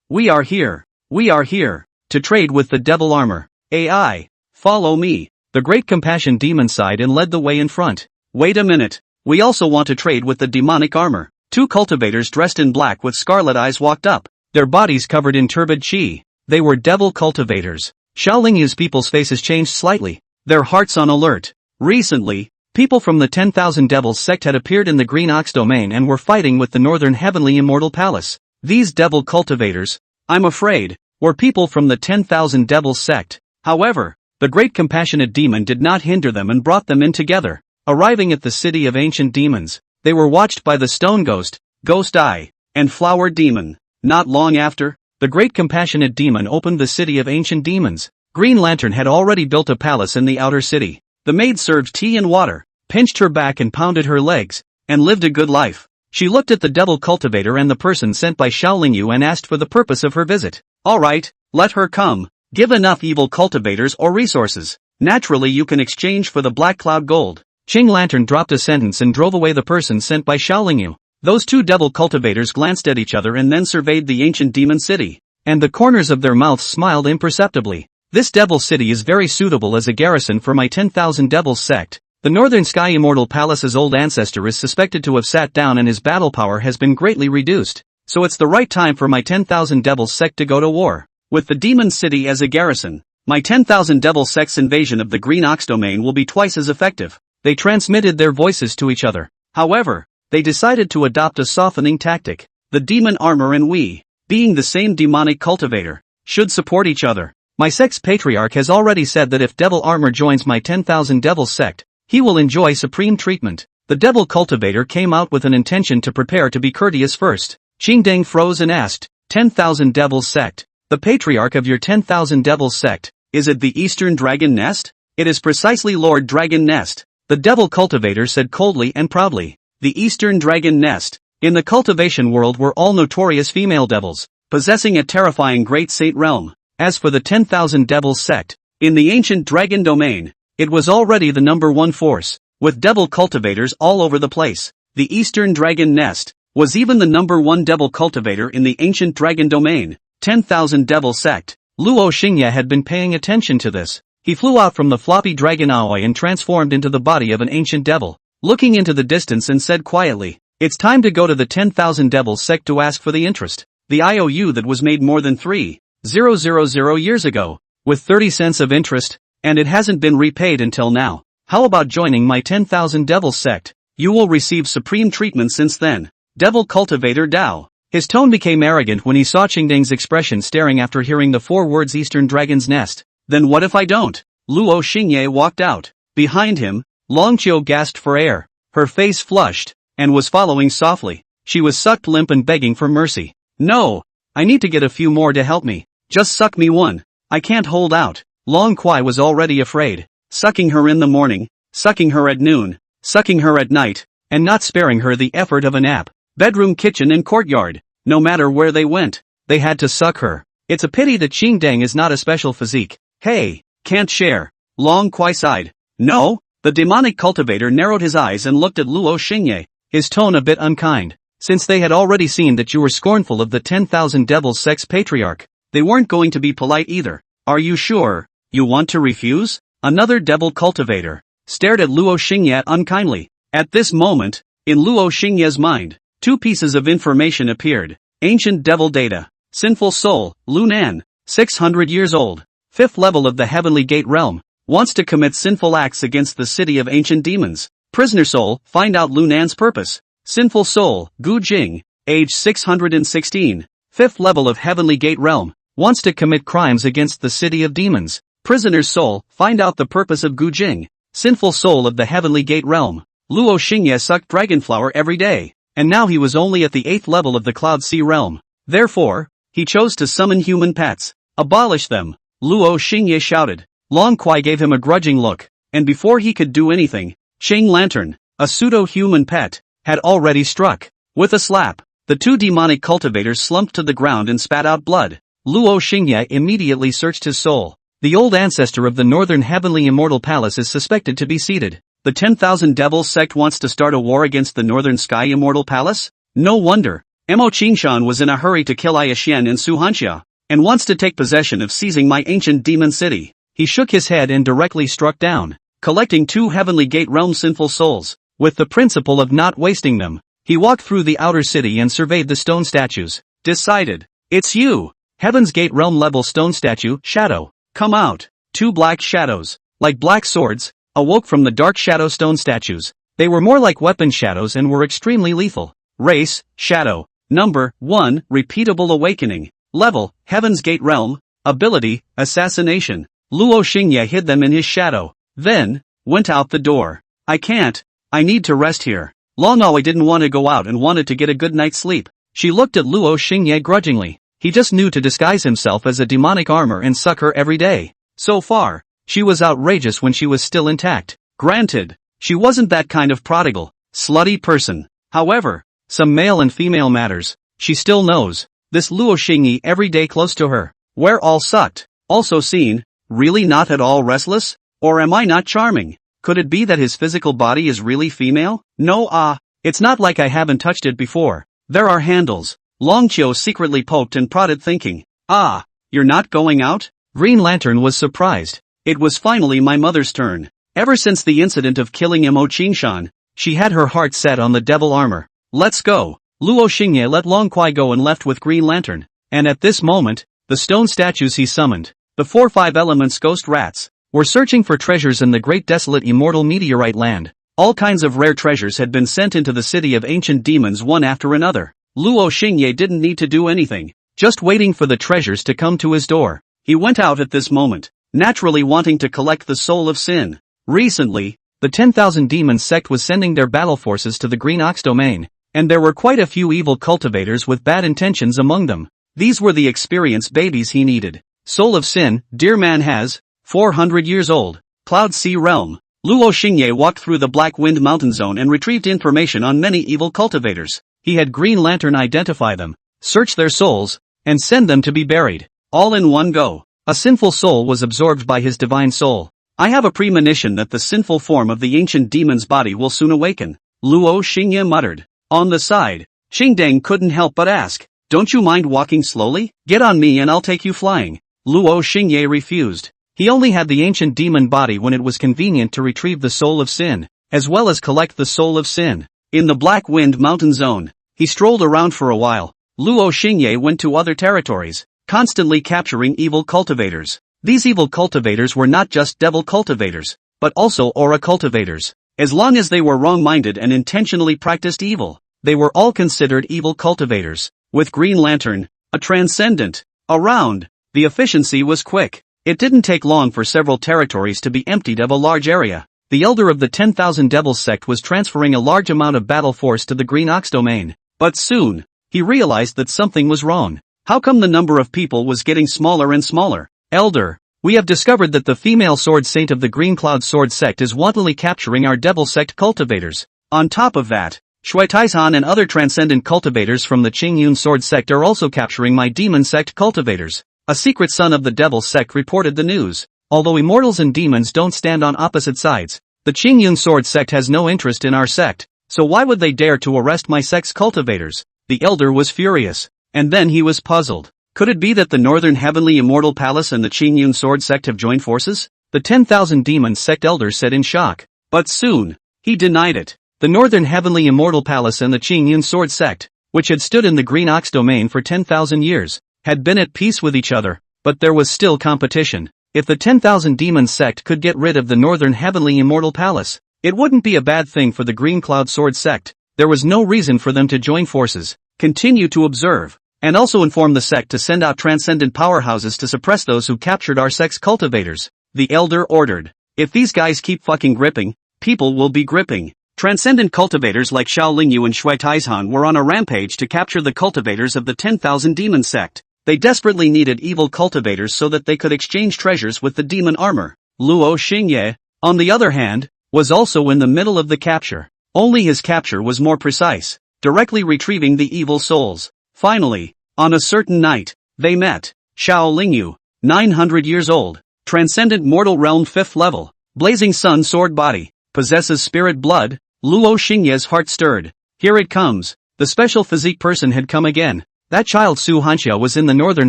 we are here to trade with the devil armor. AI, follow me. The great compassion demon sighed and led the way in front. Wait a minute, we also want to trade with the demonic armor. Two cultivators dressed in black with scarlet eyes walked up, their bodies covered in turbid chi. They were devil cultivators. Xiao Lingyu's people's faces changed slightly. their hearts on alert. Recently, people from the 10,000 Devils sect had appeared in the Green Ox domain and were fighting with the Northern Heavenly Immortal Palace. These devil cultivators, I'm afraid, were people from the 10,000 Devils sect. However, the great compassionate demon did not hinder them and brought them in together. Arriving at the city of ancient demons, they were watched by the Stone Ghost, Ghost Eye, and Flower Demon. Not long after, the great compassionate demon opened the city of ancient demons. Green Lantern had already built a palace in the outer city. The maid served tea and water, pinched her back and pounded her legs, and lived a good life. She looked at the devil cultivator and the person sent by Xiaoling Yu and asked for the purpose of her visit. Alright, let her come. Give enough evil cultivators or resources. Naturally you can exchange for the Black Cloud Gold. Qing Lantern dropped a sentence and drove away the person sent by Xiaoling Yu. Those two devil cultivators glanced at each other and then surveyed the ancient demon city. And the corners of their mouths smiled imperceptibly. This devil city is very suitable as a garrison for my 10,000 devils sect. The Northern Sky Immortal Palace's old ancestor is suspected to have sat down and his battle power has been greatly reduced. So it's the right time for my 10,000 devils sect to go to war. With the demon city as a garrison, my 10,000 devil sect's invasion of the Green Ox domain will be twice as effective. They transmitted their voices to each other. However, they decided to adopt a softening tactic. The demon armor and we, being the same demonic cultivator, should support each other. My sect's patriarch has already said that if Devil Armor joins my 10,000 Devils sect, he will enjoy supreme treatment. The Devil Cultivator came out with an intention to prepare to be courteous first. Qingdang froze and asked, 10,000 Devils sect, the patriarch of your 10,000 Devils sect, is it the Eastern Dragon Nest? It is precisely Lord Dragon Nest. The Devil Cultivator said coldly and proudly. The Eastern Dragon Nest. In the cultivation world were all notorious female devils, possessing a terrifying great saint realm. As for the 10,000 Devils sect, in the ancient dragon domain, it was already the #1 force, with devil cultivators all over the place. The Eastern Dragon Nest was even the #1 devil cultivator in the ancient dragon domain, 10,000 Devil sect. Luo Xingye had been paying attention to this. He flew out from the floppy dragon Aoi and transformed into the body of an ancient devil, looking into the distance and said quietly, it's time to go to the 10,000 Devils sect to ask for the interest. The IOU that was made more than 3,000 years ago, with 30 cents of interest, and it hasn't been repaid until now. How about joining my 10,000 Devils sect? You will receive supreme treatment since then. Devil Cultivator Dao. His tone became arrogant when he saw Qingdang's expression staring after hearing the 4 words Eastern Dragon's Nest. Then what if I don't? Luo Xingye walked out. Behind him, Longqiu gasped for air. Her face flushed, and was following softly. She was sucked limp and begging for mercy. No! I need to get a few more to help me. Just suck me one. I can't hold out. Long Kuai was already afraid. Sucking her in the morning, sucking her at noon, sucking her at night, and not sparing her the effort of a nap. Bedroom, kitchen and courtyard. No matter where they went, they had to suck her. It's a pity that Qingdang is not a special physique. Hey, can't share. Long Kuai sighed. No? The demonic cultivator narrowed his eyes and looked at Luo Xingye, his tone a bit unkind. Since they had already seen that you were scornful of the 10,000 Devils sect's patriarch, they weren't going to be polite either. Are you sure you want to refuse? Another devil cultivator stared at Luo Xingye unkindly. At this moment, in Luo Xingye's mind, 2 pieces of information appeared. Ancient devil data. Sinful soul, Lunan, 600 years old. 5th level of the Heavenly Gate realm. Wants to commit sinful acts against the city of ancient demons. Prisoner soul, find out Lunan's purpose. Sinful soul, Gu Jing, age 616. 5th level of Heavenly Gate realm. Wants to commit crimes against the city of demons. Prisoner's soul, find out the purpose of Gu Jing. Sinful soul of the Heavenly Gate realm. Luo Xingye sucked dragonflower every day, and now he was only at the 8th level of the Cloud Sea realm. Therefore, he chose to summon human pets. Abolish them, Luo Xingye shouted. Long Kuai gave him a grudging look, and before he could do anything, Qing Lantern, a pseudo-human pet, had already struck. With a slap, the 2 demonic cultivators slumped to the ground and spat out blood. Luo Xingye immediately searched his soul. The old ancestor of the Northern Heavenly Immortal Palace is suspected to be seated. The 10,000 Devils sect wants to start a war against the Northern Sky Immortal Palace? No wonder. Mo Qingshan was in a hurry to kill Ayaxian and Su Hanxia, and wants to take possession of seizing my ancient demon city. He shook his head and directly struck down, collecting 2 Heavenly Gate realm sinful souls. With the principle of not wasting them, he walked through the outer city and surveyed the stone statues. Decided. It's you! Heaven's Gate realm level stone statue, Shadow. Come out. 2 black shadows, like black swords, awoke from the dark shadow stone statues. They were more like weapon shadows and were extremely lethal. Race, Shadow. Number 1, Repeatable Awakening. Level, Heaven's Gate Realm. Ability, Assassination. Luo Xingye hid them in his shadow, then went out the door. I can't. I need to rest here. Long Aoi didn't want to go out and wanted to get a good night's sleep. She looked at Luo Xingye grudgingly. He just knew to disguise himself as a demonic armor and suck her every day. So far, she was outrageous when she was still intact. Granted, she wasn't that kind of prodigal, slutty person. However, some male and female matters. She still knows. This Luo Xingye every day close to her. We're all sucked. Also seen. Really not at all restless? Or am I not charming? Could it be that his physical body is really female? No, it's not like I haven't touched it before. There are handles. Long Qiu secretly poked and prodded thinking. You're not going out? Green Lantern was surprised. It was finally my mother's turn. Ever since the incident of killing Mo Qingshan, she had her heart set on the devil armor. Let's go. Luo Xingye let Long Kuai go and left with Green Lantern. And at this moment, the stone statues he summoned, the 4-5 elements ghost rats, were searching for treasures in the great desolate immortal meteorite land. All kinds of rare treasures had been sent into the city of ancient demons one after another. Luo Xingye didn't need to do anything, just waiting for the treasures to come to his door. He went out at this moment, naturally wanting to collect the soul of sin. Recently, the 10,000 demons sect was sending their battle forces to the Green Ox domain, and there were quite a few evil cultivators with bad intentions among them. These were the experienced babies he needed. Soul of Sin, dear man has 400 years old. Cloud Sea Realm. Luo Xingye walked through the Black Wind Mountain Zone and retrieved information on many evil cultivators. He had Green Lantern identify them, search their souls, and send them to be buried. All in one go. A sinful soul was absorbed by his divine soul. I have a premonition that the sinful form of the ancient demon's body will soon awaken. Luo Xingye muttered. On the side, Qingdang couldn't help but ask, don't you mind walking slowly? Get on me and I'll take you flying. Luo Xingye refused. He only had the ancient demon body when it was convenient to retrieve the soul of sin, as well as collect the soul of sin. In the Black Wind Mountain Zone, he strolled around for a while. Luo Xingye went to other territories, constantly capturing evil cultivators. These evil cultivators were not just devil cultivators, but also aura cultivators. As long as they were wrong-minded and intentionally practiced evil, they were all considered evil cultivators. With Green Lantern, a transcendent, around, the efficiency was quick. It didn't take long for several territories to be emptied of a large area. The elder of the 10,000 Devils sect was transferring a large amount of battle force to the Green Ox domain. But soon, he realized that something was wrong. How come the number of people was getting smaller and smaller? Elder, we have discovered that the female sword saint of the Green Cloud Sword sect is wantonly capturing our Devil sect cultivators. On top of that, Shui Taizhan and other transcendent cultivators from the Qingyun Sword sect are also capturing my Demon sect cultivators. A secret son of the Devil sect reported the news. Although immortals and demons don't stand on opposite sides, the Qingyun Sword sect has no interest in our sect, so why would they dare to arrest my sect's cultivators? The elder was furious. And then he was puzzled. Could it be that the Northern Heavenly Immortal Palace and the Qingyun Sword sect have joined forces? The 10,000 Demons sect elder said in shock. But soon, he denied it. The Northern Heavenly Immortal Palace and the Qingyun Sword sect, which had stood in the Green Ox domain for 10,000 years, had been at peace with each other, but there was still competition. If the 10,000 Demons sect could get rid of the Northern Heavenly Immortal Palace, it wouldn't be a bad thing for the Green Cloud Sword sect. There was no reason for them to join forces, continue to observe, and also inform the sect to send out transcendent powerhouses to suppress those who captured our sect's cultivators. The elder ordered. If these guys keep fucking gripping, people will be gripping. Transcendent cultivators like Xiao Lingyu and Shui Taizhan were on a rampage to capture the cultivators of the 10,000 Demon sect. They desperately needed evil cultivators so that they could exchange treasures with the demon armor. Luo Xingye, on the other hand, was also in the middle of the capture. Only his capture was more precise, directly retrieving the evil souls. Finally, on a certain night, they met. Xiao Lingyu, 900 years old, transcendent mortal realm 5th level, blazing sun sword body, possesses spirit blood. Luo Xingye's heart stirred. Here it comes. The special physique person had come again. That child Su Hanxia was in the Northern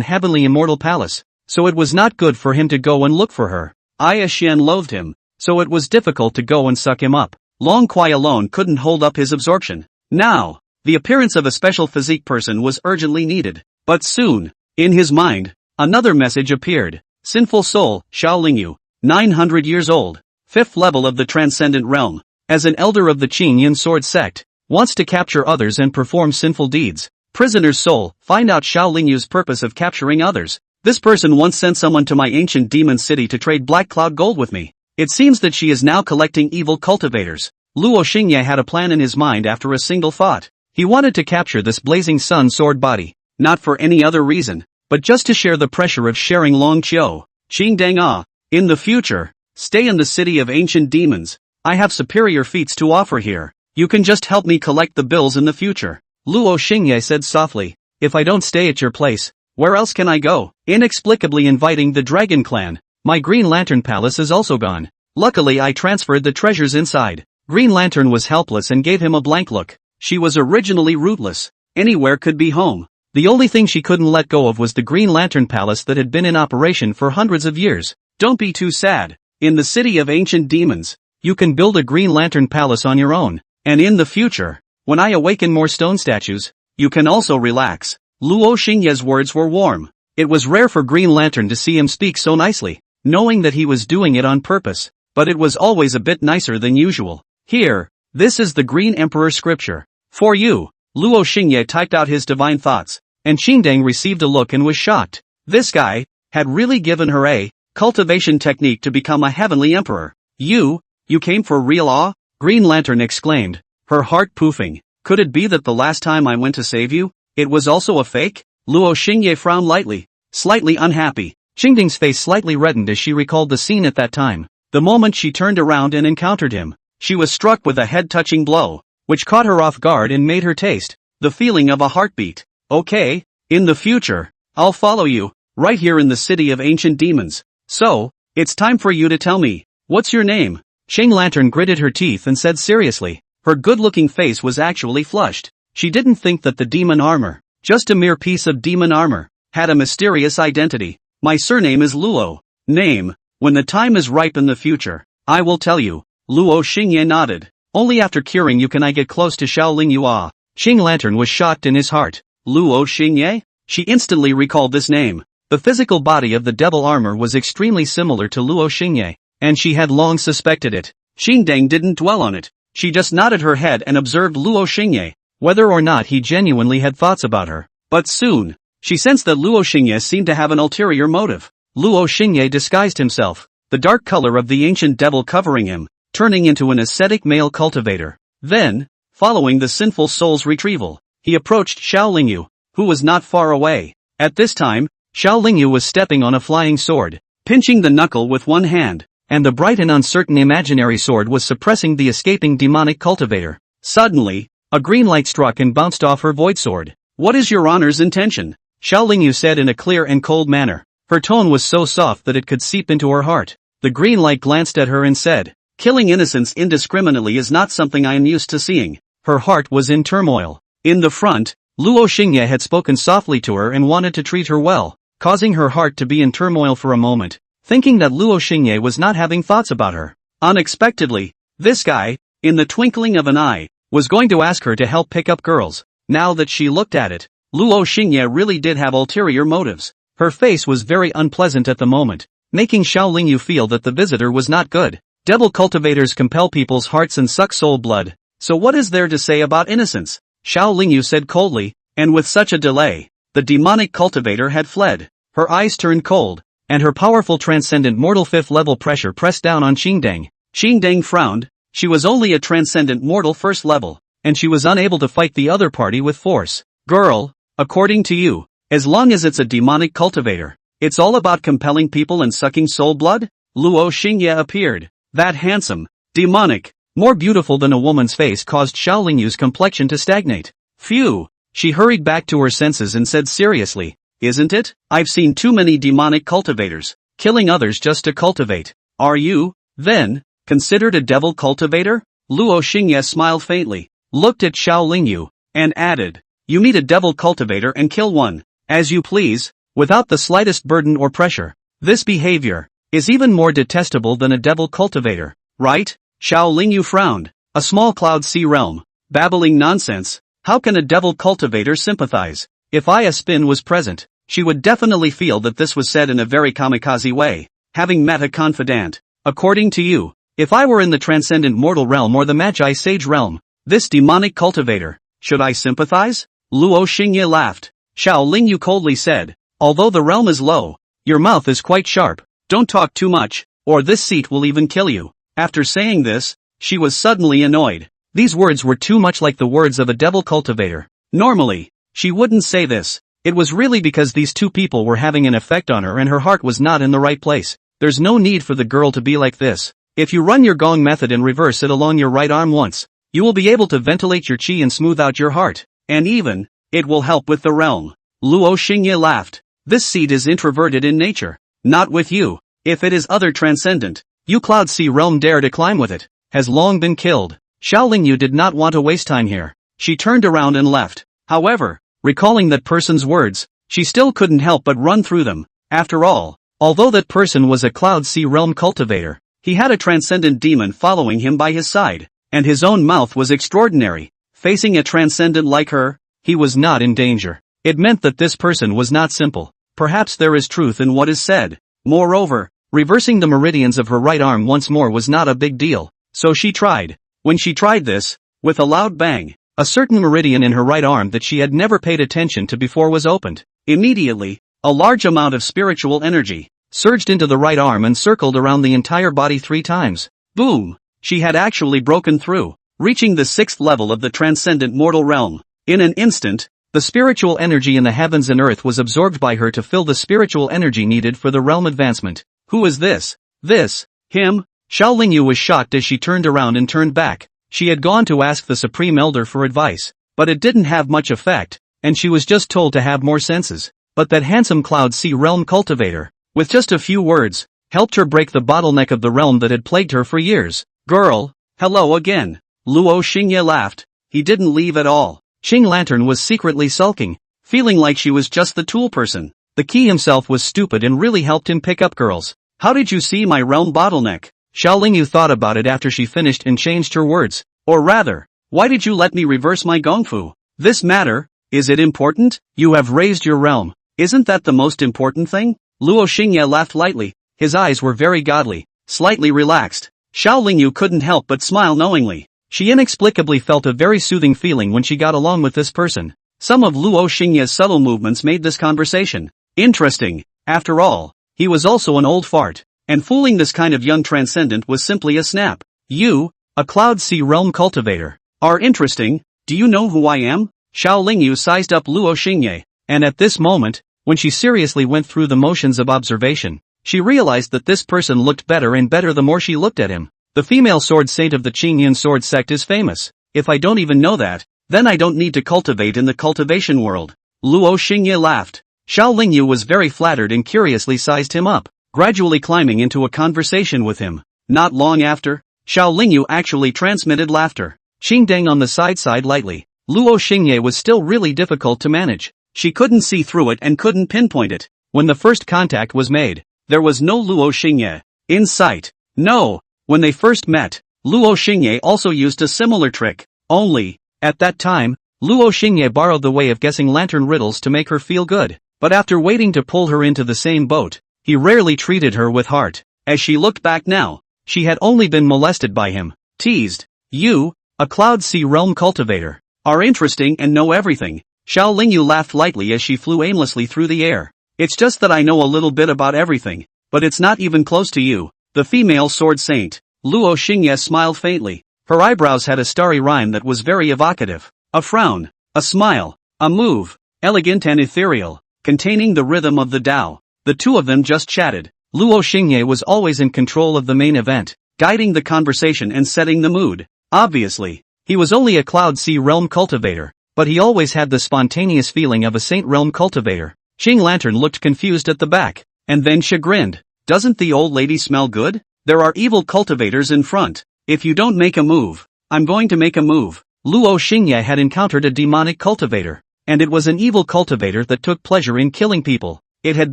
Heavenly Immortal Palace, so it was not good for him to go and look for her. Aya Xian loathed him, so it was difficult to go and suck him up. Long Kuai alone couldn't hold up his absorption. Now, the appearance of a special physique person was urgently needed. But soon, in his mind, another message appeared. Sinful soul, Xiao Lingyu, 900 years old. 5th level of the Transcendent Realm. As an elder of the Qingyan Sword Sect, wants to capture others and perform sinful deeds. Prisoner's soul, find out Xiao Lingyu's purpose of capturing others. This person once sent someone to my ancient demon city to trade Black Cloud Gold with me. It seems that she is now collecting evil cultivators. Luo Xingye had a plan in his mind after a single thought. He wanted to capture this blazing sun sword body, not for any other reason, but just to share the pressure of sharing Long Qiu. Qingdang Ah, in the future, stay in the city of ancient demons. I have superior feats to offer here. You can just help me collect the bills in the future. Luo Xingye said softly, if I don't stay at your place, where else can I go? Inexplicably inviting the Dragon Clan. My Green Lantern Palace is also gone. Luckily I transferred the treasures inside. Green Lantern was helpless and gave him a blank look. She was originally rootless. Anywhere could be home. The only thing she couldn't let go of was the Green Lantern Palace that had been in operation for hundreds of years. Don't be too sad. In the city of ancient demons, you can build a Green Lantern Palace on your own. And in the future, when I awaken more stone statues, you can also relax. Luo Xingye's words were warm. It was rare for Green Lantern to see him speak so nicely, knowing that he was doing it on purpose, but it was always a bit nicer than usual. Here, this is the Green Emperor scripture. For you. Luo Xingye typed out his divine thoughts, and Qingdang received a look and was shocked. This guy had really given her a cultivation technique to become a heavenly emperor. You came for real awe? Green Lantern exclaimed, her heart poofing. Could it be that the last time I went to save you, it was also a fake? Luo Xingye frowned lightly, slightly unhappy. Qingdang's face slightly reddened as she recalled the scene at that time. The moment she turned around and encountered him, she was struck with a head-touching blow, which caught her off guard and made her taste the feeling of a heartbeat. Okay, in the future, I'll follow you, right here in the city of ancient demons. So, it's time for you to tell me, what's your name? Qing Lantern gritted her teeth and said seriously. Her good-looking face was actually flushed. She didn't think that the demon armor, just a mere piece of demon armor, had a mysterious identity. My surname is Luo. Name, when the time is ripe in the future, I will tell you. Luo Xingye nodded. Only after curing you can I get close to Xiao Lingyu. Ah. Qing Lantern was shocked in his heart. Luo Xingye? She instantly recalled this name. The physical body of the devil armor was extremely similar to Luo Xingye, and she had long suspected it. Qingdang didn't dwell on it. She just nodded her head and observed Luo Xingye, whether or not he genuinely had thoughts about her. But soon, she sensed that Luo Xingye seemed to have an ulterior motive. Luo Xingye disguised himself, the dark color of the ancient devil covering him, turning into an ascetic male cultivator. Then, following the sinful soul's retrieval, he approached Xiao Lingyu, who was not far away. At this time, Xiao Lingyu was stepping on a flying sword, pinching the knuckle with one hand, and the bright and uncertain imaginary sword was suppressing the escaping demonic cultivator. Suddenly, a green light struck and bounced off her void sword. What is your honor's intention? Xiao Lingyu said in a clear and cold manner. Her tone was so soft that it could seep into her heart. The green light glanced at her and said, killing innocents indiscriminately is not something I am used to seeing. Her heart was in turmoil. In the front, Luo Xingye had spoken softly to her and wanted to treat her well, causing her heart to be in turmoil for a moment, thinking that Luo Xingye was not having thoughts about her. Unexpectedly, this guy, in the twinkling of an eye, was going to ask her to help pick up girls. Now that she looked at it, Luo Xingye really did have ulterior motives. Her face was very unpleasant at the moment, making Xiao Lingyu feel that the visitor was not good. Devil cultivators compel people's hearts and suck soul blood. So what is there to say about innocence? Xiao Lingyu said coldly, and with such a delay, the demonic cultivator had fled. Her eyes turned cold, and her powerful transcendent mortal 5th level pressure pressed down on Qingdang. Qingdang frowned. She was only a transcendent mortal 1st level, and she was unable to fight the other party with force. Girl, according to you, as long as it's a demonic cultivator, it's all about compelling people and sucking soul blood? Luo Xingye appeared. That handsome, demonic, more beautiful than a woman's face caused Xiao Lingyu's complexion to stagnate. Phew! She hurried back to her senses and said seriously, isn't it? I've seen too many demonic cultivators, killing others just to cultivate. Are you, then, considered a devil cultivator? Luo Xingye smiled faintly, looked at Xiao Lingyu, and added, you meet a devil cultivator and kill one, as you please, without the slightest burden or pressure. This behavior is even more detestable than a devil cultivator, right? Xiao Lingyu frowned. A small cloud sea realm, babbling nonsense. How can a devil cultivator sympathize? If Aya Spin was present, she would definitely feel that this was said in a very kamikaze way. having met a confidant. According to you, if I were in the transcendent mortal realm or the Magi Sage realm, this demonic cultivator, should I sympathize? Luo Xingye laughed. Xiao Lingyu coldly said, although the realm is low, your mouth is quite sharp, don't talk too much, or this seat will even kill you. After saying this, she was suddenly annoyed. These words were too much like the words of a devil cultivator. Normally, she wouldn't say this. It was really because these two people were having an effect on her and her heart was not in the right place. There's no need for the girl to be like this. If you run your gong method and reverse it along your right arm once, you will be able to ventilate your chi and smooth out your heart. And even, it will help with the realm. Luo Xingye laughed. This seed is introverted in nature. Not with you. If it is other transcendent, you Cloud Sea realm dare to climb with it, has long been killed. Xiao Lingyu did not want to waste time here. She turned around and left. However, recalling that person's words, she still couldn't help but run through them. After all, although that person was a Cloud Sea realm cultivator, he had a transcendent demon following him by his side, and his own mouth was extraordinary. Facing a transcendent like her, he was not in danger. It meant that this person was not simple. Perhaps there is truth in what is said. Moreover, reversing the meridians of her right arm once more was not a big deal, so she tried. When she tried this, with a loud bang, a certain meridian in her right arm that she had never paid attention to before was opened. Immediately, a large amount of spiritual energy surged into the right arm and circled around the entire body 3 times. Boom! She had actually broken through, reaching the 6th level of the transcendent mortal realm. In an instant, the spiritual energy in the heavens and earth was absorbed by her to fill the spiritual energy needed for the realm advancement. Who is this? This? Him? Xiao Lingyu was shocked as she turned around and turned back. She had gone to ask the Supreme Elder for advice, but it didn't have much effect, and she was just told to have more senses. But that handsome Cloud Sea realm cultivator, with just a few words, helped her break the bottleneck of the realm that had plagued her for years. Girl, hello again. Luo Xingye laughed. He didn't leave at all. Xing Lantern was secretly sulking, feeling like she was just the tool person. The key himself was stupid and really helped him pick up girls. How did you see my realm bottleneck? Xiao Lingyu thought about it after she finished and changed her words. Or rather, why did you let me reverse my gongfu? This matter, is it important? You have raised your realm. Isn't that the most important thing? Luo Xingye laughed lightly. His eyes were very godly, slightly relaxed. Xiao Lingyu couldn't help but smile knowingly. She inexplicably felt a very soothing feeling when she got along with this person. Some of Luo Xingye's subtle movements made this conversation interesting. After all, he was also an old fart, and fooling this kind of young transcendent was simply a snap. You, a Cloud Sea realm cultivator, are interesting. Do you know who I am? Xiao Lingyu sized up Luo Xingye, and at this moment, when she seriously went through the motions of observation, she realized that this person looked better and better the more she looked at him. The female sword saint of the Qingyan sword sect is famous. If I don't even know that, then I don't need to cultivate in the cultivation world. Luo Xingye laughed. Xiao Lingyu was very flattered and curiously sized him up, gradually climbing into a conversation with him. Not long after, Xiao Lingyu actually transmitted laughter. Xingdeng on the side lightly. Luo Xingye was still really difficult to manage. She couldn't see through it and couldn't pinpoint it. When the first contact was made, there was no Luo Xingye in sight. No. When they first met, Luo Xingye also used a similar trick. Only, at that time, Luo Xingye borrowed the way of guessing lantern riddles to make her feel good. But after waiting to pull her into the same boat, he rarely treated her with heart. As she looked back now, she had only been molested by him. Teased. You, a Cloud Sea realm cultivator, are interesting and know everything. Xiao Lingyu laughed lightly as she flew aimlessly through the air. It's just that I know a little bit about everything, but it's not even close to you. The female sword saint. Luo Xingye smiled faintly. Her eyebrows had a starry rhyme that was very evocative. A frown, a smile, a move, elegant and ethereal, containing the rhythm of the Tao. The two of them just chatted. Luo Xingye was always in control of the main event, guiding the conversation and setting the mood. Obviously, he was only a Cloud Sea realm cultivator, but he always had the spontaneous feeling of a Saint realm cultivator. Xing Lantern looked confused at the back, and then chagrined. Doesn't the old lady smell good? There are evil cultivators in front. If you don't make a move, I'm going to make a move. Luo Xingye had encountered a demonic cultivator, and it was an evil cultivator that took pleasure in killing people. It had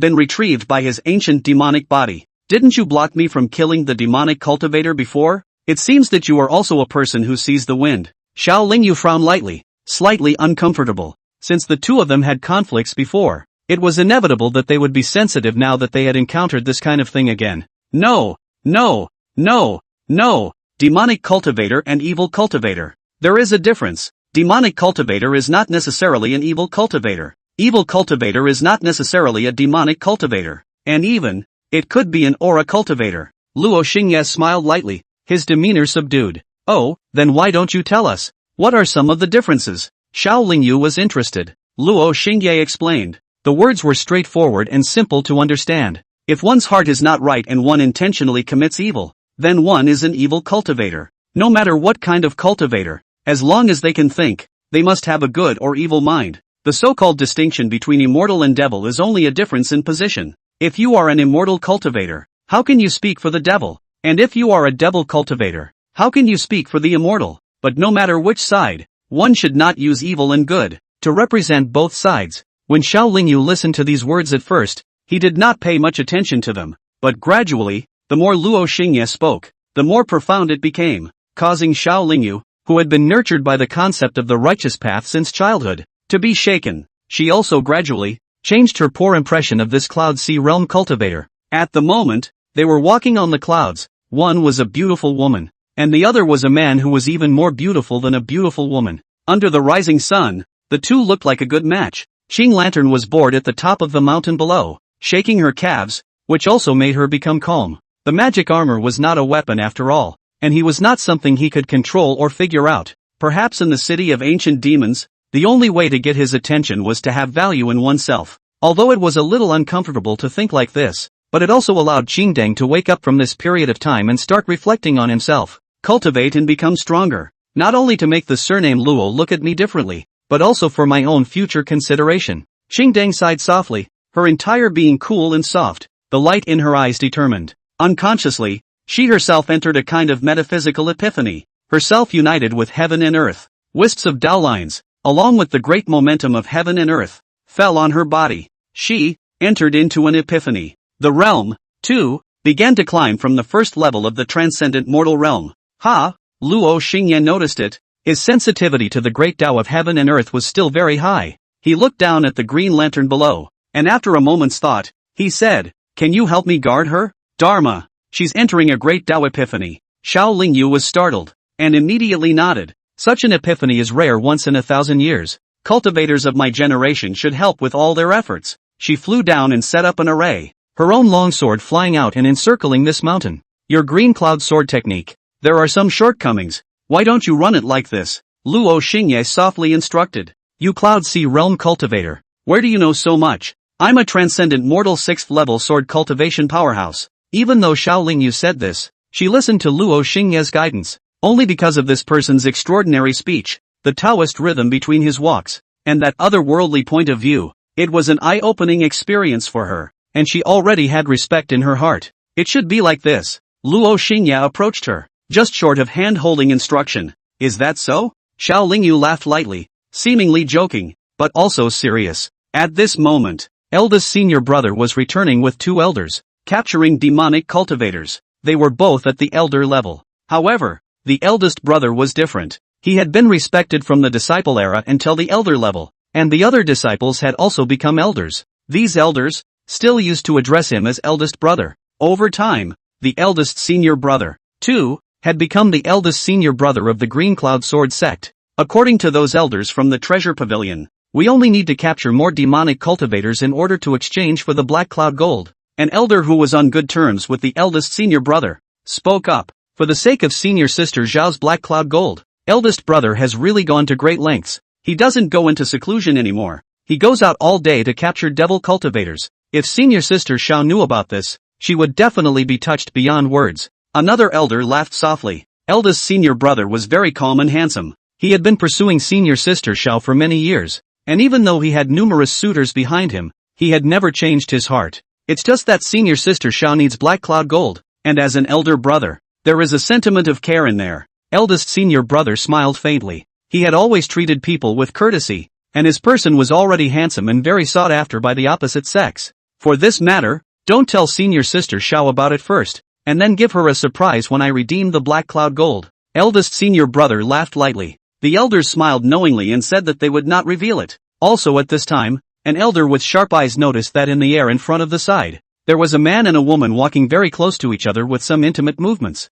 been retrieved by his ancient demonic body. Didn't you block me from killing the demonic cultivator before? It seems that you are also a person who sees the wind. Xiao Lingyu frowned lightly, slightly uncomfortable. Since the two of them had conflicts before, it was inevitable that they would be sensitive now that they had encountered this kind of thing again. No, no, no, no. Demonic cultivator and evil cultivator. There is a difference. Demonic cultivator is not necessarily an evil cultivator. Evil cultivator is not necessarily a demonic cultivator. And even, it could be an aura cultivator. Luo Xingye smiled lightly, his demeanor subdued. Oh, then why don't you tell us? What are some of the differences? Xiao Lingyu was interested. Luo Xingye explained. The words were straightforward and simple to understand. If one's heart is not right and one intentionally commits evil, then one is an evil cultivator. No matter what kind of cultivator, as long as they can think, they must have a good or evil mind. The so-called distinction between immortal and devil is only a difference in position. If you are an immortal cultivator, how can you speak for the devil? And if you are a devil cultivator, how can you speak for the immortal? But no matter which side, one should not use evil and good to represent both sides. When Xiao Lingyu listened to these words at first, he did not pay much attention to them, but gradually, the more Luo Xingye spoke, the more profound it became, causing Xiao Lingyu, who had been nurtured by the concept of the righteous path since childhood, to be shaken. She also gradually changed her poor impression of this Cloud Sea realm cultivator. At the moment, they were walking on the clouds. One was a beautiful woman, and the other was a man who was even more beautiful than a beautiful woman. Under the rising sun, the two looked like a good match. Xing Lantern was bored at the top of the mountain below, shaking her calves, which also made her become calm. The magic armor was not a weapon after all, and he was not something he could control or figure out. Perhaps in the city of ancient demons, the only way to get his attention was to have value in oneself. Although it was a little uncomfortable to think like this, but it also allowed Qingdeng to wake up from this period of time and start reflecting on himself, cultivate and become stronger, not only to make the surname Luo look at me differently, but also for my own future consideration. Qingdeng sighed softly, her entire being cool and soft, the light in her eyes determined. Unconsciously, she herself entered a kind of metaphysical epiphany, herself united with heaven and earth. Wisps of downlines, along with the great momentum of heaven and earth, fell on her body. She entered into an epiphany. The realm, too, began to climb from the first level of the transcendent mortal realm. Ha! Luo Xingye noticed it. His sensitivity to the great Tao of heaven and earth was still very high. He looked down at the green lantern below, and after a moment's thought, he said, "Can you help me guard her? Dharma, she's entering a great Tao epiphany." Xiao Lingyu was startled, and immediately nodded. Such an epiphany is rare once in 1,000 years. Cultivators of my generation should help with all their efforts. She flew down and set up an array, her own longsword flying out and encircling this mountain. Your green cloud sword technique. There are some shortcomings. Why don't you run it like this? Luo Xingye softly instructed. You Cloud Sea realm cultivator. Where do you know so much? I'm a transcendent mortal 6th level sword cultivation powerhouse. Even though Xiao Lingyu said this, she listened to Luo Xingye's guidance. Only because of this person's extraordinary speech, the Taoist rhythm between his walks, and that otherworldly point of view, it was an eye-opening experience for her, and she already had respect in her heart. It should be like this. Luo Xingye approached her, just short of hand-holding instruction. Is that so? Xiao Lingyu laughed lightly, seemingly joking, but also serious. At this moment, eldest senior brother was returning with 2 elders, capturing demonic cultivators. They were both at the elder level. However, the eldest brother was different. He had been respected from the disciple era until the elder level, and the other disciples had also become elders. These elders still used to address him as eldest brother. Over time, the eldest senior brother, too, had become the eldest senior brother of the Green Cloud Sword sect. According to those elders from the treasure pavilion, we only need to capture more demonic cultivators in order to exchange for the Black Cloud Gold. An elder who was on good terms with the eldest senior brother spoke up. For the sake of senior sister Zhao's Black Cloud Gold, eldest brother has really gone to great lengths. He doesn't go into seclusion anymore. He goes out all day to capture devil cultivators. If senior sister Xiao knew about this, she would definitely be touched beyond words. Another elder laughed softly. Eldest senior brother was very calm and handsome. He had been pursuing senior sister Xiao for many years, and even though he had numerous suitors behind him, he had never changed his heart. It's just that senior sister Xiao needs Black Cloud Gold, and as an elder brother, there is a sentiment of care in there. Eldest senior brother smiled faintly. He had always treated people with courtesy, and his person was already handsome and very sought after by the opposite sex. For this matter, don't tell senior sister Xiao about it first, and then give her a surprise when I redeem the Black Cloud Gold. Eldest senior brother laughed lightly. The elders smiled knowingly and said that they would not reveal it. Also at this time, an elder with sharp eyes noticed that in the air in front of the side, there was a man and a woman walking very close to each other with some intimate movements.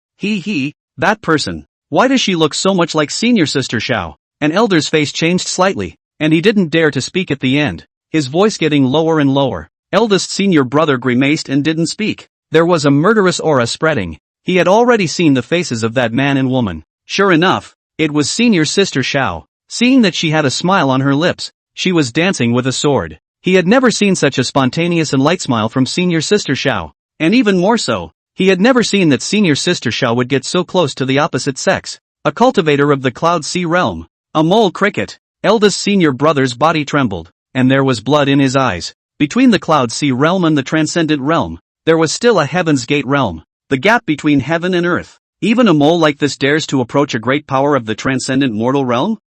That person. Why does she look so much like senior sister Xiao? An elder's face changed slightly, and he didn't dare to speak at the end, his voice getting lower and lower. Eldest senior brother grimaced and didn't speak. There was a murderous aura spreading. He had already seen the faces of that man and woman. Sure enough, it was senior sister Xiao. Seeing that she had a smile on her lips, she was dancing with a sword. He had never seen such a spontaneous and light smile from senior sister Xiao. And even more so, he had never seen that senior sister Xiao would get so close to the opposite sex. A cultivator of the Cloud Sea realm. A mole cricket. Eldest senior brother's body trembled, and there was blood in his eyes. Between the Cloud Sea realm and the Transcendent realm, there was still a Heaven's Gate realm. The gap between heaven and earth. Even a mole like this dares to approach a great power of the Transcendent mortal realm?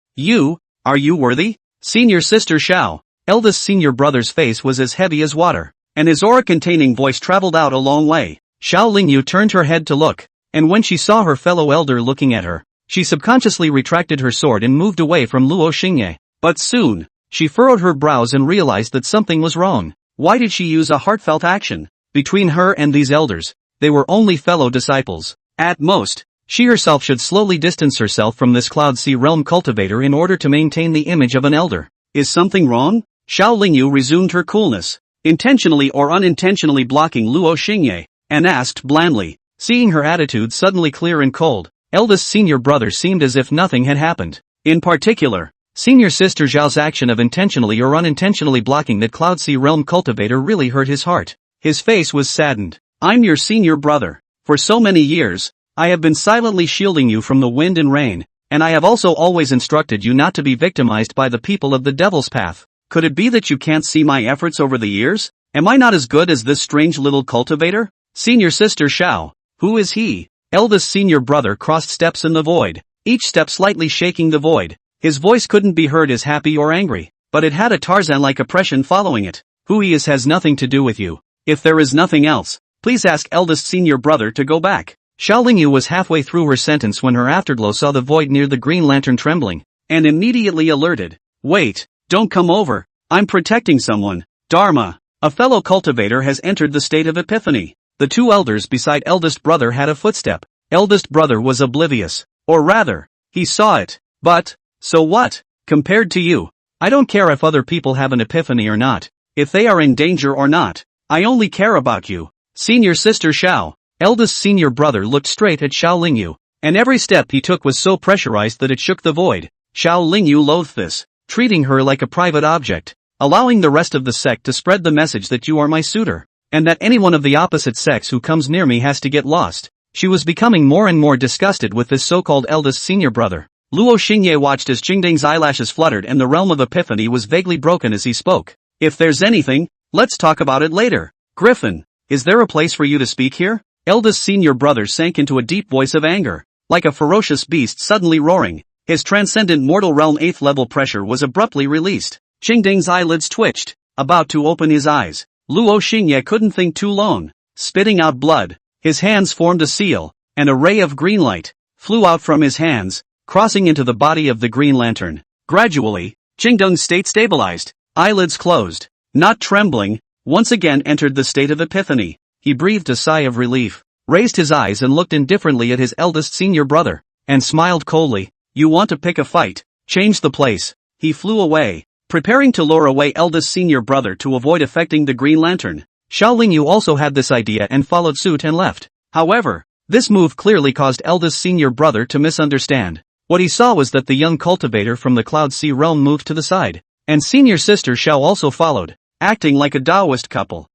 Are you worthy? Senior sister Xiao. Eldest senior brother's face was as heavy as water, and his aura-containing voice traveled out a long way. Xiao Lingyu turned her head to look, and when she saw her fellow elder looking at her, she subconsciously retracted her sword and moved away from Luo Xingye. But soon, she furrowed her brows and realized that something was wrong. Why did she use a heartfelt action? Between her and these elders, they were only fellow disciples. At most, she herself should slowly distance herself from this Cloud Sea realm cultivator in order to maintain the image of an elder. Is something wrong? Xiao Lingyu resumed her coolness, intentionally or unintentionally blocking Luo Xingye, and asked blandly, seeing her attitude suddenly clear and cold. Eldest senior brother seemed as if nothing had happened. In particular, senior sister Zhao's action of intentionally or unintentionally blocking that Cloud Sea realm cultivator really hurt his heart. His face was saddened. I'm your senior brother. For so many years, I have been silently shielding you from the wind and rain, and I have also always instructed you not to be victimized by the people of the Devil's Path. Could it be that you can't see my efforts over the years? Am I not as good as this strange little cultivator? Senior sister Xiao. Who is he? Eldest senior brother crossed steps in the void, each step slightly shaking the void. His voice couldn't be heard as happy or angry, but it had a Tarzan-like oppression following it. Who he is has nothing to do with you. If there is nothing else, please ask eldest senior brother to go back. Xiao Lingyu was halfway through her sentence when her afterglow saw the void near the green lantern trembling, and immediately alerted. Wait, don't come over. I'm protecting someone. Dharma. A fellow cultivator has entered the state of epiphany. The two elders beside eldest brother had a footstep. Eldest brother was oblivious. Or rather, he saw it. But, so what? Compared to you, I don't care if other people have an epiphany or not, if they are in danger or not. I only care about you. Senior sister Xiao. Eldest senior brother looked straight at Xiao Lingyu, and every step he took was so pressurized that it shook the void. Xiao Lingyu loathed this, treating her like a private object, allowing the rest of the sect to spread the message that you are my suitor, and that anyone of the opposite sex who comes near me has to get lost. She was becoming more and more disgusted with this so-called eldest senior brother. Luo Xingye watched as Qingding's eyelashes fluttered and the realm of epiphany was vaguely broken as he spoke. If there's anything, let's talk about it later. Griffin, is there a place for you to speak here? Eldest senior brother sank into a deep voice of anger, like a ferocious beast suddenly roaring. His transcendent mortal realm 8th level pressure was abruptly released. Qingding's eyelids twitched, about to open his eyes. Luo Xingye couldn't think too long. Spitting out blood, his hands formed a seal, and a ray of green light flew out from his hands, crossing into the body of the green lantern. Gradually, Qingding's state stabilized, eyelids closed, not trembling, once again entered the state of epiphany. He breathed a sigh of relief, raised his eyes and looked indifferently at his eldest senior brother, and smiled coldly. You want to pick a fight? Change the place. He flew away, preparing to lure away eldest senior brother to avoid affecting the green lantern. Xiao Lingyu also had this idea and followed suit and left. However, this move clearly caused eldest senior brother to misunderstand. What he saw was that the young cultivator from the Cloud Sea realm moved to the side, and senior sister Xiao also followed, acting like a Taoist couple.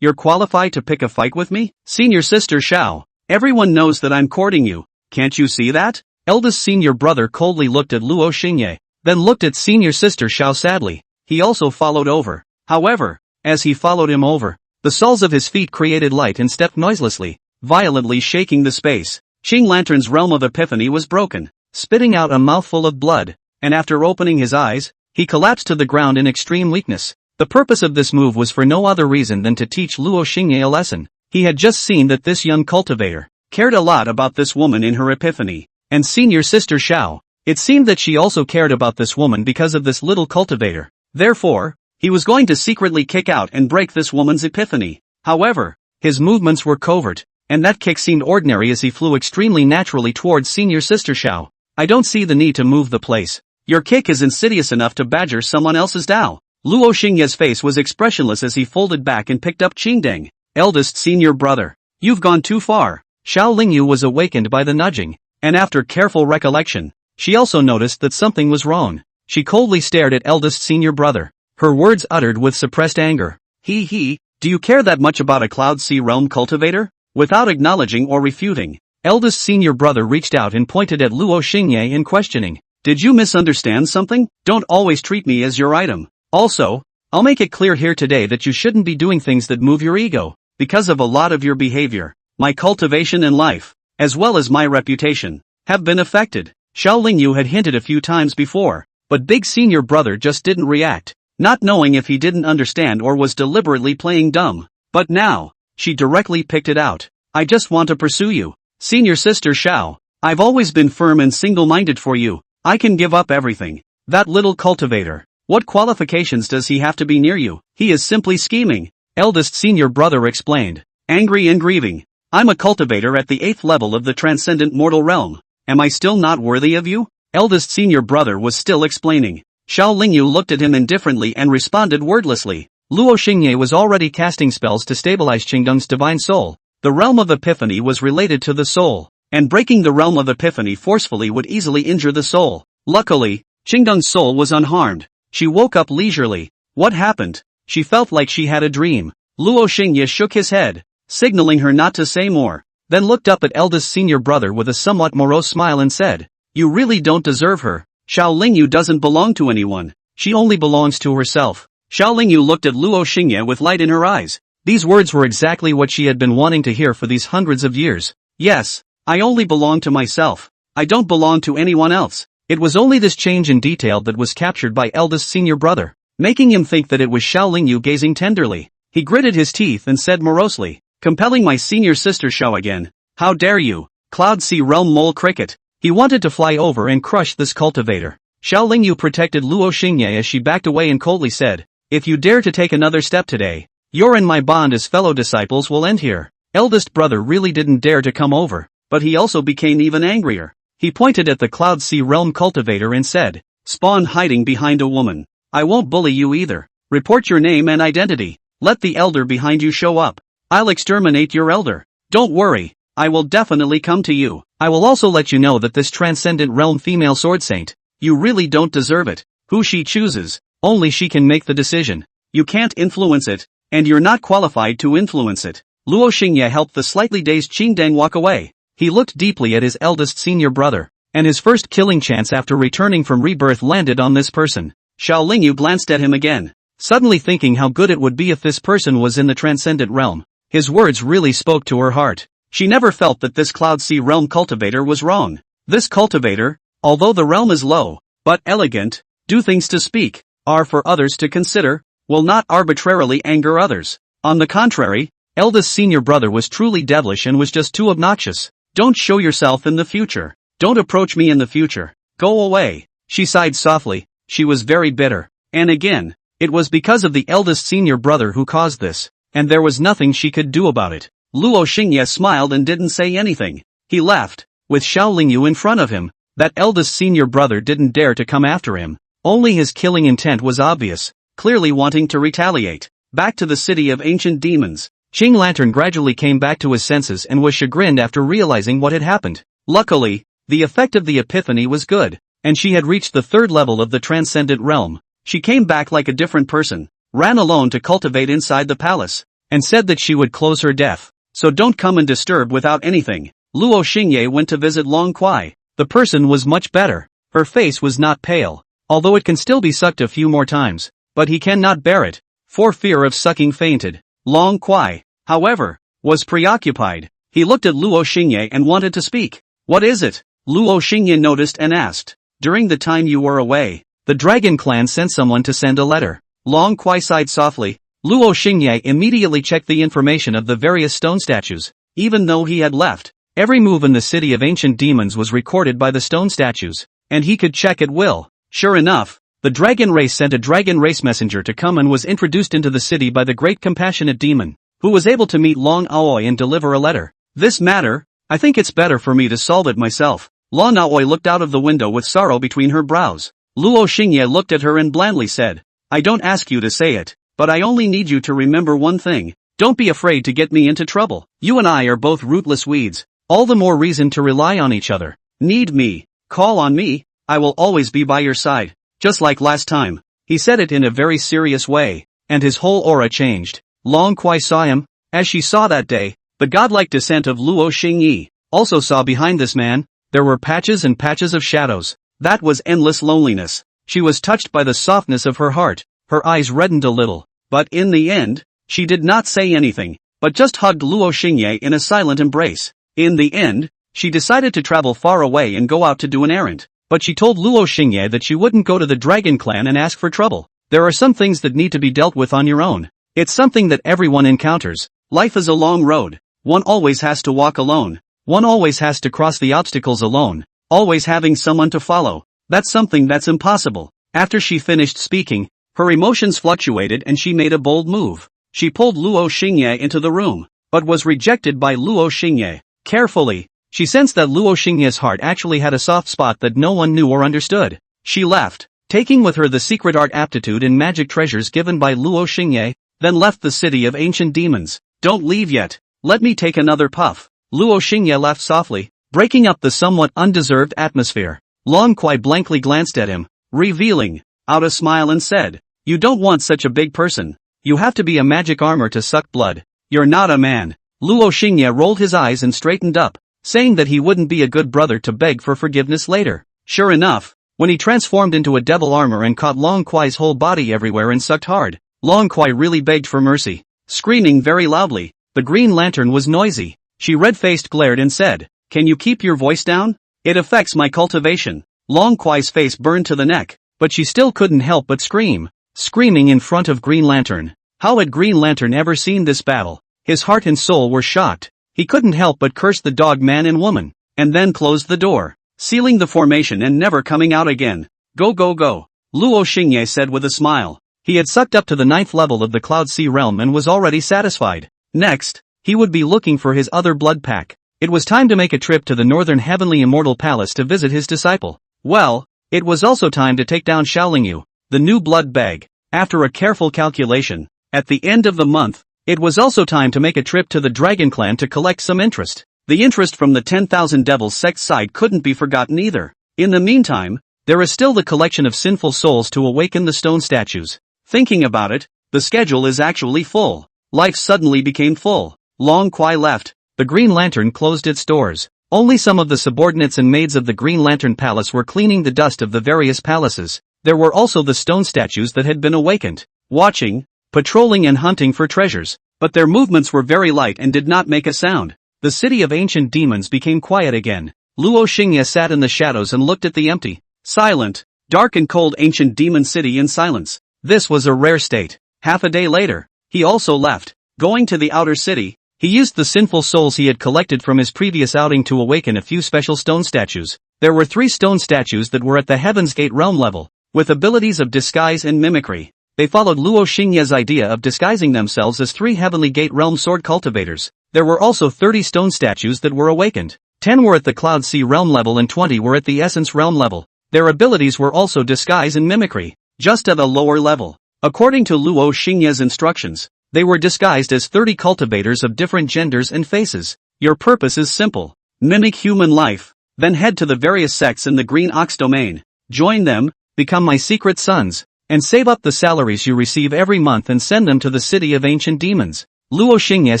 You're qualified to pick a fight with me? Senior sister Xiao, everyone knows that I'm courting you. Can't you see that? Eldest senior brother coldly looked at Luo Xingye, then looked at senior sister Xiao sadly. He also followed over. However, as he followed him over, the soles of his feet created light and stepped noiselessly, violently shaking the space. Qing Lantern's realm of epiphany was broken, spitting out a mouthful of blood, and after opening his eyes, he collapsed to the ground in extreme weakness. The purpose of this move was for no other reason than to teach Luo Xingye a lesson. He had just seen that this young cultivator cared a lot about this woman in her epiphany, and senior sister Xiao, it seemed that she also cared about this woman because of this little cultivator. Therefore, he was going to secretly kick out and break this woman's epiphany. However, his movements were covert, and that kick seemed ordinary as he flew extremely naturally towards senior sister Xiao. I don't see the need to move the place. Your kick is insidious enough to badger someone else's Dao. Luo Xingye's face was expressionless as he folded back and picked up Qingdeng, eldest senior brother. You've gone too far. Xiao Lingyu was awakened by the nudging, and after careful recollection, she also noticed that something was wrong. She coldly stared at eldest senior brother, her words uttered with suppressed anger. Do you care that much about a Cloud Sea Realm cultivator? Without acknowledging or refuting, eldest senior brother reached out and pointed at Luo Xingye in questioning. Did you misunderstand something? Don't always treat me as your item. Also, I'll make it clear here today that you shouldn't be doing things that move your ego. Because of a lot of your behavior, my cultivation and life, as well as my reputation, have been affected. Xiao Lingyu had hinted a few times before, but big senior brother just didn't react, not knowing if he didn't understand or was deliberately playing dumb. But now, she directly picked it out. I just want to pursue you, senior sister Xiao. I've always been firm and single-minded for you. I can give up everything. That little cultivator. What qualifications does he have to be near you? He is simply scheming, eldest senior brother explained, angry and grieving. I'm a cultivator at the 8th level of the transcendent mortal realm. Am I still not worthy of you? Eldest senior brother was still explaining. Xiao Lingyu looked at him indifferently and responded wordlessly. Luo Xingye was already casting spells to stabilize Qingdeng's divine soul. The realm of epiphany was related to the soul, and breaking the realm of epiphany forcefully would easily injure the soul. Luckily, Qingdeng's soul was unharmed. She woke up leisurely. What happened? She felt like she had a dream. Luo Xingye shook his head, signaling her not to say more, then looked up at eldest senior brother with a somewhat morose smile and said, You really don't deserve her. Xiao Lingyu doesn't belong to anyone. She only belongs to herself. Xiao Lingyu looked at Luo Xingye with light in her eyes. These words were exactly what she had been wanting to hear for these hundreds of years. Yes, I only belong to myself. I don't belong to anyone else. It was only this change in detail that was captured by eldest senior brother, making him think that it was Xiao Lingyu gazing tenderly. He gritted his teeth and said morosely, compelling my senior sister Xiao again. How dare you, Cloud Sea Realm mole cricket. He wanted to fly over and crush this cultivator. Xiao Lingyu protected Luo Xingye as she backed away and coldly said, If you dare to take another step today, your and my bond as fellow disciples will end here. Eldest brother really didn't dare to come over, but he also became even angrier. He pointed at the Cloud Sea Realm cultivator and said, Spawn hiding behind a woman. I won't bully you either. Report your name and identity. Let the elder behind you show up. I'll exterminate your elder. Don't worry, I will definitely come to you. I will also let you know that this transcendent realm female sword saint, you really don't deserve it. Who she chooses, only she can make the decision. You can't influence it, and you're not qualified to influence it. Luo Xingye helped the slightly dazed Qingdeng walk away. He looked deeply at his eldest senior brother, and his first killing chance after returning from rebirth landed on this person. Xiao Lingyu glanced at him again, suddenly thinking how good it would be if this person was in the transcendent realm. His words really spoke to her heart. She never felt that this Cloud Sea Realm cultivator was wrong. This cultivator, although the realm is low, but elegant, do things to speak, are for others to consider, will not arbitrarily anger others. On the contrary, eldest senior brother was truly devilish and was just too obnoxious. Don't show yourself in the future. Don't approach me in the future. Go away. She sighed softly. She was very bitter. And again, it was because of the eldest senior brother who caused this, and there was nothing she could do about it. Luo Xingye smiled and didn't say anything. He left, with Xiao Lingyu in front of him. That eldest senior brother didn't dare to come after him. Only his killing intent was obvious, clearly wanting to retaliate. Back to the city of ancient demons, Qing Lantern gradually came back to his senses and was chagrined after realizing what had happened. Luckily, the effect of the epiphany was good, and she had reached the 3rd level of the transcendent realm. She came back like a different person, ran alone to cultivate inside the palace, and said that she would close her death. So don't come and disturb without anything. Luo Xingye went to visit Long Kuai. The person was much better. Her face was not pale, although it can still be sucked a few more times, but he cannot bear it, for fear of sucking fainted. Long Kuai, however, was preoccupied. He looked at Luo Xingye and wanted to speak. What is it? Luo Xingye noticed and asked. During the time you were away, the Dragon Clan sent someone to send a letter. Long Kuai sighed softly. Luo Xingye immediately checked the information of the various stone statues. Even though he had left, every move in the city of ancient demons was recorded by the stone statues, and he could check at will. Sure enough, the dragon race sent a dragon race messenger to come and was introduced into the city by the great compassionate demon. who was able to meet Long Aoi and deliver a letter. This matter, I think it's better for me to solve it myself. Long Aoi looked out of the window with sorrow between her brows. Luo Xingye looked at her and blandly said, I don't ask you to say it, but I only need you to remember one thing. Don't be afraid to get me into trouble. You and I are both rootless weeds. All the more reason to rely on each other. Need me, call on me, I will always be by your side. Just like last time. He said it in a very serious way, and his whole aura changed. Long Kuai saw him, as she saw that day. The godlike descent of Luo Xingyi also saw behind this man. There were patches and patches of shadows. That was endless loneliness. She was touched by the softness of her heart. Her eyes reddened a little, but in the end, she did not say anything, but just hugged Luo Xingye in a silent embrace. In the end, she decided to travel far away and go out to do an errand. But she told Luo Xingye that she wouldn't go to the Dragon Clan and ask for trouble. There are some things that need to be dealt with on your own. It's something that everyone encounters. Life is a long road. One always has to walk alone. One always has to cross the obstacles alone. Always having someone to follow. That's something that's impossible. After she finished speaking, her emotions fluctuated and she made a bold move. She pulled Luo Xingye into the room, but was rejected by Luo Xingye. Carefully, she sensed that Luo Xingye's heart actually had a soft spot that no one knew or understood. She left, taking with her the secret art aptitude and magic treasures given by Luo Xingye, then left the city of ancient demons. Don't leave yet. Let me take another puff. Luo Xingye laughed softly, breaking up the somewhat undeserved atmosphere. Long Kuai blankly glanced at him, revealing out a smile and said, You don't want such a big person. You have to be a magic armor to suck blood. You're not a man. Luo Xingye rolled his eyes and straightened up, saying that he wouldn't be a good brother to beg for forgiveness later. Sure enough, when he transformed into a devil armor and caught Long Kuai's whole body everywhere and sucked hard, Long Kuai really begged for mercy. Screaming very loudly, the Green Lantern was noisy. She red-faced glared and said, Can you keep your voice down? It affects my cultivation. Long Kuai's face burned to the neck, but she still couldn't help but scream. Screaming in front of Green Lantern. How had Green Lantern ever seen this battle? His heart and soul were shocked. He couldn't help but curse the dog man and woman, and then closed the door, sealing the formation and never coming out again. Go go go, Luo Xingye said with a smile. He had sucked up to the 9th level of the Cloud Sea realm and was already satisfied. Next, he would be looking for his other blood pack. It was time to make a trip to the Northern Heavenly Immortal Palace to visit his disciple. Well, it was also time to take down Xiaolingyu, the new blood bag. After a careful calculation, at the end of the month, it was also time to make a trip to the Dragon Clan to collect some interest. The interest from the 10,000 Devils sect side couldn't be forgotten either. In the meantime, there is still the collection of sinful souls to awaken the stone statues. Thinking about it, the schedule is actually full. Life suddenly became full. Long Kuai left. The Green Lantern closed its doors. Only some of the subordinates and maids of the Green Lantern Palace were cleaning the dust of the various palaces. There were also the stone statues that had been awakened, watching, patrolling and hunting for treasures, but their movements were very light and did not make a sound. The city of ancient demons became quiet again. Luo Xingye sat in the shadows and looked at the empty, silent, dark and cold ancient demon city in silence. This was a rare state. Half a day later, he also left. Going to the outer city, he used the sinful souls he had collected from his previous outing to awaken a few special stone statues. There were 3 stone statues that were at the Heaven's Gate realm level, with abilities of disguise and mimicry. They followed Luo Xingye's idea of disguising themselves as 3 Heavenly Gate realm sword cultivators. There were also 30 stone statues that were awakened. 10 were at the Cloud Sea realm level and 20 were at the Essence realm level. Their abilities were also disguise and mimicry, just at a lower level. According to Luo Xingye's instructions, they were disguised as 30 cultivators of different genders and faces. Your purpose is simple. Mimic human life, then head to the various sects in the Green Ox domain. Join them, become my secret sons, and save up the salaries you receive every month and send them to the city of ancient demons. Luo Xingye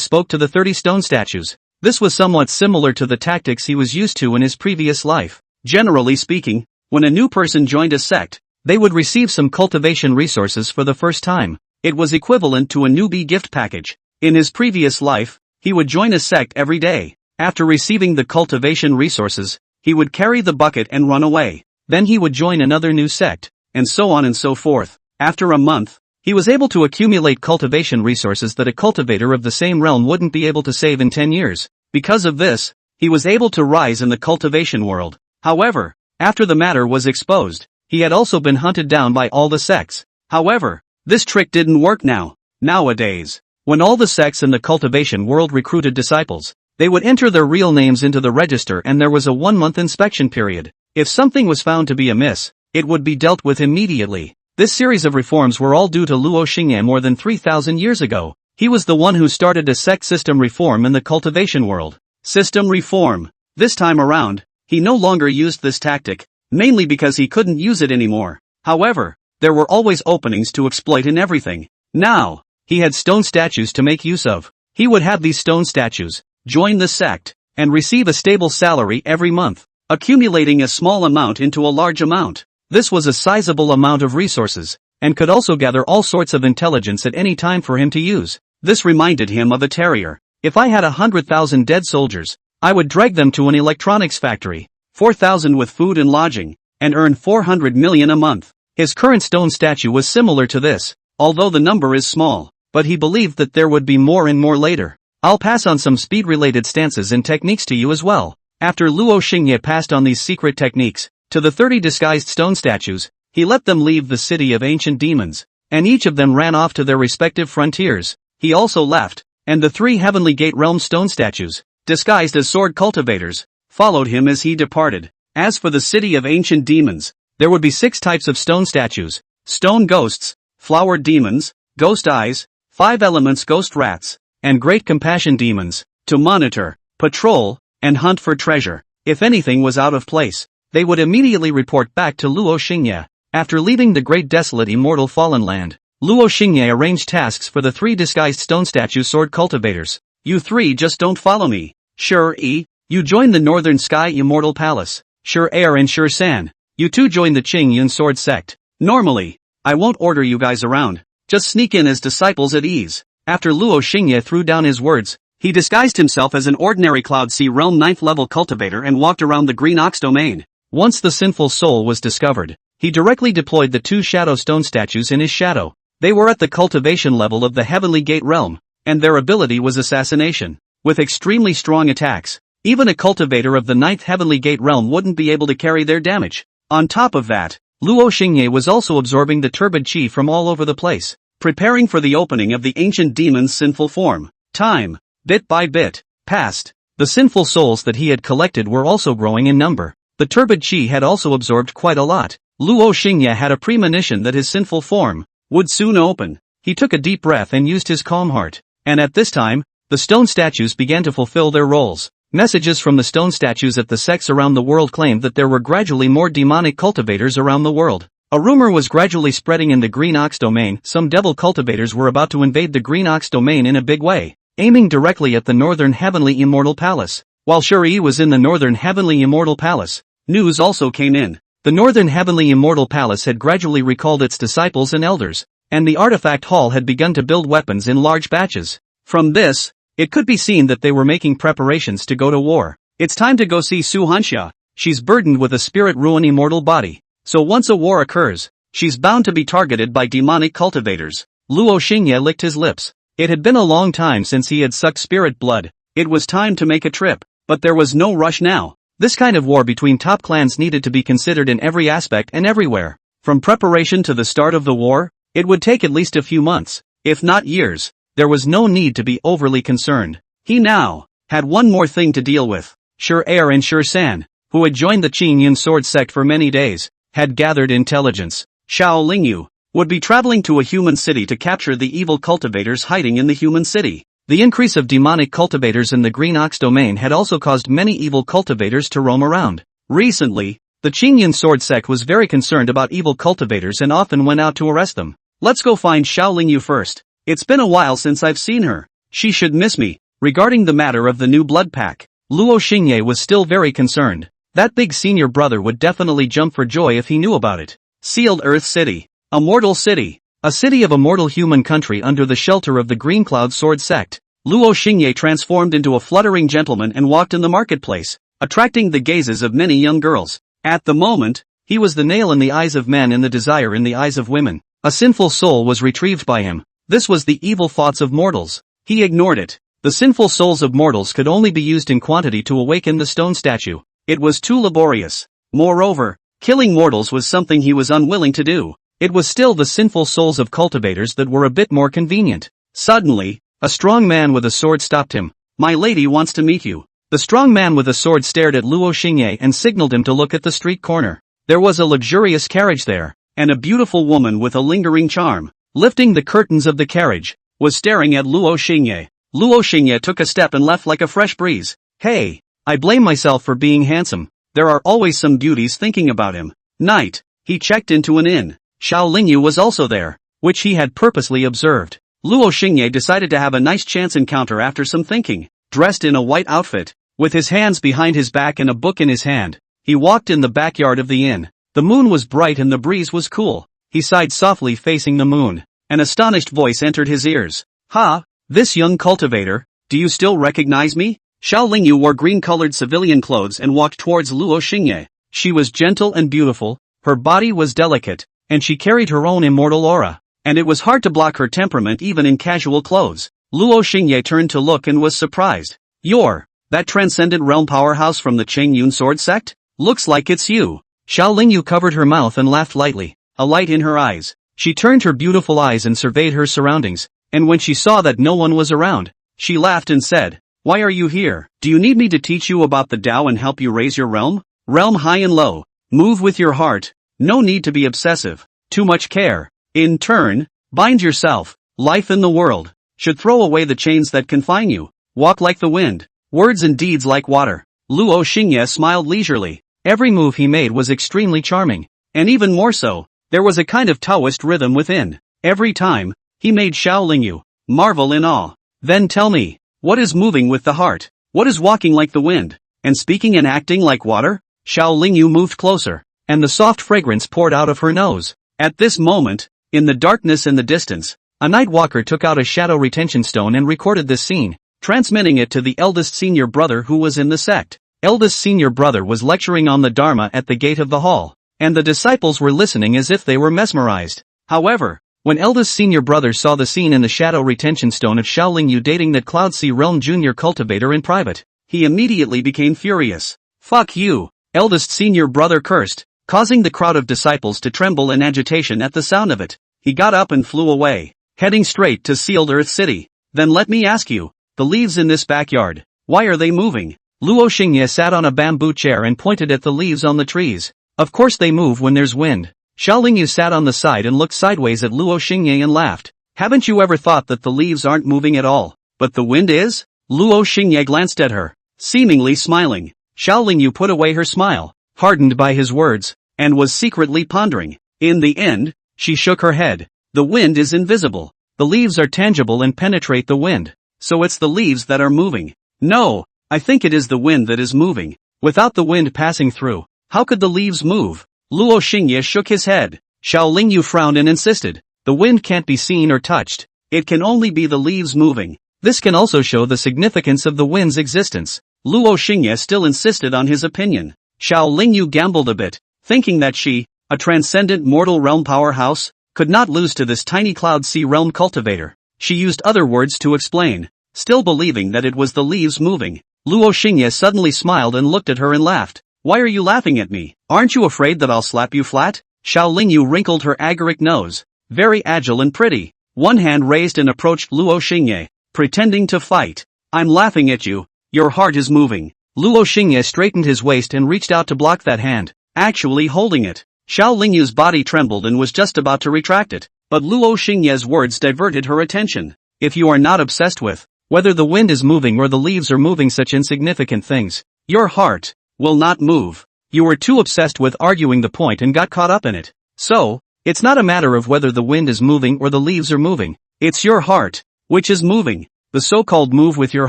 spoke to the 30 stone statues. This was somewhat similar to the tactics he was used to in his previous life. Generally speaking, when a new person joined a sect, they would receive some cultivation resources for the first time. It was equivalent to a newbie gift package. In his previous life, he would join a sect every day. After receiving the cultivation resources, he would carry the bucket and run away. Then he would join another new sect, and so on and so forth. After a month, he was able to accumulate cultivation resources that a cultivator of the same realm wouldn't be able to save in 10 years. Because of this, he was able to rise in the cultivation world. However, after the matter was exposed, he had also been hunted down by all the sects. However, this trick didn't work now. Nowadays, When all the sects in the cultivation world recruited disciples, they would enter their real names into the register and there was a 1-month inspection period. If something was found to be amiss, it would be dealt with immediately. This series of reforms were all due to Luo Xingye more than 3,000 years ago. He was the one who started a sect system reform in the cultivation world. System reform. This time around, he no longer used this tactic, mainly because he couldn't use it anymore. However, there were always openings to exploit in everything. Now, he had stone statues to make use of. He would have these stone statues, join the sect, and receive a stable salary every month, accumulating a small amount into a large amount. This was a sizable amount of resources, and could also gather all sorts of intelligence at any time for him to use. This reminded him of a terrier. If I had 100,000 dead soldiers, I would drag them to an electronics factory, 4,000 with food and lodging, and earn 400 million a month. His current stone statue was similar to this, although the number is small, but he believed that there would be more and more later. I'll pass on some speed-related stances and techniques to you as well. After Luo Xingye passed on these secret techniques to the 30 disguised stone statues, he let them leave the city of ancient demons, and each of them ran off to their respective frontiers. He also left, and the 3 Heavenly Gate Realm stone statues, disguised as sword cultivators, followed him as he departed. As for the city of ancient demons, there would be 6 types of stone statues: stone ghosts, flower demons, ghost eyes, 5 elements ghost rats, and great compassion demons, to monitor, patrol, and hunt for treasure. If anything was out of place, they would immediately report back to Luo Xingye. After leaving the great desolate immortal fallen land, Luo Xingye arranged tasks for the 3 disguised stone statue sword cultivators. You 3 just don't follow me. Shi, you join the Northern Sky Immortal Palace. Shi Air and Shi San, you 2 join the Qing Yun Sword Sect. Normally, I won't order you guys around. Just sneak in as disciples at ease. After Luo Xingye threw down his words, he disguised himself as an ordinary Cloud Sea Realm 9th level cultivator and walked around the Green Ox domain. Once the sinful soul was discovered, he directly deployed the 2 shadow stone statues in his shadow. They were at the cultivation level of the Heavenly Gate Realm, and their ability was assassination. With extremely strong attacks, even a cultivator of the 9th Heavenly Gate Realm wouldn't be able to carry their damage. On top of that, Luo Xingye was also absorbing the turbid chi from all over the place, preparing for the opening of the ancient demon's sinful form. Time, bit by bit, passed. The sinful souls that he had collected were also growing in number. The turbid chi had also absorbed quite a lot. Luo Xingye had a premonition that his sinful form would soon open. He took a deep breath and used his calm heart. And at this time, the stone statues began to fulfill their roles. Messages from the stone statues at the sects around the world claimed that there were gradually more demonic cultivators around the world. A rumor was gradually spreading in the Green Ox domain. Some devil cultivators were about to invade the Green Ox domain in a big way, aiming directly at the Northern Heavenly Immortal Palace. While Shuri was in the Northern Heavenly Immortal Palace, news also came in. The Northern Heavenly Immortal Palace had gradually recalled its disciples and elders, and the artifact hall had begun to build weapons in large batches. From this, it could be seen that they were making preparations to go to war. It's time to go see Su Hanxia. She's burdened with a spirit-ruin immortal body, so once a war occurs, she's bound to be targeted by demonic cultivators. Luo Xingye licked his lips. It had been a long time since he had sucked spirit blood. It was time to make a trip, but there was no rush now. This kind of war between top clans needed to be considered in every aspect and everywhere. From preparation to the start of the war, it would take at least a few months, if not years. There was no need to be overly concerned. He now had one more thing to deal with. Shi Air and Shi San, who had joined the Qing Yun Sword Sect for many days, had gathered intelligence. Xiao Lingyu would be traveling to a human city to capture the evil cultivators hiding in the human city. The increase of demonic cultivators in the Green Ox domain had also caused many evil cultivators to roam around. Recently, the Qing Yun Sword Sect was very concerned about evil cultivators and often went out to arrest them. Let's go find Xiao Lingyu first. It's been a while since I've seen her. She should miss me. Regarding the matter of the new blood pack, Luo Xingye was still very concerned. That big senior brother would definitely jump for joy if he knew about it. Sealed Earth City. A mortal city. A city of a mortal human country under the shelter of the Green Cloud Sword Sect. Luo Xingye transformed into a fluttering gentleman and walked in the marketplace, attracting the gazes of many young girls. At the moment, he was the nail in the eyes of men and the desire in the eyes of women. A sinful soul was retrieved by him. This was the evil thoughts of mortals. He ignored it. The sinful souls of mortals could only be used in quantity to awaken the stone statue. It was too laborious. Moreover, killing mortals was something he was unwilling to do. It was still the sinful souls of cultivators that were a bit more convenient. Suddenly, A strong man with a sword stopped him. My lady wants to meet you. The strong man with a sword stared at Luo Xingye and signaled him to look at the street corner. There was a luxurious carriage there, and a beautiful woman with a lingering charm, lifting the curtains of the carriage, was staring at Luo Xingye. Luo Xingye took a step and left like a fresh breeze. Hey, I blame myself for being handsome. There are always some beauties thinking about him. Night. He checked into an inn. Xiao Lingyu was also there, which he had purposely observed. Luo Xingye decided to have a nice chance encounter after some thinking. Dressed in a white outfit, with his hands behind his back and a book in his hand, he walked in the backyard of the inn. The moon was bright and the breeze was cool. He sighed softly facing the moon. An astonished voice entered his ears. Ha! This young cultivator, do you still recognize me? Xiao Lingyu wore green-colored civilian clothes and walked towards Luo Xingye. She was gentle and beautiful, her body was delicate, and she carried her own immortal aura, and it was hard to block her temperament even in casual clothes. Luo Xingye turned to look and was surprised. You're that transcendent realm powerhouse from the Chengyun sword sect? Looks like it's you. Xiao Lingyu covered her mouth and laughed lightly, a light in her eyes. She turned her beautiful eyes and surveyed her surroundings, and when she saw that no one was around, she laughed and said, Why are you here? Do you need me to teach you about the Tao and help you raise your realm? Realm high and low. Move with your heart. No need to be obsessive. Too much care. In turn, bind yourself. Life in the world should throw away the chains that confine you. Walk like the wind. Words and deeds like water. Luo Xingye smiled leisurely. Every move he made was extremely charming. And even more so, there was a kind of Taoist rhythm within. Every time, he made Xiao Lingyu marvel in awe. Then tell me, what is moving with the heart? What is walking like the wind, and speaking and acting like water? Xiao Lingyu moved closer, and the soft fragrance poured out of her nose. At this moment, in the darkness in the distance, a night walker took out a shadow retention stone and recorded this scene, transmitting it to the eldest senior brother who was in the sect. Eldest senior brother was lecturing on the Dharma at the gate of the hall, and the disciples were listening as if they were mesmerized. However, when eldest senior brother saw the scene in the shadow retention stone of Xiao Lingyu dating that Cloud Sea Realm junior cultivator in private, he immediately became furious. Fuck you, eldest senior brother cursed, causing the crowd of disciples to tremble in agitation at the sound of it. He got up and flew away, heading straight to Sealed Earth City. Then let me ask you, the leaves in this backyard, why are they moving? Luo Xingye sat on a bamboo chair and pointed at the leaves on the trees. Of course they move when there's wind. Xiao Lingyu sat on the side and looked sideways at Luo Xingye and laughed. Haven't you ever thought that the leaves aren't moving at all, but the wind is? Luo Xingye glanced at her, seemingly smiling. Xiao Lingyu put away her smile, hardened by his words, and was secretly pondering. In the end, she shook her head. The wind is invisible. The leaves are tangible and penetrate the wind. So it's the leaves that are moving. No, I think it is the wind that is moving. Without the wind passing through, how could the leaves move? Luo Xingye shook his head. Xiao Lingyu frowned and insisted. The wind can't be seen or touched. It can only be the leaves moving. This can also show the significance of the wind's existence. Luo Xingye still insisted on his opinion. Xiao Lingyu gambled a bit, thinking that she, a transcendent mortal realm powerhouse, could not lose to this tiny Cloud Sea realm cultivator. She used other words to explain, still believing that it was the leaves moving. Luo Xingye suddenly smiled and looked at her and laughed. Why are you laughing at me? Aren't you afraid that I'll slap you flat? Xiao Lingyu wrinkled her agaric nose. Very agile and pretty. One hand raised and approached Luo Xingye, pretending to fight. I'm laughing at you. Your heart is moving. Luo Xingye straightened his waist and reached out to block that hand, actually holding it. Xiao Lingyu's body trembled and was just about to retract it, but Luo Xingye's words diverted her attention. If you are not obsessed with whether the wind is moving or the leaves are moving, such insignificant things, your heart will not move. You were too obsessed with arguing the point and got caught up in it. So, it's not a matter of whether the wind is moving or the leaves are moving. It's your heart, which is moving. The so-called move with your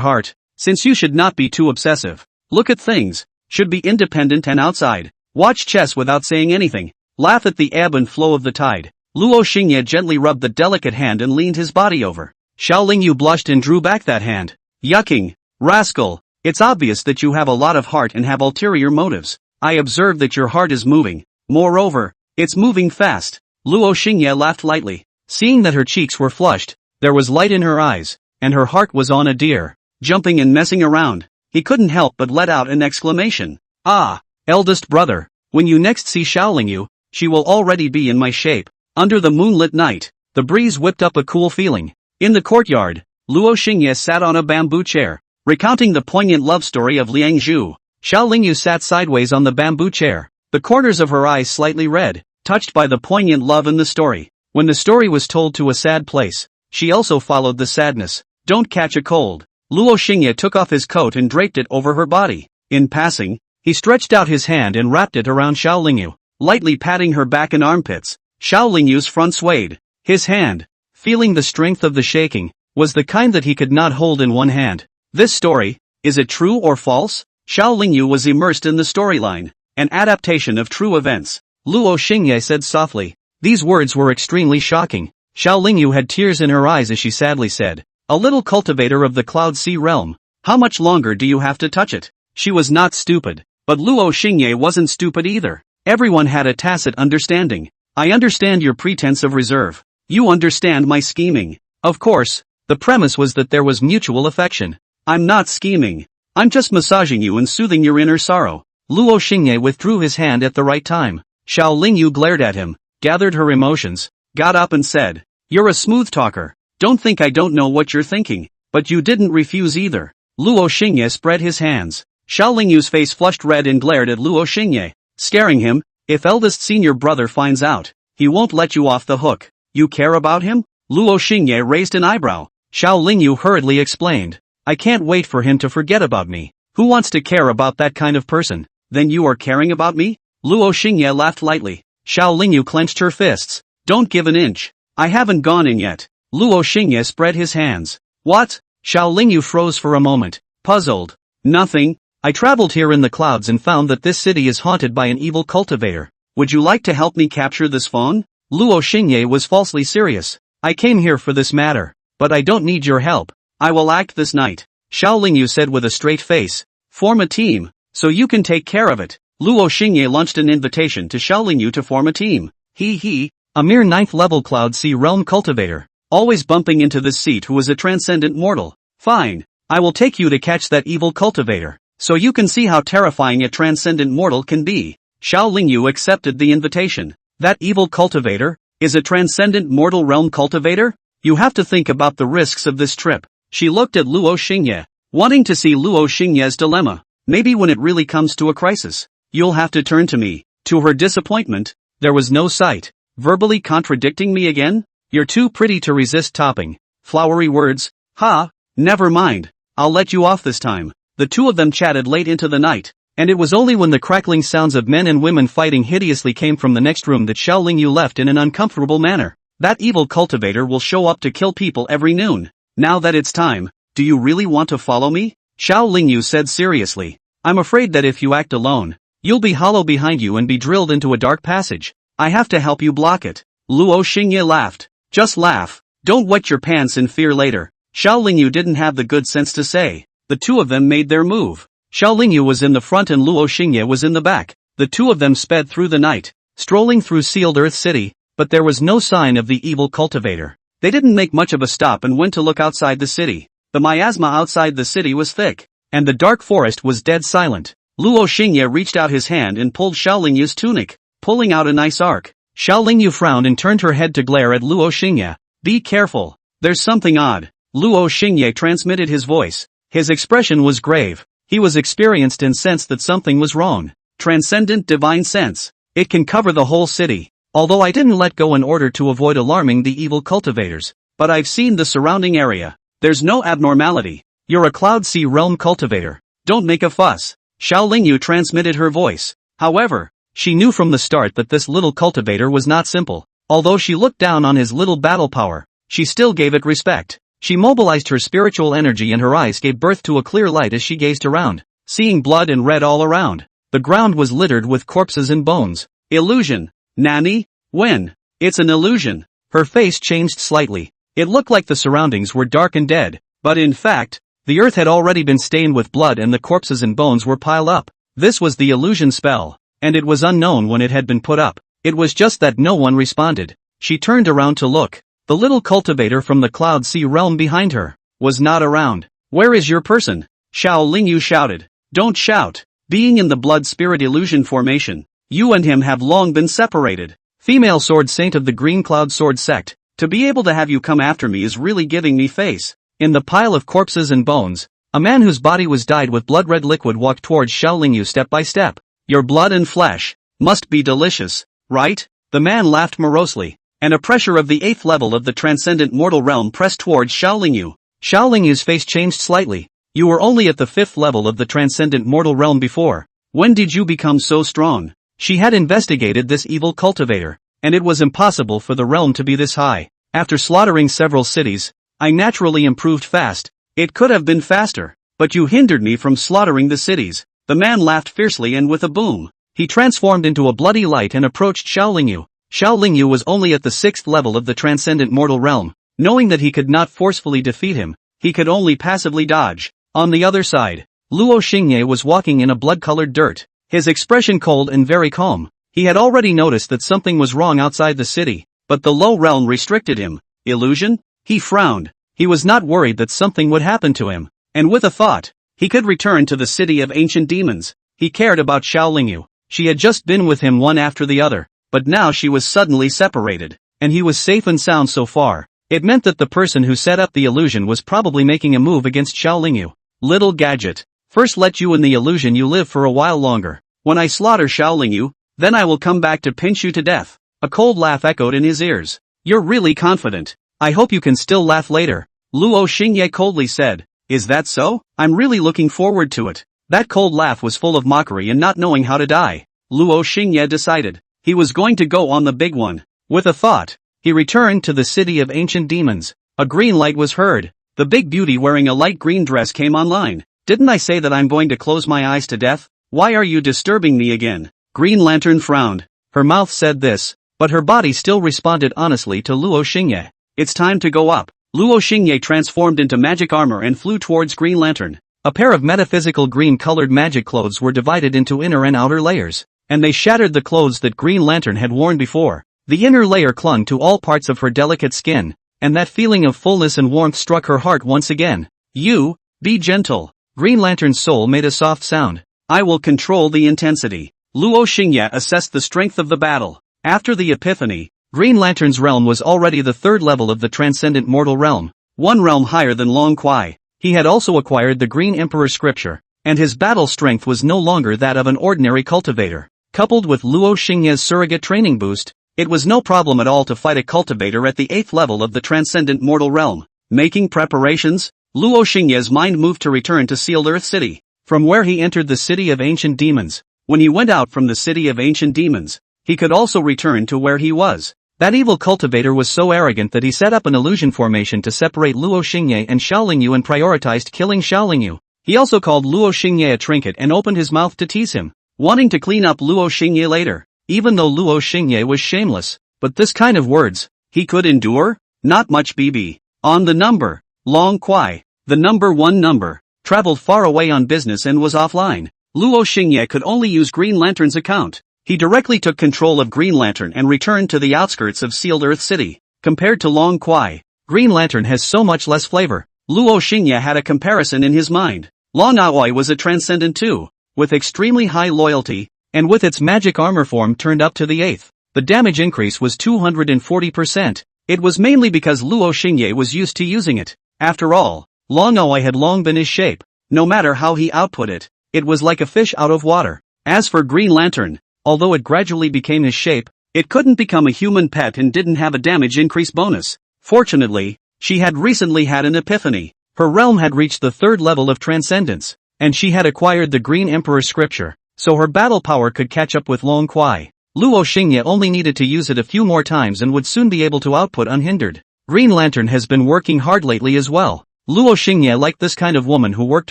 heart, since you should not be too obsessive. Look at things, should be independent and outside. Watch chess without saying anything. Laugh at the ebb and flow of the tide. Luo Xingye gently rubbed the delicate hand and leaned his body over. Xiao Lingyu blushed and drew back that hand. Yucking, rascal. It's obvious that you have a lot of heart and have ulterior motives. I observe that your heart is moving. Moreover, it's moving fast. Luo Xingye laughed lightly. Seeing that her cheeks were flushed, there was light in her eyes, and her heart was on a deer, jumping and messing around. He couldn't help but let out an exclamation. Ah, eldest brother, when you next see Xiao Lingyu, she will already be in my shape. Under the moonlit night, the breeze whipped up a cool feeling. In the courtyard, Luo Xingye sat on a bamboo chair, recounting the poignant love story of Liang Zhu. Xiao Lingyu sat sideways on the bamboo chair, the corners of her eyes slightly red, touched by the poignant love in the story. When the story was told to a sad place, she also followed the sadness. Don't catch a cold. Luo Xingye took off his coat and draped it over her body. In passing, he stretched out his hand and wrapped it around Xiao Lingyu, lightly patting her back and armpits. Xiao Lingyu's front swayed. His hand, feeling the strength of the shaking, was the kind that he could not hold in one hand. This story, is it true or false? Xiao Lingyu was immersed in the storyline, an adaptation of true events. Luo Xingye said softly. These words were extremely shocking. Xiao Lingyu had tears in her eyes as she sadly said, a little cultivator of the Cloud Sea realm. How much longer do you have to touch it? She was not stupid, but Luo Xingye wasn't stupid either. Everyone had a tacit understanding. I understand your pretense of reserve. You understand my scheming. Of course, the premise was that there was mutual affection. I'm not scheming. I'm just massaging you and soothing your inner sorrow. Luo Xingye withdrew his hand at the right time. Xiao Lingyu glared at him, gathered her emotions, got up and said, you're a smooth talker. Don't think I don't know what you're thinking. But you didn't refuse either. Luo Xingye spread his hands. Xiao Lingyu's face flushed red and glared at Luo Xingye, scaring him. If eldest senior brother finds out, he won't let you off the hook. You care about him? Luo Xingye raised an eyebrow. Xiao Lingyu hurriedly explained. I can't wait for him to forget about me. Who wants to care about that kind of person? Then you are caring about me? Luo Xingye laughed lightly. Xiao Lingyu clenched her fists. Don't give an inch. I haven't gone in yet. Luo Xingye spread his hands. What? Xiao Lingyu froze for a moment, puzzled. Nothing. I traveled here in the clouds and found that this city is haunted by an evil cultivator. Would you like to help me capture this phone? Luo Xingye was falsely serious. I came here for this matter, but I don't need your help. I will act this night. Xiao Lingyu said with a straight face. Form a team, so you can take care of it. Luo Xingye launched an invitation to Xiao Lingyu to form a team. He, a mere 9th level Cloud Sea realm cultivator, always bumping into this seat who is a transcendent mortal. Fine, I will take you to catch that evil cultivator, so you can see how terrifying a transcendent mortal can be. Xiao Lingyu accepted the invitation. That evil cultivator is a transcendent mortal realm cultivator? You have to think about the risks of this trip. She looked at Luo Xingye, wanting to see Luo Xingye's dilemma. Maybe when it really comes to a crisis, you'll have to turn to me. To her disappointment, there was no sight. Verbally contradicting me again? You're too pretty to resist topping. Flowery words. Ha, never mind. I'll let you off this time. The two of them chatted late into the night, and it was only when the crackling sounds of men and women fighting hideously came from the next room that Xiao Lingyu left in an uncomfortable manner. That evil cultivator will show up to kill people every noon. Now that it's time, do you really want to follow me? Xiao Lingyu said seriously. I'm afraid that if you act alone, you'll be hollow behind you and be drilled into a dark passage. I have to help you block it. Luo Xingye laughed. Just laugh. Don't wet your pants in fear later. Xiao Lingyu didn't have the good sense to say. The two of them made their move. Xiao Lingyu was in the front and Luo Xingye was in the back. The two of them sped through the night, strolling through sealed Earth City, but there was no sign of the evil cultivator. They didn't make much of a stop and went to look outside the city. The miasma outside the city was thick, and the dark forest was dead silent. Luo Xingye reached out his hand and pulled Xiao Lingyu's tunic, pulling out a nice arc. Xiao Lingyu frowned and turned her head to glare at Luo Xingye. Be careful. There's something odd. Luo Xingye transmitted his voice. His expression was grave. He was experienced and sensed that something was wrong. Transcendent divine sense. It can cover the whole city. Although I didn't let go in order to avoid alarming the evil cultivators, but I've seen the surrounding area. There's no abnormality. You're a Cloud Sea realm cultivator. Don't make a fuss. Xiao Lingyu transmitted her voice. However, she knew from the start that this little cultivator was not simple. Although she looked down on his little battle power, she still gave it respect. She mobilized her spiritual energy and her eyes gave birth to a clear light as she gazed around, seeing blood and red all around. The ground was littered with corpses and bones. Illusion. Nani? When? It's an illusion. Her face changed slightly. It looked like the surroundings were dark and dead, but in fact, the earth had already been stained with blood and the corpses and bones were piled up. This was the illusion spell, and it was unknown when it had been put up. It was just that no one responded. She turned around to look. The little cultivator from the Cloud Sea realm behind her was not around. Where is your person? Xiao Lingyu shouted. Don't shout. Being in the blood spirit illusion formation, you and him have long been separated. Female sword saint of the Green Cloud Sword sect, to be able to have you come after me is really giving me face. In the pile of corpses and bones, a man whose body was dyed with blood-red liquid walked towards Xiao Lingyu step by step. Your blood and flesh must be delicious, right? The man laughed morosely, and a pressure of the 8th level of the transcendent mortal realm pressed towards Xiao Lingyu. Xiao Lingyu's face changed slightly. You were only at the 5th level of the transcendent mortal realm before. When did you become so strong? She had investigated this evil cultivator, and it was impossible for the realm to be this high. After slaughtering several cities, I naturally improved fast. It could have been faster, but you hindered me from slaughtering the cities. The man laughed fiercely, and with a boom, he transformed into a bloody light and approached Xiao Lingyu. Xiao Lingyu was only at the 6th level of the transcendent mortal realm. Knowing that he could not forcefully defeat him, he could only passively dodge. On the other side, Luo Xingye was walking in a blood-colored dirt, his expression cold and very calm. He had already noticed that something was wrong outside the city, but the low realm restricted him. Illusion? He frowned. He was not worried that something would happen to him, and with a thought, he could return to the city of ancient demons. He cared about Xiao Lingyu. She had just been with him one after the other, but now she was suddenly separated, and he was safe and sound so far. It meant that the person who set up the illusion was probably making a move against Xiao Lingyu. Little gadget. First let you and the illusion you live for a while longer. When I slaughter Xiao Lingyu, then I will come back to pinch you to death. A cold laugh echoed in his ears. You're really confident. I hope you can still laugh later. Luo Xingye coldly said. Is that so? I'm really looking forward to it. That cold laugh was full of mockery and not knowing how to die. Luo Xingye decided. He was going to go on the big one. With a thought, he returned to the city of ancient demons. A green light was heard. The big beauty wearing a light green dress came online. Didn't I say that I'm going to close my eyes to death? Why are you disturbing me again? Green Lantern frowned. Her mouth said this, but her body still responded honestly to Luo Xingye. It's time to go up. Luo Xingye transformed into magic armor and flew towards Green Lantern. A pair of metaphysical green-colored magic clothes were divided into inner and outer layers, and they shattered the clothes that Green Lantern had worn before. The inner layer clung to all parts of her delicate skin, and that feeling of fullness and warmth struck her heart once again. You, be gentle. Green Lantern's soul made a soft sound. I will control the intensity. Luo Xingye assessed the strength of the battle. After the epiphany, Green Lantern's realm was already the 3rd level of the transcendent mortal realm, one realm higher than Long Kuai. He had also acquired the Green Emperor scripture, and his battle strength was no longer that of an ordinary cultivator. Coupled with Luo Xingye's surrogate training boost, it was no problem at all to fight a cultivator at the 8th level of the transcendent mortal realm. Making preparations, Luo Xingye's mind moved to return to Sealed Earth City, from where he entered the city of ancient demons. When he went out from the city of ancient demons, he could also return to where he was. That evil cultivator was so arrogant that he set up an illusion formation to separate Luo Xingye and Xiao Lingyu and prioritized killing Xiao Lingyu. He also called Luo Xingye a trinket and opened his mouth to tease him, wanting to clean up Luo Xingye later. Even though Luo Xingye was shameless, but this kind of words, he could endure? Not much BB. On the number, Long Kuai, the number 1 number, traveled far away on business and was offline. Luo Xingye could only use Green Lantern's account. He directly took control of Green Lantern and returned to the outskirts of Sealed Earth City. Compared to Long Kuai, Green Lantern has so much less flavor. Luo Xingye had a comparison in his mind. Long Aoi was a transcendent too, with extremely high loyalty, and with its magic armor form turned up to the 8th, the damage increase was 240%. It was mainly because Luo Xingye was used to using it. After all, Long Aoi had long been his shape. No matter how he output it, it was like a fish out of water. As for Green Lantern, although it gradually became his shape, it couldn't become a human pet and didn't have a damage increase bonus. Fortunately, she had recently had an epiphany. Her realm had reached the 3rd level of transcendence, and she had acquired the Green Emperor scripture, so her battle power could catch up with Long Kuai. Luo Xingye only needed to use it a few more times and would soon be able to output unhindered. Green Lantern has been working hard lately as well. Luo Xingye liked this kind of woman who worked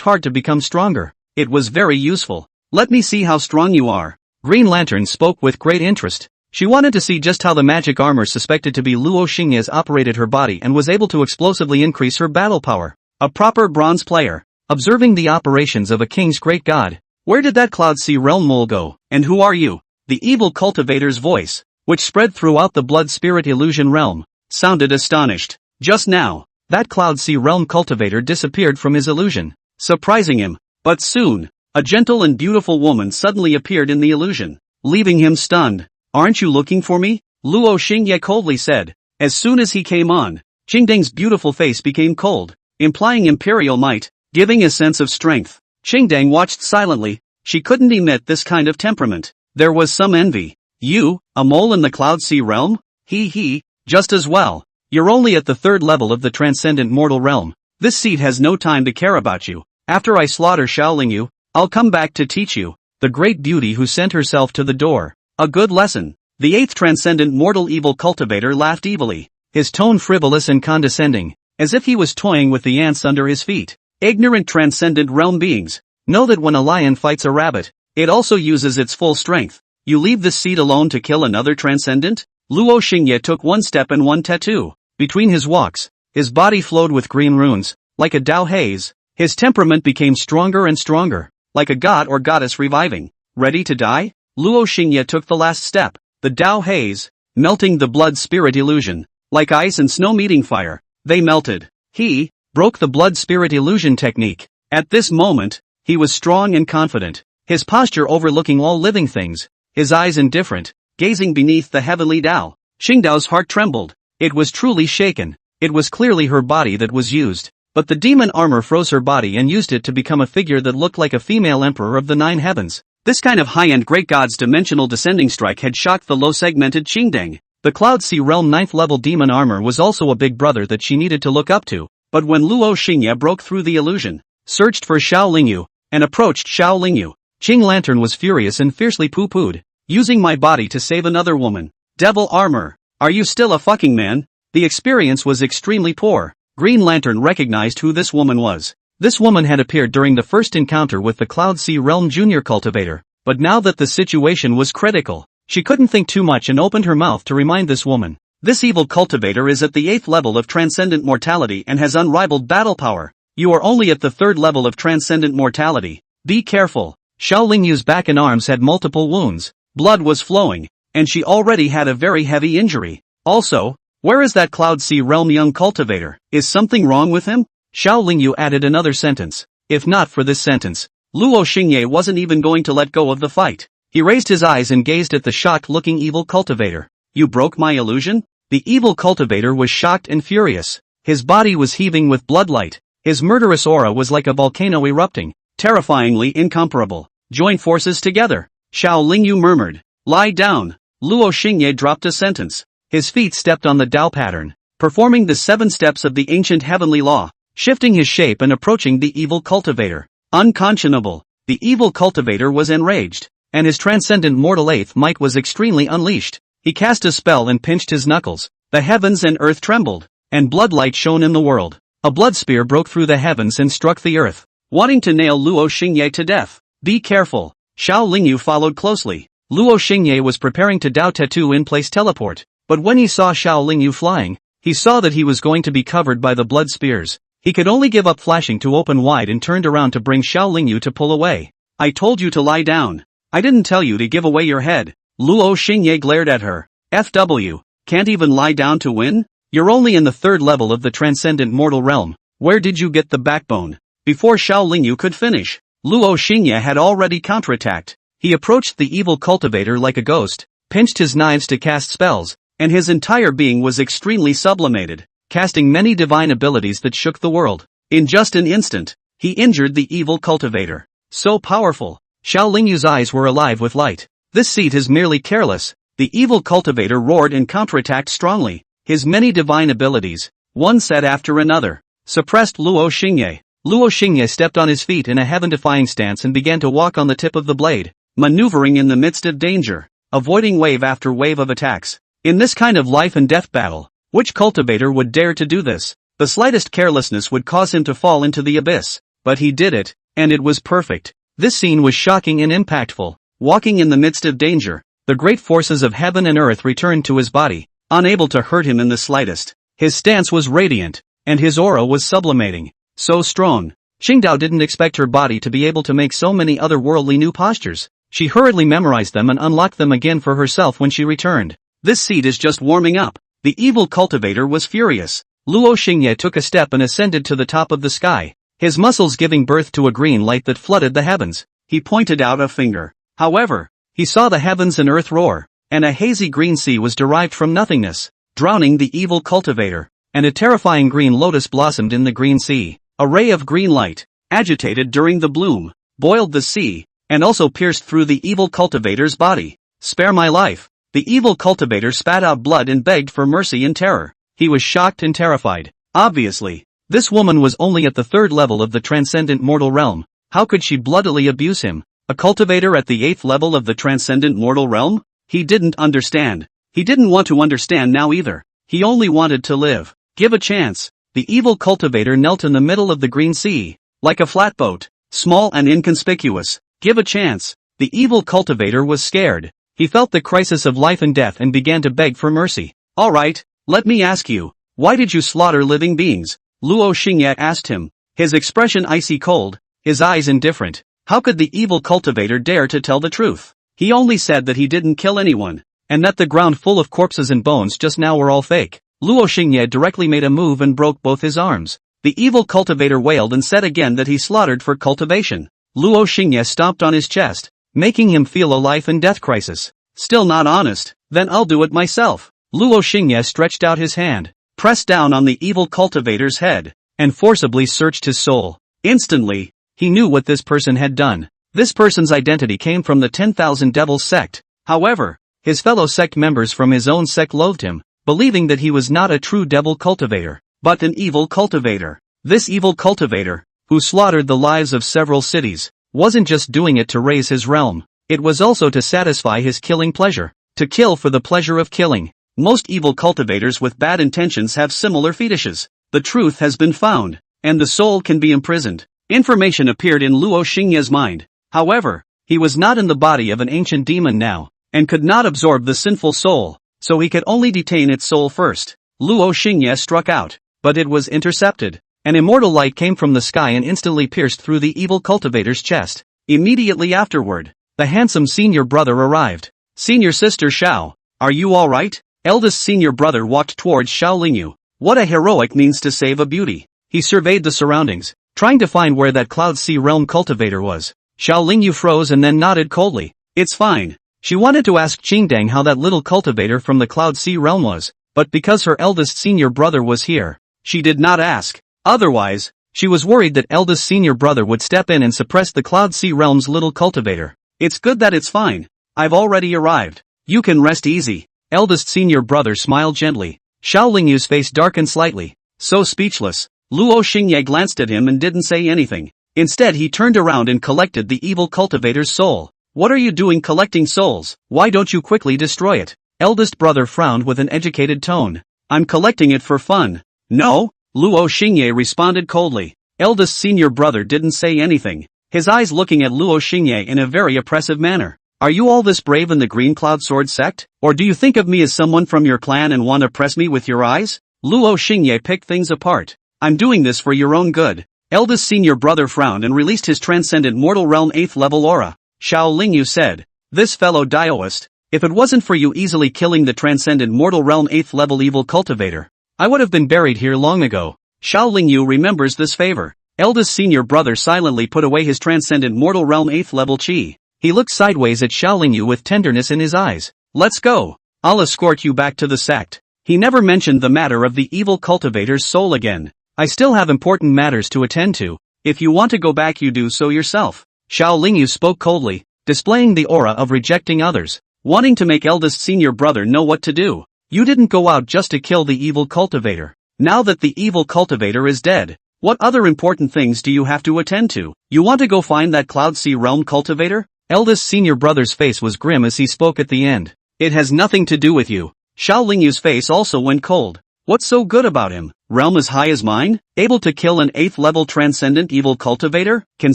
hard to become stronger. It was very useful. Let me see how strong you are. Green Lantern spoke with great interest. She wanted to see just how the magic armor suspected to be Luo Xingye's operated her body and was able to explosively increase her battle power. A proper bronze player, observing the operations of a king's great god. Where did that Cloud Sea realm mole go? And who are you? The evil cultivator's voice, which spread throughout the blood spirit illusion realm, sounded astonished. Just now, that Cloud Sea realm cultivator disappeared from his illusion, surprising him. But soon, a gentle and beautiful woman suddenly appeared in the illusion, leaving him stunned. Aren't you looking for me? Luo Xingye coldly said. As soon as he came on, Qingding's beautiful face became cold. implying imperial might, giving a sense of strength. Qingdang watched silently. She couldn't emit this kind of temperament. There was some envy. You, a mole in the Cloud Sea realm? He, just as well. You're only at the 3rd level of the transcendent mortal realm. This seat has no time to care about you. After I slaughter Xiaoling, I'll come back to teach you. The great beauty who sent herself to the door. A good lesson. The 8th transcendent mortal evil cultivator laughed evilly, his tone frivolous and condescending, as if he was toying with the ants under his feet. Ignorant transcendent realm beings, know that when a lion fights a rabbit, it also uses its full strength. You leave this seat alone to kill another transcendent? Luo Xingye took one step and one tattoo. Between his walks, his body flowed with green runes, like a Dao haze. His temperament became stronger and stronger, like a god or goddess reviving. Ready to die? Luo Xingye took the last step, the Dao haze, melting the blood spirit illusion. Like ice and snow meeting fire, they melted. He broke the blood spirit illusion technique. At this moment, he was strong and confident, his posture overlooking all living things, his eyes indifferent, gazing beneath the heavenly Dao. Qingdao's heart trembled. It was truly shaken. It was clearly her body that was used, but the demon armor froze her body and used it to become a figure that looked like a female emperor of the 9 heavens. This kind of high-end great god's dimensional descending strike had shocked the low-segmented Qingdang. The Cloud Sea Realm 9th level demon armor was also a big brother that she needed to look up to, but when Luo Xingye broke through the illusion, searched for Xiaoling, and approached Xiaoling, Qing Lantern was furious and fiercely poo-pooed. Using my body to save another woman. Devil armor. Are you still a fucking man? The experience was extremely poor. Green Lantern recognized who this woman was. This woman had appeared during the first encounter with the Cloud Sea Realm Junior Cultivator, but now that the situation was critical, she couldn't think too much and opened her mouth to remind this woman. This evil cultivator is at the 8th level of transcendent mortality and has unrivaled battle power. You are only at the 3rd level of transcendent mortality. Be careful. Xiaolingyu's back and arms had multiple wounds. Blood was flowing, and she already had a very heavy injury. Also, where is that Cloud Sea Realm young cultivator? Is something wrong with him? Xiaolingyu added another sentence. If not for this sentence, Luo Xingye wasn't even going to let go of the fight. He raised his eyes and gazed at the shocked-looking evil cultivator. You broke my illusion? The evil cultivator was shocked and furious. His body was heaving with bloodlight. His murderous aura was like a volcano erupting, terrifyingly incomparable. Join forces together. Xiaolingyu murmured. Lie down. Luo Xingye dropped a sentence. His feet stepped on the Dao pattern, performing the 7 steps of the ancient heavenly law, shifting his shape and approaching the evil cultivator. Unconscionable. The evil cultivator was enraged, and his transcendent mortal 8th might was extremely unleashed. He cast a spell and pinched his knuckles. The heavens and earth trembled, and bloodlight shone in the world. A blood spear broke through the heavens and struck the earth, wanting to nail Luo Xingye to death. Be careful. Xiaolingyu followed closely. Luo Xingye was preparing to Dao Tattoo in place teleport, but when he saw Xiaolingyu flying, he saw that he was going to be covered by the blood spears. He could only give up flashing to open wide and turned around to bring Xiaolingyu to pull away. I told you to lie down. I didn't tell you to give away your head. Luo Xingye glared at her. FW, can't even lie down to win? You're only in the 3rd level of the transcendent mortal realm. Where did you get the backbone? Before Xiaolingyu could finish, Luo Xingye had already counterattacked. He approached the evil cultivator like a ghost, pinched his knives to cast spells, and his entire being was extremely sublimated, casting many divine abilities that shook the world. In just an instant, he injured the evil cultivator. So powerful. Xiaolingyu's eyes were alive with light. This seat is merely careless. The evil cultivator roared and counterattacked strongly. His many divine abilities, one set after another, suppressed Luo Xingye. Luo Xingye stepped on his feet in a heaven-defying stance and began to walk on the tip of the blade, maneuvering in the midst of danger, avoiding wave after wave of attacks. In this kind of life and death battle, which cultivator would dare to do this? The slightest carelessness would cause him to fall into the abyss. But he did it, and it was perfect. This scene was shocking and impactful. Walking in the midst of danger, the great forces of heaven and earth returned to his body, unable to hurt him in the slightest. His stance was radiant, and his aura was sublimating. So strong. Qingdao didn't expect her body to be able to make so many otherworldly new postures. She hurriedly memorized them and unlocked them again for herself when she returned. This seat is just warming up. The evil cultivator was furious. Luo Xingye took a step and ascended to the top of the sky, his muscles giving birth to a green light that flooded the heavens. He pointed out a finger. However, he saw the heavens and earth roar, and a hazy green sea was derived from nothingness, drowning the evil cultivator. and a terrifying green lotus blossomed in the green sea. A ray of green light, agitated during the bloom, boiled the sea, and also pierced through the evil cultivator's body. "Spare my life." The evil cultivator spat out blood and begged for mercy in terror. He was shocked and terrified. Obviously, this woman was only at the 3rd level of the transcendent mortal realm. How could she bloodily abuse him? A cultivator at the 8th level of the transcendent mortal realm? He didn't understand. He didn't want to understand now either. He only wanted to live. Give a chance. The evil cultivator knelt in the middle of the green sea, like a flatboat, small and inconspicuous. Give a chance. The evil cultivator was scared. He felt the crisis of life and death and began to beg for mercy. "All right, let me ask you, why did you slaughter living beings?" Luo Xingye asked him, his expression icy cold, his eyes indifferent. How could the evil cultivator dare to tell the truth? He only said that he didn't kill anyone, and that the ground full of corpses and bones just now were all fake. Luo Xingye directly made a move and broke both his arms. The evil cultivator wailed and said again that he slaughtered for cultivation. Luo Xingye stomped on his chest, making him feel a life and death crisis. "Still not honest? Then I'll do it myself." Luo Xingye stretched out his hand, pressed down on the evil cultivator's head, and forcibly searched his soul. Instantly, he knew what this person had done. This person's identity came from the 10,000 Devils sect. However, his fellow sect members from his own sect loathed him, believing that he was not a true devil cultivator, but an evil cultivator. This evil cultivator, who slaughtered the lives of several cities, wasn't just doing it to raise his realm. It was also to satisfy his killing pleasure. To kill for the pleasure of killing. Most evil cultivators with bad intentions have similar fetishes. The truth has been found, and the soul can be imprisoned. Information appeared in Luo Xingye's mind. However, he was not in the body of an ancient demon now, and could not absorb the sinful soul, so he could only detain its soul first. Luo Xingye struck out, but it was intercepted. An immortal light came from the sky and instantly pierced through the evil cultivator's chest. Immediately afterward, the handsome senior brother arrived. "Senior sister Xiao, are you alright?" Eldest senior brother walked towards Xiao Lingyu. What a heroic means to save a beauty. He surveyed the surroundings, trying to find where that Cloud Sea Realm cultivator was. Xiao Lingyu froze and then nodded coldly. "It's fine." She wanted to ask Qingdang how that little cultivator from the Cloud Sea Realm was, but because her eldest senior brother was here, she did not ask. Otherwise, she was worried that eldest senior brother would step in and suppress the Cloud Sea Realm's little cultivator. "It's good that it's fine. I've already arrived. You can rest easy." Eldest senior brother smiled gently. Xiao Lingyu's face darkened slightly. So speechless, Luo Xingye glanced at him and didn't say anything. Instead he turned around and collected the evil cultivator's soul. "What are you doing collecting souls? Why don't you quickly destroy it?" Eldest brother frowned with an educated tone. "I'm collecting it for fun." "No?" Luo Xingye responded coldly. Eldest senior brother didn't say anything, his eyes looking at Luo Xingye in a very oppressive manner. "Are you all this brave in the Green Cloud Sword sect? Or do you think of me as someone from your clan and want to press me with your eyes?" Luo Xingye picked things apart. "I'm doing this for your own good." Eldest senior brother frowned and released his transcendent mortal realm 8th level aura. Xiao Lingyu said, "This fellow Daoist, if it wasn't for you easily killing the transcendent mortal realm 8th level evil cultivator, I would have been buried here long ago." Xiao Lingyu remembers this favor. Eldest senior brother silently put away his transcendent mortal realm 8th level chi. He looked sideways at Xiao Lingyu with tenderness in his eyes. "Let's go. I'll escort you back to the sect." He never mentioned the matter of the evil cultivator's soul again. "I still have important matters to attend to. If you want to go back you do so yourself." Xiao Lingyu spoke coldly, displaying the aura of rejecting others, wanting to make eldest senior brother know what to do. "You didn't go out just to kill the evil cultivator. Now that the evil cultivator is dead, what other important things do you have to attend to? You want to go find that Cloud Sea Realm cultivator?" Eldest senior brother's face was grim as he spoke at the end. "It has nothing to do with you." Xiao Lingyu's face also went cold. "What's so good about him? Realm as high as mine? Able to kill an 8th level transcendent evil cultivator? Can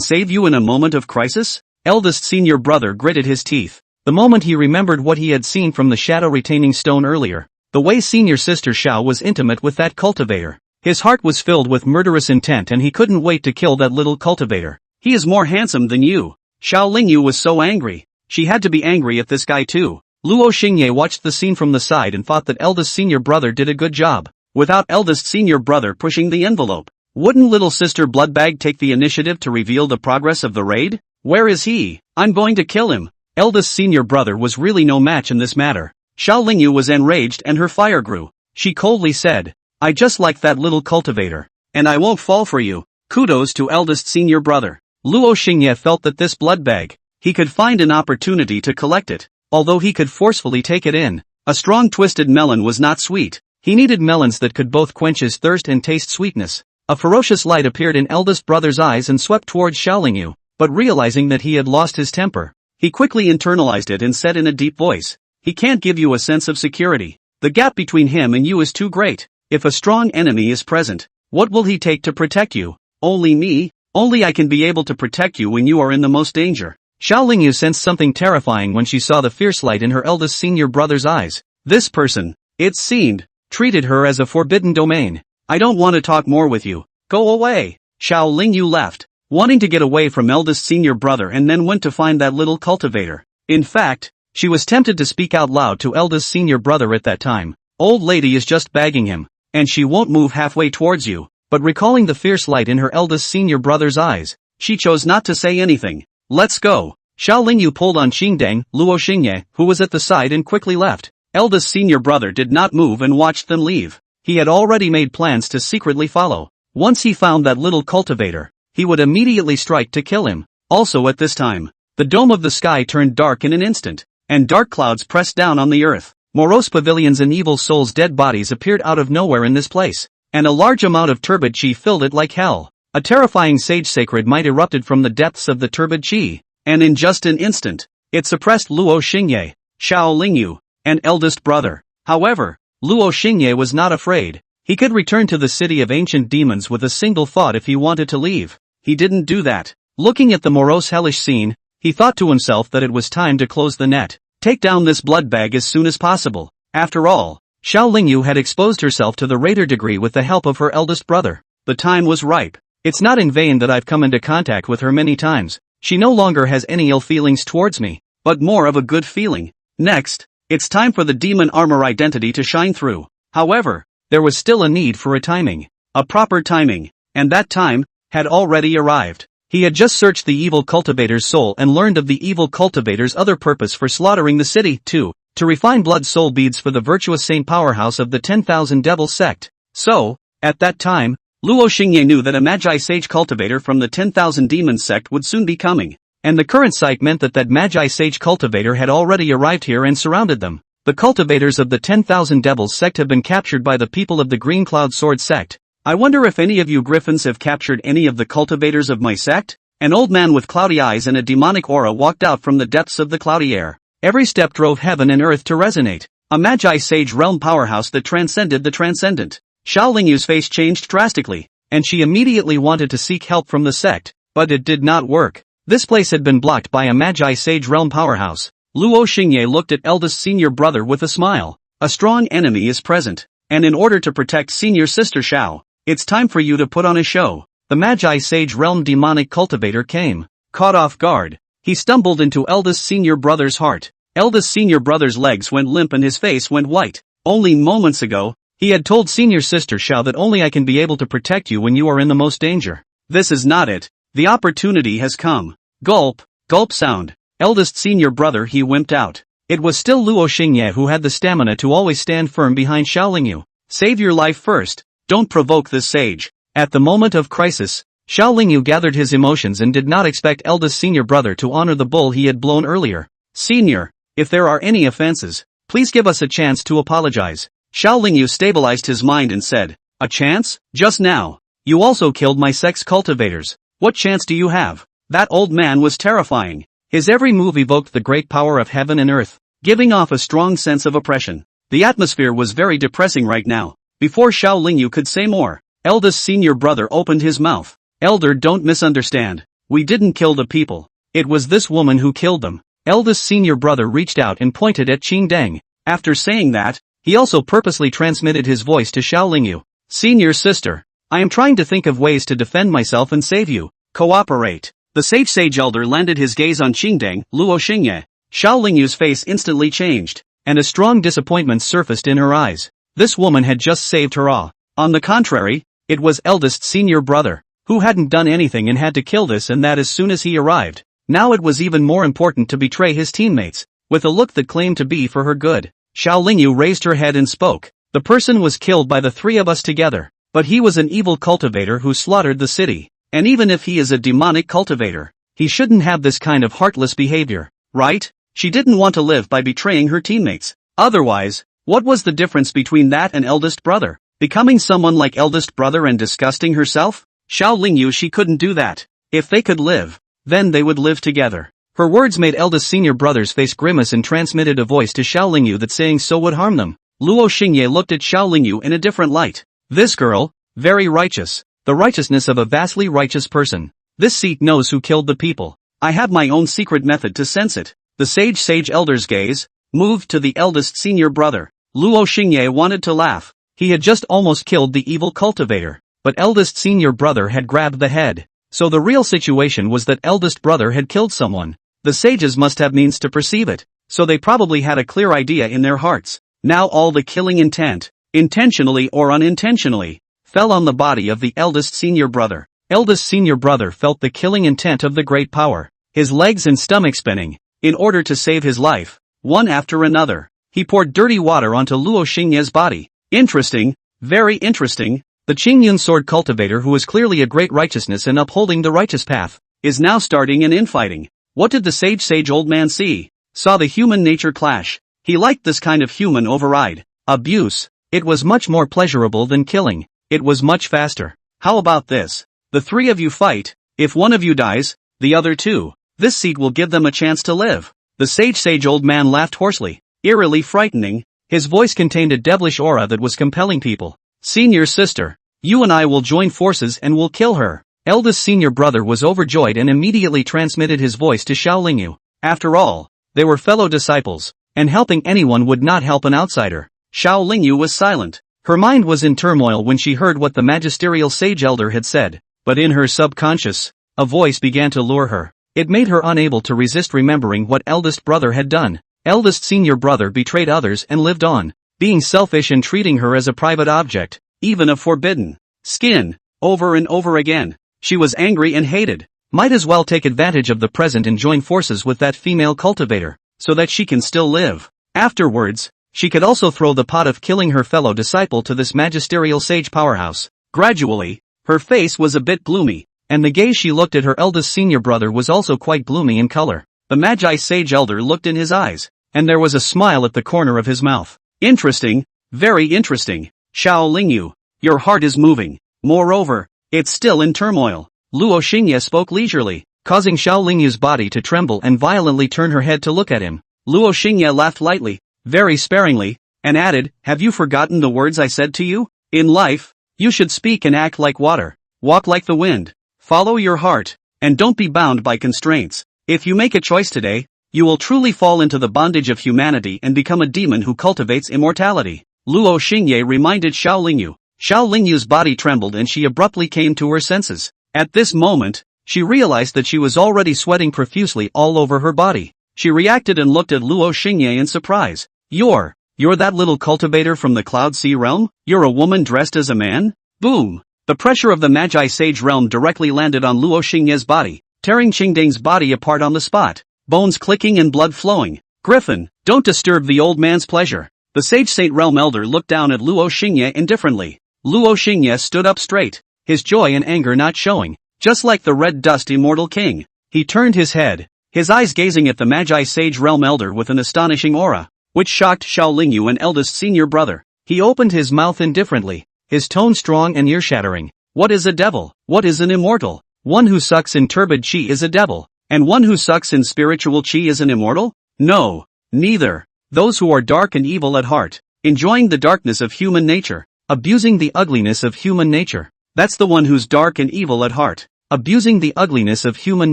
save you in a moment of crisis?" Eldest senior brother gritted his teeth. The moment he remembered what he had seen from the shadow retaining stone earlier, the way senior sister Xiao was intimate with that cultivator. His heart was filled with murderous intent and he couldn't wait to kill that little cultivator. "He is more handsome than you." Xiao Lingyu was so angry. She had to be angry at this guy too. Luo Xingye watched the scene from the side and thought that eldest senior brother did a good job, without eldest senior brother pushing the envelope. Wouldn't little sister Bloodbag take the initiative to reveal the progress of the raid? "Where is he? I'm going to kill him." Eldest senior brother was really no match in this matter. Xiao Lingyu was enraged and her fire grew. She coldly said, I just like that little cultivator. And I won't fall for you. Kudos to eldest senior brother. Luo Xingye felt that this blood bag, he could find an opportunity to collect it, although he could forcefully take it in. A strong twisted melon was not sweet. He needed melons that could both quench his thirst and taste sweetness. A ferocious light appeared in eldest brother's eyes and swept towards Xiaolingyu, but realizing that he had lost his temper, he quickly internalized it and said in a deep voice, "He can't give you a sense of security. The gap between him and you is too great. If a strong enemy is present, what will he take to protect you? Only me? Only I can be able to protect you when you are in the most danger." Xiaolingyu sensed something terrifying when she saw the fierce light in her eldest senior brother's eyes. This person, it seemed, treated her as a forbidden domain. "I don't want to talk more with you. Go away." Xiaolingyu left, wanting to get away from eldest senior brother, and then went to find that little cultivator. In fact, she was tempted to speak out loud to eldest senior brother at that time. "Old lady is just begging him, and she won't move halfway towards you." But recalling the fierce light in her eldest senior brother's eyes, she chose not to say anything. "Let's go." Xiaolingyu pulled on Qingdang, Luo Xingye, who was at the side, and quickly left. Eldest senior brother did not move and watched them leave. He had already made plans to secretly follow. Once he found that little cultivator, he would immediately strike to kill him. Also at this time, the dome of the sky turned dark in an instant, and dark clouds pressed down on the earth. Morose pavilions and evil souls' dead bodies appeared out of nowhere in this place, and a large amount of turbid chi filled it like hell. A terrifying sage sacred might erupted from the depths of the turbid chi, and in just an instant, it suppressed Luo Xingye, Xiaolingyu, and eldest brother. However, Luo Xingye was not afraid. He could return to the city of ancient demons with a single thought if he wanted to leave. He didn't do that. Looking at the morose hellish scene, he thought to himself that it was time to close the net. Take down this blood bag as soon as possible. After all, Xiaolingyu had exposed herself to the raider degree with the help of her eldest brother. The time was ripe. It's not in vain that I've come into contact with her many times. She no longer has any ill feelings towards me, but more of a good feeling. Next, it's time for the demon armor identity to shine through. However, there was still a need for a proper timing, and that time had already arrived. He had just searched the evil cultivator's soul and learned of the evil cultivator's other purpose for slaughtering the city, too, to refine blood soul beads for the virtuous saint powerhouse of the 10,000 Devil sect. So, at that time, Luo Xingye knew that a magi sage cultivator from the 10,000 demon sect would soon be coming, and the current sight meant that magi sage cultivator had already arrived here and surrounded them. The cultivators of the 10,000 Devils sect have been captured by the people of the Green Cloud Sword sect. I wonder if any of you griffins have captured any of the cultivators of my sect? An old man with cloudy eyes and a demonic aura walked out from the depths of the cloudy air. Every step drove heaven and earth to resonate. A magi sage realm powerhouse that transcended the transcendent. Xiaolingyu's face changed drastically, and she immediately wanted to seek help from the sect, but it did not work. This place had been blocked by a magi sage realm powerhouse. Luo Xingye looked at eldest senior brother with a smile. A strong enemy is present, and in order to protect senior sister Xiao, it's time for you to put on a show. The magi sage realm demonic cultivator came. Caught off guard, he stumbled into eldest senior brother's heart. Eldest senior brother's legs went limp and his face went white. Only moments ago, he had told senior sister Xiao that only I can be able to protect you when you are in the most danger. This is not it. The opportunity has come. Gulp, gulp sound. Eldest senior brother, he wimped out. It was still Luo Xingye who had the stamina to always stand firm behind Xiaolingyu. Save your life first. Don't provoke this sage. At the moment of crisis, Xiaolingyu gathered his emotions and did not expect eldest senior brother to honor the bull he had blown earlier. Senior, if there are any offenses, please give us a chance to apologize. Xiaolingyu stabilized his mind and said, "A chance? Just now. You also killed my sex cultivators. What chance do you have?" That old man was terrifying. His every move evoked the great power of heaven and earth, giving off a strong sense of oppression. The atmosphere was very depressing right now. Before Xiaolingyu could say more, eldest senior brother opened his mouth. "Elder, don't misunderstand. We didn't kill the people. It was this woman who killed them." Eldest senior brother reached out and pointed at Qingdang. After saying that, he also purposely transmitted his voice to Xiaolingyu. "Senior sister, I am trying to think of ways to defend myself and save you. Cooperate." The sage elder landed his gaze on Qingdang, Luo Xingye. Xiaolingyu's face instantly changed, and a strong disappointment surfaced in her eyes. This woman had just saved her all. On the contrary, it was eldest senior brother, who hadn't done anything and had to kill this and that as soon as he arrived. Now it was even more important to betray his teammates, with a look that claimed to be for her good. Xiaolingyu raised her head and spoke. The person was killed by the three of us together, but he was an evil cultivator who slaughtered the city. And even if he is a demonic cultivator, he shouldn't have this kind of heartless behavior, right? She didn't want to live by betraying her teammates. Otherwise, what was the difference between that and eldest brother? Becoming someone like eldest brother and disgusting herself? Xiao Lingyu, she couldn't do that. If they could live, then they would live together. Her words made eldest senior brother's face grimace and transmitted a voice to Xiao Lingyu that saying so would harm them. Luo Xingye looked at Xiao Lingyu in a different light. This girl, very righteous. The righteousness of a vastly righteous person. This seat knows who killed the people. I have my own secret method to sense it. The sage elder's gaze moved to the eldest senior brother. Luo Xingye wanted to laugh. He had just almost killed the evil cultivator, but eldest senior brother had grabbed the head. So the real situation was that eldest brother had killed someone. The sages must have means to perceive it, so they probably had a clear idea in their hearts. Now all the killing intent, intentionally or unintentionally, fell on the body of the eldest senior brother. Eldest senior brother felt the killing intent of the great power, his legs and stomach spinning. In order to save his life, one after another, he poured dirty water onto Luo Xingye's body. Interesting, very interesting. The Qingyun sword cultivator, who was clearly a great righteousness and upholding the righteous path, is now starting an infighting. What did the sage old man see? Saw the human nature clash. He liked this kind of human override. Abuse. It was much more pleasurable than killing. It was much faster. How about this? The three of you fight. If one of you dies, the other two. This seat will give them a chance to live. The sage old man laughed hoarsely, eerily frightening. His voice contained a devilish aura that was compelling people. Senior sister, you and I will join forces and will kill her. Eldest senior brother was overjoyed and immediately transmitted his voice to Xiao Lingyu. After all, they were fellow disciples, and helping anyone would not help an outsider. Xiao Lingyu was silent. Her mind was in turmoil when she heard what the magisterial sage elder had said, but in her subconscious, a voice began to lure her. It made her unable to resist remembering what eldest brother had done. Eldest senior brother betrayed others and lived on, being selfish and treating her as a private object, even a forbidden skin, over and over again. She was angry and hated. Might as well take advantage of the present and join forces with that female cultivator, so that she can still live. Afterwards, she could also throw the pot of killing her fellow disciple to this magisterial sage powerhouse. Gradually, her face was a bit gloomy, and the gaze she looked at her eldest senior brother was also quite gloomy in color. The magi sage elder looked in his eyes, and there was a smile at the corner of his mouth. Interesting, very interesting. Xiao Lingyu, your heart is moving. Moreover, it's still in turmoil. Luo Xingye spoke leisurely, causing Xiao Lingyu's body to tremble and violently turn her head to look at him. Luo Xingye laughed lightly, very sparingly, and added, have you forgotten the words I said to you? In life, you should speak and act like water, walk like the wind, follow your heart, and don't be bound by constraints. If you make a choice today, you will truly fall into the bondage of humanity and become a demon who cultivates immortality. Luo Xingye reminded Xiao Lingyu. Xiao Lingyu's body trembled and she abruptly came to her senses. At this moment, she realized that she was already sweating profusely all over her body. She reacted and looked at Luo Xingye in surprise. You're that little cultivator from the Cloud Sea realm? You're a woman dressed as a man? Boom! The pressure of the Magi Sage realm directly landed on Luo Xingye's body, tearing Qingding's body apart on the spot. Bones clicking and blood flowing. Griffin, don't disturb the old man's pleasure. The Sage Saint Realm Elder looked down at Luo Xingye indifferently. Luo Xingye stood up straight, his joy and anger not showing. Just like the Red Dust Immortal King, he turned his head, his eyes gazing at the Magi Sage Realm Elder with an astonishing aura, which shocked Xiao Lingyu and eldest senior brother. He opened his mouth indifferently, his tone strong and ear-shattering. What is a devil? What is an immortal? One who sucks in turbid chi is a devil, and one who sucks in spiritual chi is an immortal? No, neither. Those who are dark and evil at heart, enjoying the darkness of human nature, abusing the ugliness of human nature. That's the one who's dark and evil at heart, abusing the ugliness of human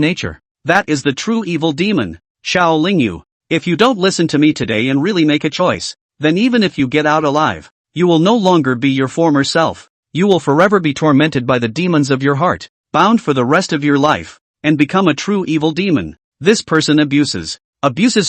nature. That is the true evil demon. Xiao Lingyu, if you don't listen to me today and really make a choice, then even if you get out alive, you will no longer be your former self. You will forever be tormented by the demons of your heart, bound for the rest of your life, and become a true evil demon. This person abuses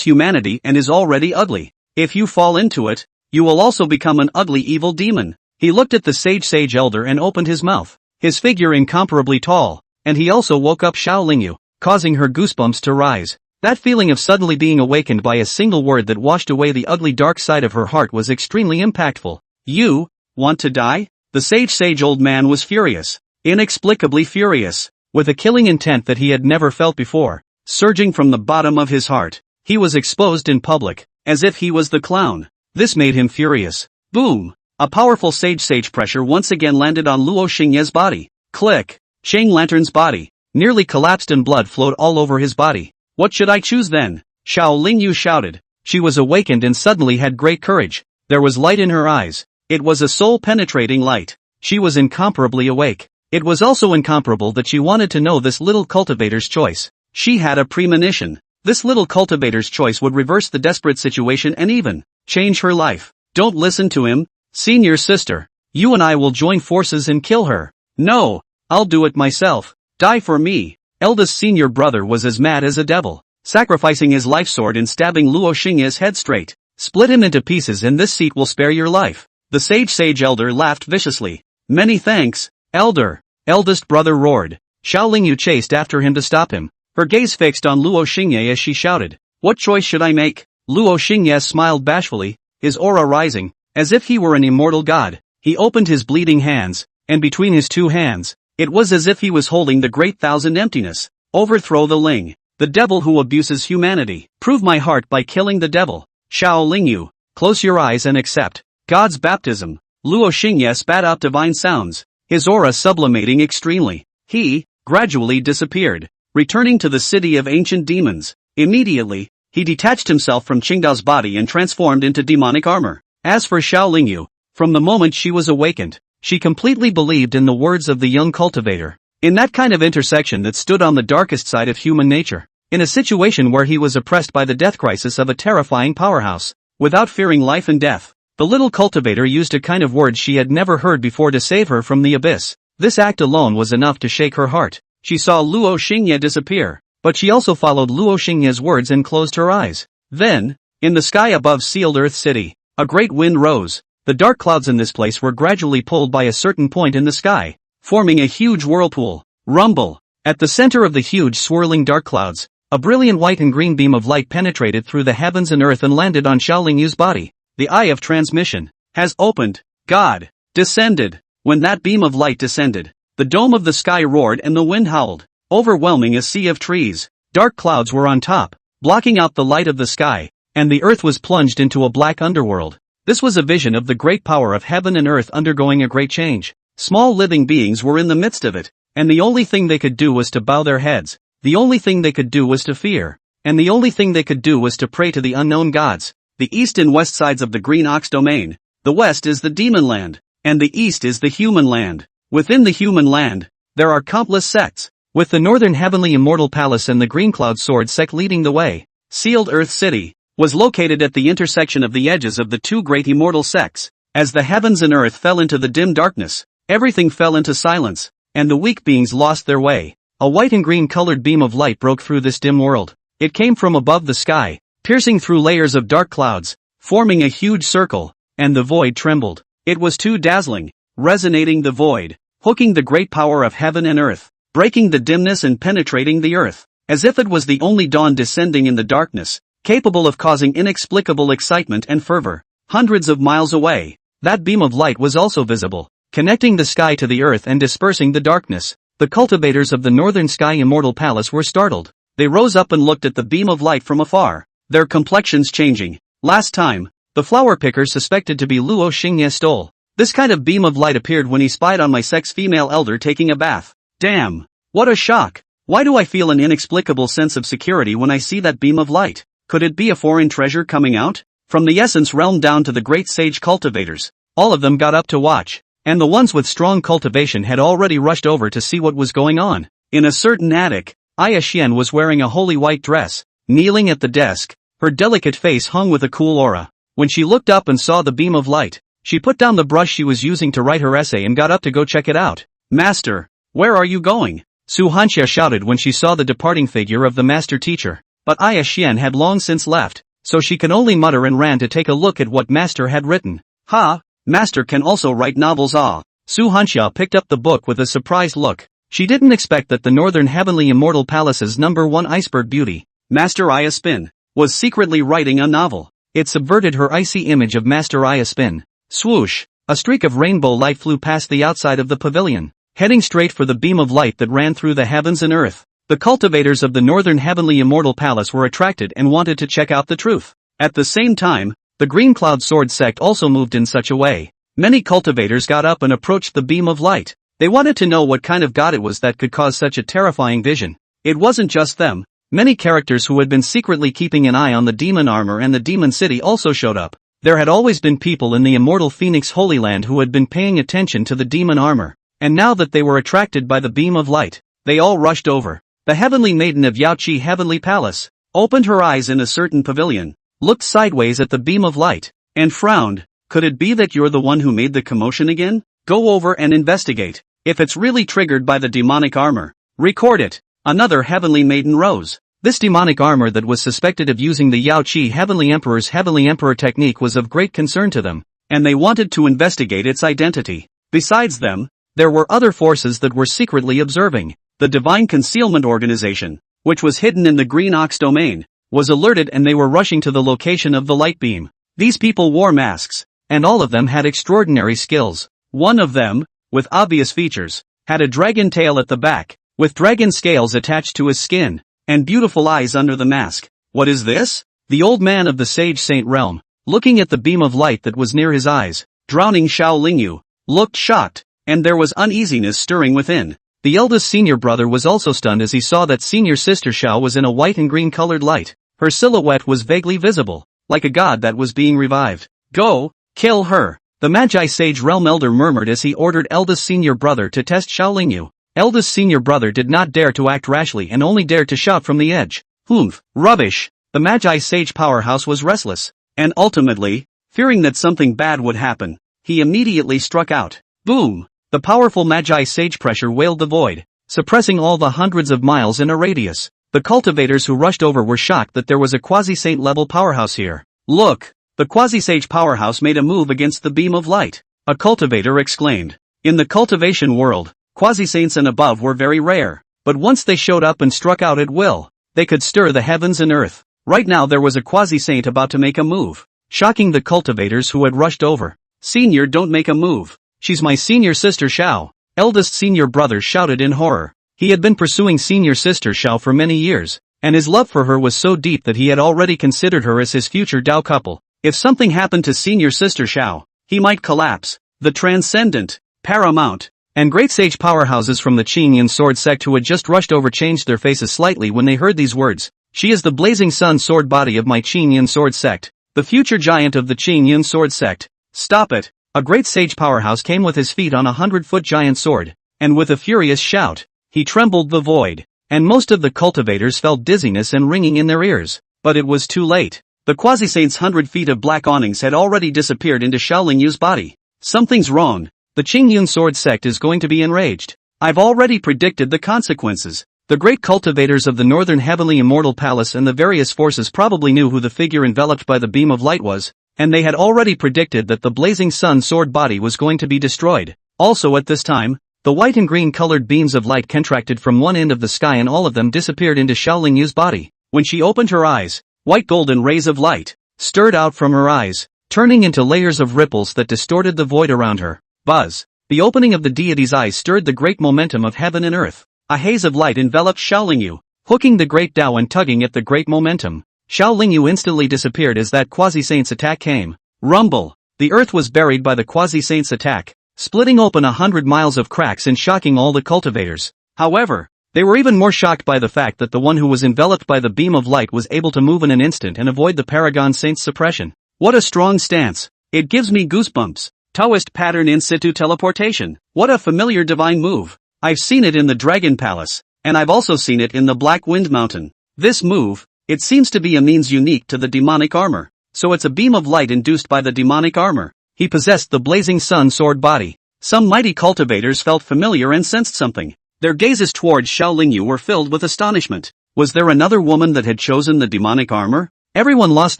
humanity and is already ugly. If you fall into it, you will also become an ugly evil demon. He looked at the sage elder and opened his mouth, his figure incomparably tall, and he also woke up Xiao Lingyu, causing her goosebumps to rise. That feeling of suddenly being awakened by a single word that washed away the ugly dark side of her heart was extremely impactful. You want to die? The sage old man was furious. Inexplicably furious. With a killing intent that he had never felt before, surging from the bottom of his heart. He was exposed in public, as if he was the clown. This made him furious. Boom! A powerful sage pressure once again landed on Luo Xingye's body. Click! Chang Lantern's body nearly collapsed and blood flowed all over his body. What should I choose then? Xiao Lingyu shouted. She was awakened and suddenly had great courage. There was light in her eyes. It was a soul-penetrating light. She was incomparably awake. It was also incomparable that she wanted to know this little cultivator's choice. She had a premonition. This little cultivator's choice would reverse the desperate situation and even change her life. Don't listen to him, senior sister. You and I will join forces and kill her. No, I'll do it myself. Die for me. Eldest senior brother was as mad as a devil, sacrificing his life sword and stabbing Luo Xingye's head straight. Split him into pieces and this seat will spare your life. The sage elder laughed viciously. Many thanks, elder. Eldest brother roared. Xiao Lingyu chased after him to stop him. Her gaze fixed on Luo Xingye as she shouted. What choice should I make? Luo Xingye smiled bashfully, his aura rising, as if he were an immortal god. He opened his bleeding hands, and between his two hands, it was as if he was holding the great thousand emptiness. Overthrow the Ling, the devil who abuses humanity. Prove my heart by killing the devil. Xiao Lingyu, close your eyes and accept God's baptism. Luo Xingye spat out divine sounds, his aura sublimating extremely. He gradually disappeared, returning to the city of ancient demons. Immediately, he detached himself from Qingdao's body and transformed into demonic armor. As for Xiao Lingyu, from the moment she was awakened, she completely believed in the words of the young cultivator. In that kind of intersection that stood on the darkest side of human nature, in a situation where he was oppressed by the death crisis of a terrifying powerhouse, without fearing life and death, the little cultivator used a kind of words she had never heard before to save her from the abyss. This act alone was enough to shake her heart. She saw Luo Xingye disappear, but she also followed Luo Xingye's words and closed her eyes. Then, in the sky above Sealed Earth City, a great wind rose. The dark clouds in this place were gradually pulled by a certain point in the sky, forming a huge whirlpool. Rumble! At the center of the huge swirling dark clouds, a brilliant white and green beam of light penetrated through the heavens and earth and landed on Xiao Lingyu's body. The eye of transmission has opened. God descended. When that beam of light descended, the dome of the sky roared and the wind howled, overwhelming a sea of trees. Dark clouds were on top, blocking out the light of the sky, and the earth was plunged into a black underworld. This was a vision of the great power of heaven and earth undergoing a great change. Small living beings were in the midst of it, and the only thing they could do was to bow their heads. The only thing they could do was to fear, and the only thing they could do was to pray to the unknown gods. The east and west sides of the Green Ox domain. The west is the demon land, and the east is the human land. Within the human land, there are countless sects, with the northern heavenly immortal palace and the green cloud sword sect leading the way. Sealed Earth City was located at the intersection of the edges of the two great immortal sects. As the heavens and earth fell into the dim darkness, everything fell into silence, and the weak beings lost their way. A white and green colored beam of light broke through this dim world. It came from above the sky, piercing through layers of dark clouds, forming a huge circle, and the void trembled. It was too dazzling, resonating the void, hooking the great power of heaven and earth, breaking the dimness and penetrating the earth, as if it was the only dawn descending in the darkness, capable of causing inexplicable excitement and fervor. Hundreds of miles away, that beam of light was also visible, connecting the sky to the earth and dispersing the darkness. The cultivators of the northern sky immortal palace were startled. They rose up and looked at the beam of light from afar, their complexions changing. Last time, the flower picker suspected to be Luo Xingye stole. This kind of beam of light appeared when he spied on my sex female elder taking a bath. Damn! What a shock! Why do I feel an inexplicable sense of security when I see that beam of light? Could it be a foreign treasure coming out? From the essence realm down to the great sage cultivators, all of them got up to watch, and the ones with strong cultivation had already rushed over to see what was going on. In a certain attic, Aya Xian was wearing a holy white dress, kneeling at the desk, her delicate face hung with a cool aura. When she looked up and saw the beam of light, she put down the brush she was using to write her essay and got up to go check it out. Master, where are you going? Su Hanxia shouted when she saw the departing figure of the master teacher. But Aya Xian had long since left, so she could only mutter and ran to take a look at what Master had written. Ha! Master can also write novels. Ah! Su Hanxia picked up the book with a surprised look. She didn't expect that the northern heavenly immortal palace's #1 iceberg beauty, Master Aya Spin, was secretly writing a novel. It subverted her icy image of Master Aya Spin. Swoosh! a streak of rainbow light flew past the outside of the pavilion, heading straight for the beam of light that ran through the heavens and earth. The cultivators of the Northern Heavenly Immortal Palace were attracted and wanted to check out the truth. At the same time, the Green Cloud Sword sect also moved in such a way. Many cultivators got up and approached the beam of light. They wanted to know what kind of god it was that could cause such a terrifying vision. It wasn't just them. Many characters who had been secretly keeping an eye on the demon armor and the demon city also showed up. There had always been people in the Immortal Phoenix Holy Land who had been paying attention to the demon armor, and now that they were attracted by the beam of light, they all rushed over. The Heavenly Maiden of Yaoqi Heavenly Palace opened her eyes in a certain pavilion, looked sideways at the beam of light, and frowned. Could it be that you're the one who made the commotion again? Go over and investigate. If it's really triggered by the demonic armor, record it. Another Heavenly Maiden rose. This demonic armor that was suspected of using the Yaoqi Heavenly Emperor's Heavenly Emperor technique was of great concern to them, and they wanted to investigate its identity. Besides them, there were other forces that were secretly observing. The Divine Concealment Organization, which was hidden in the Green Ox domain, was alerted and they were rushing to the location of the light beam. These people wore masks, and all of them had extraordinary skills. One of them, with obvious features, had a dragon tail at the back, with dragon scales attached to his skin, and beautiful eyes under the mask. What is this? The old man of the Sage Saint realm, looking at the beam of light that was near his eyes, drowning Xiao Lingyu, looked shocked, and there was uneasiness stirring within. The eldest senior brother was also stunned as he saw that senior sister Xiao was in a white and green colored light. Her silhouette was vaguely visible, like a god that was being revived. Go, kill her, the Magi Sage Realm Elder murmured as he ordered eldest senior brother to test Xiao Lingyu. Eldest senior brother did not dare to act rashly and only dared to shout from the edge. Humph, rubbish. The Magi Sage powerhouse was restless, and ultimately, fearing that something bad would happen, he immediately struck out. Boom! The powerful Magi Sage pressure wailed the void, suppressing all the hundreds of miles in a radius. The cultivators who rushed over were shocked that there was a quasi-saint level powerhouse here. Look! The quasi-sage powerhouse made a move against the beam of light. A cultivator exclaimed. In the cultivation world, quasi-saints and above were very rare, but once they showed up and struck out at will, they could stir the heavens and earth. Right now there was a quasi-saint about to make a move, shocking the cultivators who had rushed over. Senior, don't make a move. She's my senior sister Xiao. Eldest senior brother shouted in horror. He had been pursuing senior sister Xiao for many years, and his love for her was so deep that he had already considered her as his future Dao couple. If something happened to senior sister Xiao, he might collapse. The transcendent, paramount, and great sage powerhouses from the Qingyan sword sect who had just rushed over changed their faces slightly when they heard these words. She is the blazing sun sword body of my Qingyan sword sect, the future giant of the Qingyan sword sect. Stop it! A great sage powerhouse came with his feet on a 100-foot giant sword, and with a furious shout, he trembled the void, and most of the cultivators felt dizziness and ringing in their ears. But it was too late. The quasi-saint's 100 feet of black awnings had already disappeared into Xiao Lingyu's body. Something's wrong. The Qingyun sword sect is going to be enraged. I've already predicted the consequences. The great cultivators of the Northern Heavenly Immortal Palace and the various forces probably knew who the figure enveloped by the beam of light was, and they had already predicted that the blazing sun sword body was going to be destroyed. Also at this time, the white and green colored beams of light contracted from one end of the sky and all of them disappeared into Xiao Lingyu's body. When she opened her eyes, white golden rays of light stirred out from her eyes, turning into layers of ripples that distorted the void around her. Buzz! The opening of the deity's eyes stirred the great momentum of heaven and earth. A haze of light enveloped Xiao Lingyu, hooking the great Tao and tugging at the great momentum. Xiao Lingyu instantly disappeared as that quasi-saint's attack came. Rumble! The earth was buried by the quasi-saint's attack, splitting open 100 miles of cracks and shocking all the cultivators. However, they were even more shocked by the fact that the one who was enveloped by the beam of light was able to move in an instant and avoid the Paragon Saint's suppression. What a strong stance! It gives me goosebumps. Taoist pattern in situ teleportation. What a familiar divine move. I've seen it in the Dragon Palace, and I've also seen it in the Black Wind Mountain. This move, it seems to be a means unique to the demonic armor. So it's a beam of light induced by the demonic armor. He possessed the blazing sun sword body. Some mighty cultivators felt familiar and sensed something. Their gazes towards Xiao Lingyu were filled with astonishment. Was there another woman that had chosen the demonic armor? Everyone lost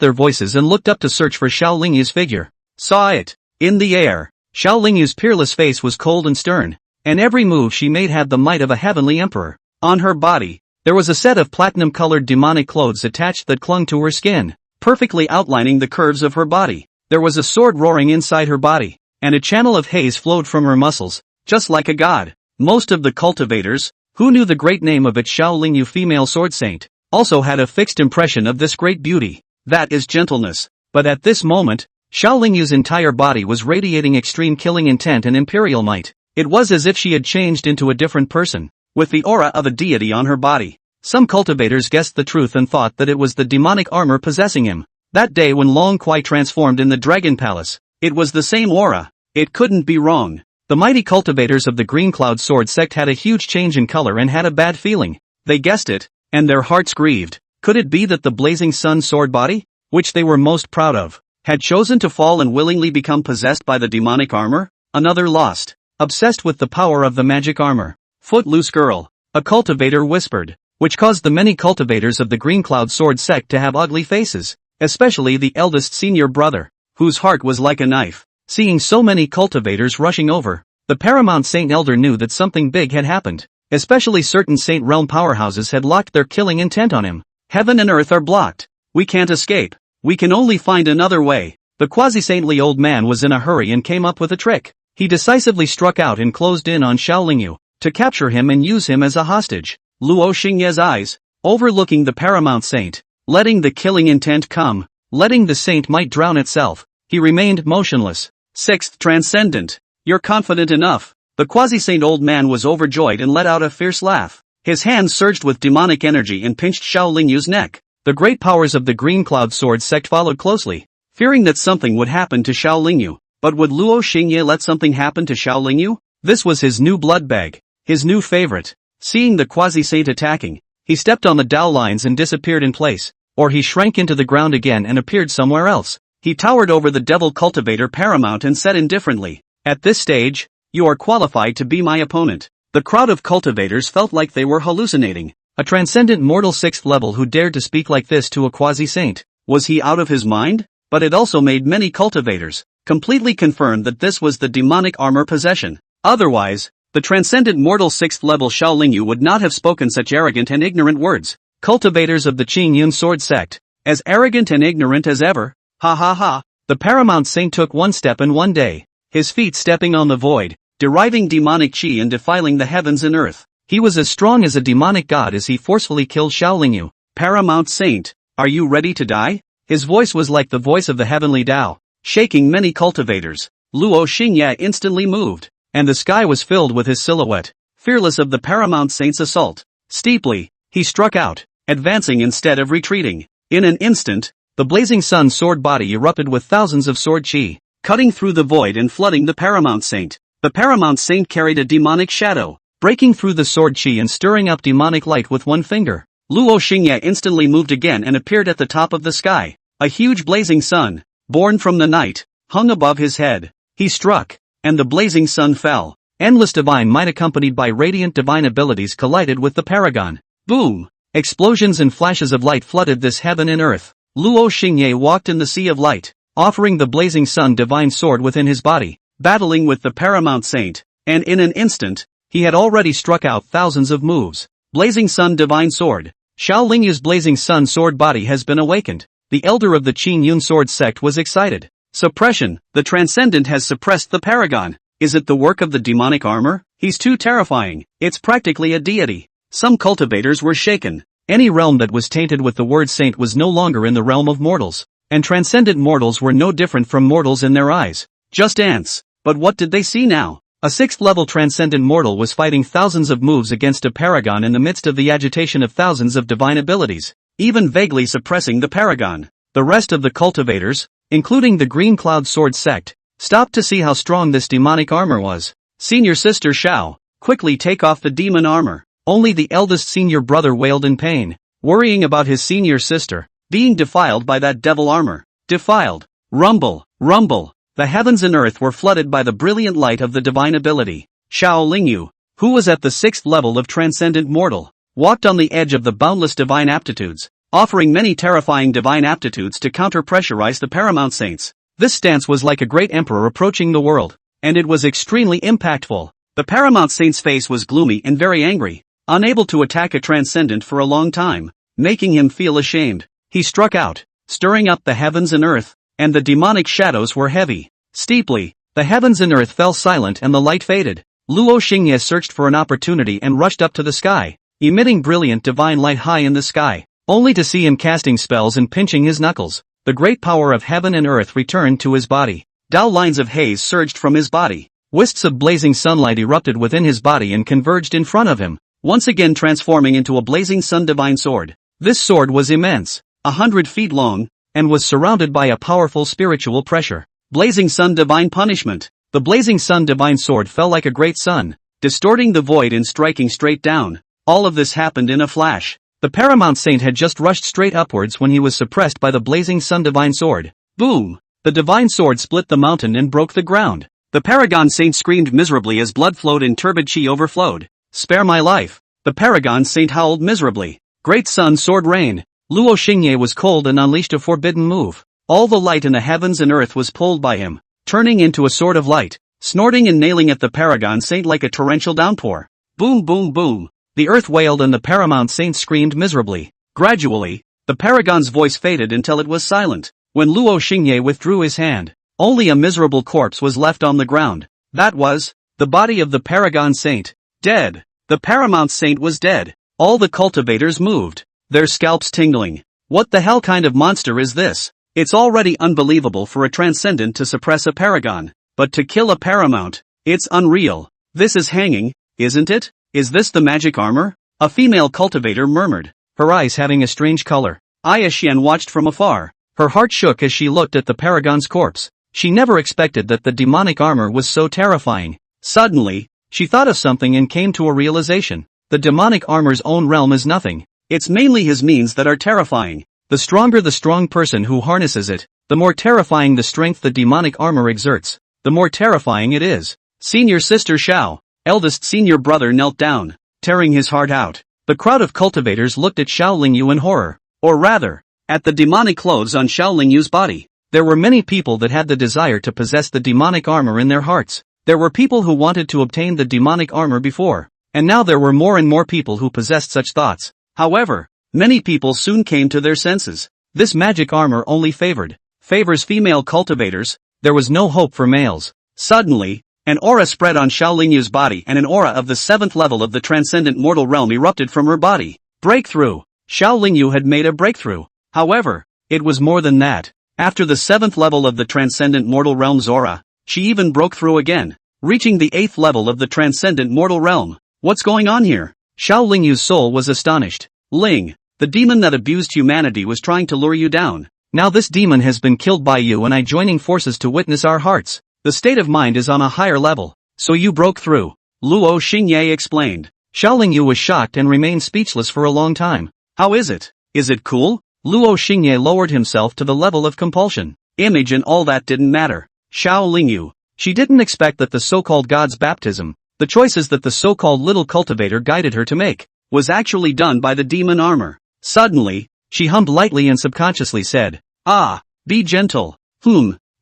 their voices and looked up to search for Xiao Lingyu's figure. Saw it. In the air. Xiao Lingyu's peerless face was cold and stern, and every move she made had the might of a heavenly emperor. On her body, there was a set of platinum-colored demonic clothes attached that clung to her skin, perfectly outlining the curves of her body. There was a sword roaring inside her body, and a channel of haze flowed from her muscles, just like a god. Most of the cultivators, who knew the great name of its Xiaolingyu female sword saint, also had a fixed impression of this great beauty. That is gentleness. But at this moment, Xiaolingyu's entire body was radiating extreme killing intent and imperial might. It was as if she had changed into a different person, with the aura of a deity on her body. Some cultivators guessed the truth and thought that it was the demonic armor possessing him. That day when Long Kuai transformed in the Dragon Palace, it was the same aura. It couldn't be wrong. The mighty cultivators of the Green Cloud Sword sect had a huge change in color and had a bad feeling. They guessed it, and their hearts grieved. Could it be that the Blazing Sun sword body, which they were most proud of, had chosen to fall and willingly become possessed by the demonic armor? Another lost, obsessed with the power of the magic armor. Footloose girl, a cultivator whispered, which caused the many cultivators of the Green Cloud Sword sect to have ugly faces, especially the eldest senior brother, whose heart was like a knife. Seeing so many cultivators rushing over, the Paramount Saint Elder knew that something big had happened. Especially certain Saint Realm powerhouses had locked their killing intent on him. Heaven and earth are blocked. We can't escape. We can only find another way. The quasi-saintly old man was in a hurry and came up with a trick. He decisively struck out and closed in on Xiaolingyu, to capture him and use him as a hostage. Luo Xingye's eyes, overlooking the Paramount Saint, letting the killing intent come, letting the saint might drown itself. He remained motionless. Sixth Transcendent. You're confident enough. The quasi-saint old man was overjoyed and let out a fierce laugh. His hands surged with demonic energy and pinched Xiaolingyu's neck. The great powers of the Green Cloud Sword sect followed closely, fearing that something would happen to Xiaolingyu. But would Luo Xingye let something happen to Xiaolingyu? This was his new blood bag, his new favorite. Seeing the quasi-saint attacking, he stepped on the Dao lines and disappeared in place, or he shrank into the ground again and appeared somewhere else. He towered over the devil cultivator Paramount and said indifferently, "At this stage, you are qualified to be my opponent." The crowd of cultivators felt like they were hallucinating. A transcendent mortal 6th level who dared to speak like this to a quasi-saint. Was he out of his mind? But it also made many cultivators completely confirm that this was the demonic armor possession. Otherwise, the transcendent mortal 6th level Xiaolingyu would not have spoken such arrogant and ignorant words. Cultivators of the Qingyun sword sect, as arrogant and ignorant as ever. Ha ha ha. The Paramount Saint took one step in one day, his feet stepping on the void, deriving demonic chi and defiling the heavens and earth. He was as strong as a demonic god as he forcefully killed Xiaolingyu. Paramount Saint, are you ready to die? His voice was like the voice of the heavenly Tao, shaking many cultivators. Luo Xingye instantly moved, and the sky was filled with his silhouette, fearless of the Paramount Saint's assault. Steeply, he struck out, advancing instead of retreating. In an instant, the blazing sun sword body erupted with thousands of sword chi, cutting through the void and flooding the Paramount Saint. The Paramount Saint carried a demonic shadow, breaking through the sword chi and stirring up demonic light with one finger. Luo Xingye instantly moved again and appeared at the top of the sky. A huge blazing sun, born from the night, hung above his head. He struck, and the blazing sun fell. Endless divine might accompanied by radiant divine abilities collided with the paragon. Boom! Explosions and flashes of light flooded this heaven and earth. Luo Xingye walked in the sea of light, offering the blazing sun divine sword within his body, battling with the Paramount Saint, and in an instant, he had already struck out thousands of moves. Blazing Sun Divine Sword. Xiaolingyu's Blazing Sun sword body has been awakened. The elder of the Qingyun sword sect was excited. Suppression. The Transcendent has suppressed the Paragon. Is it the work of the demonic armor? He's too terrifying. It's practically a deity. Some cultivators were shaken. Any realm that was tainted with the word saint was no longer in the realm of mortals. And transcendent mortals were no different from mortals in their eyes. Just ants. But what did they see now? A 6th-level transcendent mortal was fighting thousands of moves against a paragon in the midst of the agitation of thousands of divine abilities, even vaguely suppressing the paragon. The rest of the cultivators, including the Green Cloud Sword sect, stopped to see how strong this demonic armor was. Senior sister Xiao, quickly take off the demon armor. Only the eldest senior brother wailed in pain, worrying about his senior sister being defiled by that devil armor. Defiled. Rumble, rumble. The heavens and earth were flooded by the brilliant light of the divine ability. Xiaolingyu, who was at the 6th level of transcendent mortal, walked on the edge of the boundless divine aptitudes, offering many terrifying divine aptitudes to counter-pressurize the Paramount Saints. This stance was like a great emperor approaching the world, and it was extremely impactful. The Paramount Saint's face was gloomy and very angry, unable to attack a transcendent for a long time, making him feel ashamed. He struck out, stirring up the heavens and earth, and the demonic shadows were heavy. Steeply, The heavens and earth fell silent and the light faded. Luo Xingye searched for an opportunity and rushed up to the sky, emitting brilliant divine light high in the sky, only to see him casting spells and pinching his knuckles. The great power of heaven and earth returned to his body. Dull lines of haze surged from his body. Wisps of blazing sunlight erupted within his body and converged in front of him, once again transforming into a blazing sun divine sword. This sword was immense, 100 feet long, and was surrounded by a powerful spiritual pressure. Blazing sun divine punishment. The blazing sun divine sword fell like a great sun, distorting the void and striking straight down. All of this happened in a flash. The paramount saint had just rushed straight upwards when he was suppressed by the blazing sun divine sword. Boom! The divine sword split the mountain and broke the ground. The paragon saint screamed miserably as blood flowed and turbid chi overflowed. Spare my life! The paragon saint howled miserably. Great sun sword rain. Luo Xingye was cold and unleashed a forbidden move. All the light in the heavens and earth was pulled by him, turning into a sword of light, snorting and nailing at the paragon saint like a torrential downpour. Boom boom boom! The earth wailed and the paramount saint screamed miserably. Gradually, the paragon's voice faded until it was silent. When Luo Xingye withdrew his hand, only a miserable corpse was left on the ground. That was the body of the paragon saint. Dead. The paramount saint was dead. All the cultivators moved, their scalps tingling. What the hell kind of monster is this? It's already unbelievable for a transcendent to suppress a paragon, but to kill a paramount, it's unreal. This is hanging, isn't it? Is this the magic armor? A female cultivator murmured, her eyes having a strange color. Aya Xian watched from afar. Her heart shook as she looked at the paragon's corpse. She never expected that the demonic armor was so terrifying. Suddenly, she thought of something and came to a realization. The demonic armor's own realm is nothing. It's mainly his means that are terrifying. The stronger the strong person who harnesses it, the more terrifying the strength the demonic armor exerts, the more terrifying it is. Senior sister Xiao, eldest senior brother knelt down, tearing his heart out. The crowd of cultivators looked at Xiao Lingyu in horror, or rather, at the demonic clothes on Xiao Lingyu's body. There were many people that had the desire to possess the demonic armor in their hearts. There were people who wanted to obtain the demonic armor before, and now there were more and more people who possessed such thoughts. However, many people soon came to their senses. This magic armor only favors female cultivators. There was no hope for males. Suddenly, an aura spread on Xiao Lingyu's body and an aura of the 7th level of the transcendent mortal realm erupted from her body. Breakthrough! Xiao Lingyu had made a breakthrough. However, it was more than that. After the 7th level of the transcendent mortal realm's aura, she even broke through again, reaching the 8th level of the transcendent mortal realm. What's going on here? Xiao Lingyu's soul was astonished. Ling, the demon that abused humanity was trying to lure you down. Now this demon has been killed by you and I joining forces to witness our hearts. The state of mind is on a higher level. So you broke through. Luo Xingye explained. Xiao Lingyu was shocked and remained speechless for a long time. How is it? Is it cool? Luo Xingye lowered himself to the level of compulsion. Image and all that didn't matter. Xiao Lingyu. She didn't expect that the so-called god's baptism, the choices that the so-called little cultivator guided her to make, was actually done by the demon armor. Suddenly, she hummed lightly and subconsciously said, "Ah, be gentle.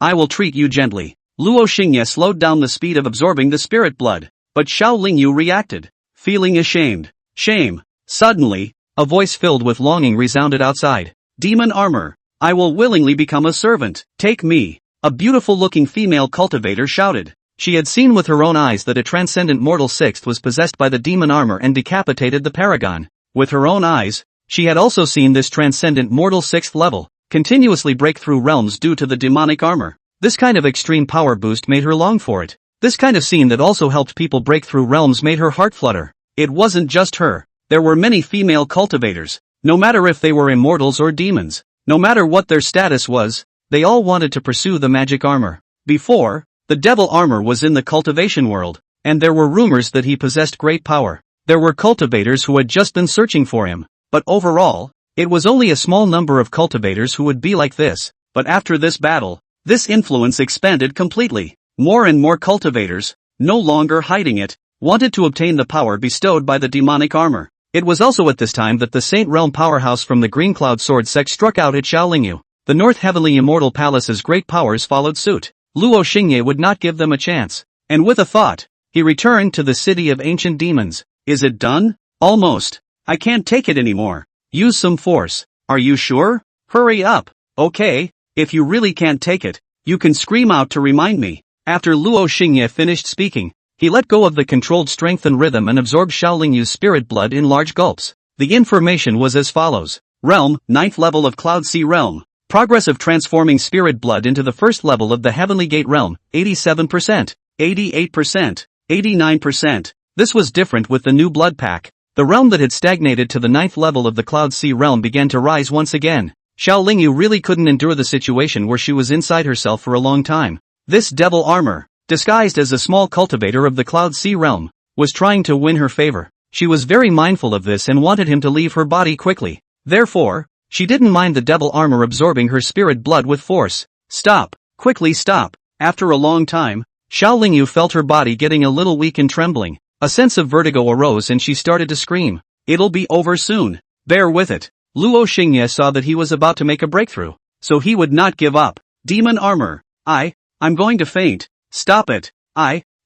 I will treat you gently." Luo Xingye slowed down the speed of absorbing the spirit blood, but Xiao Lingyu reacted, feeling ashamed. Shame. Suddenly, a voice filled with longing resounded outside. "Demon armor, I will willingly become a servant. Take me." A beautiful-looking female cultivator shouted. She had seen with her own eyes that a transcendent mortal 6th was possessed by the demon armor and decapitated the paragon. With her own eyes, she had also seen this transcendent mortal 6th level continuously break through realms due to the demonic armor. This kind of extreme power boost made her long for it. This kind of scene that also helped people break through realms made her heart flutter. It wasn't just her. There were many female cultivators. No matter if they were immortals or demons, no matter what their status was, they all wanted to pursue the magic armor. Before, the devil armor was in the cultivation world, and there were rumors that he possessed great power. There were cultivators who had just been searching for him, but overall, it was only a small number of cultivators who would be like this. But after this battle, this influence expanded completely. More and more cultivators, no longer hiding it, wanted to obtain the power bestowed by the demonic armor. It was also at this time that the Saint Realm powerhouse from the Green Cloud Sword sect struck out at Xiao Lingyu. The North Heavenly Immortal Palace's great powers followed suit. Luo Xingye would not give them a chance. And with a thought, he returned to the city of ancient demons. Is it done? Almost. I can't take it anymore. Use some force. Are you sure? Hurry up. Okay, if you really can't take it, you can scream out to remind me. After Luo Xingye finished speaking, he let go of the controlled strength and rhythm and absorbed Xiaolingyu's spirit blood in large gulps. The information was as follows. Realm, 9th level of Cloud Sea Realm. Progress of transforming spirit blood into the first level of the Heavenly Gate Realm, 87%, 88%, 89%. This was different with the new blood pack. The realm that had stagnated to the 9th level of the Cloud Sea Realm began to rise once again. Xiaolingyu really couldn't endure the situation where she was inside herself for a long time. This devil armor, disguised as a small cultivator of the Cloud Sea Realm, was trying to win her favor. She was very mindful of this and wanted him to leave her body quickly. Therefore, she didn't mind the devil armor absorbing her spirit blood with force. Stop, quickly stop. After a long time, Xiaolingyu felt her body getting a little weak and trembling. A sense of vertigo arose and she started to scream. It'll be over soon. Bear with it. Luo Xingye saw that he was about to make a breakthrough, so he would not give up. Demon armor. I'm going to faint. Stop it.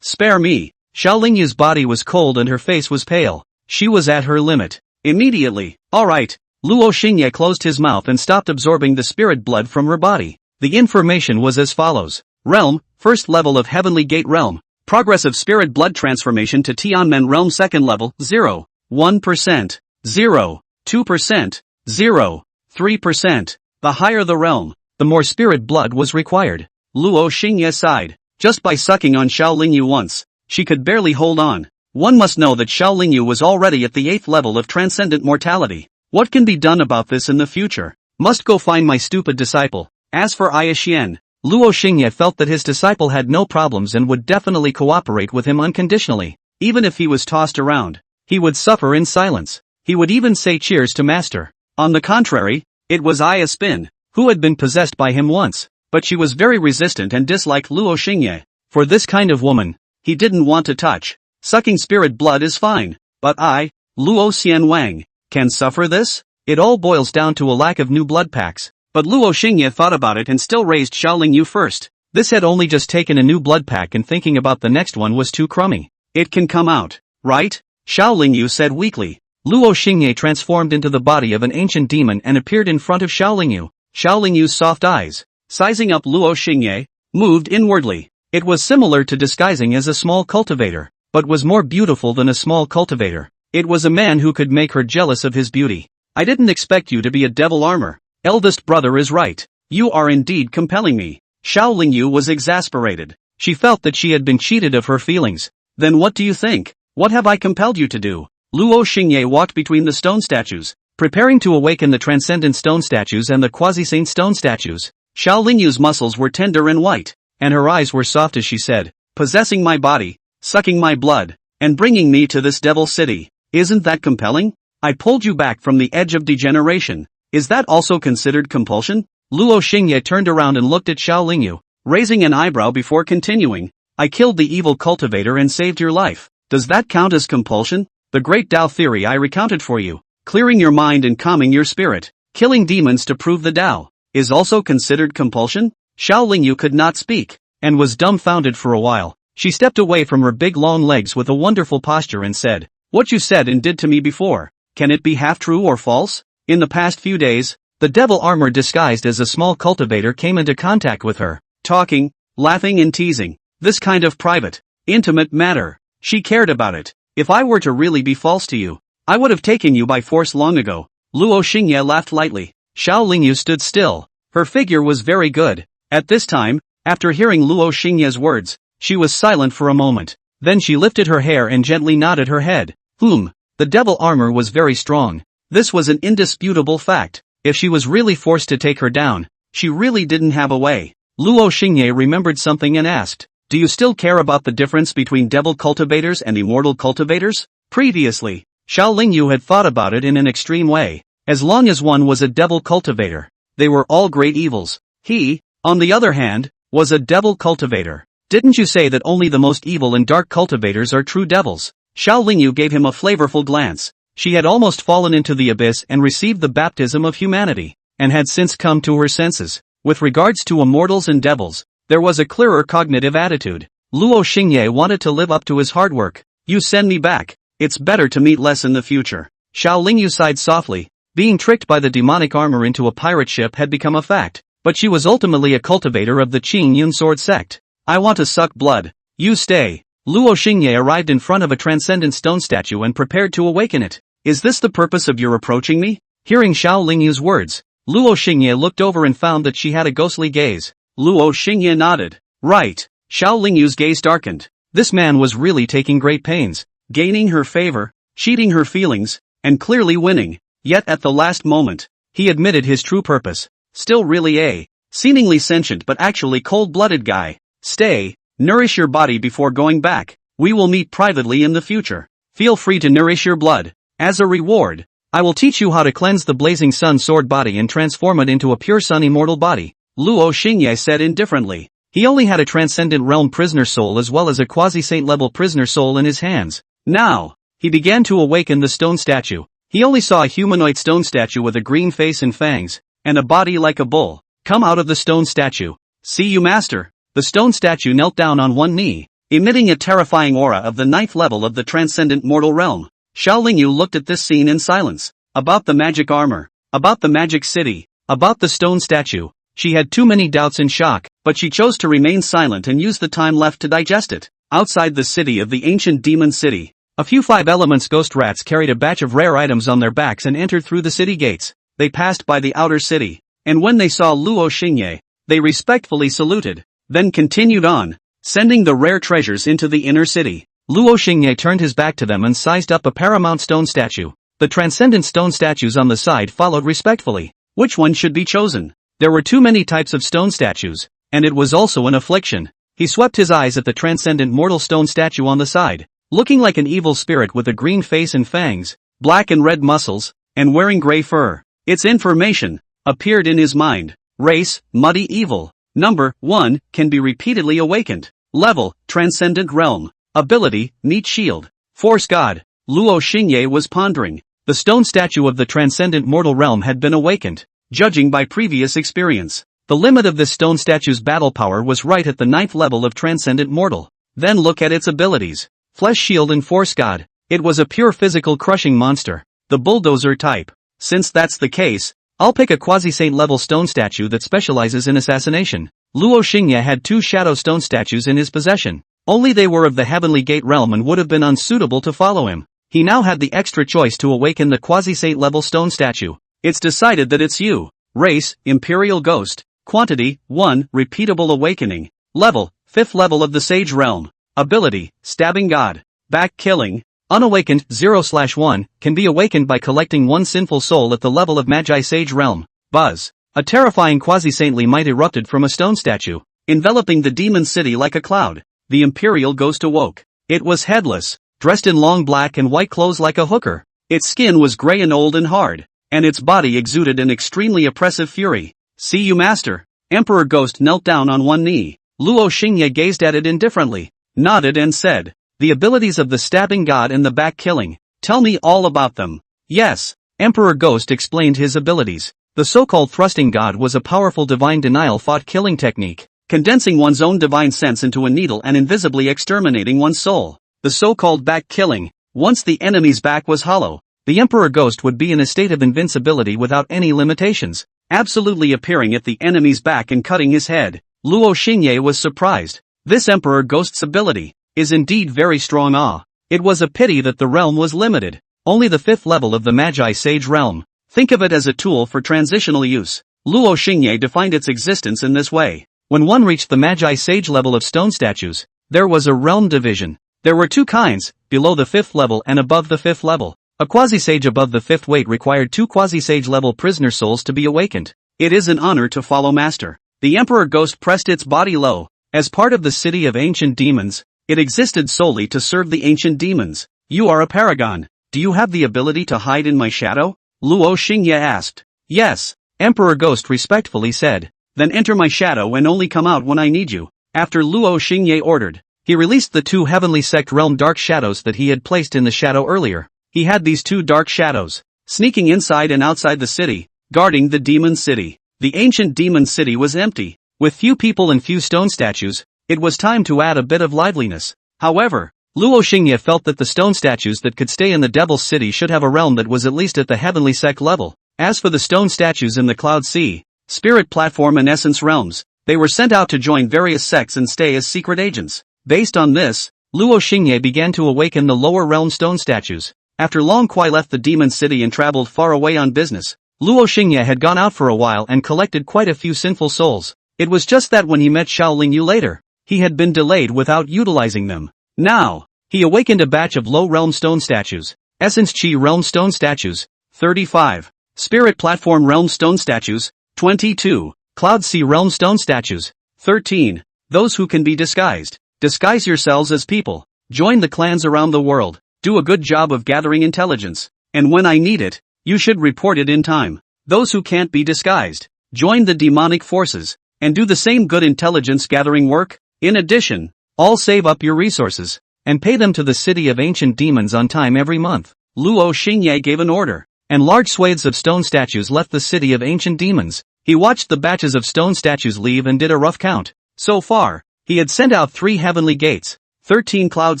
Spare me. Xiaolingyu's body was cold and her face was pale. She was at her limit. Immediately. Alright. Luo Xingye closed his mouth and stopped absorbing the spirit blood from her body. The information was as follows. Realm, 1st level of Heavenly Gate Realm. Progress of spirit blood transformation to Tianmen Realm 2nd level, 0, 1%, 0, 2%, 0, 3%. The higher the realm, the more spirit blood was required. Luo Xingye sighed. Just by sucking on Xiaolingyu once, she could barely hold on. One must know that Xiaolingyu was already at the 8th level of transcendent mortality. What can be done about this in the future? Must go find my stupid disciple. As for Xian, Luo Xingye felt that his disciple had no problems and would definitely cooperate with him unconditionally. Even if he was tossed around, he would suffer in silence. He would even say cheers to master. On the contrary, it was Spin, who had been possessed by him once, but she was very resistant and disliked Luo Xingye. For this kind of woman, he didn't want to touch. Sucking spirit blood is fine, but Luo Xianwang, can suffer this? It all boils down to a lack of new blood packs. But Luo Xingye thought about it and still raised Xiaolingyu first. This had only just taken a new blood pack and thinking about the next one was too crummy. It can come out, right? Xiaolingyu said weakly. Luo Xingye transformed into the body of an ancient demon and appeared in front of Xiaolingyu. Xiaolingyu's soft eyes, sizing up Luo Xingye, moved inwardly. It was similar to disguising as a small cultivator, but was more beautiful than a small cultivator. It was a man who could make her jealous of his beauty. I didn't expect you to be a devil armor. Eldest brother is right. You are indeed compelling me. Xiaolingyu was exasperated. She felt that she had been cheated of her feelings. Then what do you think? What have I compelled you to do? Luo Xingye walked between the stone statues, preparing to awaken the transcendent stone statues and the quasi-saint stone statues. Xiaolingyu's muscles were tender and white, and her eyes were soft as she said, possessing my body, sucking my blood, and bringing me to this devil city. Isn't that compelling? I pulled you back from the edge of degeneration. Is that also considered compulsion? Luo Xingye turned around and looked at Xiaolingyu, raising an eyebrow before continuing. I killed the evil cultivator and saved your life. Does that count as compulsion? The great Tao theory I recounted for you, clearing your mind and calming your spirit, killing demons to prove the Tao, is also considered compulsion? Xiaolingyu could not speak, and was dumbfounded for a while. She stepped away from her big long legs with a wonderful posture and said, what you said and did to me before, can it be half true or false? In the past few days, the devil armor disguised as a small cultivator came into contact with her, talking, laughing and teasing. This kind of private, intimate matter. She cared about it. If I were to really be false to you, I would have taken you by force long ago. Luo Xingye laughed lightly. Xiaolingyu stood still. Her figure was very good. At this time, after hearing Luo Xingye's words, she was silent for a moment. Then she lifted her hair and gently nodded her head. The devil armor was very strong. This was an indisputable fact. If she was really forced to take her down, she really didn't have a way. Luo Xingye remembered something and asked, do you still care about the difference between devil cultivators and immortal cultivators? Previously, Xiaolingyu had thought about it in an extreme way. As long as one was a devil cultivator, they were all great evils. He, on the other hand, was a devil cultivator. Didn't you say that only the most evil and dark cultivators are true devils? Xiaolingyu gave him a flavorful glance. She had almost fallen into the abyss and received the baptism of humanity, and had since come to her senses. With regards to immortals and devils, there was a clearer cognitive attitude. Luo Xingye wanted to live up to his hard work. You send me back. It's better to meet less in the future. Xiaolingyu sighed softly. Being tricked by the demonic armor into a pirate ship had become a fact, but she was ultimately a cultivator of the Qing Yun sword sect. I want to suck blood. You stay. Luo Xingye arrived in front of a transcendent stone statue and prepared to awaken it. Is this the purpose of your approaching me? Hearing Xiao Lingyu's words, Luo Xingye looked over and found that she had a ghostly gaze. Luo Xingye nodded. Right. Xiao Lingyu's gaze darkened. This man was really taking great pains, gaining her favor, cheating her feelings, and clearly winning. Yet at the last moment, he admitted his true purpose. Still really a seemingly sentient but actually cold-blooded guy. Stay, nourish your body before going back. We will meet privately in the future. Feel free to nourish your blood. As a reward, I will teach you how to cleanse the blazing sun sword body and transform it into a pure sun immortal body. Luo Xingye said indifferently. He only had a transcendent realm prisoner soul as well as a quasi-saint level prisoner soul in his hands. Now, he began to awaken the stone statue. He only saw a humanoid stone statue with a green face and fangs, and a body like a bull, come out of the stone statue. See you, master. The stone statue knelt down on one knee, emitting a terrifying aura of the 9th level of the transcendent mortal realm. Xiao Lingyu looked at this scene in silence. About the magic armor, about the magic city, about the stone statue. She had too many doubts and shock, but she chose to remain silent and use the time left to digest it. Outside the city of the ancient demon city, a few 5 elements ghost rats carried a batch of rare items on their backs and entered through the city gates. They passed by the outer city, and when they saw Luo Xingye, they respectfully saluted, then continued on, sending the rare treasures into the inner city. Luo Xingye turned his back to them and sized up a paramount stone statue. The transcendent stone statues on the side followed respectfully. Which one should be chosen? There were too many types of stone statues, and it was also an affliction. He swept his eyes at the transcendent mortal stone statue on the side, looking like an evil spirit with a green face and fangs, black and red muscles, and wearing gray fur. Its information appeared in his mind. Race, muddy evil. Number 1, can be repeatedly awakened. Level, transcendent realm. Ability, neat shield. Force god. Luo Xingye was pondering. The stone statue of the transcendent mortal realm had been awakened. Judging by previous experience, the limit of this stone statue's battle power was right at the 9th level of transcendent mortal. Then look at its abilities. Flesh shield and force god. It was a pure physical crushing monster. The bulldozer type. Since that's the case, I'll pick a quasi-saint level stone statue that specializes in assassination. Luo Xingye had 2 shadow stone statues in his possession. Only they were of the heavenly gate realm and would have been unsuitable to follow him. He now had the extra choice to awaken the quasi-saint level stone statue. It's decided that it's you. Race, Imperial Ghost. Quantity, 1, repeatable awakening. Level, 5th level of the Sage Realm. Ability, Stabbing God. Back killing. Unawakened, 0/1, can be awakened by collecting 1 sinful soul at the level of Magi Sage Realm. Buzz. A terrifying quasi-saintly might erupted from a stone statue, enveloping the demon city like a cloud. The Imperial Ghost awoke. It was headless, dressed in long black and white clothes like a hooker. Its skin was gray and old and hard, and its body exuded an extremely oppressive fury. See you, master. Emperor Ghost knelt down on one knee. Luo Xingye gazed at it indifferently, nodded and said, the abilities of the stabbing god and the back killing. Tell me all about them. Yes. Emperor Ghost explained his abilities. The so-called thrusting god was a powerful divine denial-fought killing technique, condensing one's own divine sense into a needle and invisibly exterminating one's soul. The so-called back killing. Once the enemy's back was hollow, the Emperor Ghost would be in a state of invincibility without any limitations, absolutely appearing at the enemy's back and cutting his head. Luo Xingye was surprised. This Emperor Ghost's ability is indeed very strong. It was a pity that the realm was limited. Only the 5th level of the Magi Sage Realm. Think of it as a tool for transitional use. Luo Xingye defined its existence in this way. When one reached the Magi Sage level of stone statues, there was a realm division. There were 2 kinds, below the 5th level and above the 5th level. A quasi-sage above the 5th weight required 2 quasi-sage level prisoner souls to be awakened. It is an honor to follow master. The Emperor Ghost pressed its body low. As part of the city of ancient demons, it existed solely to serve the ancient demons. You are a paragon. Do you have the ability to hide in my shadow? Luo Xingye asked. Yes. Emperor Ghost respectfully said. Then enter my shadow and only come out when I need you. After Luo Xingye ordered, he released the 2 heavenly sect realm dark shadows that he had placed in the shadow earlier. He had these 2 dark shadows, sneaking inside and outside the city, guarding the demon city. The ancient demon city was empty. With few people and few stone statues, it was time to add a bit of liveliness. However, Luo Xingye felt that the stone statues that could stay in the Devil's City should have a realm that was at least at the heavenly sect level. As for the stone statues in the Cloud Sea, Spirit Platform and Essence realms, They were sent out to join various sects and stay as secret agents. Based on this, Luo Xingye began to awaken the lower realm stone statues. After Long Kuai left the demon city and traveled far away on business, Luo Xingye had gone out for a while and collected quite a few sinful souls. It was just that when he met Xiao Lingyu later, he had been delayed without utilizing them. Now, he awakened a batch of low realm stone statues. Essence Chi realm stone statues, 35. Spirit platform realm stone statues, 22. Cloud Sea realm stone statues, 13. Those who can be disguised. Disguise yourselves as people. Join the clans around the world. Do a good job of gathering intelligence. And when I need it, you should report it in time. Those who can't be disguised. Join the demonic forces. And do the same good intelligence gathering work. In addition, all save up your resources. And pay them to the city of ancient demons on time every month. Luo Xingye gave an order. And large swathes of stone statues left the city of ancient demons. He watched the batches of stone statues leave and did a rough count. So far, he had sent out 3 heavenly gates, 13 cloud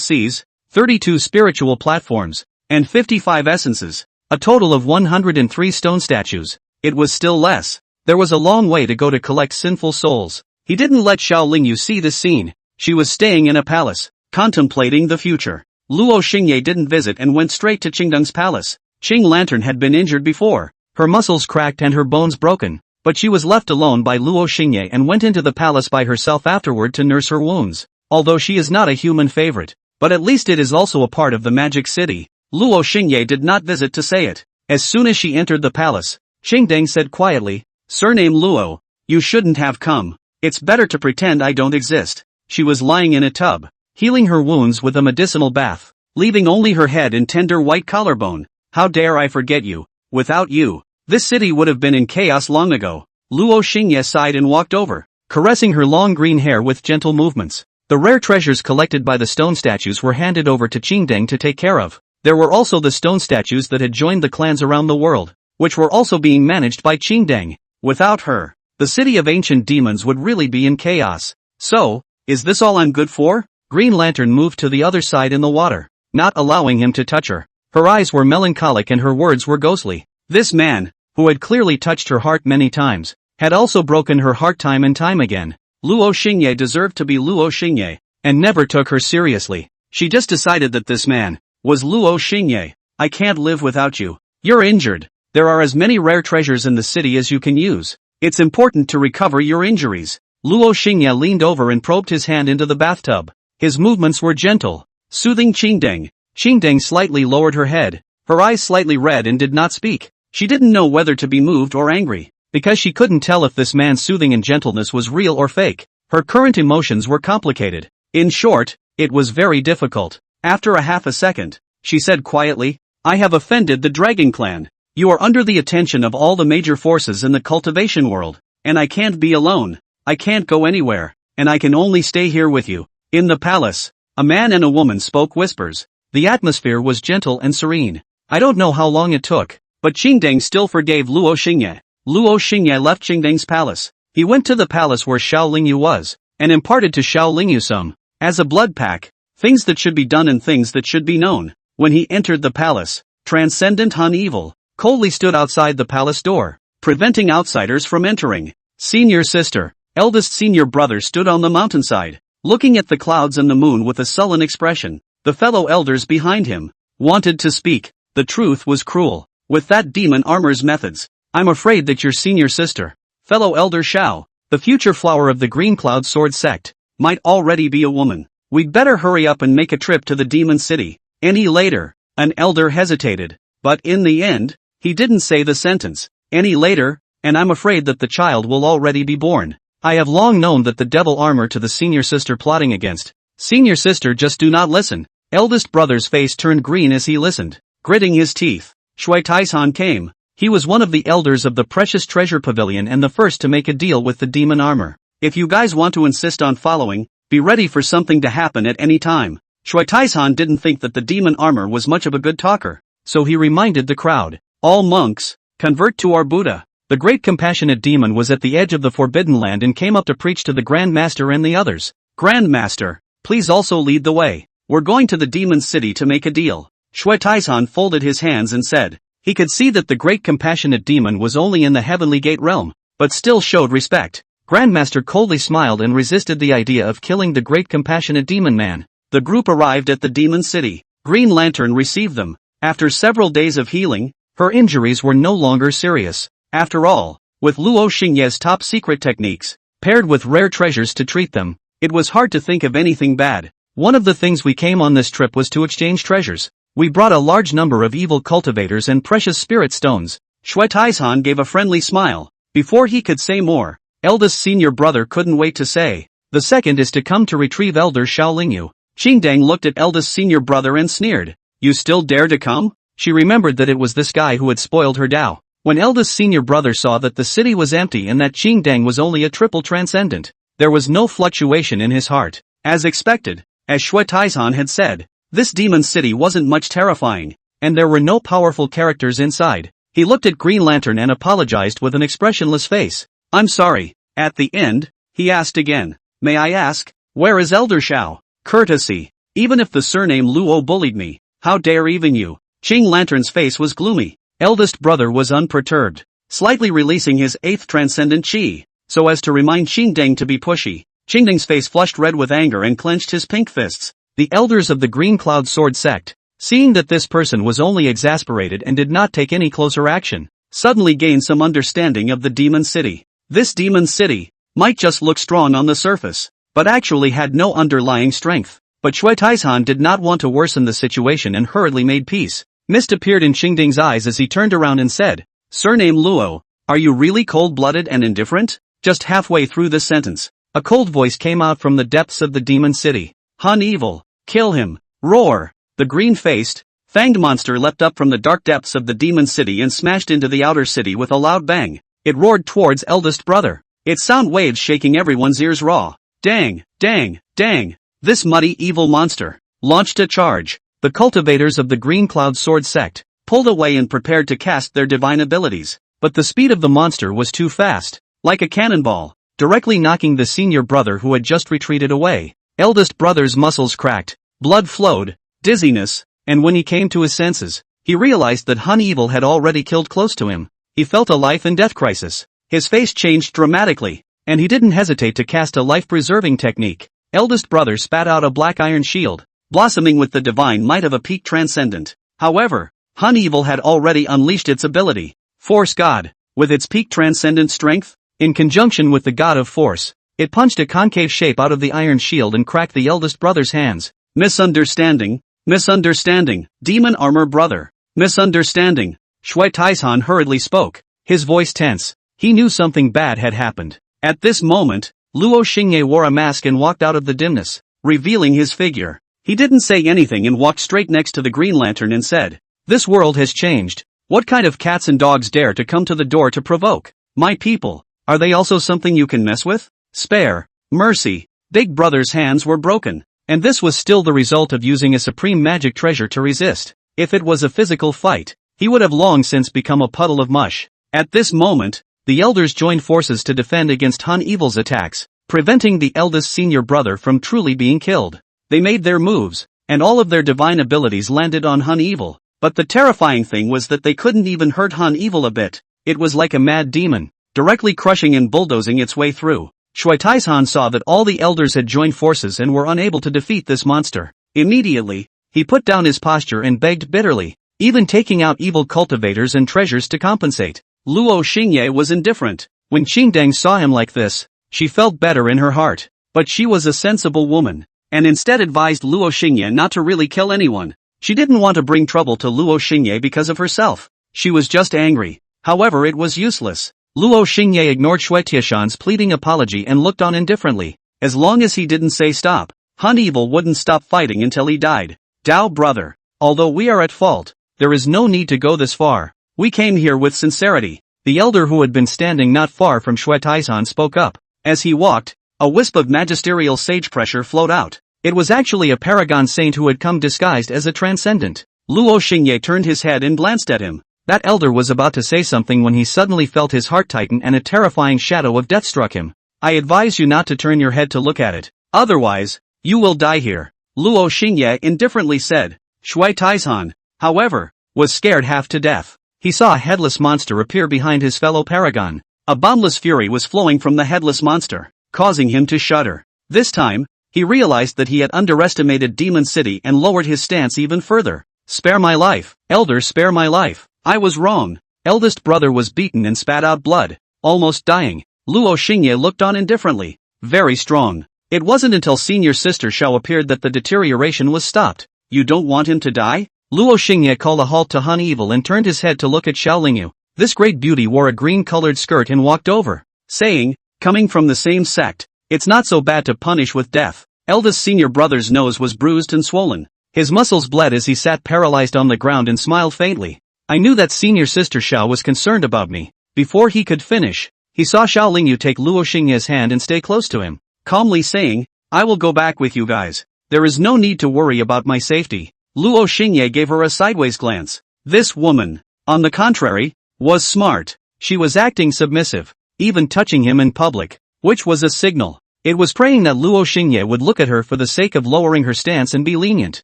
seas, 32 spiritual platforms, and 55 essences. A total of 103 stone statues. It was still less. There was a long way to go to collect sinful souls. He didn't let Xiao Lingyu see this scene. She was staying in a palace, contemplating the future. Luo Xingye didn't visit and went straight to Qingdeng's palace. Qing Lantern had been injured before, her muscles cracked and her bones broken. But she was left alone by Luo Xingye and went into the palace by herself afterward to nurse her wounds. Although she is not a human favorite, but at least it is also a part of the magic city. Luo Xingye did not visit to say it. As soon as she entered the palace, Qingdeng said quietly, "Surname Luo, you shouldn't have come. It's better to pretend I don't exist." She was lying in a tub, healing her wounds with a medicinal bath, leaving only her head and tender white collarbone. "How dare I forget you? Without you, this city would have been in chaos long ago." Luo Xingye sighed and walked over, caressing her long green hair with gentle movements. The rare treasures collected by the stone statues were handed over to Qingdeng to take care of. There were also the stone statues that had joined the clans around the world, which were also being managed by Qingdeng. Without her, the city of ancient demons would really be in chaos. "So, is this all I'm good for?" Green Lantern moved to the other side in the water, not allowing him to touch her. Her eyes were melancholic and her words were ghostly. This man, who had clearly touched her heart many times, had also broken her heart time and time again. Luo Xingye deserved to be Luo Xingye, and never took her seriously. She just decided that this man was Luo Xingye. "I can't live without you. You're injured. There are as many rare treasures in the city as you can use. It's important to recover your injuries." Luo Xingye leaned over and probed his hand into the bathtub. His movements were gentle, soothing Qingdeng. Qingdeng slightly lowered her head, her eyes slightly red and did not speak. She didn't know whether to be moved or angry, because she couldn't tell if this man's soothing and gentleness was real or fake. Her current emotions were complicated. In short, it was very difficult. After a half a second, she said quietly, "I have offended the Dragon Clan. You are under the attention of all the major forces in the cultivation world, and I can't be alone. I can't go anywhere, and I can only stay here with you." In the palace, a man and a woman spoke whispers. The atmosphere was gentle and serene. I don't know how long it took, but Qingdeng still forgave Luo Xingye. Luo Xingye left Qingdeng's palace. He went to the palace where Xiao Lingyu was, and imparted to Xiao Lingyu some, as a blood pack, things that should be done and things that should be known. When he entered the palace, Transcendent Han Evil coldly stood outside the palace door, preventing outsiders from entering. Senior sister, eldest senior brother stood on the mountainside, looking at the clouds and the moon with a sullen expression. The fellow elders behind him wanted to speak. The truth was cruel. "With that demon armor's methods, I'm afraid that your senior sister, fellow elder Xiao, the future flower of the Green Cloud Sword sect, might already be a woman. We'd better hurry up and make a trip to the demon city. Any later." An elder hesitated, but in the end, he didn't say the sentence, "Any later, and I'm afraid that the child will already be born. I have long known that the devil armor to the senior sister plotting against. Senior sister, just do not listen." Eldest brother's face turned green as he listened, gritting his teeth. Shui Taishan came. He was one of the elders of the Precious Treasure Pavilion and the first to make a deal with the demon armor. "If you guys want to insist on following, be ready for something to happen at any time." Shui Taishan didn't think that the demon armor was much of a good talker, so he reminded the crowd, "All monks, convert to our Buddha." The great compassionate demon was at the edge of the Forbidden Land and came up to preach to the Grand Master and the others. "Grand Master, please also lead the way. We're going to the demon city to make a deal." Shui Taishan folded his hands and said. He could see that the great compassionate demon was only in the heavenly gate realm, but still showed respect. Grandmaster coldly smiled and resisted the idea of killing the great compassionate demon man. The group arrived at the demon city. Green Lantern received them. After several days of healing, her injuries were no longer serious. After all, with Luo Xingye's top secret techniques, paired with rare treasures to treat them, it was hard to think of anything bad. One of the things we came on this trip was to exchange treasures. We brought a large number of evil cultivators and precious spirit stones. Shui Taizhan gave a friendly smile. Before he could say more, eldest senior brother couldn't wait to say, the second is to come to retrieve elder Xiaolingyu. Qingdang looked at eldest senior brother and sneered. You still dare to come? She remembered that it was this guy who had spoiled her Dao. When eldest senior brother saw that the city was empty and that Qingdang was only a triple transcendent, there was no fluctuation in his heart. As expected, as Shui Taizhan had said, this demon city wasn't much terrifying, and there were no powerful characters inside. He looked at Green Lantern and apologized with an expressionless face. I'm sorry. At the end, he asked again. May I ask, where is Elder Xiao? Courtesy. Even if the surname Luo bullied me, how dare even you? Qing Lantern's face was gloomy. Eldest brother was unperturbed, slightly releasing his 8th transcendent chi, so as to remind Qingdang to be pushy. Qingdang's face flushed red with anger and clenched his pink fists. The elders of the Green Cloud Sword sect, seeing that this person was only exasperated and did not take any closer action, suddenly gained some understanding of the demon city. This demon city might just look strong on the surface, but actually had no underlying strength. But Shui Taizhan did not want to worsen the situation and hurriedly made peace. Mist appeared in Qingding's eyes as he turned around and said, Surname Luo, are you really cold-blooded and indifferent? Just halfway through this sentence, a cold voice came out from the depths of the demon city. Han evil, kill him, roar. The green-faced, fanged monster leapt up from the dark depths of the demon city and smashed into the outer city with a loud bang. It roared towards eldest brother, its sound waves shaking everyone's ears raw. Dang, dang, dang. This muddy evil monster launched a charge. The cultivators of the Green Cloud Sword sect pulled away and prepared to cast their divine abilities, but the speed of the monster was too fast, like a cannonball, directly knocking the senior brother who had just retreated away. Eldest brother's muscles cracked, blood flowed, dizziness, and when he came to his senses, he realized that Han Evil had already killed close to him. He felt a life and death crisis. His face changed dramatically, and he didn't hesitate to cast a life-preserving technique. Eldest brother spat out a black iron shield, blossoming with the divine might of a peak transcendent. However, Han Evil had already unleashed its ability, Force God, with its peak transcendent strength. In conjunction with the God of Force, it punched a concave shape out of the iron shield and cracked the eldest brother's hands. Misunderstanding, misunderstanding, demon armor brother, misunderstanding. Shui Taizhan hurriedly spoke, his voice tense. He knew something bad had happened. At this moment, Luo Xingye wore a mask and walked out of the dimness, revealing his figure. He didn't say anything and walked straight next to the Green Lantern and said, This world has changed. What kind of cats and dogs dare to come to the door to provoke? My people, are they also something you can mess with? Spare, mercy. Big Brother's hands were broken, and this was still the result of using a supreme magic treasure to resist. If it was a physical fight, he would have long since become a puddle of mush. At this moment, the elders joined forces to defend against Han Evil's attacks, preventing the eldest senior brother from truly being killed. They made their moves, and all of their divine abilities landed on Han Evil. But the terrifying thing was that they couldn't even hurt Han Evil a bit. It was like a mad demon, directly crushing and bulldozing its way through. Shui Taizhan saw that all the elders had joined forces and were unable to defeat this monster. Immediately, he put down his posture and begged bitterly, even taking out evil cultivators and treasures to compensate. Luo Xingye was indifferent. When Qingdang saw him like this, she felt better in her heart. But she was a sensible woman, and instead advised Luo Xingye not to really kill anyone. She didn't want to bring trouble to Luo Xingye because of herself. She was just angry. However, it was useless. Luo Xingye ignored Shui Tiashan's pleading apology and looked on indifferently. As long as he didn't say stop, Han Evil wouldn't stop fighting until he died. Dao brother, although we are at fault, there is no need to go this far. We came here with sincerity. The elder who had been standing not far from Shui Taizhan spoke up. As he walked, a wisp of magisterial sage pressure flowed out. It was actually a paragon saint who had come disguised as a transcendent. Luo Xingye turned his head and glanced at him. That elder was about to say something when he suddenly felt his heart tighten and a terrifying shadow of death struck him. I advise you not to turn your head to look at it. Otherwise, you will die here. Luo Xingye indifferently said. Shui Taizhan, however, was scared half to death. He saw a headless monster appear behind his fellow paragon. A boundless fury was flowing from the headless monster, causing him to shudder. This time, he realized that he had underestimated Demon City and lowered his stance even further. Spare my life, Elder, spare my life. I was wrong. Eldest brother was beaten and spat out blood, almost dying. Luo Xingye looked on indifferently. Very strong. It wasn't until senior sister Xiao appeared that the deterioration was stopped. You don't want him to die? Luo Xingye called a halt to Han Evil and turned his head to look at Xiao Lingyu. This great beauty wore a green-colored skirt and walked over, saying, coming from the same sect, it's not so bad to punish with death. Eldest senior brother's nose was bruised and swollen. His muscles bled as he sat paralyzed on the ground and smiled faintly. I knew that senior sister Xiao was concerned about me. Before he could finish, he saw Xiao Lingyu take Luo Xingye's hand and stay close to him, calmly saying, I will go back with you guys. There is no need to worry about my safety. Luo Xingye gave her a sideways glance. This woman, on the contrary, was smart. She was acting submissive, even touching him in public, which was a signal. It was praying that Luo Xingye would look at her for the sake of lowering her stance and be lenient.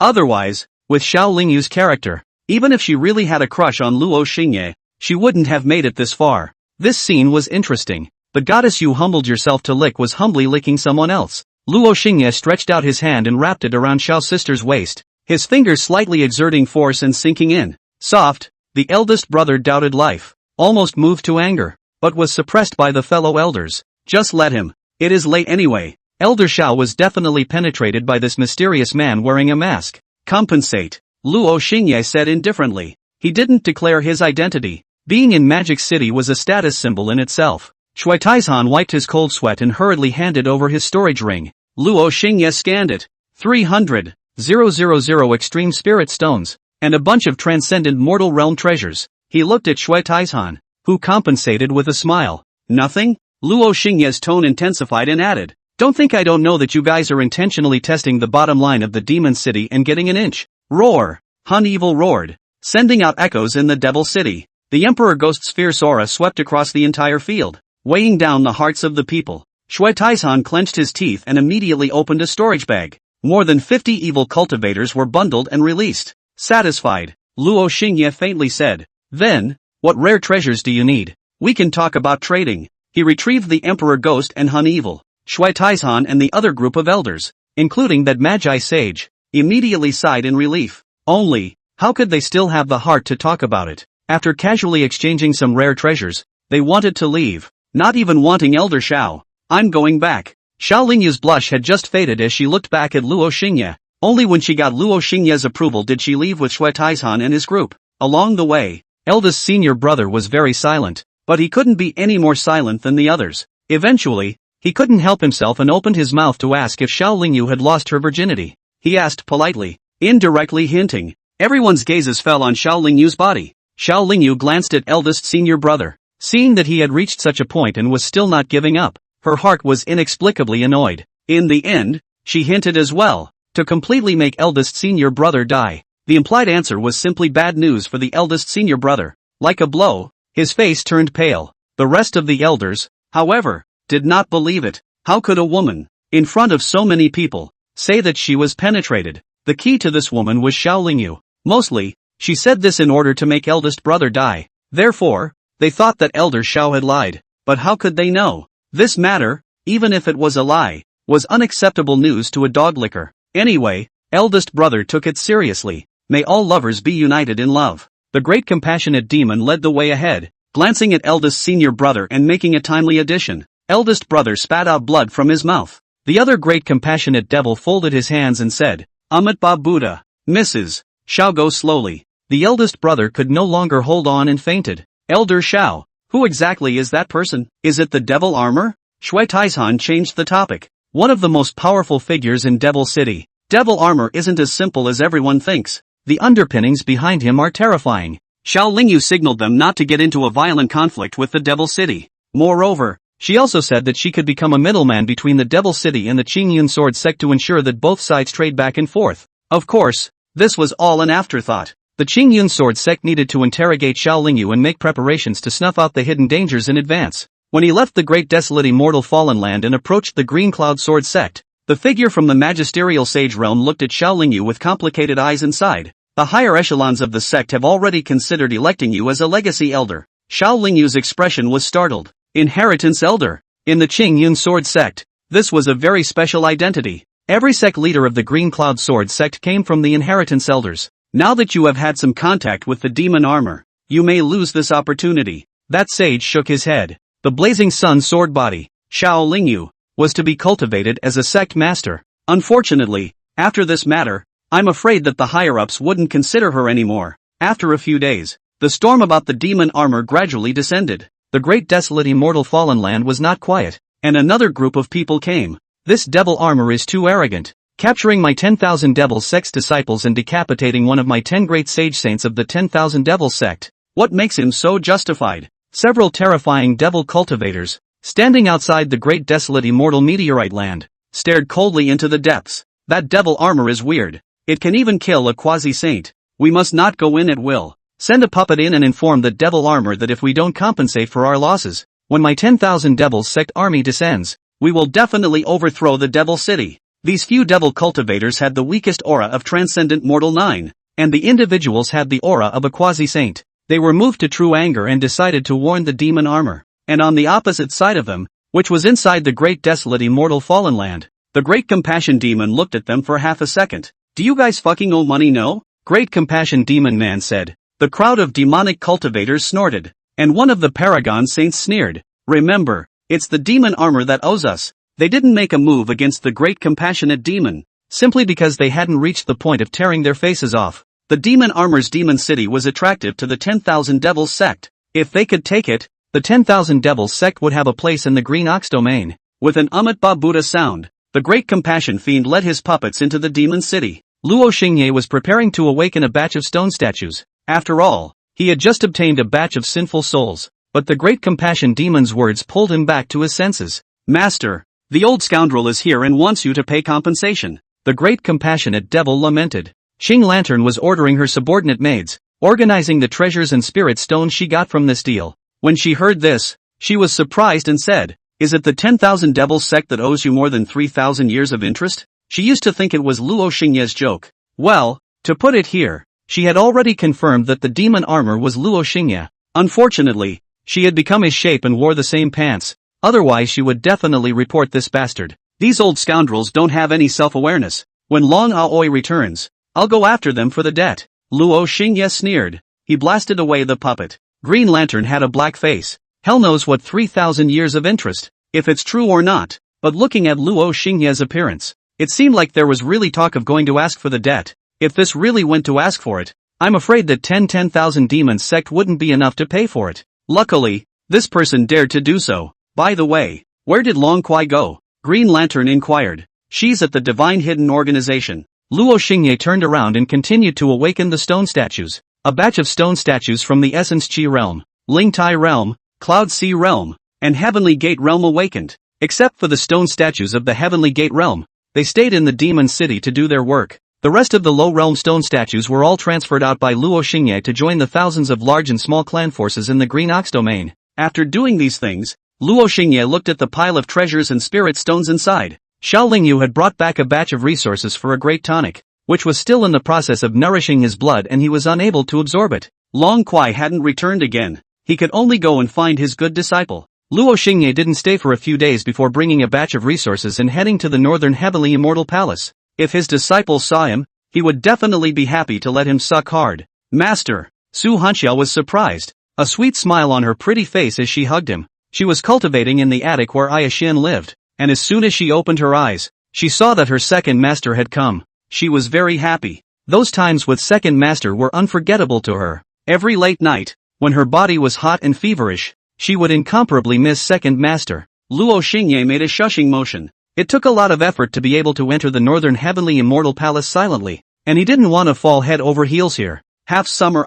Otherwise, with Xiao Lingyu's character, even if she really had a crush on Luo Xingye, she wouldn't have made it this far. This scene was interesting. The goddess you humbled yourself to lick was humbly licking someone else. Luo Xingye stretched out his hand and wrapped it around Xiao's sister's waist, his fingers slightly exerting force and sinking in. Soft, the eldest brother doubted life, almost moved to anger, but was suppressed by the fellow elders. Just let him. It is late anyway. Elder Xiao was definitely penetrated by this mysterious man wearing a mask. Compensate, Luo Xingye said indifferently. He didn't declare his identity. Being in Magic City was a status symbol in itself. Shui Taizhan wiped his cold sweat and hurriedly handed over his storage ring. Luo Xingye scanned it. 300,000 extreme spirit stones, and a bunch of transcendent mortal realm treasures. He looked at Shui Taizhan, who compensated with a smile. Nothing? Luo Xingye's tone intensified and added, don't think I don't know that you guys are intentionally testing the bottom line of the Demon City and getting an inch. Roar! Han Evil roared, sending out echoes in the Devil City. The Emperor Ghost's fierce aura swept across the entire field, weighing down the hearts of the people. Shui Taizhan clenched his teeth and immediately opened a storage bag. More than 50 evil cultivators were bundled and released. Satisfied, Luo Xingye faintly said, then, what rare treasures do you need? We can talk about trading. He retrieved the Emperor Ghost and Han Evil. Shui Taizhan and the other group of elders, including that Magi sage, immediately sighed in relief. Only, how could they still have the heart to talk about it? After casually exchanging some rare treasures, they wanted to leave, not even wanting Elder Xiao. I'm going back. Xiao Lingyu's blush had just faded as she looked back at Luo Xingye. Only when she got Luo Xingye's approval did she leave with Shui Taizhan and his group. Along the way, eldest senior brother was very silent, but he couldn't be any more silent than the others. Eventually, he couldn't help himself and opened his mouth to ask if Xiao Lingyu had lost her virginity. He asked politely, indirectly hinting. Everyone's gazes fell on Xiao Lingyu's body. Xiao Lingyu glanced at eldest senior brother. Seeing that he had reached such a point and was still not giving up, her heart was inexplicably annoyed. In the end, she hinted as well, to completely make eldest senior brother die. The implied answer was simply bad news for the eldest senior brother. Like a blow, his face turned pale. The rest of the elders, however, did not believe it. How could a woman, in front of so many people, say that she was penetrated? The key to this woman was Xiao Lingyu. Mostly, she said this in order to make eldest brother die. Therefore, they thought that Elder Xiao had lied. But how could they know? This matter, even if it was a lie, was unacceptable news to a dog licker. Anyway, eldest brother took it seriously. May all lovers be united in love. The great compassionate demon led the way ahead, glancing at eldest senior brother and making a timely addition. Eldest brother spat out blood from his mouth. The other great compassionate devil folded his hands and said, Amitabha Buddha, Mrs. Xiao, go slowly. The eldest brother could no longer hold on and fainted. Elder Xiao, who exactly is that person? Is it the devil armor? Shui Taizhan changed the topic. One of the most powerful figures in Devil City. Devil armor isn't as simple as everyone thinks. The underpinnings behind him are terrifying. Xiao Lingyu signaled them not to get into a violent conflict with the Devil City. Moreover, she also said that she could become a middleman between the Devil City and the Qingyun Sword sect to ensure that both sides trade back and forth. Of course, this was all an afterthought. The Qingyun Sword sect needed to interrogate Xiao Lingyu and make preparations to snuff out the hidden dangers in advance. When he left the great desolate immortal fallen land and approached the Green Cloud Sword sect, the figure from the magisterial sage realm looked at Xiao Lingyu with complicated eyes and sighed. The higher echelons of the sect have already considered electing you as a legacy elder. Xiao Lingyu's expression was startled. Inheritance Elder. In the Qing Yun Sword Sect, this was a very special identity. Every sect leader of the Green Cloud Sword Sect came from the Inheritance Elders. Now that you have had some contact with the demon armor, you may lose this opportunity. That sage shook his head. The Blazing Sun Sword Body, Xiao Lingyu, was to be cultivated as a sect master. Unfortunately, after this matter, I'm afraid that the higher-ups wouldn't consider her anymore. After a few days, the storm about the demon armor gradually descended. The great desolate immortal fallen land was not quiet, and another group of people came. This devil armor is too arrogant, capturing my 10,000 devil sect's disciples and decapitating one of my 10 great sage saints of the 10,000 devil sect. What makes him so justified? Several terrifying devil cultivators, standing outside the great desolate immortal meteorite land, stared coldly into the depths. That devil armor is weird. It can even kill a quasi-saint. We must not go in at will. Send a puppet in and inform the devil armor that if we don't compensate for our losses, when my 10,000 devil sect army descends, we will definitely overthrow the devil city. These few devil cultivators had the weakest aura of transcendent mortal 9, and the individuals had the aura of a quasi-saint. They were moved to true anger and decided to warn the demon armor. And on the opposite side of them, which was inside the great desolate immortal fallen land, the great compassion demon looked at them for half a second. Do you guys fucking owe money, no? Great compassion demon man said. The crowd of demonic cultivators snorted, and one of the paragon saints sneered. Remember, it's the demon armor that owes us. They didn't make a move against the great compassionate demon, simply because they hadn't reached the point of tearing their faces off. The demon armor's demon city was attractive to the 10,000 devils sect. If they could take it, the 10,000 devils sect would have a place in the Green Ox domain. With an Ba Buddha sound, the great compassion fiend led his puppets into the demon city. Luo Xingye was preparing to awaken a batch of stone statues. After all, he had just obtained a batch of sinful souls, but the great compassion demon's words pulled him back to his senses. Master, the old scoundrel is here and wants you to pay compensation. The great compassionate devil lamented. Qing Lantern was ordering her subordinate maids, organizing the treasures and spirit stones she got from this deal. When she heard this, she was surprised and said, "Is it the 10,000 devils sect that owes you more than 3,000 years of interest?" She used to think it was Luo Xingye's joke. Well, to put it here, she had already confirmed that the demon armor was Luo Xingye. Unfortunately, she had become his shape and wore the same pants, otherwise she would definitely report this bastard. These old scoundrels don't have any self-awareness. When Long Aoi returns, I'll go after them for the debt. Luo Xingye sneered. He blasted away the puppet. Green Lantern had a black face. Hell knows what 3,000 years of interest, if it's true or not. But looking at Luo Xingye's appearance, it seemed like there was really talk of going to ask for the debt. If this really went to ask for it, I'm afraid that 10,000 demons sect wouldn't be enough to pay for it. Luckily, this person dared to do so. By the way, where did Long Kwai go? Green Lantern inquired. She's at the Divine Hidden Organization. Luo Xingye turned around and continued to awaken the stone statues. A batch of stone statues from the Essence Chi realm, Ling Tai realm, Cloud Sea realm, and Heavenly Gate realm awakened. Except for the stone statues of the Heavenly Gate realm, they stayed in the demon city to do their work. The rest of the low realm stone statues were all transferred out by Luo Xingye to join the thousands of large and small clan forces in the Green Ox domain. After doing these things, Luo Xingye looked at the pile of treasures and spirit stones inside. Xiao Lingyu had brought back a batch of resources for a great tonic, which was still in the process of nourishing his blood and he was unable to absorb it. Long Kwai hadn't returned again. He could only go and find his good disciple. Luo Xingye didn't stay for a few days before bringing a batch of resources and heading to the northern heavenly immortal palace. If his disciples saw him, he would definitely be happy to let him suck hard. Master, Su Hanxiao was surprised, a sweet smile on her pretty face as she hugged him. She was cultivating in the attic where Ayashin lived, and as soon as she opened her eyes, she saw that her second master had come. She was very happy. Those times with second master were unforgettable to her. Every late night, when her body was hot and feverish, she would incomparably miss second master. Luo Xingye made a shushing motion. It took a lot of effort to be able to enter the northern heavenly immortal palace silently, and he didn't want to fall head over heels here. Half summer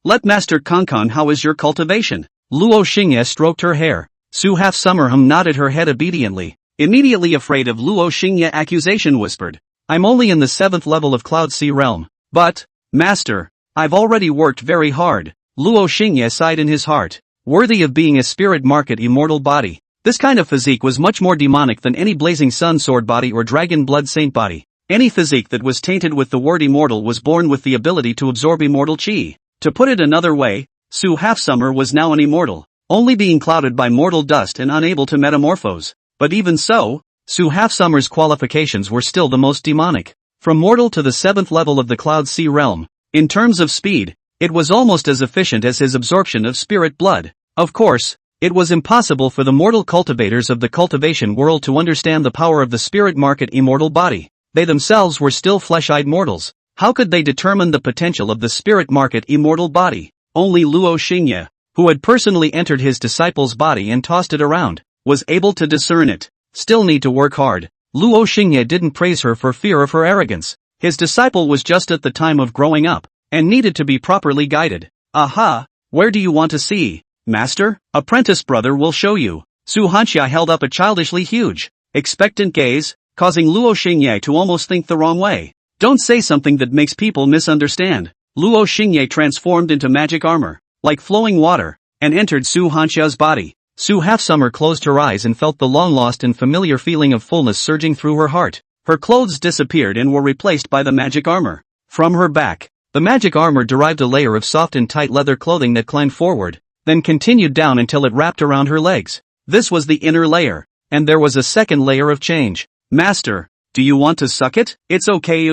let Master Kankan, how is your cultivation? Luo Xingye stroked her hair. Su Half Summer nodded her head obediently. Immediately afraid of Luo Xingye accusation whispered, I'm only in the 7th level of Cloud Sea realm. But, Master, I've already worked very hard. Luo Xingye sighed in his heart. Worthy of being a spirit market immortal body. This kind of physique was much more demonic than any blazing sun sword body or dragon blood saint body. Any physique that was tainted with the word immortal was born with the ability to absorb immortal chi. To put it another way, Su Half Summer was now an immortal. only being clouded by mortal dust and unable to metamorphose. But even so, Su Half-Summer's qualifications were still the most demonic. From mortal to the 7th level of the Cloud Sea realm. In terms of speed, it was almost as efficient as his absorption of spirit blood. Of course, it was impossible for the mortal cultivators of the cultivation world to understand the power of the spirit market immortal body. They themselves were still flesh-eyed mortals. How could they determine the potential of the spirit market immortal body? Only Luo Xingye, who had personally entered his disciple's body and tossed it around, was able to discern it. Still need to work hard. Luo Xingye didn't praise her for fear of her arrogance. His disciple was just at the time of growing up, and needed to be properly guided. Aha, where do you want to see? Master, apprentice brother will show you. Su Hanxia held up a childishly huge, expectant gaze, causing Luo Xingye to almost think the wrong way. Don't say something that makes people misunderstand. Luo Xingye transformed into magic armor, like flowing water, and entered Su Hanxia's body. Su Half-Summer closed her eyes and felt the long-lost and familiar feeling of fullness surging through her heart. Her clothes disappeared and were replaced by the magic armor. From her back, the magic armor derived a layer of soft and tight leather clothing that climbed forward, then continued down until it wrapped around her legs. This was the inner layer, and there was a second layer of change. Master, do you want to suck it? It's okay.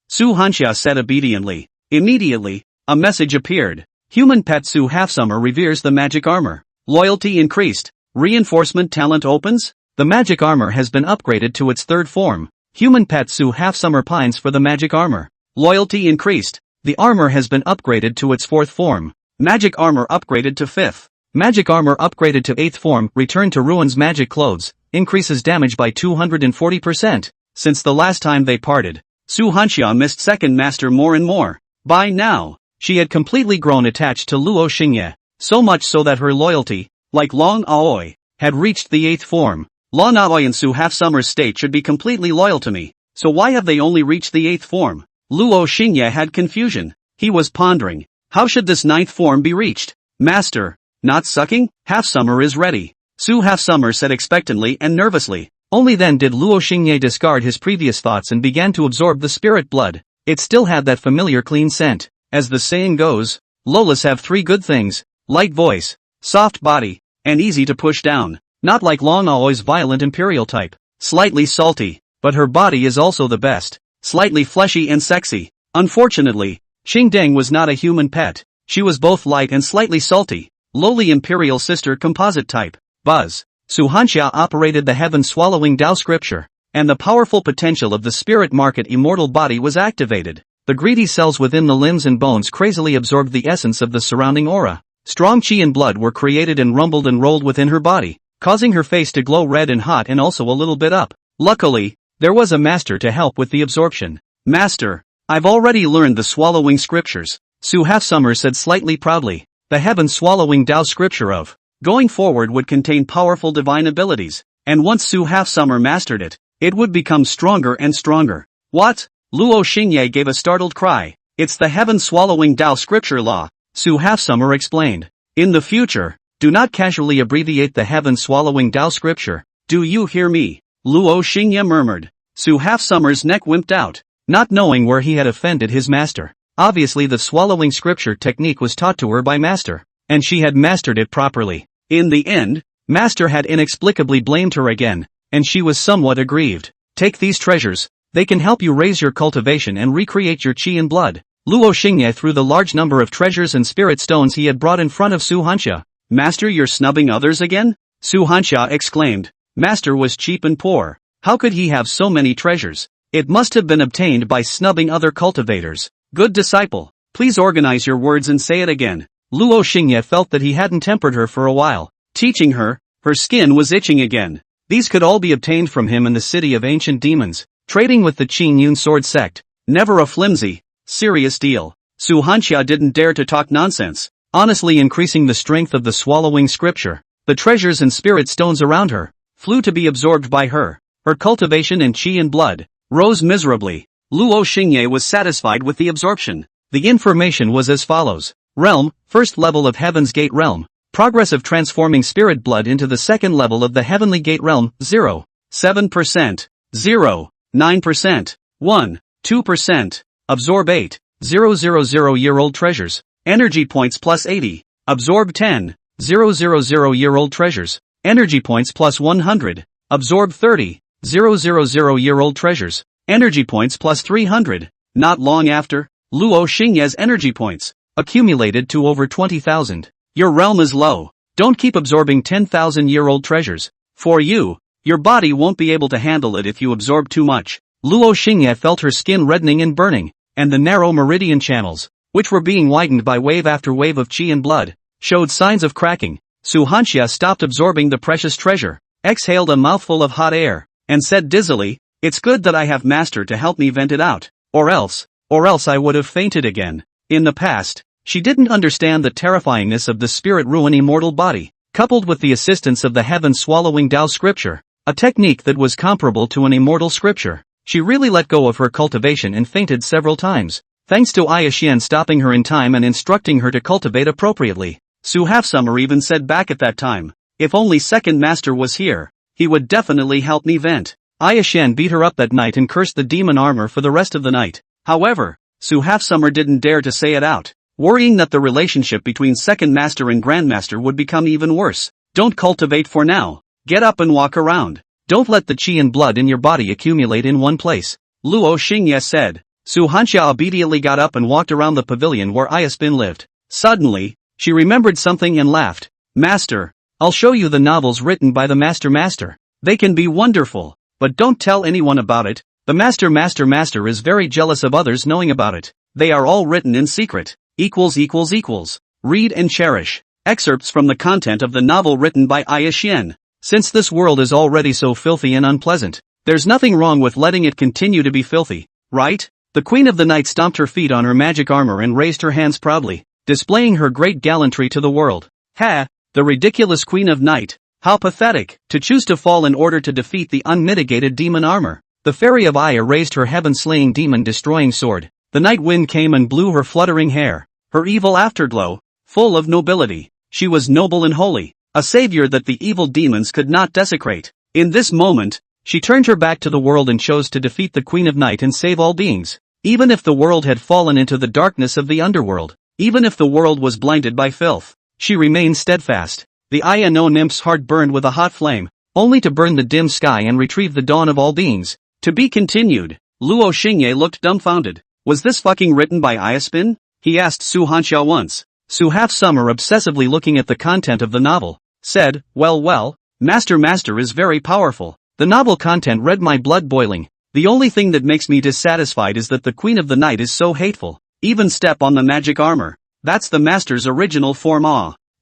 Su Hanxia said obediently. Immediately, a message appeared. Human pet Su Half-Summer reveres the magic armor. Loyalty increased. Reinforcement talent opens. The magic armor has been upgraded to its 3rd form. Human pet Su Half-Summer pines for the magic armor. Loyalty increased. The armor has been upgraded to its 4th form. Magic armor upgraded to 5th. Magic armor upgraded to 8th form. Return to Ruin's magic clothes. Increases damage by 240%. Since the last time they parted, Su Hanxia missed second master more and more. By now, she had completely grown attached to Luo Xingye. So much so that her loyalty, like Long Aoi, had reached the 8th form. Long Aoi and Su Half-Summer's state should be completely loyal to me, so why have they only reached the 8th form? Luo Xingye had confusion. He was pondering, how should this 9th form be reached? Master, not sucking? Half-Summer is ready. Su Half-Summer said expectantly and nervously. Only then did Luo Xingye discard his previous thoughts and began to absorb the spirit blood. It still had that familiar clean scent. As the saying goes, Lolas have 3 good things. Light voice, soft body, and easy to push down. Not like Long Aoi's violent imperial type. Slightly salty, but her body is also the best. Slightly fleshy and sexy. Unfortunately, Xingdeng was not a human pet. She was both light and slightly salty. Lowly imperial sister composite type. Buzz. Su Hanxia operated the heaven-swallowing Tao scripture, and the powerful potential of the spirit market immortal body was activated. The greedy cells within the limbs and bones crazily absorbed the essence of the surrounding aura. Strong chi and blood were created and rumbled and rolled within her body, causing her face to glow red and hot and also a little bit up. Luckily, there was a master to help with the absorption. Master, I've already learned the swallowing scriptures, Su Half-Summer said slightly proudly. The heaven-swallowing Tao scripture of going forward would contain powerful divine abilities, and once Su Half-Summer mastered it, it would become stronger and stronger. What? Luo Xingye gave a startled cry. It's the heaven-swallowing Tao scripture law, Su Half-Summer explained. In the future, do not casually abbreviate the heaven-swallowing Tao scripture. Do you hear me? Luo Xingye murmured. Su Half-Summer's neck wimped out, not knowing where he had offended his master. Obviously the swallowing scripture technique was taught to her by master, and she had mastered it properly. In the end, master had inexplicably blamed her again, and she was somewhat aggrieved. Take these treasures, they can help you raise your cultivation and recreate your chi and blood. Luo Xingye threw the large number of treasures and spirit stones he had brought in front of Su Hanxia. Master, you're snubbing others again? Su Hanxia exclaimed. Master was cheap and poor. How could he have so many treasures? It must have been obtained by snubbing other cultivators. Good disciple, please organize your words and say it again. Luo Xingye felt that he hadn't tempered her for a while. Teaching her, her skin was itching again. These could all be obtained from him in the city of ancient demons. Trading with the Qin Yun sword sect. Never a flimsy, serious deal. Su Hanxia didn't dare to talk nonsense, honestly increasing the strength of the swallowing scripture. The treasures and spirit stones around her flew to be absorbed by her. Her cultivation and chi and blood rose miserably. Luo Xingye was satisfied with the absorption. The information was as follows. Realm, first level of Heaven's Gate realm. Progress of transforming spirit blood into the second level of the Heavenly Gate realm, 0. 7%. 0. 9%. 1. 2%. Absorb 8. 000 year-old treasures. Energy points plus 80. Absorb 10. 000-year-old treasures. Energy points plus 100. Absorb 30. 000-year-old treasures. Energy points plus 300. Not long after, Luo Xingye's energy points accumulated to over 20,000. Your realm is low. Don't keep absorbing 10,000-year-old treasures. For you, your body won't be able to handle it if you absorb too much. Luo Xingye felt her skin reddening and burning, and the narrow meridian channels, which were being widened by wave after wave of qi and blood, showed signs of cracking. Su Hanxia stopped absorbing the precious treasure, exhaled a mouthful of hot air, and said dizzily, "It's good that I have master to help me vent it out, or else I would have fainted again." In the past, she didn't understand the terrifyingness of the spirit-ruin immortal body, coupled with the assistance of the heaven-swallowing Tao scripture, a technique that was comparable to an immortal scripture. She really let go of her cultivation and fainted several times, thanks to Aya Xian stopping her in time and instructing her to cultivate appropriately. Su Halfsummer even said back at that time, "If only second master was here, he would definitely help me vent." Aya Xian beat her up that night and cursed the demon armor for the rest of the night. However, Su Halfsummer didn't dare to say it out, worrying that the relationship between second master and grandmaster would become even worse. Don't cultivate for now. Get up and walk around. Don't let the qi and blood in your body accumulate in one place, Luo Xingye said. Su Hanxia obediently got up and walked around the pavilion where Ayaspin lived. Suddenly, she remembered something and laughed. "Master, I'll show you the novels written by the master. They can be wonderful, but don't tell anyone about it. The master is very jealous of others knowing about it. They are all written in secret. == Read and cherish. Excerpts from the content of the novel written by Aya Xian. Since this world is already so filthy and unpleasant, there's nothing wrong with letting it continue to be filthy, right?" The Queen of the Night stomped her feet on her magic armor and raised her hands proudly, displaying her great gallantry to the world. "Ha! The ridiculous Queen of Night! How pathetic, to choose to fall in order to defeat the unmitigated demon armor." The Fairy of Aya raised her heaven-slaying demon-destroying sword. The night wind came and blew her fluttering hair, her evil afterglow, full of nobility. She was noble and holy, a savior that the evil demons could not desecrate. In this moment, she turned her back to the world and chose to defeat the Queen of Night and save all beings. Even if the world had fallen into the darkness of the underworld, even if the world was blinded by filth, she remained steadfast. The Aya no nymph's heart burned with a hot flame, only to burn the dim sky and retrieve the dawn of all beings. To be continued. Luo Xingye looked dumbfounded. Was this fucking written by Ayaspin? He asked Su Hanxia once. Su Halfsummer, obsessively looking at the content of the novel, said, well, master is very powerful. The novel content read my blood boiling. The only thing that makes me dissatisfied is that the Queen of the Night is so hateful. Even step on the magic armor. That's the master's original form.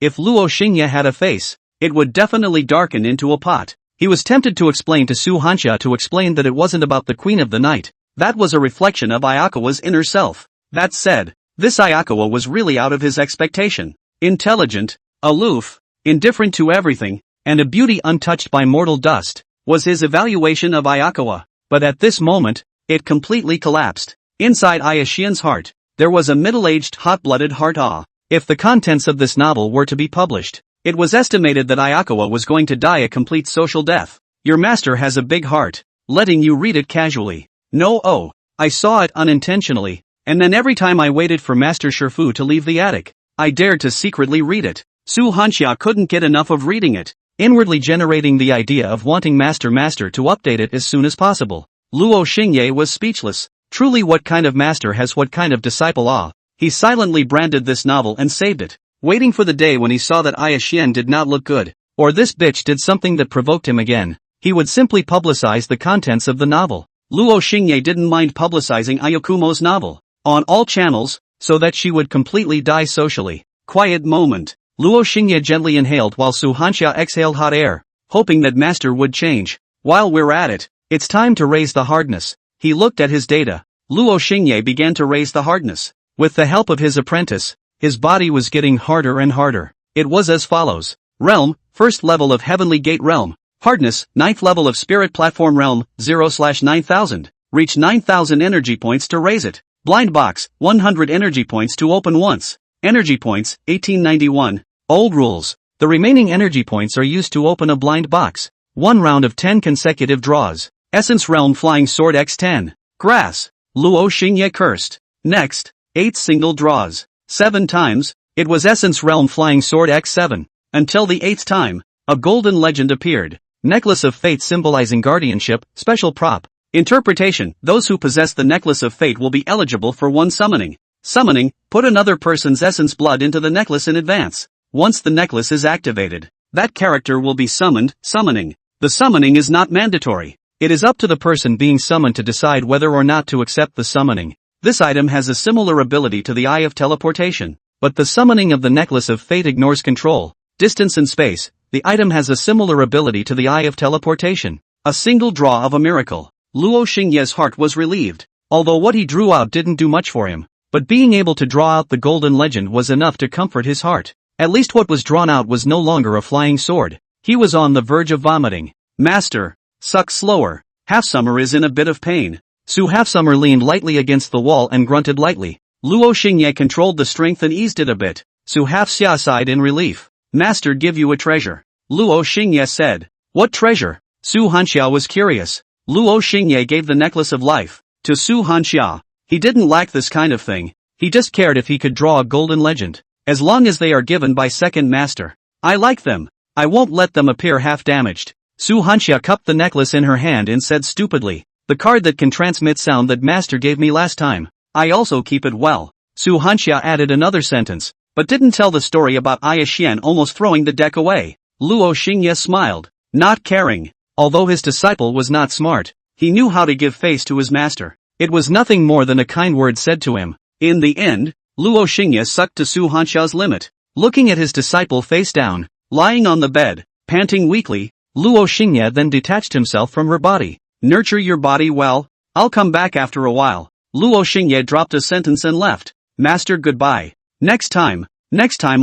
If Luo Xingye had a face, it would definitely darken into a pot. He was tempted to explain to Su Hanxia that it wasn't about the Queen of the Night. That was a reflection of Ayakawa's inner self. That said, this Ayakawa was really out of his expectation. Intelligent, aloof, indifferent to everything, and a beauty untouched by mortal dust, was his evaluation of Ayakawa. But at this moment, it completely collapsed. Inside Aya Xian's heart, there was a middle-aged, hot-blooded heart. If the contents of this novel were to be published, it was estimated that Ayakawa was going to die a complete social death. Your master has a big heart, letting you read it casually. No, I saw it unintentionally, and then every time I waited for Master Shifu to leave the attic, I dared to secretly read it. Su Hanxia couldn't get enough of reading it, inwardly generating the idea of wanting Master to update it as soon as possible. Luo Xingye was speechless. Truly, what kind of master has what kind of disciple? He silently branded this novel and saved it, waiting for the day when he saw that Aya Xian did not look good, or this bitch did something that provoked him again. He would simply publicize the contents of the novel. Luo Xingye didn't mind publicizing Ayakumo's novel on all channels, so that she would completely die socially. Quiet moment. Luo Xingye gently inhaled while Su Hanxia exhaled hot air, hoping that master would change. While we're at it, it's time to raise the hardness. He looked at his data. Luo Xingye began to raise the hardness. With the help of hhis apprentice, his body was getting harder and harder. It was as follows. Realm, first level of Heavenly Gate Realm. Hardness, 9th level of Spirit Platform Realm, 0/9000. Reach 9,000 energy points to raise it. Blind Box, 100 energy points to open once. Energy points, 1891. Old rules. The remaining energy points are used to open a blind box. 1 round of 10 consecutive draws. Essence Realm Flying Sword X10. Grass. Luo Xingye cursed. Next, 8 single draws. 7 times, it was Essence Realm Flying Sword X7. until the 8th time, a golden legend appeared. Necklace of Fate symbolizing guardianship, special prop. Interpretation: those who possess the Necklace of Fate will be eligible for one summoning. Summoning: put another person's essence blood into the necklace in advance. Once the necklace is activated, that character will be summoned. Summoning. The summoning is not mandatory. It is up to the person being summoned to decide whether or not to accept the summoning. This item has a similar ability to the Eye of Teleportation, but the summoning of the Necklace of Fate ignores control, distance and space. The item has a similar ability to the Eye of Teleportation. A single draw of a miracle. Luo Xingye's heart was relieved, although what he drew out didn't do much for him. But being able to draw out the golden legend was enough to comfort his heart. At least what was drawn out was no longer a flying sword. He was on the verge of vomiting. Master, suck slower. Halfsummer is in a bit of pain. Su Halfsummer leaned lightly against the wall and grunted lightly. Luo Xingye controlled the strength and eased it a bit. Su Halfxia sighed in relief. Master give you a treasure. Luo Xingye said. What treasure? Su Hanxia was curious. Luo Xingye gave the necklace of life to Su Hanxia. He didn't like this kind of thing. He just cared if he could draw a golden legend. As long as they are given by second master. I like them. I won't let them appear half damaged. Su Hanxia cupped the necklace in her hand and said stupidly. The card that can transmit sound that master gave me last time. I also keep it well. Su Hanxia added another sentence, but didn't tell the story about Aya Xian almost throwing the deck away. Luo Xingye smiled, not caring. Although his disciple was not smart, he knew how to give face to his master. It was nothing more than a kind word said to him. In the end, Luo Xingye sucked to Su Hanxia's limit. Looking at his disciple face down, lying on the bed, panting weakly, Luo Xingye then detached himself from her body. Nurture your body well, I'll come back after a while. Luo Xingye dropped a sentence and left. Master goodbye. Next time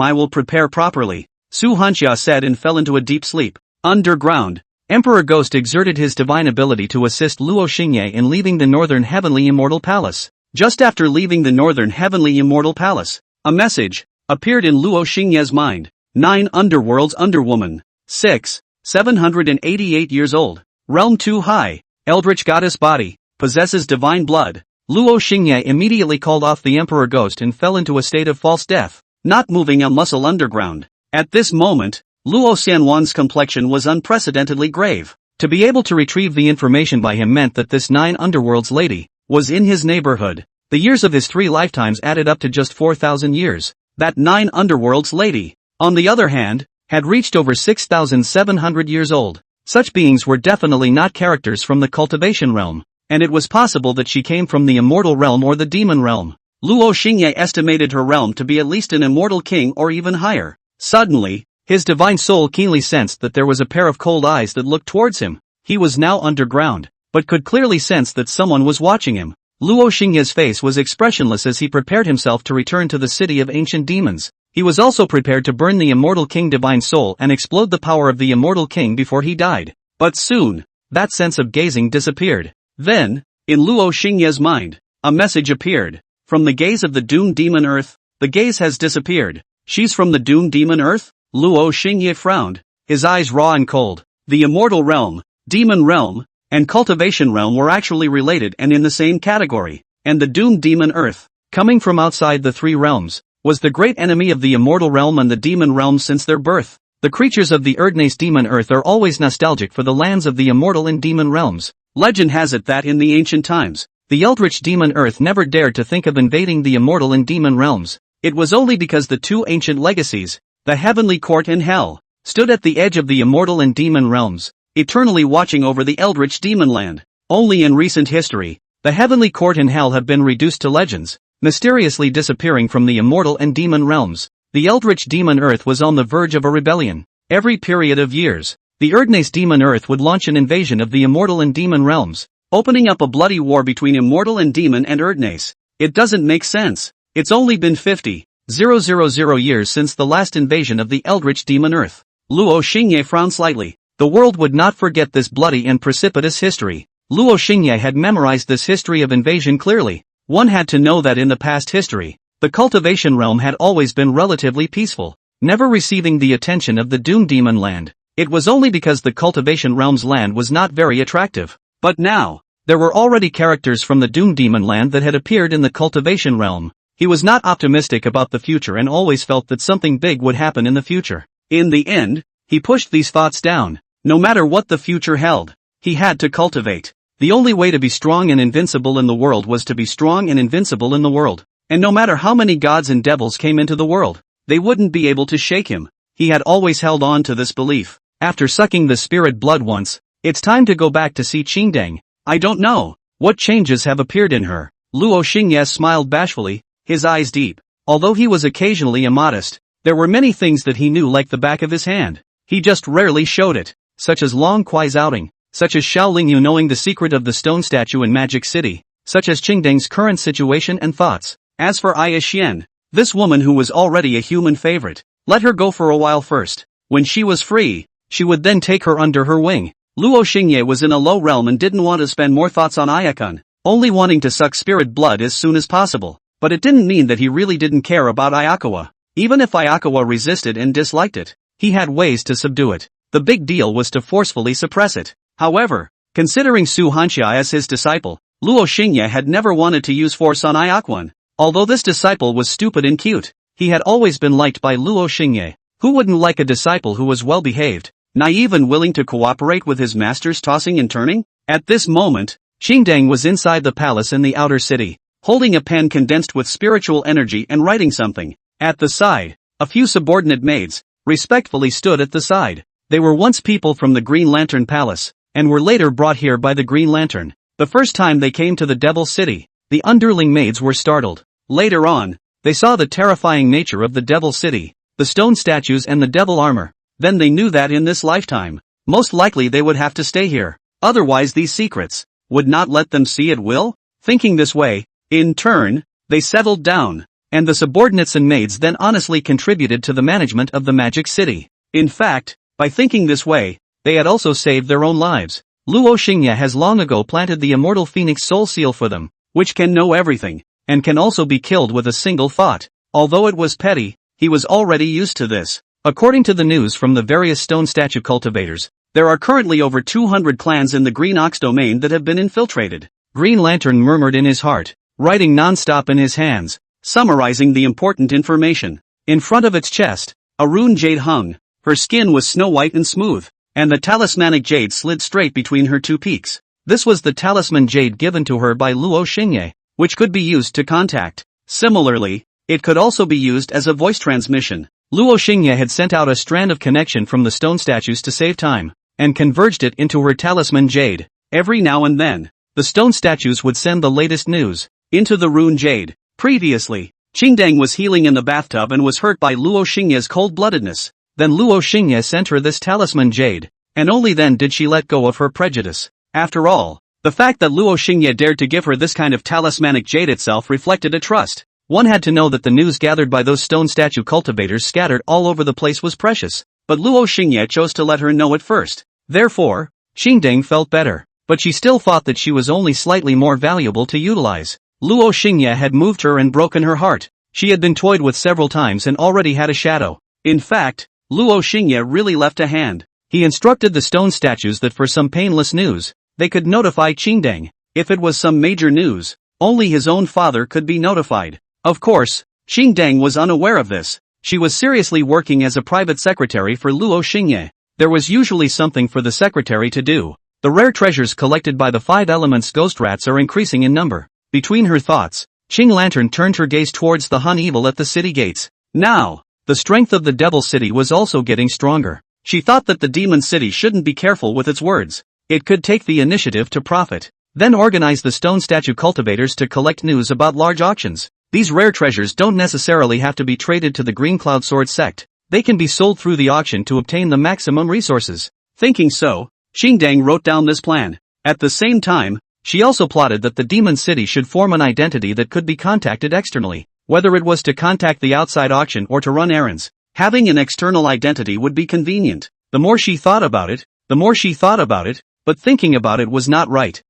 I will prepare properly. Su Hanxia said and fell into a deep sleep. Underground. Emperor Ghost exerted his divine ability to assist Luo Xingye in leaving the Northern Heavenly Immortal Palace. Just after leaving the Northern Heavenly Immortal Palace, a message appeared in Luo Xingye's mind. 9 Underworlds Underwoman. 6. 788 years old. Realm too high. Eldritch goddess body. Possesses divine blood. Luo Xingye immediately called off the Emperor Ghost and fell into a state of false death, not moving a muscle underground. At this moment, Luo Xianwan's complexion was unprecedentedly grave. To be able to retrieve the information by him meant that this 9 Underworlds lady was in his neighborhood. The years of his 3 lifetimes added up to just 4,000 years. That 9 Underworlds lady, on the other hand, had reached over 6,700 years old. Such beings were definitely not characters from the cultivation realm, and it was possible that she came from the immortal realm or the demon realm. Luo Xingye estimated her realm to be at least an immortal king or even higher. Suddenly, his divine soul keenly sensed that there was a pair of cold eyes that looked towards him. He was now underground, but could clearly sense that someone was watching him. Luo Xingye's face was expressionless as he prepared himself to return to the city of ancient demons. He was also prepared to burn the immortal king divine soul and explode the power of the immortal king before he died. But soon, that sense of gazing disappeared. Then, in Luo Xingye's mind, a message appeared. From the gaze of the doomed demon earth, the gaze has disappeared. She's from the doomed demon earth? Luo Xingye frowned, his eyes raw and cold. The immortal realm, demon realm, and cultivation realm were actually related and in the same category. And the doomed demon earth, coming from outside the 3 realms, was the great enemy of the immortal realm and the demon realm since their birth. The creatures of the Erdnase demon earth are always nostalgic for the lands of the immortal and demon realms. Legend has it that in the ancient times, the eldritch demon earth never dared to think of invading the immortal and demon realms. It was only because the 2 ancient legacies, the heavenly court and hell, stood at the edge of the immortal and demon realms, eternally watching over the eldritch demon land. Only in recent history, the heavenly court and hell have been reduced to legends, mysteriously disappearing from the immortal and demon realms. The eldritch demon earth was on the verge of a rebellion. Every period of years, the Erdnase demon earth would launch an invasion of the immortal and demon realms, opening up a bloody war between immortal and demon and Erdnase. It doesn't make sense. It's only been 50,000 years since the last invasion of the eldritch demon earth. Luo Xingye frowned slightly. The world would not forget this bloody and precipitous history. Luo Xingye had memorized this history of invasion clearly. One had to know that in the past history, the cultivation realm had always been relatively peaceful, never receiving the attention of the doomed demon land. It was only because the cultivation realm's land was not very attractive. But now, there were already characters from the doomed demon land that had appeared in the cultivation realm. He was not optimistic about the future and always felt that something big would happen in the future. In the end, he pushed these thoughts down. No matter what the future held, he had to cultivate. The only way to be strong and invincible in the world was to be strong and invincible in the world. And no matter how many gods and devils came into the world, they wouldn't be able to shake him. He had always held on to this belief. After sucking the spirit blood once, it's time to go back to see Qingdang. I don't know what changes have appeared in her. Luo Xingye smiled bashfully, his eyes deep. Although he was occasionally immodest, there were many things that he knew like the back of his hand. He just rarely showed it, such as Long Kuai's outing, such as Xiao Lingyu knowing the secret of the stone statue in Magic City, such as Qingdang's current situation and thoughts. As for Aya Xian, this woman who was already a human favorite, let her go for a while first. When she was free, she would then take her under her wing. Luo Xingye was in a low realm and didn't want to spend more thoughts on Ayakun, only wanting to suck spirit blood as soon as possible. But it didn't mean that he really didn't care about Ayakawa. Even if Ayakawa resisted and disliked it, he had ways to subdue it. The big deal was to forcefully suppress it. However, considering Su Hanxia as his disciple, Luo Xingye had never wanted to use force on Ayakwan. Although this disciple was stupid and cute, he had always been liked by Luo Xingye. Who wouldn't like a disciple who was well-behaved, naive and willing to cooperate with his master's tossing and turning? At this moment, Qingdang was inside the palace in the outer city, holding a pen condensed with spiritual energy and writing something. At the side, a few subordinate maids, respectfully stood at the side. They were once people from the Green Lantern Palace, and were later brought here by the Green Lantern. The first time they came to the Devil City, the underling maids were startled. Later on, they saw the terrifying nature of the Devil City, the stone statues and the devil armor. Then they knew that in this lifetime, most likely they would have to stay here. Otherwise these secrets would not let them see at will. Thinking this way, in turn, they settled down, and the subordinates and maids then honestly contributed to the management of the Magic City. In fact, by thinking this way, they had also saved their own lives. Luo Xingye has long ago planted the immortal Phoenix Soul Seal for them, which can know everything, and can also be killed with a single thought. Although it was petty, he was already used to this. According to the news from the various stone statue cultivators, there are currently over 200 clans in the Green Ox domain that have been infiltrated. Green Lantern murmured in his heart, writing non-stop in his hands, summarizing the important information. In front of its chest, a rune jade hung. Her skin was snow-white and smooth, and the talismanic jade slid straight between her two peaks. This was the talisman jade given to her by Luo Xingye, which could be used to contact. Similarly, it could also be used as a voice transmission. Luo Xingye had sent out a strand of connection from the stone statues to save time, and converged it into her talisman jade. Every now and then, the stone statues would send the latest news into the rune jade. Previously, Qingdang was healing in the bathtub and was hurt by Luo Xingye's cold-bloodedness. Then Luo Xingye sent her this talisman jade, and only then did she let go of her prejudice. After all, the fact that Luo Xingye dared to give her this kind of talismanic jade itself reflected a trust. One had to know that the news gathered by those stone statue cultivators scattered all over the place was precious, but Luo Xingye chose to let her know it first. Therefore, Qingdang felt better, but she still thought that she was only slightly more valuable to utilize. Luo Xingye had moved her and broken her heart. She had been toyed with several times and already had a shadow. In fact, Luo Xingye really left a hand. He instructed the stone statues that for some painless news, they could notify Qingdang. If it was some major news, only his own father could be notified. Of course, Qingdang was unaware of this. She was seriously working as a private secretary for Luo Xingye. There was usually something for the secretary to do. The rare treasures collected by the 5 elements ghost rats are increasing in number. Between her thoughts, Qing Lantern turned her gaze towards the Hun evil at the city gates. Now, the strength of the Devil City was also getting stronger. She thought that the Demon City shouldn't be careful with its words. It could take the initiative to profit. Then organize the stone statue cultivators to collect news about large auctions. These rare treasures don't necessarily have to be traded to the Green Cloud Sword sect. They can be sold through the auction to obtain the maximum resources. Thinking so, Qingdang wrote down this plan. At the same time, she also plotted that the Demon City should form an identity that could be contacted externally. Whether it was to contact the outside auction or to run errands, having an external identity would be convenient. The more she thought about it, but thinking about it was not right.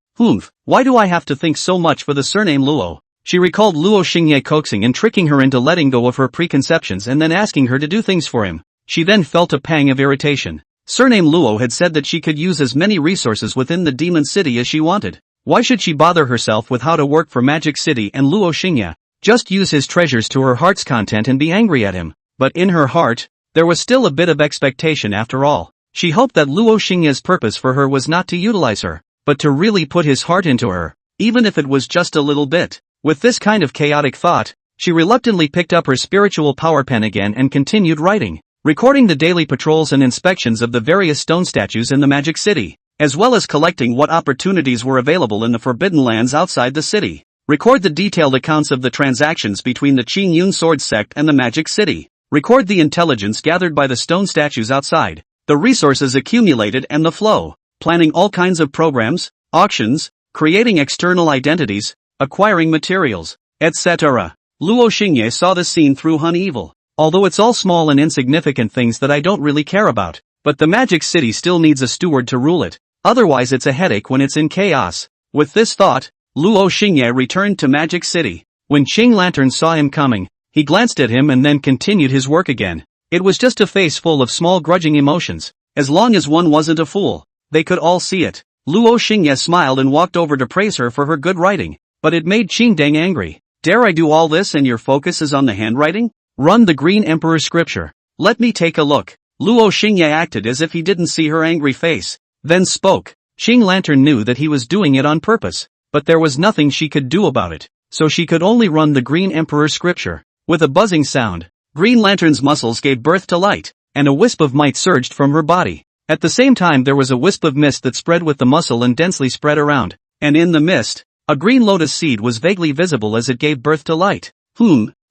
Why do I have to think so much for the surname Luo? She recalled Luo Xingye coaxing and tricking her into letting go of her preconceptions and then asking her to do things for him. She then felt a pang of irritation. Surname Luo had said that she could use as many resources within the Demon City as she wanted. Why should she bother herself with how to work for Magic City and Luo Xingye? Just use his treasures to her heart's content and be angry at him. But in her heart, there was still a bit of expectation after all. She hoped that Luo Xingye's purpose for her was not to utilize her, but to really put his heart into her, even if it was just a little bit. With this kind of chaotic thought, she reluctantly picked up her spiritual power pen again and continued writing, recording the daily patrols and inspections of the various stone statues in the Magic City, as well as collecting what opportunities were available in the Forbidden Lands outside the city. Record the detailed accounts of the transactions between the Qing Yun Sword Sect and the Magic City. Record the intelligence gathered by the stone statues outside, the resources accumulated and the flow. Planning all kinds of programs, auctions, creating external identities, acquiring materials, etc. Luo Xingye saw the scene through Hun evil. Although it's all small and insignificant things that I don't really care about, but the Magic City still needs a steward to rule it, otherwise it's a headache when it's in chaos. With this thought, Luo Xingye returned to Magic City. When Qing Lantern saw him coming, he glanced at him and then continued his work again. It was just a face full of small grudging emotions. As long as one wasn't a fool, they could all see it. Luo Xingye smiled and walked over to praise her for her good writing, but it made Qing Deng angry. Dare I do all this and your focus is on the handwriting? Run the Green Emperor scripture. Let me take a look. Luo Xingye acted as if he didn't see her angry face, then spoke. Qing Lantern knew that he was doing it on purpose, but there was nothing she could do about it, so she could only run the Green Emperor scripture. With a buzzing sound, Green Lantern's muscles gave birth to light, and a wisp of might surged from her body. At the same time there was a wisp of mist that spread with the muscle and densely spread around, and in the mist, a green lotus seed was vaguely visible as it gave birth to light.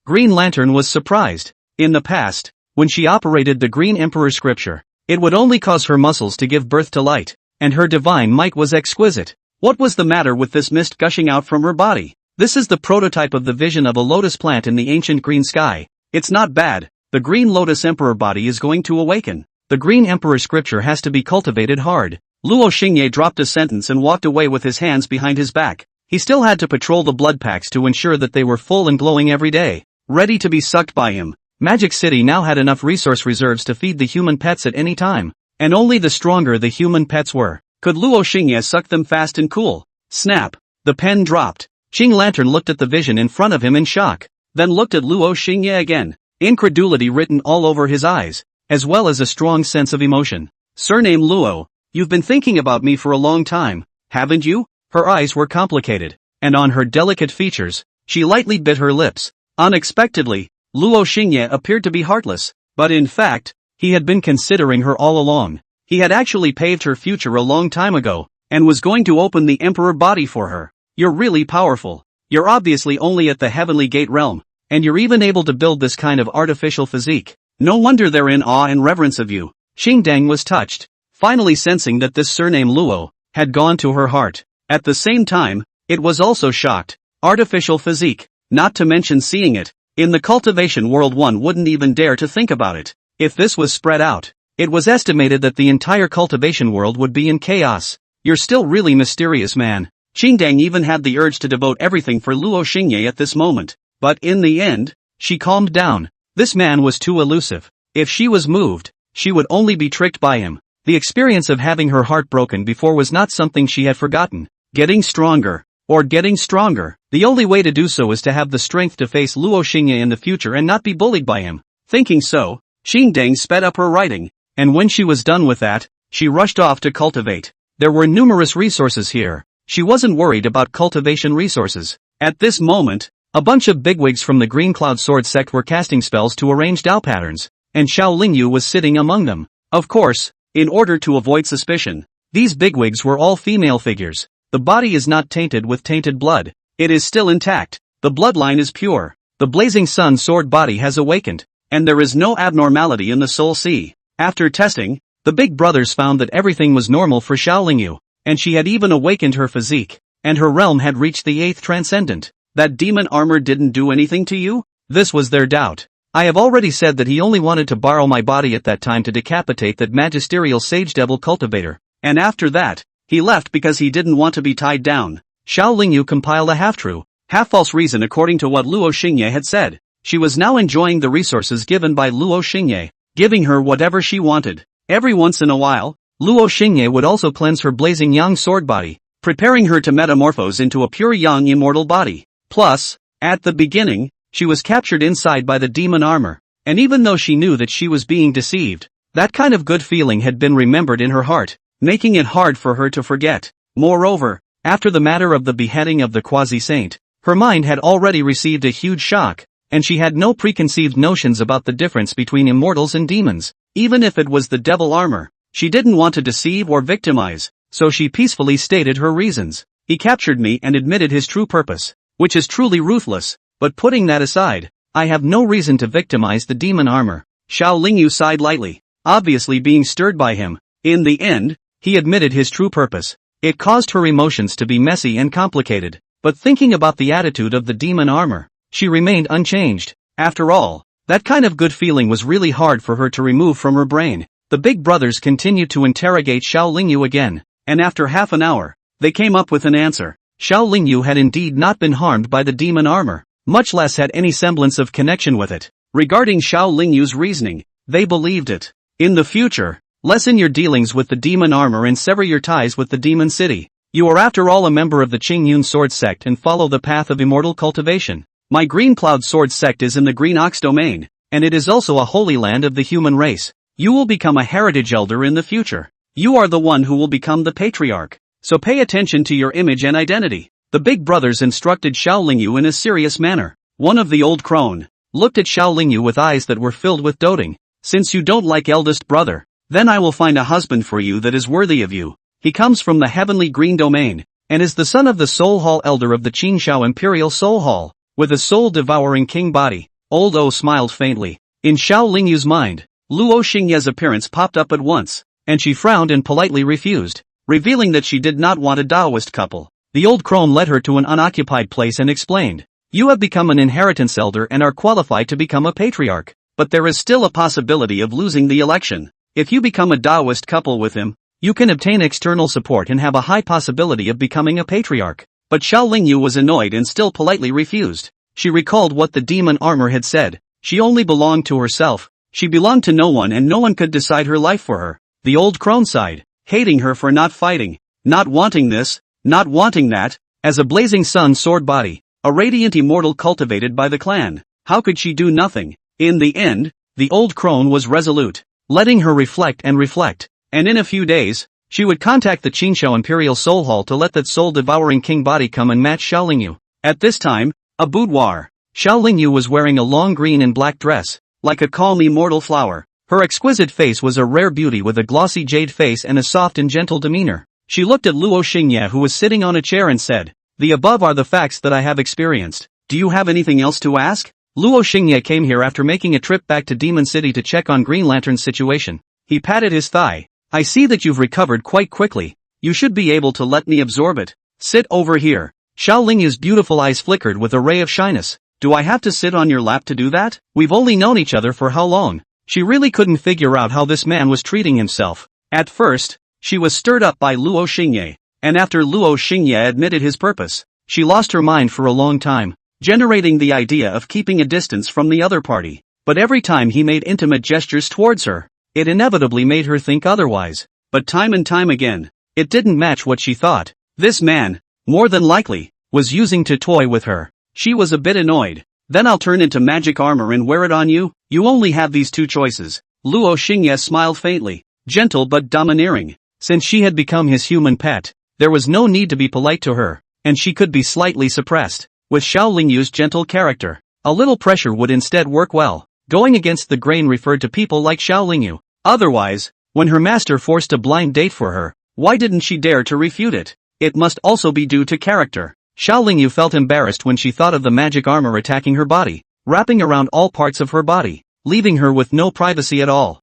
Green Lantern was surprised. In the past, when she operated the Green Emperor scripture, it would only cause her muscles to give birth to light, and her divine might was exquisite. What was the matter with this mist gushing out from her body? This is the prototype of the vision of a lotus plant in the ancient green sky. It's not bad. The Green Lotus Emperor body is going to awaken. The Green Emperor scripture has to be cultivated hard. Luo Xingye dropped a sentence and walked away with his hands behind his back. He still had to patrol the blood packs to ensure that they were full and glowing every day, ready to be sucked by him. Magic City now had enough resource reserves to feed the human pets at any time, and only the stronger the human pets were, could Luo Xingye suck them fast and cool. Snap! The pen dropped. Qing Lantern looked at the vision in front of him in shock, then looked at Luo Xingye again, incredulity written all over his eyes, as well as a strong sense of emotion. Surname Luo, you've been thinking about me for a long time, haven't you? Her eyes were complicated, and on her delicate features, she lightly bit her lips. Unexpectedly, Luo Xingye appeared to be heartless, but in fact, he had been considering her all along. He had actually paved her future a long time ago, and was going to open the Emperor body for her. You're really powerful. You're obviously only at the Heavenly Gate realm, and you're even able to build this kind of artificial physique. No wonder they're in awe and reverence of you. Qing Deng was touched, finally sensing that this surname Luo had gone to her heart. At the same time, it was also shocked. Artificial physique, not to mention seeing it. In the cultivation world one wouldn't even dare to think about it. If this was spread out, it was estimated that the entire cultivation world would be in chaos. You're still really mysterious, man. Qing Deng even had the urge to devote everything for Luo Xingye at this moment, but in the end, she calmed down. This man was too elusive. If she was moved, she would only be tricked by him. The experience of having her heart broken before was not something she had forgotten. Getting stronger, or getting stronger. The only way to do so is to have the strength to face Luo Xingye in the future and not be bullied by him. Thinking so, Qing Deng sped up her writing, and when she was done with that, she rushed off to cultivate. There were numerous resources here. She wasn't worried about cultivation resources. At this moment, a bunch of bigwigs from the Green Cloud Sword sect were casting spells to arrange Dao patterns, and Xiao Lingyu was sitting among them. Of course, in order to avoid suspicion, these bigwigs were all female figures. The body is not tainted with tainted blood. It is still intact. The bloodline is pure. The blazing sun sword body has awakened, and there is no abnormality in the soul sea. After testing, the big brothers found that everything was normal for Xiao Lingyu, and she had even awakened her physique, and her realm had reached the 8th transcendent. That demon armor didn't do anything to you? This was their doubt. I have already said that he only wanted to borrow my body at that time to decapitate that magisterial sage devil cultivator, and after that, he left because he didn't want to be tied down. Xiao Lingyu compiled a half-true, half-false reason according to what Luo Xingye had said. She was now enjoying the resources given by Luo Xingye, giving her whatever she wanted. Every once in a while, Luo Xingye would also cleanse her blazing yang sword body, preparing her to metamorphose into a pure yang immortal body. Plus, at the beginning, she was captured inside by the demon armor, and even though she knew that she was being deceived, that kind of good feeling had been remembered in her heart, making it hard for her to forget. Moreover, after the matter of the beheading of the quasi-saint, her mind had already received a huge shock, and she had no preconceived notions about the difference between immortals and demons. Even if it was the devil armor, she didn't want to deceive or victimize, so she peacefully stated her reasons. He captured me and admitted his true purpose, which is truly ruthless, but putting that aside, I have no reason to victimize the demon armor. Xiao Lingyu sighed lightly, obviously being stirred by him. In the end, he admitted his true purpose. It caused her emotions to be messy and complicated, but thinking about the attitude of the demon armor, she remained unchanged. After all, that kind of good feeling was really hard for her to remove from her brain. The big brothers continued to interrogate Xiao Lingyu again, and after half an hour, they came up with an answer. Xiao Lingyu had indeed not been harmed by the demon armor, much less had any semblance of connection with it. Regarding Xiao Lingyu's reasoning, they believed it. In the future, lessen your dealings with the demon armor and sever your ties with the demon city. You are after all a member of the Qingyun sword sect and follow the path of immortal cultivation. My Green Cloud sword sect is in the Green Ox domain, and it is also a holy land of the human race. You will become a heritage elder in the future. You are the one who will become the patriarch, so pay attention to your image and identity. The big brothers instructed Xiao Lingyu in a serious manner. One of the old crone looked at Xiao Lingyu with eyes that were filled with doting. Since you don't like eldest brother, then I will find a husband for you that is worthy of you. He comes from the heavenly green domain, and is the son of the Soul Hall elder of the Qingxiao Imperial Soul Hall, with a soul-devouring king body. Old O smiled faintly. In Xiao Lingyu's mind, Luo Xingye's appearance popped up at once, and she frowned and politely refused, revealing that she did not want a Taoist couple. The old crone led her to an unoccupied place and explained, "You have become an inheritance elder and are qualified to become a patriarch, but there is still a possibility of losing the election. If you become a Taoist couple with him, you can obtain external support and have a high possibility of becoming a patriarch." But Xiao Lingyu was annoyed and still politely refused. She recalled what the demon armor had said. She only belonged to herself. She belonged to no one and no one could decide her life for her. The old crone sighed, hating her for not fighting, not wanting this, not wanting that. As a blazing sun sword body, a radiant immortal cultivated by the clan, how could she do nothing? In the end, the old crone was resolute, letting her reflect, and in a few days, she would contact the Qingxiao Imperial Soul Hall to let that soul-devouring king body come and match Xiao Lingyu. At this time, a boudoir. Xiao Lingyu was wearing a long green and black dress, like a calm immortal flower. Her exquisite face was a rare beauty with a glossy jade face and a soft and gentle demeanor. She looked at Luo Xingye who was sitting on a chair and said, "The above are the facts that I have experienced. Do you have anything else to ask?" Luo Xingye came here after making a trip back to Demon City to check on Green Lantern's situation. He patted his thigh. "I see that you've recovered quite quickly. You should be able to let me absorb it. Sit over here." Xiao Lingyu's beautiful eyes flickered with a ray of shyness. "Do I have to sit on your lap to do that? We've only known each other for how long?" She really couldn't figure out how this man was treating himself. At first, she was stirred up by Luo Xingye, and after Luo Xingye admitted his purpose, she lost her mind for a long time, generating the idea of keeping a distance from the other party. But every time he made intimate gestures towards her, it inevitably made her think otherwise. But time and time again, it didn't match what she thought. This man, more than likely, was using to toy with her. She was a bit annoyed. "Then I'll turn into magic armor and wear it on you? You only have these two choices." Luo Xingye smiled faintly, gentle but domineering. Since she had become his human pet, there was no need to be polite to her, and she could be slightly suppressed. With Xiao Lingyu's gentle character, a little pressure would instead work well. Going against the grain referred to people like Xiao Lingyu. Otherwise, when her master forced a blind date for her, why didn't she dare to refute it? It must also be due to character. Xiao Lingyu felt embarrassed when she thought of the magic armor attacking her body, wrapping around all parts of her body, leaving her with no privacy at all.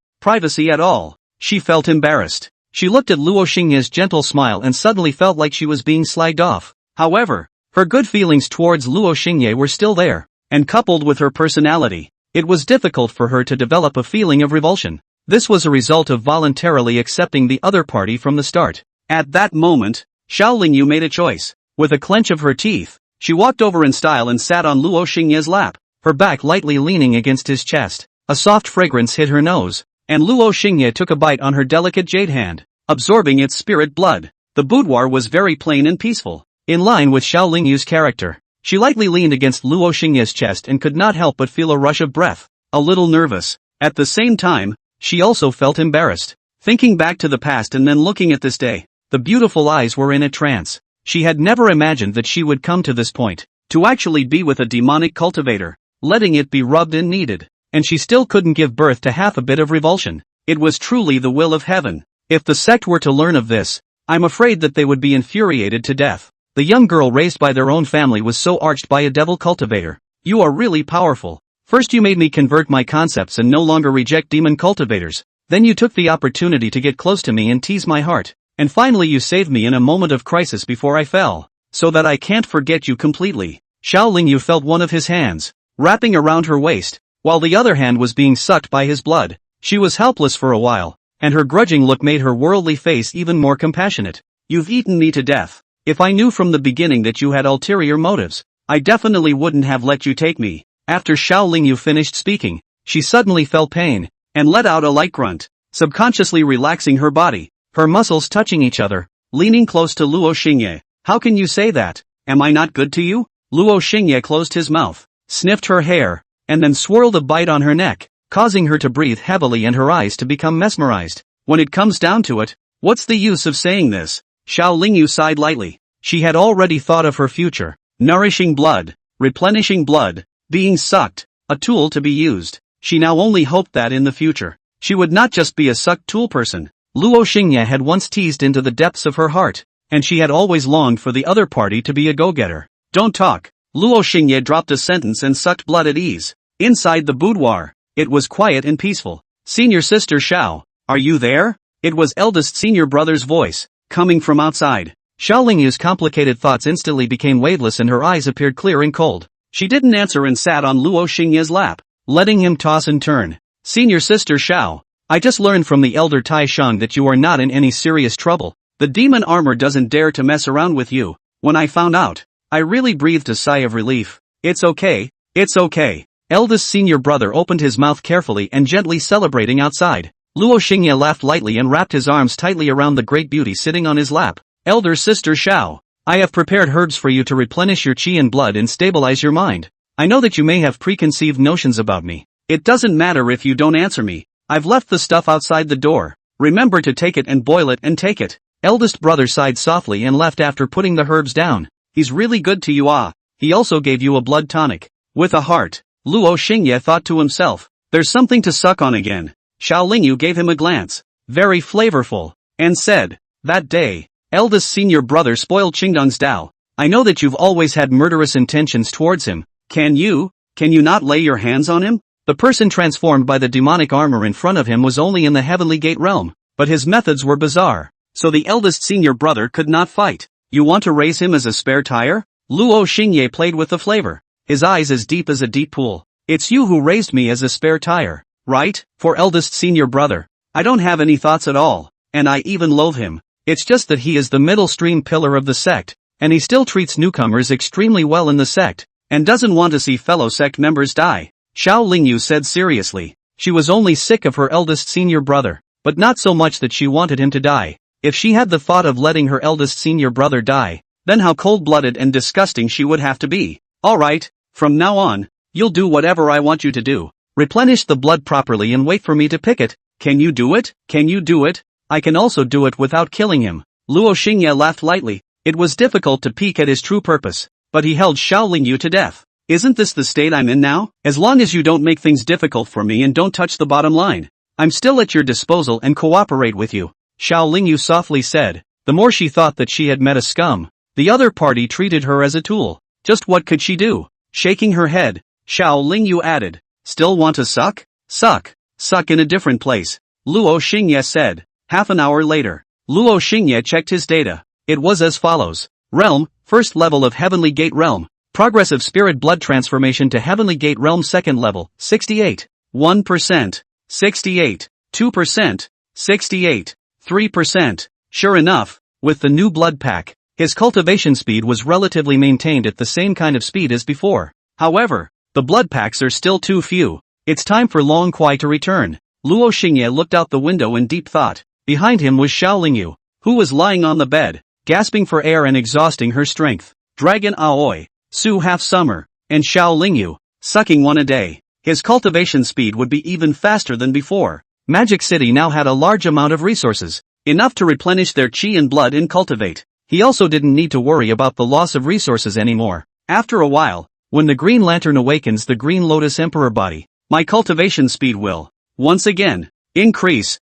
She felt embarrassed. She looked at Luo Xingye's gentle smile and suddenly felt like she was being slagged off. However, her good feelings towards Luo Xingye were still there, and coupled with her personality, it was difficult for her to develop a feeling of revulsion. This was a result of voluntarily accepting the other party from the start. At that moment, Xiao Lingyu made a choice. With a clench of her teeth, she walked over in style and sat on Luo Xingye's lap, her back lightly leaning against his chest. A soft fragrance hit her nose, and Luo Xingye took a bite on her delicate jade hand, absorbing its spirit blood. The boudoir was very plain and peaceful, in line with Xiao Lingyu's character. She lightly leaned against Luo Xingye's chest and could not help but feel a rush of breath. a little nervous. At the same time, she also felt embarrassed. Thinking back to the past and then looking at this day, the beautiful eyes were in a trance. She had never imagined that she would come to this point, to actually be with a demonic cultivator, letting it be rubbed and kneaded, and she still couldn't give birth to half a bit of revulsion. It was truly the will of heaven. If the sect were to learn of this, I'm afraid that they would be infuriated to death. The young girl raised by their own family was so arched by a devil cultivator. You are really powerful. First you made me convert my concepts and no longer reject demon cultivators. Then you took the opportunity to get close to me and tease my heart. And finally you saved me in a moment of crisis before I fell. So that I can't forget you completely. Xiao Lingyu felt one of his hands wrapping around her waist, while the other hand was being sucked by his blood. She was helpless for a while, and her grudging look made her worldly face even more compassionate. You've eaten me to death. If I knew from the beginning that you had ulterior motives, I definitely wouldn't have let you take me. After Xiao Lingyu finished speaking, she suddenly felt pain, and let out a light grunt, subconsciously relaxing her body, her muscles touching each other, leaning close to Luo Xingye. How can you say that? Am I not good to you? Luo Xingye closed his mouth, sniffed her hair, and then swirled a bite on her neck, causing her to breathe heavily and her eyes to become mesmerized. When it comes down to it, what's the use of saying this? Xiao Lingyu sighed lightly. She had already thought of her future, nourishing blood, replenishing blood, being sucked, a tool to be used. She now only hoped that in the future, she would not just be a sucked tool person. Luo Xingye had once teased into the depths of her heart, and she had always longed for the other party to be a go-getter. Don't talk. Luo Xingye dropped a sentence and sucked blood at ease. Inside the boudoir, it was quiet and peaceful. Senior sister Xiao, are you there? It was eldest senior brother's voice, coming from outside. Xiao Lingyu's complicated thoughts instantly became waveless and her eyes appeared clear and cold. She didn't answer and sat on Luo Xingye's lap, letting him toss and turn. Senior sister Xiao, I just learned from the elder Tai Shang that you are not in any serious trouble. The demon armor doesn't dare to mess around with you. When I found out, I really breathed a sigh of relief. It's okay. It's okay. Eldest senior brother opened his mouth carefully and gently celebrating outside. Luo Xingye laughed lightly and wrapped his arms tightly around the great beauty sitting on his lap. Elder sister Xiao, I have prepared herbs for you to replenish your qi and blood and stabilize your mind. I know that you may have preconceived notions about me. It doesn't matter if you don't answer me. I've left the stuff outside the door. Remember to take it and boil it and take it. Eldest brother sighed softly and left after putting the herbs down. He's really good to you. He also gave you a blood tonic. With a heart, Luo Xingye thought to himself, there's something to suck on again. Xiao Lingyu gave him a glance, very flavorful, and said, that day, eldest senior brother spoiled Qingdong's Dao. I know that you've always had murderous intentions towards him. Can you not lay your hands on him? The person transformed by the demonic armor in front of him was only in the heavenly gate realm, but his methods were bizarre, so the eldest senior brother could not fight. You want to raise him as a spare tire? Luo Xingye played with the flavor, his eyes as deep as a deep pool. It's you who raised me as a spare tire, right? For eldest senior brother, I don't have any thoughts at all, and I even loathe him. It's just that he is the middle stream pillar of the sect, and he still treats newcomers extremely well in the sect, and doesn't want to see fellow sect members die. Xiao Lingyu said seriously. She was only sick of her eldest senior brother, but not so much that she wanted him to die. If she had the thought of letting her eldest senior brother die, then how cold-blooded and disgusting she would have to be. Alright, from now on, you'll do whatever I want you to do. Replenish the blood properly and wait for me to pick it. Can you do it? Can you do it? I can also do it without killing him. Luo Xingye laughed lightly. It was difficult to peek at his true purpose, but he held Xiao Lingyu to death. Isn't this the state I'm in now? As long as you don't make things difficult for me and don't touch the bottom line, I'm still at your disposal and cooperate with you. Xiao Lingyu softly said. The more she thought that she had met a scum, the other party treated her as a tool. Just what could she do? Shaking her head, Xiao Lingyu added, still want to suck? Suck. Suck in a different place. Luo Xingye said. Half an hour later, Luo Xingye checked his data. It was as follows. Realm, first level of Heavenly Gate Realm. Progress of Spirit Blood Transformation to Heavenly Gate Realm second level, 68. 1%. 68. 2%. 68. 3%. Sure enough, with the new blood pack, his cultivation speed was relatively maintained at the same kind of speed as before. However, the blood packs are still too few. It's time for Long Kuai to return. Luo Xingye looked out the window in deep thought. Behind him was Xiao Lingyu, who was lying on the bed, gasping for air and exhausting her strength. Dragon Aoi, Su Half Summer, and Xiao Lingyu, sucking one a day. his cultivation speed would be even faster than before. Magic City now had a large amount of resources, enough to replenish their chi and blood in cultivate. He also didn't need to worry about the loss of resources anymore. After a while, when the Green Lantern awakens the Green Lotus Emperor body, my cultivation speed will, once again, increase.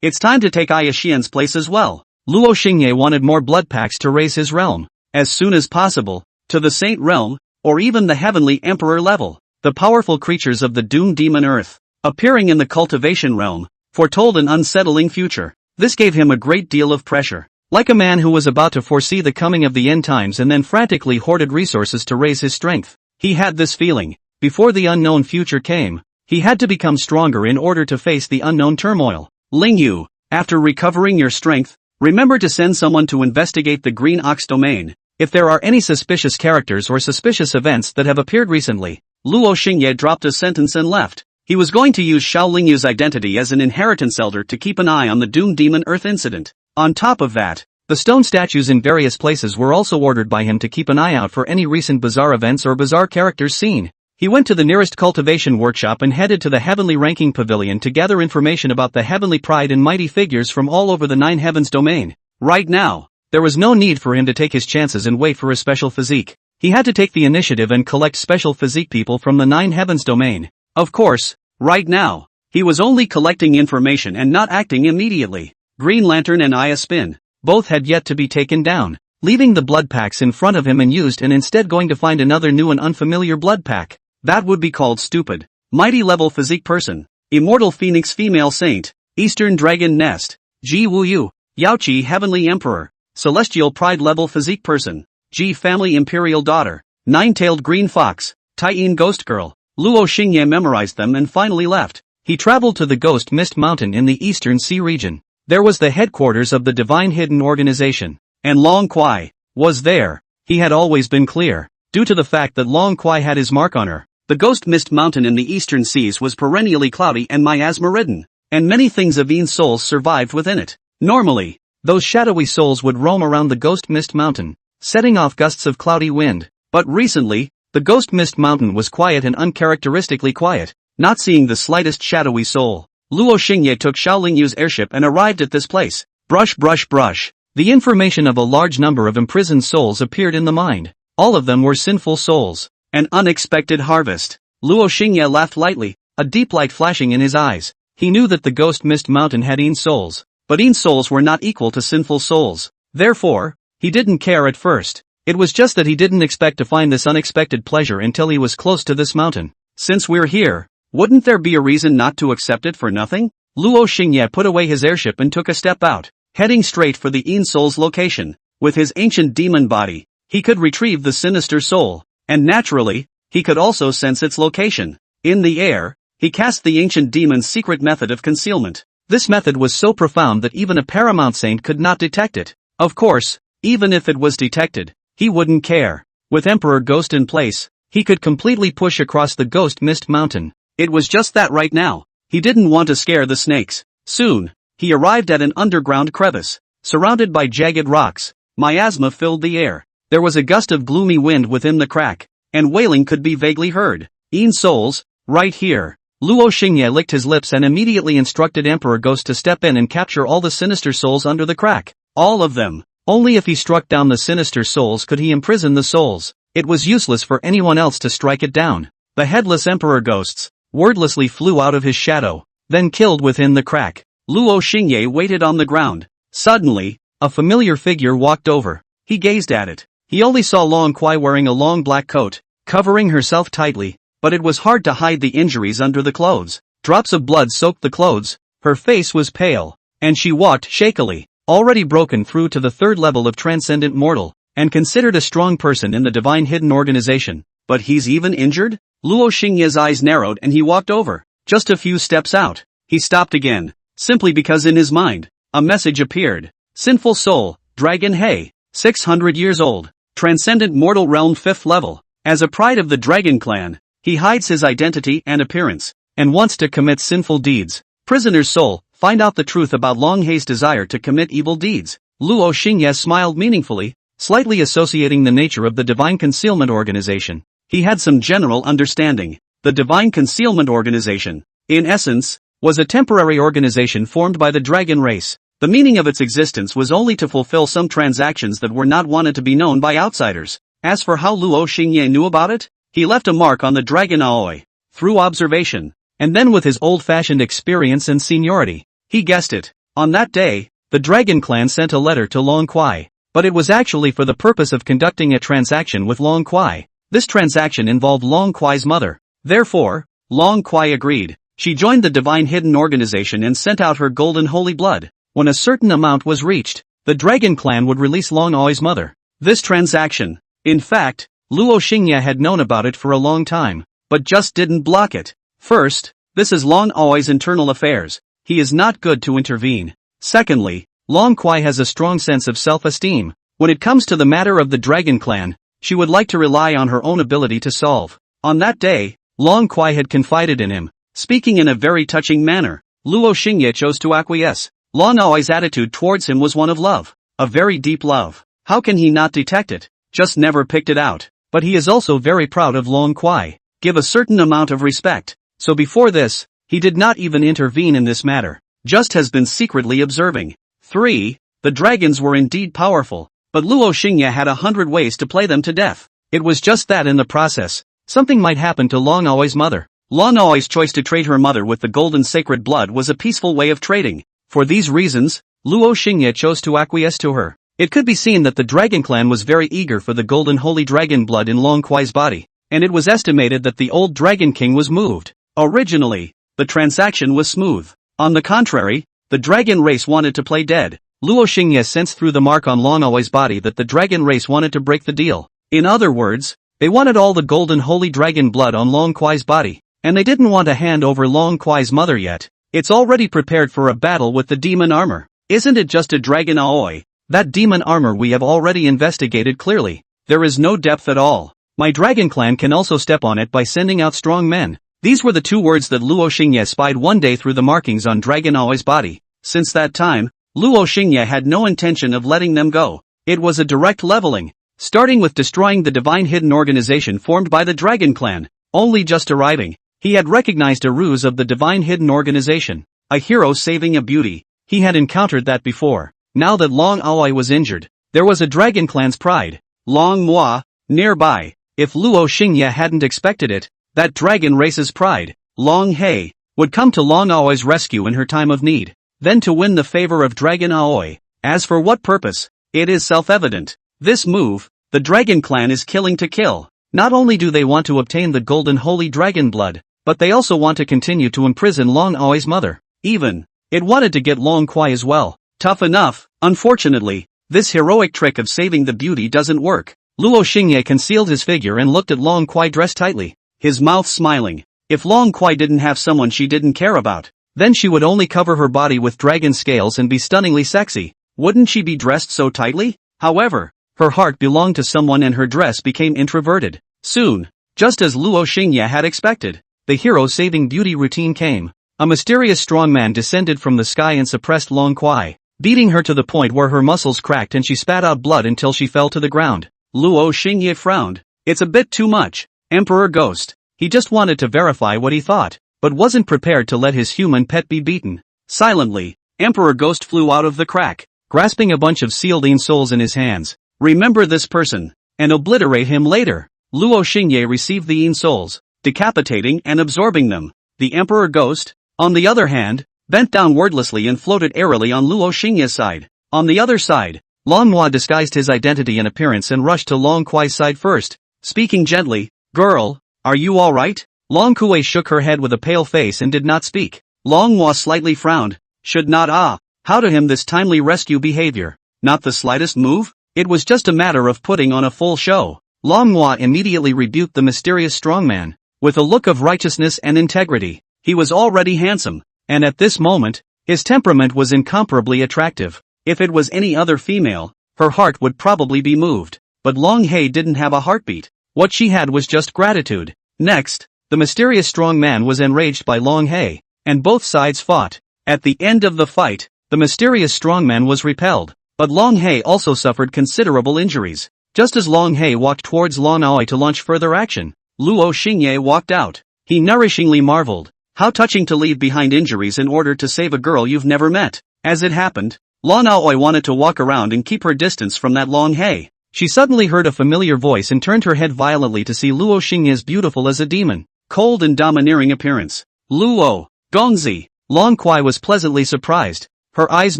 It's time to take Aya Xian's place as well. Luo Xingye wanted more blood packs to raise his realm, as soon as possible, to the Saint Realm, or even the Heavenly Emperor level. The powerful creatures of the doomed demon Earth, appearing in the cultivation realm, foretold an unsettling future. This gave him a great deal of pressure. Like a man who was about to foresee the coming of the end times and then frantically hoarded resources to raise his strength. He had this feeling, before the unknown future came, he had to become stronger in order to face the unknown turmoil. Ling Yu, after recovering your strength, remember to send someone to investigate the Green Ox domain. If there are any suspicious characters or suspicious events that have appeared recently. Luo Xingye dropped a sentence and left. He was going to use Xiao Lingyu's identity as an inheritance elder to keep an eye on the doomed demon Earth incident. On top of that, the stone statues in various places were also ordered by him to keep an eye out for any recent bizarre events or bizarre characters seen. He went to the nearest cultivation workshop and headed to the Heavenly Ranking Pavilion to gather information about the Heavenly Pride and mighty figures from all over the Nine Heavens domain. Right now, there was no need for him to take his chances and wait for a special physique. He had to take the initiative and collect special physique people from the Nine Heavens domain. Of course, right now, he was only collecting information and not acting immediately. Green Lantern and Aya Spin, both had yet to be taken down, leaving the blood packs in front of him unused and instead going to find another new and unfamiliar blood pack. That would be called stupid. Mighty level physique person, Immortal Phoenix Female Saint, Eastern Dragon Nest, Ji Wuyu, Yaoqi Heavenly Emperor, Celestial Pride level physique person, Ji Family Imperial Daughter, Nine-Tailed Green Fox, Taiyin Ghost Girl. Luo Xingye memorized them and finally left. He traveled to the Ghost Mist Mountain in the Eastern Sea region. There was the headquarters of the Divine Hidden Organization. And Long Kuai was there. He had always been clear. Due to the fact that Long Kuai had his mark on her, the Ghost Mist Mountain in the Eastern Seas was perennially cloudy and miasma-ridden, and many things of Yin souls survived within it. Normally, those shadowy souls would roam around the Ghost Mist Mountain, setting off gusts of cloudy wind. But recently, the Ghost Mist Mountain was quiet and uncharacteristically quiet, not seeing the slightest shadowy soul. Luo Xingye took Xiao Lingyu's airship and arrived at this place. Brush brush brush. The information of a large number of imprisoned souls appeared in the mind. All of them were sinful souls. An unexpected harvest. Luo Xingye laughed lightly, a deep light flashing in his eyes. He knew that the Ghost Mist Mountain had Yin souls, but Yin souls were not equal to sinful souls. Therefore, he didn't care at first. It was just that he didn't expect to find this unexpected pleasure until he was close to this mountain. Since we're here, wouldn't there be a reason not to accept it for nothing? Luo Xingye put away his airship and took a step out, heading straight for the Yin soul's location. With his ancient demon body, he could retrieve the sinister soul, and naturally, he could also sense its location. In the air, he cast the ancient demon's secret method of concealment. This method was so profound that even a paramount saint could not detect it. Of course, even if it was detected, he wouldn't care. With Emperor Ghost in place, he could completely push across the Ghost Mist Mountain. It was just that right now, he didn't want to scare the snakes. Soon, he arrived at an underground crevice, surrounded by jagged rocks. Miasma filled the air. There was a gust of gloomy wind within the crack, and wailing could be vaguely heard. Yin souls, right here. Luo Xingye licked his lips and immediately instructed Emperor Ghost to step in and capture all the sinister souls under the crack. All of them. Only if he struck down the sinister souls could he imprison the souls. It was useless for anyone else to strike it down. The headless Emperor Ghosts wordlessly flew out of his shadow, then killed within the crack. Luo Xingye waited on the ground. Suddenly, a familiar figure walked over. He gazed at it. He only saw Long Kuai wearing a long black coat, covering herself tightly, but it was hard to hide the injuries under the clothes. Drops of blood soaked the clothes, her face was pale, and she walked shakily. Already broken through to the third level of transcendent mortal, and considered a strong person in the Divine Hidden Organization. But he's even injured? Luo Xingye's eyes narrowed and he walked over. Just a few steps out, he stopped again, simply because in his mind, a message appeared. Sinful soul, Dragon Hei, 600 years old, transcendent mortal realm 5th level. As a pride of the Dragon Clan, he hides his identity and appearance, and wants to commit sinful deeds. Prisoner's soul, find out the truth about Long Hei's desire to commit evil deeds. Luo Xingye smiled meaningfully, slightly associating the nature of the Divine Concealment Organization. He had some general understanding. the Divine Concealment Organization, in essence, was a temporary organization formed by the dragon race. The meaning of its existence was only to fulfill some transactions that were not wanted to be known by outsiders. As for how Luo Xingye knew about it, he left a mark on the dragon Aoi, through observation, and then with his old-fashioned experience and seniority, he guessed it. On that day, the dragon clan sent a letter to Long Kuai, but it was actually for the purpose of conducting a transaction with Long Kuai. This transaction involved Long Kuai's mother. Therefore, Long Kuai agreed. She joined the Divine Hidden Organization and sent out her golden holy blood. When a certain amount was reached, the dragon clan would release Long Aoi's mother. This transaction, in fact, Luo Xingye had known about it for a long time, but just didn't block it. First, this is Long Aoi's internal affairs. He is not good to intervene. Secondly, Long Kuai has a strong sense of self-esteem. When it comes to the matter of the dragon clan, she would like to rely on her own ability to solve. On that day, Long Kuai had confided in him. Speaking in a very touching manner, Luo Xingye chose to acquiesce. Long Aoi's attitude towards him was one of love. A very deep love. How can he not detect it? Just never picked it out. But he is also very proud of Long Kuai. Give a certain amount of respect. So before this, he did not even intervene in this matter. Just has been secretly observing. 3. The dragons were indeed powerful, but Luo Xingye had 100 ways to play them to death. It was just that in the process, something might happen to Long Aoi's mother. Long Aoi's choice to trade her mother with the golden sacred blood was a peaceful way of trading. For these reasons, Luo Xingye chose to acquiesce to her. It could be seen that the dragon clan was very eager for the golden holy dragon blood in Long Kuai's body, and it was estimated that the old dragon king was moved. Originally, the transaction was smooth. On the contrary, the dragon race wanted to play dead. Luo Xingye sensed through the mark on Long Aoi's body that the dragon race wanted to break the deal. In other words, they wanted all the golden holy dragon blood on Long Kuai's body, and they didn't want to hand over Long Kuai's mother yet. It's already prepared for a battle with the demon armor. Isn't it just a dragon Aoi? That demon armor we have already investigated clearly. There is no depth at all. My dragon clan can also step on it by sending out strong men. These were the 2 words that Luo Xingye spied one day through the markings on dragon Aoi's body. Since that time, Luo Xingye had no intention of letting them go. It was a direct leveling, starting with destroying the divine hidden organization formed by the dragon clan. Only just arriving, he had recognized a ruse of the divine hidden organization, a hero saving a beauty. He had encountered that before. Now that Long Aoi was injured, there was a dragon clan's pride, Long Moi, nearby. If Luo Xingye hadn't expected it, that dragon race's pride, Long Hei, would come to Long Aoi's rescue in her time of need. Then to win the favor of Dragon Aoi. As for what purpose, it is self-evident. This move, the dragon clan is killing to kill. Not only do they want to obtain the golden holy dragon blood, but they also want to continue to imprison Long Aoi's mother. Even, it wanted to get Long Kuai as well. Tough enough. Unfortunately, this heroic trick of saving the beauty doesn't work. Luo Xingye concealed his figure and looked at Long Kuai dressed tightly, his mouth smiling. If Long Kuai didn't have someone she didn't care about, then she would only cover her body with dragon scales and be stunningly sexy. Wouldn't she be dressed so tightly? However, her heart belonged to someone and her dress became introverted. Soon, just as Luo Xingye had expected, the hero-saving beauty routine came. A mysterious strong man descended from the sky and suppressed Long Kuai, beating her to the point where her muscles cracked and she spat out blood until she fell to the ground. Luo Xingye frowned. It's a bit too much, Emperor Ghost. He just wanted to verify what he thought, but wasn't prepared to let his human pet be beaten. Silently, Emperor Ghost flew out of the crack, grasping a bunch of sealed souls in his hands. Remember this person, and obliterate him later. Luo Xingye received the souls, decapitating and absorbing them. The Emperor Ghost, on the other hand, bent down wordlessly and floated airily on Luo Xingye's side. On the other side, Long Moi disguised his identity and appearance and rushed to Long Kuai's side first, speaking gently, "Girl, are you alright?" Long Kuai shook her head with a pale face and did not speak. Long Moi slightly frowned. Should not how to him this timely rescue behavior? Not the slightest move? It was just a matter of putting on a full show. Long Moi immediately rebuked the mysterious strongman. With a look of righteousness and integrity, he was already handsome, and at this moment, his temperament was incomparably attractive. If it was any other female, her heart would probably be moved. But Long Hei didn't have a heartbeat. What she had was just gratitude. Next, the mysterious strong man was enraged by Long Hei, and both sides fought. At the end of the fight, the mysterious strongman was repelled, but Long Hei also suffered considerable injuries. Just as Long Hei walked towards Long Aoi to launch further action, Luo Xingye walked out. He nourishingly marveled. How touching to leave behind injuries in order to save a girl you've never met. As it happened, Lan Aoi wanted to walk around and keep her distance from that Long Hei. She suddenly heard a familiar voice and turned her head violently to see Luo Xingye's beautiful as a demon, cold and domineering appearance. Luo, Gongzi. Long Kuai was pleasantly surprised. Her eyes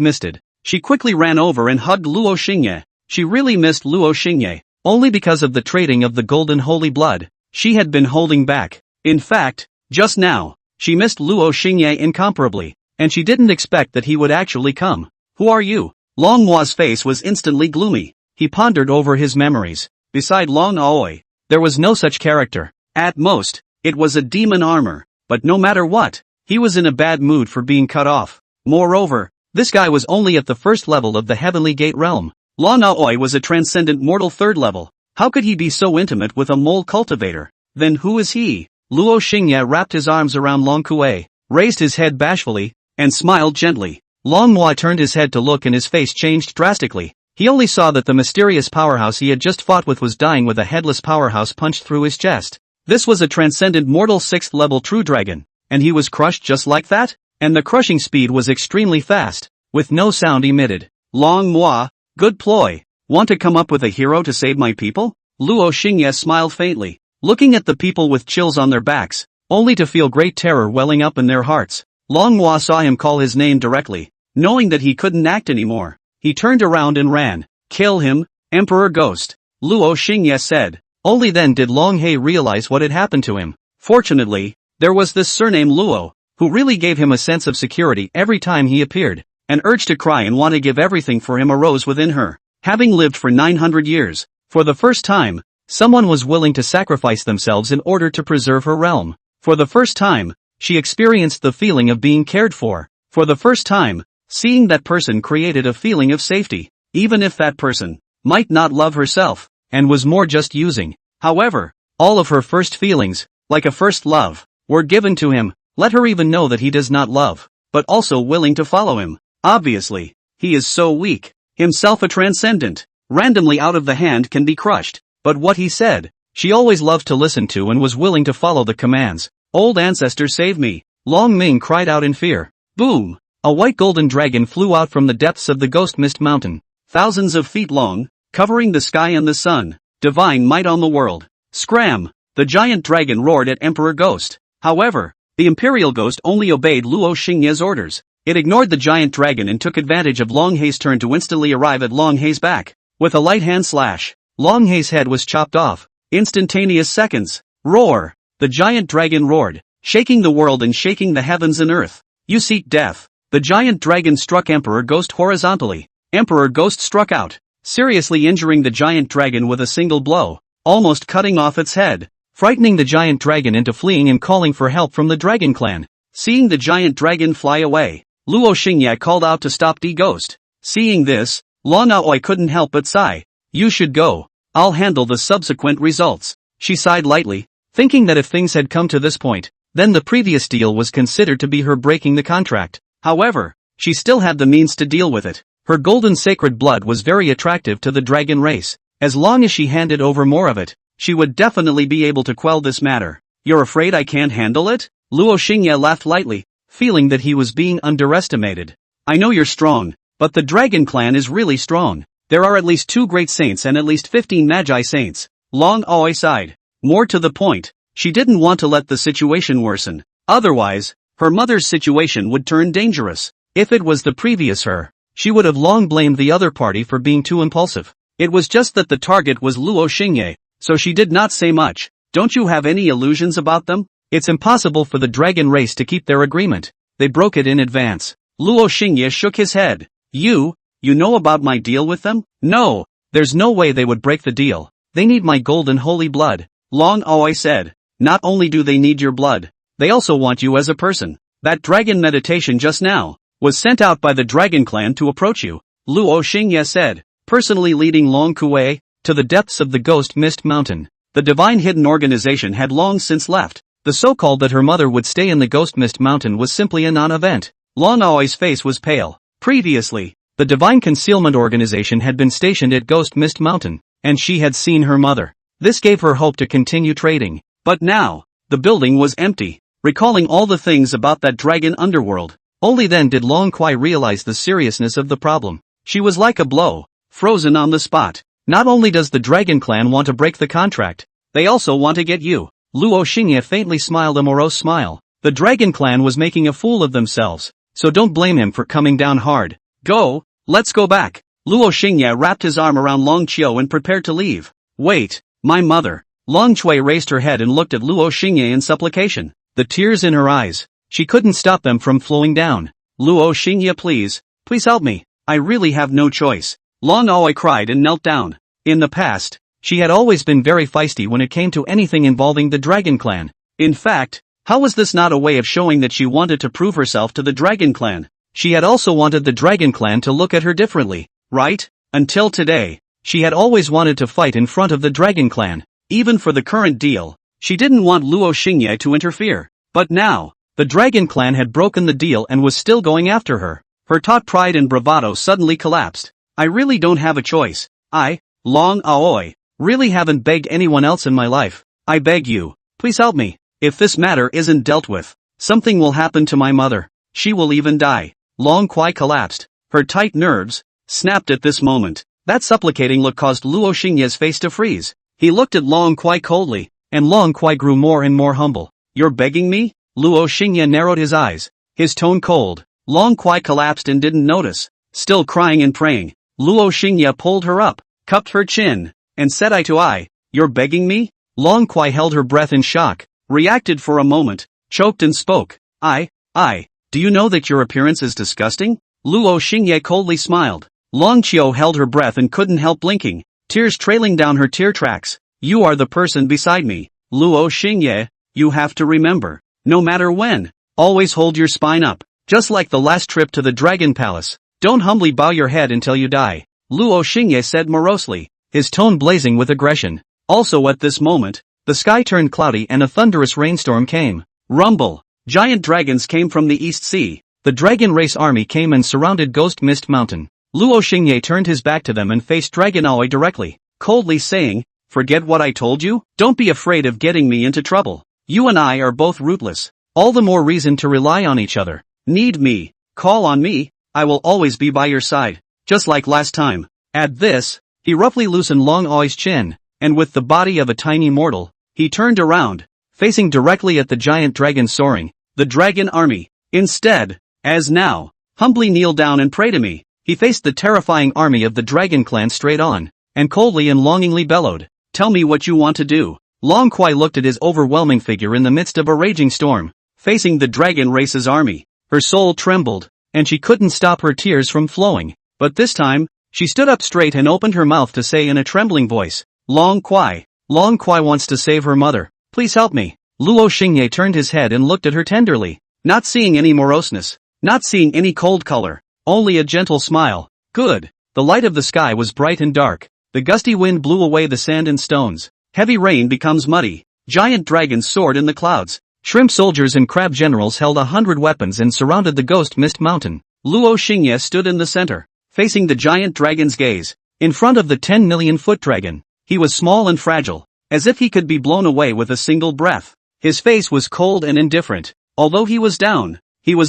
misted. She quickly ran over and hugged Luo Xingye. She really missed Luo Xingye. Only because of the trading of the golden holy blood, she had been holding back. In fact, just now, she missed Luo Xingye incomparably, and she didn't expect that he would actually come. Who are you? Long Hua's face was instantly gloomy. He pondered over his memories. Beside Long Aoi, there was no such character. At most, it was a demon armor, but no matter what, he was in a bad mood for being cut off. Moreover, this guy was only at the first level of the Heavenly Gate realm. Long Aoi was a transcendent mortal third level. How could he be so intimate with a mole cultivator? Then who is he? Luo Xingye wrapped his arms around Long Kuei, raised his head bashfully, and smiled gently. Long Hua turned his head to look and his face changed drastically. He only saw that the mysterious powerhouse he had just fought with was dying with a headless powerhouse punched through his chest. This was a transcendent mortal 6th level true dragon, and he was crushed just like that? And the crushing speed was extremely fast, with no sound emitted. Long Hua, good ploy. Want to come up with a hero to save my people? Luo Xingye smiled faintly, looking at the people with chills on their backs, only to feel great terror welling up in their hearts. Long Hua saw him call his name directly, knowing that he couldn't act anymore. He turned around and ran. Kill him, Emperor Ghost, Luo Xingye said. Only then did Long Hei realize what had happened to him. Fortunately, there was this surname Luo, who really gave him a sense of security every time he appeared. An urge to cry and want to give everything for him arose within her. Having lived for 900 years, for the first time, someone was willing to sacrifice themselves in order to preserve her realm. For the first time, she experienced the feeling of being cared for. For the first time, seeing that person created a feeling of safety, even if that person might not love herself, and was more just using. However, all of her first feelings, like a first love, were given to him. Let her even know that he does not love, but also willing to follow him. Obviously, he is so weak, himself a transcendent, randomly out of the hand can be crushed. But what he said, she always loved to listen to and was willing to follow the commands. Old ancestor save me, Long Ming cried out in fear. Boom! A white golden dragon flew out from the depths of the Ghost Mist Mountain, thousands of feet long, covering the sky and the sun. Divine might on the world. Scram! The giant dragon roared at Emperor Ghost. However, the Imperial Ghost only obeyed Luo Xingye's orders. It ignored the giant dragon and took advantage of Long Hei's turn to instantly arrive at Long Hei's back. With a light hand slash, Long Hei's head was chopped off. Instantaneous seconds. Roar! The giant dragon roared, shaking the world and shaking the heavens and earth. You seek death. The giant dragon struck Emperor Ghost horizontally. Emperor Ghost struck out, seriously injuring the giant dragon with a single blow, almost cutting off its head, frightening the giant dragon into fleeing and calling for help from the dragon clan. Seeing the giant dragon fly away, Luo Xingye called out to stop the ghost. Seeing this, Long Aoi couldn't help but sigh. You should go. I'll handle the subsequent results. She sighed lightly, thinking that if things had come to this point, then the previous deal was considered to be her breaking the contract. However, she still had the means to deal with it. Her golden sacred blood was very attractive to the dragon race. As long as she handed over more of it, she would definitely be able to quell this matter. You're afraid I can't handle it? Luo Xingye laughed lightly, feeling that he was being underestimated. I know you're strong, but the dragon clan is really strong. There are at least 2 great saints and at least 15 magi saints. Long Aoi sighed. More to the point, she didn't want to let the situation worsen. Otherwise, her mother's situation would turn dangerous. If it was the previous her, she would have long blamed the other party for being too impulsive. It was just that the target was Luo Xingye, so she did not say much. Don't you have any illusions about them? It's impossible for the dragon race to keep their agreement. They broke it in advance. Luo Xingye shook his head. You know about my deal with them? No, there's no way they would break the deal. They need my golden holy blood. Long Aoi said. Not only do they need your blood, they also want you as a person. That dragon meditation just now was sent out by the dragon clan to approach you, Luo Xingye said, personally leading Long Kuei to the depths of the Ghost Mist Mountain. The divine hidden organization had long since left. The so-called that her mother would stay in the Ghost Mist Mountain was simply a non-event. Long Aoi's face was pale. Previously, the divine concealment organization had been stationed at Ghost Mist Mountain, and she had seen her mother. This gave her hope to continue trading. But now, the building was empty. Recalling all the things about that dragon underworld, only then did Long Kwai realize the seriousness of the problem. She was like a blow, frozen on the spot. Not only does the Dragon Clan want to break the contract, they also want to get you. Luo Xingye faintly smiled a morose smile. The Dragon Clan was making a fool of themselves, so don't blame him for coming down hard. Go, let's go back. Luo Xingye wrapped his arm around Long Qiu and prepared to leave. Wait, my mother. Long Chui raised her head and looked at Luo Xingye in supplication. The tears in her eyes, she couldn't stop them from flowing down. Luo Xingye, please help me. I really have no choice. Long Aoi cried and knelt down. In the past, she had always been very feisty when it came to anything involving the Dragon Clan. In fact, how was this not a way of showing that she wanted to prove herself to the Dragon Clan? She had also wanted the Dragon Clan to look at her differently, right? Until today, she had always wanted to fight in front of the Dragon Clan. Even for the current deal, she didn't want Luo Xingye to interfere. But now, the Dragon Clan had broken the deal and was still going after her. Her taut pride and bravado suddenly collapsed. I really don't have a choice. I, Long Aoi, really haven't begged anyone else in my life. I beg you, please help me. If this matter isn't dealt with, something will happen to my mother. She will even die. Long Kwai collapsed. Her tight nerves snapped at this moment. That supplicating look caused Luo Xingye's face to freeze. He looked at Long Kwai coldly, and Long Kwai grew more and more humble. You're begging me? Luo Xingye narrowed his eyes, his tone cold. Long Kwai collapsed and didn't notice. Still crying and praying, Luo Xingye pulled her up, cupped her chin, and said eye to eye, you're begging me? Long Kwai held her breath in shock, reacted for a moment, choked and spoke. Do you know that your appearance is disgusting? Luo Xingye coldly smiled. Long Qiu held her breath and couldn't help blinking, tears trailing down her tear tracks. You are the person beside me. Luo Xingye, you have to remember, no matter when, always hold your spine up, just like the last trip to the Dragon Palace. Don't humbly bow your head until you die. Luo Xingye said morosely, his tone blazing with aggression. Also at this moment, the sky turned cloudy and a thunderous rainstorm came. Rumble! Giant dragons came from the East Sea. The dragon race army came and surrounded Ghost Mist Mountain. Luo Xingye turned his back to them and faced Dragon Aoi directly, coldly saying, forget what I told you? Don't be afraid of getting me into trouble. You and I are both rootless. All the more reason to rely on each other. Need me, call on me, I will always be by your side, just like last time. At this, he roughly loosened Long Aoi's chin, and with the body of a tiny mortal, he turned around, facing directly at the giant dragon soaring, the dragon army. Instead, as now, humbly kneel down and pray to me. He faced the terrifying army of the Dragon Clan straight on, and coldly and longingly bellowed, tell me what you want to do. Long Kwai looked at his overwhelming figure in the midst of a raging storm, facing the dragon race's army. Her soul trembled, and she couldn't stop her tears from flowing. But this time, she stood up straight and opened her mouth to say in a trembling voice, Long Kwai wants to save her mother. Please help me. Luo Xingye turned his head and looked at her tenderly, not seeing any moroseness, not seeing any cold color. Only a gentle smile. Good. The light of the sky was bright and dark. The gusty wind blew away the sand and stones. Heavy rain becomes muddy. Giant dragons soared in the clouds. Shrimp soldiers and crab generals held 100 weapons and surrounded the Ghost Mist Mountain. Luo Xingye stood in the center, facing the giant dragon's gaze. In front of the 10 million foot dragon, he was small and fragile, as if he could be blown away with a single breath. His face was cold and indifferent. Although he was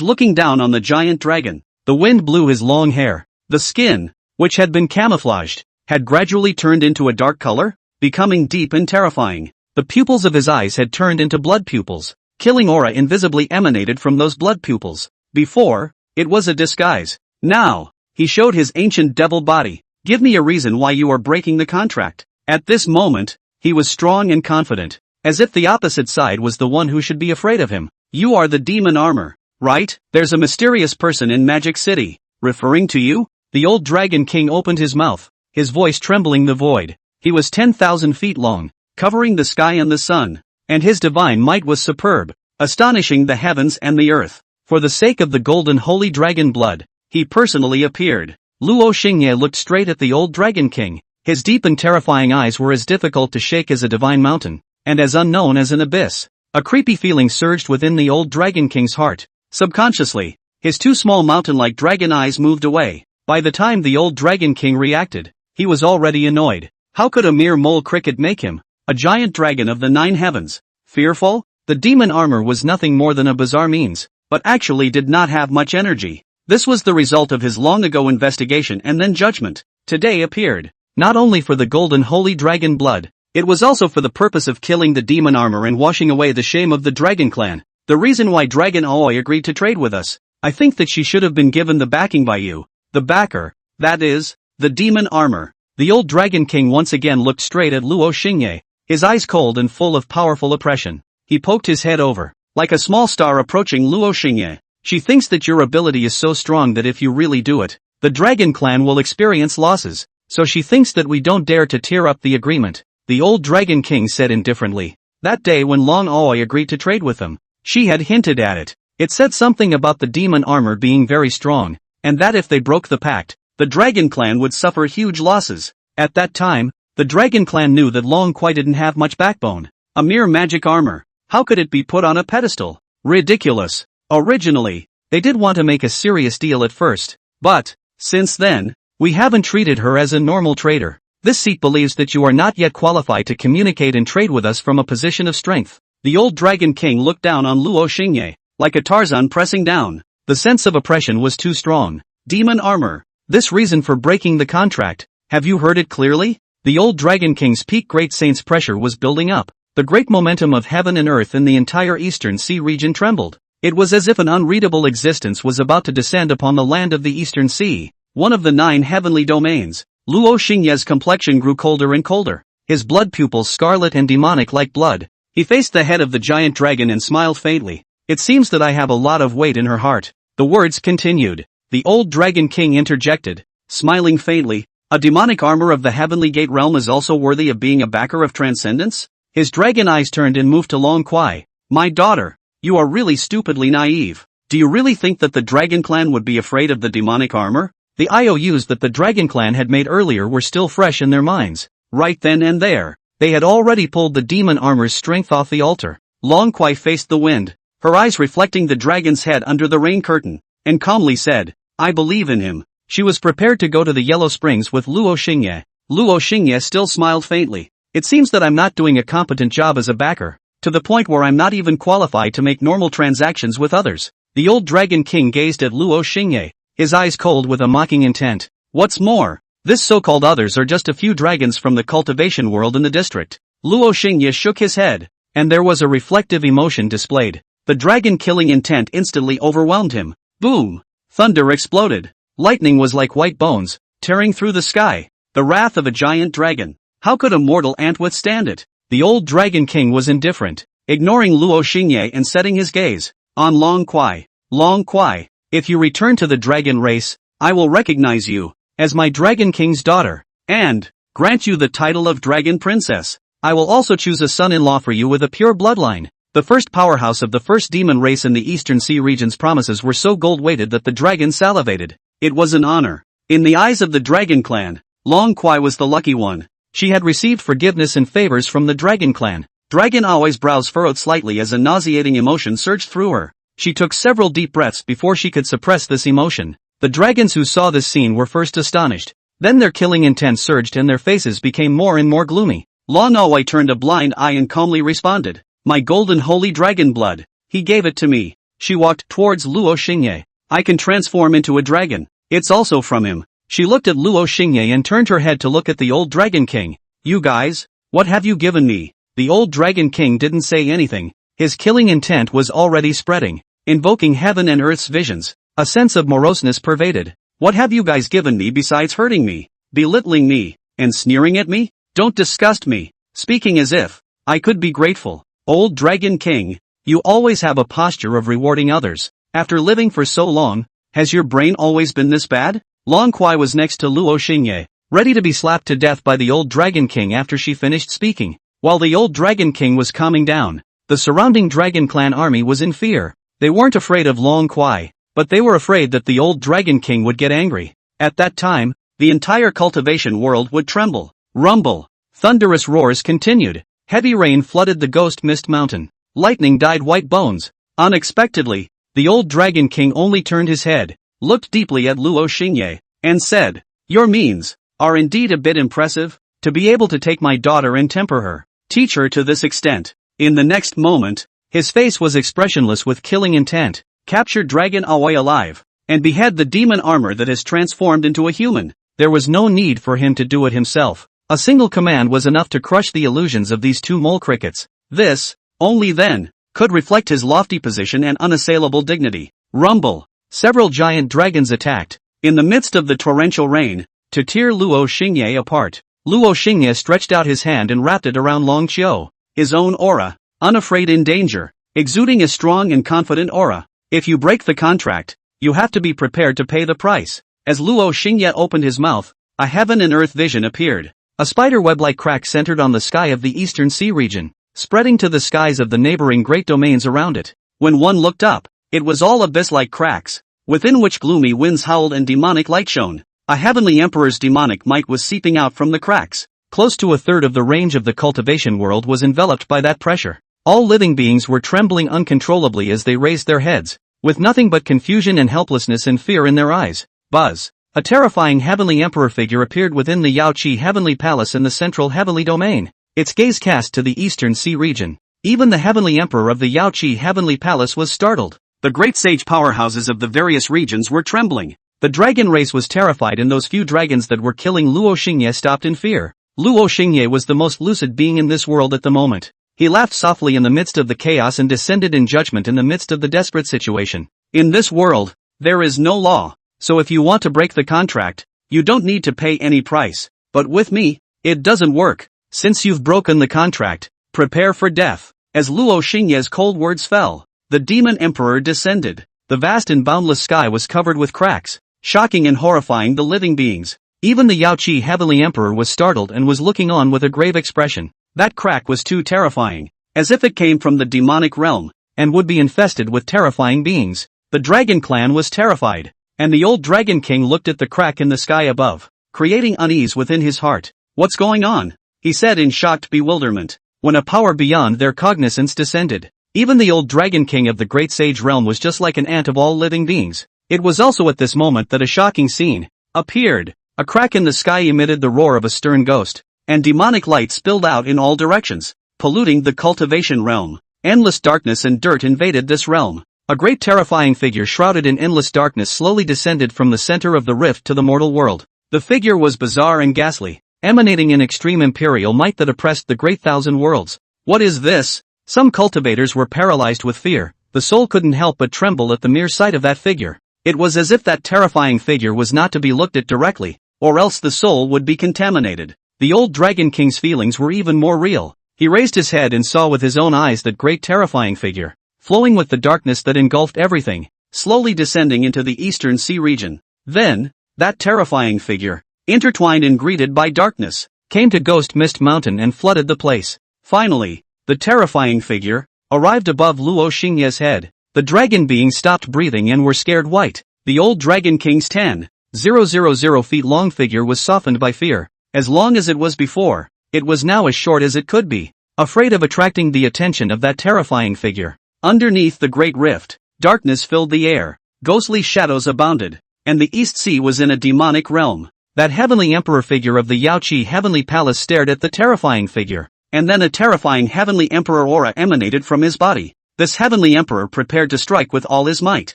looking down on the giant dragon. The wind blew his long hair. The skin, which had been camouflaged, had gradually turned into a dark color, becoming deep and terrifying. The pupils of his eyes had turned into blood pupils. Killing aura invisibly emanated from those blood pupils. Before, it was a disguise. Now, he showed his ancient devil body. Give me a reason why you are breaking the contract. At this moment, he was strong and confident, as if the opposite side was the one who should be afraid of him. You are the demon armor. Right? There's a mysterious person in Magic City. Referring to you? The old Dragon King opened his mouth, his voice trembling the void. He was 10,000 feet long, covering the sky and the sun, and his divine might was superb, astonishing the heavens and the earth. For the sake of the golden holy dragon blood, he personally appeared. Luo Xingye looked straight at the old Dragon King. His deep and terrifying eyes were as difficult to shake as a divine mountain, and as unknown as an abyss. A creepy feeling surged within the old Dragon King's heart. Subconsciously, his two small mountain-like dragon eyes moved away. By the time the old Dragon King reacted, he was already annoyed. How could a mere mole cricket make him, a giant dragon of the 9 heavens, fearful? The demon armor was nothing more than a bizarre means, but actually did not have much energy. This was the result of his long ago investigation and then judgment. Today appeared, not only for the golden holy dragon blood, it was also for the purpose of killing the demon armor and washing away the shame of the dragon clan. The reason why Dragon Aoi agreed to trade with us. I think that she should have been given the backing by you. The backer, that is, the demon armor. The old Dragon King once again looked straight at Luo Xingye, his eyes cold and full of powerful oppression. He poked his head over, like a small star approaching Luo Xingye. She thinks that your ability is so strong that if you really do it, the Dragon Clan will experience losses, so she thinks that we don't dare to tear up the agreement, the old Dragon King said indifferently. That day when Long Aoi agreed to trade with them, she had hinted at it. It said something about the demon armor being very strong, and that if they broke the pact, the Dragon Clan would suffer huge losses. At that time, the Dragon Clan knew that Long Quai didn't have much backbone. A mere magic armor. How could it be put on a pedestal? Ridiculous. Originally, they did want to make a serious deal at first, but, since then, we haven't treated her as a normal trader. This seat believes that you are not yet qualified to communicate and trade with us from a position of strength. The old Dragon King looked down on Luo Xingye, like a Tarzan pressing down. The sense of oppression was too strong. Demon armor. This reason for breaking the contract. Have you heard it clearly? The old Dragon King's peak great saint's pressure was building up. The great momentum of heaven and earth in the entire Eastern Sea region trembled. It was as if an unreadable existence was about to descend upon the land of the Eastern Sea, one of the 9 heavenly domains. Luo Xingye's complexion grew colder and colder, his blood pupils scarlet and demonic like blood. He faced the head of the giant dragon and smiled faintly. It seems that I have a lot of weight in her heart. The words continued. The old Dragon King interjected, smiling faintly. A demonic armor of the Heavenly Gate realm is also worthy of being a backer of transcendence? His dragon eyes turned and moved to Long Quai. My daughter, you are really stupidly naive. Do you really think that the Dragon Clan would be afraid of the demonic armor? The IOUs that the Dragon Clan had made earlier were still fresh in their minds. Right then and there, they had already pulled the demon armor's strength off the altar. Long Quai faced the wind, her eyes reflecting the dragon's head under the rain curtain, and calmly said, I believe in him. She was prepared to go to the Yellow Springs with Luo Xingye. Luo Xingye still smiled faintly. It seems that I'm not doing a competent job as a backer, to the point where I'm not even qualified to make normal transactions with others. The old Dragon King gazed at Luo Xingye, his eyes cold with a mocking intent. What's more, this so-called others are just a few dragons from the cultivation world in the district. Luo Xingye shook his head, and there was a reflective emotion displayed. The dragon-killing intent instantly overwhelmed him. Boom! Thunder exploded. Lightning was like white bones, tearing through the sky. The wrath of a giant dragon. How could a mortal ant withstand it? The old Dragon King was indifferent, ignoring Luo Xingye and setting his gaze on Long Quai. Long Quai, if you return to the dragon race, I will recognize you as my Dragon King's daughter, and grant you the title of Dragon Princess. I will also choose a son-in-law for you with a pure bloodline. The first powerhouse of the first demon race in the Eastern Sea region's promises were so gold-weighted that the dragon salivated. It was an honor. In the eyes of the Dragon Clan, Long Quai was the lucky one. She had received forgiveness and favors from the Dragon Clan. Dragon Aoi's brows furrowed slightly as a nauseating emotion surged through her. She took several deep breaths before she could suppress this emotion. The dragons who saw this scene were first astonished. Then their killing intent surged and their faces became more and more gloomy. Long Aoi turned a blind eye and calmly responded. My golden holy dragon blood. He gave it to me. She walked towards Luo Xingye. I can transform into a dragon. It's also from him. She looked at Luo Xingye and turned her head to look at the old Dragon King. You guys, what have you given me? The old Dragon King didn't say anything. His killing intent was already spreading, invoking heaven and earth's visions. A sense of moroseness pervaded. What have you guys given me besides hurting me, belittling me, and sneering at me? Don't disgust me, speaking as if I could be grateful. Old Dragon King, you always have a posture of rewarding others. After living for so long, has your brain always been this bad? Long Quai was next to Luo Xingye, ready to be slapped to death by the old Dragon King after she finished speaking. While the old Dragon King was calming down, the surrounding Dragon Clan army was in fear. They weren't afraid of Long Quai, but they were afraid that the old Dragon King would get angry. At that time, the entire cultivation world would tremble. Rumble. Thunderous roars continued. Heavy rain flooded the Ghost Mist Mountain. Lightning dyed white bones. Unexpectedly, the old Dragon King only turned his head, looked deeply at Luo Xingye, and said, Your means are indeed a bit impressive. To be able to take my daughter and temper her, teach her to this extent. In the next moment, His face was expressionless with killing intent. Capture Dragon Aoi alive, and behead the demon armor that has transformed into a human. There was no need for him to do it himself. A single command was enough to crush the illusions of these two mole crickets. This, only then, could reflect his lofty position and unassailable dignity. Rumble. Several giant dragons attacked, in the midst of the torrential rain, to tear Luo Xingye apart. Luo Xingye stretched out his hand and wrapped it around Long Qiu. His own aura, unafraid in danger, exuding a strong and confident aura. If you break the contract, you have to be prepared to pay the price. As Luo Xingye opened his mouth, a heaven and earth vision appeared. A spider-web-like crack centered on the sky of the eastern sea region, spreading to the skies of the neighboring great domains around it. When one looked up, it was all abyss-like cracks, within which gloomy winds howled and demonic light shone. A heavenly emperor's demonic might was seeping out from the cracks. Close to a third of the range of the cultivation world was enveloped by that pressure. All living beings were trembling uncontrollably as they raised their heads, with nothing but confusion and helplessness and fear in their eyes. Buzz. A terrifying heavenly emperor figure appeared within the Yaoqi heavenly palace in the central heavenly domain, its gaze cast to the eastern sea region. Even the heavenly emperor of the Yaoqi heavenly palace was startled. The great sage powerhouses of the various regions were trembling. The dragon race was terrified, and those few dragons that were killing Luo Xingye stopped in fear. Luo Xingye was the most lucid being in this world at the moment. He laughed softly in the midst of the chaos and descended in judgment in the midst of the desperate situation. In this world, there is no law. So if you want to break the contract, you don't need to pay any price. But with me, it doesn't work. Since you've broken the contract, prepare for death. As Luo Xingye's cold words fell, the demon emperor descended. The vast and boundless sky was covered with cracks, shocking and horrifying the living beings. Even the Yaoqi heavenly emperor was startled and was looking on with a grave expression. That crack was too terrifying, as if it came from the demonic realm, and would be infested with terrifying beings. The dragon clan was terrified. And the old Dragon King looked at the crack in the sky above, creating unease within his heart. What's going on? He said in shocked bewilderment, when a power beyond their cognizance descended. Even the old Dragon King of the great sage realm was just like an ant of all living beings. It was also at this moment that a shocking scene appeared. A crack in the sky emitted the roar of a stern ghost, and demonic light spilled out in all directions, polluting the cultivation realm. Endless darkness and dirt invaded this realm. A great terrifying figure shrouded in endless darkness slowly descended from the center of the rift to the mortal world. The figure was bizarre and ghastly, emanating in extreme imperial might that oppressed the great thousand worlds. What is this? Some cultivators were paralyzed with fear. The soul couldn't help but tremble at the mere sight of that figure. It was as if that terrifying figure was not to be looked at directly, or else the soul would be contaminated. The old Dragon King's feelings were even more real. He raised his head and saw with his own eyes that great terrifying figure, flowing with the darkness that engulfed everything, slowly descending into the eastern sea region. Then, that terrifying figure, intertwined and greeted by darkness, came to Ghost Mist Mountain and flooded the place. Finally, the terrifying figure arrived above Luo Xingye's head. The dragon beings stopped breathing and were scared white. The old Dragon King's 10,000 feet long figure was softened by fear. As long as it was before, it was now as short as it could be, afraid of attracting the attention of that terrifying figure. Underneath the great rift, darkness filled the air, ghostly shadows abounded, and the East Sea was in a demonic realm. That heavenly emperor figure of the Yaoqi heavenly palace stared at the terrifying figure, and then a terrifying heavenly emperor aura emanated from his body. This heavenly emperor prepared to strike with all his might.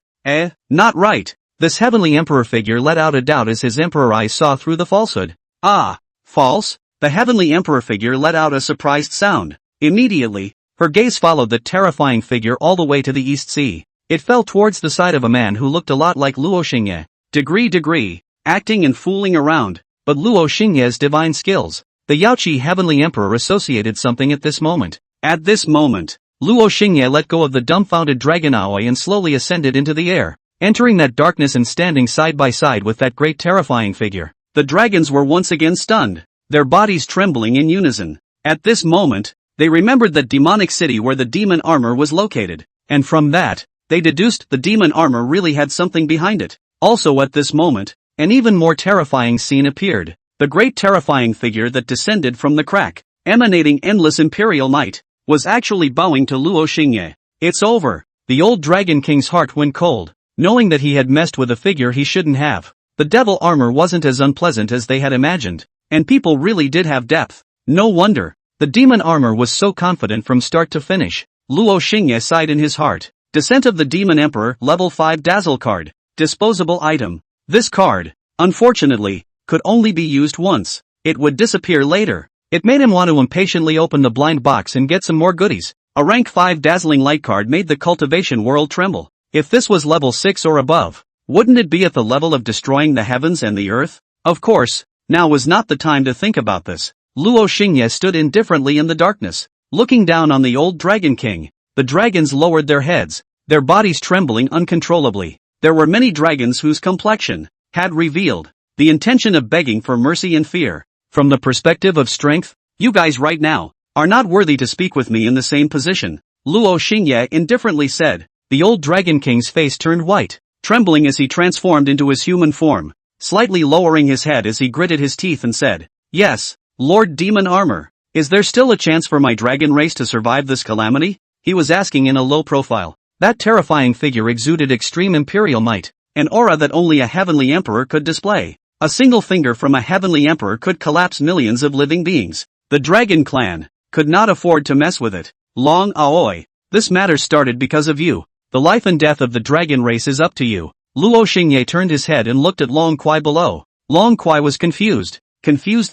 Not right. This heavenly emperor figure let out a doubt as his emperor eyes saw through the falsehood. Ah, false? The heavenly emperor figure let out a surprised sound. Immediately, her gaze followed the terrifying figure all the way to the East Sea. It fell towards the side of a man who looked a lot like Luo Xingye. Degree, acting and fooling around, but Luo Xingye's divine skills. The Yaoqi heavenly emperor associated something at this moment. At this moment, Luo Xingye let go of the dumbfounded dragon Aoi and slowly ascended into the air, entering that darkness and standing side by side with that great terrifying figure. The dragons were once again stunned, their bodies trembling in unison. At this moment, they remembered that demonic city where the demon armor was located, and from that, they deduced the demon armor really had something behind it. Also at this moment, an even more terrifying scene appeared. The great terrifying figure that descended from the crack, emanating endless imperial might, was actually bowing to Luo Xingye. It's over. The old Dragon King's heart went cold, knowing that he had messed with a figure he shouldn't have. The devil armor wasn't as unpleasant as they had imagined, and people really did have depth. No wonder. The demon armor was so confident from start to finish. Luo Xingye sighed in his heart. Descent of the Demon Emperor, level 5 Dazzle card. Disposable item. This card, unfortunately, could only be used once. It would disappear later. It made him want to impatiently open the blind box and get some more goodies. A rank 5 dazzling light card made the cultivation world tremble. If this was level 6 or above, wouldn't it be at the level of destroying the heavens and the earth? Of course, now was not the time to think about this. Luo Xingye stood indifferently in the darkness, looking down on the old Dragon King. The dragons lowered their heads, their bodies trembling uncontrollably. There were many dragons whose complexion had revealed the intention of begging for mercy and fear. From the perspective of strength, you guys right now are not worthy to speak with me in the same position, Luo Xingye indifferently said. The old Dragon King's face turned white, trembling as he transformed into his human form, slightly lowering his head as he gritted his teeth and said, "Yes, Lord Demon Armor, is there still a chance for my dragon race to survive this calamity?" he was asking in a low profile. That terrifying figure exuded extreme imperial might, an aura that only a heavenly emperor could display. A single finger from a heavenly emperor could collapse millions of living beings. The Dragon Clan could not afford to mess with it. Long Aoi, this matter started because of you. The life and death of the dragon race is up to you. Luo Xingye turned his head and looked at Long Kuai below. Long Kuai was confused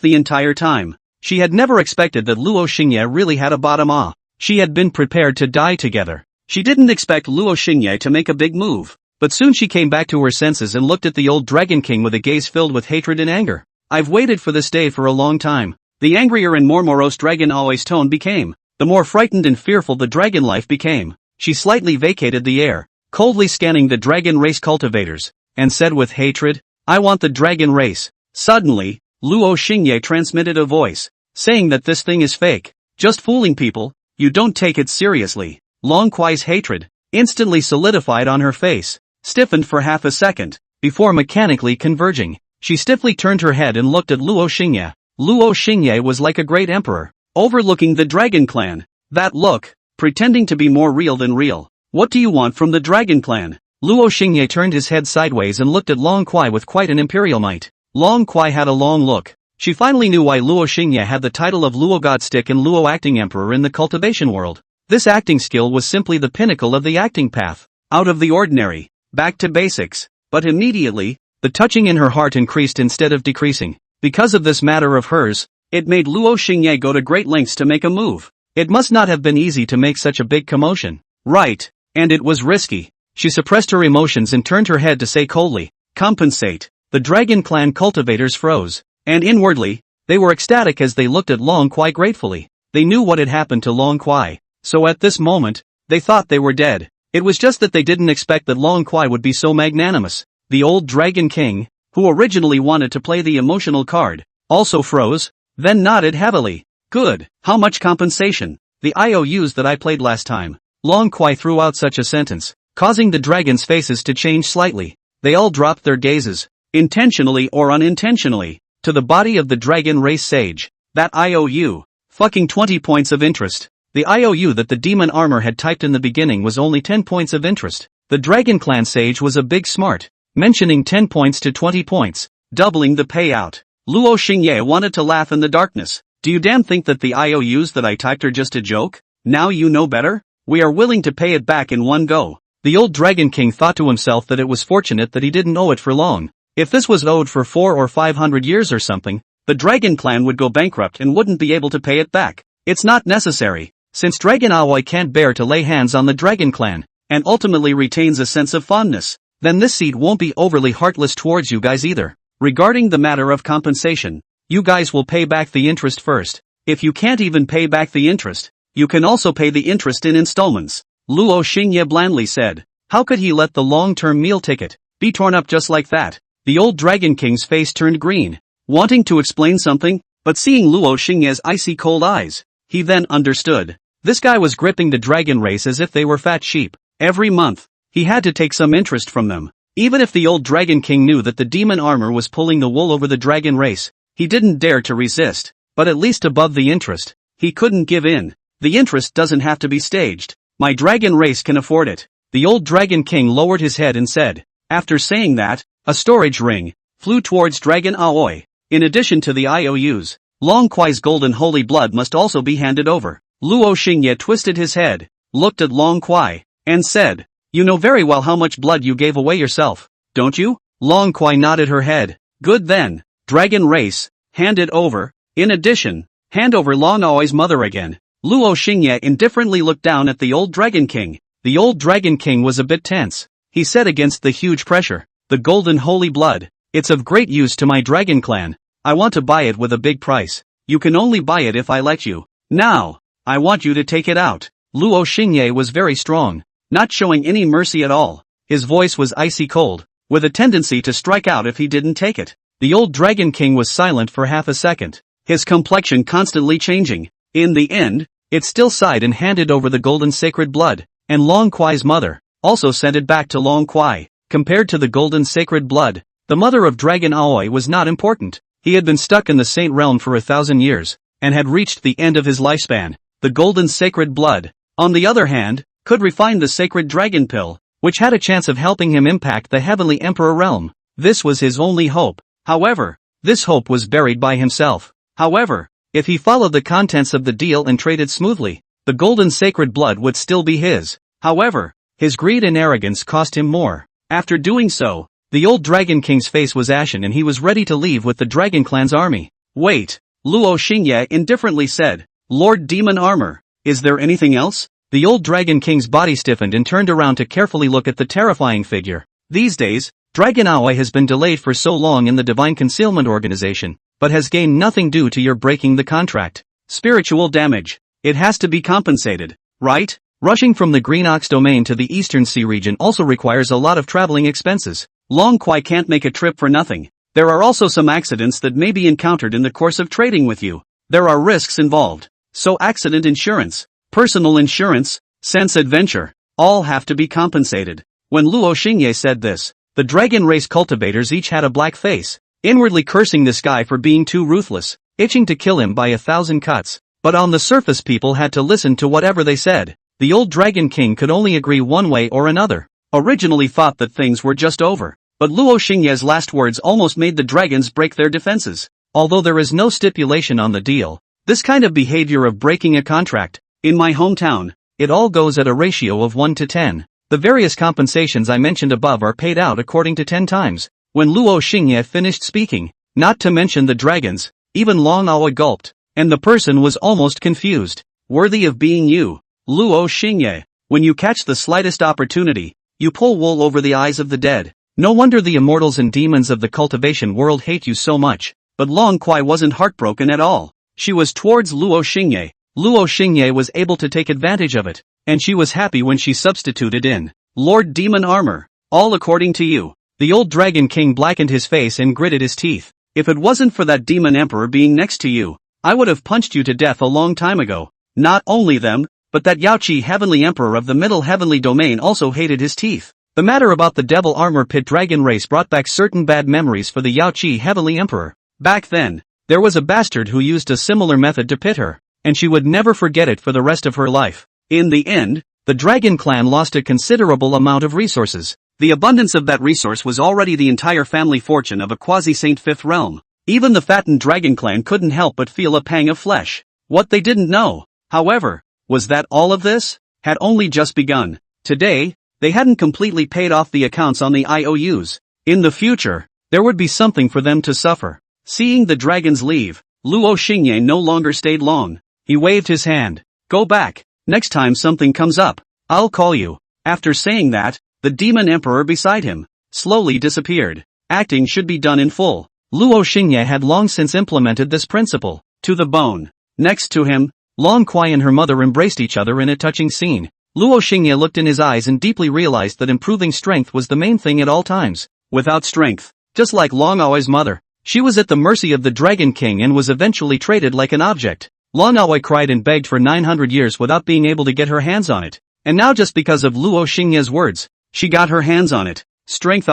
the entire time. She had never expected that Luo Xingye really had a bottom ah. She had been prepared to die together. She didn't expect Luo Xingye to make a big move. But soon she came back to her senses and looked at the old Dragon King with a gaze filled with hatred and anger. I've waited for this day for a long time. The angrier and more morose Dragon Aoi's tone became, the more frightened and fearful the dragon life became. She slightly vacated the air, coldly scanning the dragon race cultivators, and said with hatred, "I want the dragon race." Suddenly, Luo Xingye transmitted a voice, saying that this thing is fake, just fooling people, you don't take it seriously. Long Kuai's hatred instantly solidified on her face, stiffened for half a second, before mechanically converging. She stiffly turned her head and looked at Luo Xingye. Luo Xingye was like a great emperor, overlooking the Dragon Clan. That look, pretending to be more real than real. What do you want from the Dragon Clan? Luo Xingye turned his head sideways and looked at Long Kuai with quite an imperial might. Long Kuai had a long look. She finally knew why Luo Xingye had the title of Luo Godstick and Luo Acting Emperor in the cultivation world. This acting skill was simply the pinnacle of the acting path. Out of the ordinary, back to basics. But immediately, the touching in her heart increased instead of decreasing. Because of this matter of hers, it made Luo Xingye go to great lengths to make a move. It must not have been easy to make such a big commotion. Right, and it was risky. She suppressed her emotions and turned her head to say coldly, "Compensate." The Dragon Clan cultivators froze, and inwardly, they were ecstatic as they looked at Long Kuai gratefully. They knew what had happened to Long Kuai, so at this moment, they thought they were dead. It was just that they didn't expect that Long Kuai would be so magnanimous. The old Dragon King, who originally wanted to play the emotional card, also froze, then nodded heavily. "Good, how much compensation?" "The IOUs that I played last time." Long Kuai threw out such a sentence, causing the dragons' faces to change slightly. They all dropped their gazes, intentionally or unintentionally, to the body of the dragon race sage. That IOU, fucking 20 points of interest. The IOU that the demon armor had typed in the beginning was only 10 points of interest. The Dragon Clan sage was a big smart, mentioning 10 points to 20 points, doubling the payout. Luo Xingye wanted to laugh in the darkness. "Do you damn think that the IOUs that I typed are just a joke? Now you know better? We are willing to pay it back in one go." The old Dragon King thought to himself that it was fortunate that he didn't owe it for long. If this was owed for 400 or 500 years or something, the Dragon Clan would go bankrupt and wouldn't be able to pay it back. It's not necessary, since Dragon Aoi can't bear to lay hands on the Dragon Clan, and ultimately retains a sense of fondness, then this seed won't be overly heartless towards you guys either. Regarding the matter of compensation, you guys will pay back the interest first. If you can't even pay back the interest, you can also pay the interest in installments. Luo Xingye blandly said. How could he let the long-term meal ticket be torn up just like that? The old Dragon King's face turned green, wanting to explain something, but seeing Luo Xingye's icy cold eyes, he then understood. This guy was gripping the dragon race as if they were fat sheep. Every month, he had to take some interest from them. Even if the old Dragon King knew that the demon armor was pulling the wool over the dragon race, he didn't dare to resist. But at least above the interest, he couldn't give in. The interest doesn't have to be staged. My dragon race can afford it. The old Dragon King lowered his head and said. After saying that, a storage ring flew towards Dragon Aoi. In addition to the IOUs, Long Kuai's golden holy blood must also be handed over. Luo Xingye twisted his head. looked at Long Kwai, and said, "You know very well how much blood you gave away yourself, don't you?" Long Kwai nodded her head. "Good then. Dragon race, hand it over. In addition, hand over Long Aoi's mother again." Luo Xingye indifferently looked down at the old Dragon King. The old Dragon King was a bit tense. He said against the huge pressure, "The golden holy blood. It's of great use to my dragon clan. I want to buy it with a big price. You can only buy it if I let you. Now, I want you to take it out." Luo Xingye was very strong, not showing any mercy at all. His voice was icy cold, with a tendency to strike out if he didn't take it. The old Dragon King was silent for half a second, his complexion constantly changing. In the end, it still sighed and handed over the golden sacred blood, and Long Kwai's mother also sent it back to Long Kwai. Compared to the golden sacred blood, the mother of Dragon Aoi was not important. He had been stuck in the Saint Realm for 1,000 years, and had reached the end of his lifespan. The golden sacred blood, on the other hand, could refine the sacred dragon pill, which had a chance of helping him impact the heavenly emperor realm. This was his only hope. However, this hope was buried by himself. However, if he followed the contents of the deal and traded smoothly, the golden sacred blood would still be his. However, his greed and arrogance cost him more. After doing so, the old Dragon King's face was ashen and he was ready to leave with the Dragon Clan's army. "Wait," Luo Xingye indifferently said. "Lord Demon Armor, is there anything else?" The old Dragon King's body stiffened and turned around to carefully look at the terrifying figure. These days, Dragon Aoi has been delayed for so long in the Divine Concealment Organization, but has gained nothing due to your breaking the contract. Spiritual damage. It has to be compensated, right? Rushing from the Green Ox domain to the Eastern Sea region also requires a lot of traveling expenses. Long Kwai can't make a trip for nothing. There are also some accidents that may be encountered in the course of trading with you. There are risks involved. So accident insurance, personal insurance, sense adventure, all have to be compensated. When Luo Xingye said this, the dragon race cultivators each had a black face, inwardly cursing this guy for being too ruthless, itching to kill him by 1,000 cuts. But on the surface people had to listen to whatever they said. The old Dragon King could only agree one way or another. Originally thought that things were just over, but Luo Xingye's last words almost made the dragons break their defenses. Although there is no stipulation on the deal, this kind of behavior of breaking a contract, in my hometown, it all goes at a ratio of 1 to 10. The various compensations I mentioned above are paid out according to 10 times. When Luo Xingye finished speaking, not to mention the dragons, even Long Aoi gulped, and the person was almost confused. "Worthy of being you, Luo Xingye. When you catch the slightest opportunity, you pull wool over the eyes of the dead. No wonder the immortals and demons of the cultivation world hate you so much." But Long Kwai wasn't heartbroken at all. She was towards Luo Xingye. Luo Xingye was able to take advantage of it, and she was happy when she substituted in Lord Demon Armor. "All according to you." The old Dragon King blackened his face and gritted his teeth. "If it wasn't for that Demon Emperor being next to you, I would have punched you to death a long time ago." Not only them, but that Yaoqi Heavenly Emperor of the Middle Heavenly Domain also hated his teeth. The matter about the Devil Armor Pit Dragon race brought back certain bad memories for the Yaoqi Heavenly Emperor. Back then, there was a bastard who used a similar method to pit her, and she would never forget it for the rest of her life. In the end, the Dragon Clan lost a considerable amount of resources. The abundance of that resource was already the entire family fortune of a quasi-saint fifth realm. Even the fattened Dragon Clan couldn't help but feel a pang of flesh. What they didn't know, however, was that all of this had only just begun. Today, they hadn't completely paid off the accounts on the IOUs. In the future, there would be something for them to suffer. Seeing the dragons leave, Luo Xingye no longer stayed long. He waved his hand. "Go back. Next time something comes up, I'll call you." After saying that, the demon emperor beside him slowly disappeared. Acting should be done in full. Luo Xingye had long since implemented this principle to the bone. Next to him, Long Kwai and her mother embraced each other in a touching scene. Luo Xingye looked in his eyes and deeply realized that improving strength was the main thing at all times. Without strength, just like Long Aoi's mother, she was at the mercy of the Dragon King and was eventually traded like an object. Long Aoi cried and begged for 900 years without being able to get her hands on it. And now just because of Luo Xingye's words, she got her hands on it. Strength.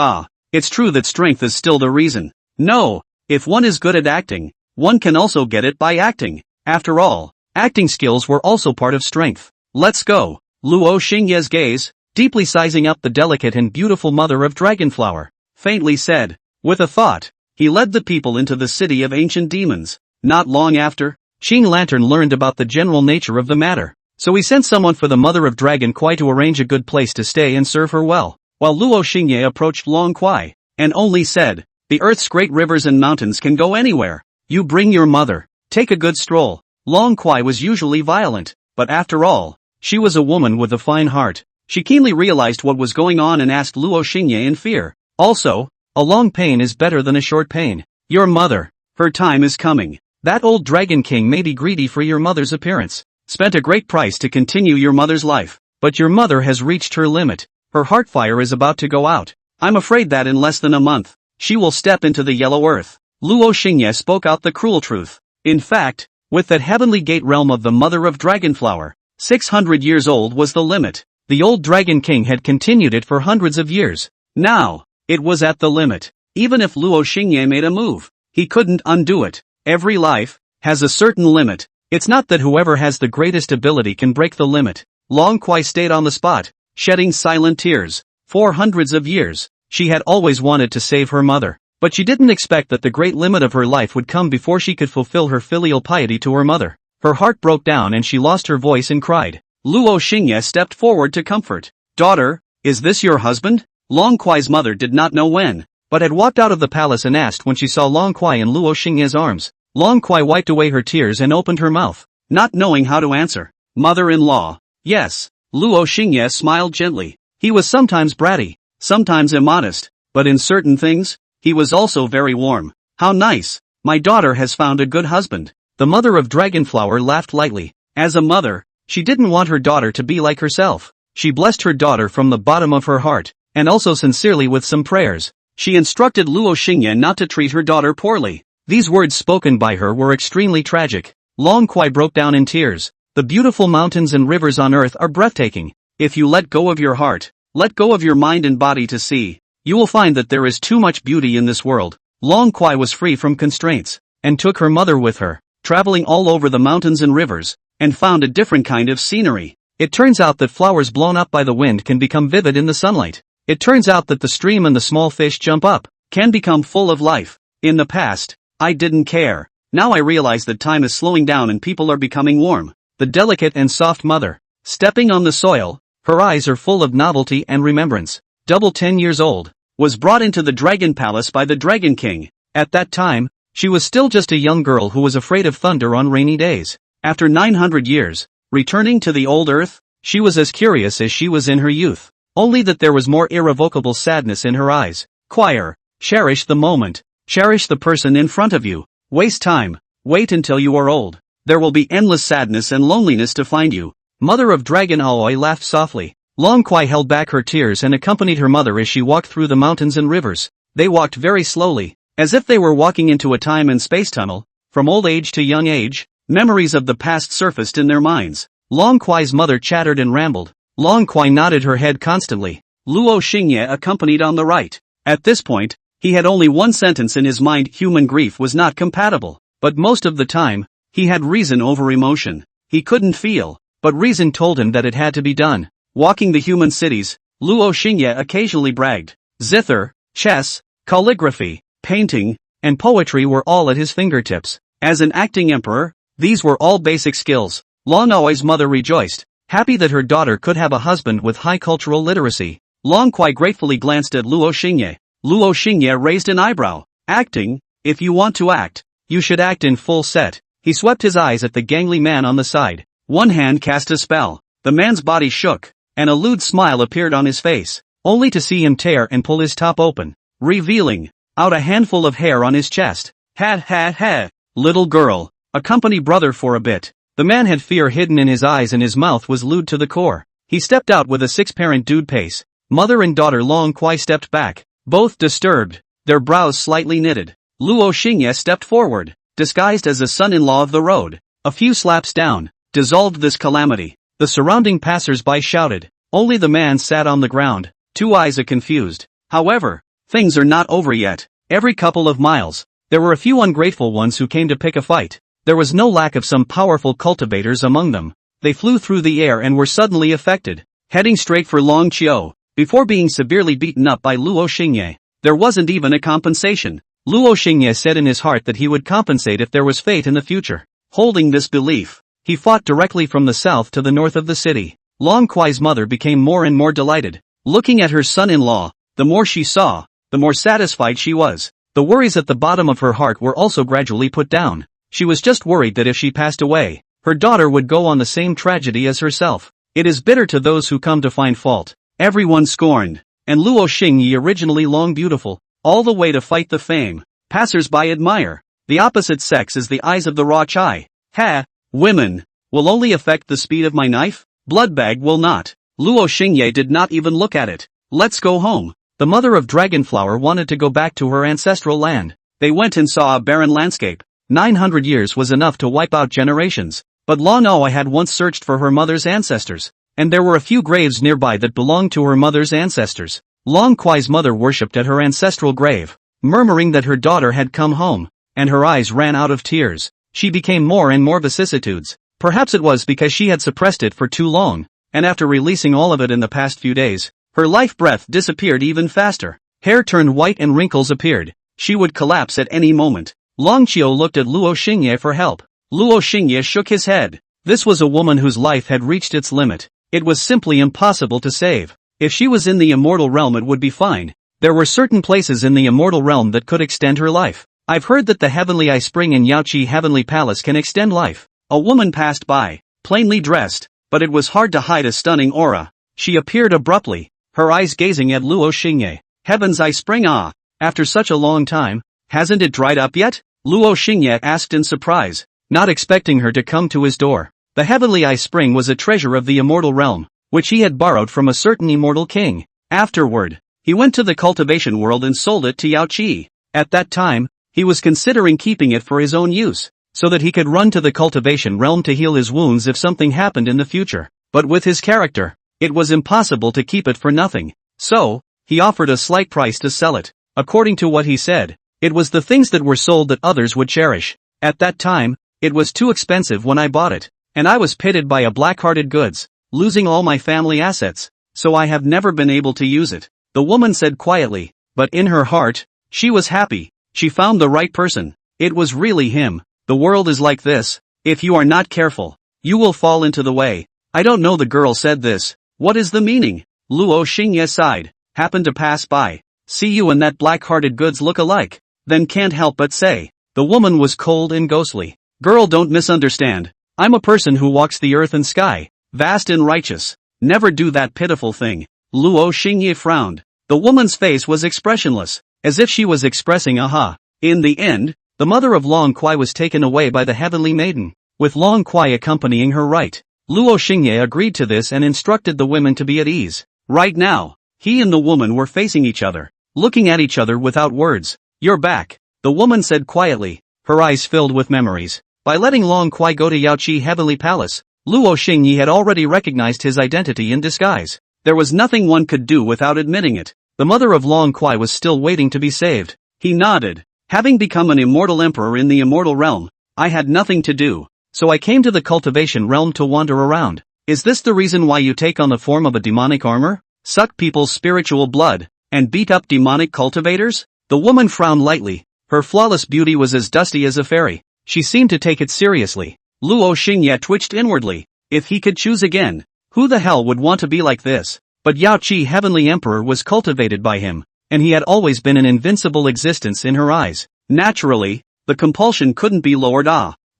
It's true that strength is still the reason. No, if one is good at acting, one can also get it by acting. After all, acting skills were also part of strength. Let's go. Luo Xingye's gaze, deeply sizing up the delicate and beautiful mother of Dragonflower, faintly said. With a thought, he led the people into the city of ancient demons. Not long after, Qing Lantern learned about the general nature of the matter. So he sent someone for the mother of Dragon Kwai to arrange a good place to stay and serve her well, while Luo Xingye approached Long Kwai, and only said, "The earth's great rivers and mountains can go anywhere. You bring your mother. Take a good stroll." Long Kwai was usually violent, but after all, she was a woman with a fine heart. She keenly realized what was going on and asked Luo Xingye in fear. "Also, a long pain is better than a short pain. Your mother, her time is coming. That old Dragon King may be greedy for your mother's appearance, spent a great price to continue your mother's life, but your mother has reached her limit. Her heart fire is about to go out. I'm afraid that in less than a month, she will step into the yellow earth." Luo Xingye spoke out the cruel truth. In fact, with that heavenly gate realm of the mother of Dragonflower, 600 years old was the limit. The old Dragon King had continued it for hundreds of years. Now, it was at the limit. Even if Luo Xingye made a move, he couldn't undo it. Every life has a certain limit. It's not that whoever has the greatest ability can break the limit. Long Kwai stayed on the spot, shedding silent tears. For hundreds of years, she had always wanted to save her mother, but she didn't expect that the great limit of her life would come before she could fulfill her filial piety to her mother. Her heart broke down and she lost her voice and cried. Luo Xingye stepped forward to comfort. "Daughter, is this your husband?" Long Kwai's mother did not know when, but had walked out of the palace and asked when she saw Long Kwai in Luo Xingye's arms. Long Kwai wiped away her tears and opened her mouth, not knowing how to answer. "Mother-in-law." "Yes." Luo Xingye smiled gently. He was sometimes bratty, sometimes immodest, but in certain things, he was also very warm. "How nice. My daughter has found a good husband." The mother of Dragonflower laughed lightly. As a mother, she didn't want her daughter to be like herself. She blessed her daughter from the bottom of her heart, and also sincerely with some prayers. She instructed Luo Xingye not to treat her daughter poorly. These words spoken by her were extremely tragic. Long Kwai broke down in tears. The beautiful mountains and rivers on earth are breathtaking. If you let go of your heart, let go of your mind and body to see, you will find that there is too much beauty in this world. Long Kwai was free from constraints, and took her mother with her, traveling all over the mountains and rivers, and found a different kind of scenery. It turns out that flowers blown up by the wind can become vivid in the sunlight. It turns out that the stream and the small fish jump up, can become full of life. In the past, I didn't care. Now I realize that time is slowing down and people are becoming warm. The delicate and soft mother, stepping on the soil, her eyes are full of novelty and remembrance. Double 10 years old, was brought into the Dragon Palace by the Dragon King. At that time, she was still just a young girl who was afraid of thunder on rainy days. After 900 years, returning to the old earth, she was as curious as she was in her youth. Only that there was more irrevocable sadness in her eyes. Choir, cherish the moment. Cherish the person in front of you. Waste time. Wait until you are old. There will be endless sadness and loneliness to find you. Mother of Dragon Aoi laughed softly. Long Kwai held back her tears and accompanied her mother as she walked through the mountains and rivers. They walked very slowly, as if they were walking into a time and space tunnel. From old age to young age, memories of the past surfaced in their minds. Long Kwai's mother chattered and rambled. Long Kwai nodded her head constantly. Luo Xingye accompanied on the right. At this point, he had only one sentence in his mind: human grief was not compatible. But most of the time, he had reason over emotion. He couldn't feel, but reason told him that it had to be done. Walking the human cities, Luo Xingye occasionally bragged. Zither, chess, calligraphy, painting, and poetry were all at his fingertips. As an acting emperor, these were all basic skills. Long Aoi's mother rejoiced, happy that her daughter could have a husband with high cultural literacy. Long Kwai gratefully glanced at Luo Xingye. Luo Xingye raised an eyebrow. Acting? If you want to act, you should act in full set. He swept his eyes at the gangly man on the side. One hand cast a spell. The man's body shook, and a lewd smile appeared on his face, only to see him tear and pull his top open, revealing out a handful of hair on his chest. Ha ha ha! Little girl, accompany brother for a bit. The man had fear hidden in his eyes and his mouth was lewd to the core. He stepped out with a six-parent dude pace. Mother and daughter Long Kwai stepped back, both disturbed, their brows slightly knitted. Luo Xingye stepped forward, disguised as a son-in-law of the road. A few slaps down dissolved this calamity. The surrounding passers-by shouted. Only the man sat on the ground, two eyes confused. However, things are not over yet. Every couple of miles, there were a few ungrateful ones who came to pick a fight. There was no lack of some powerful cultivators among them. They flew through the air and were suddenly affected, heading straight for Long Qiu, before being severely beaten up by Luo Xingye. There wasn't even a compensation. Luo Xingye said in his heart that he would compensate if there was fate in the future. Holding this belief, He fought directly from the south to the north of the city. Long Kuai's mother became more and more delighted. Looking at her son-in-law, the more she saw, the more satisfied she was. The worries at the bottom of her heart were also gradually put down. She was just worried that if she passed away, her daughter would go on the same tragedy as herself. It is bitter to those who come to find fault. Everyone scorned. And Luo Xingyi, originally long beautiful, all the way to fight the fame. Passers-by admire. The opposite sex is the eyes of the raw chai. Ha! Women will only affect the speed of my knife? Bloodbag will not. Luo Xingye did not even look at it. Let's go home. The mother of Dragonflower wanted to go back to her ancestral land. They went and saw a barren landscape. 900 years was enough to wipe out generations. But Long Aoi had once searched for her mother's ancestors, and there were a few graves nearby that belonged to her mother's ancestors. Long Kuai's mother worshipped at her ancestral grave, murmuring that her daughter had come home, and her eyes ran out of tears. She became more and more vicissitudes. Perhaps it was because she had suppressed it for too long, and after releasing all of it in the past few days, her life breath disappeared even faster. Hair turned white and wrinkles appeared. She would collapse at any moment. Long Qiu looked at Luo Xingye for help. Luo Xingye shook his head. This was a woman whose life had reached its limit. It was simply impossible to save. If she was in the immortal realm, it would be fine. There were certain places in the immortal realm that could extend her life. I've heard that the Heavenly Eye Spring in Yaoqi Heavenly Palace can extend life. A woman passed by, plainly dressed, but it was hard to hide a stunning aura. She appeared abruptly, her eyes gazing at Luo Xingye. Heaven's Eye Spring, ah, after such a long time, hasn't it dried up yet? Luo Xingye asked in surprise, not expecting her to come to his door. The Heavenly Eye Spring was a treasure of the immortal realm, which he had borrowed from a certain immortal king. Afterward, he went to the cultivation world and sold it to Yaoqi. At that time, he was considering keeping it for his own use, so that he could run to the cultivation realm to heal his wounds if something happened in the future. But with his character, it was impossible to keep it for nothing. So, he offered a slight price to sell it. According to what he said, it was the things that were sold that others would cherish. At that time, it was too expensive when I bought it, and I was pitted by a black-hearted goods, losing all my family assets, so I have never been able to use it. The woman said quietly, but in her heart, she was happy. She found the right person. It was really him. The world is like this. If you are not careful, you will fall into the way. I don't know, the girl said this. What is the meaning? Luo Xingye sighed. Happened to pass by. See, you and that black-hearted goods look alike. Then can't help but say. The woman was cold and ghostly. Girl, don't misunderstand. I'm a person who walks the earth and sky, vast and righteous. Never do that pitiful thing. Luo Xingye frowned. The woman's face was expressionless, as if she was expressing aha. In the end, the mother of Long Kuai was taken away by the heavenly maiden, with Long Kuai accompanying her right. Luo Xingye agreed to this and instructed the women to be at ease. Right now, he and the woman were facing each other, looking at each other without words. You're back, the woman said quietly, her eyes filled with memories. By letting Long Kuai go to Yaoqi Heavenly Palace, Luo Xingye had already recognized his identity in disguise. There was nothing one could do without admitting it. The mother of Long Kuai was still waiting to be saved. He nodded. Having become an immortal emperor in the immortal realm, I had nothing to do, so I came to the cultivation realm to wander around. Is this the reason why you take on the form of a demonic armor? Suck people's spiritual blood, and beat up demonic cultivators? The woman frowned lightly. Her flawless beauty was as dusty as a fairy. She seemed to take it seriously. Luo Xingye twitched inwardly. If he could choose again, who the hell would want to be like this? But Yaoqi Heavenly Emperor was cultivated by him, and he had always been an invincible existence in her eyes. Naturally, the compulsion couldn't be lowered.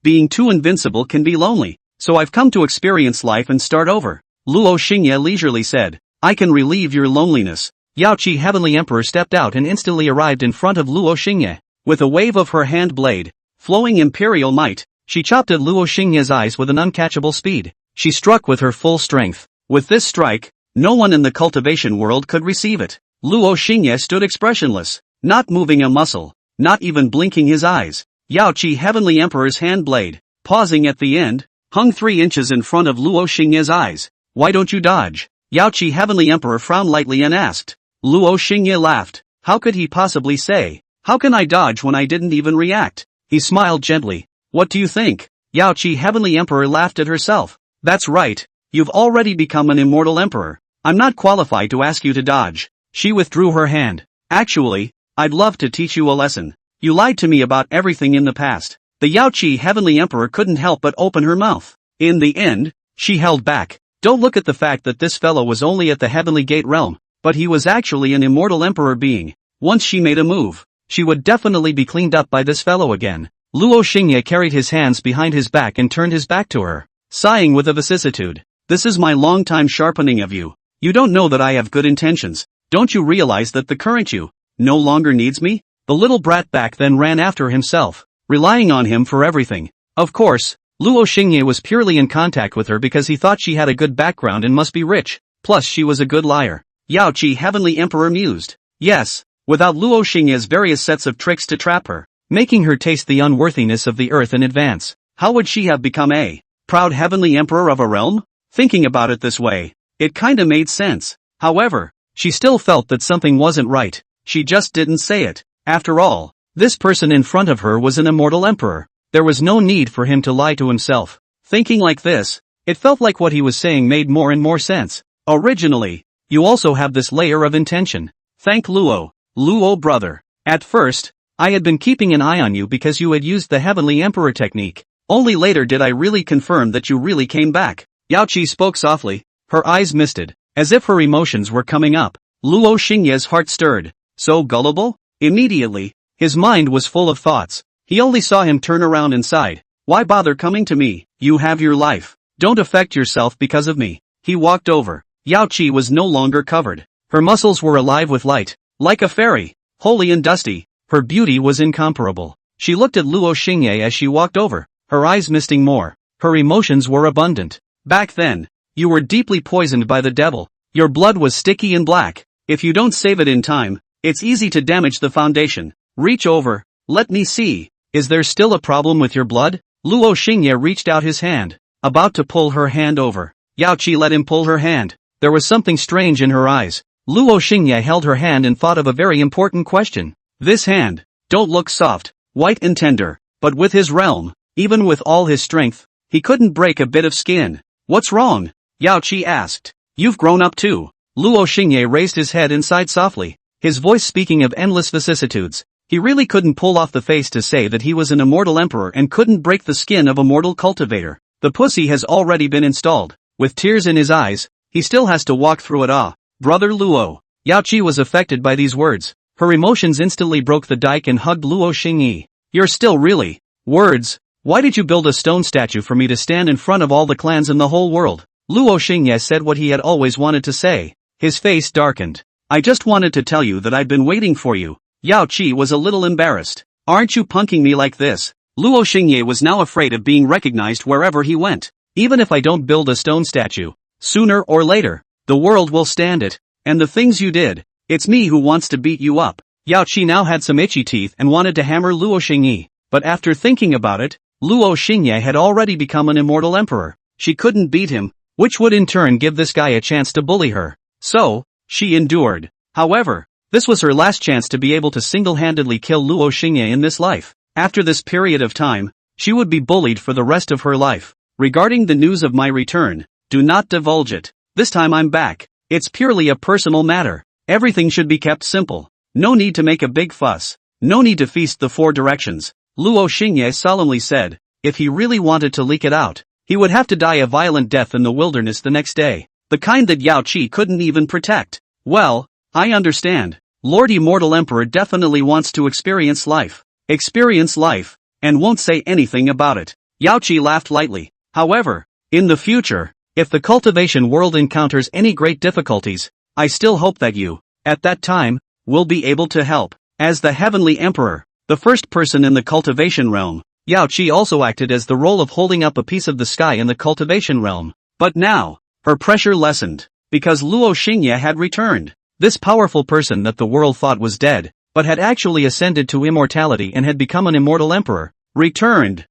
Being too invincible can be lonely, so I've come to experience life and start over. Luo Xingye leisurely said, I can relieve your loneliness. Yaoqi Heavenly Emperor stepped out and instantly arrived in front of Luo Xingye. With a wave of her hand blade, flowing imperial might, she chopped at Luo Xingye's eyes with an uncatchable speed. She struck with her full strength. With this strike, no one in the cultivation world could receive it. Luo Xingye stood expressionless, not moving a muscle, not even blinking his eyes. Yaoqi Heavenly Emperor's hand blade, pausing at the end, hung 3 inches in front of Luo Xingye's eyes. Why don't you dodge? Yaoqi Heavenly Emperor frowned lightly and asked. Luo Xingye laughed. How could he possibly say, how can I dodge when I didn't even react? He smiled gently. What do you think? Yaoqi Heavenly Emperor laughed at herself. That's right, you've already become an immortal emperor. I'm not qualified to ask you to dodge. She withdrew her hand. Actually, I'd love to teach you a lesson. You lied to me about everything in the past. The Yaoqi Heavenly Emperor couldn't help but open her mouth. In the end, she held back. Don't look at the fact that this fellow was only at the Heavenly Gate realm, but he was actually an immortal emperor being. Once she made a move, she would definitely be cleaned up by this fellow again. Luo Xingye carried his hands behind his back and turned his back to her, sighing with a vicissitude. This is my long time sharpening of you. You don't know that I have good intentions. Don't you realize that the current you no longer needs me? The little brat back then ran after himself, relying on him for everything. Of course, Luo Xingye was purely in contact with her because he thought she had a good background and must be rich, plus she was a good liar. Yao Qi Heavenly Emperor mused. Yes, without Luo Xingye's various sets of tricks to trap her, making her taste the unworthiness of the earth in advance, how would she have become a proud Heavenly Emperor of a realm? Thinking about it this way, it kinda made sense. However, she still felt that something wasn't right. She just didn't say it. After all, this person in front of her was an immortal emperor. There was no need for him to lie to himself. Thinking like this, it felt like what he was saying made more and more sense. Originally, you also have this layer of intention. Thank Luo. Luo brother. At first, I had been keeping an eye on you because you had used the Heavenly Emperor technique. Only later did I really confirm that you really came back. Yao Qi spoke softly, her eyes misted, as if her emotions were coming up. Luo Xingye's heart stirred. So gullible? Immediately, his mind was full of thoughts. He only saw him turn around and sighed. Why bother coming to me? You have your life. Don't affect yourself because of me. He walked over. Yao Qi was no longer covered. Her muscles were alive with light. Like a fairy. Holy and dusty. Her beauty was incomparable. She looked at Luo Xingye as she walked over, her eyes misting more. Her emotions were abundant. Back then, you were deeply poisoned by the devil. Your blood was sticky and black. If you don't save it in time, it's easy to damage the foundation. Reach over. Let me see. Is there still a problem with your blood? Luo Xingye reached out his hand, about to pull her hand over. Yao Qi let him pull her hand. There was something strange in her eyes. Luo Xingye held her hand and thought of a very important question. This hand, don't look soft, white and tender, but with his realm, even with all his strength, he couldn't break a bit of skin. What's wrong? Yao Qi asked. You've grown up too. Luo Xingye raised his head and sighed softly, his voice speaking of endless vicissitudes. He really couldn't pull off the face to say that he was an immortal emperor and couldn't break the skin of a mortal cultivator. The pussy has already been installed. With tears in his eyes, he still has to walk through it. Brother Luo. Yao Qi was affected by these words. Her emotions instantly broke the dike and hugged Luo Xingye. You're still really words. Why did you build a stone statue for me to stand in front of all the clans in the whole world? Luo Xingye said what he had always wanted to say. His face darkened. I just wanted to tell you that I've been waiting for you. Yao Qi was a little embarrassed. Aren't you punking me like this? Luo Xingye was now afraid of being recognized wherever he went. Even if I don't build a stone statue, sooner or later, the world will stand it. And the things you did, it's me who wants to beat you up. Yao Qi now had some itchy teeth and wanted to hammer Luo Xingye. But after thinking about it, Luo Xingye had already become an immortal emperor. She couldn't beat him, which would in turn give this guy a chance to bully her. So, she endured. However, this was her last chance to be able to single-handedly kill Luo Xingye in this life. After this period of time, she would be bullied for the rest of her life. Regarding the news of my return, do not divulge it. This time I'm back. It's purely a personal matter. Everything should be kept simple. No need to make a big fuss. No need to feast the four directions. Luo Xingye solemnly said, if he really wanted to leak it out, he would have to die a violent death in the wilderness the next day. The kind that Yao Qi couldn't even protect. Well, I understand. Lord Immortal Emperor definitely wants to experience life. Experience life, and won't say anything about it. Yao Qi laughed lightly. However, in the future, if the cultivation world encounters any great difficulties, I still hope that you, at that time, will be able to help. As the Heavenly Emperor, the first person in the cultivation realm, Yao Qi also acted as the role of holding up a piece of the sky in the cultivation realm. But now, her pressure lessened, because Luo Xingye had returned. This powerful person that the world thought was dead, but had actually ascended to immortality and had become an immortal emperor, returned.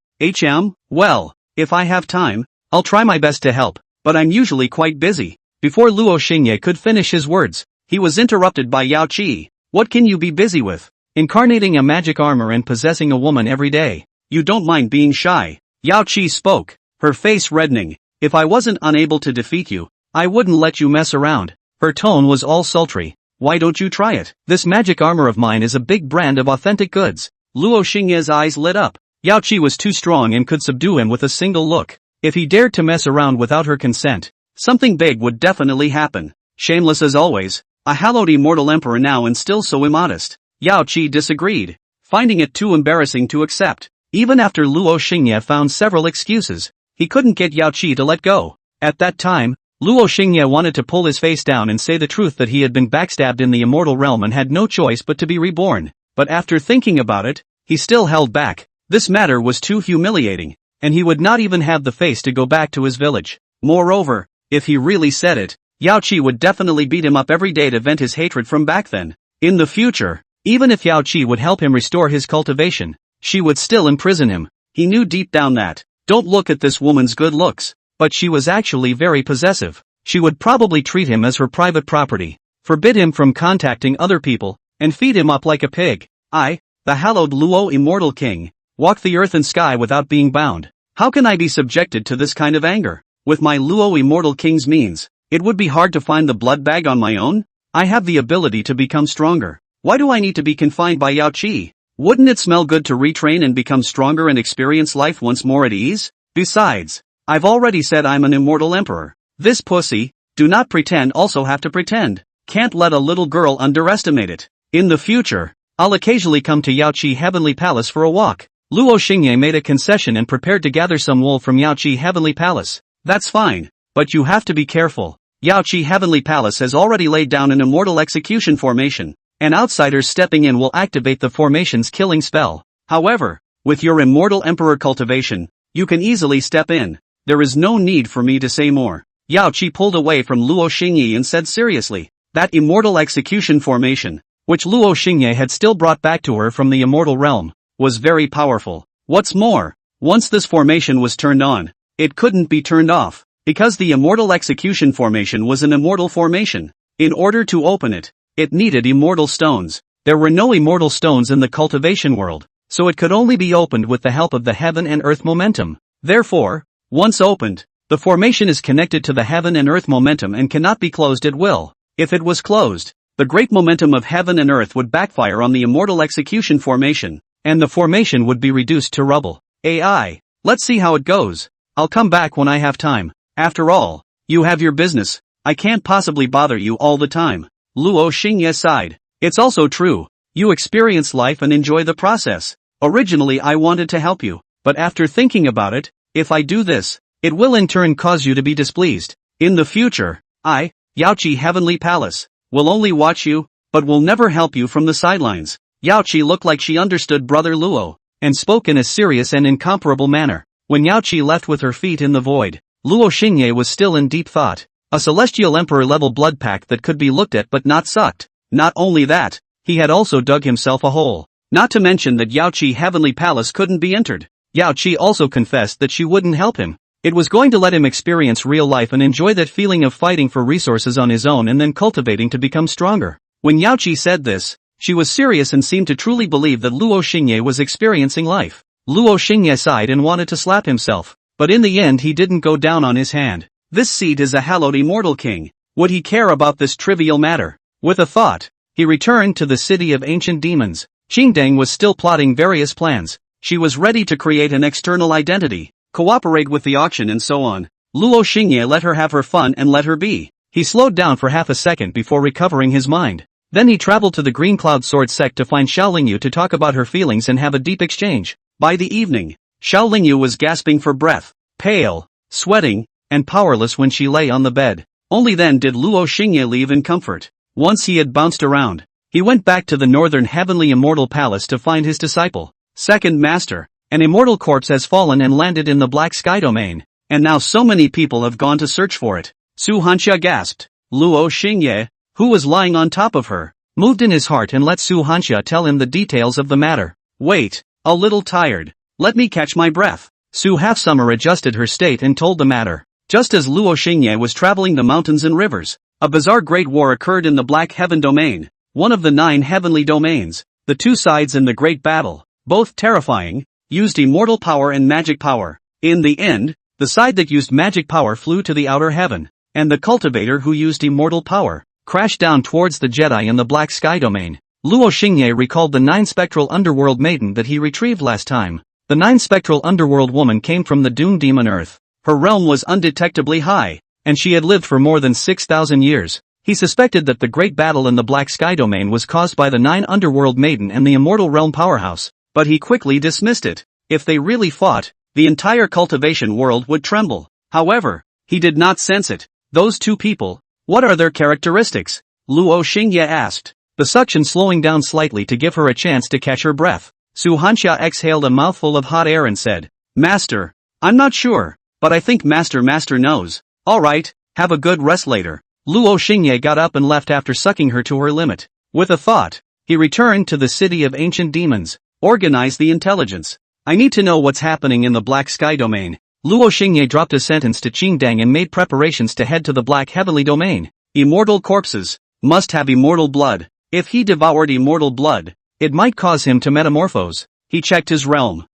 Well, if I have time, I'll try my best to help, but I'm usually quite busy. Before Luo Xingye could finish his words, he was interrupted by Yao Qi. What can you be busy with? Incarnating a magic armor and possessing a woman every day. You don't mind being shy. Yao Qi spoke, her face reddening. If I wasn't unable to defeat you, I wouldn't let you mess around. Her tone was all sultry. Why don't you try it? This magic armor of mine is a big brand of authentic goods. Luo Xingye's eyes lit up. Yao Qi was too strong and could subdue him with a single look. If he dared to mess around without her consent, something big would definitely happen. Shameless as always, a hallowed immortal emperor now and still so immodest. Yao Qi disagreed, finding it too embarrassing to accept. Even after Luo Xingye found several excuses, he couldn't get Yao Qi to let go. At that time, Luo Xingye wanted to pull his face down and say the truth that he had been backstabbed in the immortal realm and had no choice but to be reborn. But after thinking about it, he still held back. This matter was too humiliating, and he would not even have the face to go back to his village. Moreover, if he really said it, Yao Qi would definitely beat him up every day to vent his hatred from back then. In the future, even if Yao Qi would help him restore his cultivation, she would still imprison him. He knew deep down that, don't look at this woman's good looks, but she was actually very possessive. She would probably treat him as her private property, forbid him from contacting other people, and feed him up like a pig. I, the hallowed Luo Immortal King, walk the earth and sky without being bound. How can I be subjected to this kind of anger? With my Luo Immortal King's means, it would be hard to find the blood bag on my own. I have the ability to become stronger. Why do I need to be confined by Yao Qi? Wouldn't it smell good to retrain and become stronger and experience life once more at ease? Besides, I've already said I'm an immortal emperor. This pussy, do not pretend also have to pretend. Can't let a little girl underestimate it. In the future, I'll occasionally come to Yao Qi Heavenly Palace for a walk. Luo Xingye made a concession and prepared to gather some wool from Yao Qi Heavenly Palace. That's fine, but you have to be careful. Yao Qi Heavenly Palace has already laid down an immortal execution formation, and outsiders stepping in will activate the formation's killing spell. However, with your immortal emperor cultivation, you can easily step in. There is no need for me to say more. Yao Qi pulled away from Luo Xingye and said seriously, that immortal execution formation, which Luo Xingye had still brought back to her from the immortal realm, was very powerful. What's more, once this formation was turned on, it couldn't be turned off, because the immortal execution formation was an immortal formation. In order to open it, it needed immortal stones. There were no immortal stones in the cultivation world, so it could only be opened with the help of the heaven and earth momentum. Therefore, once opened, the formation is connected to the heaven and earth momentum and cannot be closed at will. If it was closed, the great momentum of heaven and earth would backfire on the immortal execution formation, and the formation would be reduced to rubble. AI, let's see how it goes. I'll come back when I have time. After all, you have your business. I can't possibly bother you all the time. Luo Xingye sighed. It's also true. You experience life and enjoy the process. Originally I wanted to help you, but after thinking about it, if I do this, it will in turn cause you to be displeased. In the future, I, Yao Qi Heavenly Palace, will only watch you, but will never help you from the sidelines. Yao Qi looked like she understood Brother Luo, and spoke in a serious and incomparable manner. When Yao Qi left with her feet in the void, Luo Xingye was still in deep thought. A celestial emperor-level blood pack that could be looked at but not sucked. Not only that, he had also dug himself a hole. Not to mention that Yao Qi Heavenly Palace couldn't be entered. Yao Qi also confessed that she wouldn't help him. It was going to let him experience real life and enjoy that feeling of fighting for resources on his own and then cultivating to become stronger. When Yao Qi said this, she was serious and seemed to truly believe that Luo Xingye was experiencing life. Luo Xingye sighed and wanted to slap himself, but in the end he didn't go down on his hand. This seat is a hallowed immortal king. Would he care about this trivial matter? With a thought, he returned to the city of ancient demons. Qingdang was still plotting various plans. She was ready to create an external identity, cooperate with the auction and so on. Luo Xingye let her have her fun and let her be. He slowed down for half a second before recovering his mind. Then he traveled to the Green Cloud Sword sect to find Xiaolingyu to talk about her feelings and have a deep exchange. By the evening, Xiaolingyu was gasping for breath, pale, sweating, and powerless when she lay on the bed. Only then did Luo Xingye leave in comfort. Once he had bounced around, he went back to the northern heavenly immortal palace to find his disciple. Second Master, an immortal corpse has fallen and landed in the black sky domain, and now so many people have gone to search for it. Su Hanxia gasped. Luo Xingye, who was lying on top of her, moved in his heart and let Su Hanxia tell him the details of the matter. Wait, a little tired. Let me catch my breath. Su Half-Summer adjusted her state and told the matter. Just as Luo Xingye was traveling the mountains and rivers, a bizarre great war occurred in the Black Heaven domain, one of the 9 heavenly domains. The two sides in the great battle, both terrifying, used immortal power and magic power. In the end, the side that used magic power flew to the outer heaven, and the cultivator who used immortal power crashed down towards the Jedi in the Black Sky domain. Luo Xingye recalled the 9 spectral underworld maiden that he retrieved last time. The 9 spectral underworld woman came from the doomed demon earth. Her realm was undetectably high, and she had lived for more than 6,000 years. He suspected that the great battle in the Black Sky domain was caused by the 9 Underworld Maiden and the Immortal Realm Powerhouse, but he quickly dismissed it. If they really fought, the entire cultivation world would tremble. However, he did not sense it. Those two people, what are their characteristics? Luo Xingye asked, the suction slowing down slightly to give her a chance to catch her breath. Su Hanxia exhaled a mouthful of hot air and said, Master, I'm not sure, but I think Master knows. Alright, have a good rest later. Luo Xingye got up and left after sucking her to her limit. With a thought, he returned to the city of ancient demons. Organize the intelligence. I need to know what's happening in the Black Sky domain. Luo Xingye dropped a sentence to Qingdang and made preparations to head to the Black Heavenly domain. Immortal corpses must have immortal blood. If he devoured immortal blood, it might cause him to metamorphose. He checked his realm.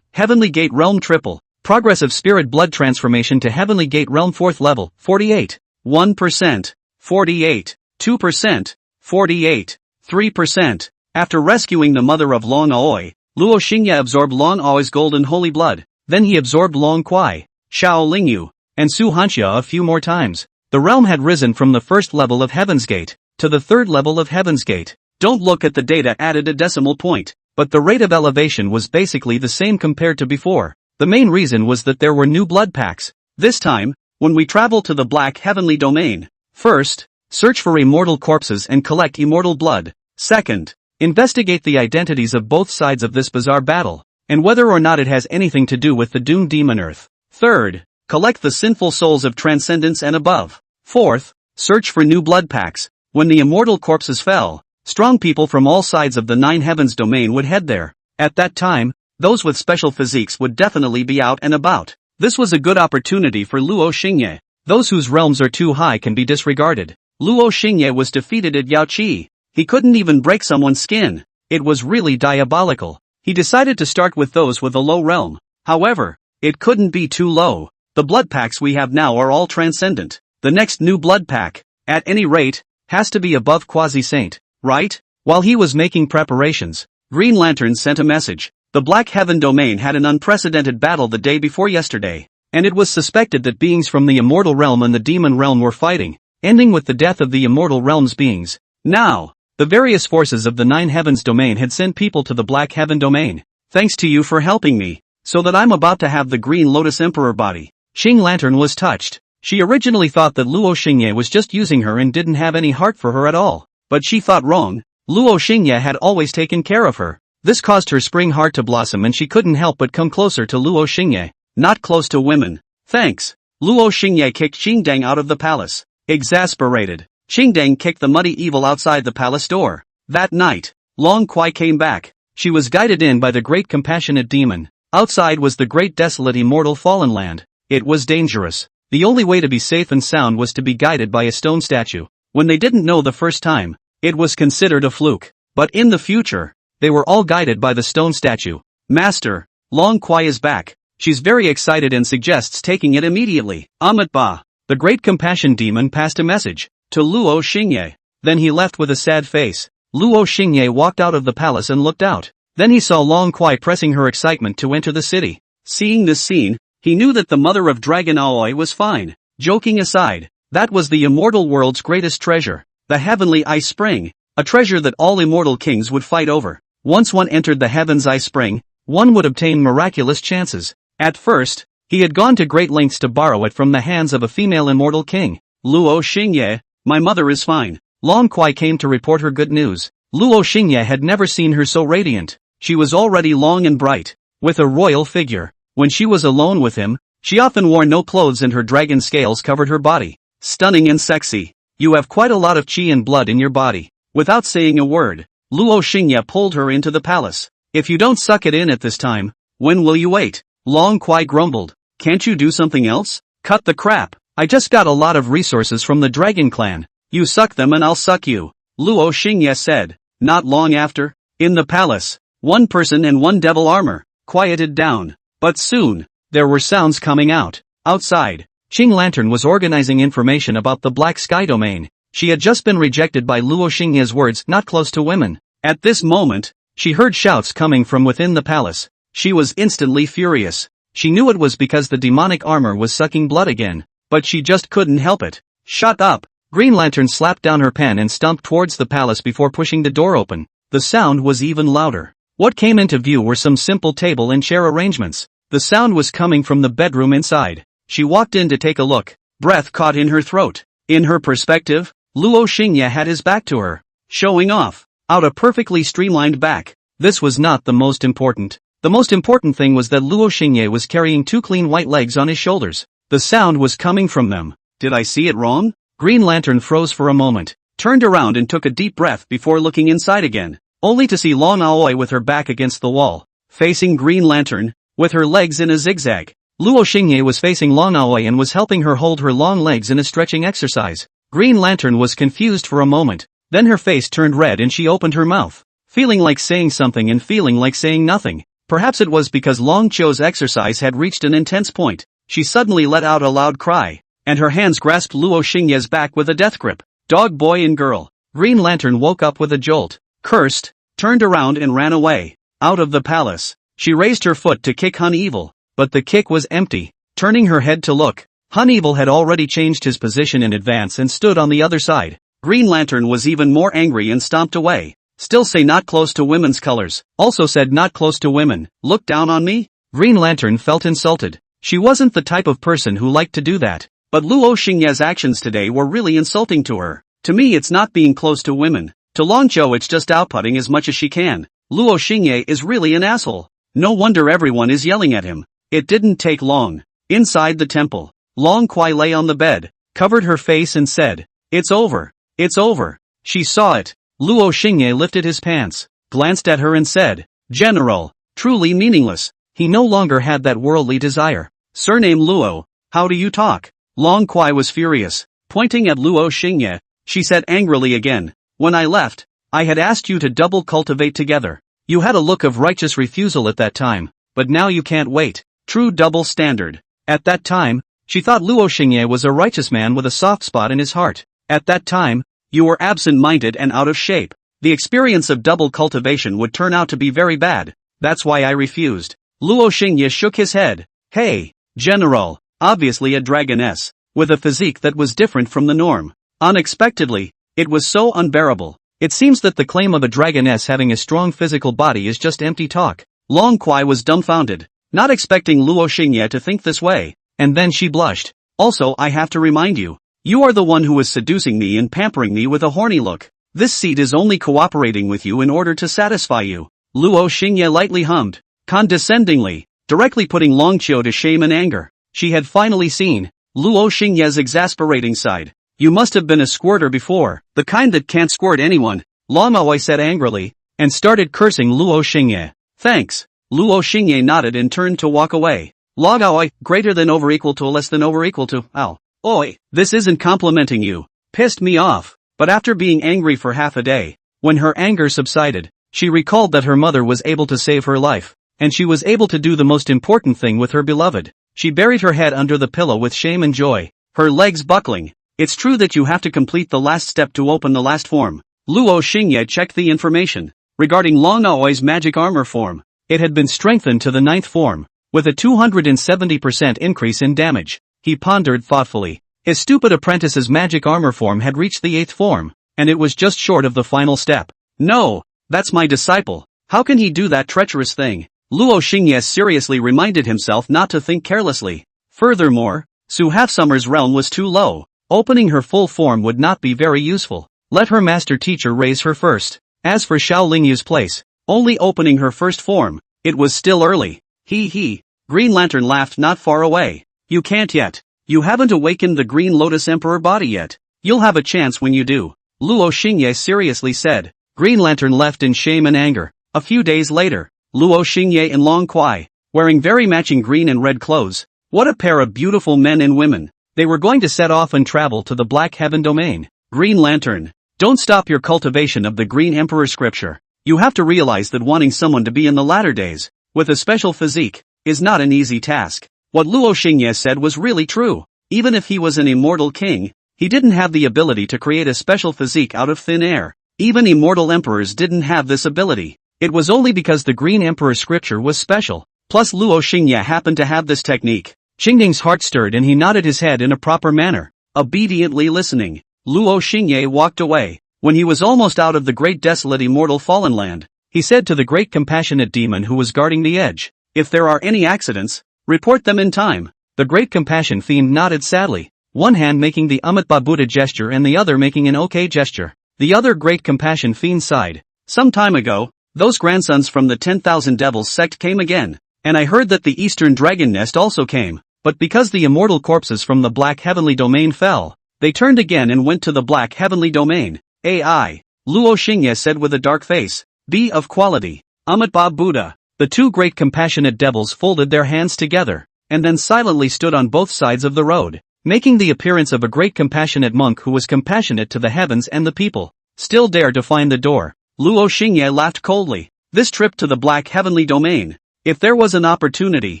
Heavenly Gate Realm Triple. Progressive Spirit Blood Transformation to Heavenly Gate Realm 4th level, 48. 1%. 48. 2%. 48. 3%. After rescuing the mother of Long Aoi, Luo Xingye absorbed Long Aoi's golden holy blood. Then he absorbed Long Kuai, Xiao Lingyu, and Su Hanxia a few more times. The realm had risen from the first level of Heaven's Gate to the third level of Heaven's Gate. Don't look at the data added a decimal point, but the rate of elevation was basically the same compared to before. The main reason was that there were new blood packs. This time, when we travel to the Black Heavenly domain, first, search for immortal corpses and collect immortal blood. Second, investigate the identities of both sides of this bizarre battle, and whether or not it has anything to do with the doomed demon earth. Third, collect the sinful souls of transcendence and above. Fourth, search for new blood packs. When the immortal corpses fell, strong people from all sides of the 9 heavens domain would head there. At that time, those with special physiques would definitely be out and about. This was a good opportunity for Luo Xingye. Those whose realms are too high can be disregarded. Luo Xingye was defeated at Yaoqi. He couldn't even break someone's skin. It was really diabolical. He decided to start with those with a low realm. However, it couldn't be too low. The blood packs we have now are all transcendent. The next new blood pack, at any rate, has to be above Quasi-Saint, right? While he was making preparations, Green Lantern sent a message. The Black Heaven domain had an unprecedented battle the day before yesterday, and it was suspected that beings from the Immortal Realm and the Demon Realm were fighting, ending with the death of the Immortal Realm's beings. Now, the various forces of the 9 heavens domain had sent people to the Black Heaven domain. Thanks to you for helping me, so that I'm about to have the Green Lotus Emperor body. Xing Lantern was touched. She originally thought that Luo Xingye was just using her and didn't have any heart for her at all. But she thought wrong. Luo Xingye had always taken care of her. This caused her spring heart to blossom and she couldn't help but come closer to Luo Xingye. Not close to women. Thanks. Luo Xingye kicked Qingdang out of the palace. Exasperated, Qingdang kicked the muddy evil outside the palace door. That night, Long Kuai came back. She was guided in by the great compassionate demon. Outside was the great desolate immortal fallen land. It was dangerous. The only way to be safe and sound was to be guided by a stone statue. When they didn't know the first time, it was considered a fluke. But in the future, they were all guided by the stone statue. Master, Long Kuai is back. She's very excited and suggests taking it immediately. Amit Ba, the great compassion demon passed a message to Luo Xingye. Then he left with a sad face. Luo Xingye walked out of the palace and looked out. Then he saw Long Kuai pressing her excitement to enter the city. Seeing this scene, he knew that the mother of Dragon Aoi was fine. Joking aside, that was the immortal world's greatest treasure, the heavenly ice spring, a treasure that all immortal kings would fight over. Once one entered the heaven's ice spring, one would obtain miraculous chances. At first, he had gone to great lengths to borrow it from the hands of a female immortal king. Luo Xingye, my mother is fine. Long Kuai came to report her good news. Luo Xingye had never seen her so radiant. She was already long and bright, with a royal figure. When she was alone with him, she often wore no clothes and her dragon scales covered her body. Stunning and sexy. You have quite a lot of chi and blood in your body. Without saying a word, Luo Xingye pulled her into the palace. If you don't suck it in at this time, when will you wait? Long Kuai grumbled. Can't you do something else? Cut the crap. I just got a lot of resources from the Dragon Clan. You suck them and I'll suck you. Luo Xingye said. Not long after, in the palace, one person in one devil armor quieted down. But soon, there were sounds coming out. Outside, Xing Lantern was organizing information about the Black Sky domain. She had just been rejected by Luo Xingye's words, not close to women. At this moment, she heard shouts coming from within the palace. She was instantly furious. She knew it was because the demonic armor was sucking blood again, but she just couldn't help it. Shut up! Green Lantern slapped down her pen and stumped towards the palace before pushing the door open. The sound was even louder. What came into view were some simple table and chair arrangements. The sound was coming from the bedroom inside. She walked in to take a look. Breath caught in her throat. In her perspective, Luo Xingye had his back to her, showing off out a perfectly streamlined back. This was not the most important. The most important thing was that Luo Xingye was carrying two clean white legs on his shoulders. The sound was coming from them. Did I see it wrong? Green Lantern froze for a moment, turned around and took a deep breath before looking inside again, only to see Long Aoi with her back against the wall, facing Green Lantern, with her legs in a zigzag. Luo Xingye was facing Long Aoi and was helping her hold her long legs in a stretching exercise. Green Lantern was confused for a moment, then her face turned red and she opened her mouth, feeling like saying something and feeling like saying nothing. Perhaps it was because Long Cho's exercise had reached an intense point. She suddenly let out a loud cry, and her hands grasped Luo Xingye's back with a death grip. Dog, boy and girl. Green Lantern woke up with a jolt, cursed, turned around and ran away, out of the palace. She raised her foot to kick Hun Evil, but the kick was empty. Turning her head to look, Hun Evil had already changed his position in advance and stood on the other side. Green Lantern was even more angry and stomped away. Still say not close to women's colors. Also said not close to women. Look down on me? Green Lantern felt insulted. She wasn't the type of person who liked to do that. But Luo Xingye's actions today were really insulting to her. To me it's not being close to women. To Longcho it's just outputting as much as she can. Luo Xingye is really an asshole. No wonder everyone is yelling at him. It didn't take long. Inside the temple, Long Kuai lay on the bed, covered her face and said, "It's over. It's over." She saw it. Luo Xingye lifted his pants, glanced at her and said, "General." Truly meaningless. He no longer had that worldly desire. Surname Luo, how do you talk? Long Kuai was furious. Pointing at Luo Xingye, she said angrily again, "When I left, I had asked you to double cultivate together. You had a look of righteous refusal at that time, but now you can't wait. True double standard." At that time, she thought Luo Xingye was a righteous man with a soft spot in his heart. At that time, you were absent-minded and out of shape. The experience of double cultivation would turn out to be very bad. That's why I refused. Luo Xingye shook his head. Hey, General, obviously a dragoness, with a physique that was different from the norm. Unexpectedly, it was so unbearable. It seems that the claim of a dragoness having a strong physical body is just empty talk. Long Kuai was dumbfounded, not expecting Luo Xingye to think this way, and then she blushed. Also, I have to remind you, you are the one who is seducing me and pampering me with a horny look. This seat is only cooperating with you in order to satisfy you. Luo Xingye lightly hummed, condescendingly, directly putting Long Qiu to shame and anger. She had finally seen Luo Xingye's exasperating side. You must have been a squirter before, the kind that can't squirt anyone, Long Aoi said angrily, and started cursing Luo Xingye. Thanks. Luo Xingye nodded and turned to walk away. Long Aoi, greater than over equal to less than over equal to, ow. Oi, this isn't complimenting you. Pissed me off. But after being angry for half a day, when her anger subsided, she recalled that her mother was able to save her life, and she was able to do the most important thing with her beloved. She buried her head under the pillow with shame and joy, her legs buckling. It's true that you have to complete the last step to open the last form. Luo Xingye checked the information regarding Long Aoi's magic armor form. It had been strengthened to the 9th form, with a 270% increase in damage. He pondered thoughtfully. His stupid apprentice's magic armor form had reached the 8th form, and it was just short of the final step. No, that's my disciple. How can he do that treacherous thing? Luo Xingye seriously reminded himself not to think carelessly. Furthermore, Su Halfsummer's realm was too low. Opening her full form would not be very useful. Let her master teacher raise her first. As for Xiao Lingyu's place, only opening her first form, it was still early. He. Green Lantern laughed not far away. You can't yet. You haven't awakened the Green Lotus Emperor body yet. You'll have a chance when you do. Luo Xingye seriously said. Green Lantern left in shame and anger. A few days later, Luo Xingye and Long Kuai, wearing very matching green and red clothes. What a pair of beautiful men and women. They were going to set off and travel to the Black Heaven domain. Green Lantern, don't stop your cultivation of the Green Emperor scripture. You have to realize that wanting someone to be in the latter days, with a special physique, is not an easy task. What Luo Xingye said was really true. Even if he was an immortal king, he didn't have the ability to create a special physique out of thin air. Even immortal emperors didn't have this ability. It was only because the Green Emperor scripture was special. Plus Luo Xingye happened to have this technique. Qingding's heart stirred and he nodded his head in a proper manner. Obediently listening, Luo Xingye walked away. When he was almost out of the great desolate immortal fallen land, he said to the great compassionate demon who was guarding the edge, "If there are any accidents, report them in time." The great compassion fiend nodded sadly, one hand making the Umatba Buddha gesture and the other making an OK gesture. The other great compassion fiend sighed. "Some time ago, those grandsons from the 10,000 Devils sect came again, and I heard that the Eastern Dragon Nest also came, but because the immortal corpses from the Black Heavenly Domain fell, they turned again and went to the Black Heavenly Domain." AI. Luo Xingye said with a dark face. Be of quality. Umatba Buddha. The two great compassionate devils folded their hands together, and then silently stood on both sides of the road, making the appearance of a great compassionate monk who was compassionate to the heavens and the people. Still dare to find the door. Luo Xingye laughed coldly. This trip to the Black Heavenly Domain. If there was an opportunity,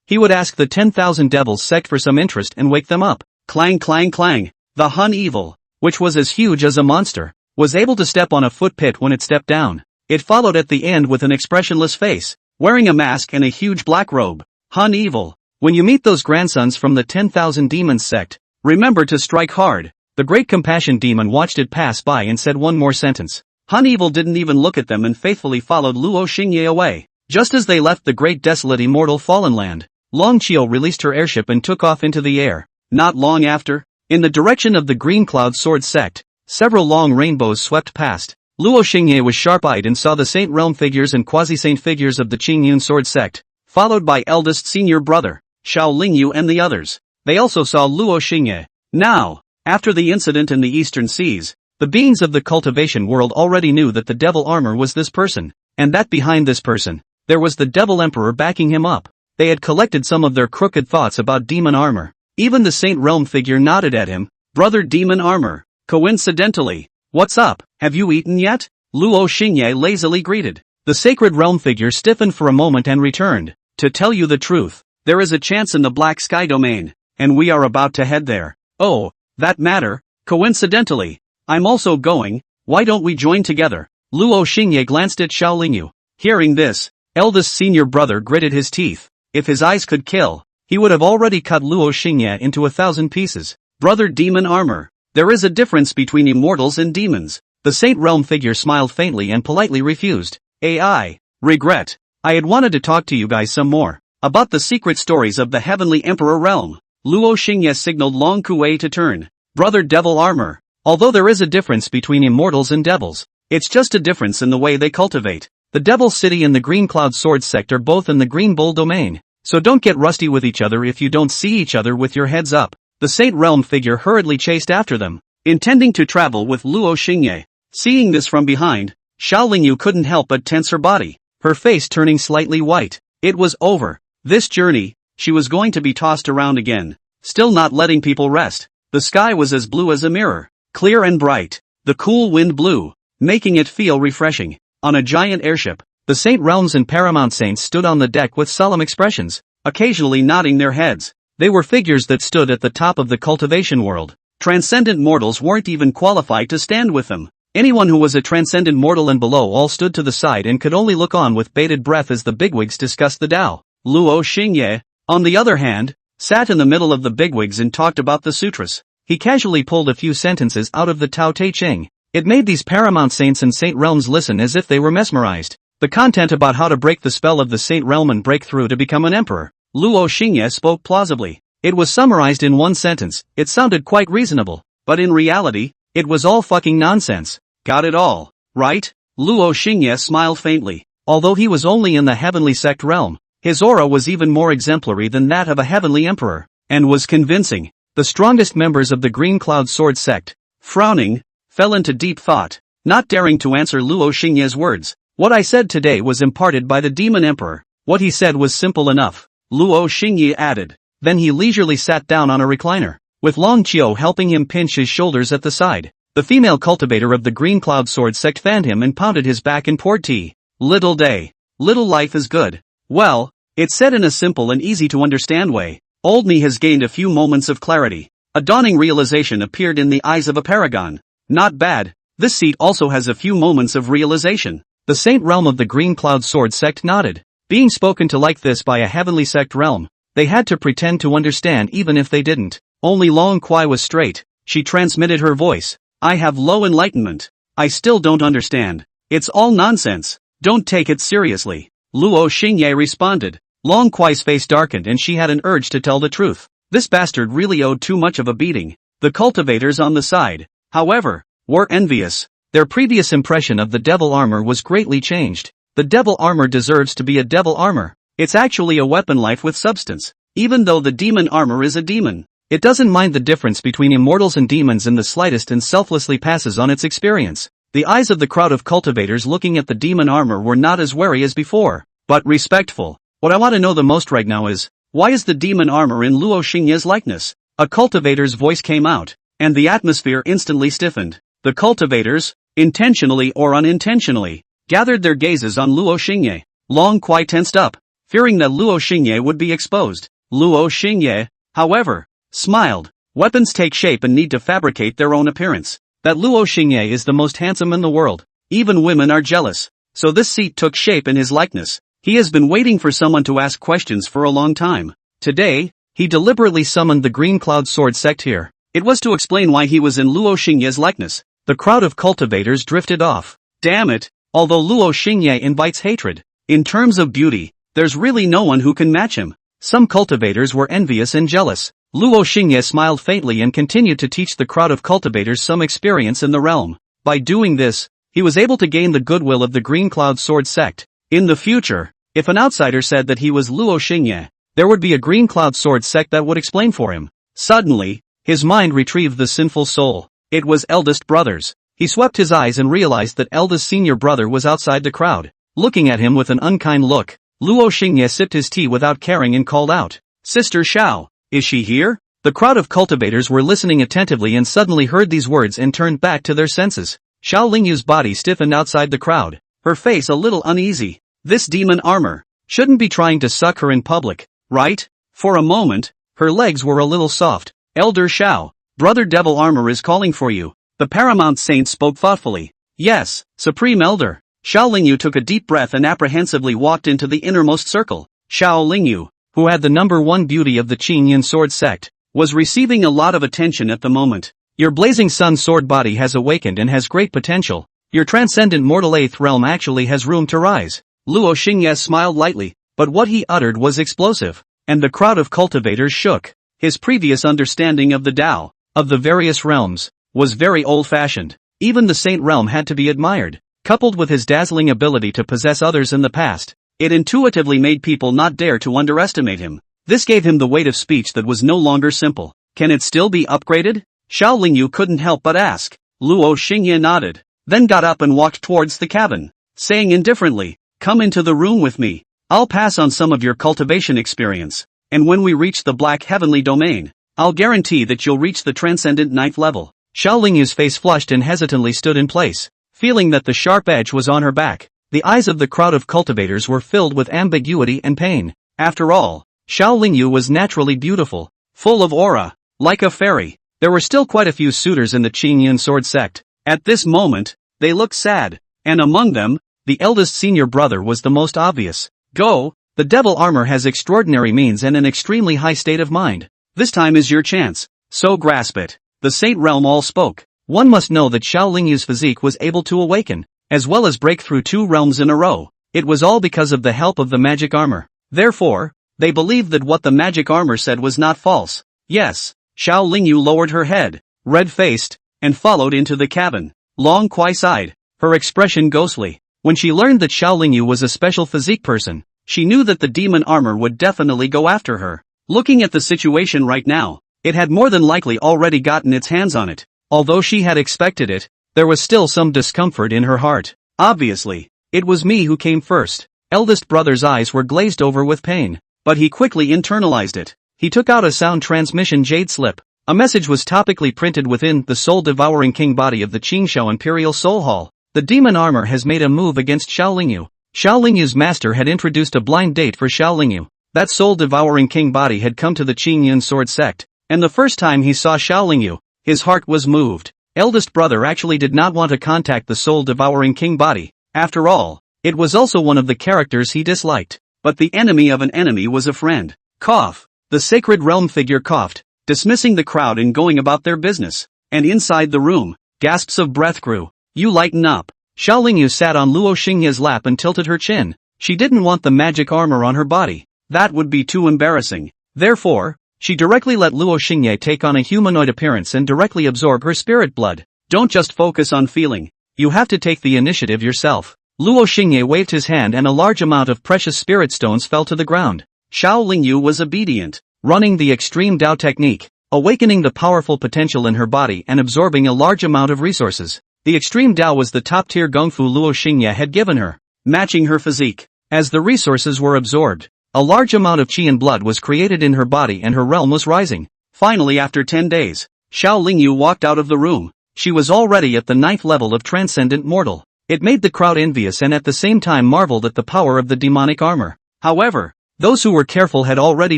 he would ask the 10,000 Devils sect for some interest and wake them up. Clang clang clang. The Hun Evil, which was as huge as a monster, was able to step on a foot pit when it stepped down. It followed at the end with an expressionless face, wearing a mask and a huge black robe. Hun Evil. When you meet those grandsons from the 10,000 Demons sect, remember to strike hard. The great compassion demon watched it pass by and said one more sentence. Hun Evil didn't even look at them and faithfully followed Luo Xingye away. Just as they left the great desolate immortal fallen land, Long Chio released her airship and took off into the air. Not long after, in the direction of the Green Cloud Sword sect, several long rainbows swept past. Luo Xingye was sharp-eyed and saw the Saint Realm figures and quasi-saint figures of the Qingyun Sword sect, followed by eldest senior brother, Xiao Lingyu and the others. They also saw Luo Xingye. Now, after the incident in the eastern seas, the beings of the cultivation world already knew that the devil armor was this person, and that behind this person, there was the devil emperor backing him up. They had collected some of their crooked thoughts about demon armor. Even the Saint Realm figure nodded at him. Brother demon armor. Coincidentally, what's up, have you eaten yet? Luo Xingye lazily greeted. The sacred realm figure stiffened for a moment and returned. To tell you the truth, there is a chance in the Black Sky Domain, and we are about to head there. Oh, that matter, coincidentally, I'm also going, why don't we join together? Luo Xingye glanced at Xiao Lingyu. Hearing this, eldest senior brother gritted his teeth. If his eyes could kill, he would have already cut Luo Xingye into 1,000 pieces. Brother demon armor. There is a difference between immortals and demons. The Saint Realm figure smiled faintly and politely refused. AI. Regret. I had wanted to talk to you guys some more about the secret stories of the Heavenly Emperor realm. Luo Xingye signaled Long Kuei to turn. Brother devil armor. Although there is a difference between immortals and devils, it's just a difference in the way they cultivate. The Devil City and the Green Cloud Sword sect are both in the Green Bull domain, so don't get rusty with each other if you don't see each other with your heads up. The Saint Realm figure hurriedly chased after them, intending to travel with Luo Xingye. Seeing this from behind, Xiao Lingyu couldn't help but tense her body, her face turning slightly white. It was over. This journey, she was going to be tossed around again, still not letting people rest. The sky was as blue as a mirror, clear and bright. The cool wind blew, making it feel refreshing. On a giant airship, the Saint Realms and Paramount Saints stood on the deck with solemn expressions, occasionally nodding their heads. They were figures that stood at the top of the cultivation world. Transcendent mortals weren't even qualified to stand with them. Anyone who was a transcendent mortal and below all stood to the side and could only look on with bated breath as the bigwigs discussed the Tao. Luo Xingye, on the other hand, sat in the middle of the bigwigs and talked about the sutras. He casually pulled a few sentences out of the Tao Te Ching. It made these Paramount Saints and Saint Realms listen as if they were mesmerized. The content about how to break the spell of the Saint Realm and break through to become an emperor. Luo Xingye spoke plausibly. It was summarized in one sentence. It sounded quite reasonable, but in reality, it was all fucking nonsense. Got it all, right? Luo Xingye smiled faintly. Although he was only in the heavenly sect realm, his aura was even more exemplary than that of a heavenly emperor, and was convincing. The strongest members of the Green Cloud Sword sect, frowning, fell into deep thought, not daring to answer Luo Xingye's words. What I said today was imparted by the Demon Emperor. What he said was simple enough, Luo Xingye added. Then he leisurely sat down on a recliner, with Long Chio helping him pinch his shoulders at the side. The female cultivator of the Green Cloud Sword sect fanned him and pounded his back and poured tea. Little day. Little life is good. Well, it's said in a simple and easy to understand way. Old me has gained a few moments of clarity. A dawning realization appeared in the eyes of a paragon. Not bad. This seat also has a few moments of realization. The Saint Realm of the Green Cloud Sword sect nodded. Being spoken to like this by a heavenly sect realm, they had to pretend to understand even if they didn't. Only Long Kwai was straight. She transmitted her voice. I have low enlightenment. I still don't understand. It's all nonsense. Don't take it seriously. Luo Xingye responded. Long Kwai's face darkened and she had an urge to tell the truth. This bastard really owed too much of a beating. The cultivators on the side, however, were envious. Their previous impression of the devil armor was greatly changed. The devil armor deserves to be a devil armor. It's actually a weapon life with substance. Even though the demon armor is a demon, it doesn't mind the difference between immortals and demons in the slightest and selflessly passes on its experience. The eyes of the crowd of cultivators looking at the demon armor were not as wary as before, but respectful. What I want to know the most right now is, why is the demon armor in Luo Xingye's likeness? A cultivator's voice came out, and the atmosphere instantly stiffened. The cultivators, intentionally or unintentionally, gathered their gazes on Luo Xingye. Long Kwai tensed up, fearing that Luo Xingye would be exposed. Luo Xingye, however, smiled. Weapons take shape and need to fabricate their own appearance. That Luo Xingye is the most handsome in the world. Even women are jealous. So this seat took shape in his likeness. He has been waiting for someone to ask questions for a long time. Today, he deliberately summoned the Green Cloud Sword sect here. It was to explain why he was in Luo Xingye's likeness. The crowd of cultivators drifted off. Damn it, although Luo Xingye invites hatred, in terms of beauty, there's really no one who can match him. Some cultivators were envious and jealous. Luo Xingye smiled faintly and continued to teach the crowd of cultivators some experience in the realm. By doing this, he was able to gain the goodwill of the Green Cloud Sword sect. In the future, if an outsider said that he was Luo Xingye, there would be a Green Cloud Sword sect that would explain for him. Suddenly, his mind retrieved the sinful soul. It was eldest brothers. He swept his eyes and realized that eldest senior brother was outside the crowd, looking at him with an unkind look. Luo Xingye sipped his tea without caring and called out, Sister Xiao, is she here? The crowd of cultivators were listening attentively and suddenly heard these words and turned back to their senses. Xiao Lingyu's body stiffened outside the crowd, her face a little uneasy. This demon armor shouldn't be trying to suck her in public, right? For a moment, her legs were a little soft. Elder Xiao, Brother Devil Armor is calling for you. The Paramount Saint spoke thoughtfully. Yes, Supreme Elder. Xiao Lingyu took a deep breath and apprehensively walked into the innermost circle. Xiao Lingyu, who had the #1 beauty of the Qingyun sword sect, was receiving a lot of attention at the moment. Your blazing sun sword body has awakened and has great potential. Your transcendent mortal 8th realm actually has room to rise. Luo Xingye smiled lightly, but what he uttered was explosive, and the crowd of cultivators shook. His previous understanding of the Tao, of the various realms, was very old-fashioned. Even the Saint realm had to be admired. Coupled with his dazzling ability to possess others in the past, it intuitively made people not dare to underestimate him. This gave him the weight of speech that was no longer simple. Can it still be upgraded? Xiao Lingyu couldn't help but ask. Luo Xingye nodded, then got up and walked towards the cabin, saying indifferently, come into the room with me. I'll pass on some of your cultivation experience, and when we reach the Black Heavenly Domain, I'll guarantee that you'll reach the transcendent 9th level. Xiao Lingyu's face flushed and hesitantly stood in place, feeling that the sharp edge was on her back. The eyes of the crowd of cultivators were filled with ambiguity and pain. After all, Xiao Lingyu was naturally beautiful, full of aura, like a fairy. There were still quite a few suitors in the Qingyun sword sect. At this moment, they looked sad, and among them, the eldest senior brother was the most obvious. Go, the devil armor has extraordinary means and an extremely high state of mind. This time is your chance, so grasp it. The Saint realm all spoke. One must know that Xiao Lingyu's physique was able to awaken, as well as break through 2 realms in a row. It was all because of the help of the magic armor. Therefore, they believed that what the magic armor said was not false. Yes, Xiao Lingyu lowered her head, red-faced, and followed into the cabin. Long Kwai sighed, her expression ghostly. When she learned that Xiao Lingyu was a special physique person, she knew that the demon armor would definitely go after her. Looking at the situation right now, it had more than likely already gotten its hands on it. Although she had expected it, there was still some discomfort in her heart. Obviously, it was me who came first. Eldest brother's eyes were glazed over with pain, but he quickly internalized it. He took out a sound transmission jade slip. A message was topically printed within the soul-devouring king body of the Qingxiao Imperial Soul Hall. The demon armor has made a move against Xiao Lingyu. Xiao Lingyu's master had introduced a blind date for Xiao Lingyu. That soul-devouring king body had come to the Qingyun sword sect, and the first time he saw Xiao Lingyu, his heart was moved. Eldest brother actually did not want to contact the soul-devouring king body. After all, it was also one of the characters he disliked. but the enemy of an enemy was a friend. Cough. The sacred realm figure coughed, dismissing the crowd and going about their business. And inside the room, gasps of breath grew. You lighten up. Xiao Lingyu sat on Luo Xingye's lap and tilted her chin. She didn't want the magic armor on her body. That would be too embarrassing. Therefore, she directly let Luo Xingye take on a humanoid appearance and directly absorb her spirit blood. Don't just focus on feeling. You have to take the initiative yourself. Luo Xingye waved his hand and a large amount of precious spirit stones fell to the ground. Xiao Lingyu was obedient, running the extreme Dao technique, awakening the powerful potential in her body and absorbing a large amount of resources. The extreme Dao was the top-tier Gongfu Luo Xingye had given her, matching her physique. As the resources were absorbed, a large amount of qi and blood was created in her body and her realm was rising. Finally, after 10 days, Xiao Lingyu walked out of the room. She was already at the 9th level of Transcendent Mortal. It made the crowd envious and at the same time marveled at the power of the demonic armor. However, those who were careful had already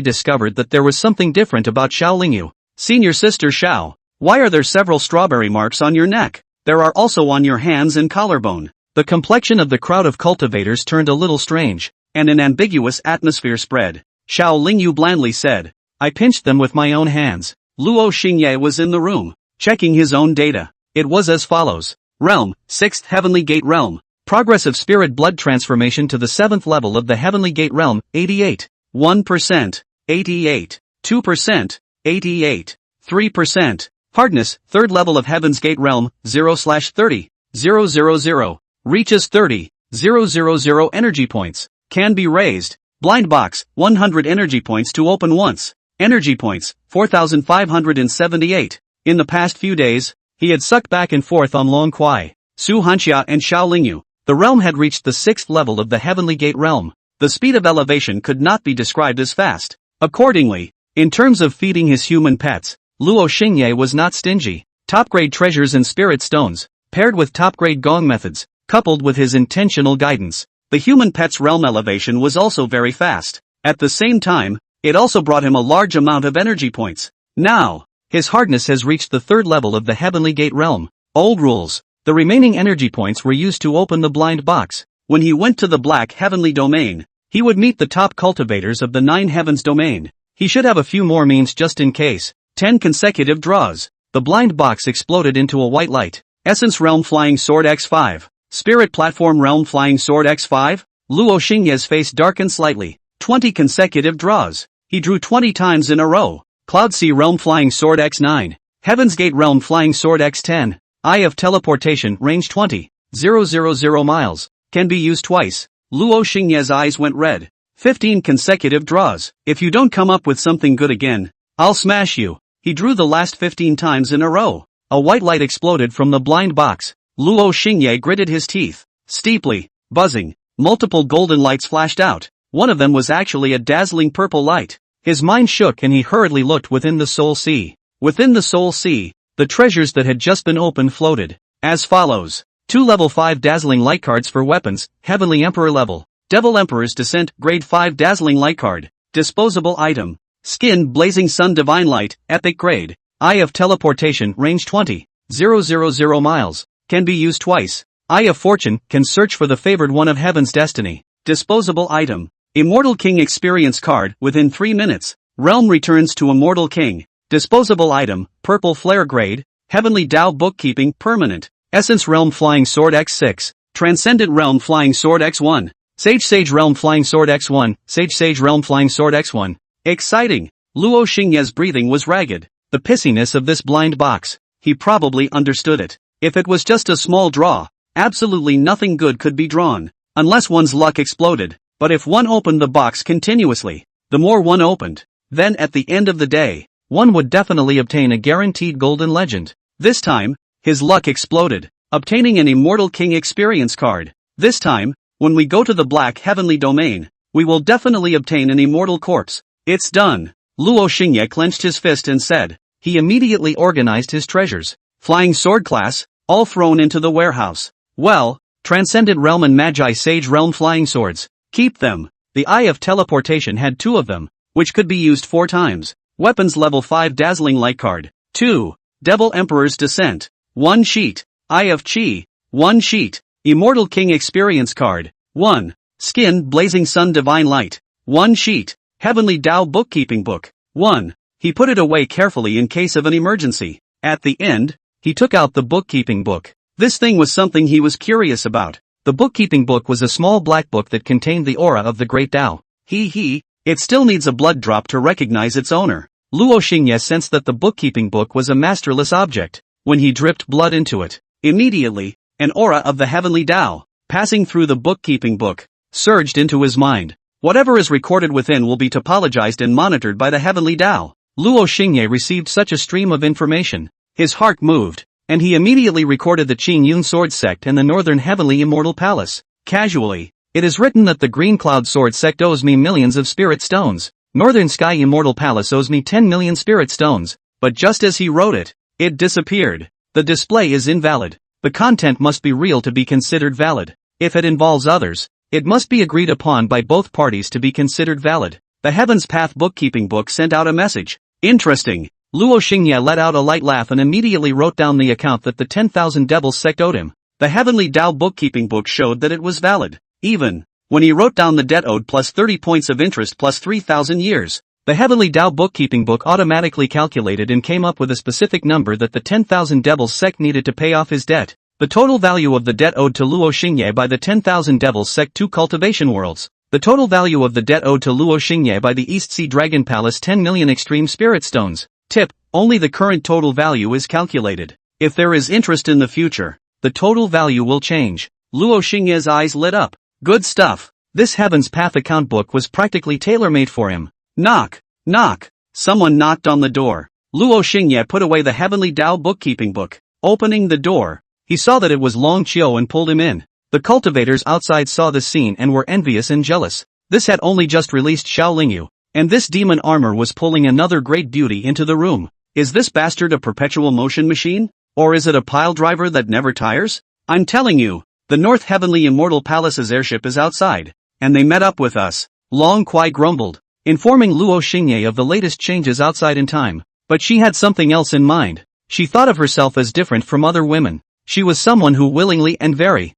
discovered that there was something different about Xiao Lingyu. Senior sister Xiao, why are there several strawberry marks on your neck? There are also on your hands and collarbone. The complexion of the crowd of cultivators turned a little strange, and an ambiguous atmosphere spread. Xiao Lingyu blandly said, I pinched them with my own hands. Luo Xingye was in the room, checking his own data. It was as follows. Realm, 6th Heavenly Gate Realm. Progress of Spirit Blood Transformation to the 7th level of the Heavenly Gate Realm, 88. 1%. 88. 2%. 88. 3%. Hardness, 3rd level of Heaven's Gate Realm, 0/30. 000. Reaches 30. 000 energy points. Can be raised. Blind box, 100 energy points to open once. Energy points, 4,578. In the past few days, he had sucked back and forth on Long Kuai, Su Hanxia and Xiao Lingyu. The realm had reached the 6th level of the Heavenly Gate Realm. The speed of elevation could not be described as fast. Accordingly, in terms of feeding his human pets, Luo Xingye was not stingy. Top-grade treasures and spirit stones, paired with top-grade gong methods, coupled with his intentional guidance. The human pet's realm elevation was also very fast. At the same time, it also brought him a large amount of energy points. Now, his hardness has reached the 3rd level of the Heavenly Gate Realm. Old rules. The remaining energy points were used to open the blind box. When he went to the Black Heavenly Domain, he would meet the top cultivators of the 9 Heavens Domain. He should have a few more means just in case. 10 consecutive draws. The blind box exploded into a white light. Essence Realm Flying Sword X5. Spirit Platform Realm Flying Sword X5. Luo Xingye's face darkened slightly. 20 consecutive draws. He drew 20 times in a row. Cloud Sea Realm Flying Sword X9. Heaven's Gate Realm Flying Sword X10. Eye of Teleportation Range 20. 000 miles. Can be used twice. Luo Xingye's eyes went red. 15 consecutive draws. If you don't come up with something good again, I'll smash you. He drew the last 15 times in a row. A white light exploded from the blind box. Luo Xingye gritted his teeth. Steeply, buzzing, multiple golden lights flashed out. One of them was actually a dazzling purple light. His mind shook and he hurriedly looked within the Soul Sea. Within the Soul Sea, the treasures that had just been opened floated. As follows. 2 level 5 dazzling light cards for weapons, Heavenly Emperor level. Devil Emperor's Descent, grade 5 dazzling light card. Disposable item. Skin Blazing Sun Divine Light, epic grade. Eye of Teleportation, range 20. 000 miles. Can be used twice. Eye of Fortune, can search for the favored one of Heaven's destiny. Disposable item. Immortal King experience card, within 3 minutes. Realm returns to Immortal King. Disposable item, purple flare grade. Heavenly Dao bookkeeping, permanent. Essence Realm Flying Sword X6. Transcendent Realm Flying Sword X1. Sage Realm Flying Sword X1. Sage Realm Flying Sword X1. Exciting. Luo Xingye's breathing was ragged. The pissiness of this blind box. He probably understood it. If it was just a small draw, absolutely nothing good could be drawn. Unless one's luck exploded. But if one opened the box continuously, the more one opened, then at the end of the day, one would definitely obtain a guaranteed golden legend. This time, his luck exploded, obtaining an Immortal King experience card. This time, when we go to the Black Heavenly Domain, we will definitely obtain an immortal corpse. It's done. Luo Xingye clenched his fist and said. He immediately organized his treasures. Flying sword class, all thrown into the warehouse. Well, Transcendent Realm and Magi Sage Realm flying swords. Keep them. The Eye of Teleportation had 2 of them, which could be used 4 times. Weapons level 5 dazzling light card. 2. Devil Emperor's Descent. 1 sheet. Eye of Chi. 1 sheet. Immortal King experience card. 1. Skin, Blazing Sun, Divine Light. 1 sheet. Heavenly Tao Bookkeeping Book. 1. He put it away carefully in case of an emergency. At the end, he took out the bookkeeping book. This thing was something he was curious about. The bookkeeping book was a small black book that contained the aura of the great Tao. It still needs a blood drop to recognize its owner. Luo Xingye sensed that the bookkeeping book was a masterless object. When he dripped blood into it, immediately, an aura of the heavenly Tao, passing through the bookkeeping book, surged into his mind. Whatever is recorded within will be topologized and monitored by the heavenly Tao. Luo Xingye received such a stream of information. His heart moved, and he immediately recorded the Qing Yun Sword Sect and the Northern Heavenly Immortal Palace. Casually, it is written that the Green Cloud Sword Sect owes me millions of spirit stones. Northern Sky Immortal Palace owes me 10 million spirit stones. But just as he wrote it, it disappeared. The display is invalid. The content must be real to be considered valid. If it involves others, it must be agreed upon by both parties to be considered valid. The Heaven's Path bookkeeping book sent out a message. Interesting. Luo Xingye let out a light laugh and immediately wrote down the account that the 10,000 Devils sect owed him. The Heavenly Tao bookkeeping book showed that it was valid. Even when he wrote down the debt owed plus 30 points of interest plus 3,000 years, the Heavenly Tao bookkeeping book automatically calculated and came up with a specific number that the 10,000 Devils sect needed to pay off his debt. The total value of the debt owed to Luo Xingye by the 10,000 Devils sect 2 cultivation worlds. The total value of the debt owed to Luo Xingye by the East Sea Dragon Palace 10 million extreme spirit stones. Tip: only the current total value is calculated. If there is interest in the future, the total value will change. Luo Xingye's eyes lit up. Good stuff. This Heaven's Path account book was practically tailor-made for him. Knock. Knock. Someone knocked on the door. Luo Xingye put away the Heavenly Tao bookkeeping book. Opening the door, he saw that it was Long Qiu and pulled him in. The cultivators outside saw the scene and were envious and jealous. This had only just released Xiao Lingyu, and this demon armor was pulling another great beauty into the room. Is this bastard a perpetual motion machine? Or is it a pile driver that never tires? I'm telling you, the North Heavenly Immortal Palace's airship is outside, and they met up with us. Long Kuai grumbled, informing Luo Xingye of the latest changes outside in time. But she had something else in mind. She thought of herself as different from other women. She was someone who willingly and very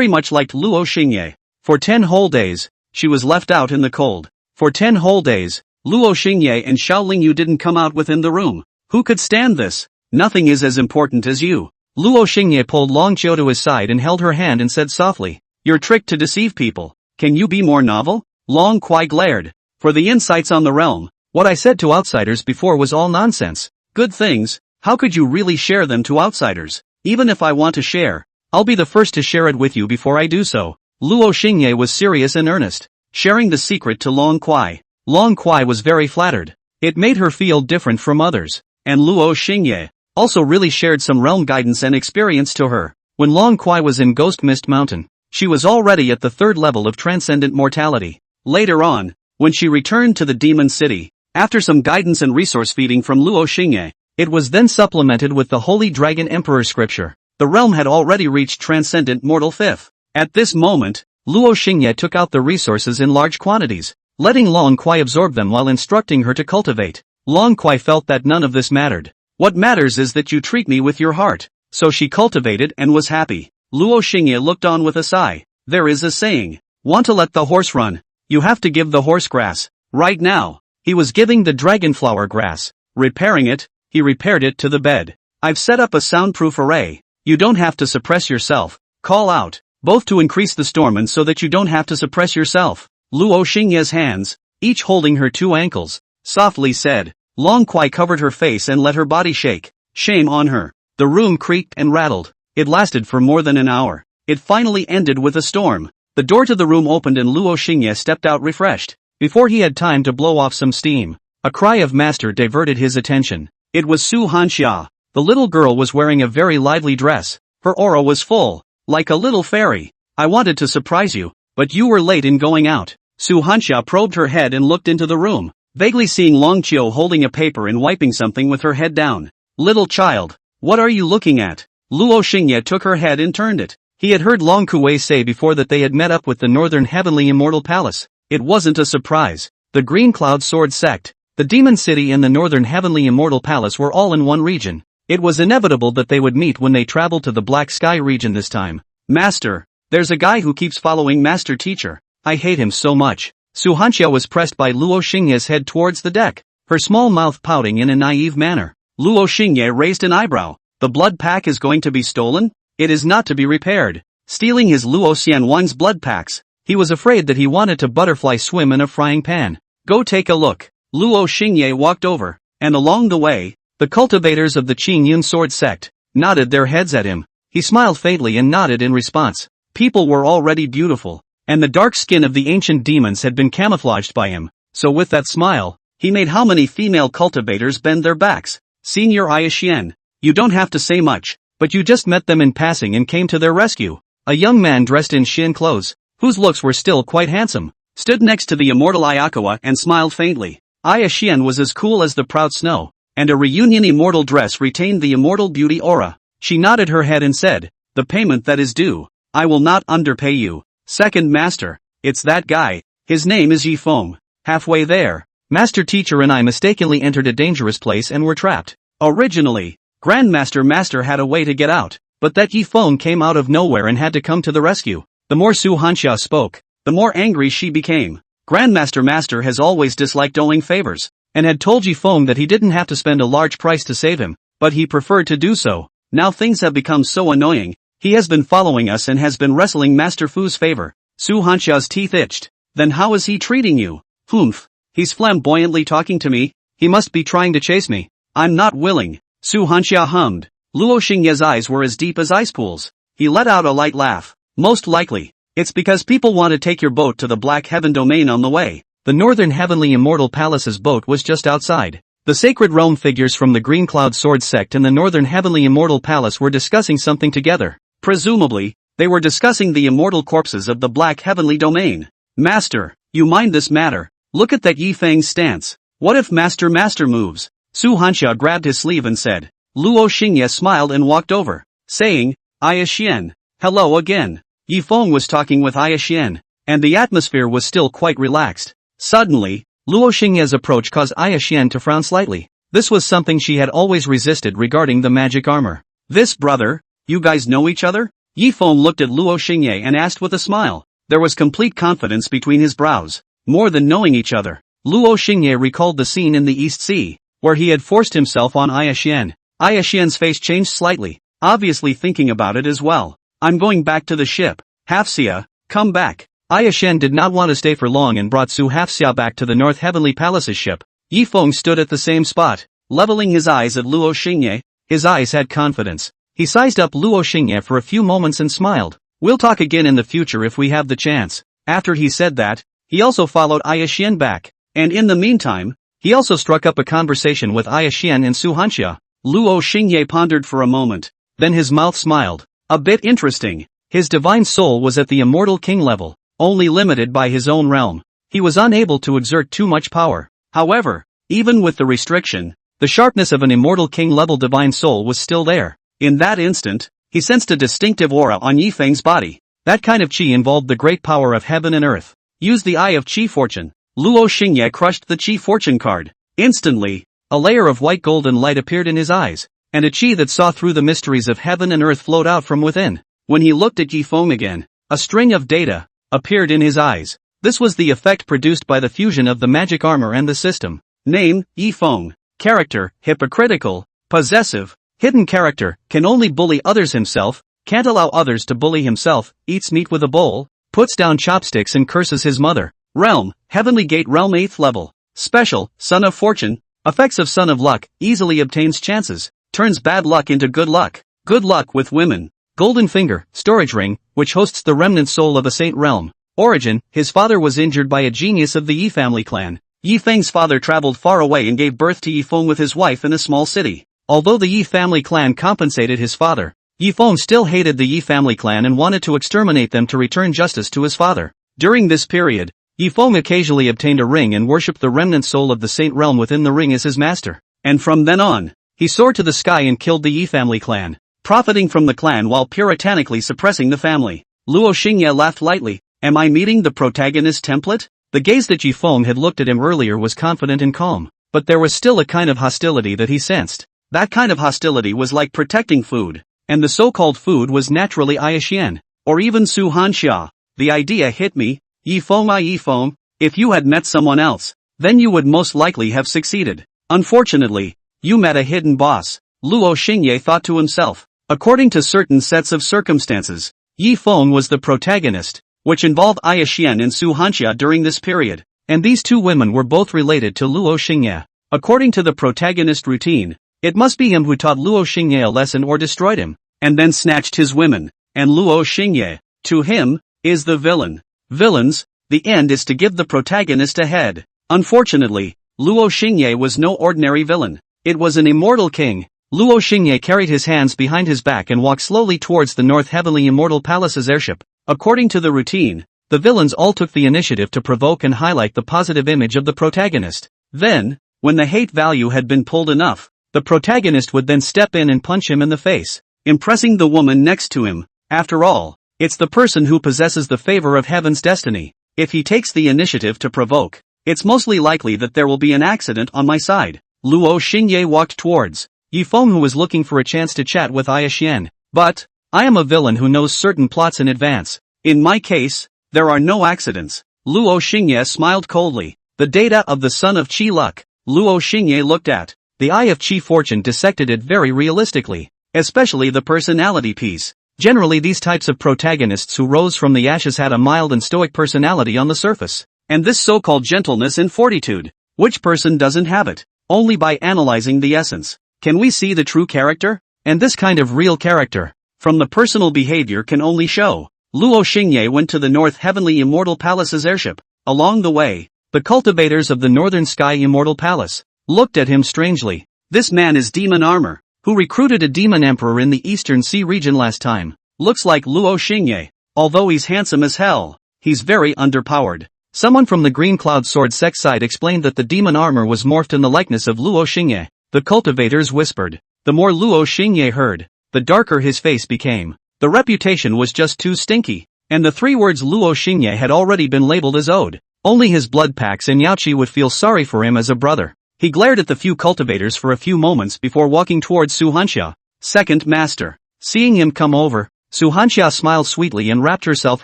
much liked Luo Xingye. For 10 whole days, she was left out in the cold. For 10 whole days, Luo Xingye and Xiao Lingyu didn't come out within the room. Who could stand this? Nothing is as important as you. Luo Xingye pulled Long Qiu to his side and held her hand and said softly, "Your trick to deceive people. Can you be more novel?" Long Kuai glared. For the insights on the realm, what I said to outsiders before was all nonsense. Good things, how could you really share them to outsiders? Even if I want to share, I'll be the first to share it with you before I do so. Luo Xingye was serious and earnest, sharing the secret to Long Kuai. Long Kuai was very flattered. It made her feel different from others. And Luo Xingye also really shared some realm guidance and experience to her. When Long Kuai was in Ghost Mist Mountain, she was already at the 3rd level of transcendent mortality. Later on, when she returned to the Demon City, after some guidance and resource feeding from Luo Xingye, it was then supplemented with the Holy Dragon Emperor scripture. The realm had already reached transcendent mortal 5th. At this moment, Luo Xingye took out the resources in large quantities, letting Long Kuai absorb them while instructing her to cultivate. Long Kuai felt that none of this mattered. What matters is that you treat me with your heart. So she cultivated and was happy. Luo Xingye looked on with a sigh. There is a saying, want to let the horse run, you have to give the horse grass. Right now, he was giving the dragonflower grass. Repairing it, he repaired it to the bed. I've set up a soundproof array. You don't have to suppress yourself. Call out, both to increase the storm and so that you don't have to suppress yourself. Luo Xingye's hands, each holding her 2 ankles, softly said. Long Kuai covered her face and let her body shake. Shame on her. The room creaked and rattled. It lasted for more than an hour. It finally ended with a storm. The door to the room opened and Luo Xingye stepped out refreshed. Before he had time to blow off some steam, a cry of master diverted his attention. It was Su Hanxia. The little girl was wearing a very lively dress. Her aura was full, like a little fairy. I wanted to surprise you, but you were late in going out. Su Hanxia probed her head and looked into the room, vaguely seeing Long Qiu holding a paper and wiping something with her head down. Little child, what are you looking at? Luo Xingye took her head and turned it. He had heard Long Kuei say before that they had met up with the Northern Heavenly Immortal Palace. It wasn't a surprise. The Green Cloud Sword Sect, the Demon City and the Northern Heavenly Immortal Palace were all in one region. It was inevitable that they would meet when they traveled to the Black Sky region this time. Master, there's a guy who keeps following Master Teacher. I hate him so much. Su Hanxia was pressed by Luo Xingye's head towards the deck, her small mouth pouting in a naive manner. Luo Xingye raised an eyebrow. The blood pack is going to be stolen? It is not to be repaired. Stealing his Luo Xianwang's blood packs. He was afraid that he wanted to butterfly swim in a frying pan. Go take a look. Luo Xingye walked over, and along the way, the cultivators of the Qingyun sword sect nodded their heads at him. He smiled faintly and nodded in response. People were already beautiful, and the dark skin of the ancient demons had been camouflaged by him, so with that smile, he made how many female cultivators bend their backs. Senior Aixian, you don't have to say much, but you just met them in passing and came to their rescue. A young man dressed in Xin clothes, whose looks were still quite handsome, stood next to the immortal Ayakawa and smiled faintly. Aixian was as cool as the proud snow, and a reunion immortal dress retained the immortal beauty aura. She nodded her head and said, the payment that is due. I will not underpay you. Second master, it's that guy. His name is Yifeng. Halfway there, master teacher and I mistakenly entered a dangerous place and were trapped. Originally, Grandmaster Master had a way to get out, but that Yifeng came out of nowhere and had to come to the rescue. The more Su Hanxia spoke, the more angry she became. Grandmaster Master has always disliked owing favors, and had told Yifeng that he didn't have to spend a large price to save him, but he preferred to do so. Now things have become so annoying. He has been following us and has been wrestling Master Fu's favor. Su Hanxia's teeth itched. Then how is he treating you? Humph. He's flamboyantly talking to me. He must be trying to chase me. I'm not willing. Su Hanxia hummed. Luo Xingye's eyes were as deep as ice pools. He let out a light laugh. Most likely, it's because people want to take your boat to the Black Heaven domain on the way. The Northern Heavenly Immortal Palace's boat was just outside. The Sacred Realm figures from the Green Cloud Sword sect and the Northern Heavenly Immortal Palace were discussing something together. Presumably, they were discussing the immortal corpses of the Black Heavenly domain. Master, you mind this matter? Look at that Yifeng's stance. What if Master moves? Su Hanxia grabbed his sleeve and said. Luo Xingye smiled and walked over, saying, Aixian. Hello again. Yifeng was talking with Aixian, and the atmosphere was still quite relaxed. Suddenly, Luo Xingye's approach caused Aixian to frown slightly. This was something she had always resisted regarding the magic armor. This brother? You guys know each other? Yifeng looked at Luo Xingye and asked with a smile. There was complete confidence between his brows. More than knowing each other, Luo Xingye recalled the scene in the East Sea, where he had forced himself on Aixian. Aixian's face changed slightly, obviously thinking about it as well. I'm going back to the ship. Hafxia, come back. Aixian did not want to stay for long and brought Su Hafxia back to the North Heavenly Palace's ship. Yifeng stood at the same spot, leveling his eyes at Luo Xingye. His eyes had confidence. He sized up Luo Xingye for a few moments and smiled. We'll talk again in the future if we have the chance. After he said that, he also followed Aixian back, and in the meantime, he also struck up a conversation with Aixian and Su Hanxia. Luo Xingye pondered for a moment, then his mouth smiled. A bit interesting. His divine soul was at the immortal king level, only limited by his own realm. He was unable to exert too much power. However, even with the restriction, the sharpness of an immortal king level divine soul was still there. In that instant, he sensed a distinctive aura on Yifeng's body. That kind of qi involved the great power of heaven and earth. Use the Eye of Qi Fortune. Luo Xingye crushed the Qi Fortune card. Instantly, a layer of white golden light appeared in his eyes, and a qi that saw through the mysteries of heaven and earth flowed out from within. When he looked at Yifeng again, a string of data appeared in his eyes. This was the effect produced by the fusion of the magic armor and the system. Name, Yifeng. Character, hypocritical, possessive, hidden character, can only bully others himself, can't allow others to bully himself, eats meat with a bowl, puts down chopsticks and curses his mother. Realm, Heavenly Gate Realm 8th level. Special, Son of Fortune. Effects of Son of Luck, easily obtains chances, turns bad luck into good luck. Good luck with women. Golden Finger, Storage Ring, which hosts the remnant soul of a saint realm. Origin, his father was injured by a genius of the Yi family clan. Yifeng's father traveled far away and gave birth to Yifeng with his wife in a small city. Although the Yi family clan compensated his father, Yifeng still hated the Yi family clan and wanted to exterminate them to return justice to his father. During this period, Yifeng occasionally obtained a ring and worshipped the remnant soul of the saint realm within the ring as his master. And from then on, he soared to the sky and killed the Yi family clan, profiting from the clan while puritanically suppressing the family. Luo Xingye laughed lightly. Am I meeting the protagonist template? The gaze that Yifeng had looked at him earlier was confident and calm, but there was still a kind of hostility that he sensed. That kind of hostility was like protecting food, and the so-called food was naturally Aixian, or even Su Hanxia. The idea hit me. Yi Feng, if you had met someone else, then you would most likely have succeeded. Unfortunately, you met a hidden boss, Luo Xingye thought to himself. According to certain sets of circumstances, Yi Feng was the protagonist, which involved Aya Xian and Su Hanxia during this period, and these two women were both related to Luo Xingye. According to the protagonist routine, it must be him who taught Luo Xingye a lesson or destroyed him, and then snatched his women, and Luo Xingye, to him, is the villain. Villains, the end is to give the protagonist a head. Unfortunately, Luo Xingye was no ordinary villain. It was an immortal king. Luo Xingye carried his hands behind his back and walked slowly towards the North Heavenly Immortal Palace's airship. According to the routine, the villains all took the initiative to provoke and highlight the positive image of the protagonist. Then, when the hate value had been pulled enough, the protagonist would then step in and punch him in the face, impressing the woman next to him. After all, it's the person who possesses the favor of heaven's destiny. If he takes the initiative to provoke, it's mostly likely that there will be an accident on my side. Luo Xingye walked towards Yi Feng, who was looking for a chance to chat with Aya Xian. But, I am a villain who knows certain plots in advance. In my case, there are no accidents. Luo Xingye smiled coldly. The data of the son of Qi luck. Luo Xingye looked at the eye of Qi fortune, dissected it very realistically, especially the personality piece. Generally, these types of protagonists who rose from the ashes had a mild and stoic personality on the surface, and this so-called gentleness and fortitude. Which person doesn't have it? Only by analyzing the essence can we see the true character, and this kind of real character from the personal behavior can only show. Luo Xingye went to the North Heavenly Immortal Palace's airship. Along the way, the cultivators of the Northern Sky Immortal Palace looked at him strangely. This man is Demon Armor, who recruited a demon emperor in the Eastern Sea region last time. Looks like Luo Xingye. Although he's handsome as hell, he's very underpowered. Someone from the Green Cloud Sword sect side explained that the demon armor was morphed in the likeness of Luo Xingye. The cultivators whispered. The more Luo Xingye heard, the darker his face became. The reputation was just too stinky, and the three words Luo Xingye had already been labeled as owed. Only his blood packs and Yaoqi would feel sorry for him as a brother. He glared at the few cultivators for a few moments before walking towards Su Hanxia, second master. Seeing him come over, Su Hanxia smiled sweetly and wrapped herself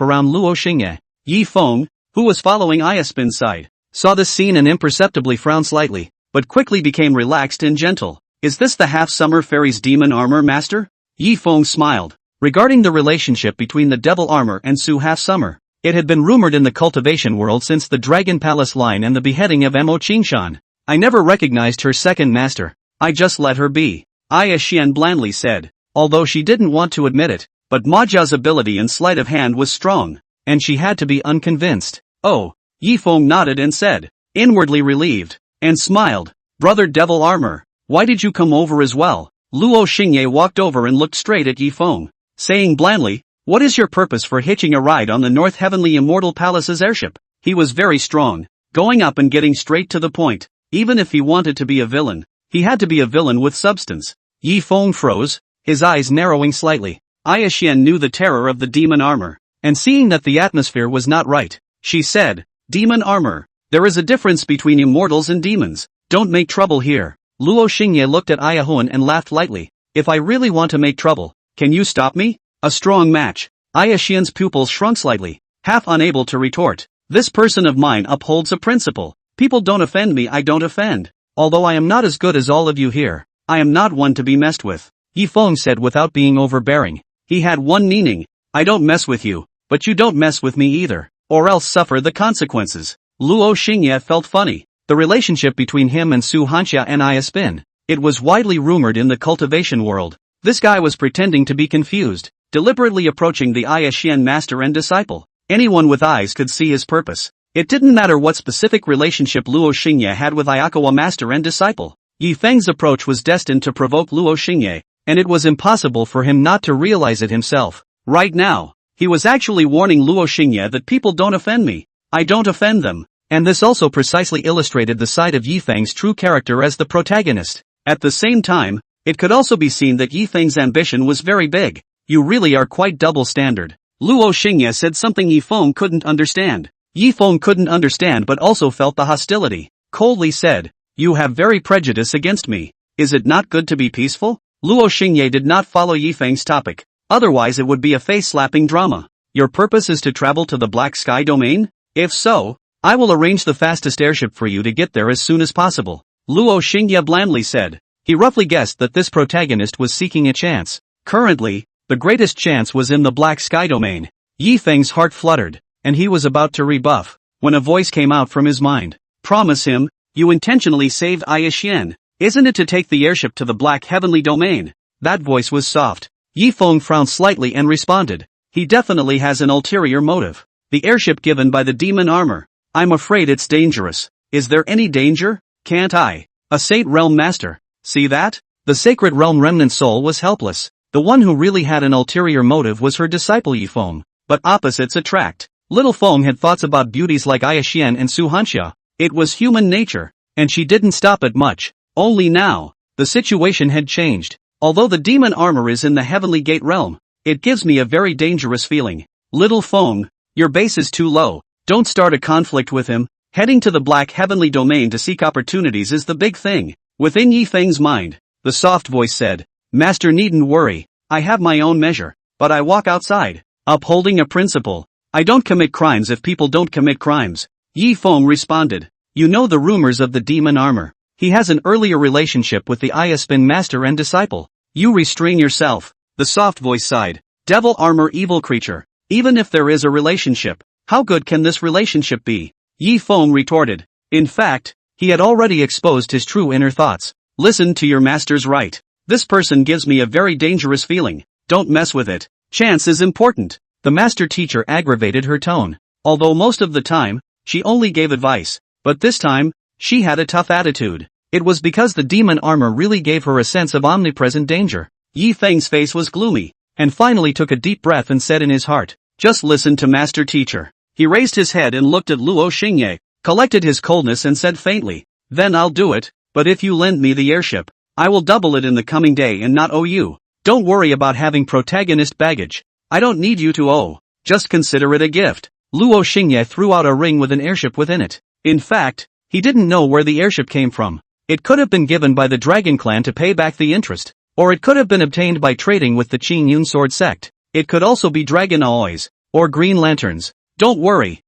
around Luo Xingye. Yi Feng, who was following Ayaspin's side, saw this scene and imperceptibly frowned slightly, but quickly became relaxed and gentle. Is this the half-summer fairy's demon armor master? Yi Feng smiled. Regarding the relationship between the devil armor and Su Half-Summer, it had been rumored in the cultivation world since the Dragon Palace line and the beheading of Mo Qingshan. I never recognized her second master. I just let her be, Aya Xian blandly said, although she didn't want to admit it, but Ma Jia's ability and sleight of hand was strong, and she had to be unconvinced. Oh, Yi Feng nodded and said, inwardly relieved, and smiled, Brother Devil Armor, why did you come over as well? Luo Xingye walked over and looked straight at Yi Feng, saying blandly, what is your purpose for hitching a ride on the North Heavenly Immortal Palace's airship? He was very strong, going up and getting straight to the point. Even if he wanted to be a villain, he had to be a villain with substance. Yi Feng froze, his eyes narrowing slightly. Aya Xian knew the terror of the demon armor, and seeing that the atmosphere was not right, she said, Demon armor, there is a difference between immortals and demons. Don't make trouble here. Luo Xingye looked at Aya Huan and laughed lightly. If I really want to make trouble, can you stop me? A strong match. Aya Xian's pupils shrunk slightly, half unable to retort. This person of mine upholds a principle. People don't offend me, I don't offend. Although I am not as good as all of you here, I am not one to be messed with. Yi Feng said without being overbearing. He had one meaning. I don't mess with you, but you don't mess with me either, or else suffer the consequences. Luo Xingye felt funny. The relationship between him and Su Hanxia and Ayaspin. It was widely rumored in the cultivation world. This guy was pretending to be confused, deliberately approaching the Aya Xian master and disciple. Anyone with eyes could see his purpose. It didn't matter what specific relationship Luo Xingye had with Ayakawa master and disciple. Yi Feng's approach was destined to provoke Luo Xingye, and it was impossible for him not to realize it himself. Right now, he was actually warning Luo Xingye that people don't offend me. I don't offend them. And this also precisely illustrated the side of Yi Feng's true character as the protagonist. At the same time, it could also be seen that Yi Feng's ambition was very big. You really are quite double standard. Luo Xingye said something Yi Feng couldn't understand. Yi Feng couldn't understand but also felt the hostility. Coldly said, you have very prejudice against me. Is it not good to be peaceful? Luo Xingye did not follow Yi Feng's topic. Otherwise it would be a face-slapping drama. Your purpose is to travel to the Black Sky domain? If so, I will arrange the fastest airship for you to get there as soon as possible, Luo Xingye blandly said. He roughly guessed that this protagonist was seeking a chance. Currently, the greatest chance was in the black sky domain. Yi Feng's heart fluttered, and he was about to rebuff, when a voice came out from his mind. Promise him, you intentionally saved Aishian, isn't it, to take the airship to the black heavenly domain? That voice was soft. Yi Feng frowned slightly and responded. He definitely has an ulterior motive. The airship given by the demon armor. I'm afraid it's dangerous. Is there any danger? Can't I? A Saint Realm Master. See that? The Sacred Realm Remnant Soul was helpless. The one who really had an ulterior motive was her disciple Yi Feng. But opposites attract. Little Feng had thoughts about beauties like Aishian and Su Hanxia. It was human nature, and she didn't stop at much. Only now, the situation had changed. Although the demon armor is in the Heavenly Gate realm, it gives me a very dangerous feeling. Little Feng, your base is too low. Don't start a conflict with him. Heading to the black heavenly domain to seek opportunities is the big thing. Within Yi Feng's mind, the soft voice said, Master needn't worry. I have my own measure, but I walk outside, upholding a principle. I don't commit crimes if people don't commit crimes. Yi Feng responded. You know the rumors of the demon armor. He has an earlier relationship with the Ayaspin master and disciple. You restrain yourself. The soft voice sighed. Devil armor evil creature. Even if there is a relationship, how good can this relationship be? Yi Feng retorted. In fact, he had already exposed his true inner thoughts. Listen to your master's right. This person gives me a very dangerous feeling. Don't mess with it. Chance is important. The master teacher aggravated her tone. Although most of the time, she only gave advice. But this time, she had a tough attitude. It was because the demon armor really gave her a sense of omnipresent danger. Yi Feng's face was gloomy, and finally took a deep breath and said in his heart, just listen to master teacher. He raised his head and looked at Luo Xingye, collected his coldness and said faintly, then I'll do it, but if you lend me the airship, I will double it in the coming day and not owe you. Don't worry about having protagonist baggage. I don't need you to owe. Just consider it a gift. Luo Xingye threw out a ring with an airship within it. In fact, he didn't know where the airship came from. It could have been given by the Dragon Clan to pay back the interest, or it could have been obtained by trading with the Qing Yun Sword sect. It could also be dragon alloys, or green lanterns. Don't worry,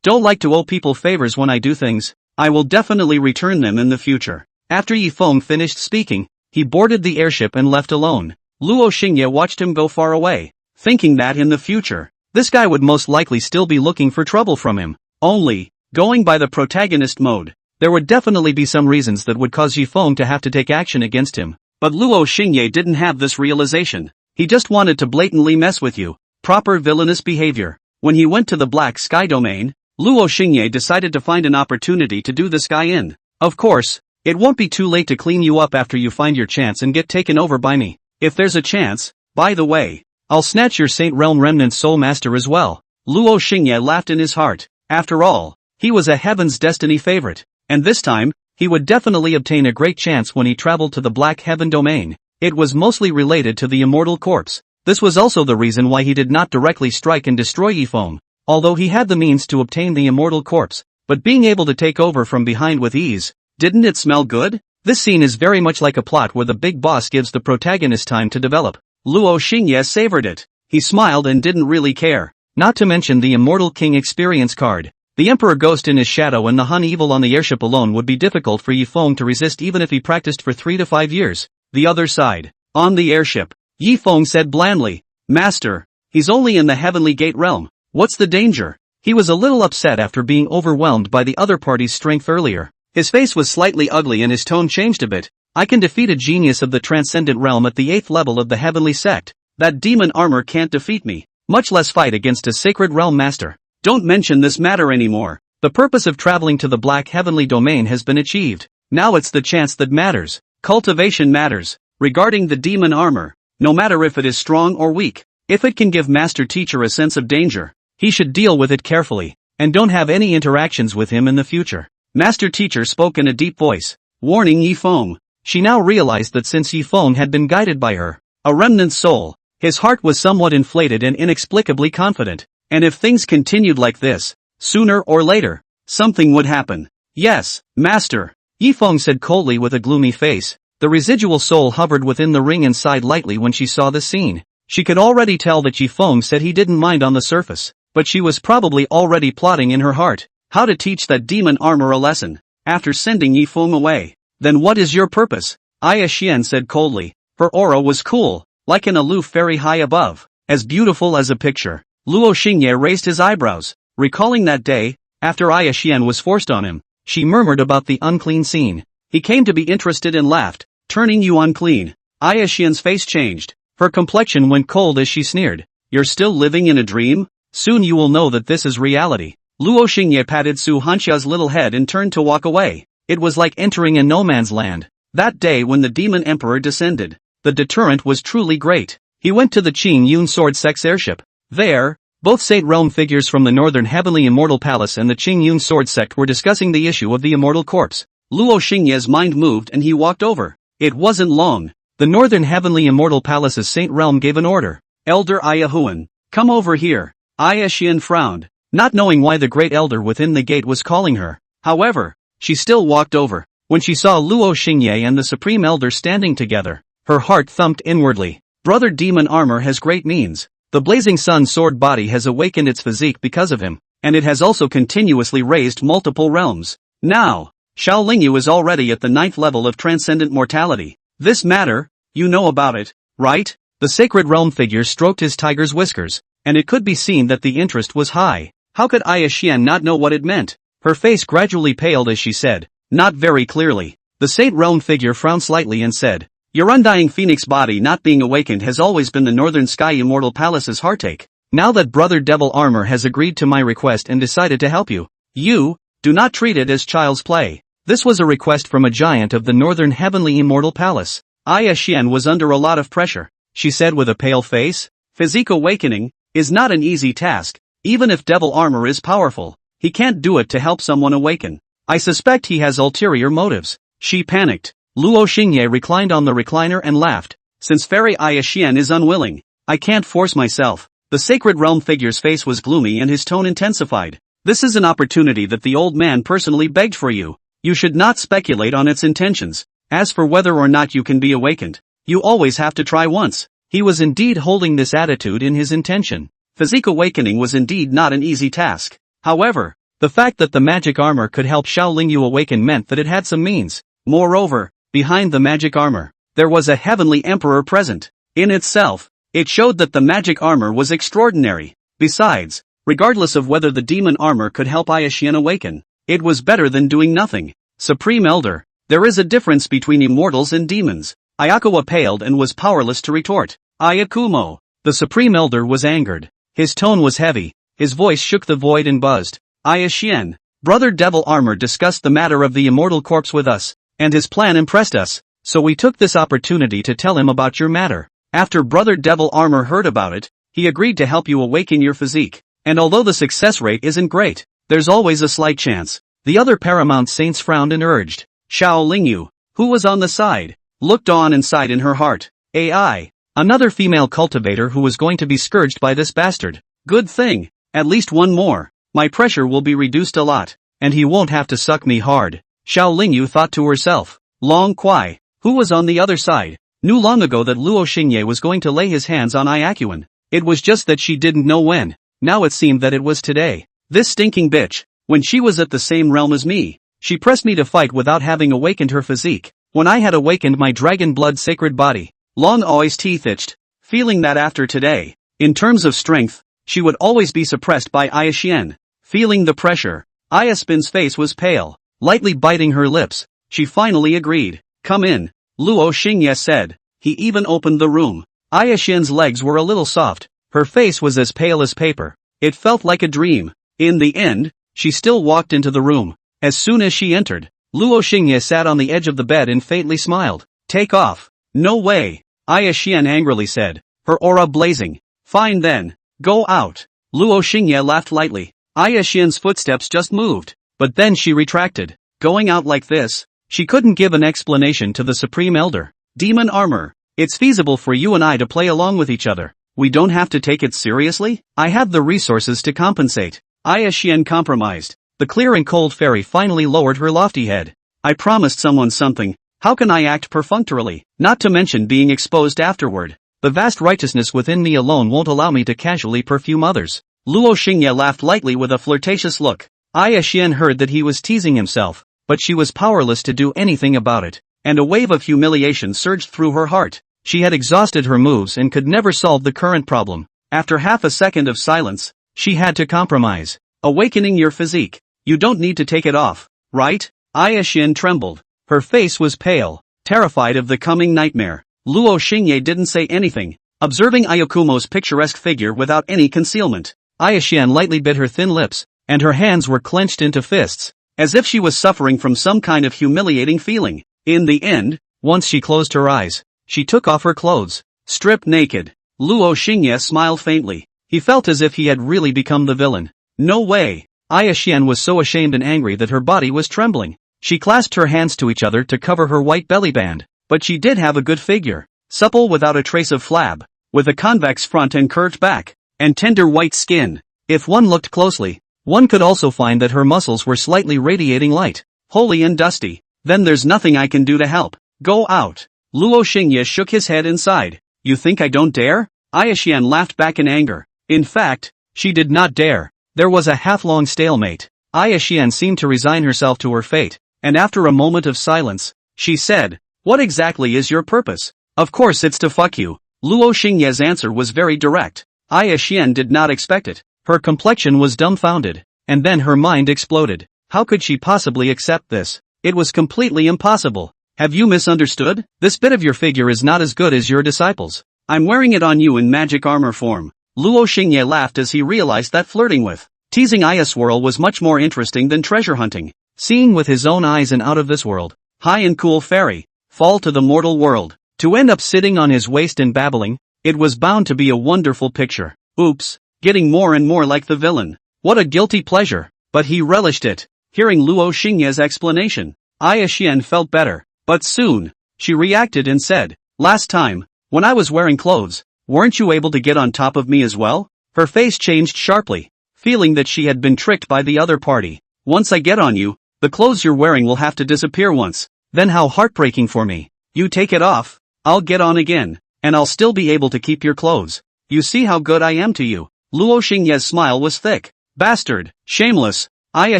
don't like to owe people favors when I do things. I will definitely return them in the future. After Yi Feng finished speaking, he boarded the airship and left alone. Luo Xingye watched him go far away, thinking that in the future, this guy would most likely still be looking for trouble from him. Only, going by the protagonist mode, there would definitely be some reasons that would cause Yi Feng to have to take action against him. But Luo Xingye didn't have this realization. He just wanted to blatantly mess with you. Proper villainous behavior. When he went to the black sky domain, Luo Xingye decided to find an opportunity to do this guy in. Of course, it won't be too late to clean you up after you find your chance and get taken over by me. If there's a chance, by the way, I'll snatch your Saint Realm Remnant Soul Master as well. Luo Xingye laughed in his heart. After all, he was a Heaven's Destiny favorite, and this time, he would definitely obtain a great chance when he traveled to the Black Heaven domain. It was mostly related to the immortal corpse. This was also the reason why he did not directly strike and destroy Yi Feng, although he had the means to obtain the immortal corpse, but being able to take over from behind with ease. Didn't it smell good? This scene is very much like a plot where the big boss gives the protagonist time to develop. Luo Xingye savored it. He smiled and didn't really care. Not to mention the Immortal King experience card. The Emperor Ghost in his shadow and the Hun Evil on the airship alone would be difficult for Yi Feng to resist even if he practiced for 3 to 5 years. The other side. On the airship, Yi Feng said blandly, Master, he's only in the Heavenly Gate realm. What's the danger? He was a little upset after being overwhelmed by the other party's strength earlier. His face was slightly ugly and his tone changed a bit. I can defeat a genius of the Transcendent Realm at the 8th level of the Heavenly Sect. That demon armor can't defeat me, much less fight against a Sacred Realm Master. Don't mention this matter anymore. The purpose of traveling to the Black Heavenly Domain has been achieved. Now it's the chance that matters. Cultivation matters. Regarding the demon armor, no matter if it is strong or weak, if it can give Master Teacher a sense of danger, he should deal with it carefully, and don't have any interactions with him in the future. Master Teacher spoke in a deep voice, warning Yi Feng. She now realized that since Yi Feng had been guided by her, a remnant soul, his heart was somewhat inflated and inexplicably confident, and if things continued like this, sooner or later, something would happen. Yes, Master, Yi Feng said coldly with a gloomy face. The residual soul hovered within the ring and sighed lightly when she saw the scene. She could already tell that Yi Feng said he didn't mind on the surface. but she was probably already plotting in her heart how to teach that demon armor a lesson, after sending Yi Feng away. Then what is your purpose? Aya Xian said coldly. Her aura was cool, like an aloof fairy high above, as beautiful as a picture. Luo Xingye raised his eyebrows, recalling that day, after Aya Xian was forced on him. She murmured about the unclean scene. He came to be interested and laughed, turning you unclean. Aya Xian's face changed. Her complexion went cold as she sneered. You're still living in a dream? Soon you will know that this is reality. Luo Xingye patted Su Hanxia's little head and turned to walk away. It was like entering a no man's land. That day when the demon emperor descended, the deterrent was truly great. He went to the Qing Yun Sword Sect's airship. There, both Saint Realm figures from the Northern Heavenly Immortal Palace and the Qing Yun Sword Sect were discussing the issue of the immortal corpse. Luo Xingye's mind moved and he walked over. It wasn't long. The Northern Heavenly Immortal Palace's Saint Realm gave an order. Elder Aya Huan, come over here. Aya Xian frowned, not knowing why the great elder within the gate was calling her. However, she still walked over. When she saw Luo Xingye and the Supreme Elder standing together, her heart thumped inwardly. Brother Demon Armor has great means. The Blazing Sun sword body has awakened its physique because of him, and it has also continuously raised multiple realms. Now, Xiao Lingyu is already at the 9th level of transcendent mortality. This matter, you know about it, right? The Sacred Realm figure stroked his tiger's whiskers, and it could be seen that the interest was high. How could Aya Xian not know what it meant? Her face gradually paled as she said, not very clearly. The Saint Realm figure frowned slightly and said, your undying phoenix body not being awakened has always been the Northern Sky Immortal Palace's heartache. Now that Brother Devil Armor has agreed to my request and decided to help you, do not treat it as child's play. This was a request from a giant of the Northern Heavenly Immortal Palace. Aya Xian was under a lot of pressure. She said with a pale face, physique awakening is not an easy task. Even if Devil Armor is powerful, he can't do it to help someone awaken. I suspect he has ulterior motives. She panicked. Luo Xingye reclined on the recliner and laughed. Since Fairy Aya Xian is unwilling, I can't force myself. The Sacred Realm figure's face was gloomy and his tone intensified. This is an opportunity that the old man personally begged for you. You should not speculate on its intentions. As for whether or not you can be awakened, you always have to try once. He was indeed holding this attitude in his intention. Physique awakening was indeed not an easy task. However, the fact that the magic armor could help Xiao Lingyu awaken meant that it had some means. Moreover, behind the magic armor, there was a heavenly emperor present. In itself, it showed that the magic armor was extraordinary. Besides, regardless of whether the demon armor could help Aya Xian awaken, it was better than doing nothing. Supreme Elder, there is a difference between immortals and demons. Ayakawa paled and was powerless to retort. Ayakumo. The Supreme Elder was angered. His tone was heavy, his voice shook the void and buzzed. Aya Xian, Brother Devil Armor discussed the matter of the immortal corpse with us, and his plan impressed us, so we took this opportunity to tell him about your matter. After Brother Devil Armor heard about it, he agreed to help you awaken your physique, and although the success rate isn't great, there's always a slight chance. The other Paramount Saints frowned and urged. Xiao Lingyu, who was on the side, looked on and sighed in her heart. AI, another female cultivator who was going to be scourged by this bastard. Good thing, at least one more. My pressure will be reduced a lot, and he won't have to suck me hard. Xiao Lingyu thought to herself. Long Kuai, who was on the other side, knew long ago that Luo Xingye was going to lay his hands on Iakuan. It was just that she didn't know when. Now it seemed that it was today. This stinking bitch, when she was at the same realm as me, she pressed me to fight without having awakened her physique. When I had awakened my dragon blood sacred body, Long Oi's teeth itched, feeling that after today, in terms of strength, she would always be suppressed by Aya Xian. Feeling the pressure, Aya Spin's face was pale, lightly biting her lips. She finally agreed. Come in, Luo Xingye said. He even opened the room. Aya Xian's legs were a little soft, her face was as pale as paper. It felt like a dream. In the end, she still walked into the room. As soon as she entered, Luo Xingye sat on the edge of the bed and faintly smiled. Take off. No way, Aya Xian angrily said, her aura blazing. Fine then, go out. Luo Xingye laughed lightly. Aya Xian's footsteps just moved, but then she retracted. Going out like this? She couldn't give an explanation to the Supreme Elder. Demon Armor, it's feasible for you and I to play along with each other. We don't have to take it seriously? I have the resources to compensate. Aya Xian compromised. The clear and cold fairy finally lowered her lofty head. I promised someone something. How can I act perfunctorily, not to mention being exposed afterward? The vast righteousness within me alone won't allow me to casually perfume others. Luo Xingye laughed lightly with a flirtatious look. Aya Xian heard that he was teasing himself, but she was powerless to do anything about it, and a wave of humiliation surged through her heart. She had exhausted her moves and could never solve the current problem. After half a second of silence, she had to compromise. Awakening your physique. You don't need to take it off, right? Aya Xian trembled. Her face was pale, terrified of the coming nightmare. Luo Xingye didn't say anything, observing Ayakumo's picturesque figure without any concealment. Aya Xian lightly bit her thin lips, and her hands were clenched into fists, as if she was suffering from some kind of humiliating feeling. In the end, once she closed her eyes, she took off her clothes. Stripped naked, Luo Xingye smiled faintly. He felt as if he had really become the villain. No way! Aya Xian was so ashamed and angry that her body was trembling. She clasped her hands to each other to cover her white belly band, but she did have a good figure, supple without a trace of flab, with a convex front and curved back, and tender white skin. If one looked closely, one could also find that her muscles were slightly radiating light, holy and dusty. Then there's nothing I can do to help. Go out. Luo Xingye shook his head inside. You think I don't dare? Aya Xian laughed back in anger. In fact, she did not dare. There was a half-long stalemate. Aya Xian seemed to resign herself to her fate, and after a moment of silence, she said, "What exactly is your purpose?" "Of course it's to fuck you." Luo Xingye's answer was very direct. Aya Xian did not expect it. Her complexion was dumbfounded, and then her mind exploded. How could she possibly accept this? It was completely impossible. Have you misunderstood? This bit of your figure is not as good as your disciples. I'm wearing it on you in magic armor form. Luo Xingye laughed as he realized that flirting with, teasing Aya Swirl was much more interesting than treasure hunting. Seeing with his own eyes an out of this world, high and cool fairy, fall to the mortal world, to end up sitting on his waist and babbling, it was bound to be a wonderful picture. Oops, getting more and more like the villain. What a guilty pleasure, but he relished it. Hearing Luo Xingye's explanation, Aya Xian felt better, but soon, she reacted and said, "Last time, when I was wearing clothes, weren't you able to get on top of me as well?" Her face changed sharply, feeling that she had been tricked by the other party. "Once I get on you, the clothes you're wearing will have to disappear once. Then how heartbreaking for me. You take it off, I'll get on again, and I'll still be able to keep your clothes. You see how good I am to you." Luo Xingye's smile was thick. Bastard, shameless. Aya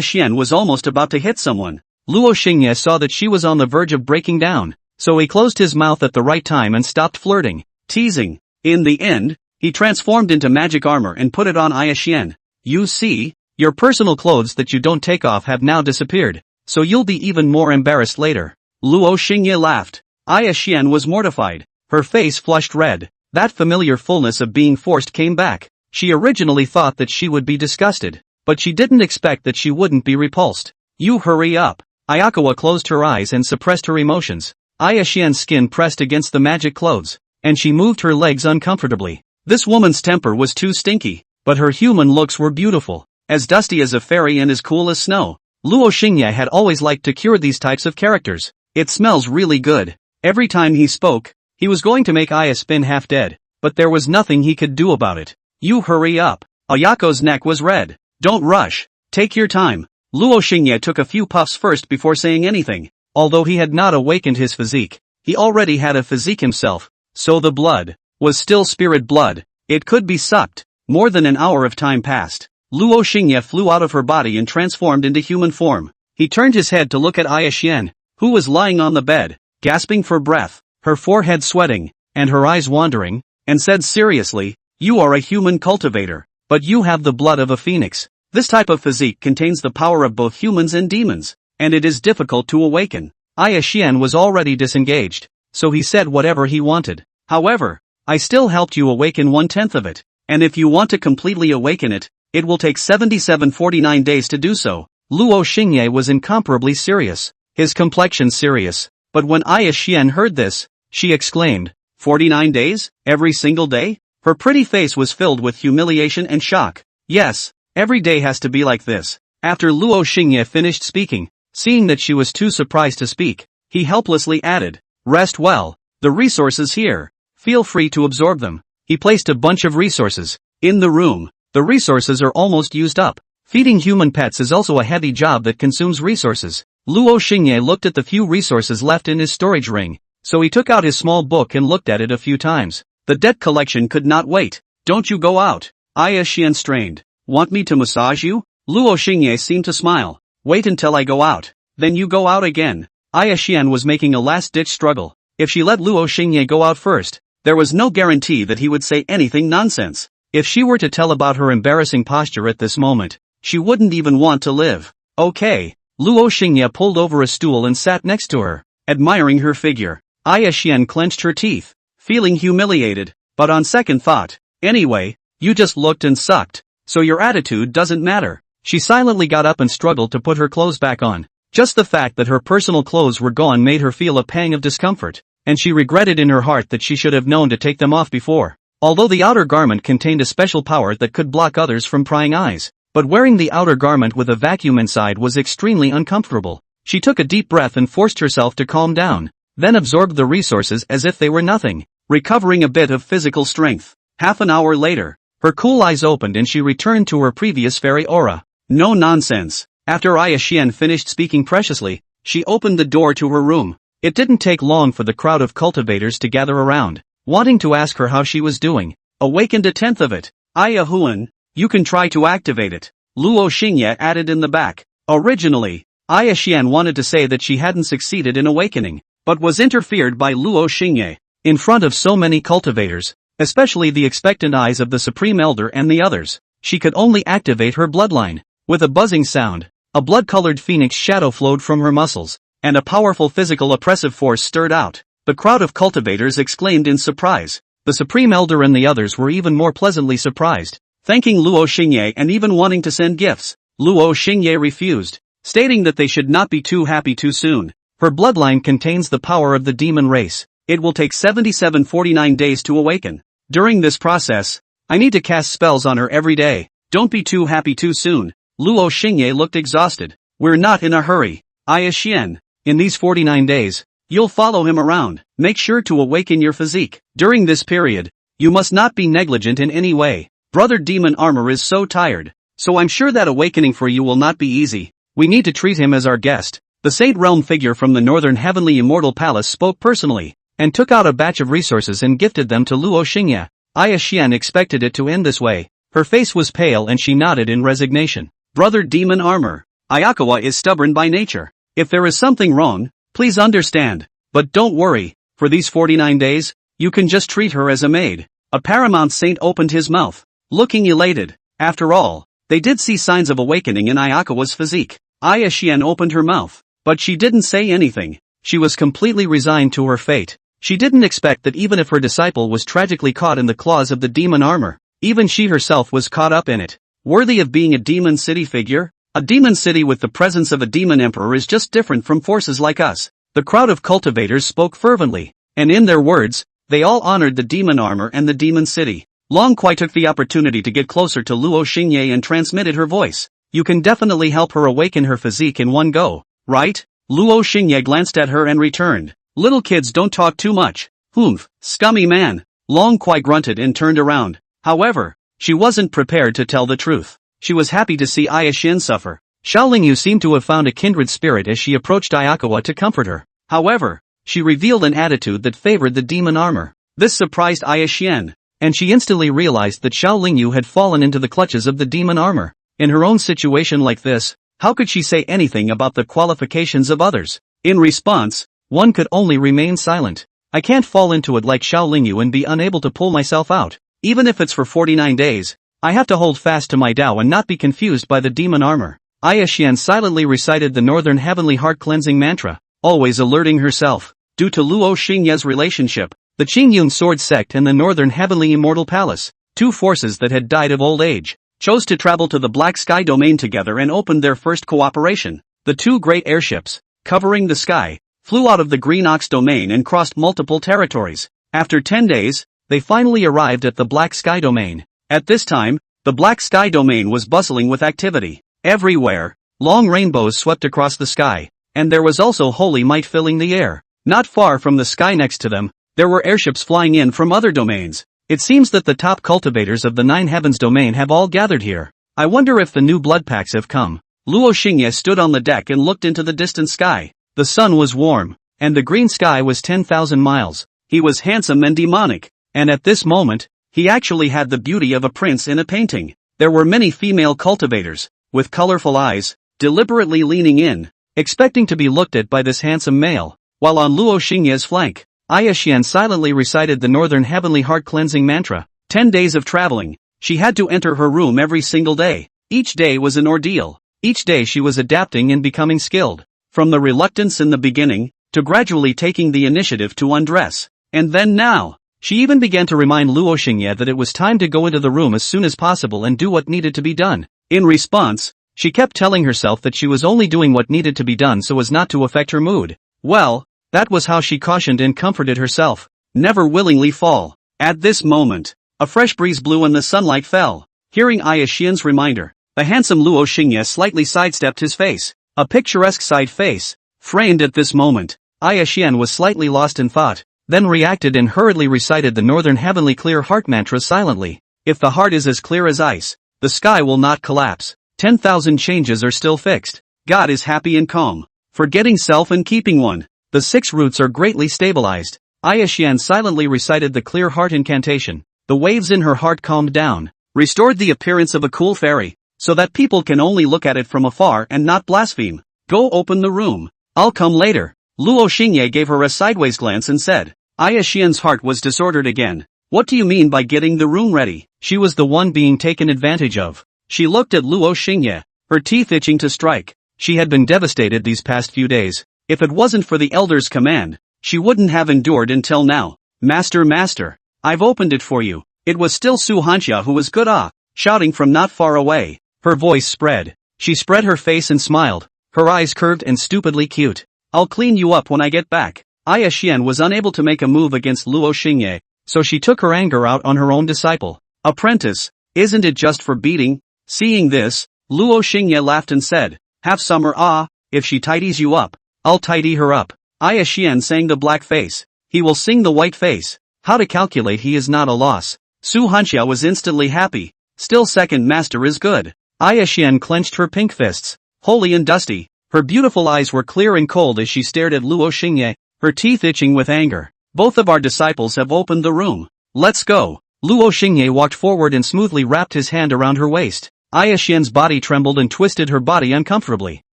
Xian was almost about to hit someone. Luo Xingye saw that she was on the verge of breaking down, so he closed his mouth at the right time and stopped flirting, teasing. In the end, he transformed into magic armor and put it on Aya Xian. "You see, your personal clothes that you don't take off have now disappeared, so you'll be even more embarrassed later." Luo Xingye laughed. Aya Xian was mortified. Her face flushed red. That familiar fullness of being forced came back. She originally thought that she would be disgusted, but she didn't expect that she wouldn't be repulsed. "You hurry up." Ayakawa closed her eyes and suppressed her emotions. Aya Xian's skin pressed against the magic clothes, and she moved her legs uncomfortably. This woman's temper was too stinky, but her human looks were beautiful, as dusty as a fairy and as cool as snow. Luo Xingye had always liked to cure these types of characters. "It smells really good." Every time he spoke, he was going to make Aya spin half dead, but there was nothing he could do about it. "You hurry up." Ayako's neck was red. "Don't rush. Take your time." Luo Xingye took a few puffs first before saying anything. Although he had not awakened his physique, he already had a physique himself, so the blood was still spirit blood. It could be sucked. More than an hour of time passed. Luo Xingye flew out of her body and transformed into human form. He turned his head to look at Aya Xian, who was lying on the bed, gasping for breath, her forehead sweating, and her eyes wandering, and said seriously, "You are a human cultivator, but you have the blood of a phoenix. This type of physique contains the power of both humans and demons, and it is difficult to awaken." Aya Xian was already disengaged, so he said whatever he wanted. "However, I still helped you awaken 1/10 of it, and if you want to completely awaken it, it will take 7749 days to do so." Luo Xingye was incomparably serious, his complexion serious, but when Aya Xian heard this, she exclaimed, 49 days? Every single day?" Her pretty face was filled with humiliation and shock. "Yes, every day has to be like this." After Luo Xingye finished speaking, seeing that she was too surprised to speak, he helplessly added, "Rest well, the resources here. Feel free to absorb them." He placed a bunch of resources in the room. The resources are almost used up. Feeding human pets is also a heavy job that consumes resources. Luo Xingye looked at the few resources left in his storage ring, so he took out his small book and looked at it a few times. The debt collection could not wait. "Don't you go out." Aya Xian strained. Want me to massage you? Luo Xingye seemed to smile. Wait until I go out. Then you go out again. Aya Xian was making a last-ditch struggle. If she let Luo Xingye go out first, there was no guarantee that he would say anything nonsense. If she were to tell about her embarrassing posture at this moment, she wouldn't even want to live. Okay. Luo Xingye pulled over a stool and sat next to her, admiring her figure. Aya Xian clenched her teeth, feeling humiliated, but on second thought, anyway, you just looked and sucked, so your attitude doesn't matter. She silently got up and struggled to put her clothes back on. Just the fact that her personal clothes were gone made her feel a pang of discomfort, and she regretted in her heart that she should have known to take them off before. Although the outer garment contained a special power that could block others from prying eyes, but wearing the outer garment with a vacuum inside was extremely uncomfortable. She took a deep breath and forced herself to calm down, then absorbed the resources as if they were nothing, recovering a bit of physical strength. Half an hour later, her cool eyes opened and she returned to her previous fairy aura. No nonsense. After Aya Xian finished speaking preciously, she opened the door to her room. It didn't take long for the crowd of cultivators to gather around, wanting to ask her how she was doing. Awakened a tenth of it. Aya Huan, you can try to activate it. Luo Xingye added in the back. Originally, Aya Xian wanted to say that she hadn't succeeded in awakening, but was interfered by Luo Xingye. In front of so many cultivators, especially the expectant eyes of the Supreme Elder and the others, she could only activate her bloodline. With a buzzing sound, a blood-colored phoenix shadow flowed from her muscles, and a powerful physical oppressive force stirred out. The crowd of cultivators exclaimed in surprise. The Supreme Elder and the others were even more pleasantly surprised, thanking Luo Xingye and even wanting to send gifts. Luo Xingye refused, stating that they should not be too happy too soon. Her bloodline contains the power of the demon race. It will take 49 days to awaken. During this process, I need to cast spells on her every day. Don't be too happy too soon. Luo Xingye looked exhausted. We're not in a hurry. Aya Xian, in these 49 days, you'll follow him around. Make sure to awaken your physique. During this period, you must not be negligent in any way. Brother Demon Armor is so tired, so I'm sure that awakening for you will not be easy. We need to treat him as our guest. The Saint Realm figure from the Northern Heavenly Immortal Palace spoke personally, and took out a batch of resources and gifted them to Luo Xingye. Aya Xian expected it to end this way. Her face was pale and she nodded in resignation. Brother Demon Armor, Ayakawa is stubborn by nature. If there is something wrong, please understand. But don't worry, for these 49 days, you can just treat her as a maid. A paramount saint opened his mouth, looking elated. After all, they did see signs of awakening in Ayakawa's physique. Aya Xian opened her mouth, but she didn't say anything. She was completely resigned to her fate. She didn't expect that even if her disciple was tragically caught in the claws of the demon armor, even she herself was caught up in it. Worthy of being a demon city figure? A demon city with the presence of a demon emperor is just different from forces like us. The crowd of cultivators spoke fervently, and in their words, they all honored the demon armor and the demon city. Long Kuai took the opportunity to get closer to Luo Xingye and transmitted her voice. You can definitely help her awaken her physique in one go, right? Luo Xingye glanced at her and returned. Little kids don't talk too much. Humph, scummy man. Long Kuai grunted and turned around. However, she wasn't prepared to tell the truth. She was happy to see Aya Xian suffer. Xiao Lingyu seemed to have found a kindred spirit as she approached Ayakawa to comfort her. However, she revealed an attitude that favored the demon armor. This surprised Aya Xian, and she instantly realized that Xiao Lingyu had fallen into the clutches of the demon armor. In her own situation like this, how could she say anything about the qualifications of others? In response, one could only remain silent. I can't fall into it like Xiao Lingyu and be unable to pull myself out. Even if it's for 49 days, I have to hold fast to my Tao and not be confused by the demon armor. Aya Xian silently recited the Northern Heavenly Heart Cleansing Mantra, always alerting herself. Due to Luo Xingye's relationship, the Qingyun Sword Sect and the Northern Heavenly Immortal Palace, two forces that had died of old age, chose to travel to the Black Sky domain together and opened their first cooperation. The two great airships, covering the sky, flew out of the Green Ox domain and crossed multiple territories. After 10 days, they finally arrived at the Black Sky domain. At this time, the Black Sky domain was bustling with activity. Everywhere, long rainbows swept across the sky, and there was also holy might filling the air. Not far from the sky next to them, there were airships flying in from other domains. It seems that the top cultivators of the Nine Heavens domain have all gathered here. I wonder if the new blood packs have come. Luo Xingye stood on the deck and looked into the distant sky. The sun was warm, and the green sky was 10,000 miles. He was handsome and demonic. And at this moment, he actually had the beauty of a prince in a painting. there were many female cultivators, with colorful eyes, deliberately leaning in, expecting to be looked at by this handsome male, while on Luo Xingye's flank, Aya Xian silently recited the northern heavenly heart-cleansing mantra. 10 days of traveling. She had to enter her room every single day. Each day was an ordeal. Each day she was adapting and becoming skilled. From the reluctance in the beginning, to gradually taking the initiative to undress. And then now, she even began to remind Luo Xingye that it was time to go into the room as soon as possible and do what needed to be done. In response, she kept telling herself that she was only doing what needed to be done so as not to affect her mood. Well, that was how she cautioned and comforted herself. Never willingly fall. At this moment, a fresh breeze blew and the sunlight fell. Hearing Aya Xian's reminder, the handsome Luo Xingye slightly sidestepped his face. A picturesque side face, framed at this moment. Aya Xian was slightly lost in thought, then reacted and hurriedly recited the northern heavenly clear heart mantra silently. If the heart is as clear as ice, the sky will not collapse. 10,000 changes are still fixed. God is happy and calm. Forgetting self and keeping one. The 6 roots are greatly stabilized. Aya Xian silently recited the clear heart incantation. The waves in her heart calmed down, restored the appearance of a cool fairy, so that people can only look at it from afar and not blaspheme. Go open the room. I'll come later. Luo Xingye gave her a sideways glance and said. Aya Xian's heart was disordered again. What do you mean by getting the room ready? She was the one being taken advantage of. She looked at Luo Xingye, her teeth itching to strike. She had been devastated these past few days. If it wasn't for the elder's command, she wouldn't have endured until now. Master, I've opened it for you. It was still Su Hanxia who was good shouting from not far away. Her voice spread. She spread her face and smiled, her eyes curved and stupidly cute. I'll clean you up when I get back. Aya Xian was unable to make a move against Luo Xingye, so she took her anger out on her own disciple. Apprentice, isn't it just for beating? Seeing this, Luo Xingye laughed and said, have some or if she tidies you up, I'll tidy her up. Aya Xian sang the black face. He will sing the white face. How to calculate he is not a loss. Su Hanxia was instantly happy. Still second master is good. Aya Xian clenched her pink fists, holy and dusty. Her beautiful eyes were clear and cold as she stared at Luo Xingye, her teeth itching with anger. Both of our disciples have opened the room. Let's go. Luo Xingye walked forward and smoothly wrapped his hand around her waist. Aya Xian's body trembled and twisted her body uncomfortably,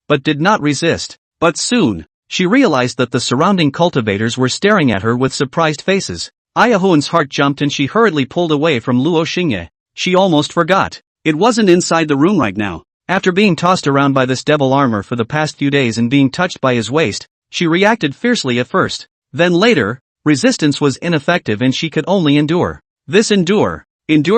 but did not resist. But soon, she realized that the surrounding cultivators were staring at her with surprised faces. Aya Huan's heart jumped and she hurriedly pulled away from Luo Xingye. She almost forgot. It wasn't inside the room right now. After being tossed around by this devil armor for the past few days and being touched by his waist, she reacted fiercely at first. Then later, resistance was ineffective and she could only endure. This endure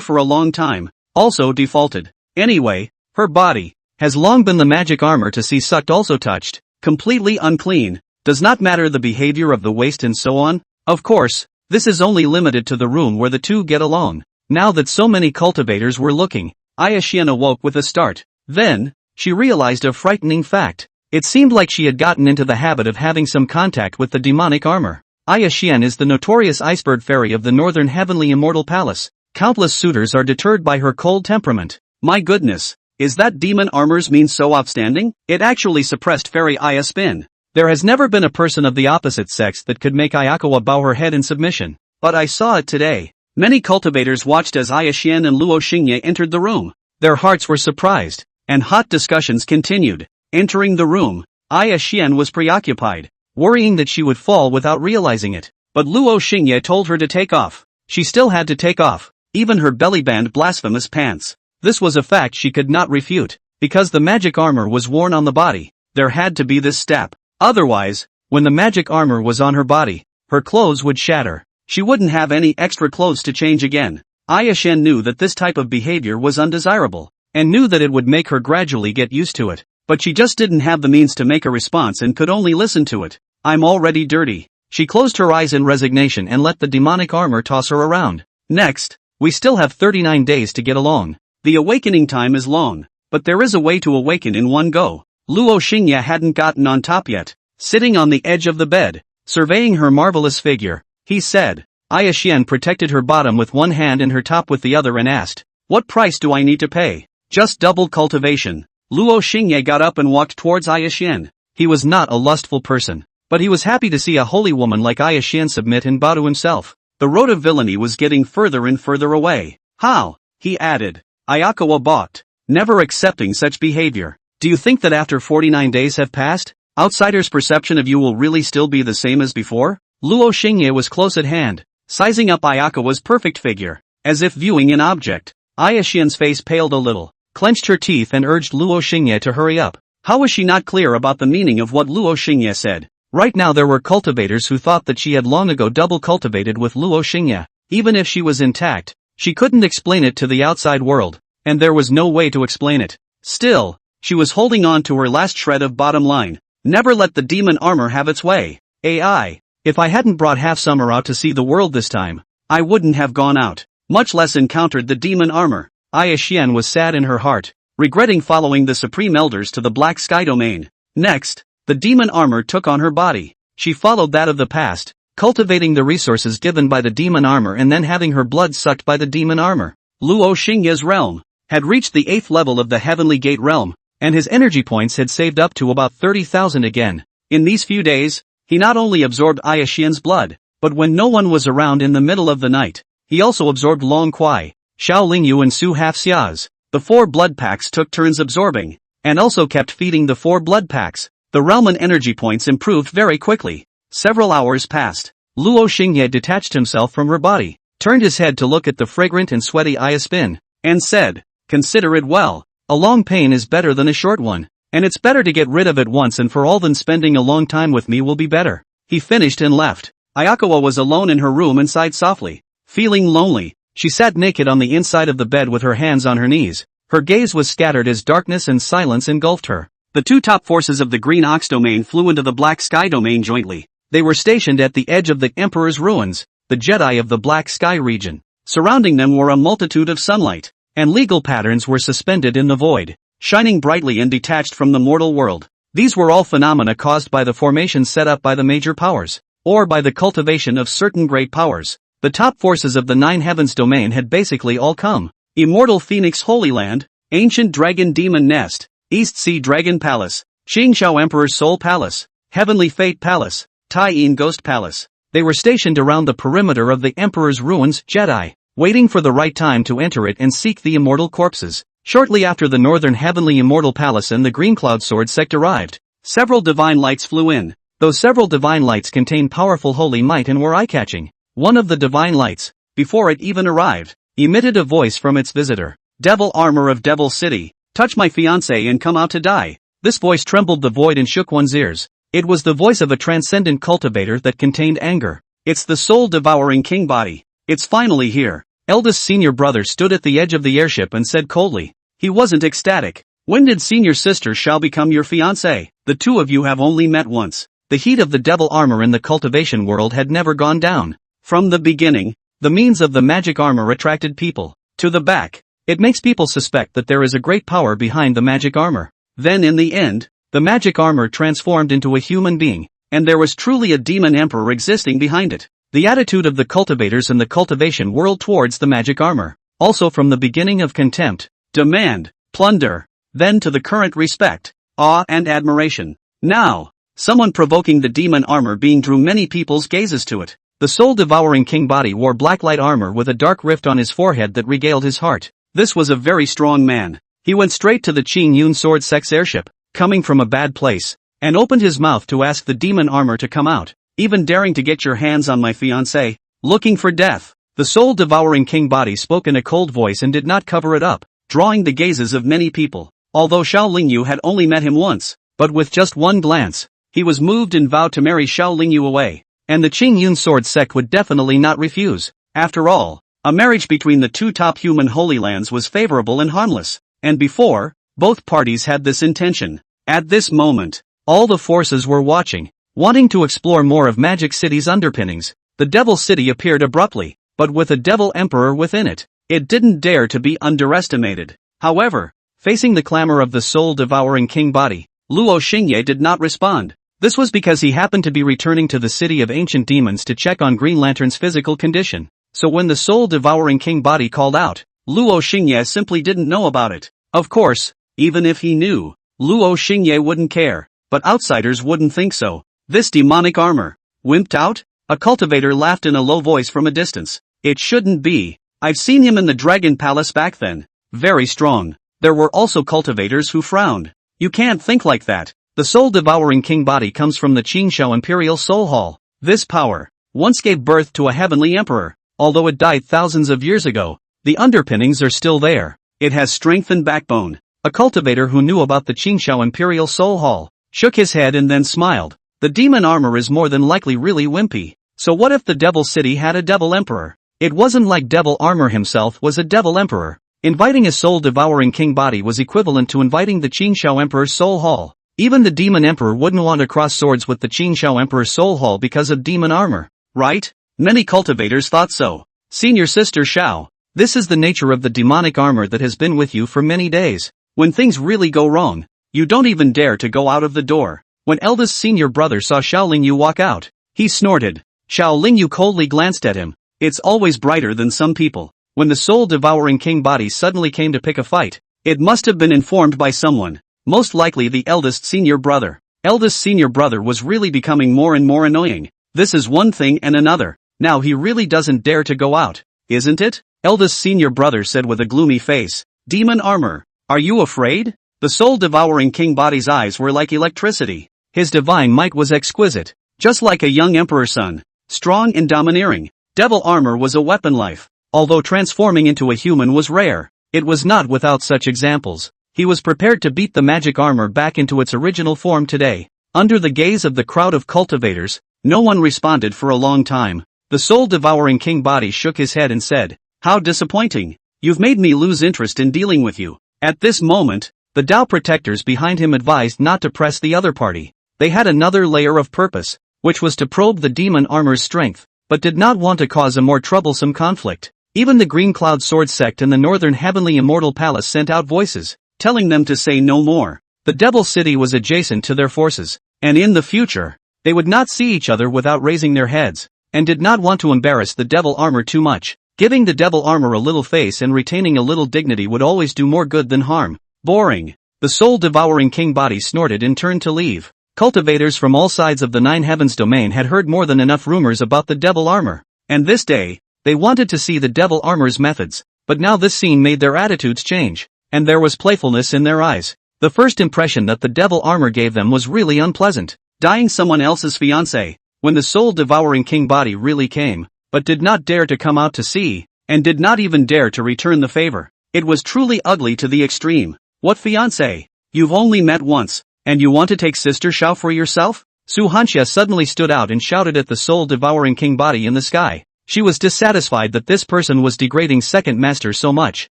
for a long time, also defaulted. Anyway, her body has long been the magic armor to see sucked also touched, completely unclean. Does not matter the behavior of the waist and so on. Of course, this is only limited to the room where the two get along. Now that so many cultivators were looking, Aya Xian awoke with a start. Then, she realized a frightening fact. It seemed like she had gotten into the habit of having some contact with the demonic armor. Aya Xian is the notorious iceberg fairy of the northern heavenly immortal palace. Countless suitors are deterred by her cold temperament. My goodness, is that demon armor's mean so outstanding? It actually suppressed fairy Aya Spin. There has never been a person of the opposite sex that could make Ayakawa bow her head in submission. But I saw it today. Many cultivators watched as Aya Xian and Luo Xingye entered the room. Their hearts were surprised, and hot discussions continued. Entering the room, Aya Xian was preoccupied, worrying that she would fall without realizing it. But Luo Xingye told her to take off. She still had to take off, even her belly-band blasphemous pants. This was a fact she could not refute. Because the magic armor was worn on the body, there had to be this step. Otherwise, when the magic armor was on her body, her clothes would shatter. She wouldn't have any extra clothes to change again. Aya Xian knew that this type of behavior was undesirable, and knew that it would make her gradually get used to it. But she just didn't have the means to make a response and could only listen to it. I'm already dirty. She closed her eyes in resignation and let the demonic armor toss her around. Next, we still have 39 days to get along. The awakening time is long, but there is a way to awaken in one go. Luo Xingye hadn't gotten on top yet. Sitting on the edge of the bed, surveying her marvelous figure, he said. Aya Xian protected her bottom with one hand and her top with the other and asked, what price do I need to pay? Just double cultivation. Luo Xingye got up and walked towards Aya Xian. He was not a lustful person, but he was happy to see a holy woman like Aya Xian submit and bow to himself. The road of villainy was getting further and further away. How? He added. Ayakawa balked, never accepting such behavior. Do you think that after 49 days have passed, outsiders' perception of you will really still be the same as before? Luo Xingye was close at hand, sizing up Ayakawa's perfect figure, as if viewing an object. Aya Xian's face paled a little, clenched her teeth and urged Luo Xingye to hurry up. How was she not clear about the meaning of what Luo Xingye said? Right now there were cultivators who thought that she had long ago double cultivated with Luo Xingye. Even if she was intact, she couldn't explain it to the outside world, and there was no way to explain it. Still, she was holding on to her last shred of bottom line. Never let the demon armor have its way. AI. If I hadn't brought half-summer out to see the world this time, I wouldn't have gone out, much less encountered the demon armor. Aya Xian was sad in her heart, regretting following the Supreme Elders to the Black Sky Domain. Next, the demon armor took on her body. She followed that of the past, cultivating the resources given by the demon armor and then having her blood sucked by the demon armor. Luo Xingye's realm had reached the 8th level of the Heavenly Gate realm, and his energy points had saved up to about 30,000 again. In these few days, he not only absorbed Aya Xian's blood, but when no one was around in the middle of the night, he also absorbed Long Kuai, Xiao Lingyu and Su Hafxia's. The 4 blood packs took turns absorbing, and also kept feeding the 4 blood packs. The realm and energy points improved very quickly. Several hours passed. Luo Xingye detached himself from her body, turned his head to look at the fragrant and sweaty Aya Spin, and said, "Consider it well. A long pain is better than a short one, and it's better to get rid of it once and for all than spending a long time with me will be better." He finished and left. Ayakawa was alone in her room and sighed softly. Feeling lonely, she sat naked on the inside of the bed with her hands on her knees. Her gaze was scattered as darkness and silence engulfed her. The 2 top forces of the Green Ox domain flew into the Black Sky domain jointly. They were stationed at the edge of the Emperor's ruins, the Jedi of the Black Sky region. Surrounding them were a multitude of sunlight, and legal patterns were suspended in the void, shining brightly and detached from the mortal world. These were all phenomena caused by the formations set up by the major powers, or by the cultivation of certain great powers. The top forces of the 9 Heavens domain had basically all come. Immortal Phoenix Holy Land, Ancient Dragon Demon Nest, East Sea Dragon Palace, Qingxiao Emperor's Soul Palace, Heavenly Fate Palace, Tai-In Ghost Palace. They were stationed around the perimeter of the Emperor's ruins, Jedi, waiting for the right time to enter it and seek the immortal corpses. Shortly after the Northern Heavenly Immortal Palace and the Green Cloud Sword sect arrived, several divine lights flew in. Those several divine lights contained powerful holy might and were eye-catching. One of the divine lights, before it even arrived, emitted a voice from its visitor. "Devil armor of Devil City, touch my fiancé and come out to die." This voice trembled the void and shook one's ears. It was the voice of a transcendent cultivator that contained anger. "It's the soul-devouring king body. It's finally here." Eldest senior brother stood at the edge of the airship and said coldly. He wasn't ecstatic. "When did senior sister shall become your fiancé? The 2 of you have only met once." The heat of the devil armor in the cultivation world had never gone down. From the beginning, the means of the magic armor attracted people to the back. It makes people suspect that there is a great power behind the magic armor. Then in the end, the magic armor transformed into a human being, and there was truly a demon emperor existing behind it. The attitude of the cultivators in the cultivation world towards the magic armor, also from the beginning of contempt, demand, plunder, then to the current respect, awe and admiration. Now, someone provoking the demon armor being drew many people's gazes to it. The soul-devouring king body wore black light armor with a dark rift on his forehead that regaled his heart. This was a very strong man. He went straight to the Qing Yun Sword Sect's airship, coming from a bad place, and opened his mouth to ask the demon armor to come out. "Even daring to get your hands on my fiancé? Looking for death?" The soul-devouring king body spoke in a cold voice and did not cover it up, drawing the gazes of many people. Although Xiao Lingyu had only met him once, but with just one glance, he was moved and vowed to marry Xiao Lingyu away, and the Qing Yun Sword Sect would definitely not refuse. After all, a marriage between the 2 top human holy lands was favorable and harmless, and before, both parties had this intention. At this moment, all the forces were watching, wanting to explore more of Magic City's underpinnings. The Devil City appeared abruptly, but with a Devil Emperor within it. It didn't dare to be underestimated. However, facing the clamor of the soul-devouring king body, Luo Xingye did not respond. This was because he happened to be returning to the city of ancient demons to check on Green Lantern's physical condition. So when the soul-devouring king body called out, Luo Xingye simply didn't know about it. Of course, even if he knew, Luo Xingye wouldn't care, but outsiders wouldn't think so. This demonic armor, wimped out? A cultivator laughed in a low voice from a distance. It shouldn't be. I've seen him in the Dragon Palace back then. very strong. There were also cultivators who frowned. You can't think like that. The soul-devouring king body comes from the Qingxiao Imperial Soul Hall. This power once gave birth to a heavenly emperor. Although it died thousands of years ago, the underpinnings are still there. It has strength and backbone. A cultivator who knew about the Qingxiao Imperial Soul Hall shook his head and then smiled. The demon armor is more than likely really wimpy. So what if the Devil City had a devil emperor? It wasn't like Devil Armor himself was a devil emperor. Inviting a soul-devouring king body was equivalent to inviting the Qingxiao Emperor's Soul Hall. Even the demon emperor wouldn't want to cross swords with the Qingxiao Emperor's Soul Hall because of demon armor, right? Many cultivators thought so. Senior Sister Xiao, this is the nature of the demonic armor that has been with you for many days. When things really go wrong, you don't even dare to go out of the door. When eldest senior brother saw Xiao Lingyu walk out, he snorted. Xiao Lingyu coldly glanced at him. It's always brighter than some people. When the soul-devouring king body suddenly came to pick a fight, it must have been informed by someone. Most likely the eldest senior brother. Eldest senior brother was really becoming more and more annoying. This is one thing and another. Now he really doesn't dare to go out, isn't it? Eldest senior brother said with a gloomy face. Demon armor. Are you afraid? The soul-devouring king body's eyes were like electricity. His divine might was exquisite. Just like a young emperor's son. Strong and domineering. Devil armor was a weapon life. Although transforming into a human was rare, it was not without such examples. He was prepared to beat the magic armor back into its original form today. Under the gaze of the crowd of cultivators, no one responded for a long time. The soul-devouring king body shook his head and said, "How disappointing. You've made me lose interest in dealing with you." At this moment, the Dao protectors behind him advised not to press the other party. They had another layer of purpose, which was to probe the demon armor's strength, but did not want to cause a more troublesome conflict. Even the Green Cloud Sword sect and the Northern Heavenly Immortal Palace sent out voices, telling them to say no more. The Devil City was adjacent to their forces, and in the future, they would not see each other without raising their heads, and did not want to embarrass the devil armor too much. Giving the devil armor a little face and retaining a little dignity would always do more good than harm. Boring. The soul-devouring king body snorted and turned to leave. Cultivators from all sides of the Nine Heavens domain had heard more than enough rumors about the devil armor, and this day, they wanted to see the devil armor's methods, but now this scene made their attitudes change, and there was playfulness in their eyes. The first impression that the devil armor gave them was really unpleasant. Dying someone else's fiancé, when the soul-devouring king body really came, but did not dare to come out to see, and did not even dare to return the favor. It was truly ugly to the extreme. What fiancé? You've only met once, and you want to take Sister Xiao for yourself? Su Hanxia suddenly stood out and shouted at the soul-devouring king body in the sky. She was dissatisfied that this person was degrading second master so much,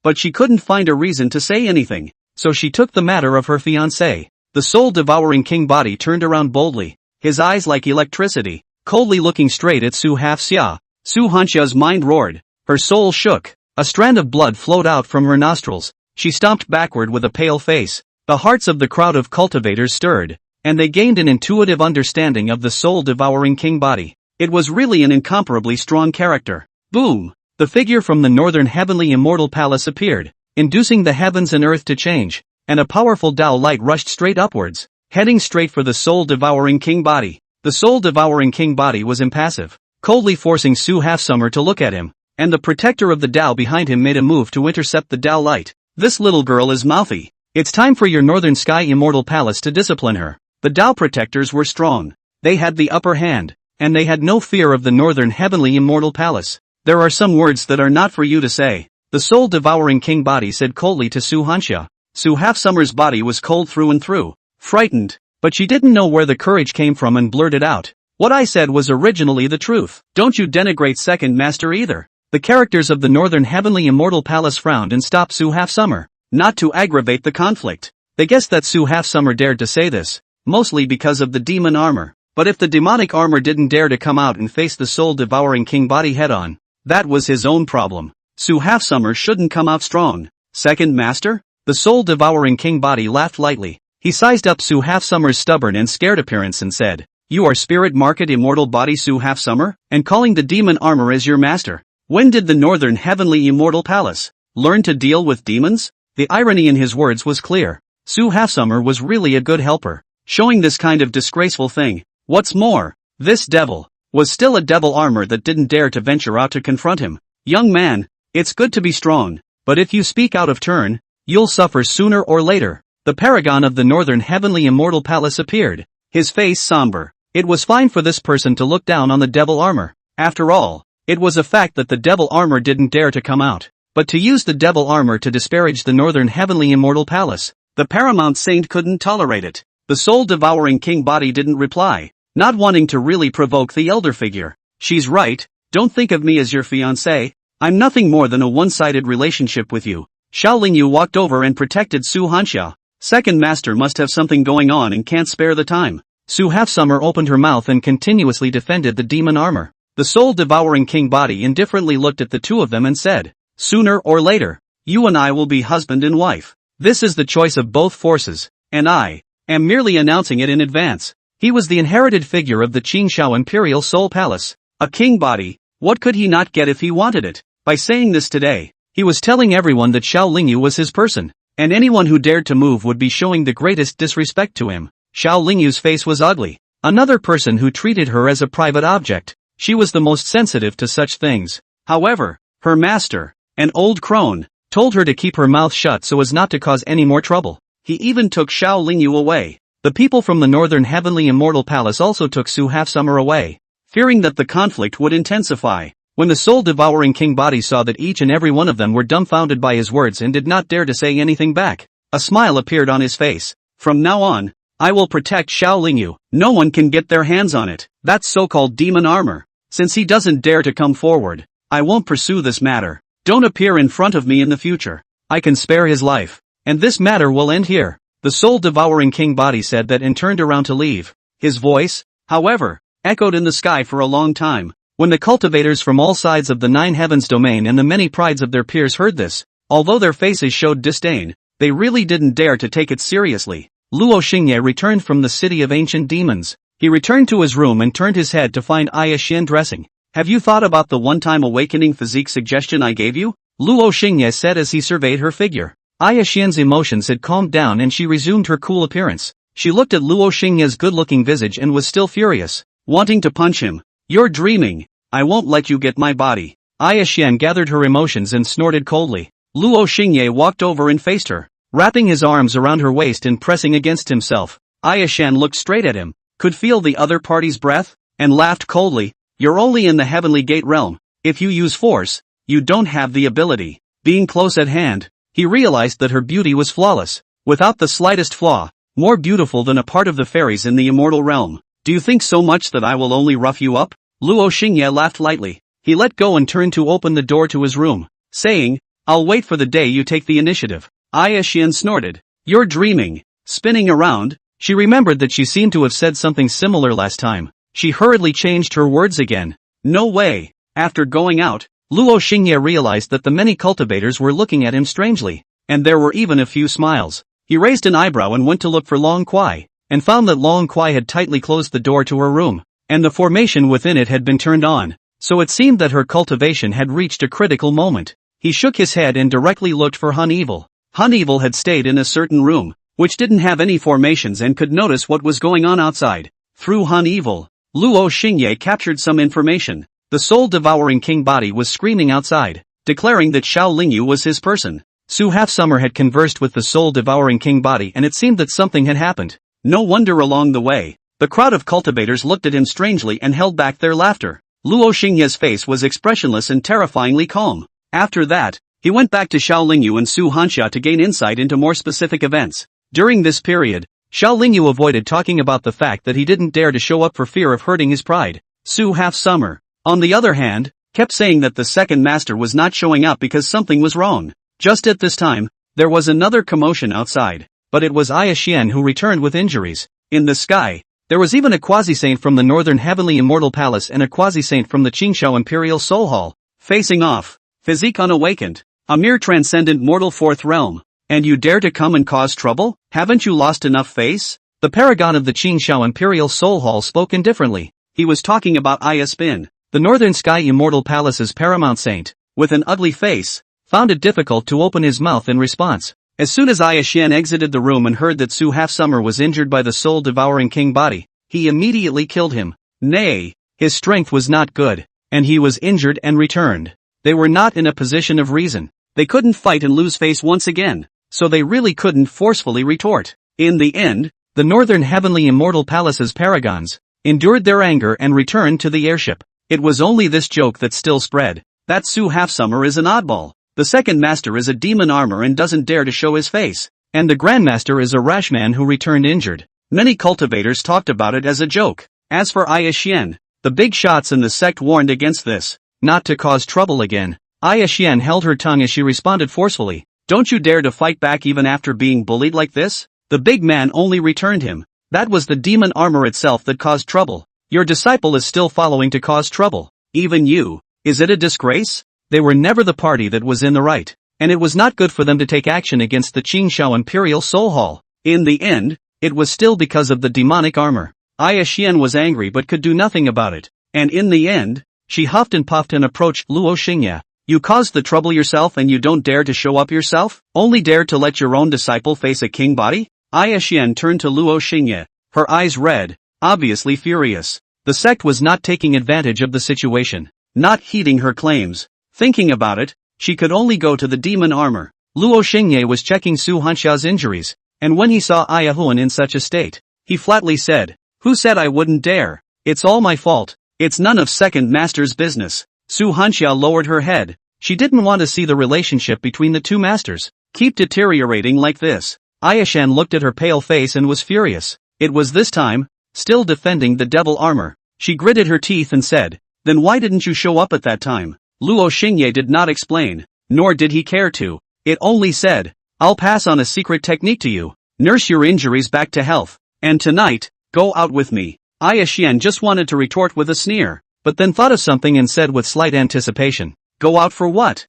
but she couldn't find a reason to say anything, so she took the matter of her fiancé. The soul-devouring king body turned around boldly, his eyes like electricity, coldly looking straight at Su Hanxia. Su Hanxia's mind roared, her soul shook, a strand of blood flowed out from her nostrils. She stomped backward with a pale face. The hearts of the crowd of cultivators stirred, and they gained an intuitive understanding of the soul-devouring king body. It was really an incomparably strong character. Boom! The figure from the Northern Heavenly Immortal Palace appeared, inducing the heavens and earth to change, and a powerful Tao light rushed straight upwards, heading straight for the soul-devouring king body. The soul-devouring king body was impassive, coldly forcing Su Halfsummer to look at him, and the protector of the Tao behind him made a move to intercept the Tao light. This little girl is mouthy. It's time for your Northern Sky Immortal Palace to discipline her. The Tao protectors were strong. They had the upper hand, and they had no fear of the Northern Heavenly Immortal Palace. There are some words that are not for you to say, the soul-devouring king body said coldly to Su Hanxia. Su Halfsummer's body was cold through and through, frightened, but she didn't know where the courage came from and blurted out, "What I said was originally the truth. Don't you denigrate second master either." The characters of the Northern Heavenly Immortal Palace frowned and stopped Su Halfsummer, not to aggravate the conflict. They guessed that Su Halfsummer dared to say this, mostly because of the demon armor. But if the demonic armor didn't dare to come out and face the soul-devouring king body head-on, that was his own problem. Su Halfsummer shouldn't come out strong. Second master? The soul-devouring king body laughed lightly. He sized up Su Halfsummer's stubborn and scared appearance and said, "You are spirit market immortal body Su Halfsummer, and calling the demon armor as your master. When did the Northern Heavenly Immortal Palace learn to deal with demons?" The irony in his words was clear. Su Halfsummer was really a good helper, showing this kind of disgraceful thing. What's more, this devil was still a devil armor that didn't dare to venture out to confront him. "Young man, it's good to be strong. but if you speak out of turn, you'll suffer sooner or later. The paragon of the northern heavenly immortal palace appeared, his face somber. It was fine for this person to look down on the devil armor. After all, it was a fact that the devil armor didn't dare to come out. But to use the devil armor to disparage the northern heavenly immortal palace, the paramount saint couldn't tolerate it. The soul-devouring king body didn't reply, not wanting to really provoke the elder figure. She's right, don't think of me as your fiancé. I'm nothing more than a one-sided relationship with you. Xiao Lingyu walked over and protected Su Hanxia. Second master must have something going on and can't spare the time. Su Half-Summer opened her mouth and continuously defended the demon armor. The soul-devouring king body indifferently looked at the two of them and said, sooner or later, you and I will be husband and wife. This is the choice of both forces, and I am merely announcing it in advance. He was the inherited figure of the Qingshao Imperial Soul Palace, a king body. What could he not get if he wanted it? By saying this today, he was telling everyone that Xiao Lingyu was his person, and anyone who dared to move would be showing the greatest disrespect to him. Xiao Lingyu's face was ugly. Another person who treated her as a private object. She was the most sensitive to such things. However, her master, an old crone, told her to keep her mouth shut so as not to cause any more trouble. He even took Xiao Lingyu away. The people from the northern heavenly immortal palace also took Su Half-Summer away, fearing that the conflict would intensify. When the soul-devouring king body saw that each and every one of them were dumbfounded by his words and did not dare to say anything back, a smile appeared on his face. From now on, I will protect Xiao Lingyu. No one can get their hands on it. That's so-called demon armor. Since he doesn't dare to come forward, I won't pursue this matter. Don't appear in front of me in the future. I can spare his life. And this matter will end here. The soul-devouring king body said that and turned around to leave. His voice, however, echoed in the sky for a long time. When the cultivators from all sides of the nine heavens domain and the many prides of their peers heard this, although their faces showed disdain, they really didn't dare to take it seriously. Luo Xingye returned from the city of ancient demons. He returned to his room and turned his head to find Aya Xian dressing. Have you thought about the one-time awakening physique suggestion I gave you? Luo Xingye said as he surveyed her figure. Aya Xian's emotions had calmed down and she resumed her cool appearance. She looked at Luo Xingye's good-looking visage and was still furious, wanting to punch him. You're dreaming. I won't let you get my body. Aya Xian gathered her emotions and snorted coldly. Luo Xingye walked over and faced her, wrapping his arms around her waist and pressing against himself. Aya Xian looked straight at him, could feel the other party's breath, and laughed coldly. You're only in the heavenly gate realm. If you use force, you don't have the ability. Being close at hand, he realized that her beauty was flawless, without the slightest flaw, more beautiful than a part of the fairies in the immortal realm. Do you think so much that I will only rough you up? Luo Xingye laughed lightly. He let go and turned to open the door to his room, saying, I'll wait for the day you take the initiative. Aya Xian snorted. You're dreaming. Spinning around, she remembered that she seemed to have said something similar last time. She hurriedly changed her words again. No way. After going out, Luo Xingye realized that the many cultivators were looking at him strangely, and there were even a few smiles. He raised an eyebrow and went to look for Long Kuai, and found that Long Kuai had tightly closed the door to her room, and the formation within it had been turned on, so it seemed that her cultivation had reached a critical moment. He shook his head and directly looked for Hun Evil. Hun Evil had stayed in a certain room, which didn't have any formations and could notice what was going on outside. Through Hun Evil, Luo Xingye captured some information. The soul-devouring king body was screaming outside, declaring that Xiao Lingyu was his person. Su Half-Summer had conversed with the soul-devouring king body and it seemed that something had happened. No wonder along the way, the crowd of cultivators looked at him strangely and held back their laughter. Luo Xingye's face was expressionless and terrifyingly calm. After that, he went back to Xiao Lingyu and Su Hanxia to gain insight into more specific events. During this period, Xiao Lingyu avoided talking about the fact that he didn't dare to show up for fear of hurting his pride. Su Half-Summer, on the other hand, kept saying that the second master was not showing up because something was wrong. Just at this time, there was another commotion outside, but it was Aya Xian who returned with injuries. In the sky, there was even a quasi-saint from the northern heavenly immortal palace and a quasi-saint from the Qingshao Imperial Soul Hall, facing off. Physique unawakened, a mere transcendent mortal fourth realm. And you dare to come and cause trouble? Haven't you lost enough face? The paragon of the Qingshao Imperial Soul Hall spoke indifferently. He was talking about Aya Spin. The Northern Sky Immortal Palace's paramount saint, with an ugly face, found it difficult to open his mouth in response. As soon as Aya Xian exited the room and heard that Su Half-Summer was injured by the soul-devouring king body, he immediately killed him. Nay, his strength was not good, and he was injured and returned. They were not in a position of reason. They couldn't fight and lose face once again, so they really couldn't forcefully retort. In the end, the Northern Heavenly Immortal Palace's paragons endured their anger and returned to the airship. It was only this joke that still spread. That Su Halfsummer is an oddball. The second master is a demon armor and doesn't dare to show his face. And the Grandmaster is a rash man who returned injured. Many cultivators talked about it as a joke. As for Aya Xian, the big shots in the sect warned against this, not to cause trouble again. Aya Xian held her tongue as she responded forcefully. Don't you dare to fight back even after being bullied like this? The big man only returned him. That was the demon armor itself that caused trouble. Your disciple is still following to cause trouble. Even you. Is it a disgrace? They were never the party that was in the right. And it was not good for them to take action against the Qingshao Imperial Soul Hall. In the end, it was still because of the demonic armor. Aya Xian was angry but could do nothing about it. And in the end, she huffed and puffed and approached Luo Xingye. You caused the trouble yourself and you don't dare to show up yourself? Only dare to let your own disciple face a king body? Aya Xian turned to Luo Xingye, her eyes red, obviously furious. The sect was not taking advantage of the situation, not heeding her claims. Thinking about it, she could only go to the demon armor. Luo Xingye was checking Su Hanxia's injuries, and when he saw Aya Huan in such a state, he flatly said, "Who said I wouldn't dare? It's all my fault. It's none of second master's business." Su Hanxia lowered her head. She didn't want to see the relationship between the two masters keep deteriorating like this. Aya Shan looked at her pale face and was furious. It was this time, still defending the devil armor. She gritted her teeth and said, "Then why didn't you show up at that time?" Luo Xingye did not explain, nor did he care to. It only said, "I'll pass on a secret technique to you. Nurse your injuries back to health. And tonight, go out with me." Aya Xian just wanted to retort with a sneer, but then thought of something and said with slight anticipation, "Go out for what?"